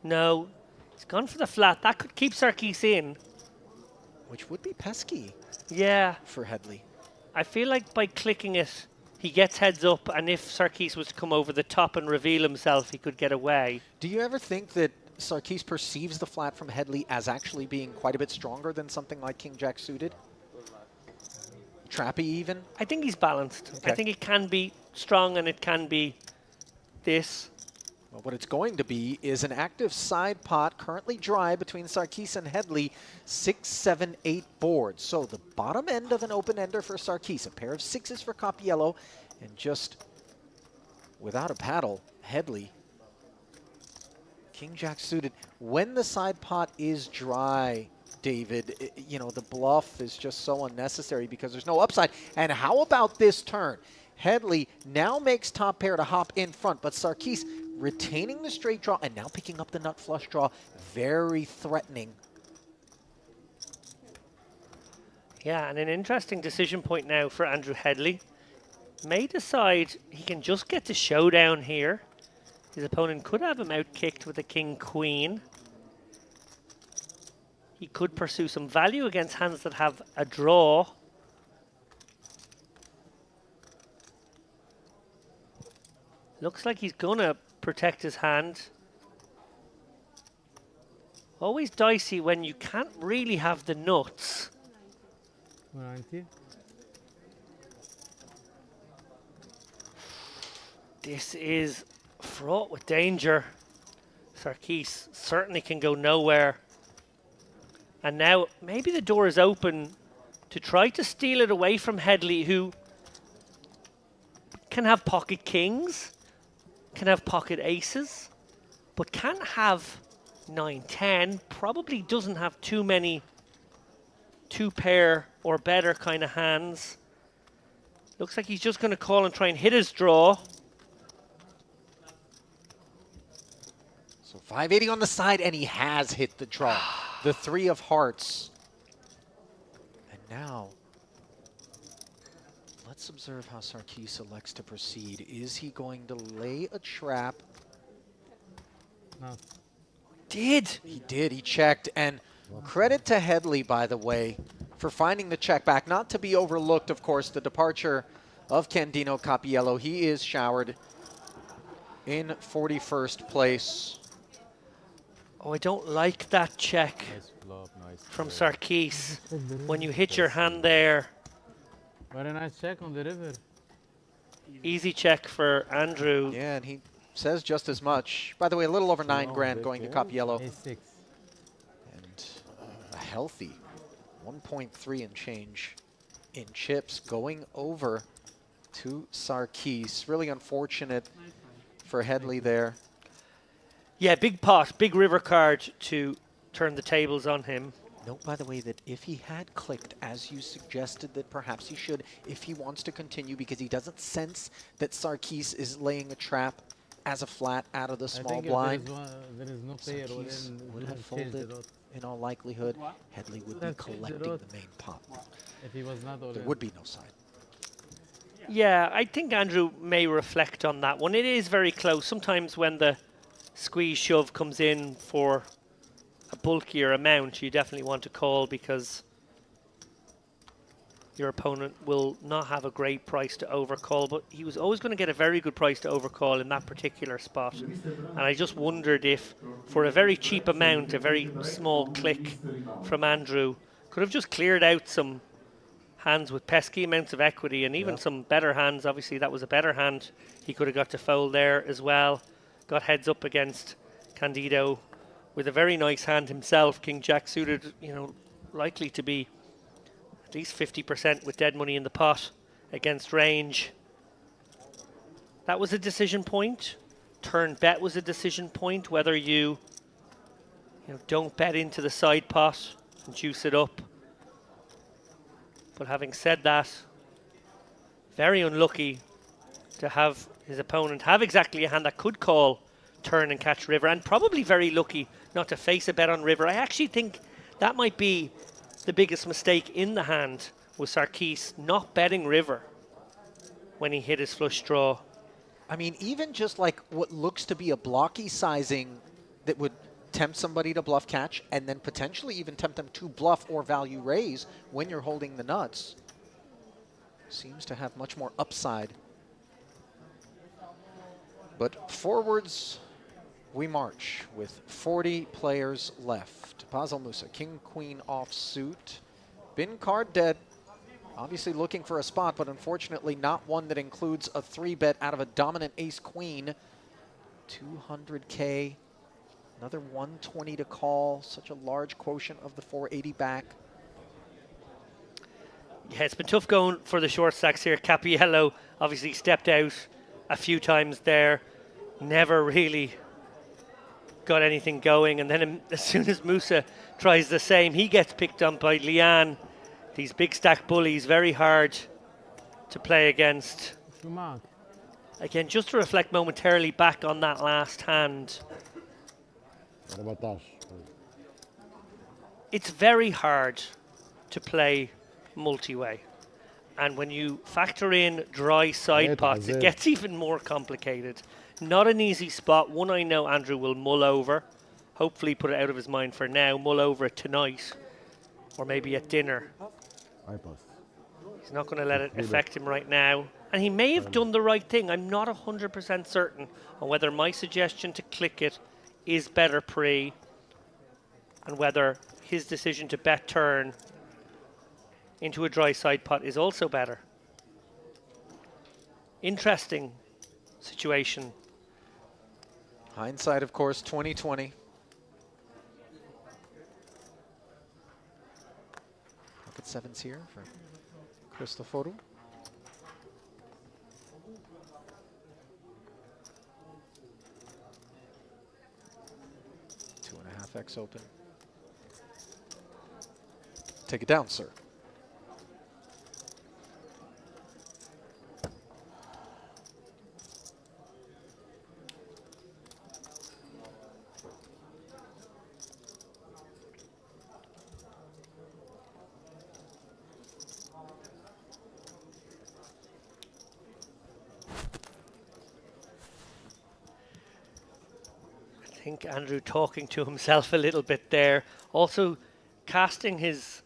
No, he's gone for the flat. That could keep Sarkis in. Which would be pesky. Yeah. For Headley. I feel like by clicking it, he gets heads up, and if Sarkis was to come over the top and reveal himself, he could get away. Do you ever think that Sarkis perceives the flat from Headley as actually being quite a bit stronger than something like King Jack suited? Trappy even? I think he's balanced. Okay. I think it can be strong and it can be this. Well, what it's going to be is an active side pot currently dry between Sarkis and Headley, 6, 7, 8 boards. So the bottom end of an open-ender for Sarkis, a pair of 6s for Copiello, and just without a paddle, Headley. King Jack suited. When the side pot is dry, David, you know, the bluff is just so unnecessary because there's no upside. And how about this turn? Headley now makes top pair to hop in front, but Sarkis retaining the straight draw and now picking up the nut flush draw. Very threatening. Yeah, and an interesting decision point now for Andrew Headley. May decide he can just get to showdown here. His opponent could have him out-kicked with a king-queen. He could pursue some value against hands that have a draw. Looks like he's gonna protect his hand. Always dicey when you can't really have the nuts. 190. This is fraught with danger. Sarkis certainly can go nowhere. And now maybe the door is open to try to steal it away from Headley, who can have pocket kings, can have pocket aces, but can't have 9-10, probably doesn't have too many 2-pair or better kind of hands. Looks like he's just going to call and try and hit his draw. So 580 on the side, and he has hit the draw. The 3 of hearts. And now, let's observe how Sarkis elects to proceed. Is he going to lay a trap? No. He did. He checked. And credit to Headley, by the way, for finding the check back. Not to be overlooked, of course, the departure of Candino Copiello. He is showered in 41st place. Oh, I don't like that check from Sarkis. When you hit your hand there. Very nice check on the river. Easy check for Andrew. Yeah, and he says just as much. By the way, a little over 9 grand going to Copiello. A6. And a healthy 1.3 and change in chips going over to Sarkis. Really unfortunate for Headley there. Yeah, big pot, big river card to turn the tables on him. Note, by the way, that if he had clicked, as you suggested that perhaps he should, if he wants to continue, because he doesn't sense that Sarkis is laying a trap as a flat out of the small blind. There is no player Sarkis would have folded in all likelihood. Headley would be collecting the main pot. If he was not there would be no side. Yeah, I think Andrew may reflect on that one. It is very close. Sometimes when the squeeze shove comes in for a bulkier amount, you definitely want to call because your opponent will not have a great price to overcall, but he was always going to get a very good price to overcall in that particular spot. And I just wondered if, for a very cheap amount, a very small click from Andrew, could have just cleared out some hands with pesky amounts of equity and even some better hands. Obviously, that was a better hand. He could have got to fold there as well. Got heads up against Candido with a very nice hand himself. King Jack suited, you know, likely to be at least 50% with dead money in the pot against range. that was a decision point. Turn bet was a decision point, whether you don't bet into the side pot and juice it up. But having said that, very unlucky to have his opponent have exactly a hand that could call turn and catch river, and probably very lucky not to face a bet on river. I actually think that might be the biggest mistake in the hand, was Sarkis not betting river when he hit his flush draw. I mean, even just like what looks to be a blocky sizing that would tempt somebody to bluff catch, and then potentially even tempt them to bluff or value raise when you're holding the nuts, seems to have much more upside. But forwards we march with 40 players left. Basel Musa, king, queen offsuit. Bin card dead. Obviously looking for a spot, but unfortunately not one that includes a 3-bet out of a dominant ace-queen. 200K. Another 120 to call. Such a large quotient of the 480 back. Yeah, it's been tough going for the short stacks here. Capiello obviously stepped out a few times there. Never really got anything going. And then as soon as Musa tries the same, he gets picked on by Lian. These big stack bullies, very hard to play against. Again, just to reflect momentarily back on that last hand. It's very hard to play multi-way. And when you factor in dry side pots, it gets even more complicated. Not an easy spot. One I know Andrew will mull over. Hopefully put it out of his mind for now. Mull over it tonight. Or maybe at dinner. He's not going to let it affect him right now. And he may have done the right thing. I'm not 100% certain on whether my suggestion to click it is better pre, and whether his decision to bet turn into a dry side pot is also better. Interesting situation. Hindsight, of course, 2020. Pocket sevens here for Cristoforu. 2.5x open. Take it down, sir. I think Andrew talking to himself a little bit there. Also casting his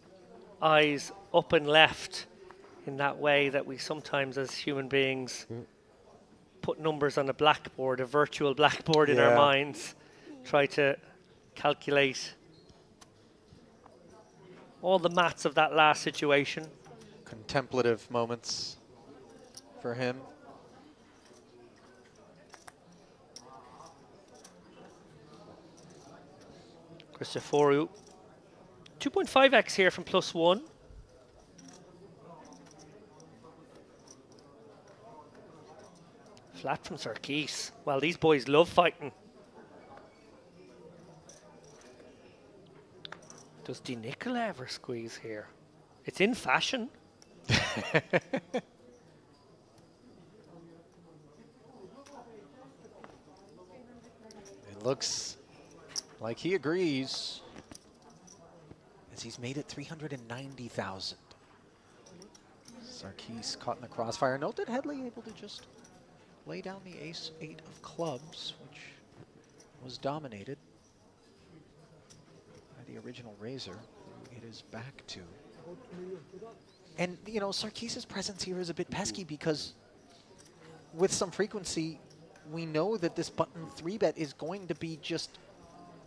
eyes up and left in that way that we sometimes as human beings put numbers on a blackboard, a virtual blackboard in our minds, try to calculate all the maths of that last situation. Contemplative moments for him. Cristoforu, 2.5x here from +1. Flat from Sarkis. Well, these boys love fighting. Does Di Nicola ever squeeze here? It's in fashion. It looks like he agrees, as he's made it 390,000. Sarkis caught in the crossfire. Note that Headley able to just lay down the ace-8 of clubs, which was dominated by the original Razor, who it is back to. And, you know, Sarkis' presence here is a bit pesky because with some frequency, we know that this button 3-bet is going to be just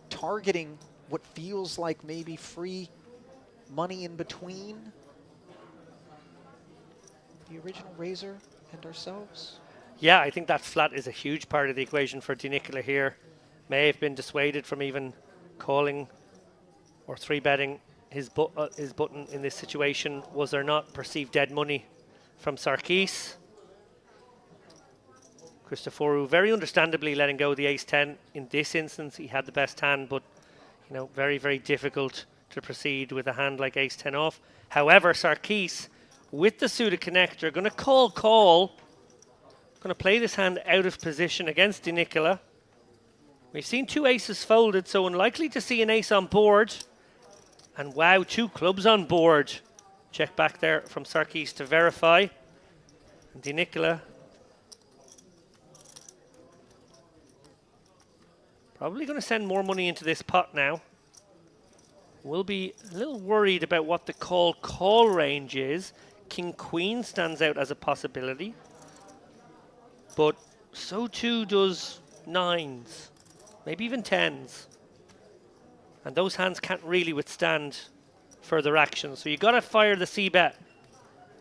targeting what feels like maybe free money in between the original Razor and ourselves. Yeah, I think that flat is a huge part of the equation for Di Nicola here. May have been dissuaded from even calling or 3-betting his button in this situation. Was there not perceived dead money from Sarkis? Christoforou very understandably letting go the ace-10 in this instance. He had the best hand, but you know, very, very difficult to proceed with a hand like ace-10 off. However, Sarkis, with the suited connector, going to call, going to play this hand out of position against Di Nicola. We've seen 2 aces folded, so unlikely to see an ace on board. And wow, 2 clubs on board. Check back there from Sarkis to verify. And Di Nicola probably going to send more money into this pot now. We'll be a little worried about what the call range is. King-Queen stands out as a possibility. But so too does 9s. Maybe even 10s. And those hands can't really withstand further action. So you've got to fire the C-bet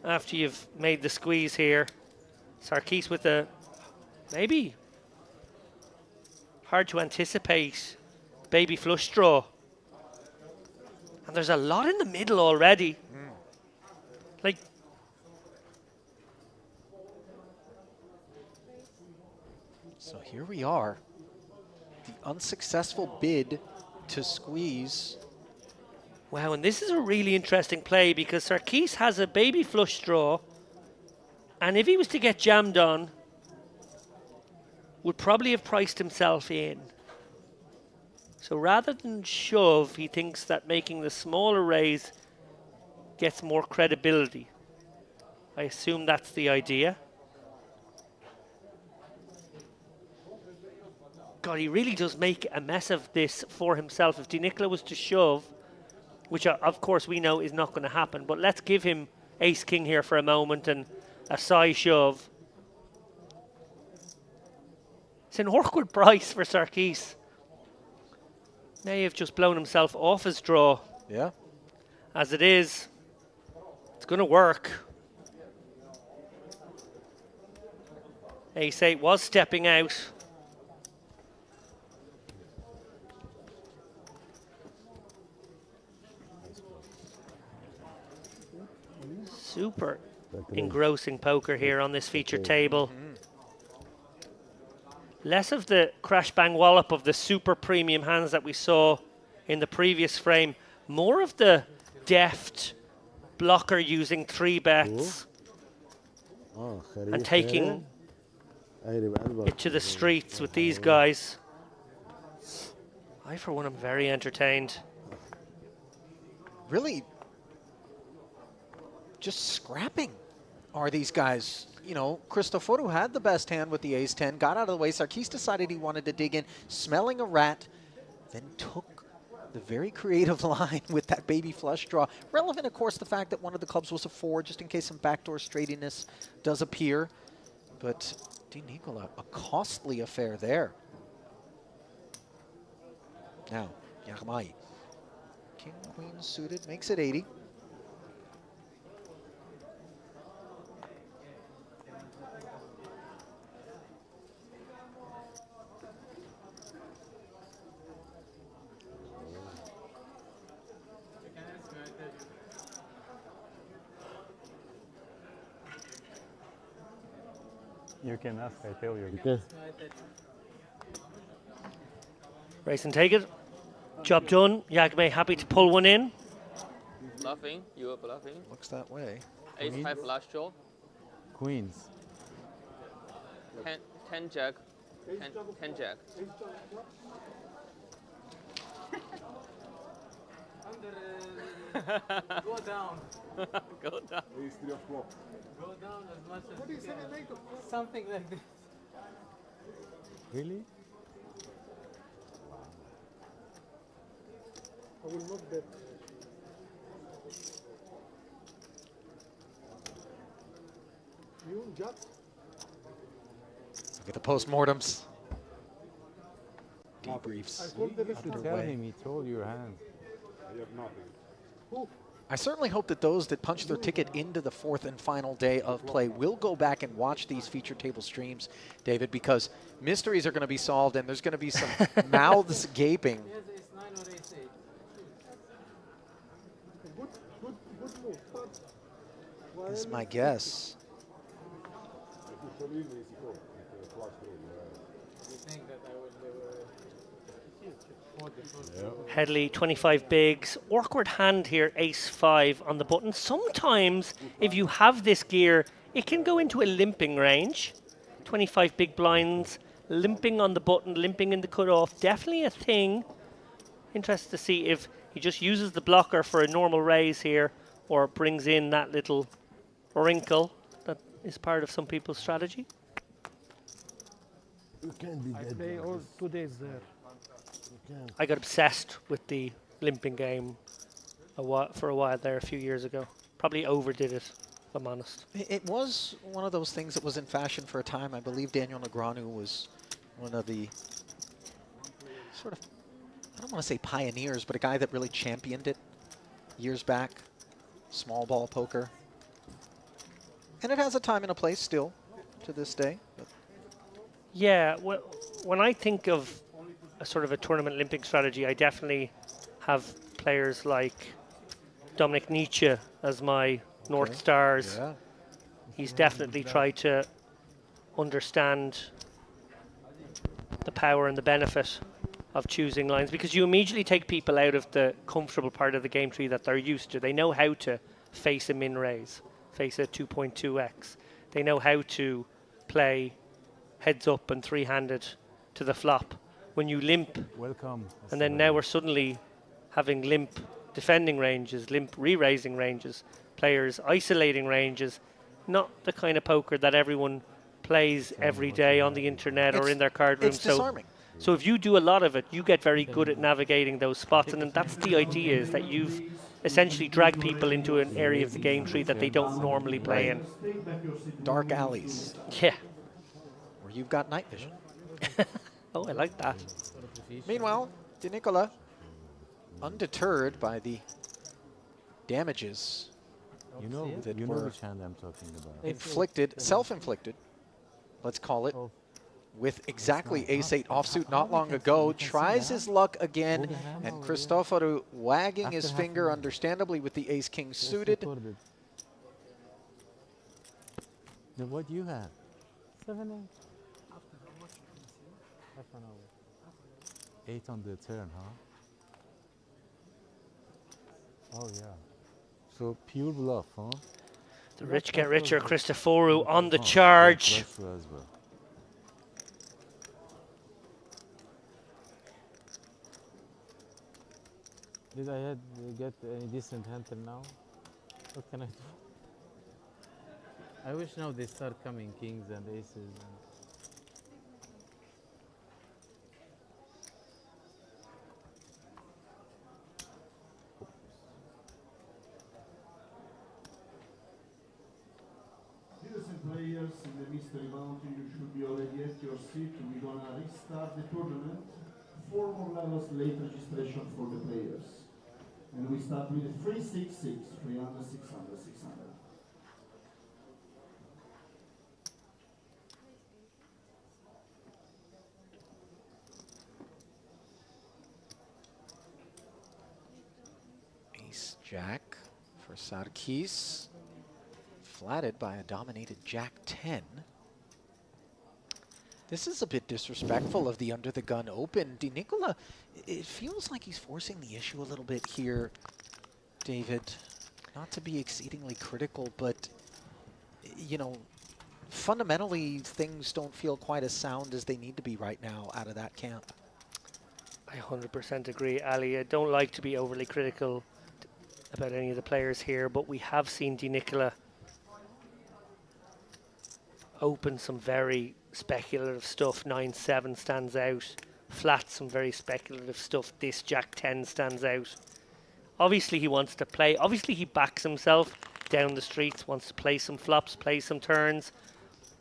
after you've made the squeeze here. Sarkis with a maybe hard to anticipate baby flush draw. And there's a lot in the middle already. Like, so here we are. The unsuccessful bid to squeeze. Wow, and this is a really interesting play because Sarkis has a baby flush draw, and if he was to get jammed on, would probably have priced himself in. So rather than shove, he thinks that making the smaller raise gets more credibility. I assume that's the idea. God, he really does make a mess of this for himself. If Di Nicola was to shove, which of course we know is not going to happen, but let's give him ace-king here for a moment and a side shove. It's an awkward price for Sarkis. May have just blown himself off his draw. Yeah. As it is, it's going to work. Ace-8 was stepping out. Super engrossing poker here on this featured table. Less of the crash bang wallop of the super premium hands that we saw in the previous frame. More of the deft blocker using 3 bets and taking it to the streets with these guys. I, for one, am very entertained. Really just scrapping are these guys. You know, Christoforou had the best hand with the ace-10, got out of the way. Sarkis decided he wanted to dig in, smelling a rat, then took the very creative line with that baby flush draw. Relevant, of course, the fact that one of the clubs was a 4, just in case some backdoor straightiness does appear. But Di Nicola, a costly affair there. Now, Yakamai. King, queen suited, makes it 80. You can ask, I tell you. Okay. Race and take it. Job done. Yagme happy to pull one in. Bluffing, you are bluffing. Looks that way. Ace-5 flush draw. Queens. 10 jack. 10 jack. Go down. Go down. Go down as much as you can. Something like this. Really? I will not bet. You, Jack? Look at the postmortems. Debriefs Tell underway. him he told your hand. I have nothing. Who? I certainly hope that those that punch their ticket into the 4th and final day of play will go back and watch these feature table streams, David, because mysteries are going to be solved and there's going to be some mouths gaping. Good move, but Is my guess. Headley, 25 bigs. Awkward hand here, ace-5 on the button. Sometimes, if you have this gear, it can go into a limping range. 25 big blinds, limping on the button, limping in the cutoff. Definitely a thing. Interested to see if he just uses the blocker for a normal raise here or brings in that little wrinkle that is part of some people's strategy. You can't be I dead play like all this. 2 days there. You can't. I got obsessed with the limping game for a while there a few years ago. Probably overdid it, if I'm honest. It was one of those things that was in fashion for a time. I believe Daniel Negreanu was one of the sort of, I don't want to say pioneers, but a guy that really championed it years back. Small ball poker. And it has a time and a place still to this day. But Yeah, well, when I think of a sort of a tournament limping strategy, I definitely have players like Dominic Nietzsche as my North Stars. Yeah. He's definitely tried to understand the power and the benefit of choosing lines, because you immediately take people out of the comfortable part of the game tree that they're used to. They know how to face a min raise, face a 2.2x. They know how to play heads up and three-handed to the flop. When you limp, welcome. And then now we're suddenly having limp defending ranges, limp re-raising ranges, players isolating ranges, not the kind of poker that everyone plays every day on the internet or in their card room. It's disarming. So if you do a lot of it, you get very good at navigating those spots, and then that's the idea, is that you've essentially dragged people into an area of the game tree that they don't normally play in. Dark alleys. Yeah. Where you've got night vision. Oh, I like that. Meanwhile, Di Nicola, undeterred by the damages You know that you know were which hand I'm talking about. inflicted, self-inflicted, let's call it, with exactly ace-8 offsuit not long ago, tries his luck again, and Cristoforu wagging his finger, understandably, with the ace-king suited. Then what do you have? 7-8. 8 on the turn, huh? Oh yeah. So pure bluff, huh? The rich get richer. Cristoforu on the charge. As well. Did I get any decent hand till now? What can I do? I wish now they start coming kings and aces. Citizen players in the mystery bounty, you should be already at your seat. We're gonna restart the tournament. 4 more levels late registration for the players. And we start with a 366, 300, 600, 600. Ace-Jack for Sarkis, flatted by a dominated Jack-10. This is a bit disrespectful of the under-the-gun open. Di Nicola, it feels like he's forcing the issue a little bit here, David. Not to be exceedingly critical, but, you know, fundamentally things don't feel quite as sound as they need to be right now out of that camp. I 100% agree, Ali. I don't like to be overly critical about any of the players here, but we have seen Di Nicola open some very speculative stuff. 9-7 stands out. Flat, some very speculative stuff. This Jack-10 stands out. Obviously he wants to play. Obviously he backs himself down the streets, wants to play some flops, play some turns.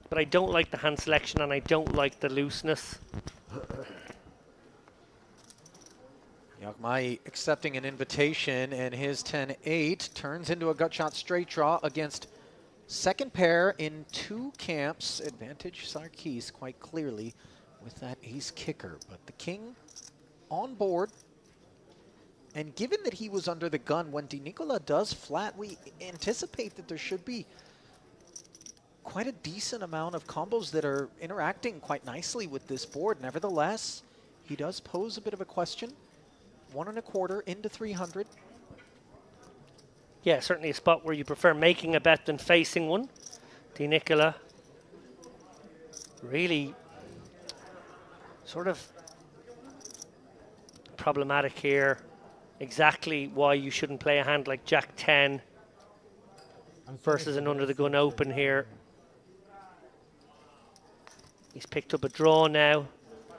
But I don't like the hand selection and I don't like the looseness. Yagmai accepting an invitation, and his 10-8 turns into a gut shot straight draw against second pair in 2 camps. Advantage Sarkis quite clearly with that ace kicker. But the king on board. And given that he was under the gun, when Di Nicola does flat, we anticipate that there should be quite a decent amount of combos that are interacting quite nicely with this board. Nevertheless, he does pose a bit of a question. 1 1/4 into 300. Yeah, certainly a spot where you prefer making a bet than facing one. Di Nicola really sort of problematic here. Exactly why you shouldn't play a hand like Jack 10 versus an under the gun open here. He's picked up a draw now.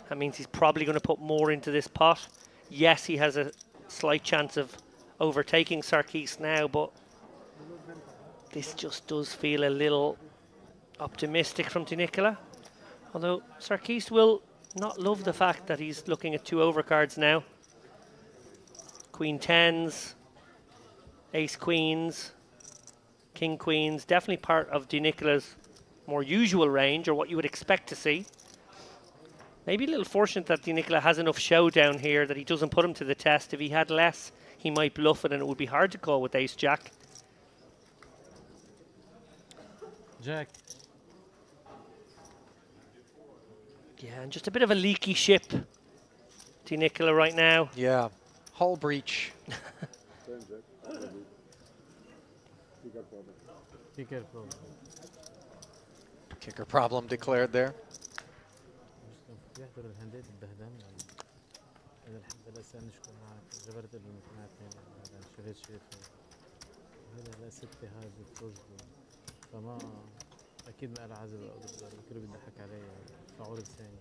That means he's probably going to put more into this pot. Yes, he has a slight chance of overtaking Sarkis now, but this just does feel a little optimistic from Di Nicola. Although Sarkis will not love the fact that he's looking at 2 overcards now. Queen 10s, ace queens, king queens, definitely part of Di Nicola's more usual range, or what you would expect to see. Maybe a little fortunate that Di Nicola has enough showdown here that he doesn't put him to the test. If he had less, he might bluff it and it would be hard to call with ace jack. Jack. Yeah, and just a bit of a leaky ship, Di Nicola, right now. Yeah, hull breach. Kicker problem declared there. فما اكيد ما لها عزب او ضد كله بيضحك علي فعور لساني.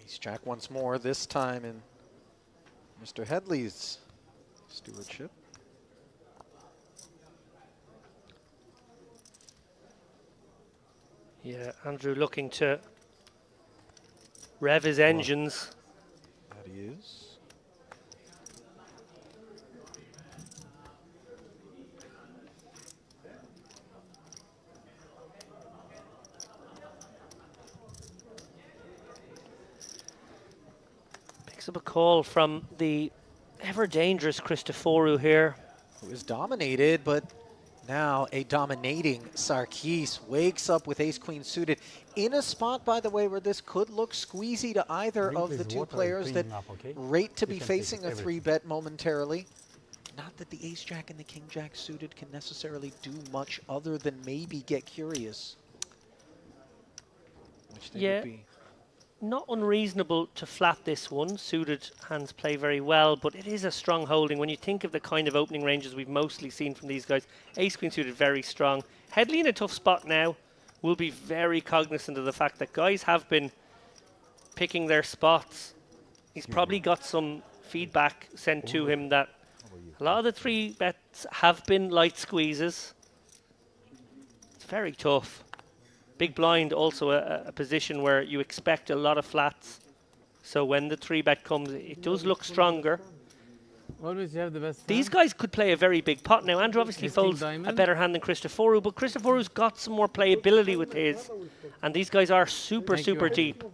Ace Jack once more, this time in Mr. Headley's stewardship. Yeah, Andrew looking to rev his engines. That he is. Picks up a call from the ever-dangerous Christoforou here. Who is dominated, but now a dominating Sarkis wakes up with ace-queen suited in a spot, by the way, where this could look squeezy to either of the two players that rate to be facing a 3-bet momentarily. Not that the ace-jack and the king-jack suited can necessarily do much other than maybe get curious. Which they would be. Not unreasonable to flat this one. Suited hands play very well, but it is a strong holding. When you think of the kind of opening ranges we've mostly seen from these guys, ace-queen suited very strong. Headley in a tough spot now. Will be very cognizant of the fact that guys have been picking their spots. He's probably got some feedback sent to him that a lot of the 3-bets have been light squeezes. It's very tough. Big blind, also a position where you expect a lot of flats. So when the 3-bet comes, it does look stronger. Always you have the best. These guys could play a very big pot. Now, Andrew obviously folds a better hand than Christoforou, but Christoforou's got some more playability with his. And these guys are super deep.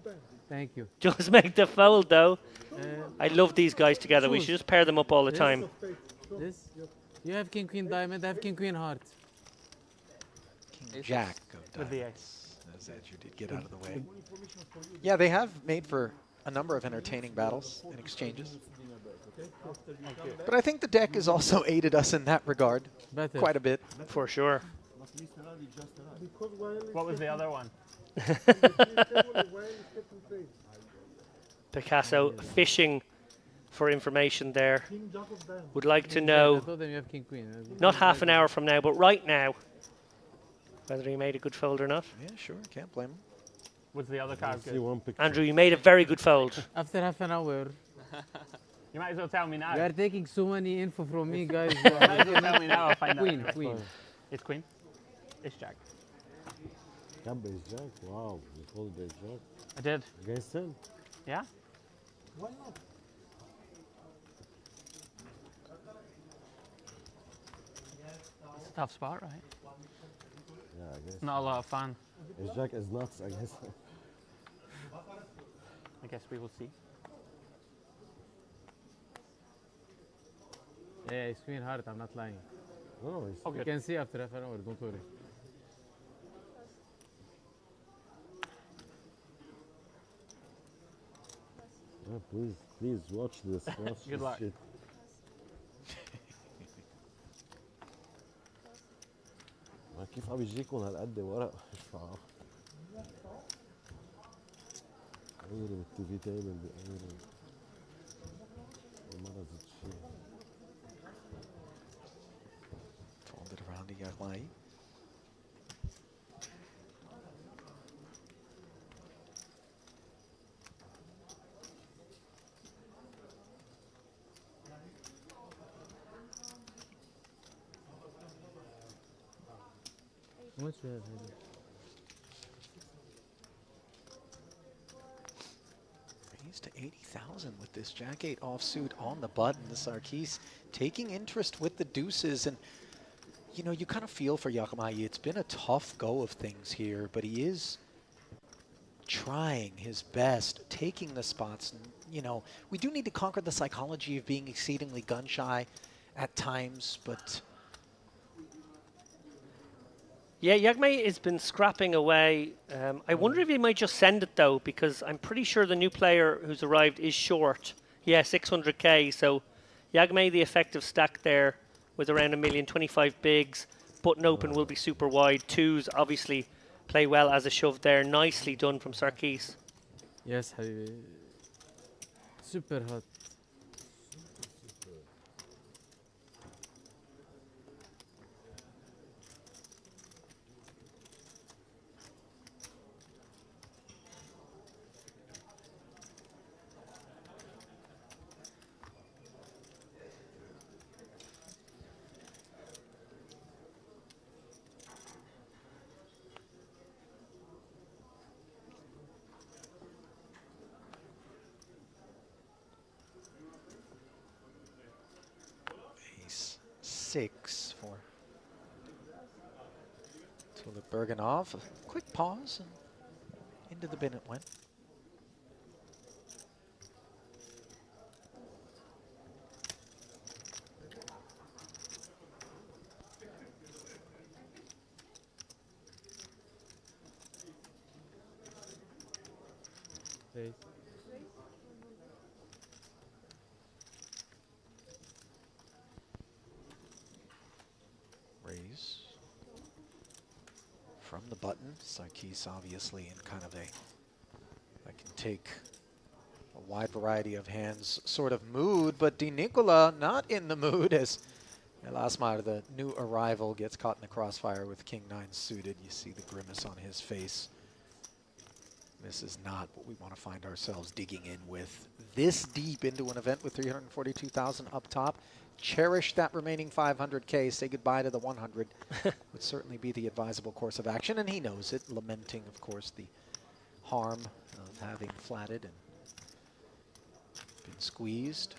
Thank you. Just make the fold, though. I love these guys together. We should just pair them up all the time. This? You have king, queen, diamond. I have king, queen, heart. King, jack of With the diamonds. ace. As Andrew did get out of the way. Yeah, they have made for a number of entertaining battles and exchanges. But I think the deck has also aided us in that regard quite a bit. For sure. What was the other one? Picasso fishing for information there. Would like to know, not half an hour from now, but right now, whether he made a good fold or not. Yeah, sure, can't blame him. Was the other card good? Andrew, you made a very good fold. After half an hour. You might as well tell me now. You are taking so many info from me, guys. You might as well tell me now. I'll find Queen, out. queen. It's queen. It's jack. Can base jack? Wow, you fold base jack. I did. Against him? Yeah? Why not? tough spot, right? Yeah, I guess. Not a lot of fun. His jack is nuts, I guess. I guess we will see. Yeah, it's been hard, I'm not lying. No, it's You can see after half an hour, don't worry. Yeah, please watch this. Watch Good this luck. shit. ما كيف عم يجيكم هالقد ورق مش فاهم. غيري بالتي في تايم بغيري. مرة زدت شيء. Fold it around to Yaglai. How much do you have, Heidi? Raised to 80,000 with this Jack 8 offsuit on the button. The Sarkis taking interest with the deuces. And, you know, you kind of feel for Yakamai. It's been a tough go of things here, but he is trying his best, taking the spots. And, you know, we do need to conquer the psychology of being exceedingly gun-shy at times, but... Yeah, Yagmei has been scrapping away. I wonder if he might just send it, though, because I'm pretty sure the new player who's arrived is short. Yeah, 600k. So Yagmei, the effective stack there with around 1,025 bigs. Button open will be super wide. Twos obviously play well as a shove there. Nicely done from Sarkis. Yes, Habibi. Super hot. Ace 6 for Tulip Bergenov. A quick pause and into the bin it went. Raise. Raise from the button. Sarkis obviously in kind of a, I can take a wide variety of hands sort of mood, but Di Nicola not in the mood as Elasmar, the new arrival, gets caught in the crossfire with King 9 suited. You see the grimace on his face. This is not what we want to find ourselves digging in with this deep into an event with 342,000 up top. Cherish that remaining 500K, say goodbye to the 100 would certainly be the advisable course of action, and he knows it, lamenting, of course, the harm of having flatted and been squeezed.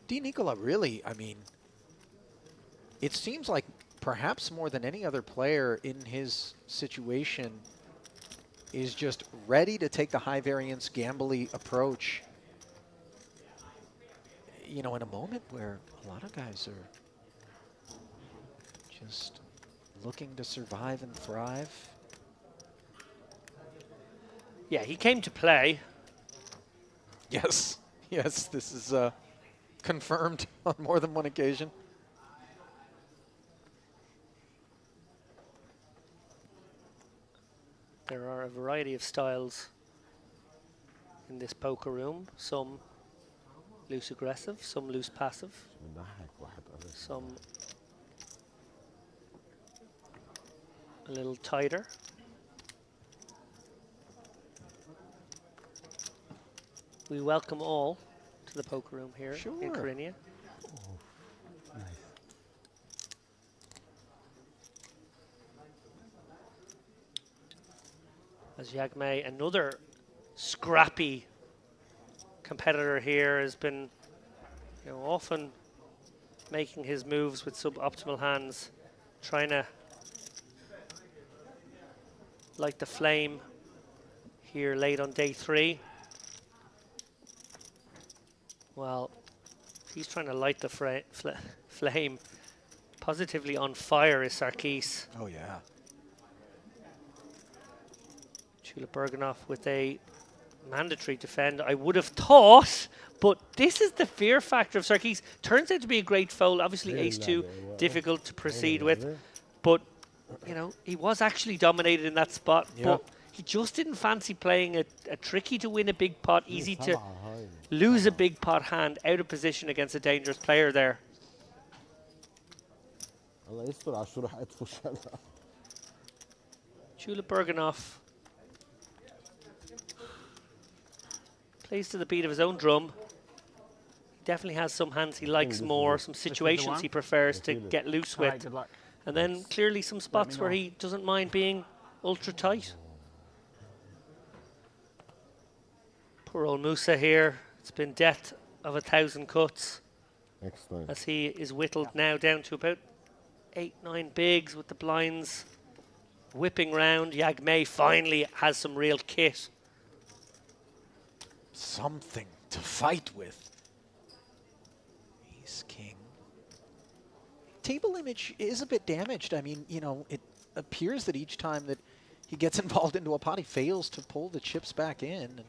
Di Nicola really, I mean, it seems like perhaps more than any other player in his situation is just ready to take the high variance gambly approach. You know, in a moment where a lot of guys are just looking to survive and thrive. Yeah, he came to play. Yes, yes, this is confirmed on more than one occasion. There are a variety of styles in this poker room. Some loose aggressive, some loose passive, some a little tighter. We welcome all to the poker room here in Corinia. As Yagmei, another scrappy competitor here, has been, you know, often making his moves with suboptimal hands, trying to light the flame here late on day 3. Well, he's trying to light the flame. Positively on fire is Sarkis. Oh, yeah. Chula Bergenov with a mandatory defend, I would have thought, but this is the fear factor of Sarkis. Turns out to be a great fold. Obviously, ace-2, difficult to proceed with. But, you know, he was actually dominated in that spot. Yeah. But he just didn't fancy playing a tricky to win a big pot, easy to lose a big pot hand out of position against a dangerous player there. Chula Bergenov plays to the beat of his own drum. He definitely has some hands he likes more, some situations he prefers to get loose with. And then clearly some spots where he doesn't mind being ultra tight. Poor old Musa here. It's been death of 1,000 cuts. Excellent. As he is whittled now down to about 8-9 bigs with the blinds whipping round. Yagmei finally has some real kit. Something to fight with. Ace King. Table image is a bit damaged. I mean, you know, it appears that each time that he gets involved into a pot, he fails to pull the chips back in. And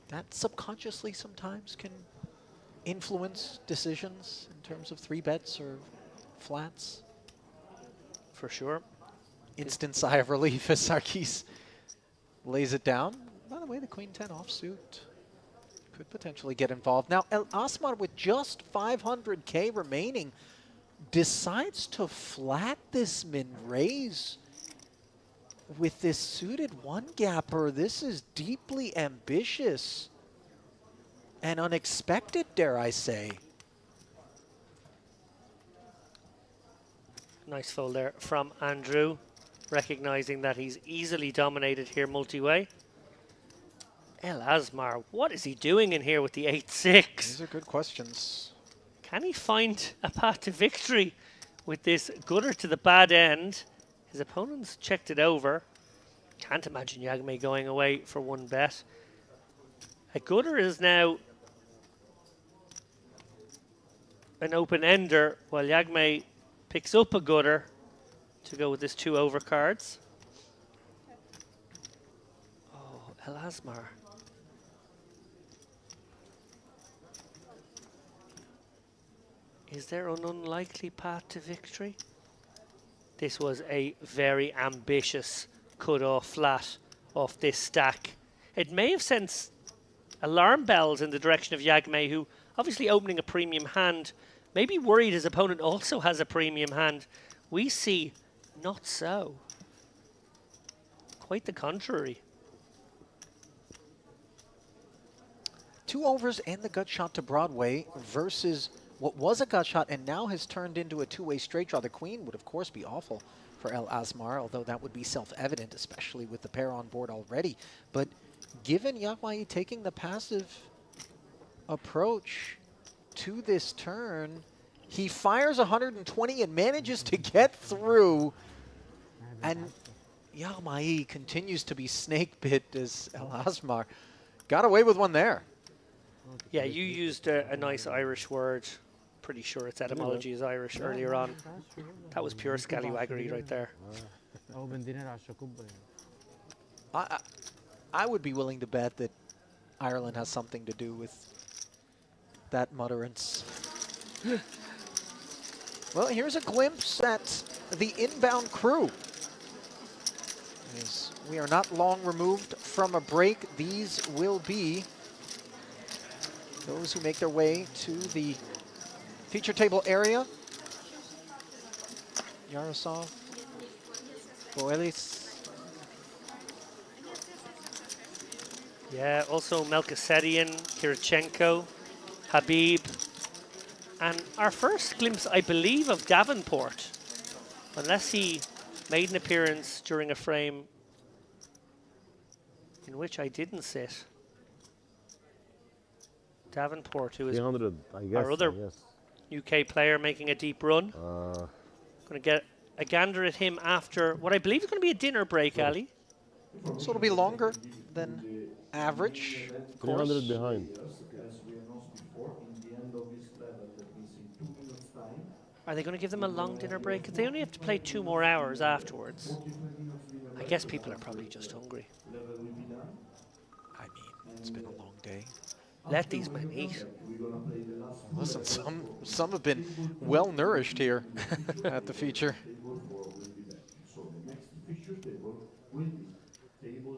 that subconsciously sometimes can influence decisions in terms of 3-bets or flats. For sure. Instant sigh of relief as Sarkis lays it down. By the way, the Queen-10 offsuit could potentially get involved. Now, El Asmar, with just 500K remaining, decides to flat this min-raise with this suited one-gapper. This is deeply ambitious and unexpected, dare I say. Nice fold there from Andrew, recognizing that he's easily dominated here multi-way. El Asmar, what is he doing in here with the 8-6? These are good questions. Can he find a path to victory with this gutter to the bad end? His opponents checked it over. Can't imagine Yagmei going away for 1 bet. A gutter is now an open-ender, while Yagmei picks up a gutter to go with his 2 overcards. Oh, El Asmar. Is there an unlikely path to victory? This was a very ambitious cut-off flat off this stack. It may have sent alarm bells in the direction of Yagmei, who obviously opening a premium hand, maybe worried his opponent also has a premium hand. We see not so. Quite the contrary. 2 overs and the gut shot to Broadway versus what was a gut shot and now has turned into a 2-way straight draw. The Queen would, of course, be awful for El Asmar, although that would be self-evident, especially with the pair on board already. But given Yagmei taking the passive approach to this turn, he fires 120 and manages to get through. And Yagmei continues to be snake bit as El Asmar got away with one there. Yeah, you used a nice Irish word. Pretty sure its etymology is Irish earlier on. That was pure scallywaggery right there. I would be willing to bet that Ireland has something to do with that mutterance. Well, here's a glimpse at the inbound crew. As we are not long removed from a break, these will be those who make their way to the feature table area. Yarosov, Boelis. Yeah, also Melchizedian, Kirichenko, Habib. And our first glimpse, I believe, of Davenport. Unless he made an appearance during a frame in which I didn't sit. Davenport, who is 300, I guess. our other UK player making a deep run. Going to get a gander at him after what I believe is going to be a dinner break, Ali. So it'll be longer than average. 300 behind. Are they going to give them a long dinner break? Because they only have to play 2 more hours afterwards. I guess people are probably just hungry. I mean, it's been a long day. Let these men eat. Listen, some have been well nourished here at the feature.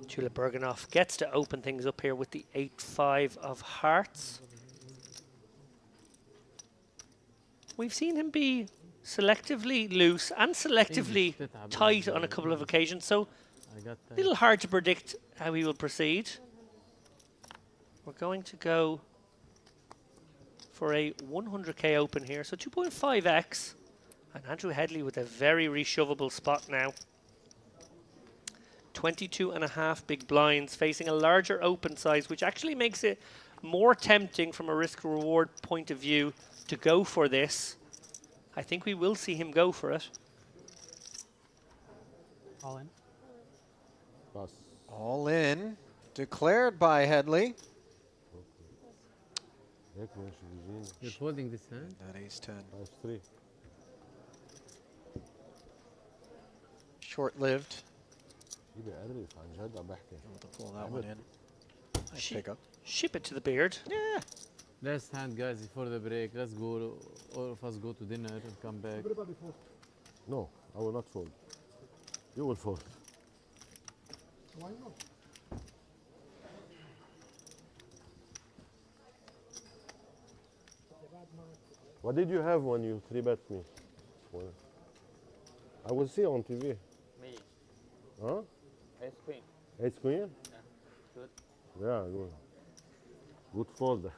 Chula Berganoff gets to open things up here with the 8-5 of hearts. We've seen him be selectively loose and selectively tight on a couple of occasions, so a little hard to predict how he will proceed. We're going to go for a 100k open here, so 2.5x. And Andrew Headley with a very reshovable spot now. 22.5 big blinds, facing a larger open size, which actually makes it more tempting from a risk-reward point of view to go for this. I think we will see him go for it. All in. All in, declared by Headley. You're folding this hand? That ace-10. That's 3. Short-lived. Able to pull that one in. Nice pickup. Ship it to the beard. Yeah. Last hand, guys, before the break. Let's go. All of us go to dinner and come back. Everybody fold. No, I will not fold. You will fold. Why not? What did you have when you 3-bet me? Well, I will see on TV. Me. Huh? Ace queen. Ace queen? Yeah. Good. Yeah, good. Good fold.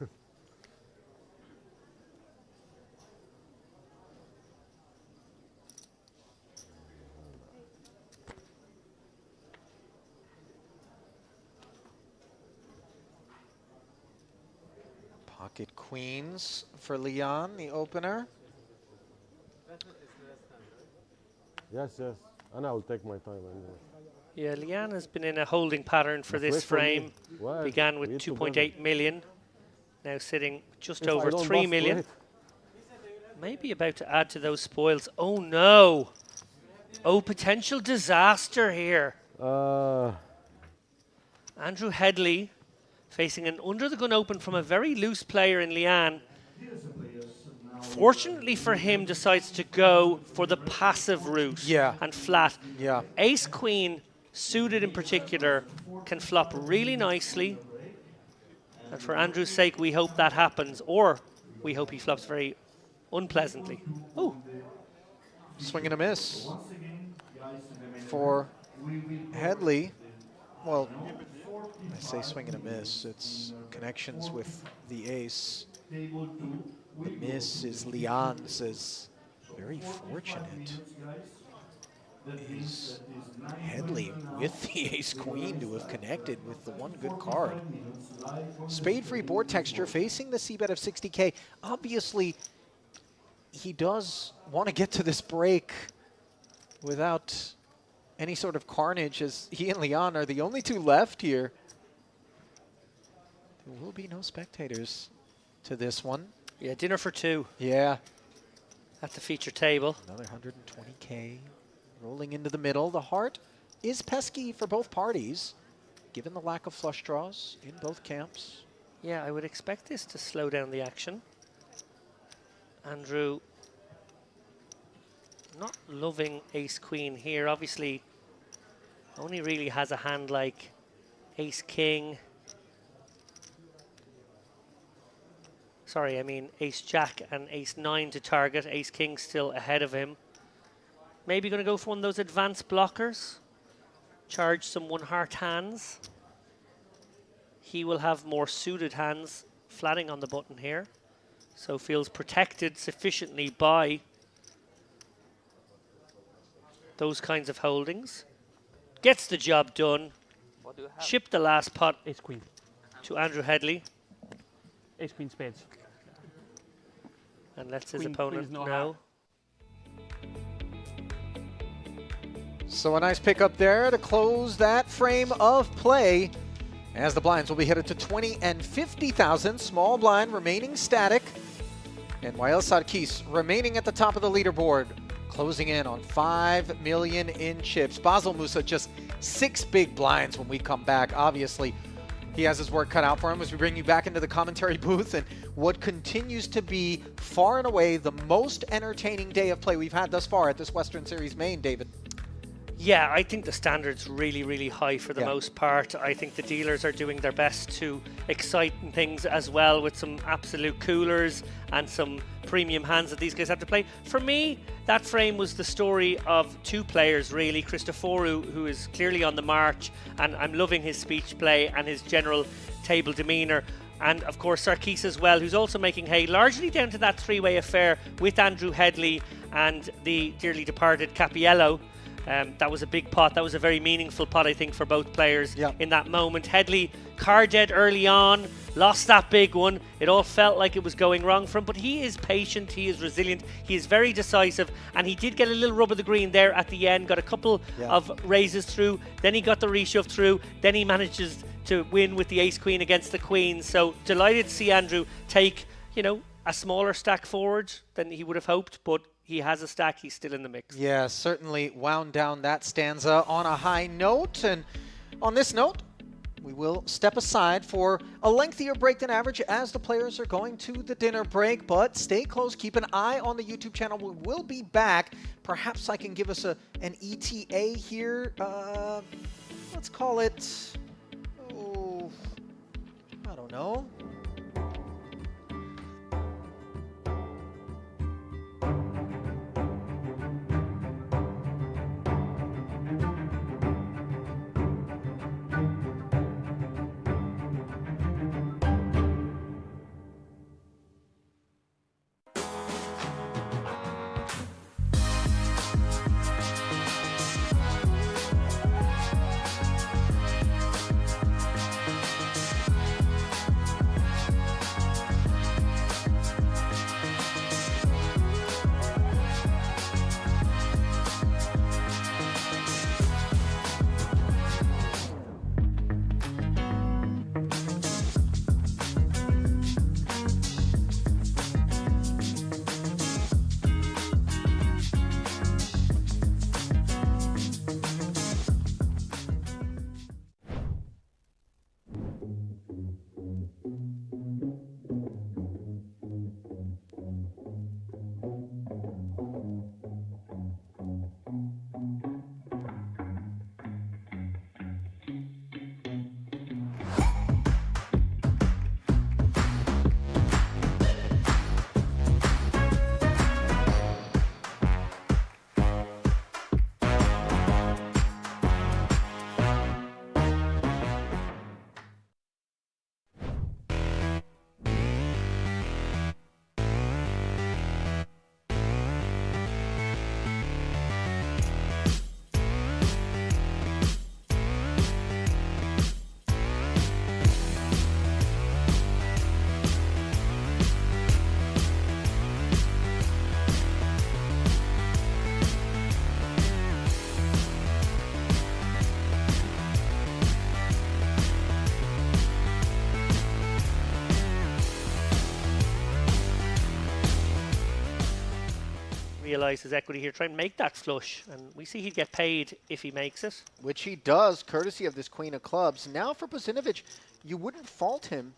Pocket queens for Leon, the opener. Yes, yes. And I will take my time anyway. Yeah, Leanne has been in a holding pattern for this frame. Began with 2.8 million, now sitting just over 3 million. Maybe about to add to those spoils. Oh no! Oh, potential disaster here. Andrew Headley facing an under-the-gun open from a very loose player in Leanne. Fortunately for him, decides to go for the passive route and flat. Yeah. Ace-Queen, suited in particular, can flop really nicely. And for Andrew's sake, we hope that happens, or we hope he flops very unpleasantly. Oh. Swing and a miss for Headley. Well, I say swing and a miss. It's connections with the ace. The miss is Leon's, is very fortunate. Is Headley with the ace-queen to have connected with the one good card. Spade-free board texture facing the c-bet of 60k. Obviously, he does want to get to this break without any sort of carnage, as he and Leon are the only two left here. There will be no spectators to this one. Yeah, dinner for two. Yeah. At the feature table. Another 120k rolling into the middle. The heart is pesky for both parties, given the lack of flush draws in both camps. Yeah, I would expect this to slow down the action. Andrew not loving ace-queen here. Obviously, only really has a hand like ace-king. Sorry, I mean ace-jack and ace-9 to target. Ace-king still ahead of him. Maybe going to go for one of those advanced blockers. Charge some one-heart hands. He will have more suited hands flatting on the button here. So feels protected sufficiently by those kinds of holdings. Gets the job done. What do you have? Ship the last pot, ace-queen, to Andrew Headley. Ace queen spades. And lets his Queen, opponent queen's no know. So a nice pickup there to close that frame of play, as the blinds will be headed to 20 and 50,000. Small blind remaining static. And Wael Sarkis remaining at the top of the leaderboard, closing in on 5 million in chips. Basel Musa just 6 big blinds when we come back. Obviously, he has his work cut out for him as we bring you back into the commentary booth and what continues to be far and away the most entertaining day of play we've had thus far at this Western Series main, David. Yeah, I think the standard's really, really high for the most part. I think the dealers are doing their best to excite things as well with some absolute coolers and some premium hands that these guys have to play. For me, that frame was the story of 2 players, really. Christoforu, who is clearly on the march, and I'm loving his speech play and his general table demeanour. And of course Sarkis as well, who's also making hay, largely down to that 3-way affair with Andrew Headley and the dearly departed Capiello. That was a big pot. That was a very meaningful pot, I think, for both players in that moment. Headley card dead early on, lost that big one. It all felt like it was going wrong for him, but he is patient, he is resilient, he is very decisive, and he did get a little rub of the green there at the end, got a couple of raises through, then he got the reshove through, then he manages to win with the ace-queen against the queen. So delighted to see Andrew take, you know, a smaller stack forward than he would have hoped, but he has a stack, he's still in the mix. Yeah, certainly wound down that stanza on a high note. And on this note, we will step aside for a lengthier break than average as the players are going to the dinner break. But stay close, keep an eye on the YouTube channel. We will be back. Perhaps I can give us an ETA here. Let's call it, I don't know. Realise his equity here, try and make that flush, and we see he'd get paid if he makes it. Which he does, courtesy of this queen of clubs. Now for Bozinovic, you wouldn't fault him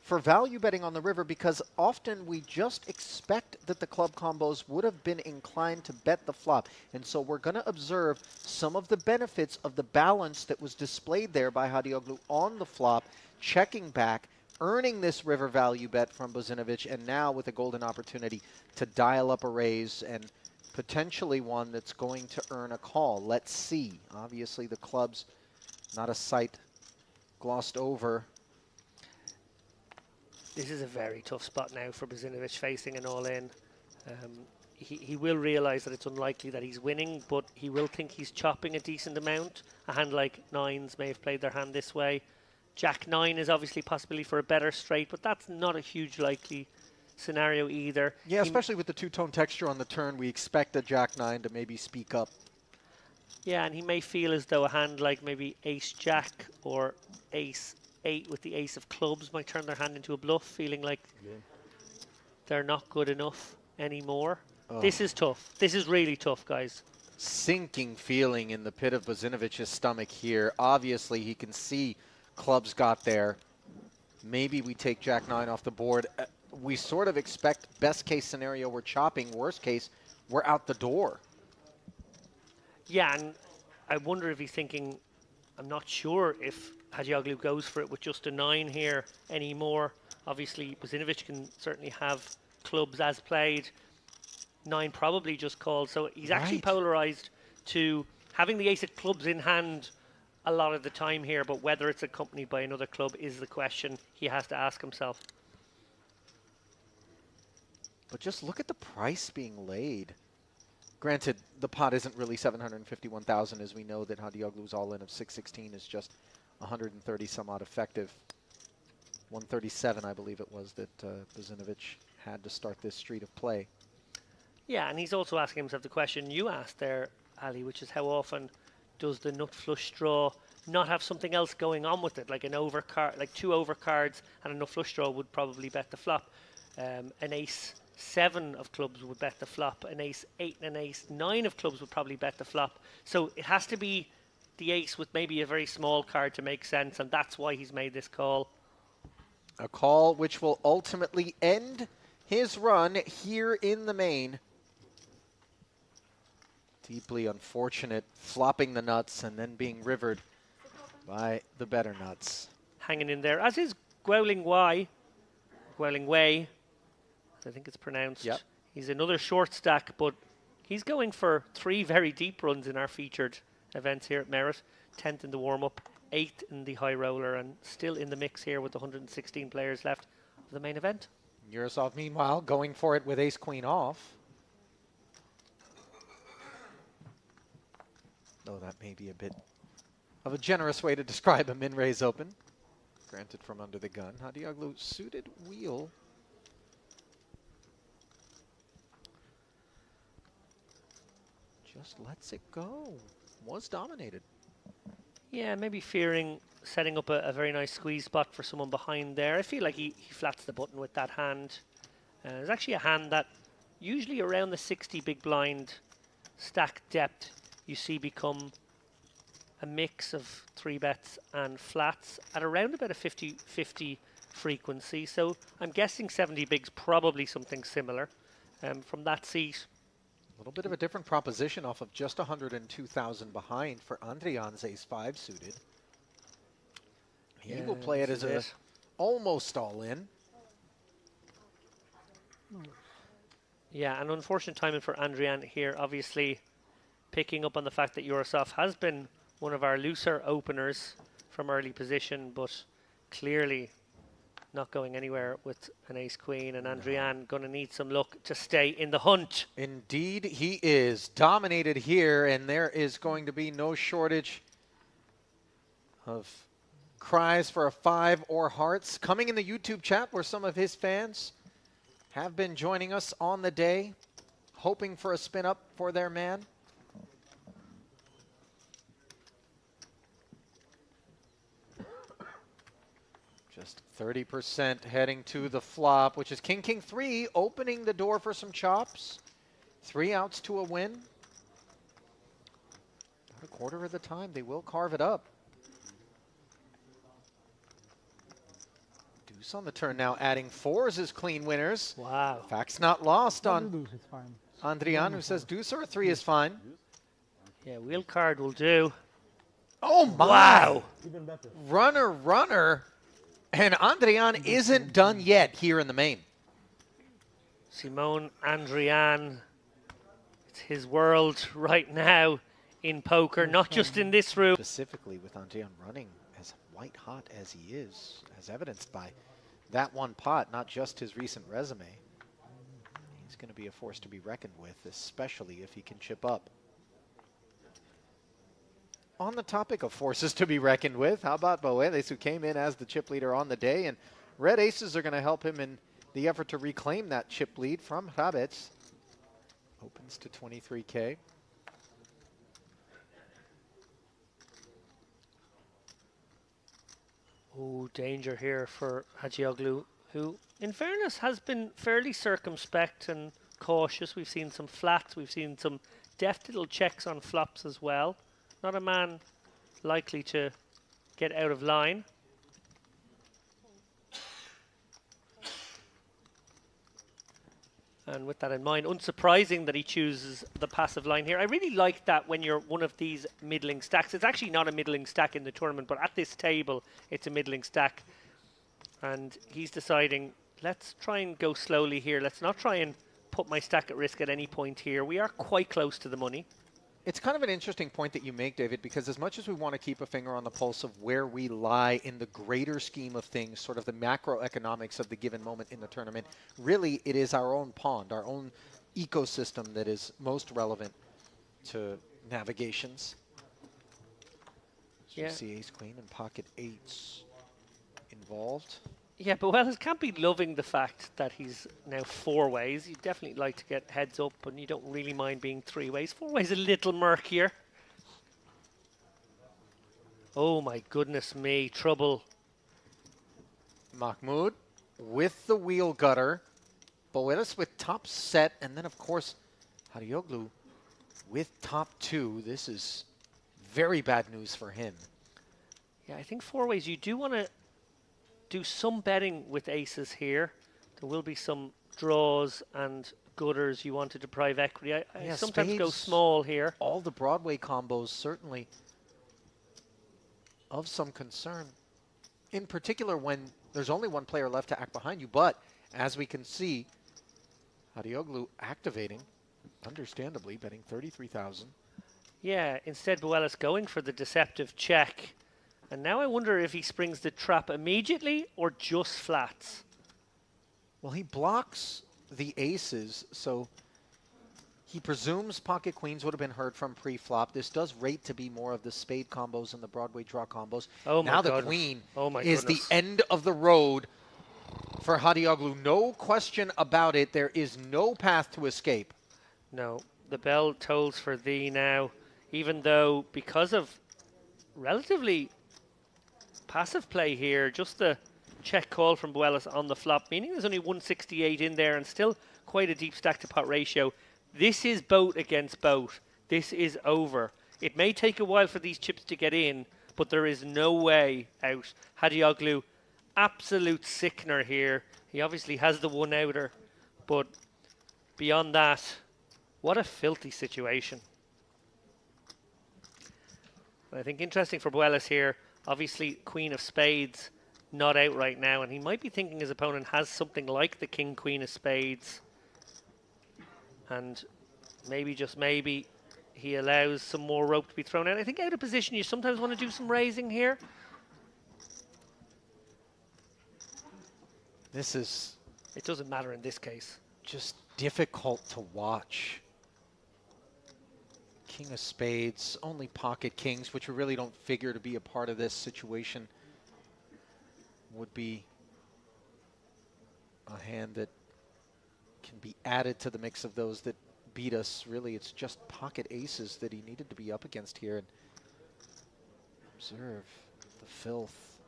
for value betting on the river because often we just expect that the club combos would have been inclined to bet the flop. And so we're going to observe some of the benefits of the balance that was displayed there by Hadioglu on the flop, checking back, earning this river value bet from Bozinovic, and now with a golden opportunity to dial up a raise and potentially one that's going to earn a call. Let's see. Obviously the clubs, not a sight glossed over. This is a very tough spot now for Bozinovic facing an all-in. He will realise that it's unlikely that he's winning, but he will think he's chopping a decent amount. A hand like nines may have played their hand this way. Jack-9 is obviously possibility for a better straight, but that's not a huge likely scenario either. Yeah, especially with the two-tone texture on the turn, we expect a Jack-9 to maybe speak up. Yeah, and he may feel as though a hand like maybe Ace-Jack or Ace-8 with the Ace of Clubs might turn their hand into a bluff, feeling like they're not good enough anymore. Oh. This is tough. This is really tough, guys. Sinking feeling in the pit of Bozinovic's stomach here. Obviously, he can see clubs got there. Maybe we take Jack-9 off the board. We sort of expect best case scenario we're chopping, worst case we're out the door. Yeah, and I wonder if he's thinking, I'm not sure if Hagioglu goes for it with just a 9 here anymore. Obviously, Bozinovic can certainly have clubs as played. 9 probably just called, so he's actually polarized to having the ace of clubs in hand a lot of the time here, but whether it's accompanied by another club is the question he has to ask himself. But just look at the price being laid. Granted, the pot isn't really 751,000, as we know that Hagioglu's all-in of 616 is just 130 some odd effective. 137, I believe it was, that Bozinovic had to start this street of play. Yeah, and he's also asking himself the question you asked there, Ali, which is how often does the nut flush draw not have something else going on with it, like an overcard, like 2 overcards and a nut flush draw would probably bet the flop. An ace-7 of clubs would bet the flop. An ace-8 and an ace-9 of clubs would probably bet the flop. So it has to be the ace with maybe a very small card to make sense, and that's why he's made this call. A call which will ultimately end his run here in the main. Deeply unfortunate, flopping the nuts and then being rivered by the better nuts. Hanging in there, as is Gwowling Wei, I think it's pronounced. Yep. He's another short stack, but he's going for 3 very deep runs in our featured events here at Merit. 10th in the warm-up, 8th in the high roller, and still in the mix here with 116 players left of the main event. Yurosov, meanwhile, going for it with ace-queen off. Though that may be a bit of a generous way to describe a min-raise open. Granted from under the gun. Hagioglu suited wheel. Just lets it go. Was dominated. Yeah, maybe fearing setting up a very nice squeeze spot for someone behind there. I feel like he flats the button with that hand. There's actually a hand that usually around the 60 big blind stack depth you see become a mix of 3 bets and flats at around about a 50-50 frequency. So I'm guessing 70 big's probably something similar from that seat. A little bit of a different proposition off of just 102,000 behind for Andrian's ace-5 suited. He will play it as a almost all-in. Yeah, an unfortunate timing for Andrian here, obviously picking up on the fact that Yurosov has been one of our looser openers from early position, but clearly not going anywhere with an ace-queen, and Andrian going to need some luck to stay in the hunt. Indeed, he is dominated here, and there is going to be no shortage of cries for a 5 or hearts coming in the YouTube chat where some of his fans have been joining us on the day, hoping for a spin up for their man. Just 30% heading to the flop, which is King, King 3, opening the door for some chops. 3 outs to a win. About a quarter of the time, they will carve it up. Deuce on the turn now, adding 4s as clean winners. Wow. Facts not lost on Andrian, who says deuce or a 3 is fine. Yeah, wheel card will do. Oh my! Wow! Even better. Runner, runner. And Andrian isn't done yet here in the main. Simone Andrian, it's his world right now in poker, not just in this room. Specifically with Andrian running as white hot as he is, as evidenced by that one pot, not just his recent resume. He's going to be a force to be reckoned with, especially if he can chip up. On the topic of forces to be reckoned with, how about Boelis, who came in as the chip leader on the day, and red aces are going to help him in the effort to reclaim that chip lead from Hrabets. Opens to 23K. Oh, danger here for Hagioglu, who, in fairness, has been fairly circumspect and cautious. We've seen some flats, we've seen some deft little checks on flops as well. Not a man likely to get out of line. And with that in mind, unsurprising that he chooses the passive line here. I really like that when you're one of these middling stacks. It's actually not a middling stack in the tournament, but at this table, it's a middling stack. And he's deciding, let's try and go slowly here. Let's not try and put my stack at risk at any point here. We are quite close to the money. It's kind of an interesting point that you make, David, because as much as we want to keep a finger on the pulse of where we lie in the greater scheme of things, sort of the macroeconomics of the given moment in the tournament, really it is our own pond, our own ecosystem that is most relevant to navigations. So you see ace queen and pocket eights involved. Yeah, but Wells can't be loving the fact that he's now 4 ways. You definitely like to get heads up, and you don't really mind being 3 ways. 4 ways a little murkier. Oh my goodness me, trouble. Mahmoud with the wheel gutter. Boelis with top set, and then of course Hagioglu with top 2. This is very bad news for him. Yeah, I think 4 ways. You do want to do some betting with aces here. There will be some draws and gutters you want to deprive equity. I sometimes go small here. All the Broadway combos certainly of some concern. In particular when there's only one player left to act behind you, but as we can see, Hagioglu activating, understandably, betting 33,000. Yeah, instead Boelis going for the deceptive check. And now I wonder if he springs the trap immediately or just flats. Well, he blocks the aces, so he presumes pocket queens would have been heard from pre-flop. This does rate to be more of the spade combos and the Broadway draw combos. Oh my now God. the queen is the end of the road for Hagioglu. No question about it. There is no path to escape. No, the bell tolls for thee now, even though because of relatively passive play here, just a check call from Boelis on the flop, meaning there's only 168 in there and still quite a deep stack to pot ratio. This is boat against boat. This is over. It may take a while for these chips to get in, but there is no way out. Hagioglu, absolute sickener here. He obviously has the one outer, but beyond that, what a filthy situation. I think interesting for Boelis here. Obviously, Queen of Spades not out right now, and he might be thinking his opponent has something like the King, Queen of Spades. And maybe, just maybe, he allows some more rope to be thrown out. I think out of position, you sometimes want to do some raising here. This is... It doesn't matter in this case. Just difficult to watch. King of Spades, only pocket kings, which we really don't figure to be a part of this situation, would be a hand that can be added to the mix of those that beat us. Really, it's just pocket aces that he needed to be up against here. And observe the filth.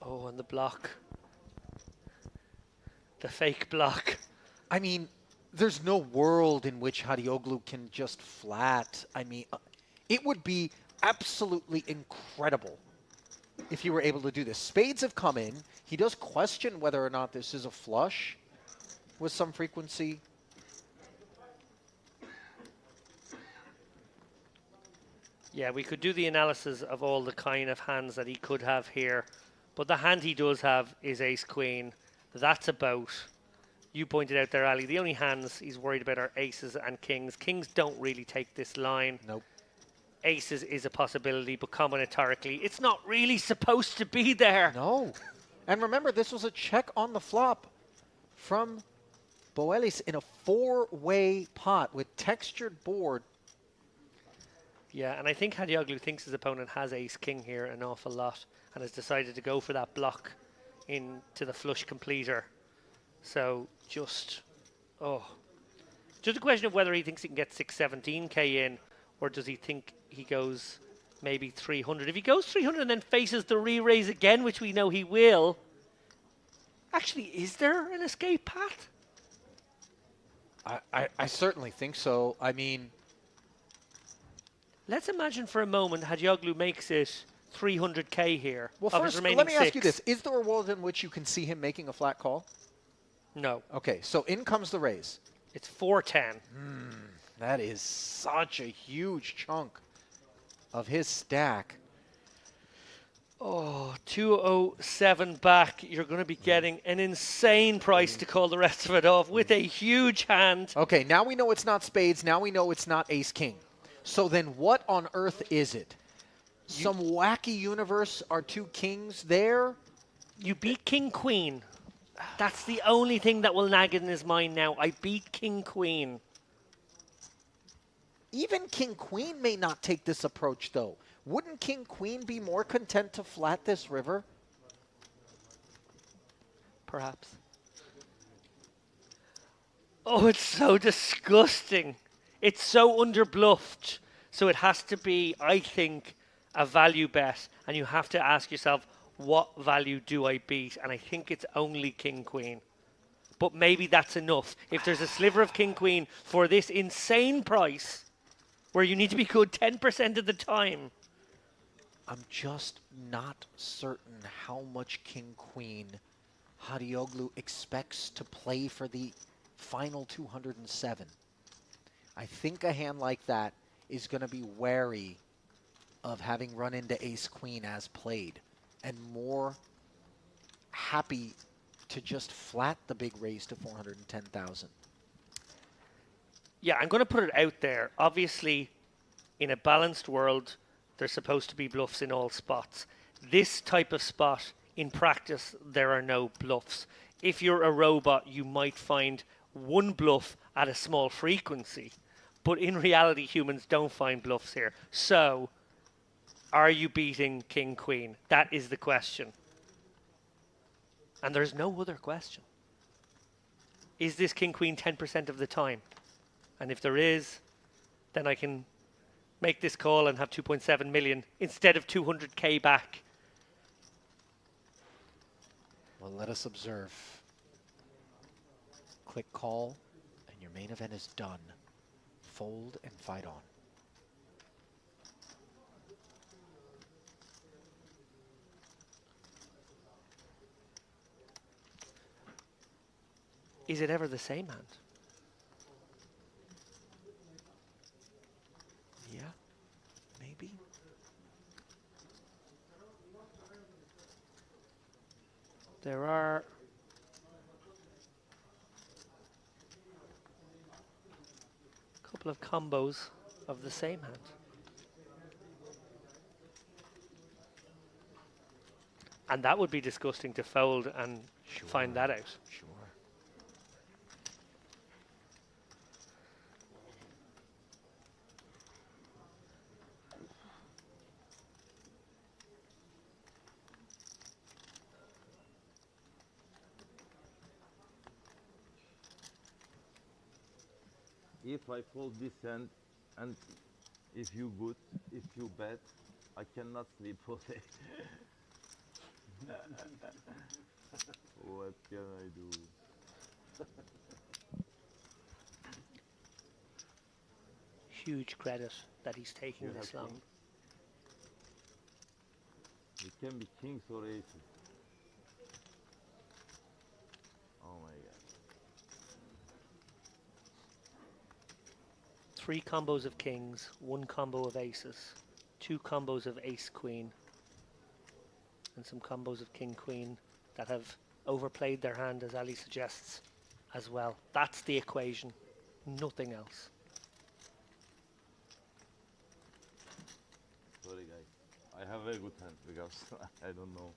Oh, and the block. The fake block. I mean, there's no world in which Hagioglu can just flat. I mean, it would be absolutely incredible if you were able to do this. Spades have come in. He does question whether or not this is a flush with some frequency. Yeah, we could do the analysis of all the kind of hands that he could have here. But the hand he does have is ace-queen. That's about... You pointed out there, Ali, the only hands he's worried about are aces and kings. Kings don't really take this line. Nope. Aces is a possibility, but combinatorically, it's not really supposed to be there. No. And remember, this was a check on the flop from Boelis in a 4-way pot with textured board. Yeah, and I think Hadioglu thinks his opponent has ace-king here an awful lot and has decided to go for that block into the flush completer. So just a question of whether he thinks he can get 617k in, or does he think he goes maybe 300. If he goes 300 and then faces the re-raise again, which we know he will, actually, is there an escape path? I certainly think so. I mean, let's imagine for a moment Hadioglu makes it 300k here. Well, of his first, remaining let me ask you six. this. Is there a world in which you can see him making a flat call? No. Okay, so in comes the raise. It's 410. That is such a huge chunk of his stack. Oh, 207 back. You're going to be getting an insane price to call the rest of it off with a huge hand. Okay, now we know it's not spades. Now we know it's not ace-king. So then what on earth is it? Some wacky universe are two kings there? You beat king-queen. That's the only thing that will nag in his mind now. I beat king-queen. Even king-queen may not take this approach, though. Wouldn't king-queen be more content to flat this river? Perhaps. Oh, it's so disgusting. It's so underbluffed. So it has to be, I think, a value bet. And you have to ask yourself, what value do I beat? And I think it's only king-queen. But maybe that's enough. If there's a sliver of king-queen for this insane price, where you need to be good 10% of the time. I'm just not certain how much king-queen Hadioglu expects to play for the final 207. I think a hand like that is going to be wary of having run into ace-queen as played, and more happy to just flat the big raise to 410,000. Yeah, I'm going to put it out there. Obviously, in a balanced world, there's supposed to be bluffs in all spots. This type of spot, in practice, there are no bluffs. If you're a robot, you might find one bluff at a small frequency. But in reality, humans don't find bluffs here. So, are you beating king-queen? That is the question. And there's no other question. Is this king-queen 10% of the time? And if there is, then I can make this call and have 2.7 million instead of 200k back. Well, let us observe. Click call, and your main event is done. Fold and fight on. Is it ever the same hand? Yeah, maybe. There are a couple of combos of the same hand. And that would be disgusting to fold and find that out. Sure. If I fold this hand, and if you good, if you bad, I cannot sleep all day. What can I do? Huge credit that he's taking this long. It can be kings or aces. Oh my god. 3 combos of kings, 1 combo of aces, 2 combos of ace-queen, and some combos of king-queen that have overplayed their hand, as Ali suggests, as well. That's the equation, nothing else. Sorry guys, I have a good hand because I don't know.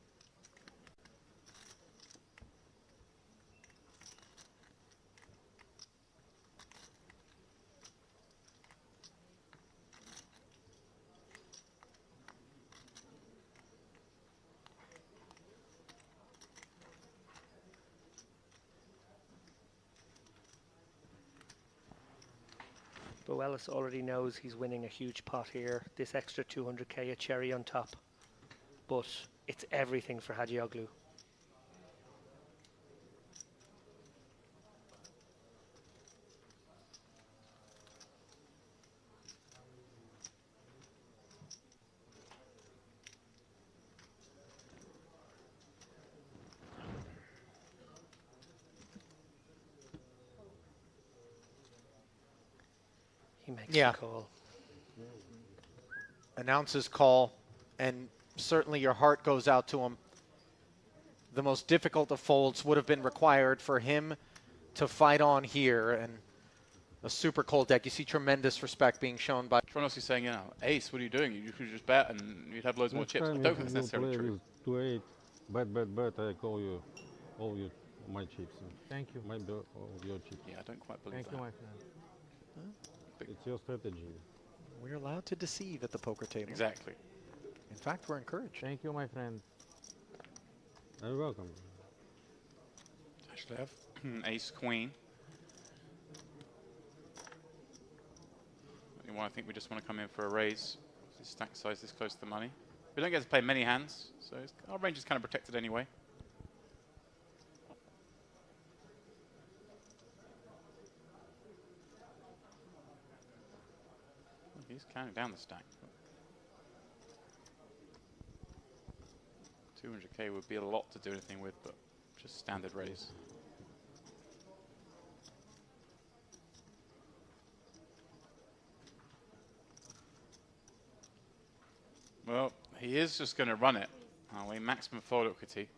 Boellis already knows he's winning a huge pot here. This extra 200k, a cherry on top. But it's everything for Hagioglu. He makes the call. Announces call, and certainly your heart goes out to him. The most difficult of folds would have been required for him to fight on here, and a super cold deck. You see tremendous respect being shown by... Tronosky's saying, you know, Ace, what are you doing? You could just bet and you'd have loads more chips. I don't think that's necessarily true. 2-8, bet, I call you all my chips. Thank you. All your chips. Yeah, I don't quite believe that. Thank you, my friend. It's your strategy. We're allowed to deceive at the poker table. Exactly. In fact, we're encouraged. Thank you, my friend. You're welcome. Actually, have Ace, Queen. I think we just want to come in for a raise. This stack size this close to the money. We don't get to play many hands, so our range is kind of protected anyway. He's counting down the stack. 200k would be a lot to do anything with, but just standard raise. Well, he is just going to run it. Maximum fold equity.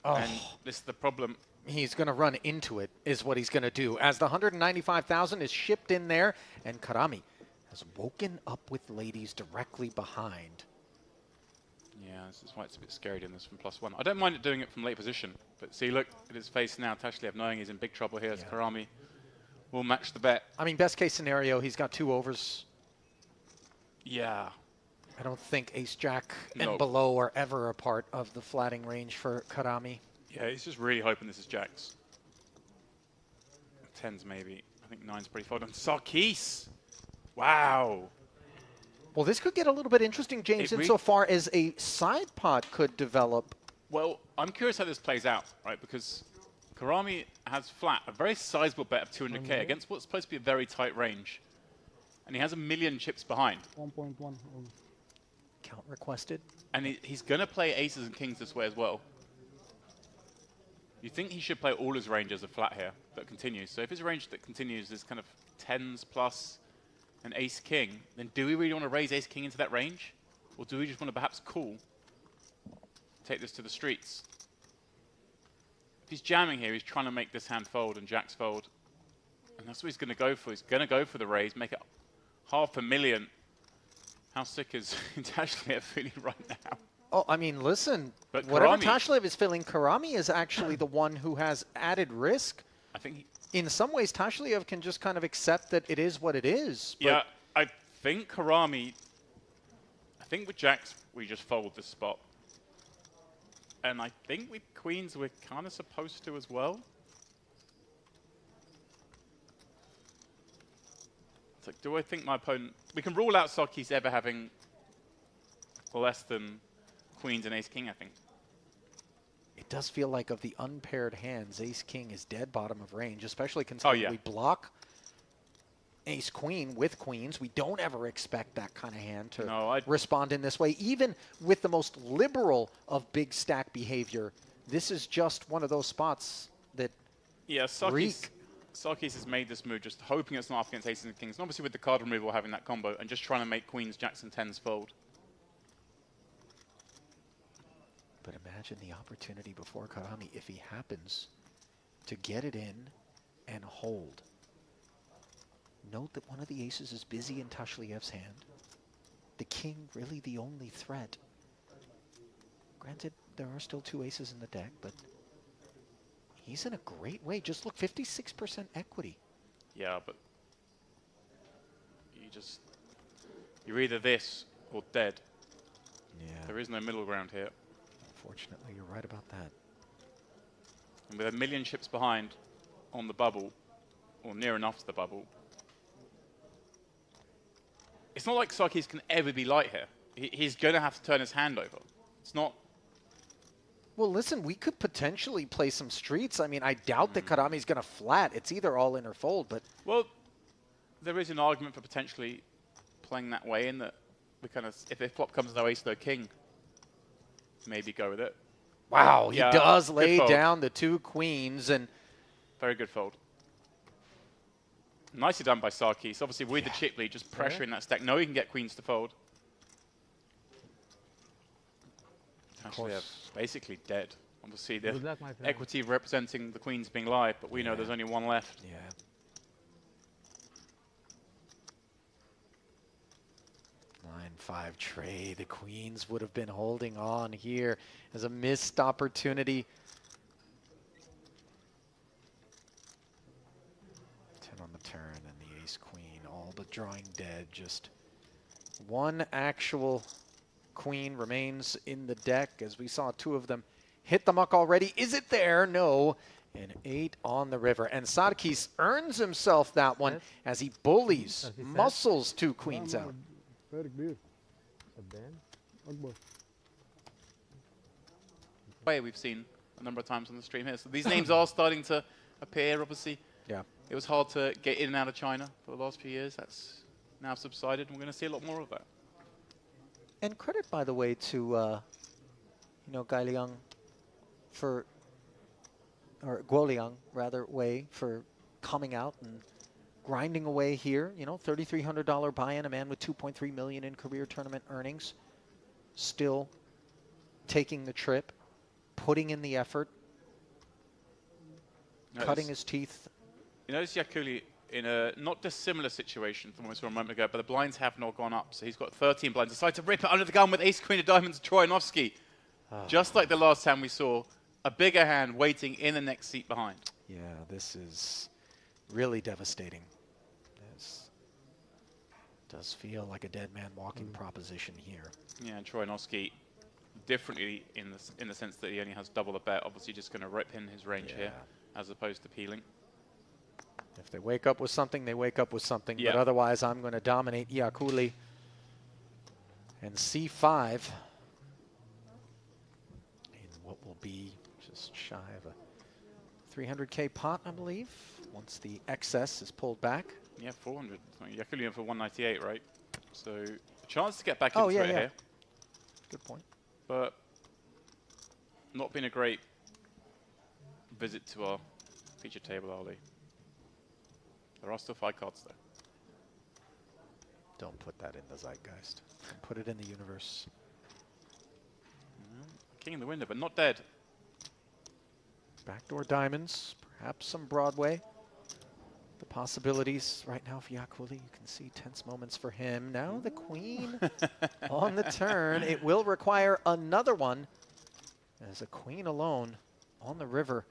Oh. And this is the problem. He's going to run into it, is what he's going to do. As the 195,000 is shipped in there, and Karami has woken up with ladies directly behind. Yeah, this is why it's a bit scary doing this from +1. I don't mind it doing it from late position, but see, look at his face now. Tashlev knowing he's in big trouble here. Yeah. Karami will match the bet. I mean, best case scenario, he's got 2 overs. Yeah. I don't think Ace-Jack and below are ever a part of the flatting range for Karami. Yeah, he's just really hoping this is jacks. 10s maybe. I think 9's pretty fold. And Sarkis! Wow! Well, this could get a little bit interesting, James, insofar as a side pot could develop. Well, I'm curious how this plays out, right? Because Karami has flat, a very sizable bet of 200k against what's supposed to be a very tight range. And he has 1 million chips behind. 1.1. Count requested. And he's going to play aces and kings this way as well. You think he should play all his range as a flat here that continues. So if his range that continues is kind of 10s plus an ace-king, then do we really want to raise ace-king into that range? Or do we just want to perhaps call? Take this to the streets. If he's jamming here, he's trying to make this hand fold and jacks fold. And that's what he's going to go for. He's going to go for the raise, make it 500,000. How sick is Tashlev feeling right now? Oh, I mean, listen, but whatever Tashlev is feeling, Karami is actually the one who has added risk. I think in some ways, Tashlev can just kind of accept that it is what it is. Yeah, I think Karami, I think with jacks, we just fold this spot. And I think with queens, we're kind of supposed to as well. It's like, do I think my opponent... We can rule out Sarkis ever having less than queens and ace-king, I think. It does feel like of the unpaired hands, ace-king is dead bottom of range, especially considering we block ace-queen with queens. We don't ever expect that kind of hand to respond in this way. Even with the most liberal of big stack behavior, this is just one of those spots that Sarkis has made this move just hoping it's not off against aces and kings. And obviously with the card removal having that combo and just trying to make queens, jacks and 10s fold. But imagine the opportunity before Karami if he happens to get it in and hold. Note that one of the aces is busy in Tashlev's hand. The king really the only threat. Granted, there are still 2 aces in the deck, but he's in a great way. Just look, 56% equity. Yeah, but you're either this or dead. Yeah. There is no middle ground here. Unfortunately, you're right about that. And with 1 million chips behind on the bubble, or near enough to the bubble, not like Sarkis can ever be light here. He's going to have to turn his hand over. It's not... Well, listen, we could potentially play some streets. I mean, I doubt that Karami's going to flat. It's either all in or fold, but... Well, there is an argument for potentially playing that way in that we kind of, if flop comes no ace, no king, maybe go with it. Wow, he does lay fold. down the 2 queens and... Very good fold. Nicely done by Sarkis. Obviously, with the chip lead, just pressuring that stack. No, he can get queens to fold. Actually, basically dead. Obviously, the luck, my friend. equity representing the queens being live, but we know there's only one left. Yeah. Line 5 tray. The queens would have been holding on here as a missed opportunity. 10 on the turn and the ace queen, all but drawing dead. Just one actual queen remains in the deck, as we saw 2 of them hit the muck already. Is it there? No. And 8 on the river. And Sarkis earns himself that one as he bullies, muscles 2 queens out. Very good. Way we've seen a number of times on the stream here. So these names are starting to appear, obviously. Yeah. It was hard to get in and out of China for the last few years. That's now subsided, and we're going to see a lot more of that. And credit, by the way, to, you know, Gai Liang for, or Guo Liang, rather, Wei, for coming out and grinding away here. You know, $3,300 buy-in, a man with $2.3 million in career tournament earnings, still taking the trip, putting in the effort, cutting his teeth. You notice Yakuli in a not dissimilar situation from what we saw a moment ago, but the blinds have not gone up. So he's got 13 blinds. Decided to rip it under the gun with ace queen of diamonds, Troyanovsky. Just like the last time we saw a bigger hand waiting in the next seat behind. Yeah, this is really devastating. This does feel like a dead man walking proposition here. Yeah, and Troyanovsky differently in the sense that he only has double the bet. Obviously just going to rip in his range here as opposed to peeling. If they wake up with something, they wake up with something. But otherwise, I'm going to dominate Yakuli. And C5 in what will be just shy of a 300K pot, I believe, once the excess is pulled back. Yeah, 400. Yakuli in for 198, right? So a chance to get back into it here. Good point. But not been a great visit to our feature table, Ali. There are still 5 cards there. Don't put that in the zeitgeist. Put it in the universe. King in the window, but not dead. Backdoor diamonds, perhaps some Broadway. The possibilities right now for Yakuli, you can see tense moments for him. Now the queen on the turn. It will require another one, as a queen alone on the river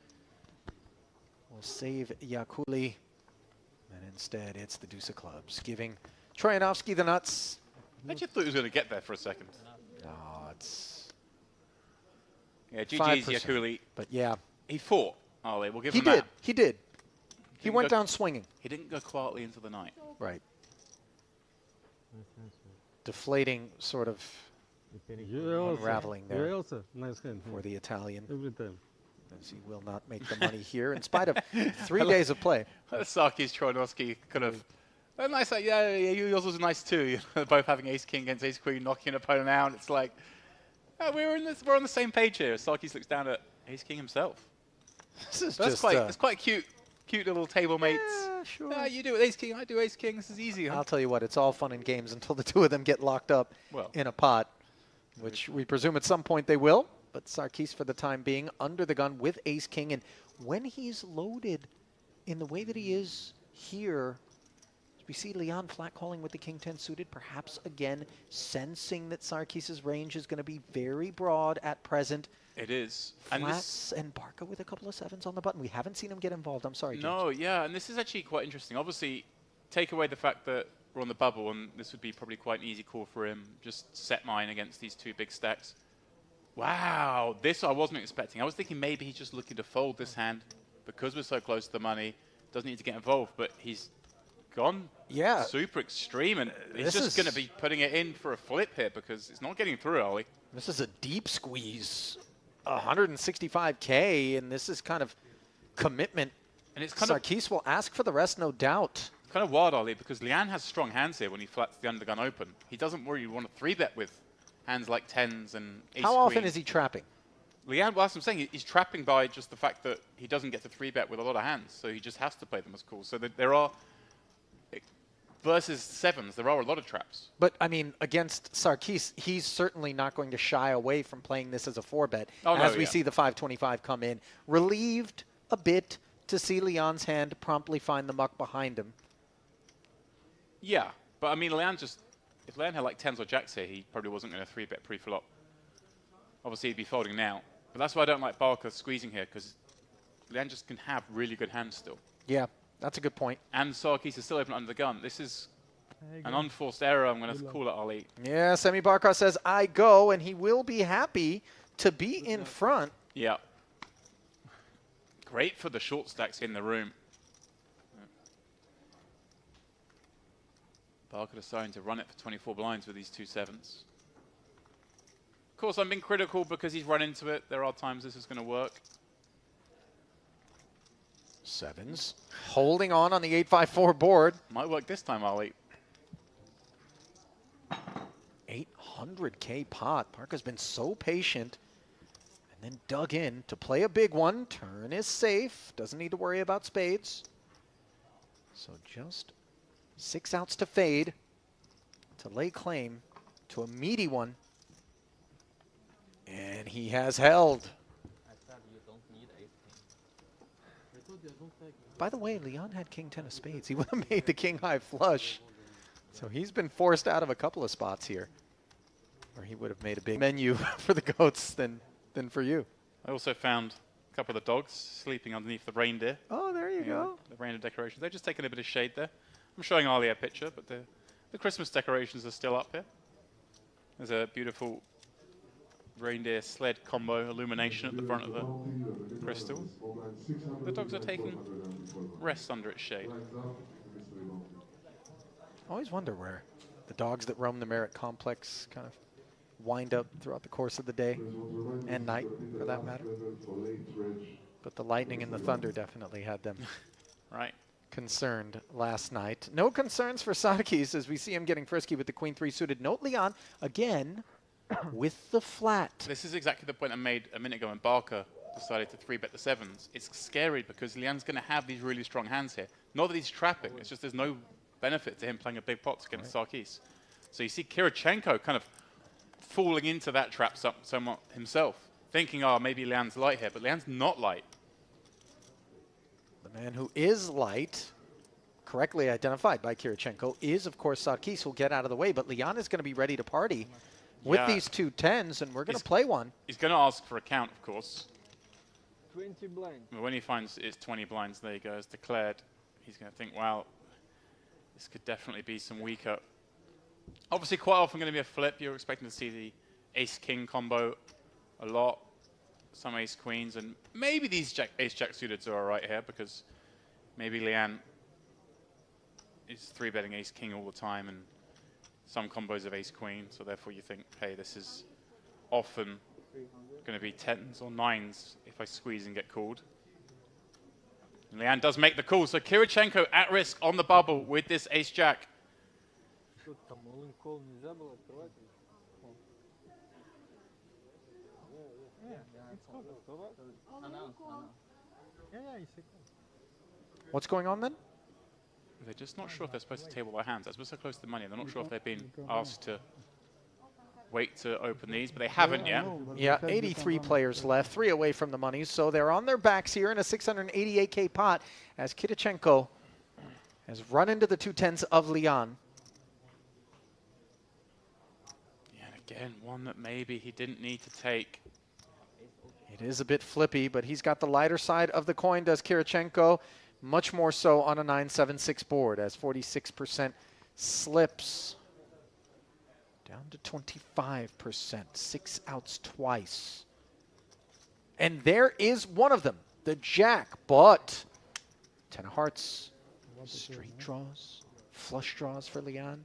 will save Yakuli. And instead, it's the deuce of clubs, giving Troyanovsky the nuts. I just thought he was going to get there for a second. Oh, it's... Yeah, GG's 5%. Yakuli. But yeah. He fought, Ali. We'll give He him did. that. He did. He went go- down swinging. He didn't go quietly into the night. Right. Deflating sort of unraveling there also nice hand for the Italian. every time. As he will not make the money here in spite of 3 days of play. Sarkis, Troyanovsky kind of... Oh, nice. Yeah, yours was nice too. You know, both having ace king against ace queen, knocking an opponent out. It's like, we're on the same page here. Sarkis looks down at ace king himself. This is That's just it's quite cute little table mates. Yeah, sure. You do it with ace king, I do ace king. This is easy. Huh? I'll tell you what, it's all fun and games until the 2 of them get locked up in a pot, which we presume at some point they will. But Sarkis, for the time being, under the gun with ace king. And when he's loaded in the way that he is here, we see Leon flat calling with the king 10 suited, perhaps again sensing that Sarkis' range is going to be very broad at present. It is. Flats and Barca with a couple of 7s on the button. We haven't seen him get involved. I'm sorry, James. No, yeah, and this is actually quite interesting. Obviously, take away the fact that we're on the bubble, and this would be probably quite an easy call for him. Just set mine against these 2 big stacks. Wow, this I wasn't expecting. I was thinking maybe he's just looking to fold this hand because we're so close to the money. Doesn't need to get involved, but he's gone Yeah. super extreme, and he's This just is- going to be putting it in for a flip here because it's not getting through early. This is a deep squeeze. 165K, and this is kind of commitment. And it's kind of Sarkis will ask for the rest, no doubt. kind of wild, Ali, because Lian has strong hands here when he flats the undergun open. He doesn't really want to 3-bet with hands like 10s and ace How often queen. is he trapping? Lian, well, that's what I'm saying. He's trapping by just the fact that he doesn't get to 3-bet with a lot of hands, so he just has to play them as calls. So there are, versus 7s, there are a lot of traps. But, I mean, against Sarkis, he's certainly not going to shy away from playing this as a 4-bet. Oh, no, as we yeah. see the 525 come in. Relieved a bit to see Leon's hand promptly find the muck behind him. Yeah, but I mean, if Lian had like 10s or jacks here, he probably wasn't going to 3-bet pre-flop. Obviously, he'd be folding now. But that's why I don't like Barker squeezing here, because Lian just can have really good hands still. Yeah, that's a good point. And Sarkis is still open under the gun. This is an unforced error. I'm going to call it Ali. Yeah, Semi Barkar says, I go, and he will be happy to be in front. Yeah. Great for the short stacks in the room. Barker deciding to run it for 24 blinds with these 2 7s. Of course, I'm being critical because he's run into it. There are times this is going to work. 7s. Holding on the 854 board. Might work this time, Ali. 800K pot. Barker's been so patient and then dug in to play a big one. Turn is safe. Doesn't need to worry about spades. So just 6 outs to fade to lay claim to a meaty one. And he has held. By the way, Leon had king 10 of spades. He would have made the king high flush. So he's been forced out of a couple of spots here where he would have made a big menu for the goats than for you. I also found a couple of the dogs sleeping underneath the reindeer. Oh, there you go. The reindeer decorations. They're just taking a bit of shade there. I'm showing Ali a picture, but the Christmas decorations are still up here. There's a beautiful reindeer sled combo illumination at the front of the crystal. The dogs are taking rest under its shade. I always wonder where the dogs that roam the Merit complex kind of wind up throughout the course of the day and night, for that matter. But the lightning and the thunder definitely had them right concerned last night. No concerns for Sarkis as we see him getting frisky with the queen 3 suited. Note Leon again with the flat. This is exactly the point I made a minute ago when Barker decided to 3-bet the 7s. It's scary because Leon's going to have these really strong hands here. Not that he's trapping, it's just there's no benefit to him playing a big pot against Sarkis. So you see Kirichenko kind of falling into that trap somewhat himself, thinking, oh, maybe Leon's light here, but Leon's not light. The man who is light, correctly identified by Kirichenko, is, of course, Sarkis, who'll get out of the way, but Leon is going to be ready to party with these 2 10s, and we're going to play one. He's going to ask for a count, of course. 20 blinds. But when he finds it's 20 blinds, there you go, as declared, he's going to think, wow, this could definitely be some weaker. Obviously, quite often going to be a flip. You're expecting to see the ace-king combo a lot, some ace-queens, and maybe these ace-jack suited are all right here because maybe Leanne is 3-betting ace-king all the time and some combos of ace-queen, so therefore you think, hey, this is often going to be 10s or 9s if I squeeze and get called. And Leanne does make the call, so Kirichenko at risk on the bubble with this ace-jack. What's going on then? They're just not sure if they're supposed to table their hands. That's so close to the money. They're not sure if they've been asked to wait to open these, but they haven't yet. Yeah, 83 players left, 3 away from the money, so they're on their backs here in a 688K pot as Kirichenko has run into the 2 10s of Leon. Yeah, and again, one that maybe he didn't need to take. It is a bit flippy, but he's got the lighter side of the coin, does Kirichenko. Much more so on a 9-7-6 board as 46% slips down to 25%. 6 outs twice. And there is one of them, the jack, but 10 of hearts, straight draws. Flush draws for Leon.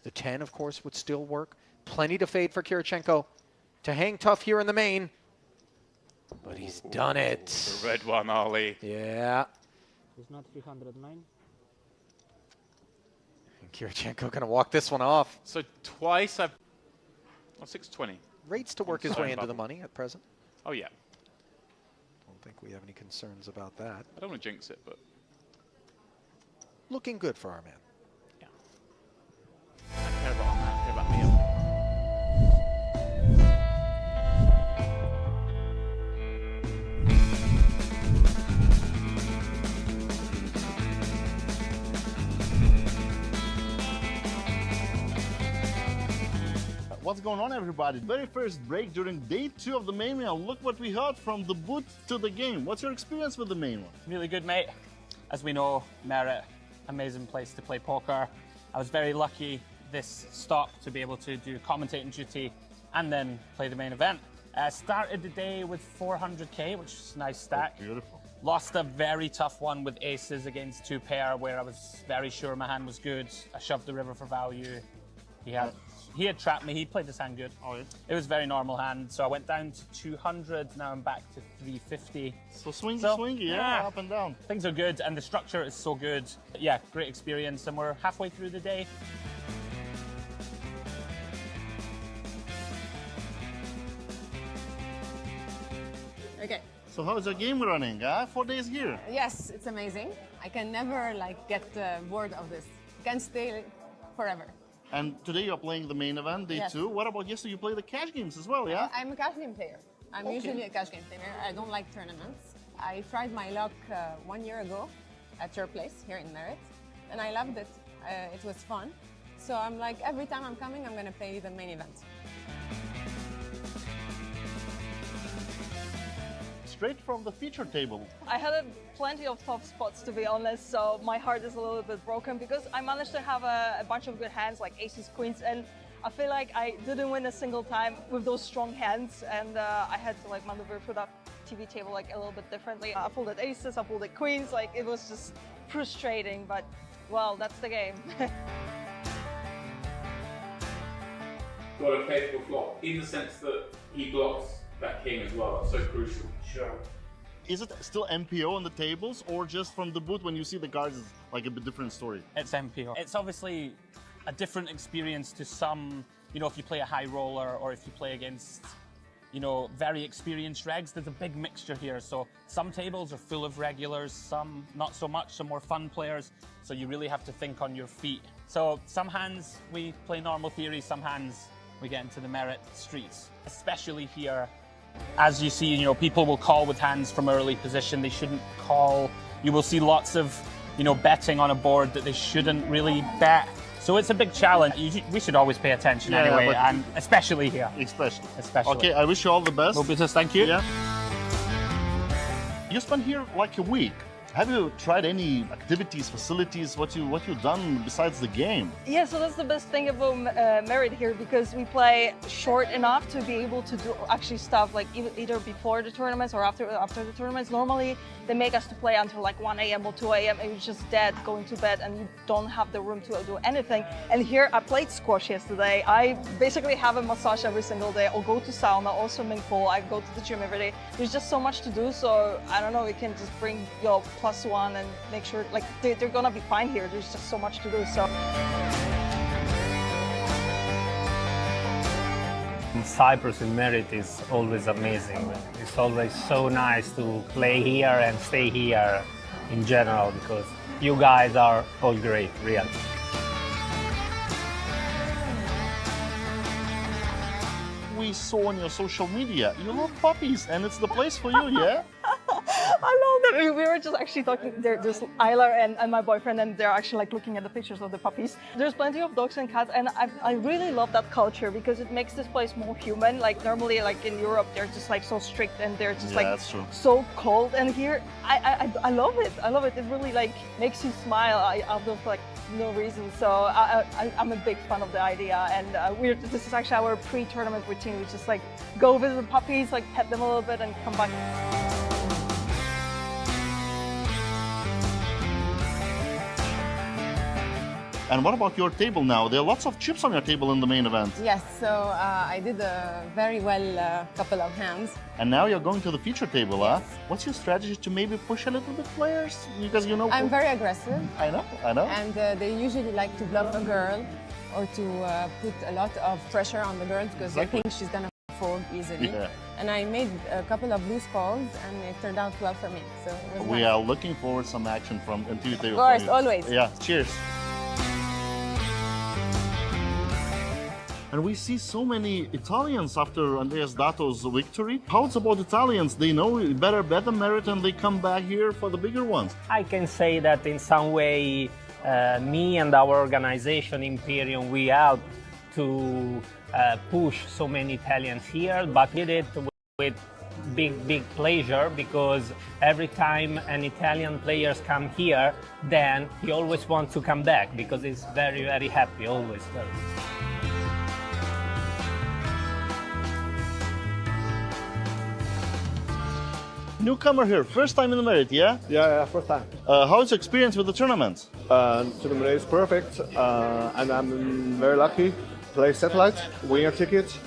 The 10, of course, would still work. Plenty to fade for Kirichenko to hang tough here in the main. But he's done it. The red one, Ali. Yeah. It's not 309. And Kirichenko going to walk this one off. So twice I've... Oh, 620. Rates to work his way into the money at present. Oh, yeah. Don't think we have any concerns about that. I don't want to jinx it, but... Looking good for our man. Yeah. I care about that. I care about me. What's going on, everybody? Very first break during day 2 of the main one. Look what we heard from the booth to the game. What's your experience with the main one? Really good, mate. As we know, Merit, amazing place to play poker. I was very lucky this stop to be able to do commentating duty and then play the main event. Started the day with 400k, which is a nice stack. Oh, beautiful. Lost a very tough one with aces against 2 pair where I was very sure my hand was good. I shoved the river for value. He had trapped me. He played his hand good. Oh, yeah. It was a very normal hand, so I went down to 200. Now I'm back to 350. So swingy, yeah, up and down. Things are good, and the structure is so good. Yeah, great experience, and we're halfway through the day. Okay. So how's your game running? 4 days here. Yes, it's amazing. I can never get bored of this. Can stay forever. And today you're playing the main event, day Yes. 2. What about yesterday? You play the cash games as well, yeah? I'm a cash game player. I'm Okay. usually a cash game player. I don't like tournaments. I tried my luck 1 year ago at your place here in Merit, and I loved it. It was fun. So I'm like, every time I'm coming, I'm going to play the main event. Straight from the feature table. I had plenty of tough spots, to be honest, so my heart is a little bit broken because I managed to have a bunch of good hands like aces, queens, and I feel like I didn't win a single time with those strong hands, and I had to maneuver through that TV table a little bit differently. I folded aces, I folded queens, it was just frustrating, but well, that's the game. Got a faithful flop in the sense that he blocks that king as well. That's so crucial. Sure. Is it still MPO on the tables, or just from the booth when you see the cards is a bit different story? It's MPO. It's obviously a different experience to some, if you play a high roller or if you play against, very experienced regs, there's a big mixture here. So some tables are full of regulars, some not so much, some more fun players. So you really have to think on your feet. So some hands we play normal theory, some hands we get into the Merit streets, especially here. As you see, people will call with hands from early position. They shouldn't call. You will see lots of, betting on a board that they shouldn't really bet. So it's a big challenge. We should always pay attention anyway, and especially here. Especially. Especially. Okay, I wish you all the best. Well, business, thank you. Yeah. You spent here a week. Have you tried any activities, facilities, what you've done besides the game? Yeah, so that's the best thing about Merit here, because we play short enough to be able to do actually stuff either before the tournaments or after the tournaments. Normally they make us to play until 1 a.m. or 2 a.m. and you're just dead going to bed and you don't have the room to do anything. And here I played squash yesterday. I basically have a massage every single day. I'll go to sauna or swimming pool. I go to the gym every day. There's just so much to do, so I don't know, you can just bring your +1 and make sure they're gonna be fine here. There's just so much to do. So In Cyprus in Merit is always amazing. It's always so nice to play here and stay here in general because you guys are all great, really. We saw on your social media, you love puppies and it's the place for you, yeah? I love that. We were just actually talking, there's Isla and my boyfriend, and they're actually looking at the pictures of the puppies. There's plenty of dogs and cats, and I really love that culture because it makes this place more human. Normally in Europe, they're just so strict and they're just that's true. so cold. And here, I love it. I love it. It really makes you smile out of no reason. So I'm a big fan of the idea, and this is actually our pre-tournament routine. We just go visit the puppies, pet them a little bit, and come back. And what about your table now? There are lots of chips on your table in the main event. Yes, so I did a very well couple of hands. And now you're going to the feature table, huh? What's your strategy to maybe push a little bit players? Because you know... I'm very aggressive. I know. And they usually like to bluff a girl or to put a lot of pressure on the girl because they think she's going to fold easily. Yeah. And I made a couple of loose calls and it turned out well for me. So it was We nice. are looking forward to some action from MTV Table. Of course, always. Yeah, cheers. And we see so many Italians after Andreas Dato's victory. How's about Italians? They know better merit and they come back here for the bigger ones. I can say that in some way, me and our organization Imperium, we helped to push so many Italians here, but we did it with big pleasure because every time an Italian players come here, then he always wants to come back because he's very happy, always. Newcomer here, first time in the Merit, yeah? Yeah, first time. How's your experience with the tournament? Tournament is perfect, and I'm very lucky. Play satellite, win a ticket,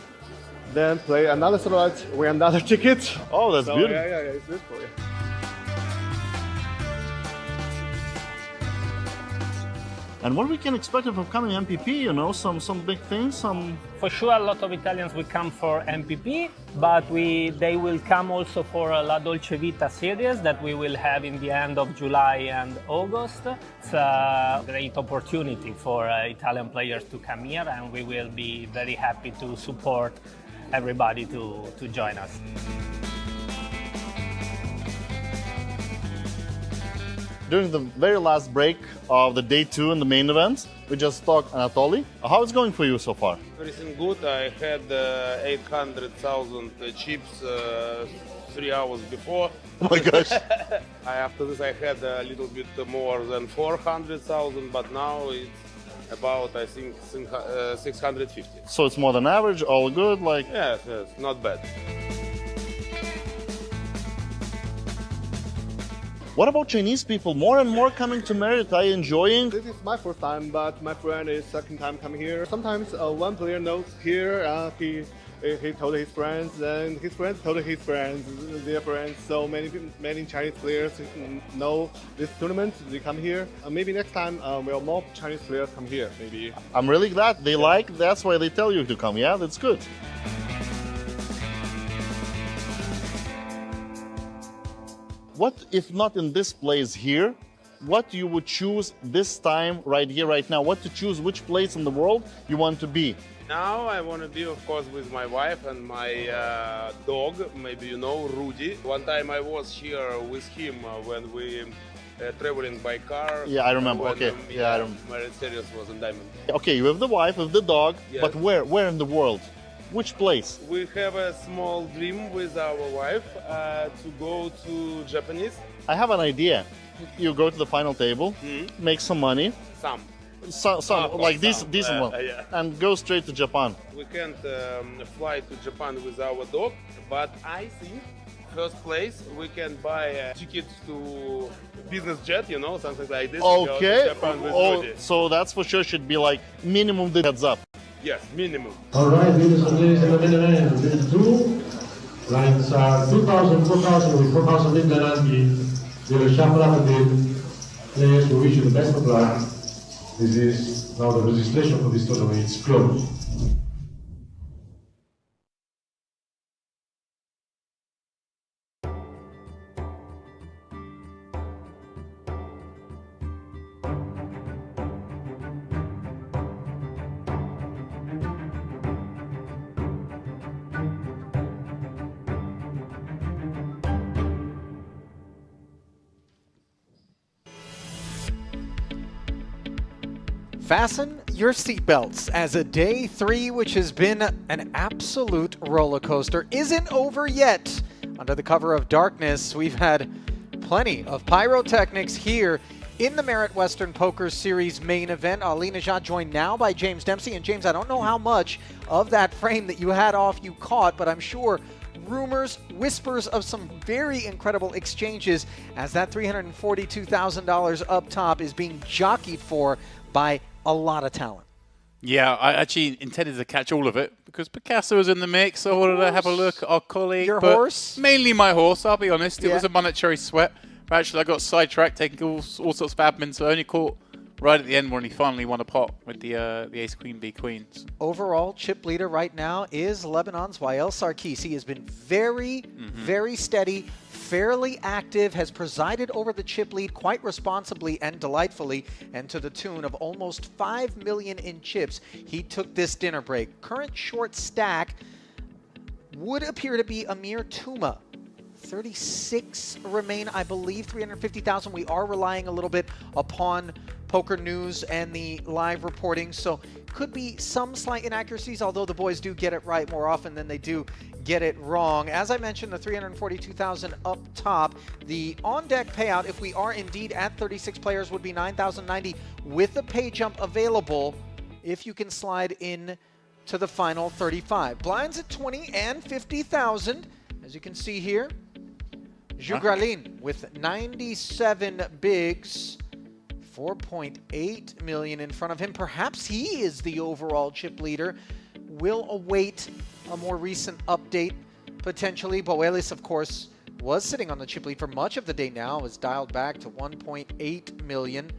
then play another satellite, win another ticket. Oh, that's beautiful. Yeah, it's beautiful. Yeah. And what we can expect of upcoming MPP, you know, some big things, For sure, a lot of Italians will come for MPP, but they will come also for a La Dolce Vita series that we will have in the end of July and August. It's a great opportunity for Italian players to come here, and we will be very happy to support everybody to join us. During the very last break of the day 2 in the main event, we just talked Anatoly. How is it going for you so far? Everything good. I had 800,000 chips 3 hours before. Oh my gosh. After this I had a little bit more than 400,000, but now it's about, I think, 650. So it's more than average, all good? Yes, not bad. What about Chinese people? More and more coming to Merit. Are you enjoying? This is my first time, but my friend is second time coming here. Sometimes one player knows here, he told his friends, and his friends told his friends, their friends. So many Chinese players know this tournament. They come here. Maybe next time will more Chinese players come here. Maybe. I'm really glad they like. That's why they tell you to come. Yeah, that's good. What if not in this place here? What you would choose this time, right here, right now? What to choose? Which place in the world you want to be? Now I want to be, of course, with my wife and my dog. Maybe you know Rudy. One time I was here with him when we traveling by car. Yeah, I remember. Okay. Yeah, I remember. Merit series was in Diamond. Okay, you have the wife, with the dog, Yes. but where in the world? Which place? We have a small dream with our wife to go to Japanese. I have an idea. You go to the final table, make some money. Some. Like decent one, yeah. and go straight to Japan. We can't fly to Japan with our dog, but I think first place we can buy tickets to business jet, you know, something like this. To go to Japan with Rudy. So that's for sure should be like minimum the heads up. Yes, minimum. All right, ladies and ladies, in the main event, these two lines are 2,000, 4,000 with 4,000 in the Nandi. We will shuffle up a bit. Players, we wish you the best of luck. This is now the registration for this tournament is closed. Fasten your seatbelts as a day 3, which has been an absolute roller coaster, isn't over yet. Under the cover of darkness, we've had plenty of pyrotechnics here in the Merit Western Poker Series main event. Ali Najat joined now by James Dempsey. And James, I don't know how much of that frame that you had off you caught, but I'm sure rumors, whispers of some very incredible exchanges as that $342,000 up top is being jockeyed for by a lot of talent. Yeah, I actually intended to catch all of it because Picasso was in the mix. I wanted to have a look at our colleague. Your but horse? Mainly my horse, I'll be honest. It Yeah. was a monetary sweat. But actually, I got sidetracked, taking all sorts of admin, so I only caught right at the end when he finally won a pot with the ace, queen, b, queens. Overall, chip leader right now is Lebanon's Wael Sarkis. He has been very, very steady, fairly active, has presided over the chip lead quite responsibly and delightfully, and to the tune of almost 5 million in chips, he took this dinner break. Current short stack would appear to be Amir Tuma. 36 remain, I believe, 350,000. We are relying a little bit upon Poker News and the live reporting, so could be some slight inaccuracies, although the boys do get it right more often than they do get it wrong. As I mentioned, the 342,000 up top. The on-deck payout, if we are indeed at 36 players, would be 9,090 with a pay jump available if you can slide in to the final 35. Blinds at 20 and 50,000, as you can see here. Jugralin with 97 bigs, 4.8 million in front of him. Perhaps he is the overall chip leader. We'll await a more recent update, potentially. Boelis, of course, was sitting on the chip lead for much of the day now, is dialed back to 1.8 million.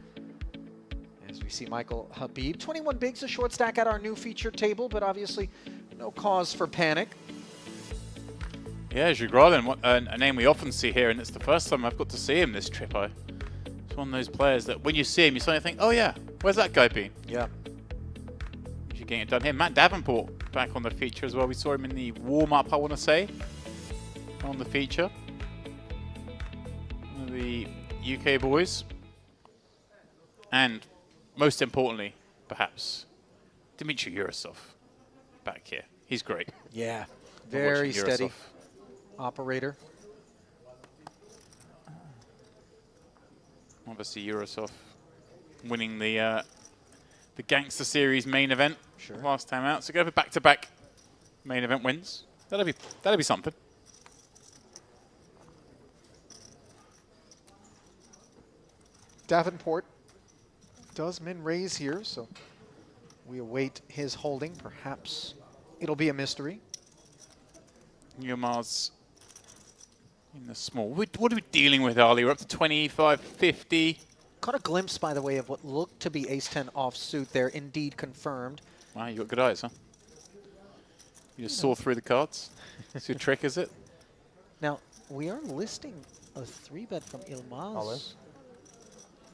As we see Michael Habib. 21 bigs, a short stack at our new feature table, but obviously no cause for panic. Yeah, Jugralin, a name we often see here, and it's the first time I've got to see him this trip. It's one of those players that when you see him, you suddenly think, oh yeah, where's that guy been? Yeah. Usually getting it done here. Matt Davenport back on the feature as well. We saw him in the warm-up, I want to say, on the feature. One of the UK boys. And most importantly, perhaps, Dmitry Yurasov back here. He's great. Yeah, very steady Yurasov. Operator. Obviously, Yurasov winning the Gangster Series main event last time out. So go for back-to-back main event wins. That'll be something. Davenport does min raise here, so we await his holding. Perhaps it'll be a mystery. Yilmaz in the small. What are we dealing with, Ali? We're up to 25, 50. Caught a glimpse, by the way, of what looked to be ace-10 offsuit there, indeed confirmed. Wow, you got good eyes, huh? You just saw through the cards. That's your trick, is it? Now, we are listing a 3-bet from Yilmaz.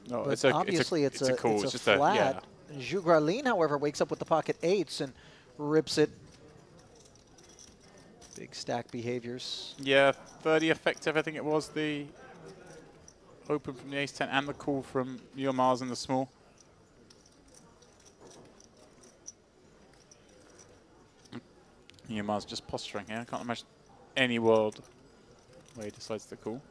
No, But it's a obviously it's a call. It's It's a just flat. yeah. Jugralin, however, wakes up with the pocket eights and rips it. Big stack behaviors. Yeah, 30 effective, I think it was, the open from the ace-10 and the call from Yilmaz in the small. Yilmaz just posturing here. I can't imagine any world where he decides to call.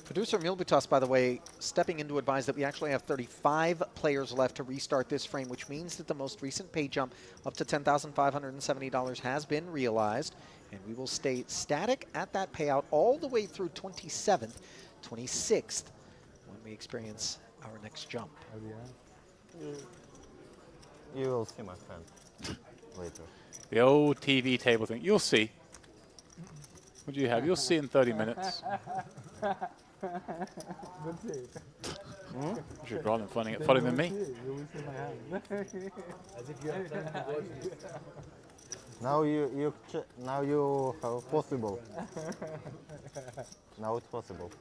Producer Milbutas, by the way, stepping in to advise that we actually have 35 players left to restart this frame, which means that the most recent pay jump up to $10,570 has been realized, and we will stay static at that payout all the way through 27th, 26th, when we experience our next jump. You will see, my friend, later. The old TV table thing. You'll see. What do you have? You'll see in 30 minutes. Good save. You're rather funny than me. Now you have possible. Now it's possible.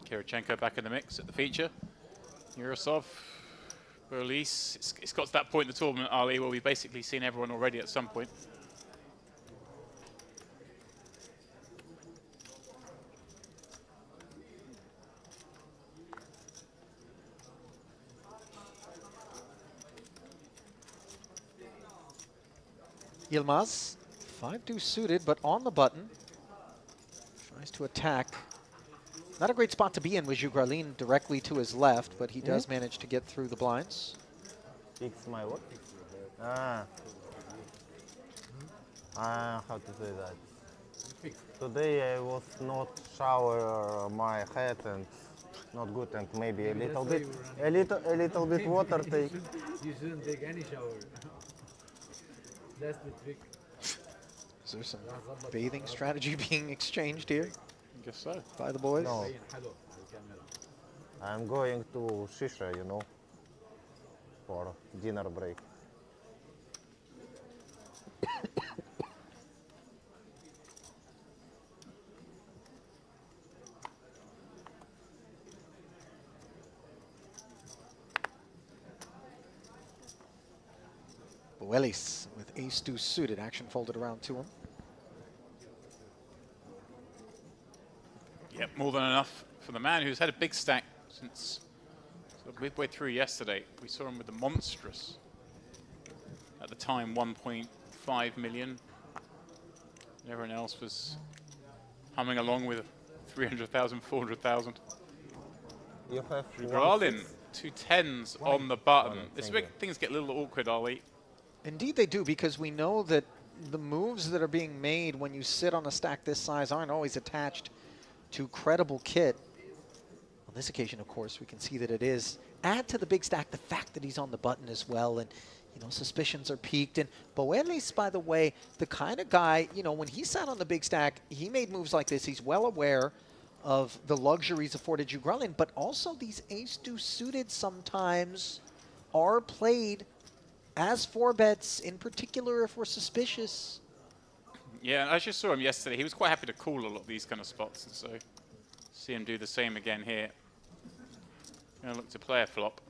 Kirichenko back in the mix at the feature. Yurasov, Berlis. It's got to that point in the tournament, Ali, where we've basically seen everyone already at some point. Yilmaz, 5-2 suited, but on the button. Tries to attack. Not a great spot to be in with Jugralin directly to his left, but he does manage to get through the blinds. Fix my what? How to say that? Today I was not shower my head and not good, and maybe a little bit water take. You shouldn't take any shower. That's the trick. Is there some bathing strategy being exchanged here? I guess so. By the boys? No. I'm going to Shisha, you know, for dinner break. Boelis with ace-2 suited, action folded around to him. Yep, more than enough for the man who's had a big stack since sort of midway through yesterday. We saw him with the monstrous, at the time, 1.5 million. Everyone else was humming along with 300,000, 400,000. You have Jugralin, 2 10s on the button. This is where things get a little awkward, Ollie. Indeed they do, because we know that the moves that are being made when you sit on a stack this size aren't always attached to credible kit. On this occasion, of course, we can see that it is. Add to the big stack the fact that he's on the button as well, and you know, suspicions are peaked. And Boelis, by the way, the kind of guy, you know, when he sat on the big stack, he made moves like this. He's well aware of the luxuries afforded Jugralin, but also these ace-2 suited sometimes are played as 4-bets, in particular if we're suspicious. Yeah, I just saw him yesterday. He was quite happy to call a lot of these kind of spots, and so see him do the same again here. Gonna look to play a flop.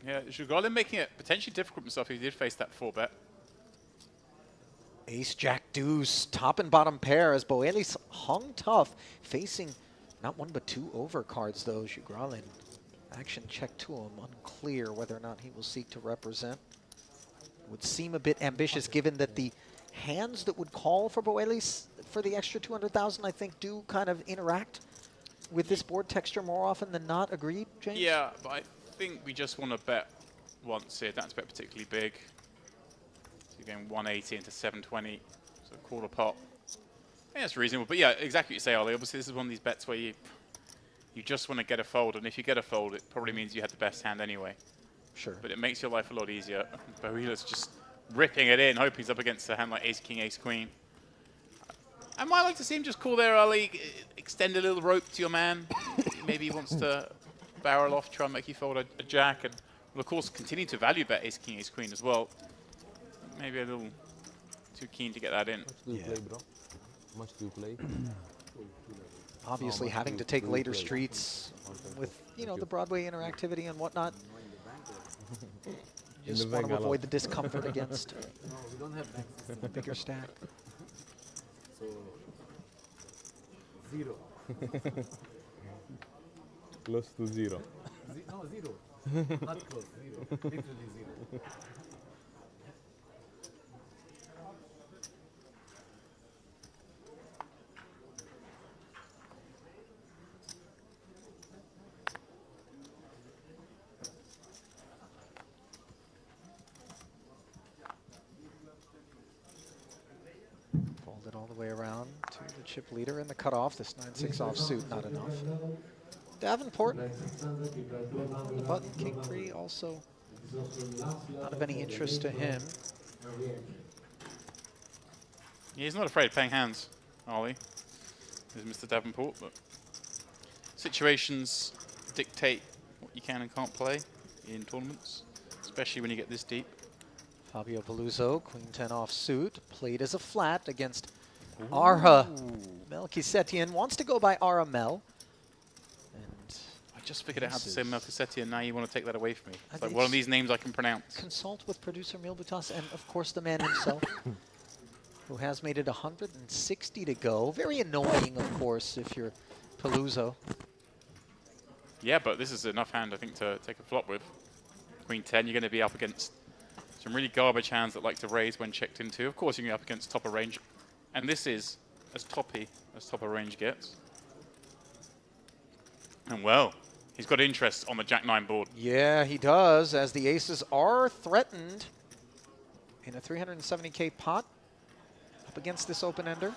Yeah, Jugralin making it potentially difficult for himself if he did face that 4-bet. Ace, Jack, Deuce, top and bottom pair as Boelis hung tough, facing not one but 2 overcards though. Jugralin, action check to him, unclear whether or not he will seek to represent. Would seem a bit ambitious given that the hands that would call for Boelis for the extra 200,000, I think, do kind of interact with this board texture more often than not. Agreed, James? Yeah, but I think we just want to bet once here. That's bet particularly big. So you're going 180 into 720, so a quarter pot. I think that's reasonable. But yeah, exactly what you say, Ollie. Obviously, this is one of these bets where you just want to get a fold, and if you get a fold, it probably means you had the best hand anyway. Sure. But it makes your life a lot easier. Boelis just ripping it in, hoping he's up against a hand like Ace King, Ace Queen. I might like to see him just call there, Ollie, extend a little rope to your man. Maybe he wants to barrel off, try and make you fold a jack, and will of course continue to value bet Ace King, Ace Queen as well. Maybe a little too keen to get that in. Much do you play, bro? Much do you play? Obviously having to take later streets with, you know, the Broadway interactivity and whatnot. Just want to avoid the discomfort against we don't have a bigger stack. So, 0. Close to 0. No, 0. Not close, 0. Literally 0. Fold it all the way around to the chip leader and the cutoff. This 9-6 offsuit, not enough. Davenport on the button, king 3 also not of any interest to him. Yeah, he's not afraid of playing hands, Ollie, is Mr. Davenport, but situations dictate what you can and can't play in tournaments, especially when you get this deep. Fabio Paluzzo, queen 10 offsuit, played as a flat against Arha Melchisetian. Wants to go by Aramel. And I just figured out how to say Melchisetian, and now you want to take that away from me. It's like one of these names I can pronounce. Consult with producer Milbutas and, of course, the man himself, who has made it 160 to go. Very annoying, of course, if you're Paluzzo. Yeah, but this is enough hand, I think, to take a flop with. Queen 10, you're going to be up against some really garbage hands that like to raise when checked into. Of course, you're going to be up against top of range. And this is as toppy as top of range gets. And well, he's got interest on the Jack-9 board. Yeah, he does, as the aces are threatened in a 370k pot up against this open-ender.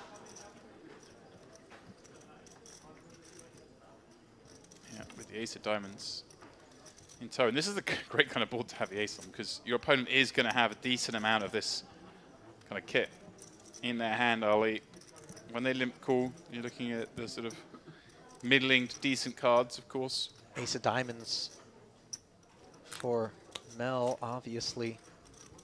Yeah, with the ace of diamonds in tow. And this is a great kind of board to have the ace on, because your opponent is going to have a decent amount of this kind of kit in their hand early. When they limp call, you're looking at the sort of middling to decent cards, of course. Ace of diamonds for Mel, obviously,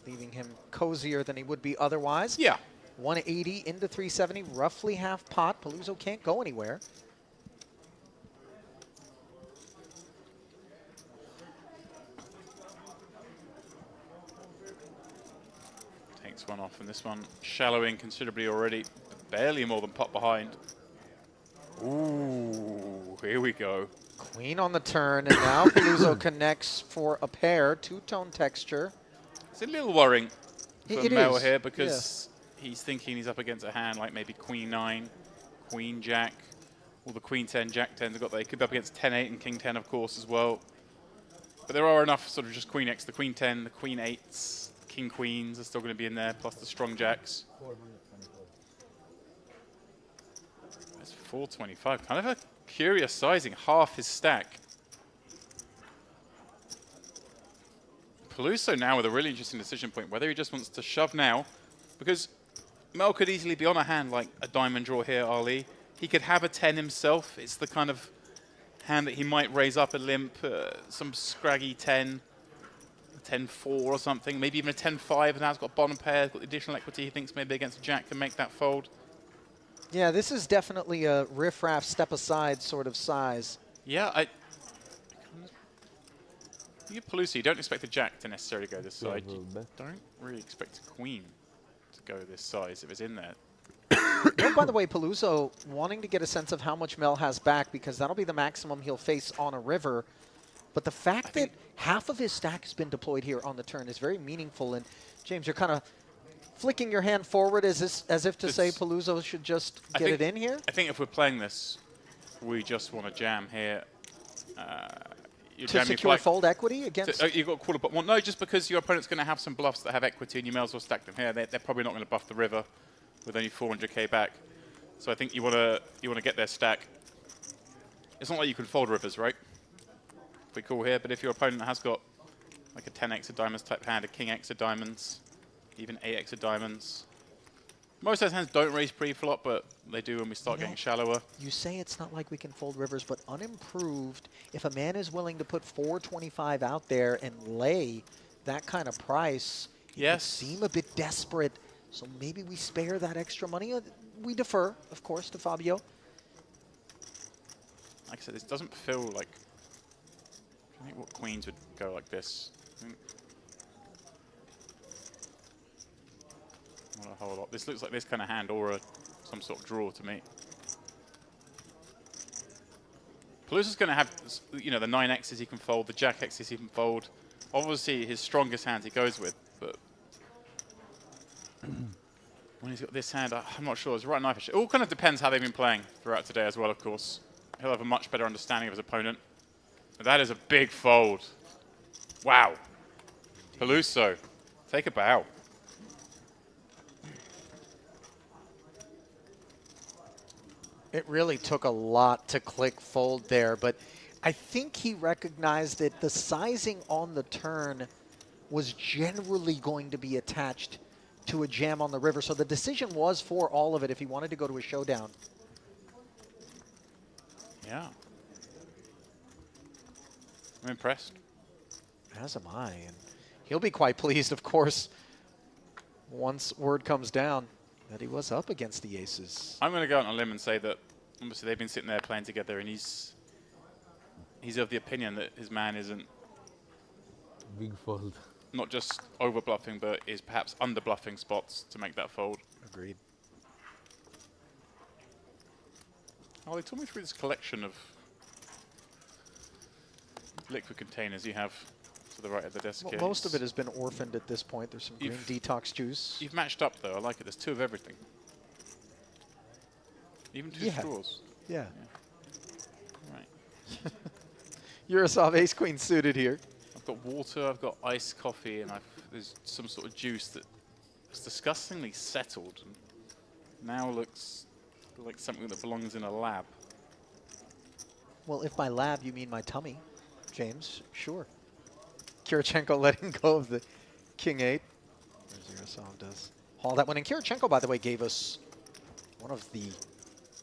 leaving him cozier than he would be otherwise. Yeah. 180 into 370, roughly half pot. Paluzzo can't go anywhere. Takes one off, and this one shallowing considerably already. Barely more than pot behind. Ooh, here we go. Queen on the turn, and now Paluzzo connects for a pair, two-tone texture. It's a little worrying for Mel here, because yes, he's thinking he's up against a hand like maybe Queen 9, Queen Jack, all the Queen 10, Jack 10s have got. They could be up against 10-8 and King 10, of course, as well. But there are enough sort of just Queen X, the Queen 10, the Queen 8s, King Queens are still going to be in there, plus the strong Jacks. That's 425. Kind of a curious sizing, half his stack. Paluzzo now with a really interesting decision point, whether he just wants to shove now, because Mel could easily be on a hand like a diamond draw here, Ali. He could have a 10 himself. It's the kind of hand that he might raise up a limp, some scraggy 10, a 10-4 or something, maybe even a 10-5, and now he's got bottom pair, got the additional equity he thinks maybe against a Jack can make that fold. Yeah, this is definitely a riff-raff, step-aside sort of size. Yeah, you Paluzzo, you don't expect a Jack to necessarily go this side. You don't really expect a Queen to go this size if it's in there. Oh, by the way, Paluzzo wanting to get a sense of how much Mel has back, because that'll be the maximum he'll face on a river. But the fact that half of his stack has been deployed here on the turn is very meaningful. And James, you're kind of flicking your hand forward as if to say Paluzzo should just get it in here? I think if we're playing this, we just want to jam here. To secure fold equity against? You've got to call a well, no, just because your opponent's going to have some bluffs that have equity and you may as well stack them here. They're probably not going to buff the river with only 400k back. So I think you want to get their stack. It's not like you can fold rivers, right? We call here, but if your opponent has got like a 10x of diamonds type hand, a king x of diamonds, even 8x of diamonds. Most of those hands don't raise pre-flop, but they do when we start getting shallower. You say it's not like we can fold rivers, but unimproved, if a man is willing to put 425 out there and lay that kind of price, it would seem a bit desperate. So maybe we spare that extra money. We defer, of course, to Fabio. Like I said, this doesn't feel like... I think what queens would go like this. Not a whole lot. This looks like this kind of hand or some sort of draw to me. Paluzzo's going to have, you know, the 9x's he can fold, the jack x's he can fold. Obviously, his strongest hands he goes with, but when he's got this hand, I'm not sure. It's right knife. It all kind of depends how they've been playing throughout today as well, of course. He'll have a much better understanding of his opponent. That is a big fold. Wow. Paluzzo, take a bow. It really took a lot to click fold there, but I think he recognized that the sizing on the turn was generally going to be attached to a jam on the river. So the decision was for all of it if he wanted to go to a showdown. Yeah. I'm impressed. As am I. And he'll be quite pleased, of course, once word comes down that he was up against the aces. I'm going to go out on a limb and say that obviously they've been sitting there playing together, and he's of the opinion that his man isn't big fold. Not just over bluffing, but is perhaps under bluffing spots to make that fold. Agreed. Oh, they took me through this collection of liquid containers you have to the right of the desk. Well, most of it has been orphaned at this point. There's some green detox juice. You've matched up, though. I like it. There's two of everything. Even two straws. Yeah. Right. Yurosov ace queen suited here. I've got water, I've got iced coffee, and there's some sort of juice that's disgustingly settled and now looks like something that belongs in a lab. Well, if by lab you mean my tummy, James, sure. Kirichenko letting go of the king 8. Yurosov does haul that one. And Kirichenko, by the way, gave us one of the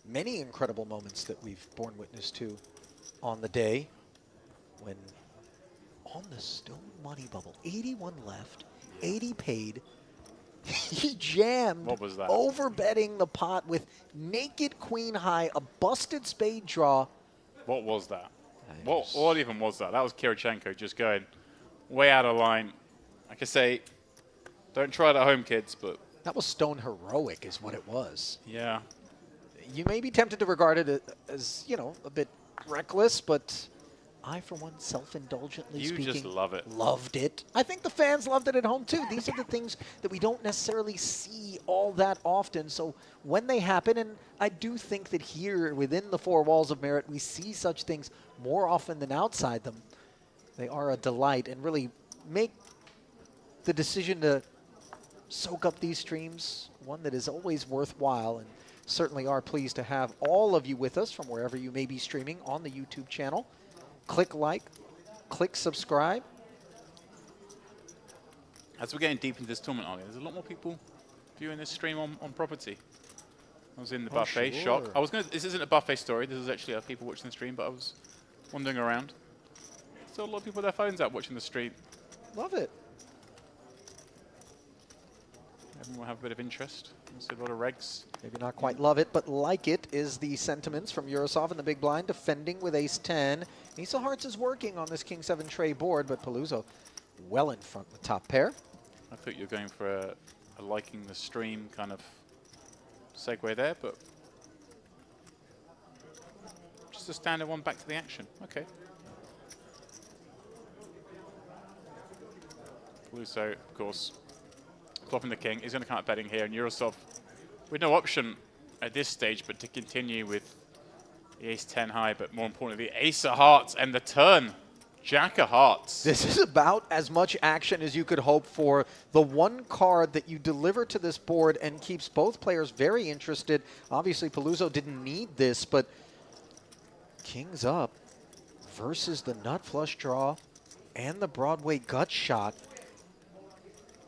many incredible moments that we've borne witness to on the day when on the stone money bubble, 81 left, 80 paid. He jammed. What was that? Over betting the pot with naked queen high, a busted spade draw. What was that? What even was that? That was Kirichenko just going way out of line. Like I say, don't try it at home, kids, but... That was stone heroic is what it was. Yeah. You may be tempted to regard it as, you know, a bit reckless, but I, for one, self-indulgently speaking, just love it. Loved it. I think the fans loved it at home, too. These are the things that we don't necessarily see all that often. So when they happen, and I do think that here within the four walls of Merit, we see such things more often than outside them. They are a delight and really make the decision to soak up these streams one that is always worthwhile, and certainly are pleased to have all of you with us from wherever you may be streaming on the YouTube channel. Click like, click subscribe. As we're getting deep into this tournament, Ollie, there's a lot more people viewing this stream on property. I was in the buffet, shock. This isn't a buffet story, this is actually people watching the stream, but I was wandering around. Still a lot of people with their phones out watching the stream. Love it. Everyone will have a bit of interest. I see a lot of regs. Maybe not quite love it, but like it is the sentiments from Yurosov in the big blind, defending with ace-10. Nisa Hearts is working on this king-7 tray board, but Paluzzo well in front with top pair. I thought you were going for a liking the stream kind of segue there, but just a standard one back to the action. Okay. Paluzzo, of course, flopping the king. He's going to come out betting here, and Yurosov with no option at this stage but to continue with the ace-10 high, but more importantly, the ace of hearts and the turn. Jack of hearts. This is about as much action as you could hope for. The one card that you deliver to this board and keeps both players very interested. Obviously, Paluzzo didn't need this, but king's up versus the nut flush draw and the Broadway gut shot.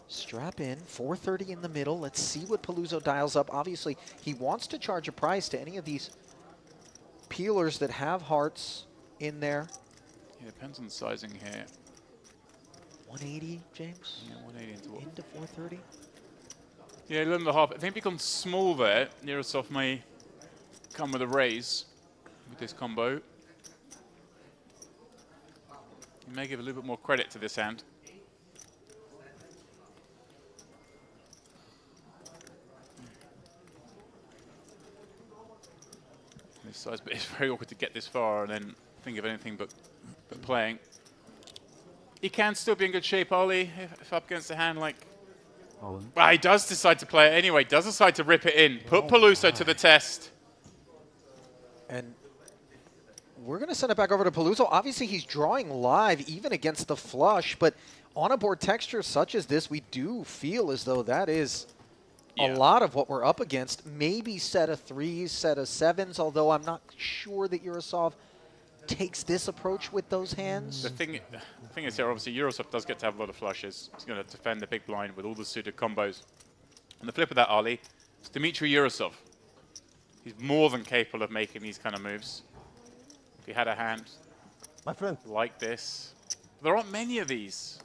Strap in, 430 in the middle. Let's see what Paluzzo dials up. Obviously, he wants to charge a price to any of these peelers that have hearts in there. Yeah, depends on the sizing here. 180, James? Yeah, 180 into 430. Yeah, 11.5. I think it becomes small there. Yurosov may come with a raise with this combo. He may give a little bit more credit to this hand. This size, but it's very awkward to get this far and then think of anything but playing. He can still be in good shape, Ollie, if up against a hand like... Well, he does decide to play it anyway. Does decide to rip it in. Put Paluzzo to the test. And we're going to send it back over to Paluzzo. Obviously, he's drawing live even against the flush, but on a board texture such as this, we do feel as though that is a lot of what we're up against. Maybe set of 3s, set of 7s, although I'm not sure that Yurosov takes this approach with those hands. The thing is here, obviously, Yurosov does get to have a lot of flushes. He's going to defend the big blind with all the suited combos. On the flip of that, Ollie, it's Dmitry Yurosov. He's more than capable of making these kind of moves. If he had a hand my friend like this. There aren't many of these.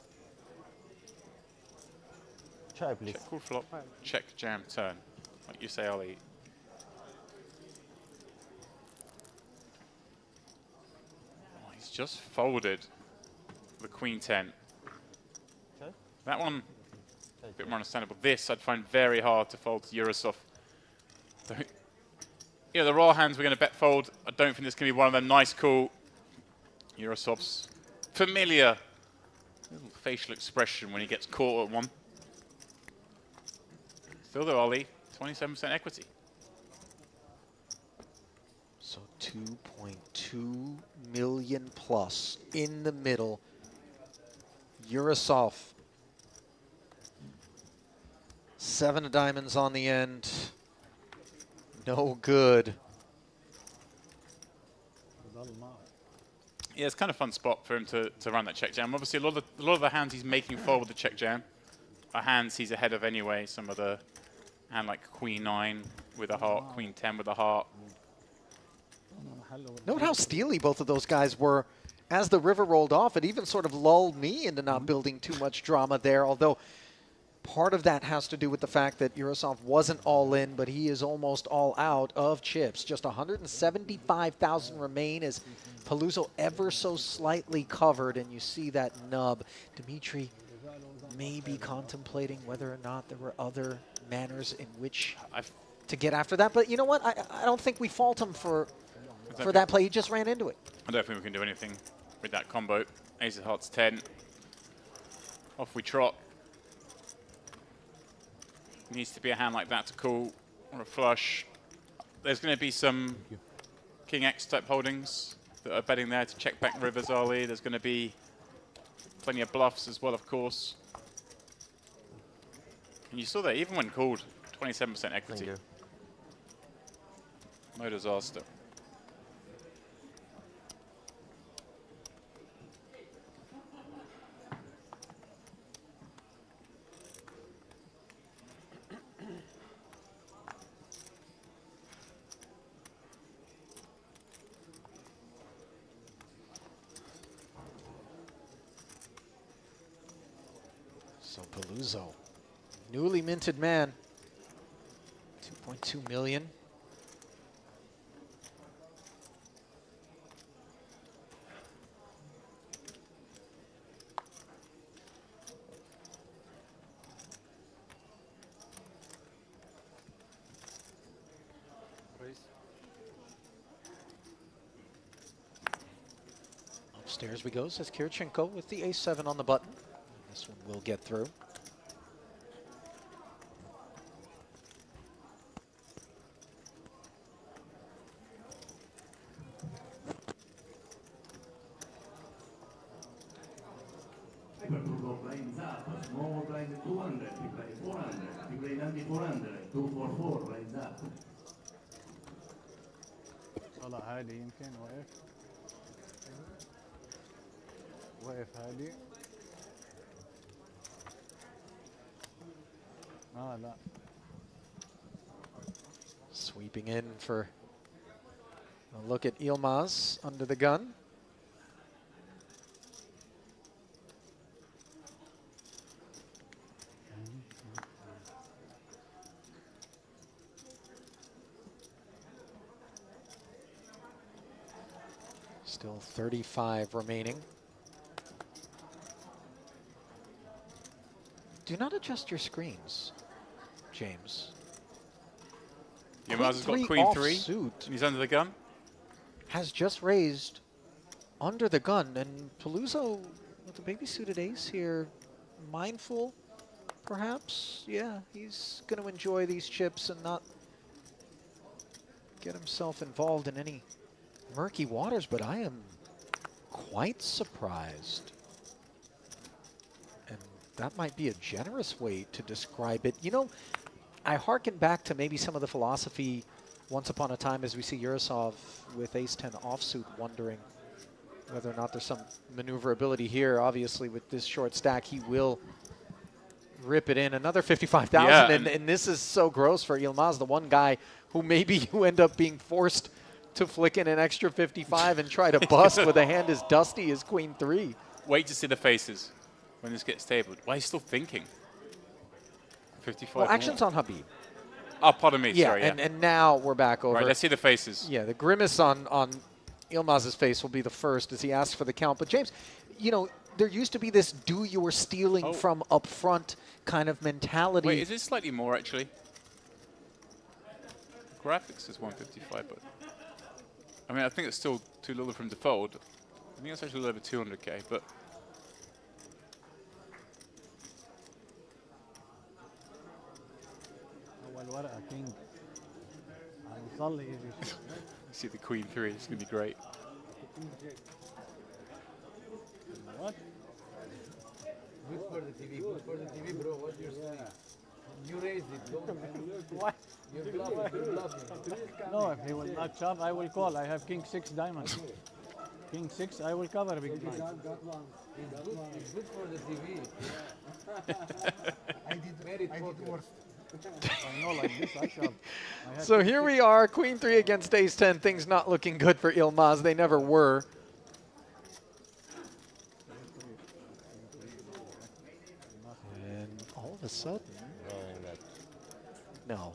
Try, please. Check, call flop, check, jam, turn. Like you say, Ollie. Oh, he's just folded the queen 10. Okay. That one, a bit more understandable. This I'd find very hard to fold to Yurosov. Yeah, the raw hands we're going to bet fold. I don't think this can be one of them. Nice, cool. Yurosov's familiar little facial expression when he gets caught at one. Still though, Ollie, 27% equity. 2.2 million plus in the middle. Yurosov. 7 of diamonds on the end. No good. Yeah, it's kind of a fun spot for him to run that check jam. Obviously, a lot of the hands he's making forward with the check jam are hands he's ahead of anyway. Some of the hand like Queen 9 with a heart, Queen 10 with a heart. Note how steely both of those guys were as the river rolled off. It even sort of lulled me into not building too much drama there, although part of that has to do with the fact that Yurosov wasn't all in, but he is almost all out of chips. Just 175,000 remain as Paluzzo ever so slightly covered, and you see that nub. Dimitri may be contemplating whether or not there were other manners in which to get after that. But you know what? I don't think we fault him for that play. He just ran into it. I don't think we can do anything with that combo. Ace of Hearts 10. Off we trot. Needs to be a hand like that to call, or a flush. There's going to be some King X type holdings that are betting there to check back rivers early. There's going to be plenty of bluffs as well, of course. And you saw that even when called, 27% equity. No disaster. So Paluzzo, newly minted man, 2.2 million. Upstairs we go, says Kirchenko with the ace-7 on the button. This one will get through. Blinds up, small blind 200, we play 400, we play 9400, 244 blinds up. طلع هادي يمكن واقف هادي لا Sweeping in for a look at Yilmaz under the gun. Still 35 remaining. Do not adjust your screens, James. Yilmaz has got Queen 3. Suit He's under the gun. has just raised under the gun, and Paluzzo with the baby suited ace here, mindful, perhaps. Yeah, he's going to enjoy these chips and not get himself involved in any murky waters, but I am quite surprised. And that might be a generous way to describe it. You know, I hearken back to maybe some of the philosophy once upon a time as we see Yurosov with ace-10 offsuit, wondering whether or not there's some maneuverability here. Obviously, with this short stack, he will rip it in. Another 55,000, yeah, and this is so gross for Yilmaz, the one guy who maybe you end up being forced to flick in an extra 55 and try to bust with a hand as dusty as Queen 3. Wait to see the faces when this gets tabled. Why are you still thinking? 55 Well, action's on Habib. Oh, pardon me, Yeah, sorry. and now we're back over. Right, let's see the faces. Yeah, the grimace on Yilmaz's face will be the first as he asks for the count. But James, you know, there used to be this do you or stealing from up front kind of mentality. Wait, is it slightly more, actually? Graphics is 155, but... I mean, I think it's still too little from default. I think it's actually a little over 200k, but... أول ورقة كينج هنصلي يجي see the queen 3. It's going to be great. What? Good for the TV, good for the TV, bro. What you're saying? You raised it, don't What? You're bluffing, you're bluffing. No, if he will not shove, I will call. I have king 6 diamonds. King 6, I will cover big blind. It's good for the TV. I did worse. I know, like this, I shove. So here we are, queen 3 against ace 10. Things not looking good for Yilmaz. They never were. And all of a sudden, no,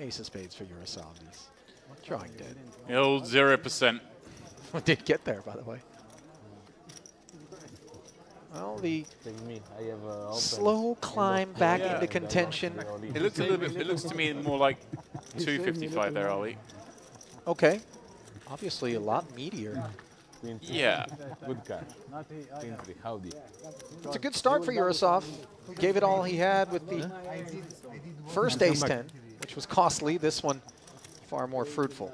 ace of spades for Urasavis. Drawing dead. The old 0%. Did get there, by the way. Well, the slow climb back into contention. It looks a little bit. It looks to me more like 255 there, Ali. Okay, obviously a lot meatier. Yeah. Good catch. Queen 3, howdy. It's a good start for Urasov. Gave it all he had with the first ace 10, which was costly. This one far more fruitful.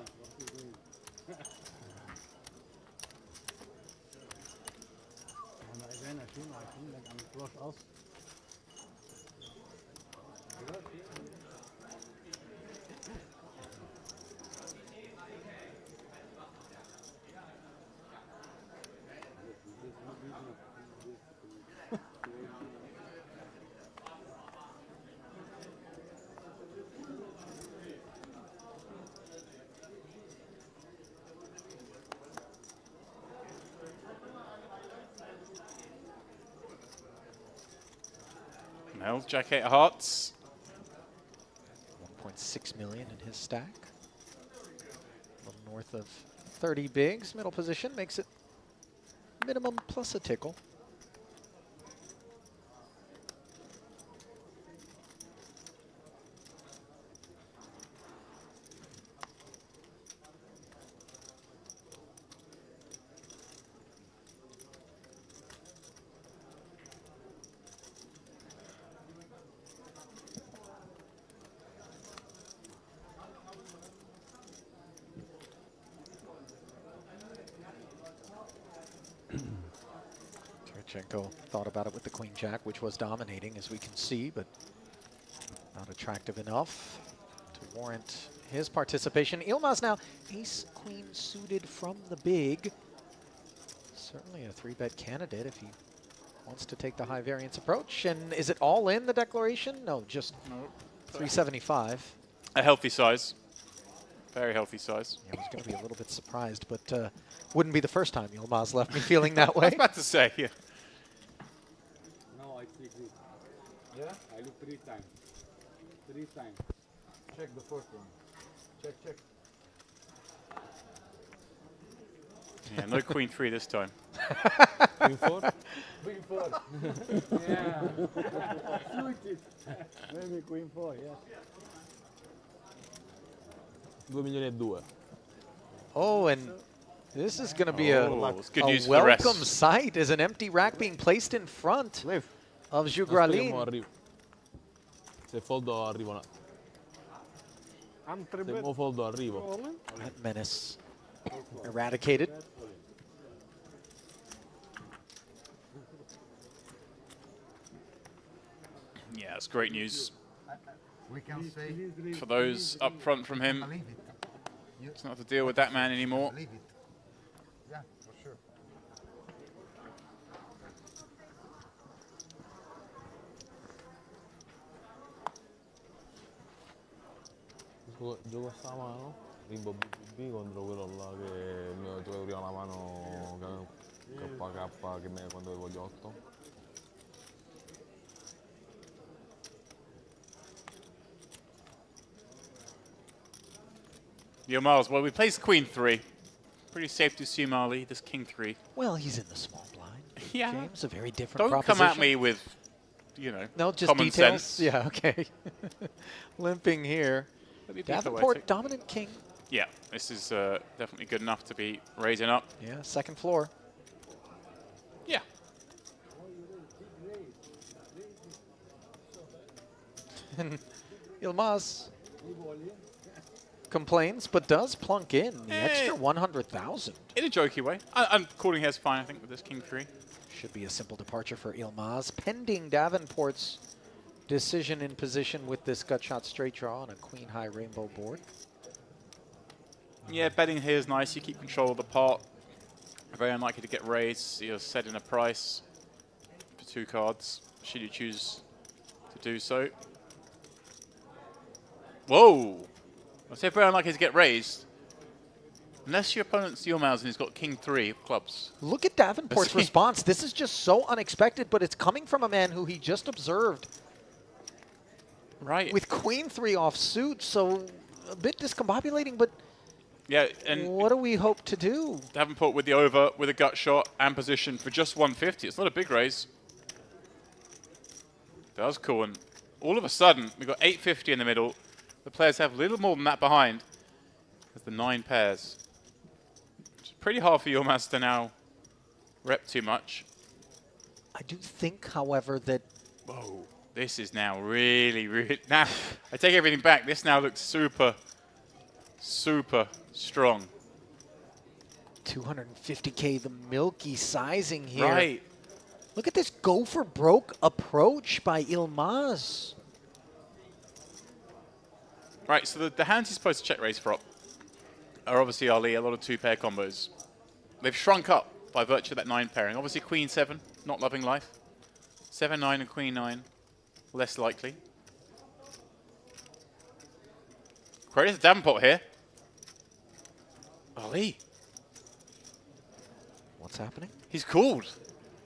Well, Jack 8 of hearts. 1.6 million in his stack. A little north of 30 bigs. Middle position makes it minimum plus a tickle. Thought about it with the queen jack, which was dominating, as we can see, but not attractive enough to warrant his participation. Yilmaz now ace queen suited from the big. Certainly a 3-bet candidate if he wants to take the high variance approach. And is it all in the declaration? No, just 375. A healthy size. Very healthy size. Yeah, I was going to be a little bit surprised, but wouldn't be the first time Yilmaz left me feeling that way. I was about to say, yeah. No, I click this. Yeah? I look 3 times. 3 times. Check the first one. Check, check. Yeah, no queen 3 this time. Queen 4? Queen 4. Yeah. Suited. Maybe queen 4, yes. 2 milioni e 2. Oh, and this is going to be a news welcome sight as an empty rack being placed in front of Jugralin. Se foldo arrivo. Se mo foldo arrivo. That menace eradicated. Yeah, it's great news. We can say For those up front from him, it's not have to deal with that man anymore. Yeah, for sure. Gioco sta mano, Rimbo BB contro quello là che mi gioca prima la mano KK che me quando avevo gli 8. Yo, Miles, well, we placed queen 3. Pretty safe to assume, Ali, this king 3. Well, he's in the small blind. Yeah. James, a very different Don't proposition. come at me with, you know, no, just common details. sense. Yeah, okay. Limping here. Davenport, dominant king. Yeah, this is definitely good enough to be raising up. Yeah, second floor. Yeah. And Yilmaz complains, but does plunk in the extra 100,000. In a jokey way. I'm calling here's fine, I think, with this king 3. Should be a simple departure for Yilmaz, pending Davenport's decision in position with this gut shot straight draw on a queen high rainbow board. Yeah, betting here is nice. You keep control of the pot. Very unlikely to get raised. You're setting a price for 2 cards, should you choose to do so. Whoa! I say very unlikely to get raised. Unless your opponent's Yilmaz and he's got king 3 of clubs. Look at Davenport's response. This is just so unexpected, but it's coming from a man who he just observed. Right. With queen 3 off suit, so a bit discombobulating, but yeah, and what do we hope to do? Davenport with the over, with a gut shot and position for just 150. It's not a big raise. That was cool. And all of a sudden, we've got 850 in the middle. The players have a little more than that behind. There's the 9 pairs. It's pretty hard for Yilmaz to now rep too much. I do think, however, that... Whoa. This is now really, really... Now, I take everything back. This now looks super, super strong. 250K, the milky sizing here. Right. Look at this go for broke approach by Yilmaz. Right, so the hands he's supposed to check raise for are obviously Ali, a lot of 2-pair combos. They've shrunk up by virtue of that 9 pairing. Obviously queen 7, not loving life. 7-9 and queen 9. Less likely. Credit to Davenport here. Ali. What's happening? He's called.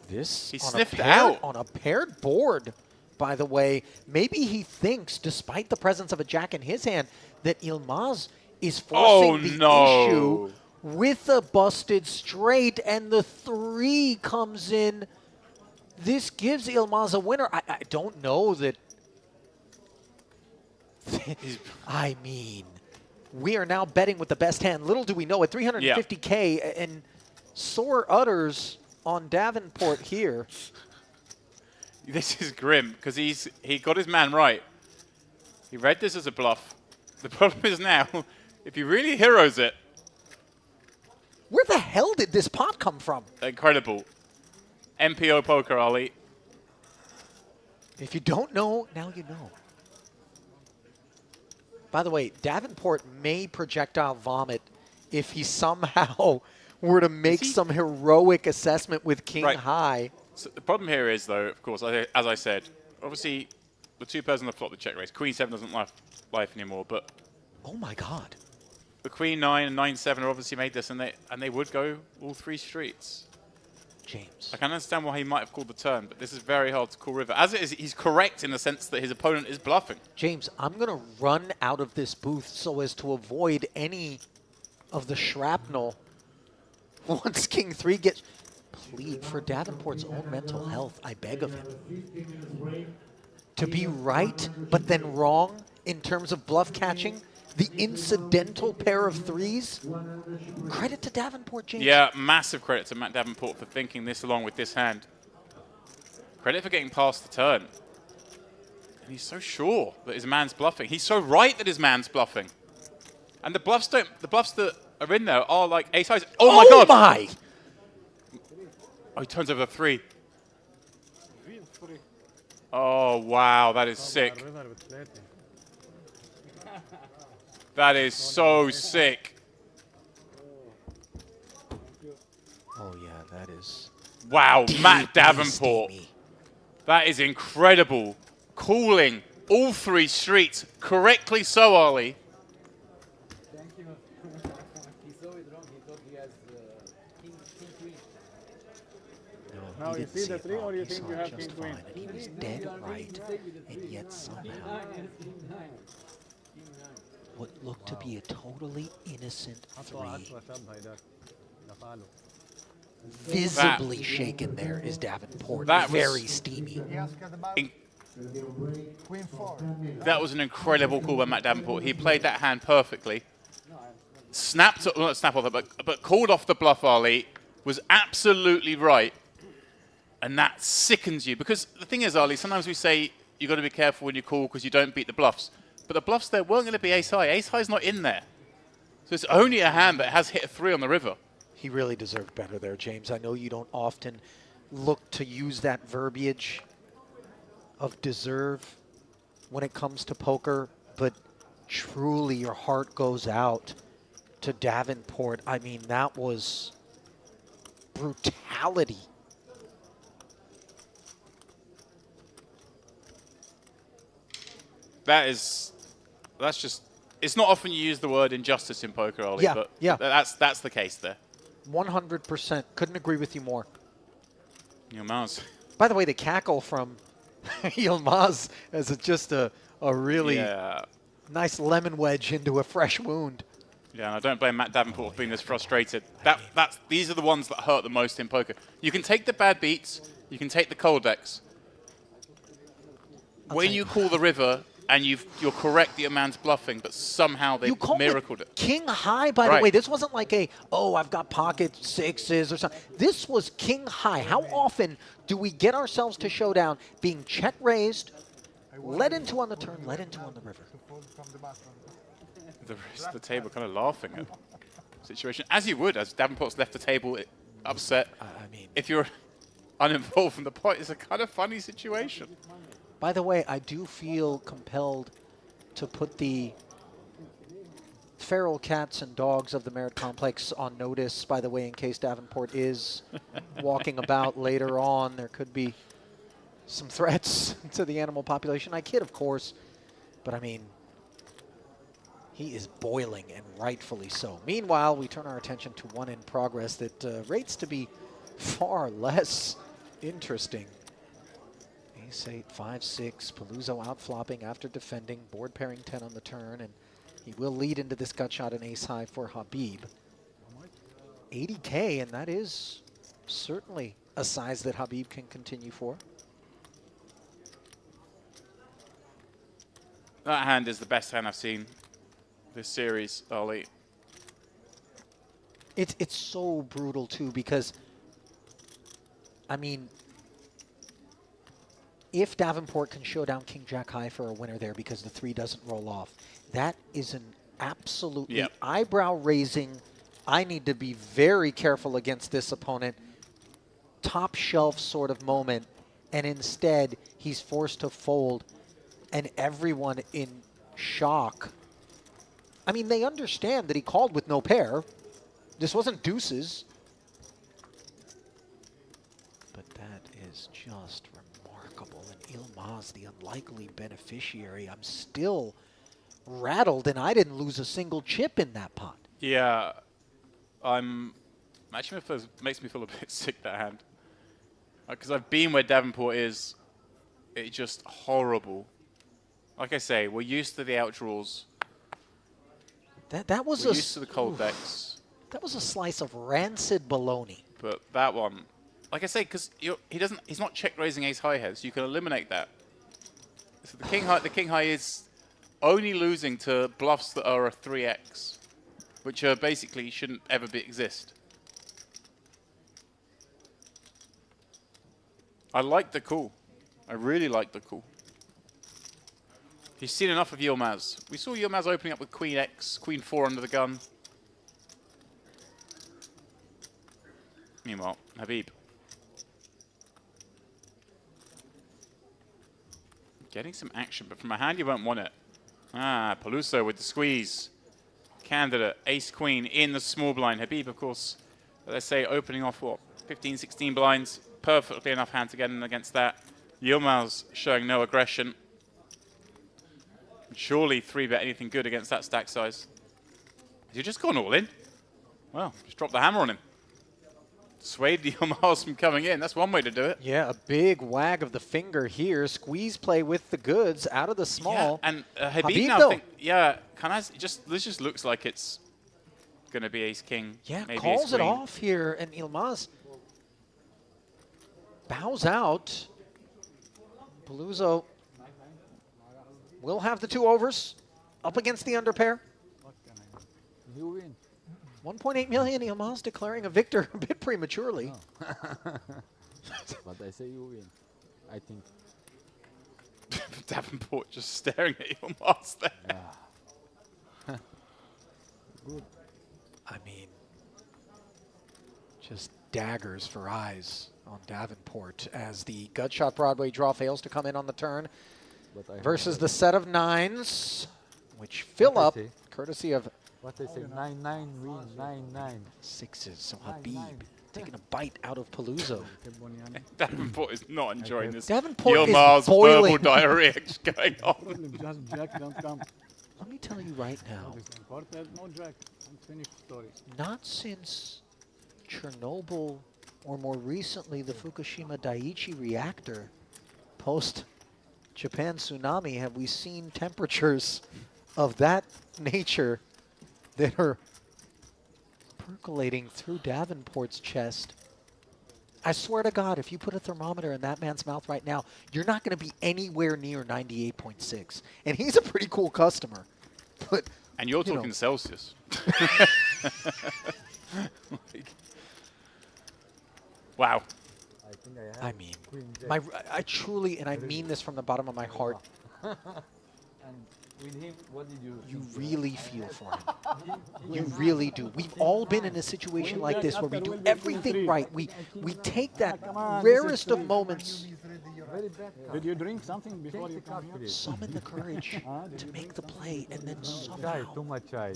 This he on sniffed a paired, out. On a paired board, by the way. Maybe he thinks, despite the presence of a jack in his hand, that Yilmaz is forcing the issue with a busted straight, and the 3 comes in. This gives Yilmaz a winner. I don't know that... I mean, we are now betting with the best hand. Little do we know, at 350K, and sore utters on Davenport here. This is grim, because he got his man right. He read this as a bluff. The problem is now, if he really heroes it... Where the hell did this pot come from? Incredible. MPO poker, Ali. If you don't know, now you know. By the way, Davenport may projectile vomit if he somehow were to make some heroic assessment with king high. So the problem here is, though, of course, as I said, obviously the 2 pairs on the flop, the check raise. Queen 7 doesn't life anymore, but... Oh my god. The queen 9 and 9-7 are obviously made this, and they would go all 3 streets. James. I can understand why he might have called the turn, but this is very hard to call river. As it is, he's correct in the sense that his opponent is bluffing. James, I'm going to run out of this booth so as to avoid any of the shrapnel. Once king 3 gets... Plead for Davenport's own mental health, I beg of him. To be right, but then wrong in terms of bluff catching, the incidental pair of 3s. Credit to Davenport, James. Yeah, massive credit to Matt Davenport for thinking this along with this hand. Credit for getting past the turn. And he's so sure that his man's bluffing. He's so right that his man's bluffing. And the bluffs that are in there are like ace highs. Oh my god! My! Oh, he turns over 3. Oh wow, that is sick. That is so sick. Oh yeah, that is... Wow, Matt Davenport. That is incredible. Calling all 3 streets. Correctly so, Ali. Thank you. He saw it wrong. He thought he has king 3. No, you see the 3 or you think you have king queen? He was dead right, and yet somehow... What looked to be a totally innocent 3. Visibly shaken there is Davenport. That very was steamy. Queen 4. That was an incredible call by Matt Davenport. He played that hand perfectly. Snapped, well, not snap off it, but called off the bluff, Ali. Was absolutely right. And that sickens you. Because the thing is, Ali, sometimes we say you've got to be careful when you call because you don't beat the bluffs. But the bluffs there weren't going to be ace high. Ace high's not in there. So it's only a hand that has hit a 3 on the river. He really deserved better there, James. I know you don't often look to use that verbiage of deserve when it comes to poker, but truly your heart goes out to Davenport. I mean, that was brutality. That's just, it's not often you use the word injustice in poker, Ollie, Yeah, but yeah. that's the case there. 100%. Couldn't agree with you more. Yilmaz. By the way, the cackle from Yilmaz is just a really nice lemon wedge into a fresh wound. Yeah, and I don't blame Matt Davenport for being this frustrated. These are the ones that hurt the most in poker. You can take the bad beats, you can take the cold decks. When you call the river and you're correct that your man's bluffing, but somehow they miracled it. King high, by the way. This wasn't like I've got pocket sixes or something. This was king high. How often do we get ourselves to showdown being check raised, led into on the turn, led into on the river? The rest of the table kind of laughing at the situation, as you would, as Davenport's left the table upset. I mean, if you're uninvolved from the pot, it's a kind of funny situation. By the way, I do feel compelled to put the feral cats and dogs of the Merritt Complex on notice, by the way, in case Davenport is walking about later on. There could be some threats to the animal population. I kid, of course, but I mean, he is boiling, and rightfully so. Meanwhile, we turn our attention to one in progress that rates to be far less interesting. Ace-8, 5-6, Paluzzo out-flopping after defending, board pairing 10 on the turn, and he will lead into this gut shot and ace-high for Habib. 80K, and that is certainly a size that Habib can continue for. That hand is the best hand I've seen this series, Ollie. It's so brutal, too, because, I mean, if Davenport can show down King Jack high for a winner there because the 3 doesn't roll off, that is an absolutely eyebrow-raising, I need to be very careful against this opponent, top shelf sort of moment, and instead he's forced to fold, and everyone in shock. I mean, they understand that he called with no pair. This wasn't deuces. But that is just remarkable. And Yilmaz, the unlikely beneficiary, I'm still rattled, and I didn't lose a single chip in that pot. Yeah, actually, makes me feel a bit sick, that hand. Because I've been where Davenport is. It's just horrible. Like I say, we're used to the outdraws. That was we're used to the cold decks. That was a slice of rancid bologna. But that one, like I say, because he's not check raising ace high heads, so you can eliminate that. So the king high is only losing to bluffs that are a 3x, which are basically shouldn't ever exist. I like the call. I really like the call. He's seen enough of Yilmaz. We saw Yilmaz opening up with Queen X, Queen 4 under the gun. Meanwhile, Habib. Getting some action, but from a hand you won't want it. Paluzzo with the squeeze. Candidate, ace-queen in the small blind. Habib, of course, let's say opening off, what, 15, 16 blinds. Perfectly enough hand to get in against that. Yilmaz showing no aggression. Surely 3-bet anything good against that stack size. Has he just gone all in? Well, just drop the hammer on him. Swayed the Yilmaz from coming in. That's one way to do it. Yeah, a big wag of the finger here. Squeeze play with the goods out of the small. Yeah, and Habib now this just looks like it's going to be ace-king. Yeah, maybe calls it off here, and Yilmaz bows out. Paluzzo will have the 2 overs up against the underpair. You win. 1.8 million, Yilmaz declaring a victor a bit prematurely. But I say you win, I think. Davenport just staring at Yilmaz there. Yeah. Good. I mean, just daggers for eyes on Davenport as the Gutshot Broadway draw fails to come in on the turn versus the set of nines, which fill up, courtesy of What they say, 9-9 win, 9-9. sixes. So Habib taking a bite out of Paluzzo. Davenport is not enjoying this. Davenport is Yilmaz boiling. verbal diarrhea going on. Just jack, don't come. Let me tell you right now, No jack, unfinished story. not since Chernobyl or more recently the Fukushima Daiichi reactor post-Japan tsunami have we seen temperatures of that nature that are percolating through Davenport's chest. I swear to God, if you put a thermometer in that man's mouth right now, you're not going to be anywhere near 98.6. And he's a pretty cool customer. But And you're you talking know. Celsius. Wow. I mean, I truly, and I mean this from the bottom of my heart, And with him, what did you you really feel for him. You really do. We've all been in a situation like this where we do everything right. We take that rarest of moments, Did you drink something before you come here? summon the courage to make the play, and then Chai, somehow too much chai.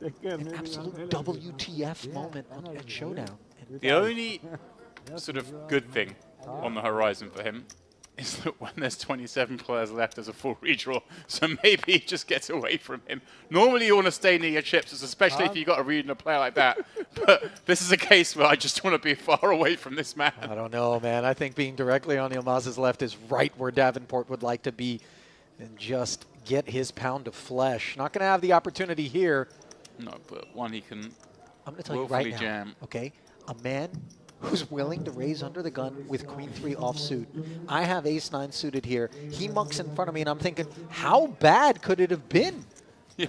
an absolute WTF moment at Showdown. The only sort of good thing on the horizon for him is that when there's 27 players left, there's a full redraw, so maybe he just gets away from him. Normally you want to stay near your chips, especially if you've got a read and a player like that, but this is a case where I just want to be far away from this man. I don't know, man. I think being directly on Yilmaz's left is right where Davenport would like to be and just get his pound of flesh. Not going to have the opportunity here. No, but one he can I'm going to tell you willfully right now, jam. okay? A man who's willing to raise under the gun with Queen 3 offsuit. I have Ace 9 suited here. He mucks in front of me, and I'm thinking, how bad could it have been? Yeah.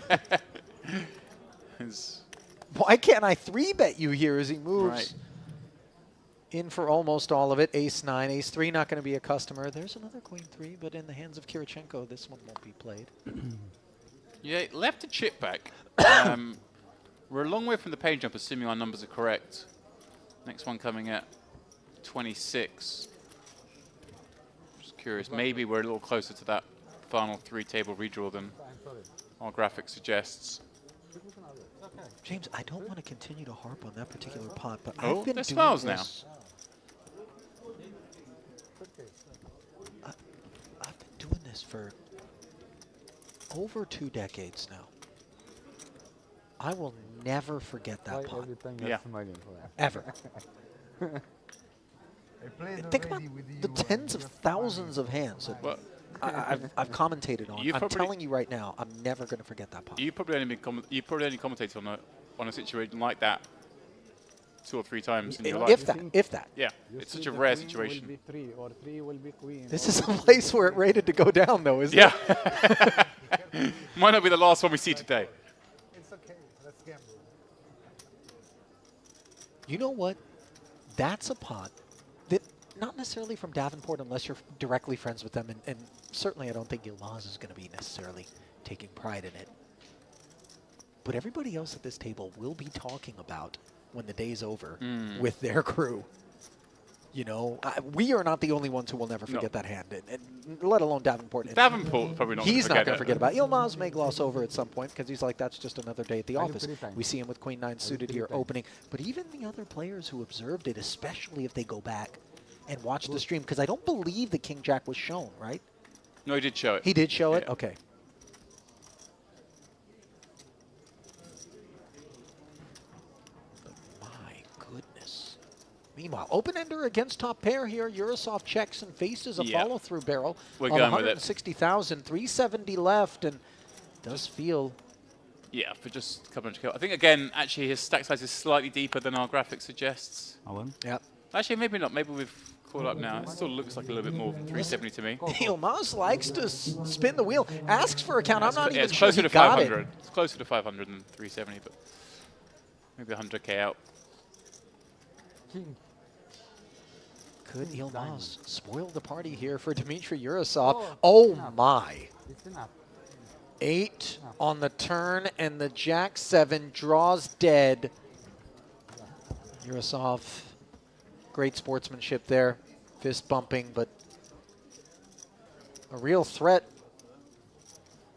Why can't I 3-bet you here as he moves Right. in for almost all of it? Ace 9, Ace 3 not going to be a customer. There's another Queen 3, but in the hands of Kirichenko, this one won't be played. Yeah, left to chip back. We're a long way from the page jump, assuming our numbers are correct. Next one coming at 26. Just curious, maybe we're a little closer to that final 3-table redraw than our graphic suggests. James, I don't want to continue to harp on that particular pot, but Oh, I've been there's doing smiles this. I've been doing this for over 2 decades now. I will never forget that pot. Every time Yeah. you're smiling for that. Ever. Think about the tens of thousands of hands that I've commentated on. I'm telling you right now, I'm never going to forget that pot. You probably only commentated on a situation like that 2 or 3 times in your life. If that. Yeah, it's such a rare situation. Will be 3 or 3 will be queen. This is a place where it rated to go down, though, isn't Yeah. it? Might not be the last one we see today. It's okay. Let's gamble. You know what? That's a pot that, not necessarily from Davenport unless you're directly friends with them, and certainly I don't think Yilmaz is going to be necessarily taking pride in it. But everybody else at this table will be talking about when the day's over with their crew. You know, we are not the only ones who will never forget that hand, and let alone Davenport. Davenport probably not. He's not going to forget about it. Yilmaz may gloss over at some point because he's like, that's just another day at the Are you office. pretty time? We see him with Queen 9 suited here opening. But even the other players who observed it, especially if they go back and watch the stream, because I don't believe the King Jack was shown, right? No, he did show it. He did show it? Okay. Goodness. Meanwhile, open-ender against top pair here. Urasov checks and faces a follow-through barrel We're of going with it. 160,000, 370 left, and does feel... Yeah, for just a couple of kills. I think, again, actually his stack size is slightly deeper than our graphic suggests. Yep. Actually, maybe not. Maybe we've caught up now. It still looks like a little bit more than 370 to me. Yilmaz likes to spin the wheel, asks for a count. I'm not even it's sure closer he to got 500. it. It's closer to 500 than 370, but maybe 100k out. Could Yilmaz spoil the party here for Dmitry Urasov? Oh my. It's enough. 8 on the turn, and the Jack-7 draws dead. Yurosov, great sportsmanship there. Fist bumping, but a real threat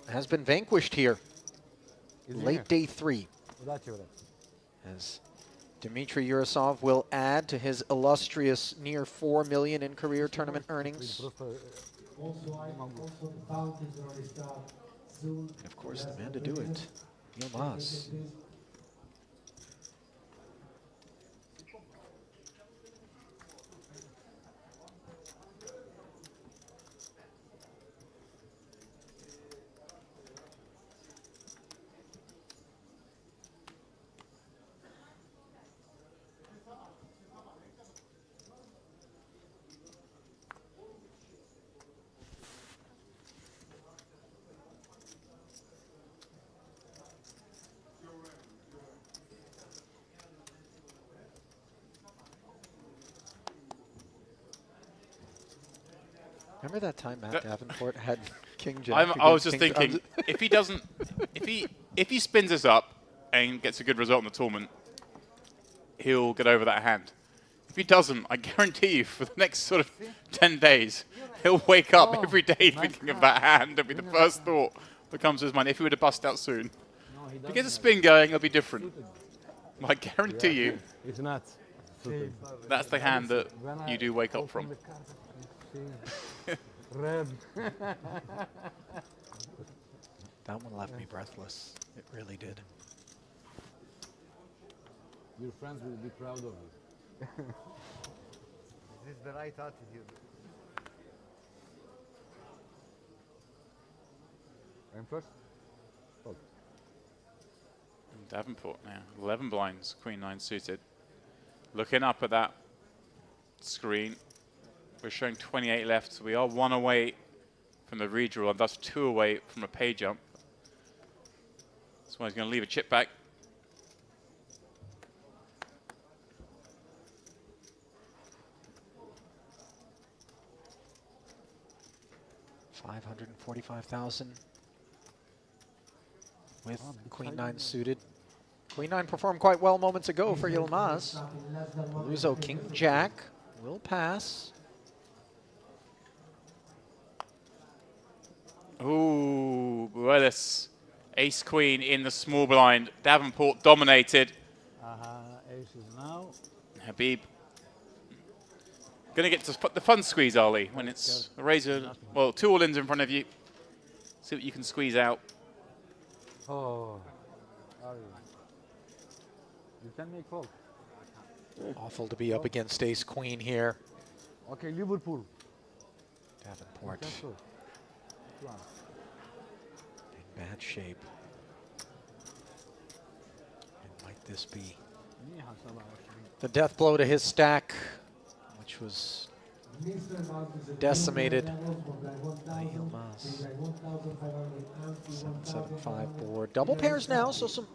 has been vanquished here. Late day 3. As Dmitry Yurosov will add to his illustrious near 4 million in career tournament earnings. And of course, the man to do it, Yilmaz. Remember that time Matt Davenport had King Jack? I was just thinking, if he doesn't, if he spins us up and gets a good result in the tournament, he'll get over that hand. If he doesn't, I guarantee you, for the next sort of 10 days, he'll wake up every day thinking of that hand. It'll be the first thought that comes to his mind. If he were to bust out soon, if he gets a spin going, it'll be different. I guarantee you. It's not. That's the hand that you do wake up from. Red. That one left me breathless. It really did. Your friends will be proud of you. This is the right attitude. I'm first. Oh. Davenport now, 11 blinds, Queen 9 suited. Looking up at that screen, we're showing 28 left, so we are 1 away from the redraw, and thus 2 away from a pay jump. That's why he's going to leave a chip back. $545,000 with Queen 9 suited. Queen 9 performed quite well moments ago for Yilmaz. Luzo King Jack will pass. Ooh, Buelis. Ace Queen in the small blind. Davenport dominated. Aces now. Habib. Gonna get to the fun squeeze, Ali, when it's a razor, well, 2 all-ins in front of you. See what you can squeeze out. Oh, you can make call. Awful to be up against Ace Queen here. Okay, Liverpool. Davenport in bad shape. And might this be the death blow to his stack, which was decimated by Yilmaz. 7-7-5 board. Double pairs now, so some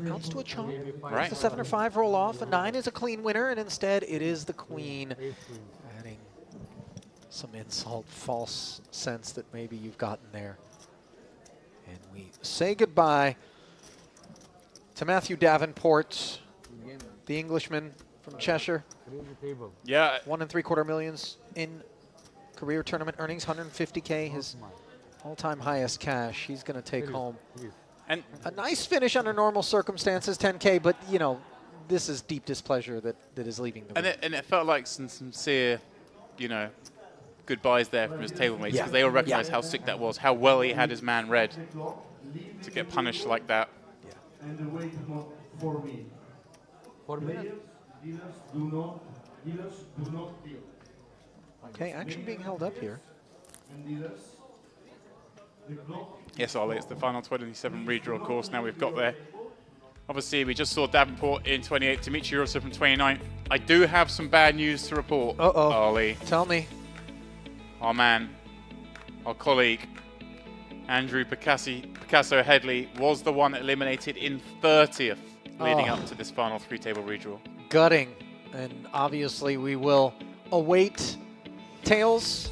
outs to a chop. Right. The 7 or 5 roll off. A 9 is a clean winner, and instead it is the Queen, adding some insult, false sense that maybe you've gotten there. And we say goodbye to Matthew Davenport, the Englishman from Cheshire. Yeah. 1 3/4 millions in career tournament earnings, 150K, his all-time highest cash. He's going to take home and a nice finish under normal circumstances, 10K, but, you know, this is deep displeasure that is leaving the room. And it felt like some sincere, you know, goodbyes there from his table mates, because they all recognized how sick that was, how well he had his man read to get punished like that. And the wait for me. 4 minutes. Dealers do not deal. Okay, action being held up here. And dealers, the clock. Yes, Ollie, it's the final 27 redraw course now we've got there. Obviously, we just saw Davenport in 28, Dmitry Yurosov from 29. I do have some bad news to report, Ollie. Tell me. Our man, our colleague, Andrew Picasso Headley, was the one eliminated in 30th leading up to this final 3-table redraw. Gutting. And obviously we will await tales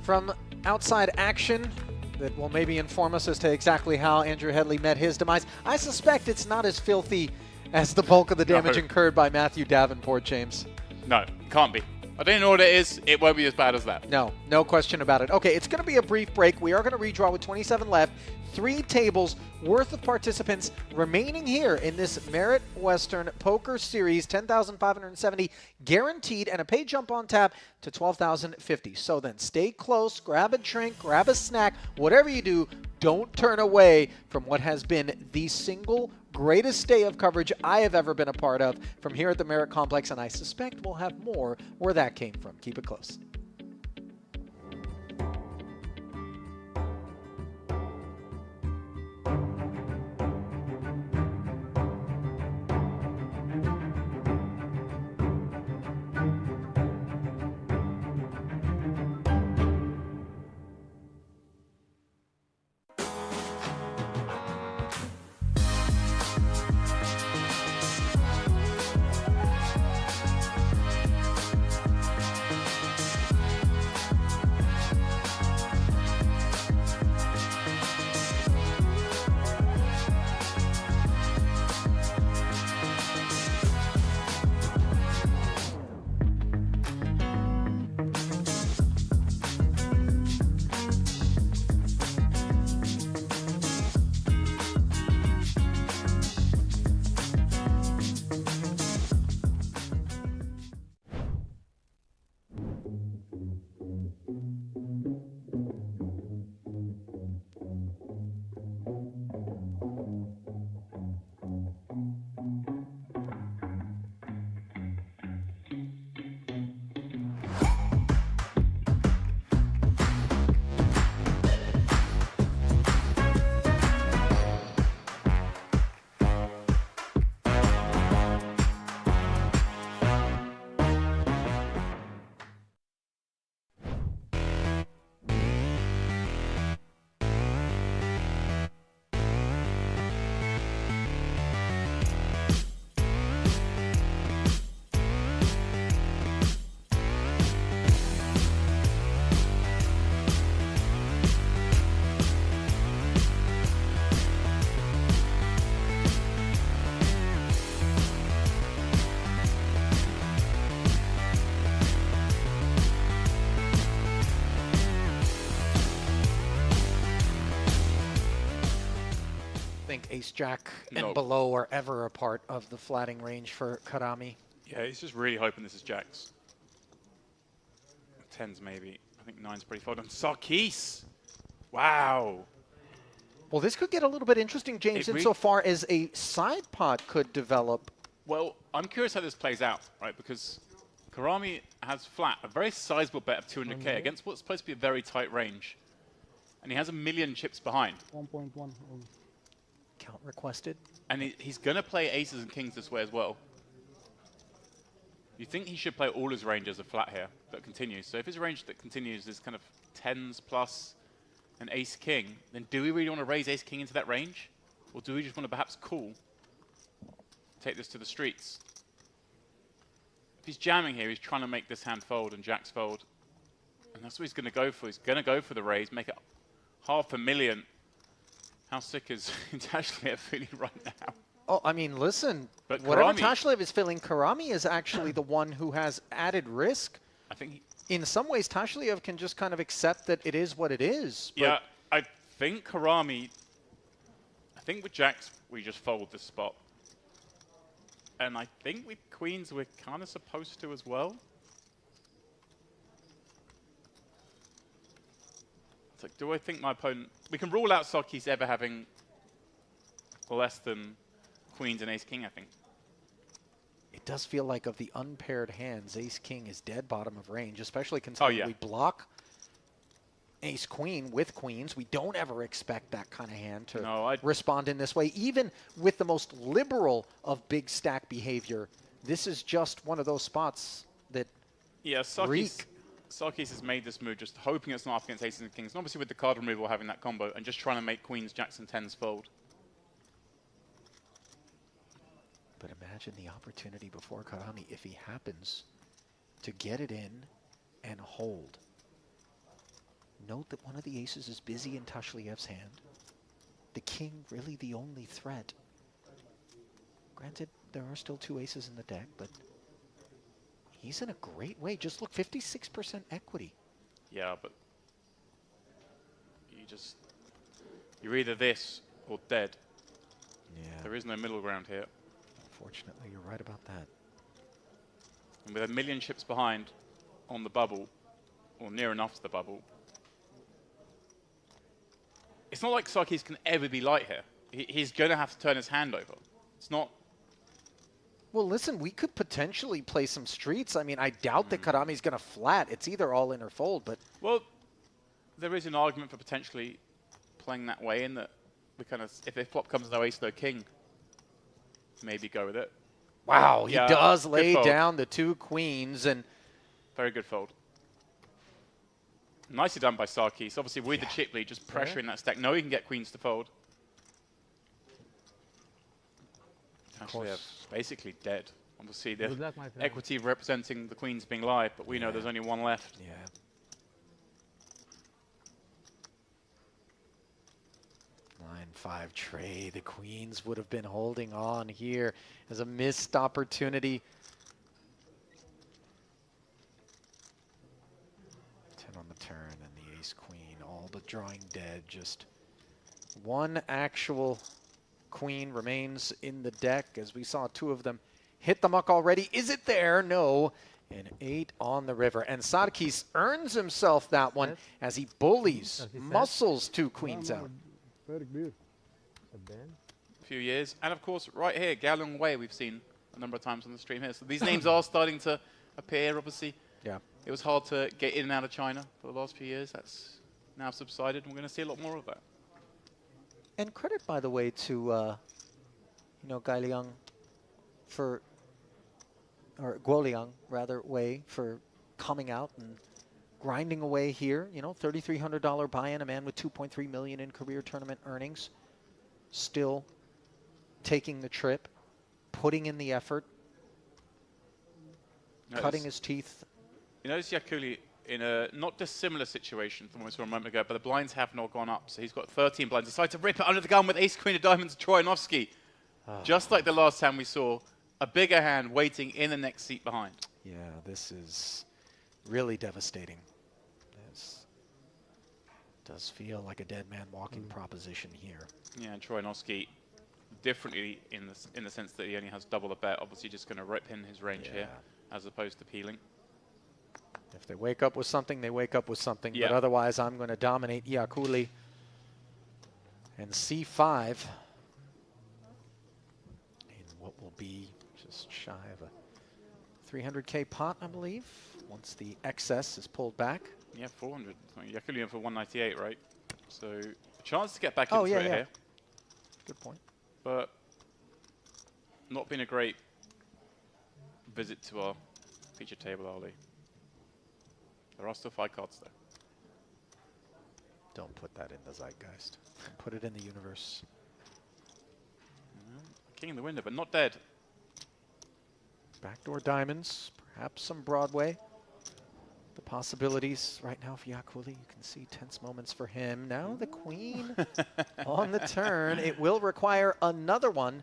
from outside action that will maybe inform us as to exactly how Andrew Headley met his demise. I suspect it's not as filthy as the bulk of the damage incurred by Matthew Davenport, James. No, can't be. I don't know what it is. It won't be as bad as that. No, no question about it. Okay, it's going to be a brief break. We are going to redraw with 27 left. 3 tables worth of participants remaining here in this Merit Western Poker Series. 10,570 guaranteed and a pay jump on tap to 12,050. So then stay close, grab a drink, grab a snack, whatever you do, don't turn away from what has been the single greatest day of coverage I have ever been a part of from here at the Merit Complex, and I suspect we'll have more where that came from. Keep it close. Ace-Jack and below are ever a part of the flatting range for Karami. Yeah, he's just really hoping this is Jacks. 10s maybe. I think 9's pretty fold. And Sarkis! Wow! Well, this could get a little bit interesting, James, insofar as a side pot could develop. Well, I'm curious how this plays out, right? Because Karami has flat, a very sizable bet of 200k against what's supposed to be a very tight range. And he has 1 million chips behind. 1.1. Count requested. And he's going to play aces and kings this way as well. You think he should play all his range as a flat here that continues. So if his range that continues is kind of 10s plus an ace-king, then do we really want to raise ace-king into that range? Or do we just want to perhaps call? Take this to the streets. If he's jamming here, he's trying to make this hand fold and Jacks fold. And that's what he's going to go for. He's going to go for the raise, make it 500,000. How sick is Tashlev feeling right now? Oh, I mean, listen, but whatever Karami, Tashlev is feeling, Karami is actually the one who has added risk. I think in some ways, Tashlev can just kind of accept that it is what it is. Yeah, I think Karami, I think with Jacks, we just fold this spot. And I think with Queens, we're kind of supposed to as well. It's like, do I think my opponent... We can rule out Sarkis ever having less than Queens and Ace-King, I think. It does feel like of the unpaired hands, Ace-King is dead bottom of range, especially considering we block Ace-Queen with Queens. We don't ever expect that kind of hand to respond in this way. Even with the most liberal of big stack behavior, this is just one of those spots that Sarkis has made this move just hoping it's not up against aces and kings. And obviously with the card removal having that combo and just trying to make queens, jacks, and 10s fold. But imagine the opportunity before Karami if he happens to get it in and hold. Note that one of the aces is busy in Tashliyev's hand. The king really the only threat. Granted, there are still 2 aces in the deck, but he's in a great way. Just look, 56% equity. Yeah, but you're either this or dead. Yeah. There is no middle ground here. Unfortunately, you're right about that. And with a million chips behind on the bubble, or near enough to the bubble, it's not like Sarkis can ever be light here. He's going to have to turn his hand over. It's not... Well, listen, we could potentially play some streets. I mean, I doubt that Karami's going to flat. It's either all in or fold, but... Well, there is an argument for potentially playing that way in that we kind of, if flop comes no ace, no king, maybe go with it. Wow, he does lay fold. down the 2 queens and... Very good fold. Nicely done by Sarkis. Obviously, with the chip lead, just pressuring that stack. No, he can get queens to fold. Actually, basically dead. Obviously, the equity representing the queens being live, but we know there's only 1 left. Yeah. Line 5 tray. The queens would have been holding on here as a missed opportunity. 10 on the turn and the ace queen, all but drawing dead. Just 1 actual queen remains in the deck, as we saw 2 of them hit the muck already. Is it there? No. And 8 on the river. And Sarkis earns himself that one as he bullies, muscles 2 queens out. A few years. And of course, right here, Galung Wei, we've seen a number of times on the stream here. So these names are starting to appear, obviously. Yeah. It was hard to get in and out of China for the last few years. That's now subsided, and we're going to see a lot more of that. And credit, by the way, to, you know, Gai Liang for, or Guo Liang, rather, Wei, for coming out and grinding away here. You know, $3,300 buy-in, a man with $2.3 million in career tournament earnings. Still taking the trip, putting in the effort, cutting his teeth. You notice Yakuli in a not dissimilar situation from what we saw a moment ago, but the blinds have not gone up. So he's got 13 blinds. Decided to rip it under the gun with ace, queen of diamonds, Troyanovsky. Just like the last time we saw a bigger hand waiting in the next seat behind. Yeah, this is really devastating. This does feel like a dead man walking proposition here. Yeah, and Troyanovsky differently in the sense that he only has double the bet. Obviously just going to rip in his range here as opposed to peeling. If they wake up with something, they wake up with something. But otherwise, I'm going to dominate Iakuli. And C5 in what will be just shy of a 300K pot, I believe, once the excess is pulled back. Yeah, 400. Yakuli in for 198, right? So chance to get back into it here. Good point. But not been a great visit to our feature table, Ali. There are still 5 cards there. Don't put that in the zeitgeist. Put it in the universe. King in the window, but not dead. Backdoor diamonds, perhaps some Broadway. The possibilities right now for Yakuli, you can see tense moments for him. Now the queen on the turn. It will require another one,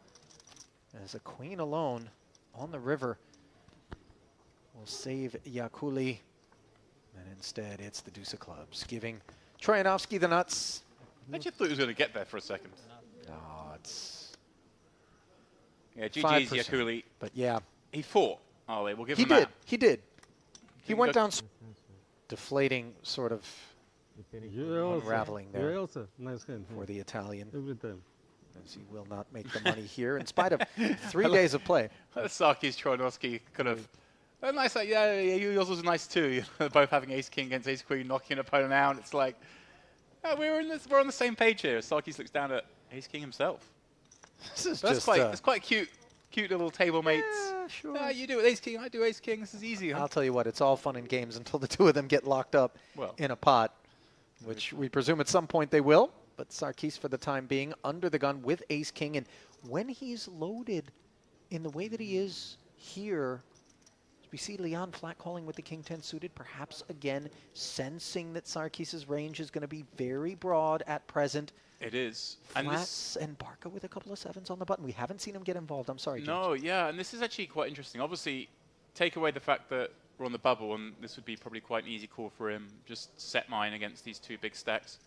as a queen alone on the river will save Yakuli. And instead, it's the deuce of clubs, giving Troyanovsky the nuts. I just thought he was going to get there for a second. No, it's... Yeah, GG's Yakuli. But yeah. He fought, Ali. We'll give him that. He did. He went down deflating, sort of unraveling there nice hand for the Italian. Every time. As he will not make the money here, in spite of 3 days of play. Sarkis, Troyanovsky kind of... nice, like, yeah, yours was nice too. Both having ace king against ace queen, knocking an opponent out. It's like we're on the same page here. Sarkis looks down at ace king himself. This is that's quite cute little table mates. Yeah, sure. You do ace king, I do ace king. This is easy. Huh? I'll tell you what, it's all fun and games until the 2 of them get locked up in a pot, which we presume at some point they will. But Sarkis, for the time being, under the gun with ace king, and when he's loaded in the way that he is here. We see Leon flat calling with the king 10 suited, perhaps again sensing that Sarkis's range is going to be very broad at present. It is. Flats and Barca with a couple of 7s on the button. We haven't seen him get involved. I'm sorry, James. No, yeah, and this is actually quite interesting. Obviously, take away the fact that we're on the bubble, and this would be probably quite an easy call for him. Just set mine against these 2 big stacks.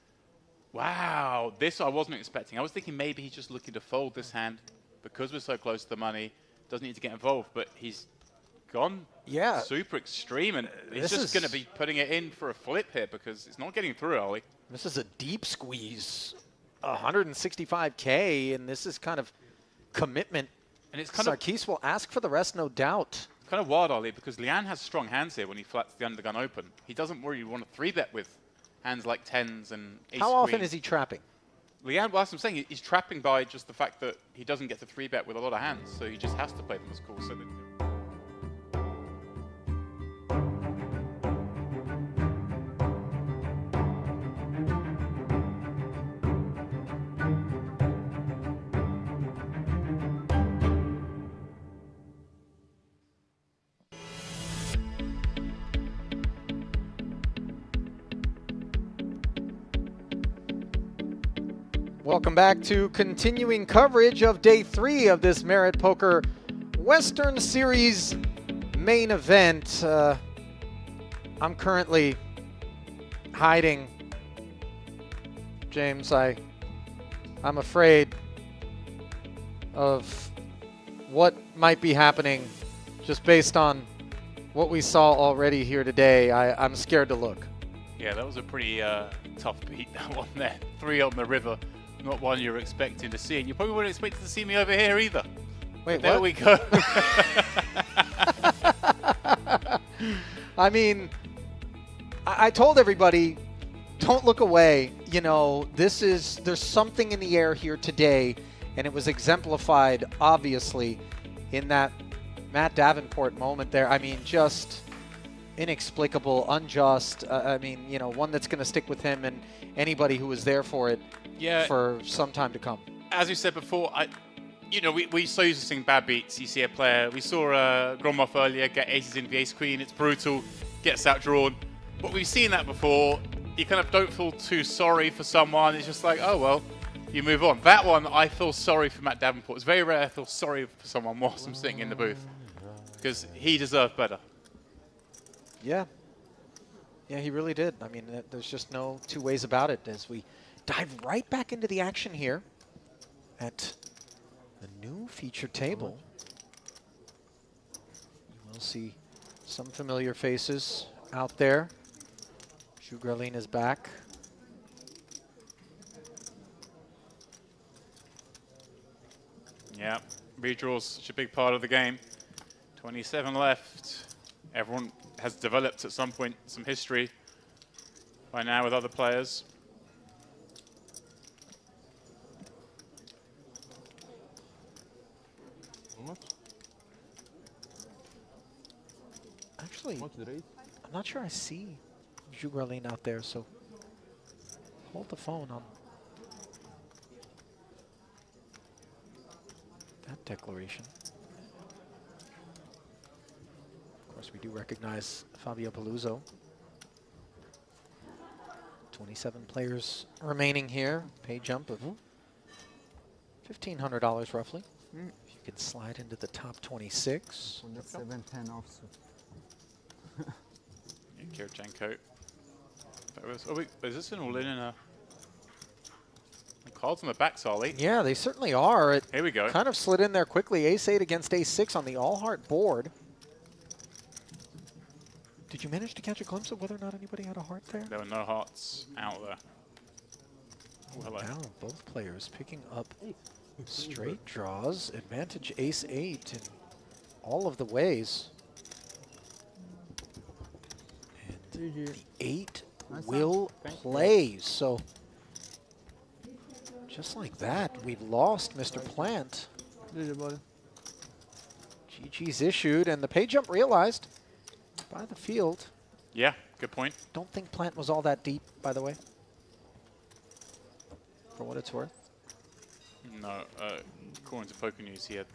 Wow, this I wasn't expecting. I was thinking maybe he's just looking to fold this hand because we're so close to the money. Doesn't need to get involved, but he's gone super extreme, and he's just going to be putting it in for a flip here because it's not getting through, Ollie. This is a deep squeeze. 165K, and this is kind of commitment. And it's kind Sarkis will ask for the rest, no doubt. Kind of wild, Ollie, because Lian has strong hands here when he flats the undergun open. He doesn't really want to 3-bet with hands like 10s and ace How often is he trapping? Lian, well, as I'm saying, he's trapping by just the fact that he doesn't get to 3-bet with a lot of hands, so he just has to play them as calls. So that Welcome back to continuing coverage of day 3 of this Merit Poker Western Series main event. I'm currently hiding, James. I'm afraid of what might be happening just based on what we saw already here today. I'm scared to look. Yeah, that was a pretty tough beat, that one there. 3 on the river. Not one you're expecting to see, and you probably wouldn't expect to see me over here either. Wait, there what? we go. I mean, I told everybody, don't look away. You know, there's something in the air here today, and it was exemplified, obviously, in that Matt Davenport moment there. I mean, just inexplicable, unjust. I mean, you know, one that's going to stick with him and anybody who was there for it for some time to come. As we said before, we so used to seeing bad beats. You see a player, we saw Gromov earlier get aces into the ace queen. It's brutal, gets outdrawn. But we've seen that before. You kind of don't feel too sorry for someone. It's just like, oh, well, you move on. That one, I feel sorry for Matt Davenport. It's very rare I feel sorry for someone whilst I'm sitting in the booth because he deserved better. Yeah. Yeah, he really did. I mean, there's just no 2 ways about it as we dive right back into the action here at the new feature table. You will see some familiar faces out there. Shugralin is back. Yeah, redraws such a big part of the game. 27 left. Everyone has developed at some point some history by now with other players. Actually, I'm not sure I see Shugralin out there, so hold the phone on that declaration. Of course, we do recognize Fabio Paluzzo. 27 players remaining here. Pay jump of $1,500 roughly. If you could slide into the top 26. 7-10 also. Kirchenko. Oh wait, is this an all-in and a cards on the back, Solly? Yeah, they certainly are. Here we go. Kind of slid in there quickly. Ace-8 against Ace-6 on the all-heart board. Did you manage to catch a glimpse of whether or not anybody had a heart there? There were no hearts out there. Oh, hello. Now both players picking up straight draws. Advantage Ace-8 in all of the ways. And the 8 will play. So just like that, we've lost Mr. Plant. GG's issued, and the pay jump realized by the field. Yeah, good point. Don't think Plant was all that deep, by the way, for what it's worth. No, according to Poker News, he had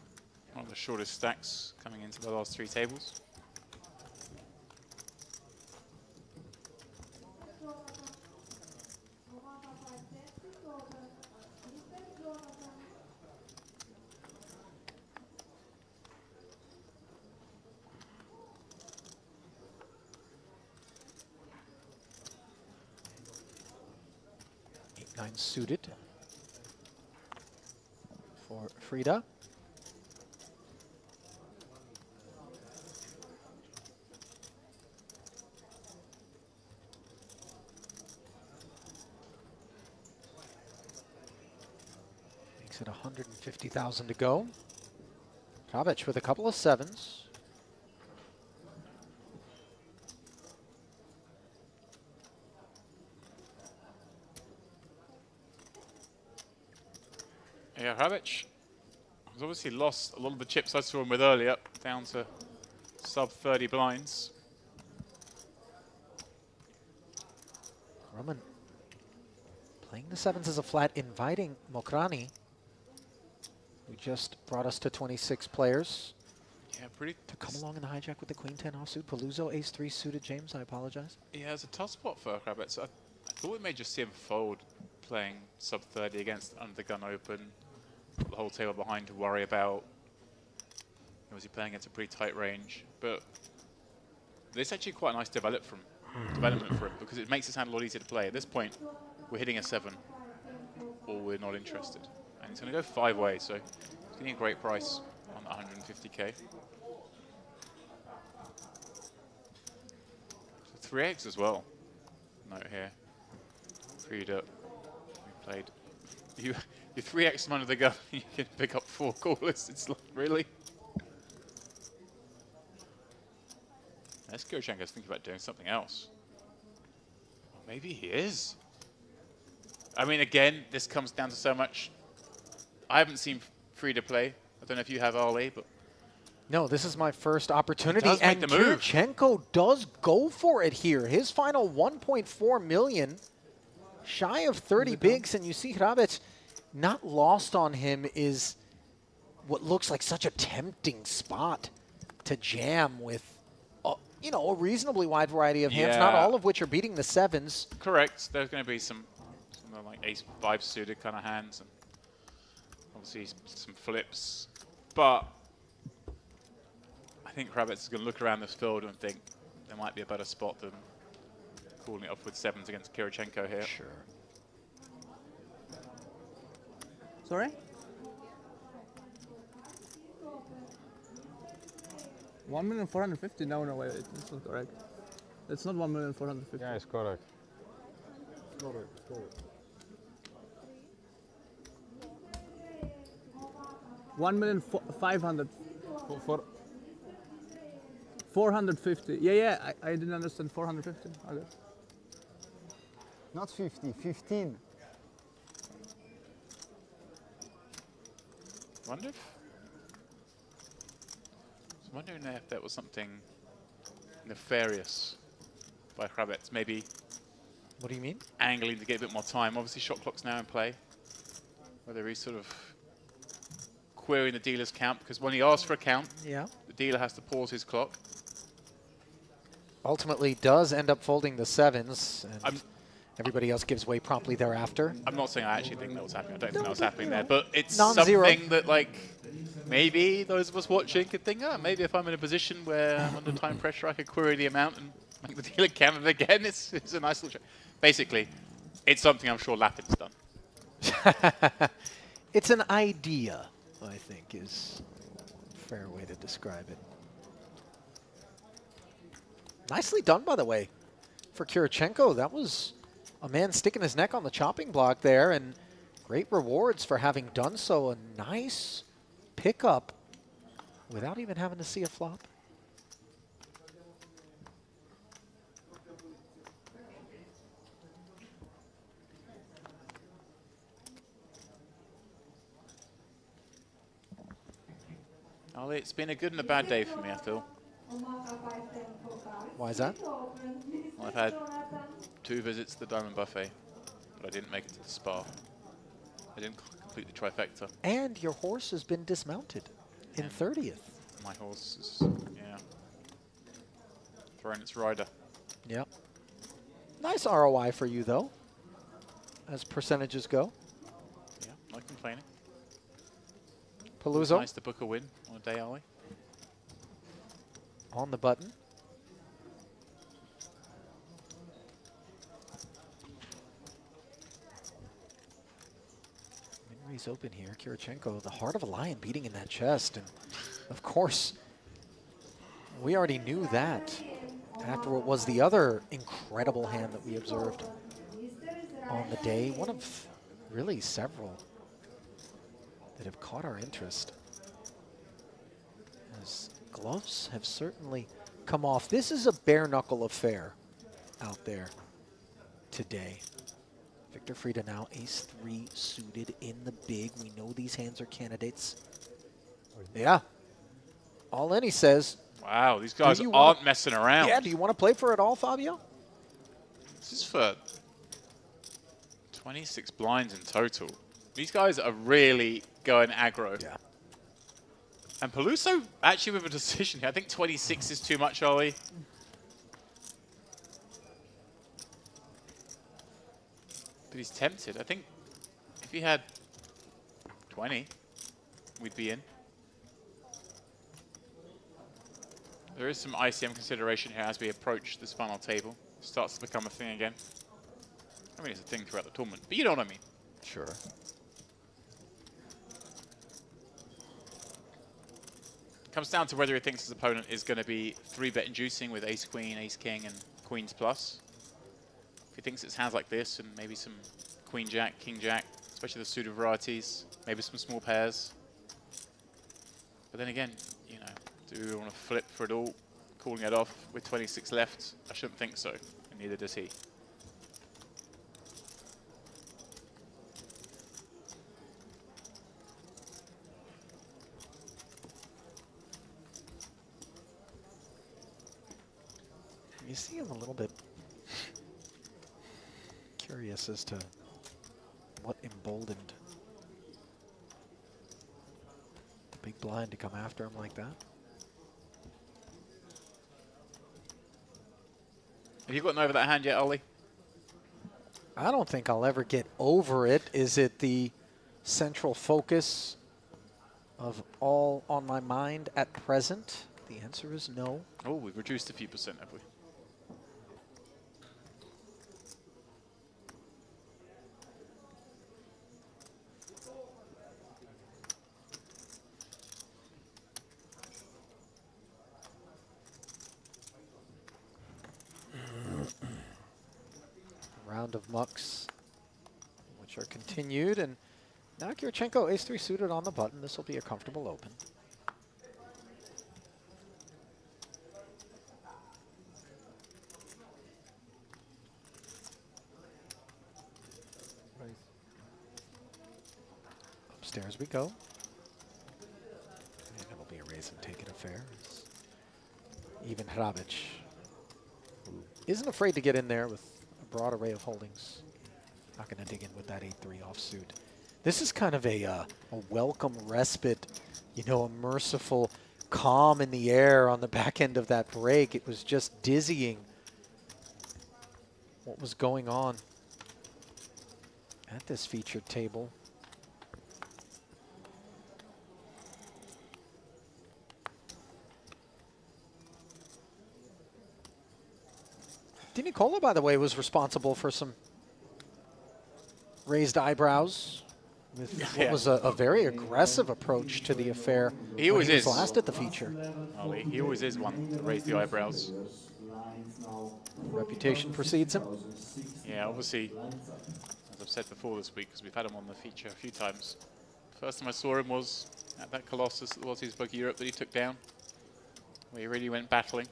one of the shortest stacks coming into the last 3 tables. 9 suited for Frida. Makes it 150,000 to go. Kravic with a couple of 7s. Yeah, Kravic has obviously lost a lot of the chips I saw him with earlier, down to sub 30 blinds. Roman playing the 7s as a flat, inviting Mokrani, who just brought us to 26 players. Yeah, pretty. To come along in the hijack with the Queen 10 offsuit. Paluzzo Ace 3 suited. James, I apologize. Yeah, it's a tough spot for Kravic. I thought we may just see him fold playing sub 30 against under the gun open. The whole table behind to worry about. Was he playing against a pretty tight range? But this is actually quite a nice development for him because it makes his hand a lot easier to play. At this point, we're hitting a 7 or we're not interested. And he's going to go 5 ways, so he's getting a great price on 150k. So 3 eggs as well. Note here. Frida, we played. You 3x them under the gun, you can pick up 4 callers. It's like, really? Let's go, Shanka's thinking about doing something else. Or maybe he is. I mean, again, this comes down to so much. I haven't seen Frida play. I don't know if you have, Ali, but no, this is my first opportunity, does and make the move. Kirichenko does go for it here. His final 1.4 million, shy of 30 bigs, and you see Kravic. Not lost on him is what looks like such a tempting spot to jam with, you know, a reasonably wide variety of hands, not all of which are beating the 7s. Correct. There's going to be some like ace 5 suited kind of hands, and obviously some flips. But I think Kravic is going to look around this field and think there might be a better spot than calling it off with 7s against Kirichenko here. Sure. Sorry? $1,450,000? No, wait, it's not correct. It's not $1,450,000. Yeah, it's correct. Correct, correct. 1,500,000. For 450. Yeah, I didn't understand 450. Okay. Not 50, 15. I was wondering if that was something nefarious by Kravic. Maybe. What do you mean? Angling to get a bit more time. Obviously, shot clock's now in play. Whether he's sort of querying the dealer's count, because when he asks for a count, the dealer has to pause his clock. Ultimately, does end up folding the 7s, and everybody else gives way promptly thereafter. I'm not saying I actually think that was happening. I don't think that was happening there, but it's something that, like, maybe those of us watching could think, oh, maybe if I'm in a position where I'm under time pressure, I could query the amount and make the dealer count it again. It's a nice little trick. Basically, it's something I'm sure Lapid's done. It's an idea, I think, is a fair way to describe it. Nicely done, by the way, for Kirichenko. That was a man sticking his neck on the chopping block there, and great rewards for having done so. A nice pickup without even having to see a flop. Ollie, it's been a good and a bad day for me, I feel. Why is that? Well, I've had 2 visits to the Diamond Buffet, but I didn't make it to the spa. I didn't complete the trifecta. And your horse has been dismounted in 30th. My horse is, throwing its rider. Yep. Nice ROI for you, though, as percentages go. Yeah, not complaining. Paluzzo. It's nice to book a win on a day, Ollie. On the button. Eyes open here. Kirichenko, the heart of a lion beating in that chest. And of course, we already knew that after what was the other incredible hand that we observed on the day. One of really several that have caught our interest. As gloves have certainly come off. This is a bare knuckle affair out there today. Victor Frida now ace-3 suited in the big. We know these hands are candidates. Yeah. All in, he says. Wow, these guys aren't messing around. Yeah, do you want to play for it all, Fabio? This is for 26 blinds in total. These guys are really going aggro. Yeah. And Peluso actually with a decision here. I think 26 is too much, Ollie. But he's tempted. I think if he had 20, we'd be in. There is some ICM consideration here as we approach this final table. It starts to become a thing again. I mean, it's a thing throughout the tournament, but you know what I mean. Sure. It comes down to whether he thinks his opponent is going to be 3-bet inducing with ace-queen, ace-king, and queens plus. If he thinks it's hands like this and maybe some queen-jack, king-jack, especially the suited varieties, maybe some small pairs. But then again, you know, do we want to flip for it all, calling it off with 26 left? I shouldn't think so, and neither does he. You see him a little bit curious as to what emboldened the big blind to come after him like that. Have you gotten over that hand yet, Ollie? I don't think I'll ever get over it. Is it the central focus of all on my mind at present? The answer is no. Oh, we've reduced a few percent, have we? Round of mucks, which are continued, and now Kirichenko ace-3 suited on the button. This will be a comfortable open. Upstairs we go. And it'll be a raise and take it affair. Even Hrabic, who isn't afraid to get in there with a broad array of holdings. Not going to dig in with that 8-3 offsuit. This is kind of a welcome respite, you know, a merciful calm in the air on the back end of that break. It was just dizzying what was going on at this featured table. Di Nicola, by the way, was responsible for some raised eyebrows with what was a very aggressive approach to the affair. He always is. Last at the feature. Ollie, he always is one to raise the eyebrows. Reputation precedes him. Yeah, obviously, as I've said before this week, because we've had him on the feature a few times. First time I saw him was at that Colossus at the World Series Poker Europe that he took down, where he really went battling.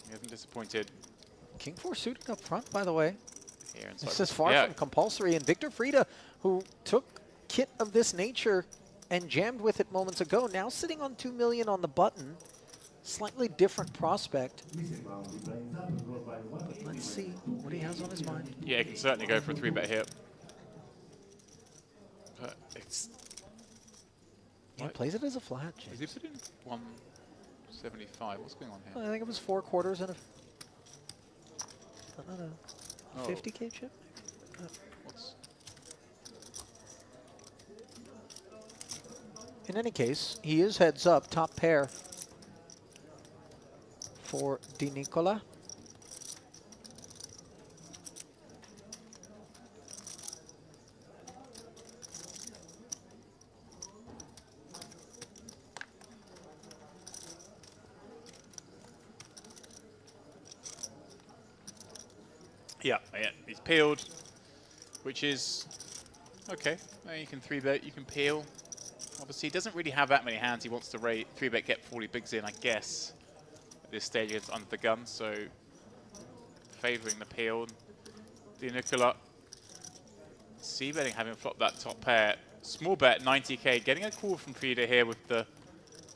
He hasn't disappointed. King 4 suited up front, by the way. Here This is far from compulsory. And Victor Frida, who took kit of this nature and jammed with it moments ago, now sitting on 2 million on the button. Slightly different prospect. But let's see what he has on his mind. Yeah, he can certainly go for a 3-bet here. But it's... He plays it as a flat, Is he put in 175? What's going on here? I think it was 4 quarters and a 50K chip. In any case, he is heads up, top pair for Di Nicola. Yeah, he's peeled, which is okay. You can 3-bet, you can peel. Obviously, he doesn't really have that many hands. He wants to 3-bet, get 40 bigs in, I guess. At this stage, it's under the gun, so favouring the peel. Di Nicola c-betting, having flopped that top pair. Small bet, 90k, getting a call from Frida here with the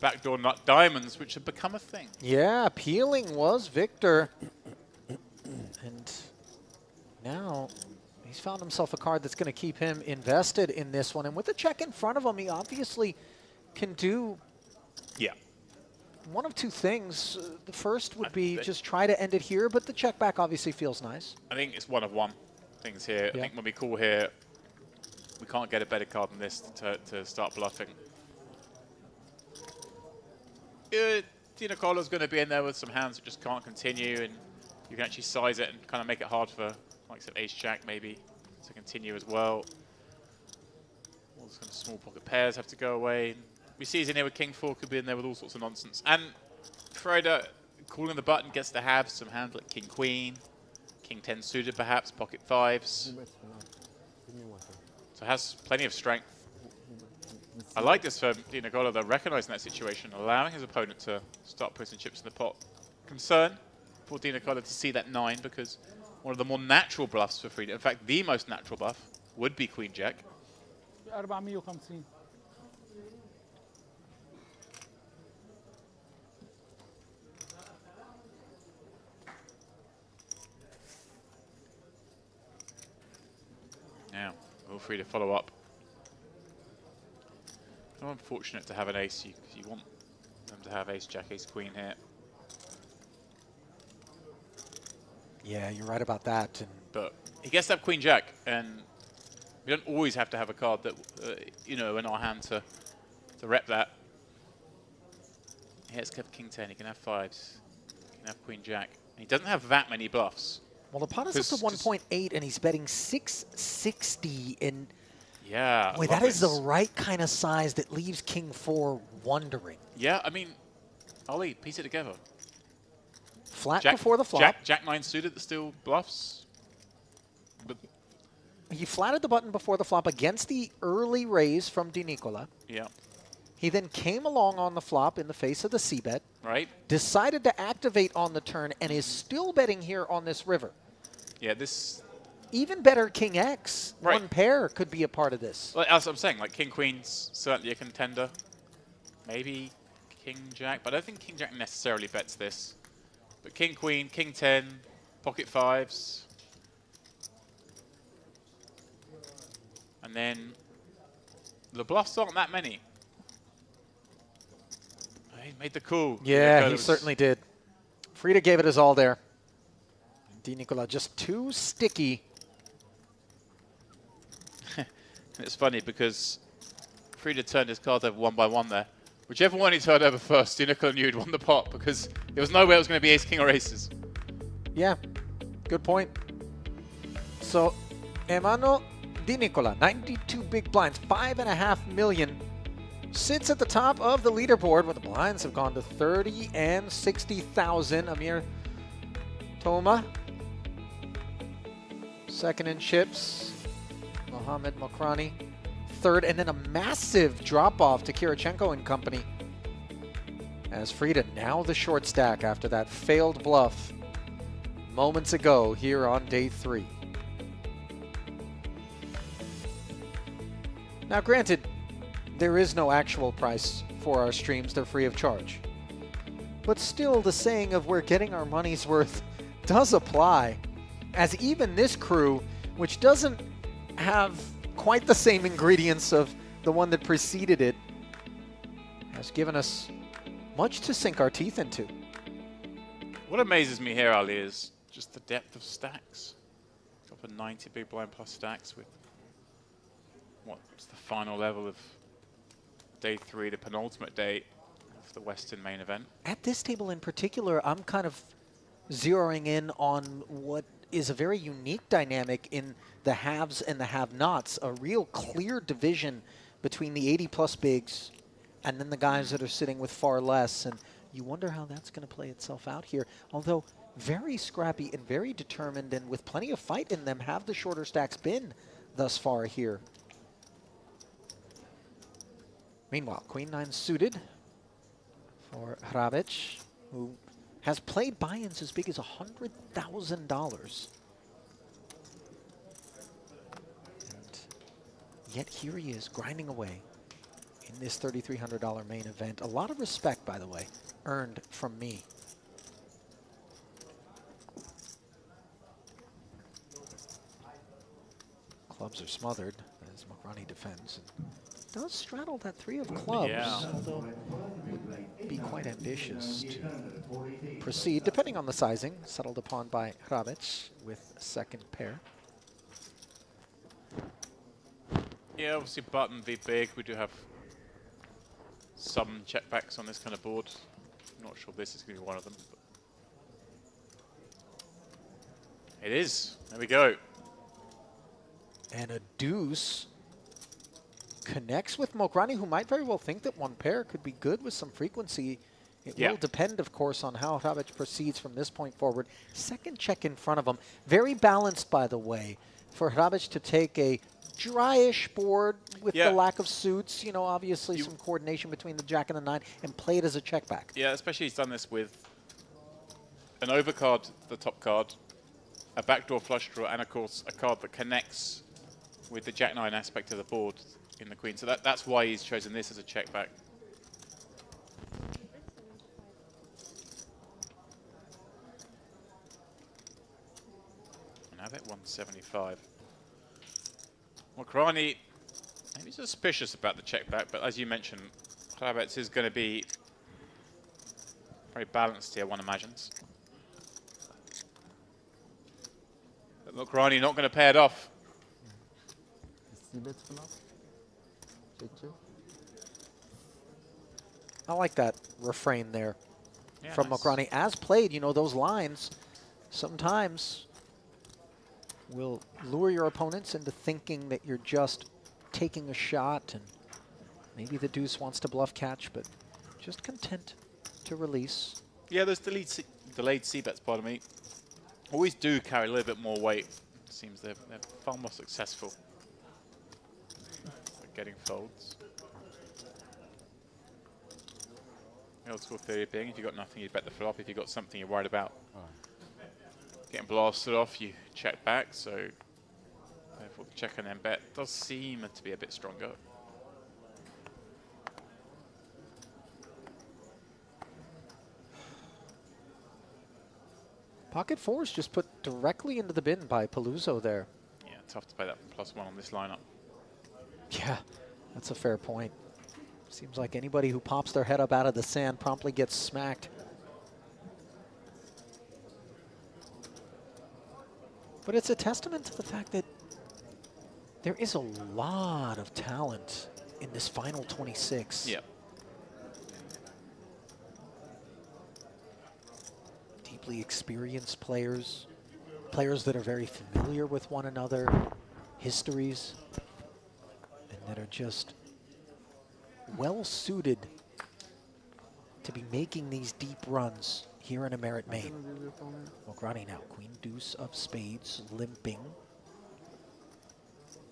backdoor nut diamonds, which have become a thing. Yeah, peeling was Victor. And now he's found himself a card that's going to keep him invested in this one. And with the check in front of him, he obviously can do one of two things. The first would be just try to end it here, but the check back obviously feels nice. I think it's one of one things here. I think when we call here, we can't get a better card than this to start bluffing. Di Nicola's going to be in there with some hands that just can't continue, and you can actually size it and kind of make it hard for, like I said, ace-jack maybe to continue as well. All those kind of small pocket pairs have to go away. We see he's in here with king-4, could be in there with all sorts of nonsense. And Freda calling the button gets to have some hands like king-queen, king-10 suited perhaps, pocket 5s. So has plenty of strength. I like this for Di Nicola, though, recognizing that situation, allowing his opponent to start putting chips in the pot. Concern for Di Nicola to see that 9, because one of the more natural bluffs for Frida, in fact, the most natural bluff, would be Queen-Jack. 450. Now, feel free to follow up. So unfortunate to have an ace. You want them to have ace, jack, ace, queen here. Yeah, you're right about that. But he gets to have queen, jack, and we don't always have to have a card that, you know, in our hand to rep that. He has king 10, he can have 5s, he can have queen, jack. And he doesn't have that many bluffs. Well, the pot is up to 1.8, and he's betting 660. And yeah, boy, that is the right kind of size that leaves king 4 wondering. Yeah, I mean, Ollie, piece it together. Flat before the flop. Jack 9 suited that still bluffs. But he flatted the button before the flop against the early raise from Di Nicola. Yeah. He then came along on the flop in the face of the c-bet. Right. Decided to activate on the turn and is still betting here on this river. Yeah, this... Even better, king X, right. One pair could be a part of this. Well, as I'm saying, like king queen's certainly a contender. Maybe king jack, but I don't think king jack necessarily bets this. But king queen, king 10, pocket 5s. And then the bluffs aren't that many. He made the call. Yeah, he certainly did. Frida gave it his all there. Di Nicola just too sticky. It's funny because Frida turned his cards over one by one there. Whichever one he turned over first, Di Nicola knew he'd won the pot because there was no way it was going to be ace, king, or aces. Yeah, good point. So, Emmanuel Di Nicola, 92 big blinds, 5.5 million. Sits at the top of the leaderboard, where the blinds have gone to 30 and 60,000. Amir Toma, second in chips. Mohamed Mokrani, third, and then a massive drop-off to Kirichenko and company. As Frida now the short stack after that failed bluff moments ago here on day 3. Now granted, there is no actual price for our streams, they're free of charge. But still, the saying of we're getting our money's worth does apply, as even this crew, which doesn't have quite the same ingredients of the one that preceded it, has given us much to sink our teeth into. What amazes me here, Ali, is just the depth of stacks. Top of 90 big blind plus stacks with what's the final level of day 3, the penultimate day of the Western main event. At this table in particular, I'm kind of zeroing in on what is a very unique dynamic in the haves and the have-nots, a real clear division between the 80-plus bigs and then the guys that are sitting with far less. And you wonder how that's going to play itself out here. Although very scrappy and very determined, and with plenty of fight in them, have the shorter stacks been thus far here. Meanwhile, Queen 9 suited for Hrabic, who has played buy-ins as big as $100,000. Yet here he is, grinding away in this $3,300 main event. A lot of respect, by the way, earned from me. Clubs are smothered as Mokrani defends. Does straddle that 3 of clubs, although would be quite ambitious to proceed, depending on the sizing, settled upon by Hrabic with second pair. Yeah, obviously button v big. We do have some checkbacks on this kind of board. I'm not sure this is going to be one of them. But it is. There we go. And a deuce connects with Mokrani, who might very well think that one pair could be good with some frequency. It will depend, of course, on how Hrabic proceeds from this point forward. Second check in front of him. Very balanced, by the way, for Hrabic to take a dryish board with the lack of suits. You know, obviously some coordination between the jack and the 9, and play it as a check back. Yeah, especially he's done this with an overcard, the top card, a backdoor flush draw, and of course a card that connects with the jack-9 aspect of the board in the queen. So that's why he's chosen this as a check back. And now at 175. Mokrani, maybe suspicious about the check back, but as you mentioned, Hrabic is going to be very balanced here, one imagines. But Mokrani not going to pay it off. I like that refrain there from Mokrani. As played, you know, those lines sometimes will lure your opponents into thinking that you're just taking a shot, and maybe the deuce wants to bluff catch, but just content to release. Yeah, those delayed C-bets, pardon me, always do carry a little bit more weight. It seems they're far more successful at getting folds. The old school theory being, if you've got nothing, you bet the flop. If you've got something you're worried about getting blasted off, you check back. So therefore the check and then bet does seem to be a bit stronger. Pocket fours just put directly into the bin by Paluzzo there. Yeah, tough to play that from +1 on this lineup. Yeah, that's a fair point. Seems like anybody who pops their head up out of the sand promptly gets smacked. But it's a testament to the fact that there is a lot of talent in this final 26. Yeah. Deeply experienced players, players that are very familiar with one another, histories, and that are just well suited to be making these deep runs here in a Merit main. Mokrani now, queen deuce of spades, limping.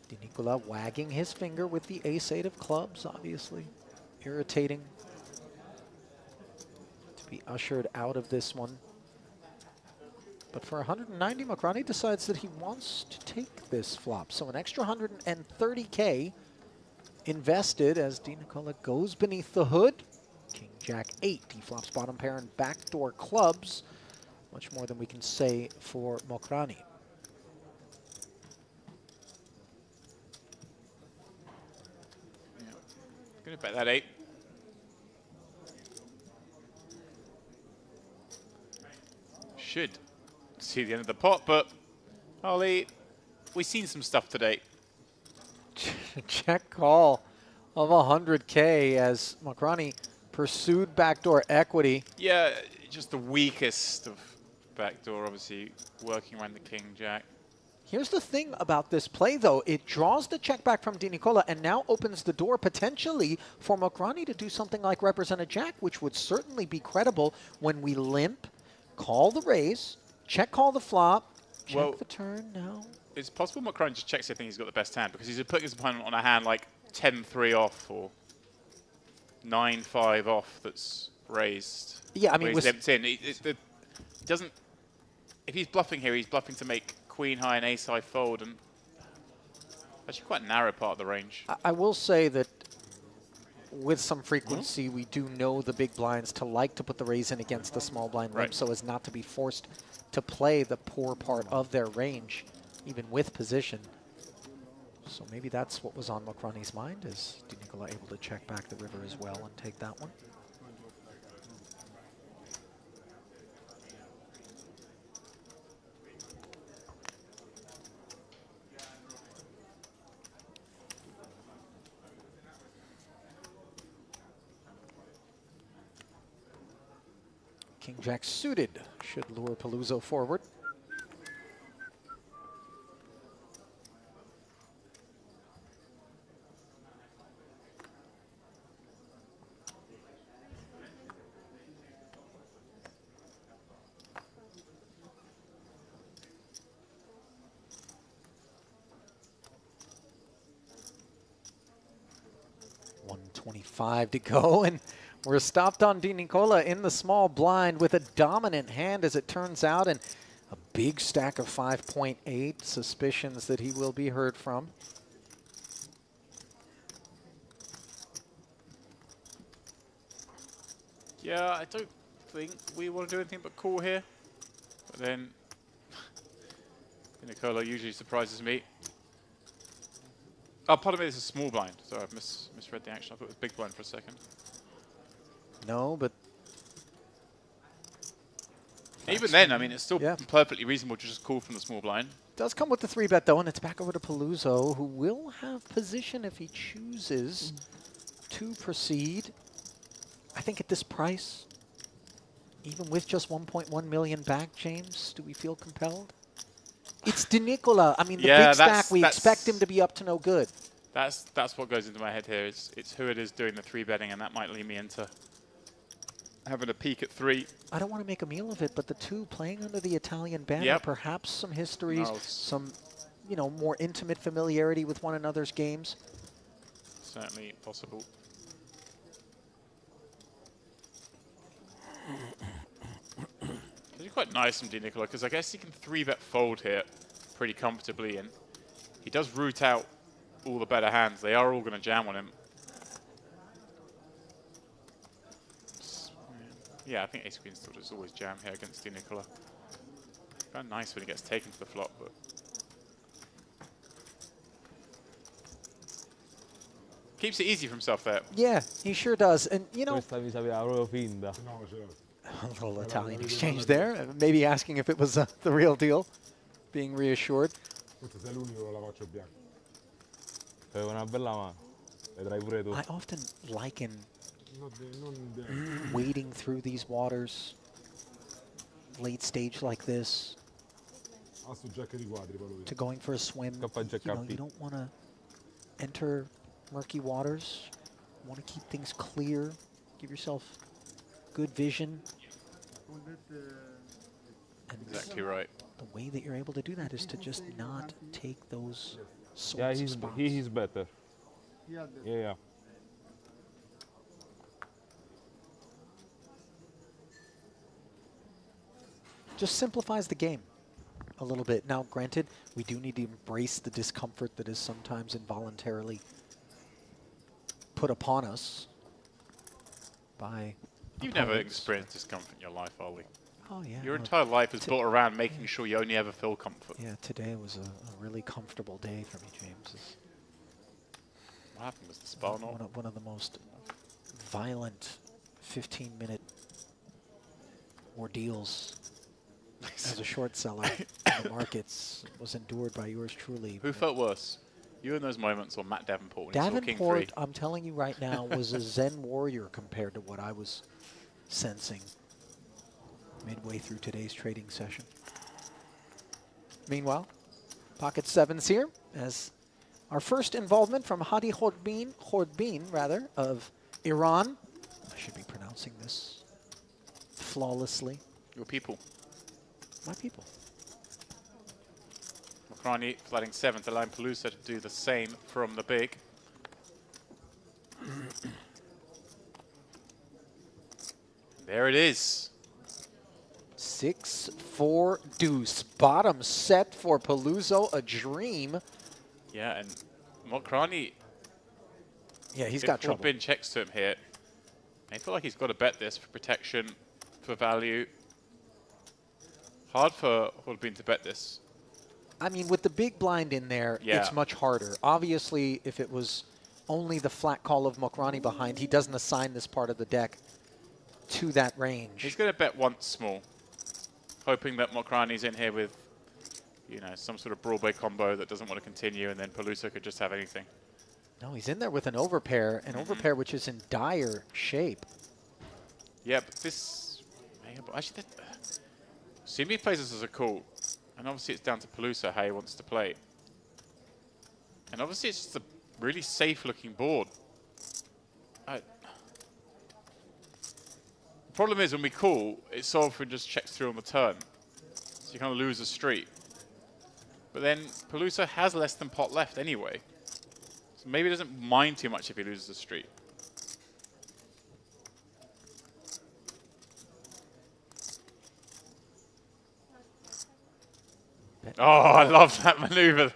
Di Nicola wagging his finger with the ace-8 of clubs, obviously irritating to be ushered out of this one. But for 190, Mokrani decides that he wants to take this flop. So an extra 130K invested as Di Nicola goes beneath the hood. King, Jack 8. He flops bottom pair and backdoor clubs. Much more than we can say for Mokrani. Yeah. Gonna bet that 8. Should see the end of the pot, but Ollie, we've seen some stuff today. Check call of 100K as Mokrani pursued backdoor equity. Yeah, just the weakest of backdoor, obviously, working around the king, jack. Here's the thing about this play, though. It draws the check back from Di Nicola and now opens the door potentially for Mokrani to do something like represent a jack, which would certainly be credible when we limp call the raise, check call the flop, check Well, the turn now. It's possible McCrone just checks if he's got the best hand because he's putting his opponent on a hand like 10-3 off or 9-5 off that's raised. Yeah, I mean, he's limped in. It doesn't. If he's bluffing here, he's bluffing to make queen high and ace high fold, and actually quite a narrow part of the range. I will say that with some frequency, we do know the big blinds to like to put the raise in against the small blind limp so as not to be forced to play the poor part of their range, even with position. So maybe that's what was on Macroni's mind, is DiNicola able to check back the river as well and take that one. King Jack suited should lure Paluzzo forward. .125 to go, and we're stopped on DiNicola in the small blind with a dominant hand, as it turns out, and a big stack of 5.8, suspicions that he will be heard from. Yeah, I don't think we want to do anything but call here. But then DiNicola usually surprises me. Oh, part of it is a small blind, so I've misread the action. I thought it was big blind for a second. No, but even then, I mean, it's still perfectly reasonable to just call from the small blind. Does come with the 3-bet, though, and it's back over to Paluzzo, who will have position if he chooses to proceed. I think at this price, even with just 1.1 million back, James, do we feel compelled? It's DiNicola. I mean, the big stack, we expect him to be up to no good. That's what goes into my head here. It's who it is doing the 3-betting, and that might lead me into having a peek at 3. I don't want to make a meal of it, but the 2 playing under the Italian banner, perhaps some histories, some, you know, more intimate familiarity with one another's games. Certainly possible. It's quite nice from DiNicola, because I guess he can 3-bet fold here pretty comfortably, and he does root out all the better hands. They are all going to jam on him. Yeah, I think ace queen still does always jam here against DiNicola. Kind of nice when he gets taken to the flop, but keeps it easy for himself there. Yeah, he sure does. And you know, Questa mi sapeva proprio finta. a little Italian exchange there, maybe asking if it was the real deal, being reassured. Una bella mano. Vedrai pure tu. I often liken wading through these waters, late stage like this, to going for a swim. You don't want to enter murky waters. You want to keep things clear, give yourself good vision. And exactly right. The way that you're able to do that is to just not take those sorts Yeah, of spots. he's better. Yeah. Just simplifies the game a little bit. Now, granted, we do need to embrace the discomfort that is sometimes involuntarily put upon us by You've never experienced discomfort in your life, Ollie. Oh, yeah. Your entire life is built around making sure you only ever feel comfort. Yeah, today was a really comfortable day for me, James. What happened? Was the spa not? One of the most violent 15-minute ordeals as a short seller in the markets was endured by yours truly. Who felt worse? You in those moments, or Matt Davenport when he saw King 3? Davenport, I'm telling you right now, was a Zen warrior compared to what I was sensing midway through today's trading session. Meanwhile, pocket sevens here as our first involvement from Hadi Khordbin, of Iran. I should be pronouncing this flawlessly. Your people. My people. Mokrani flooding 7th, allowing Palooza to do the same from the big. There it is. 6-4 deuce. Bottom set for Palooza, a dream. Yeah, and Mokrani. Yeah, he's got trouble. Bin checks to him here. I feel like he's got to bet this for protection, for value. Hard for Holbein to bet this. I mean, with the big blind in there, it's much harder. Obviously, if it was only the flat call of Mokrani behind, he doesn't assign this part of the deck to that range. He's going to bet once small, hoping that Mokrani's in here with, you know, some sort of Broadway combo that doesn't want to continue, and then Palooza could just have anything. No, he's in there with an overpair, overpair which is in dire shape. Yeah, but this... Actually, Simi plays this as a call, and obviously it's down to Palooza how he wants to play. And obviously it's just a really safe-looking board. The problem is when we call, it so often just checks through on the turn. So you kind of lose a street. But then Palooza has less than pot left anyway. So maybe he doesn't mind too much if he loses a street. Oh, I love that maneuver.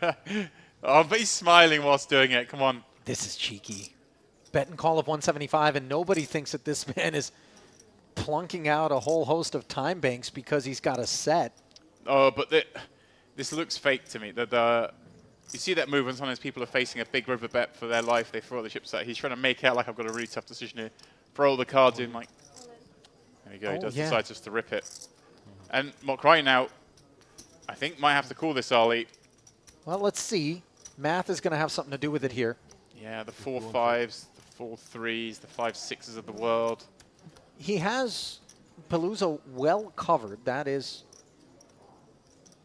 Oh, but he's smiling whilst doing it. Come on. This is cheeky. Bet and call of 175, and nobody thinks that this man is plunking out a whole host of time banks because he's got a set. Oh, but this looks fake to me. You see that move when sometimes people are facing a big river bet for their life, they throw the chips out. He's trying to make out like I've got a really tough decision here. Throw all the cards in, like, there you go. He does decide just to rip it. And Mokrani now, I think, might have to call this early. Well, let's see. Math is going to have something to do with it here. Yeah, the 4-5s, the 4-3s, the 5-6s of the world. He has Palooza well covered. That is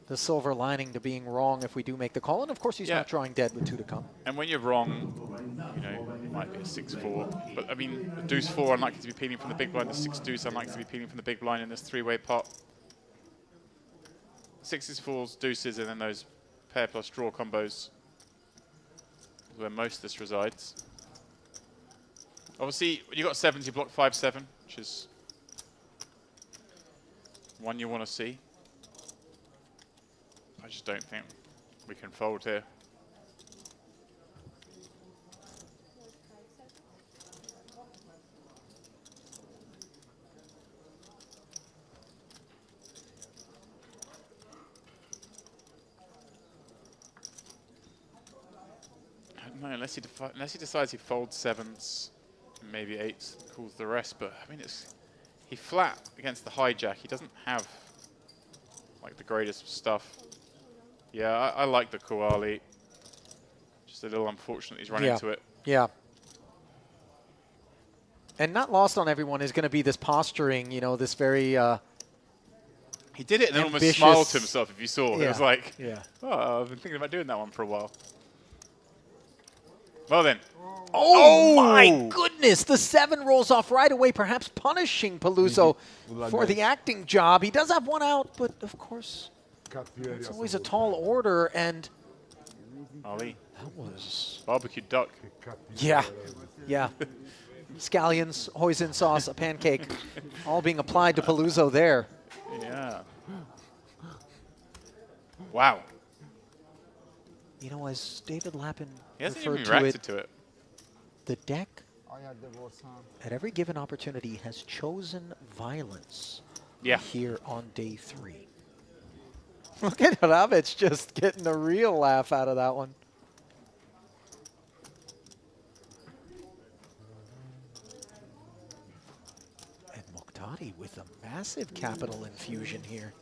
the silver lining to being wrong if we do make the call. And, of course, he's not drawing dead with 2 to come. And when you're wrong, you know, it might be a 6-4. But, I mean, the deuce 4 unlikely to be peeling from the big blind. The 6 deuce unlikely to be peeling from the big blind in this 3-way pot. 6s, 4s, deuces, and then those pair plus draw combos is where most of this resides. Obviously, when you got 7s, you block 5-7, which is one you want to see. I just don't think we can fold here. I don't know, unless he decides he folds 7s, maybe 8s, calls the rest. But I mean, he flat against the hijack. He doesn't have like the greatest stuff. Yeah, I like the Koali. Just a little unfortunate he's run into it. Yeah. And not lost on everyone is going to be this posturing, you know, this very he did it and then almost smiled to himself, if you saw. It was like, oh, I've been thinking about doing that one for a while. Well then. Oh my goodness, the 7 rolls off right away, perhaps punishing Palooza for the acting job. He does have 1 out, but of course, it's always a tall order, and Ali. That was barbecue duck. Yeah. Scallions, hoisin sauce, a pancake, all being applied to Palooza there. Yeah. Wow. You know, as David Lappin referred to it, the deck at every given opportunity has chosen violence here on day 3. Look at Ravitch just getting a real laugh out of that one. And Moktadi with a massive capital infusion here.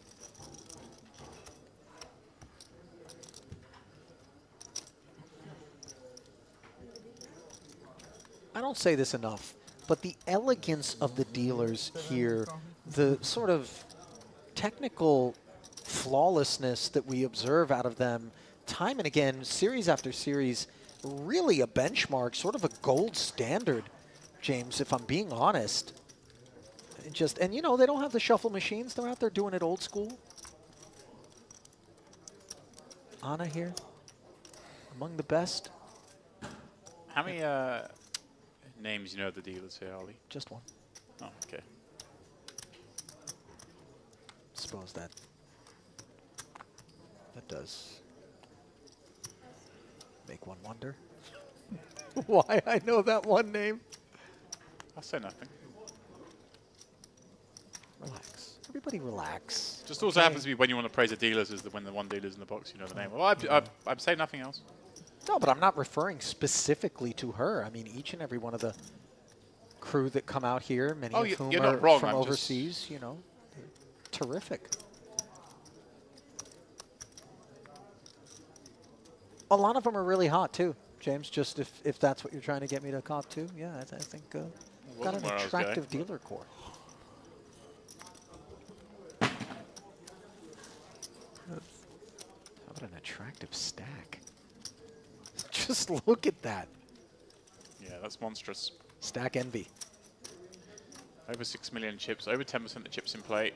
I don't say this enough, but the elegance of the dealers here, the sort of technical flawlessness that we observe out of them time and again, series after series, really a benchmark, sort of a gold standard, James, if I'm being honest. And you know, they don't have the shuffle machines. They're out there doing it old school. Anna here, among the best. How many names you know of the dealers here, Ollie? Just one. Oh, okay. Suppose that does make one wonder why I know that one name. I'll say nothing. Relax. Everybody relax. Just also happens to be when you want to praise the dealers is when the one dealer's in the box, you know the name. Well, I'm saying nothing else. No, but I'm not referring specifically to her. I mean, each and every one of the crew that come out here, many of whom you're are not wrong. from overseas, you know, terrific. A lot of them are really hot, too, James, just if that's what you're trying to get me to cop to. Yeah, I think got an attractive dealer core. How about an attractive stack? Just look at that. Yeah, that's monstrous. Stack envy. Over 6 million chips, over 10% of chips in play.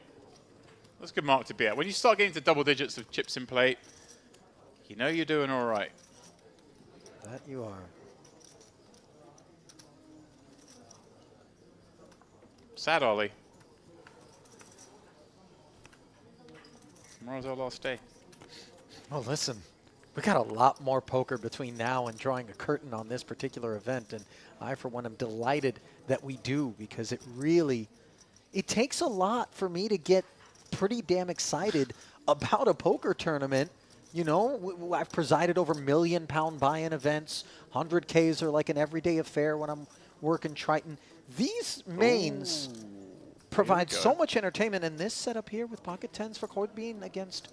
That's a good mark to be at. When you start getting to double digits of chips in play, you know you're doing all right. That you are. Sad, Ollie. Tomorrow's our last day. Well, listen, we got a lot more poker between now and drawing a curtain on this particular event, and I, for one, am delighted that we do, because it takes a lot for me to get pretty damn excited about a poker tournament. You know, I've presided over £1 million buy-in events. 100Ks are like an everyday affair when I'm working Triton. These mains provide so much entertainment, and this setup here with pocket tens for Code Bean against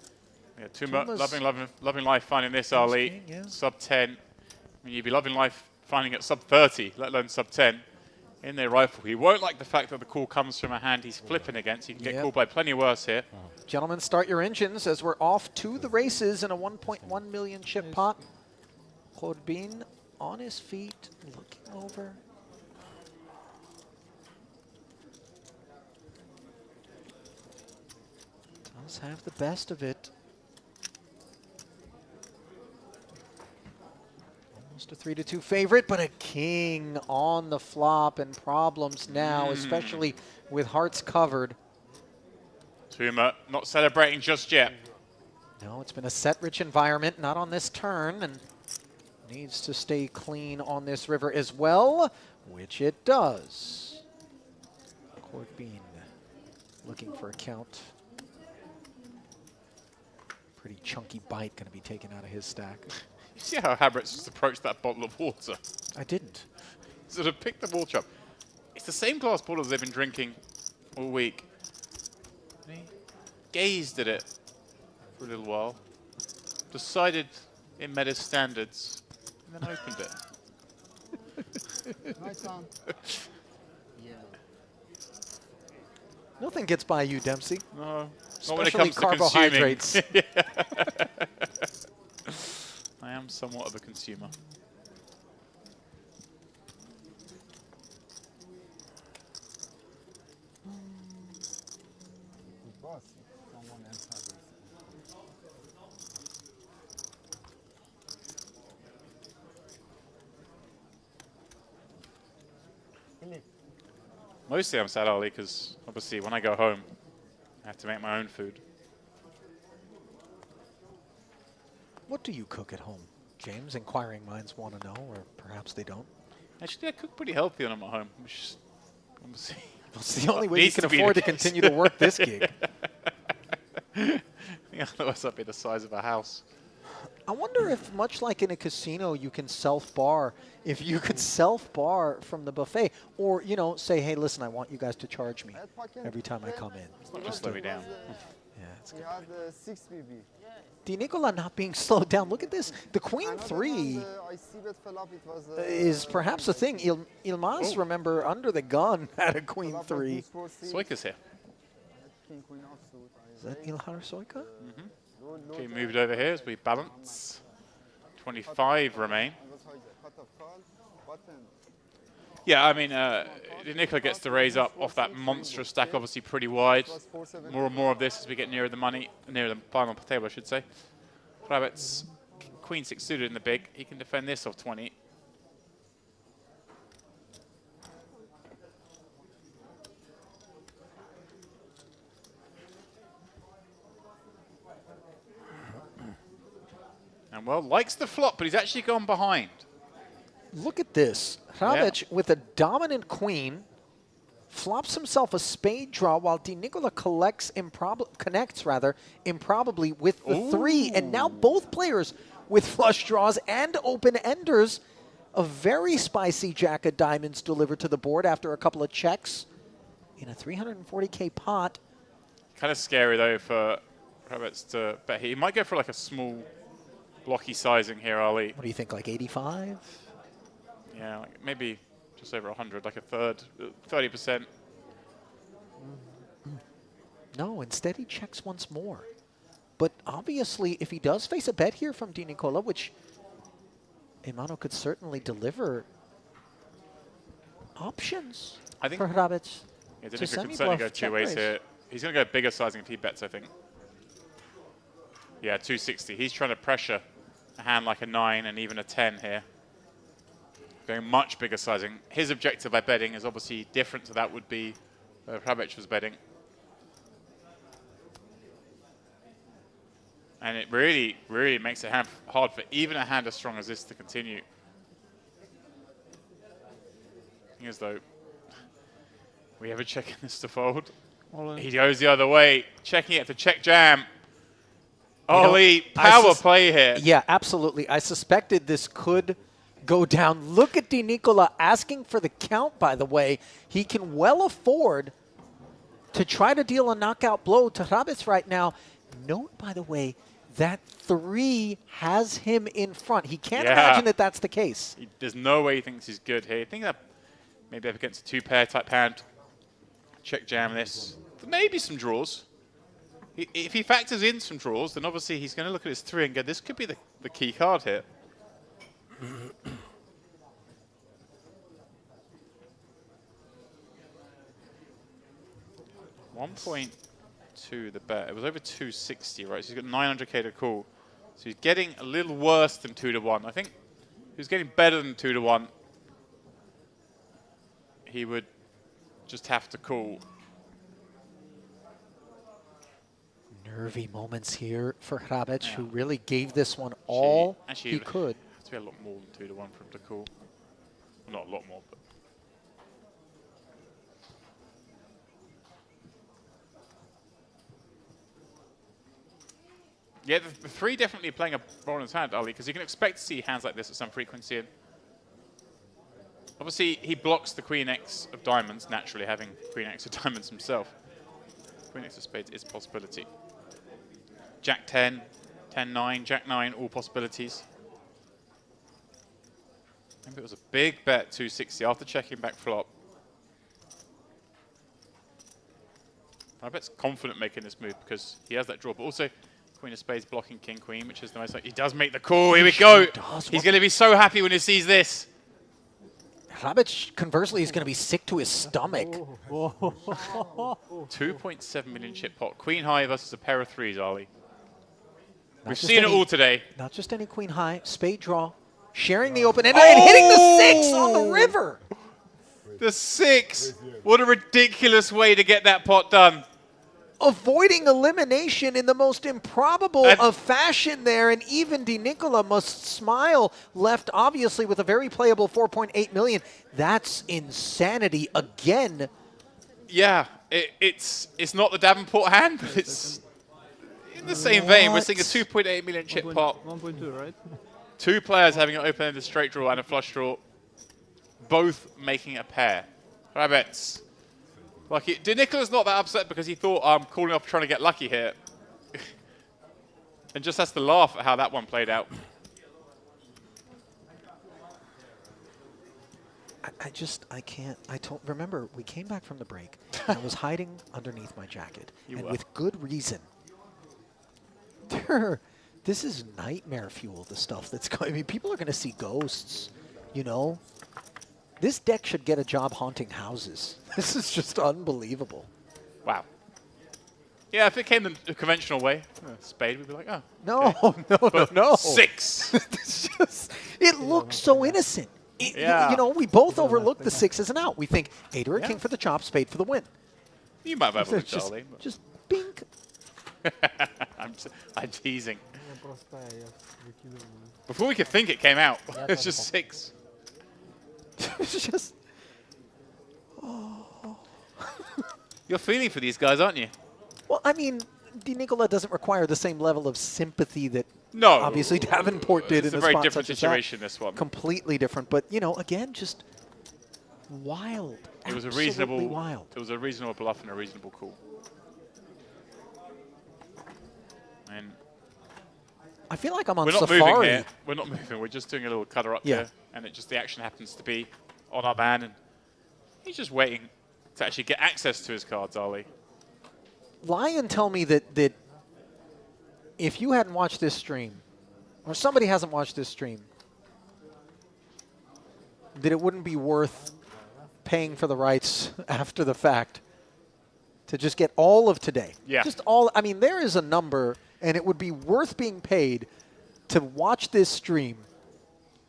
loving life finding this, Ollie. Yeah. Sub 10. I mean, you'd be loving life finding it sub 30, let alone sub 10. In their rifle. He won't like the fact that the call comes from a hand he's flipping against. He can get called by plenty worse here. Gentlemen, start your engines as we're off to the races in a 1.1 million chip pot. Claude Bean on his feet, looking over. Does have the best of it. Almost a 3-2 favorite, but a king on the flop, and problems now, especially with hearts covered. Tuma not celebrating just yet. No, it's been a set-rich environment, not on this turn, and needs to stay clean on this river as well, which it does. Court Bean looking for a count. Pretty chunky bite going to be taken out of his stack. You see how Habrit's just approached that bottle of water? I didn't. Sort of picked the water up. It's the same glass bottle they've been drinking all week. And he gazed at it for a little while, decided it met his standards, and then opened it. Nice one. Yeah. Nothing gets by you, Dempsey. No. Especially not when it comes carbohydrates. To consuming. I am somewhat of a consumer. Mostly I'm sad, Ollie, because obviously when I go home, I have to make my own food. What do you cook at home, James? Inquiring minds want to know, or perhaps they don't. Actually, I cook pretty healthy when I'm at home, which obviously it's the only way you can afford to continue to work this gig. Otherwise, I'd be the size of a house. I wonder if, much like in a casino, you can self-bar. If you could self-bar from the buffet, or, you know, say, hey, listen, I want you guys to charge me every time I come in. Just slow me down. Yeah, it's We had 6 BB. Di Nicola not being slowed down. Look at this. The Queen 3 I see that fell off. It was is perhaps a thing. Ilmaz, remember, under the gun had a Queen 3. Soika's here. Is that Ilhar Soika? Okay, moved over here as we balance. 25 remain. Yeah, I mean, Nicola gets to raise up off that monstrous stack, obviously pretty wide. More and more of this as we get nearer the money, nearer the final table, I should say. Rabbit's Queen 6 suited in the big. He can defend this off 20. And well, likes the flop, but he's actually gone behind. Look at this. Hrabic with a dominant queen flops himself a spade draw while Di Nicola connects improbably with the 3. And now both players with flush draws and open enders. A very spicy jack of diamonds delivered to the board after a couple of checks in a 340K pot. Kind of scary, though, for Hrabic to bet. He might go for like a small blocky sizing here, Ali. What do you think, like 85? Yeah, like maybe just over 100, like a third, 30%. No, instead he checks once more. But obviously, if he does face a bet here from Di Nicola, which Emano could certainly deliver options for Hrabic. Yeah, Di Nicola could certainly go two ways here. He's going to go bigger sizing if he bets, I think. Yeah, 260. He's trying to pressure a hand like a 9 and even a 10 here. Going much bigger sizing. His objective by betting is obviously different to that would be Hrabic was betting. And it really, really makes it hard for even a hand as strong as this to continue. Thing is, though, we ever checking this to fold? He goes the other way, checking it to check jam. Ollie, power play here. Yeah, absolutely. I suspected this could go down. Look at Di Nicola asking for the count, by the way. He can well afford to try to deal a knockout blow to Hrabic right now. Note, by the way, that 3 has him in front. He can't imagine that that's the case. There's no way he thinks he's good here. I think that maybe up against a 2-pair type hand. Check jam this. Maybe some draws. If he factors in some draws, then obviously he's going to look at his 3 and go, this could be the key card here. 1.2 the bet. It was over 260, right? So he's got 900K to call. So he's getting a little worse than 2 to 1. I think if he's getting better than 2 to 1, he would just have to call. Nervy moments here for Hrabic, who really gave this one all he could. Has to be a lot more than 2 to 1 for him to call. Well, not a lot more, but. Yeah, the 3 definitely playing a role in his hand, Ali, because you can expect to see hands like this at some frequency. And obviously, he blocks the Queen X of diamonds, naturally, having Queen X of diamonds himself. Queen X of spades is a possibility. Jack 10, 10-9, Jack 9, all possibilities. Maybe it was a big bet, 260, after checking back flop. I bet's confident making this move because he has that draw, but also Queen of spades blocking King Queen, which is the most like he does make the call. Here we go. He's going to be so happy when he sees this. Hrabic, conversely, is going to be sick to his stomach. 2.7 million chip pot. Queen high versus a pair of 3s, Ali. We've seen it all today. Not just any queen high, spade draw, sharing the open ender and hitting the 6 on the river. The 6. What a ridiculous way to get that pot done. Avoiding elimination in the most improbable of fashion there, and even Di Nicola must smile, left obviously with a very playable 4.8 million. That's insanity again. Yeah, it's not the Davenport hand, but it's in the same vein. We're seeing a 2.8 million chip pot. 1.2, right? 2 players having an open-ended straight draw and a flush draw, both making a pair. Rabbits. Like, Di Nicola's not that upset because he thought, I'm calling off trying to get lucky here. And just has to laugh at how that one played out. I can't, remember, we came back from the break, and I was hiding underneath my jacket, and with good reason. This is nightmare fuel, the stuff that's going, I mean, people are going to see ghosts, you know? This deck should get a job haunting houses. This is just unbelievable. Wow. Yeah, if it came the conventional way, spade, we'd be like, oh. No, okay. no. 6. It's just, it looks so innocent. Yeah. You know, we both overlook the 6 as an out. We think 8 or a king for the chop, spade for the win. You might have a just, Charlie. just bink. I'm teasing. Before we could think it came out, it's just 6. It's just... You're feeling for these guys, aren't you? Well, I mean, Di Nicola doesn't require the same level of sympathy that obviously Davenport did in a very spot different such as situation, that. this one. Completely different. But, you know, again, just wild. It was Absolutely wild. It was a reasonable bluff and a reasonable call. And I feel like I'm on we're not safari. moving here. We're not moving. We're just doing a little cutter up here, and the action happens to be on our man, and he's just waiting to actually get access to his cards, Ali. Lion tell me that if you hadn't watched this stream, or somebody hasn't watched this stream, that it wouldn't be worth paying for the rights after the fact to just get all of today. Yeah. Just all. I mean, there is a number, and it would be worth being paid to watch this stream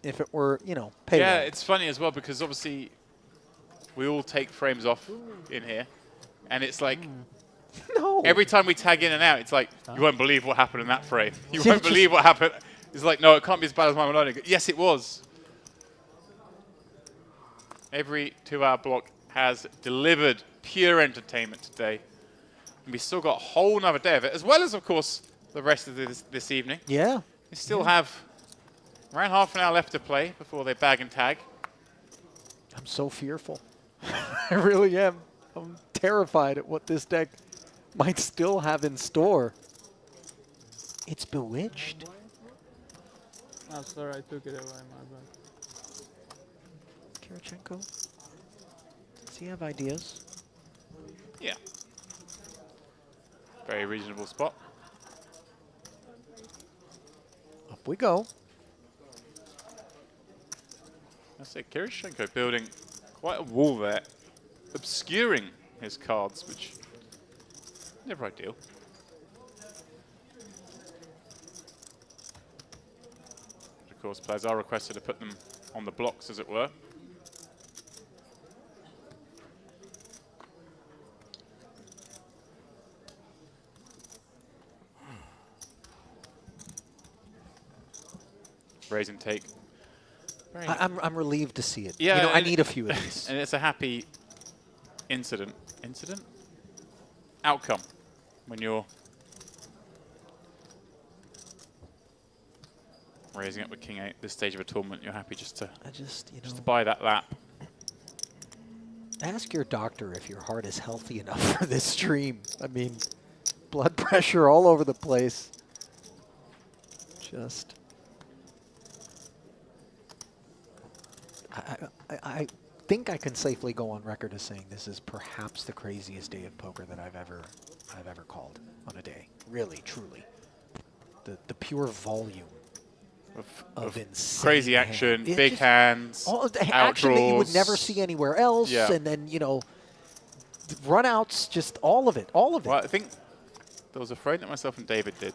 if it were, you know, paid. Yeah, it's funny as well because obviously we all take frames off in here, and it's like every time we tag in and out, it's like, you won't believe what happened in that frame. You won't believe what happened. It's like, no, it can't be as bad as my Maloney. Yes, it was. Every 2-hour block has delivered pure entertainment today. And we still got a whole nother day of it, as well as, of course, the rest of this evening. Yeah. We still have around half an hour left to play before they bag and tag. I'm so fearful. I really am. I'm terrified at what this deck might still have in store. It's bewitched. Oh, sorry, I took it away, my bad. Kirichenko, does he have ideas? Yeah. Very reasonable spot. Up we go. I say Kirichenko building quite a wall there, obscuring his cards, which never ideal. Of course, players are requested to put them on the blocks, as it were. Raise and take. I'm relieved to see it. Yeah, you know, I need a few of these. And it's a happy outcome when you're raising up with King 8 this stage of a tournament. You're happy just to just to buy that lap. Ask your doctor if your heart is healthy enough for this stream. I mean, blood pressure all over the place. Just. I think I can safely go on record as saying this is perhaps the craziest day of poker that I've ever called on a day. Really, truly. The pure volume of insane crazy action, big hands, all of the out action that you would draws. never see anywhere else, Yeah. and then, you know, runouts, just all of it, all of it. Well, I think there was a frame that myself and David did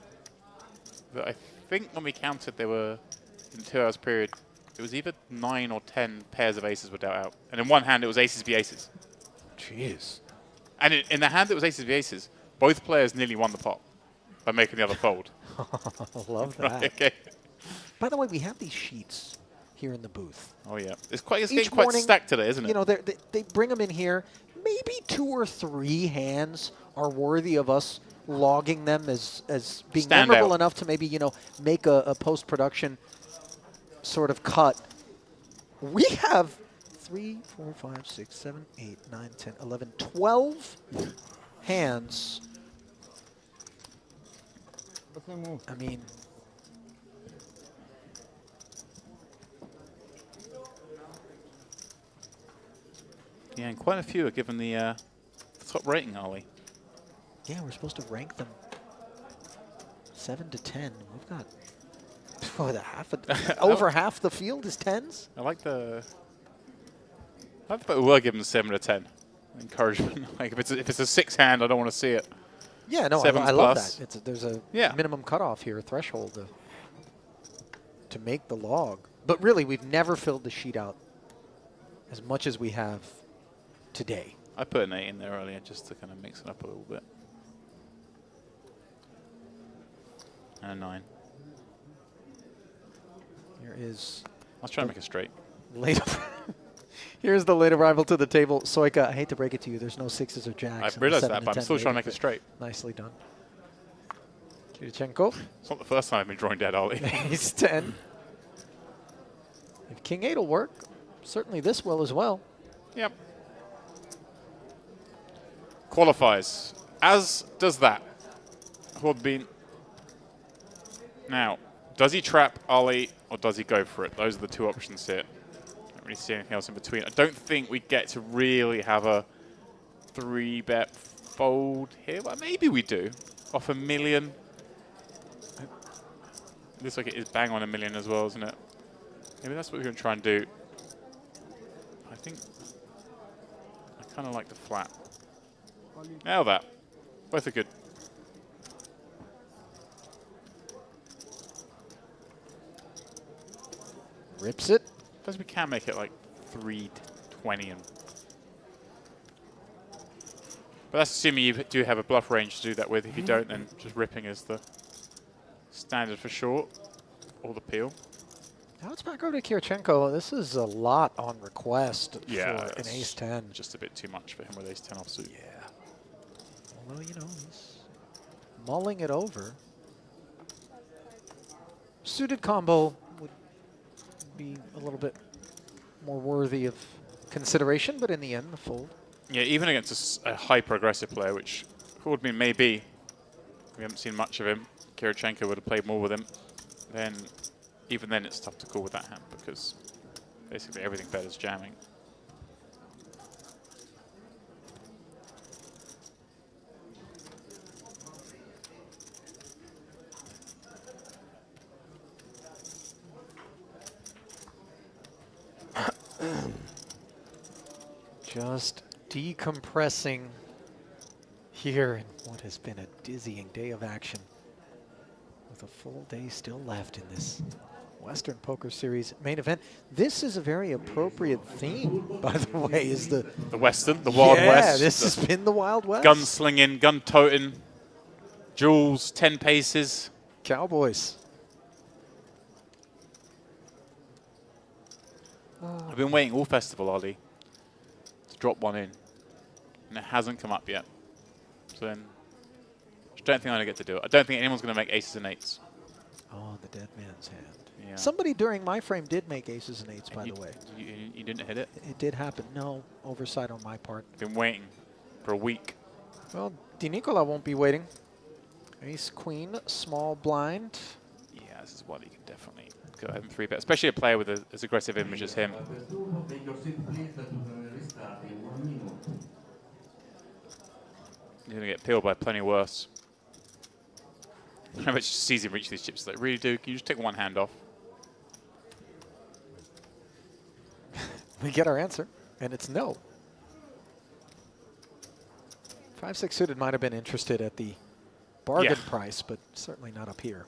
that I think when we counted there were, in 2 hours period, it was either 9 or 10 pairs of aces were dealt out. And in one hand, it was aces v aces. Jeez. And in the hand that was aces v aces, both players nearly won the pot by making the other fold. I love that. Okay. By the way, we have these sheets here in the booth. Oh, yeah. It's getting Each quite morning, stacked today, isn't it? You know, they bring them in here. Maybe 2 or 3 hands are worthy of us logging them as being Stand memorable out. enough to maybe, you know, make a post-production sort of cut. We have 3, 4, 5, 6, 7, 8, 9, 10, 11, 12 hands. I mean, yeah, and quite a few are given the top rating, are we? yeah, we're supposed to rank them 7 to 10. We've got over half the field is 10s. I like the I thought we were giving 7 to 10. Encouragement. Like if it's a 6 hand, I don't want to see it. Yeah, no, I love that. There's a minimum cutoff here, a threshold to make the log. But really, we've never filled the sheet out as much as we have today. I put an 8 in there earlier just to kind of mix it up a little bit. And a 9. Here is... I was trying to make it straight. Here's the late arrival to the table. Soika, I hate to break it to you, there's no 6s or jacks. I've realized that, but I'm still trying to make it straight. Nicely done. Kirichenko. It's not the first time I've been drawing dead, Ollie. Ace 10. If King 8 will work, certainly this will as well. Yep. Qualifies. As does that. Hodbeen. Now, does he trap Ollie or does he go for it? Those are the two options here. Don't really see anything else in between. I don't think we get to really have a 3-bet fold here. Well, maybe we do. Off $1 million. Looks like it is bang on $1 million as well, isn't it? Maybe that's what we're going to try and do. I think I kind of like the flat. Now that. Both are good. Rips it. Suppose we can make it like 320 and. But that's assuming you do have a bluff range to do that with. If you don't, then just ripping is the standard for short, or the peel. Now it's back over to Kirichenko. This is a lot on request for an ace 10. Just a bit too much for him with ace 10 offsuit. Yeah. Although, you know, he's mulling it over. Suited combo would be a little bit more worthy of consideration, but in the end, the fold. Yeah, even against a hyper-aggressive player, which Hodbeen may be, we haven't seen much of him. Kirichenko would have played more with him. Then, even then, it's tough to call with that hand because basically everything bet is jamming. Just decompressing here in what has been a dizzying day of action, with a full day still left in this Western Poker Series main event. This is a very appropriate theme, by the way, is the Western, the Wild West. Yeah, this has been the Wild West. Gunslinging, gun-toting, jewels, 10 paces. Cowboys. I've been waiting all festival, Ollie, to drop one in, and it hasn't come up yet. So then, I don't think I'm going to get to do it. I don't think anyone's going to make aces and 8s. Oh, the dead man's hand. Yeah. Somebody during my frame did make aces and 8s, by the way. You didn't hit it? It did happen. No, oversight on my part. Been waiting for a week. Well, Di Nicola won't be waiting. Ace, queen, small blind. Yeah, this is one he can definitely go ahead and 3-bet, especially a player with as aggressive image as him. You're going to get peeled by plenty worse. I bet just sees him reach these chips. Like, really, dude? Can you just take one hand off? We get our answer, and it's no. 5-6 suited might have been interested at the bargain price, but certainly not up here.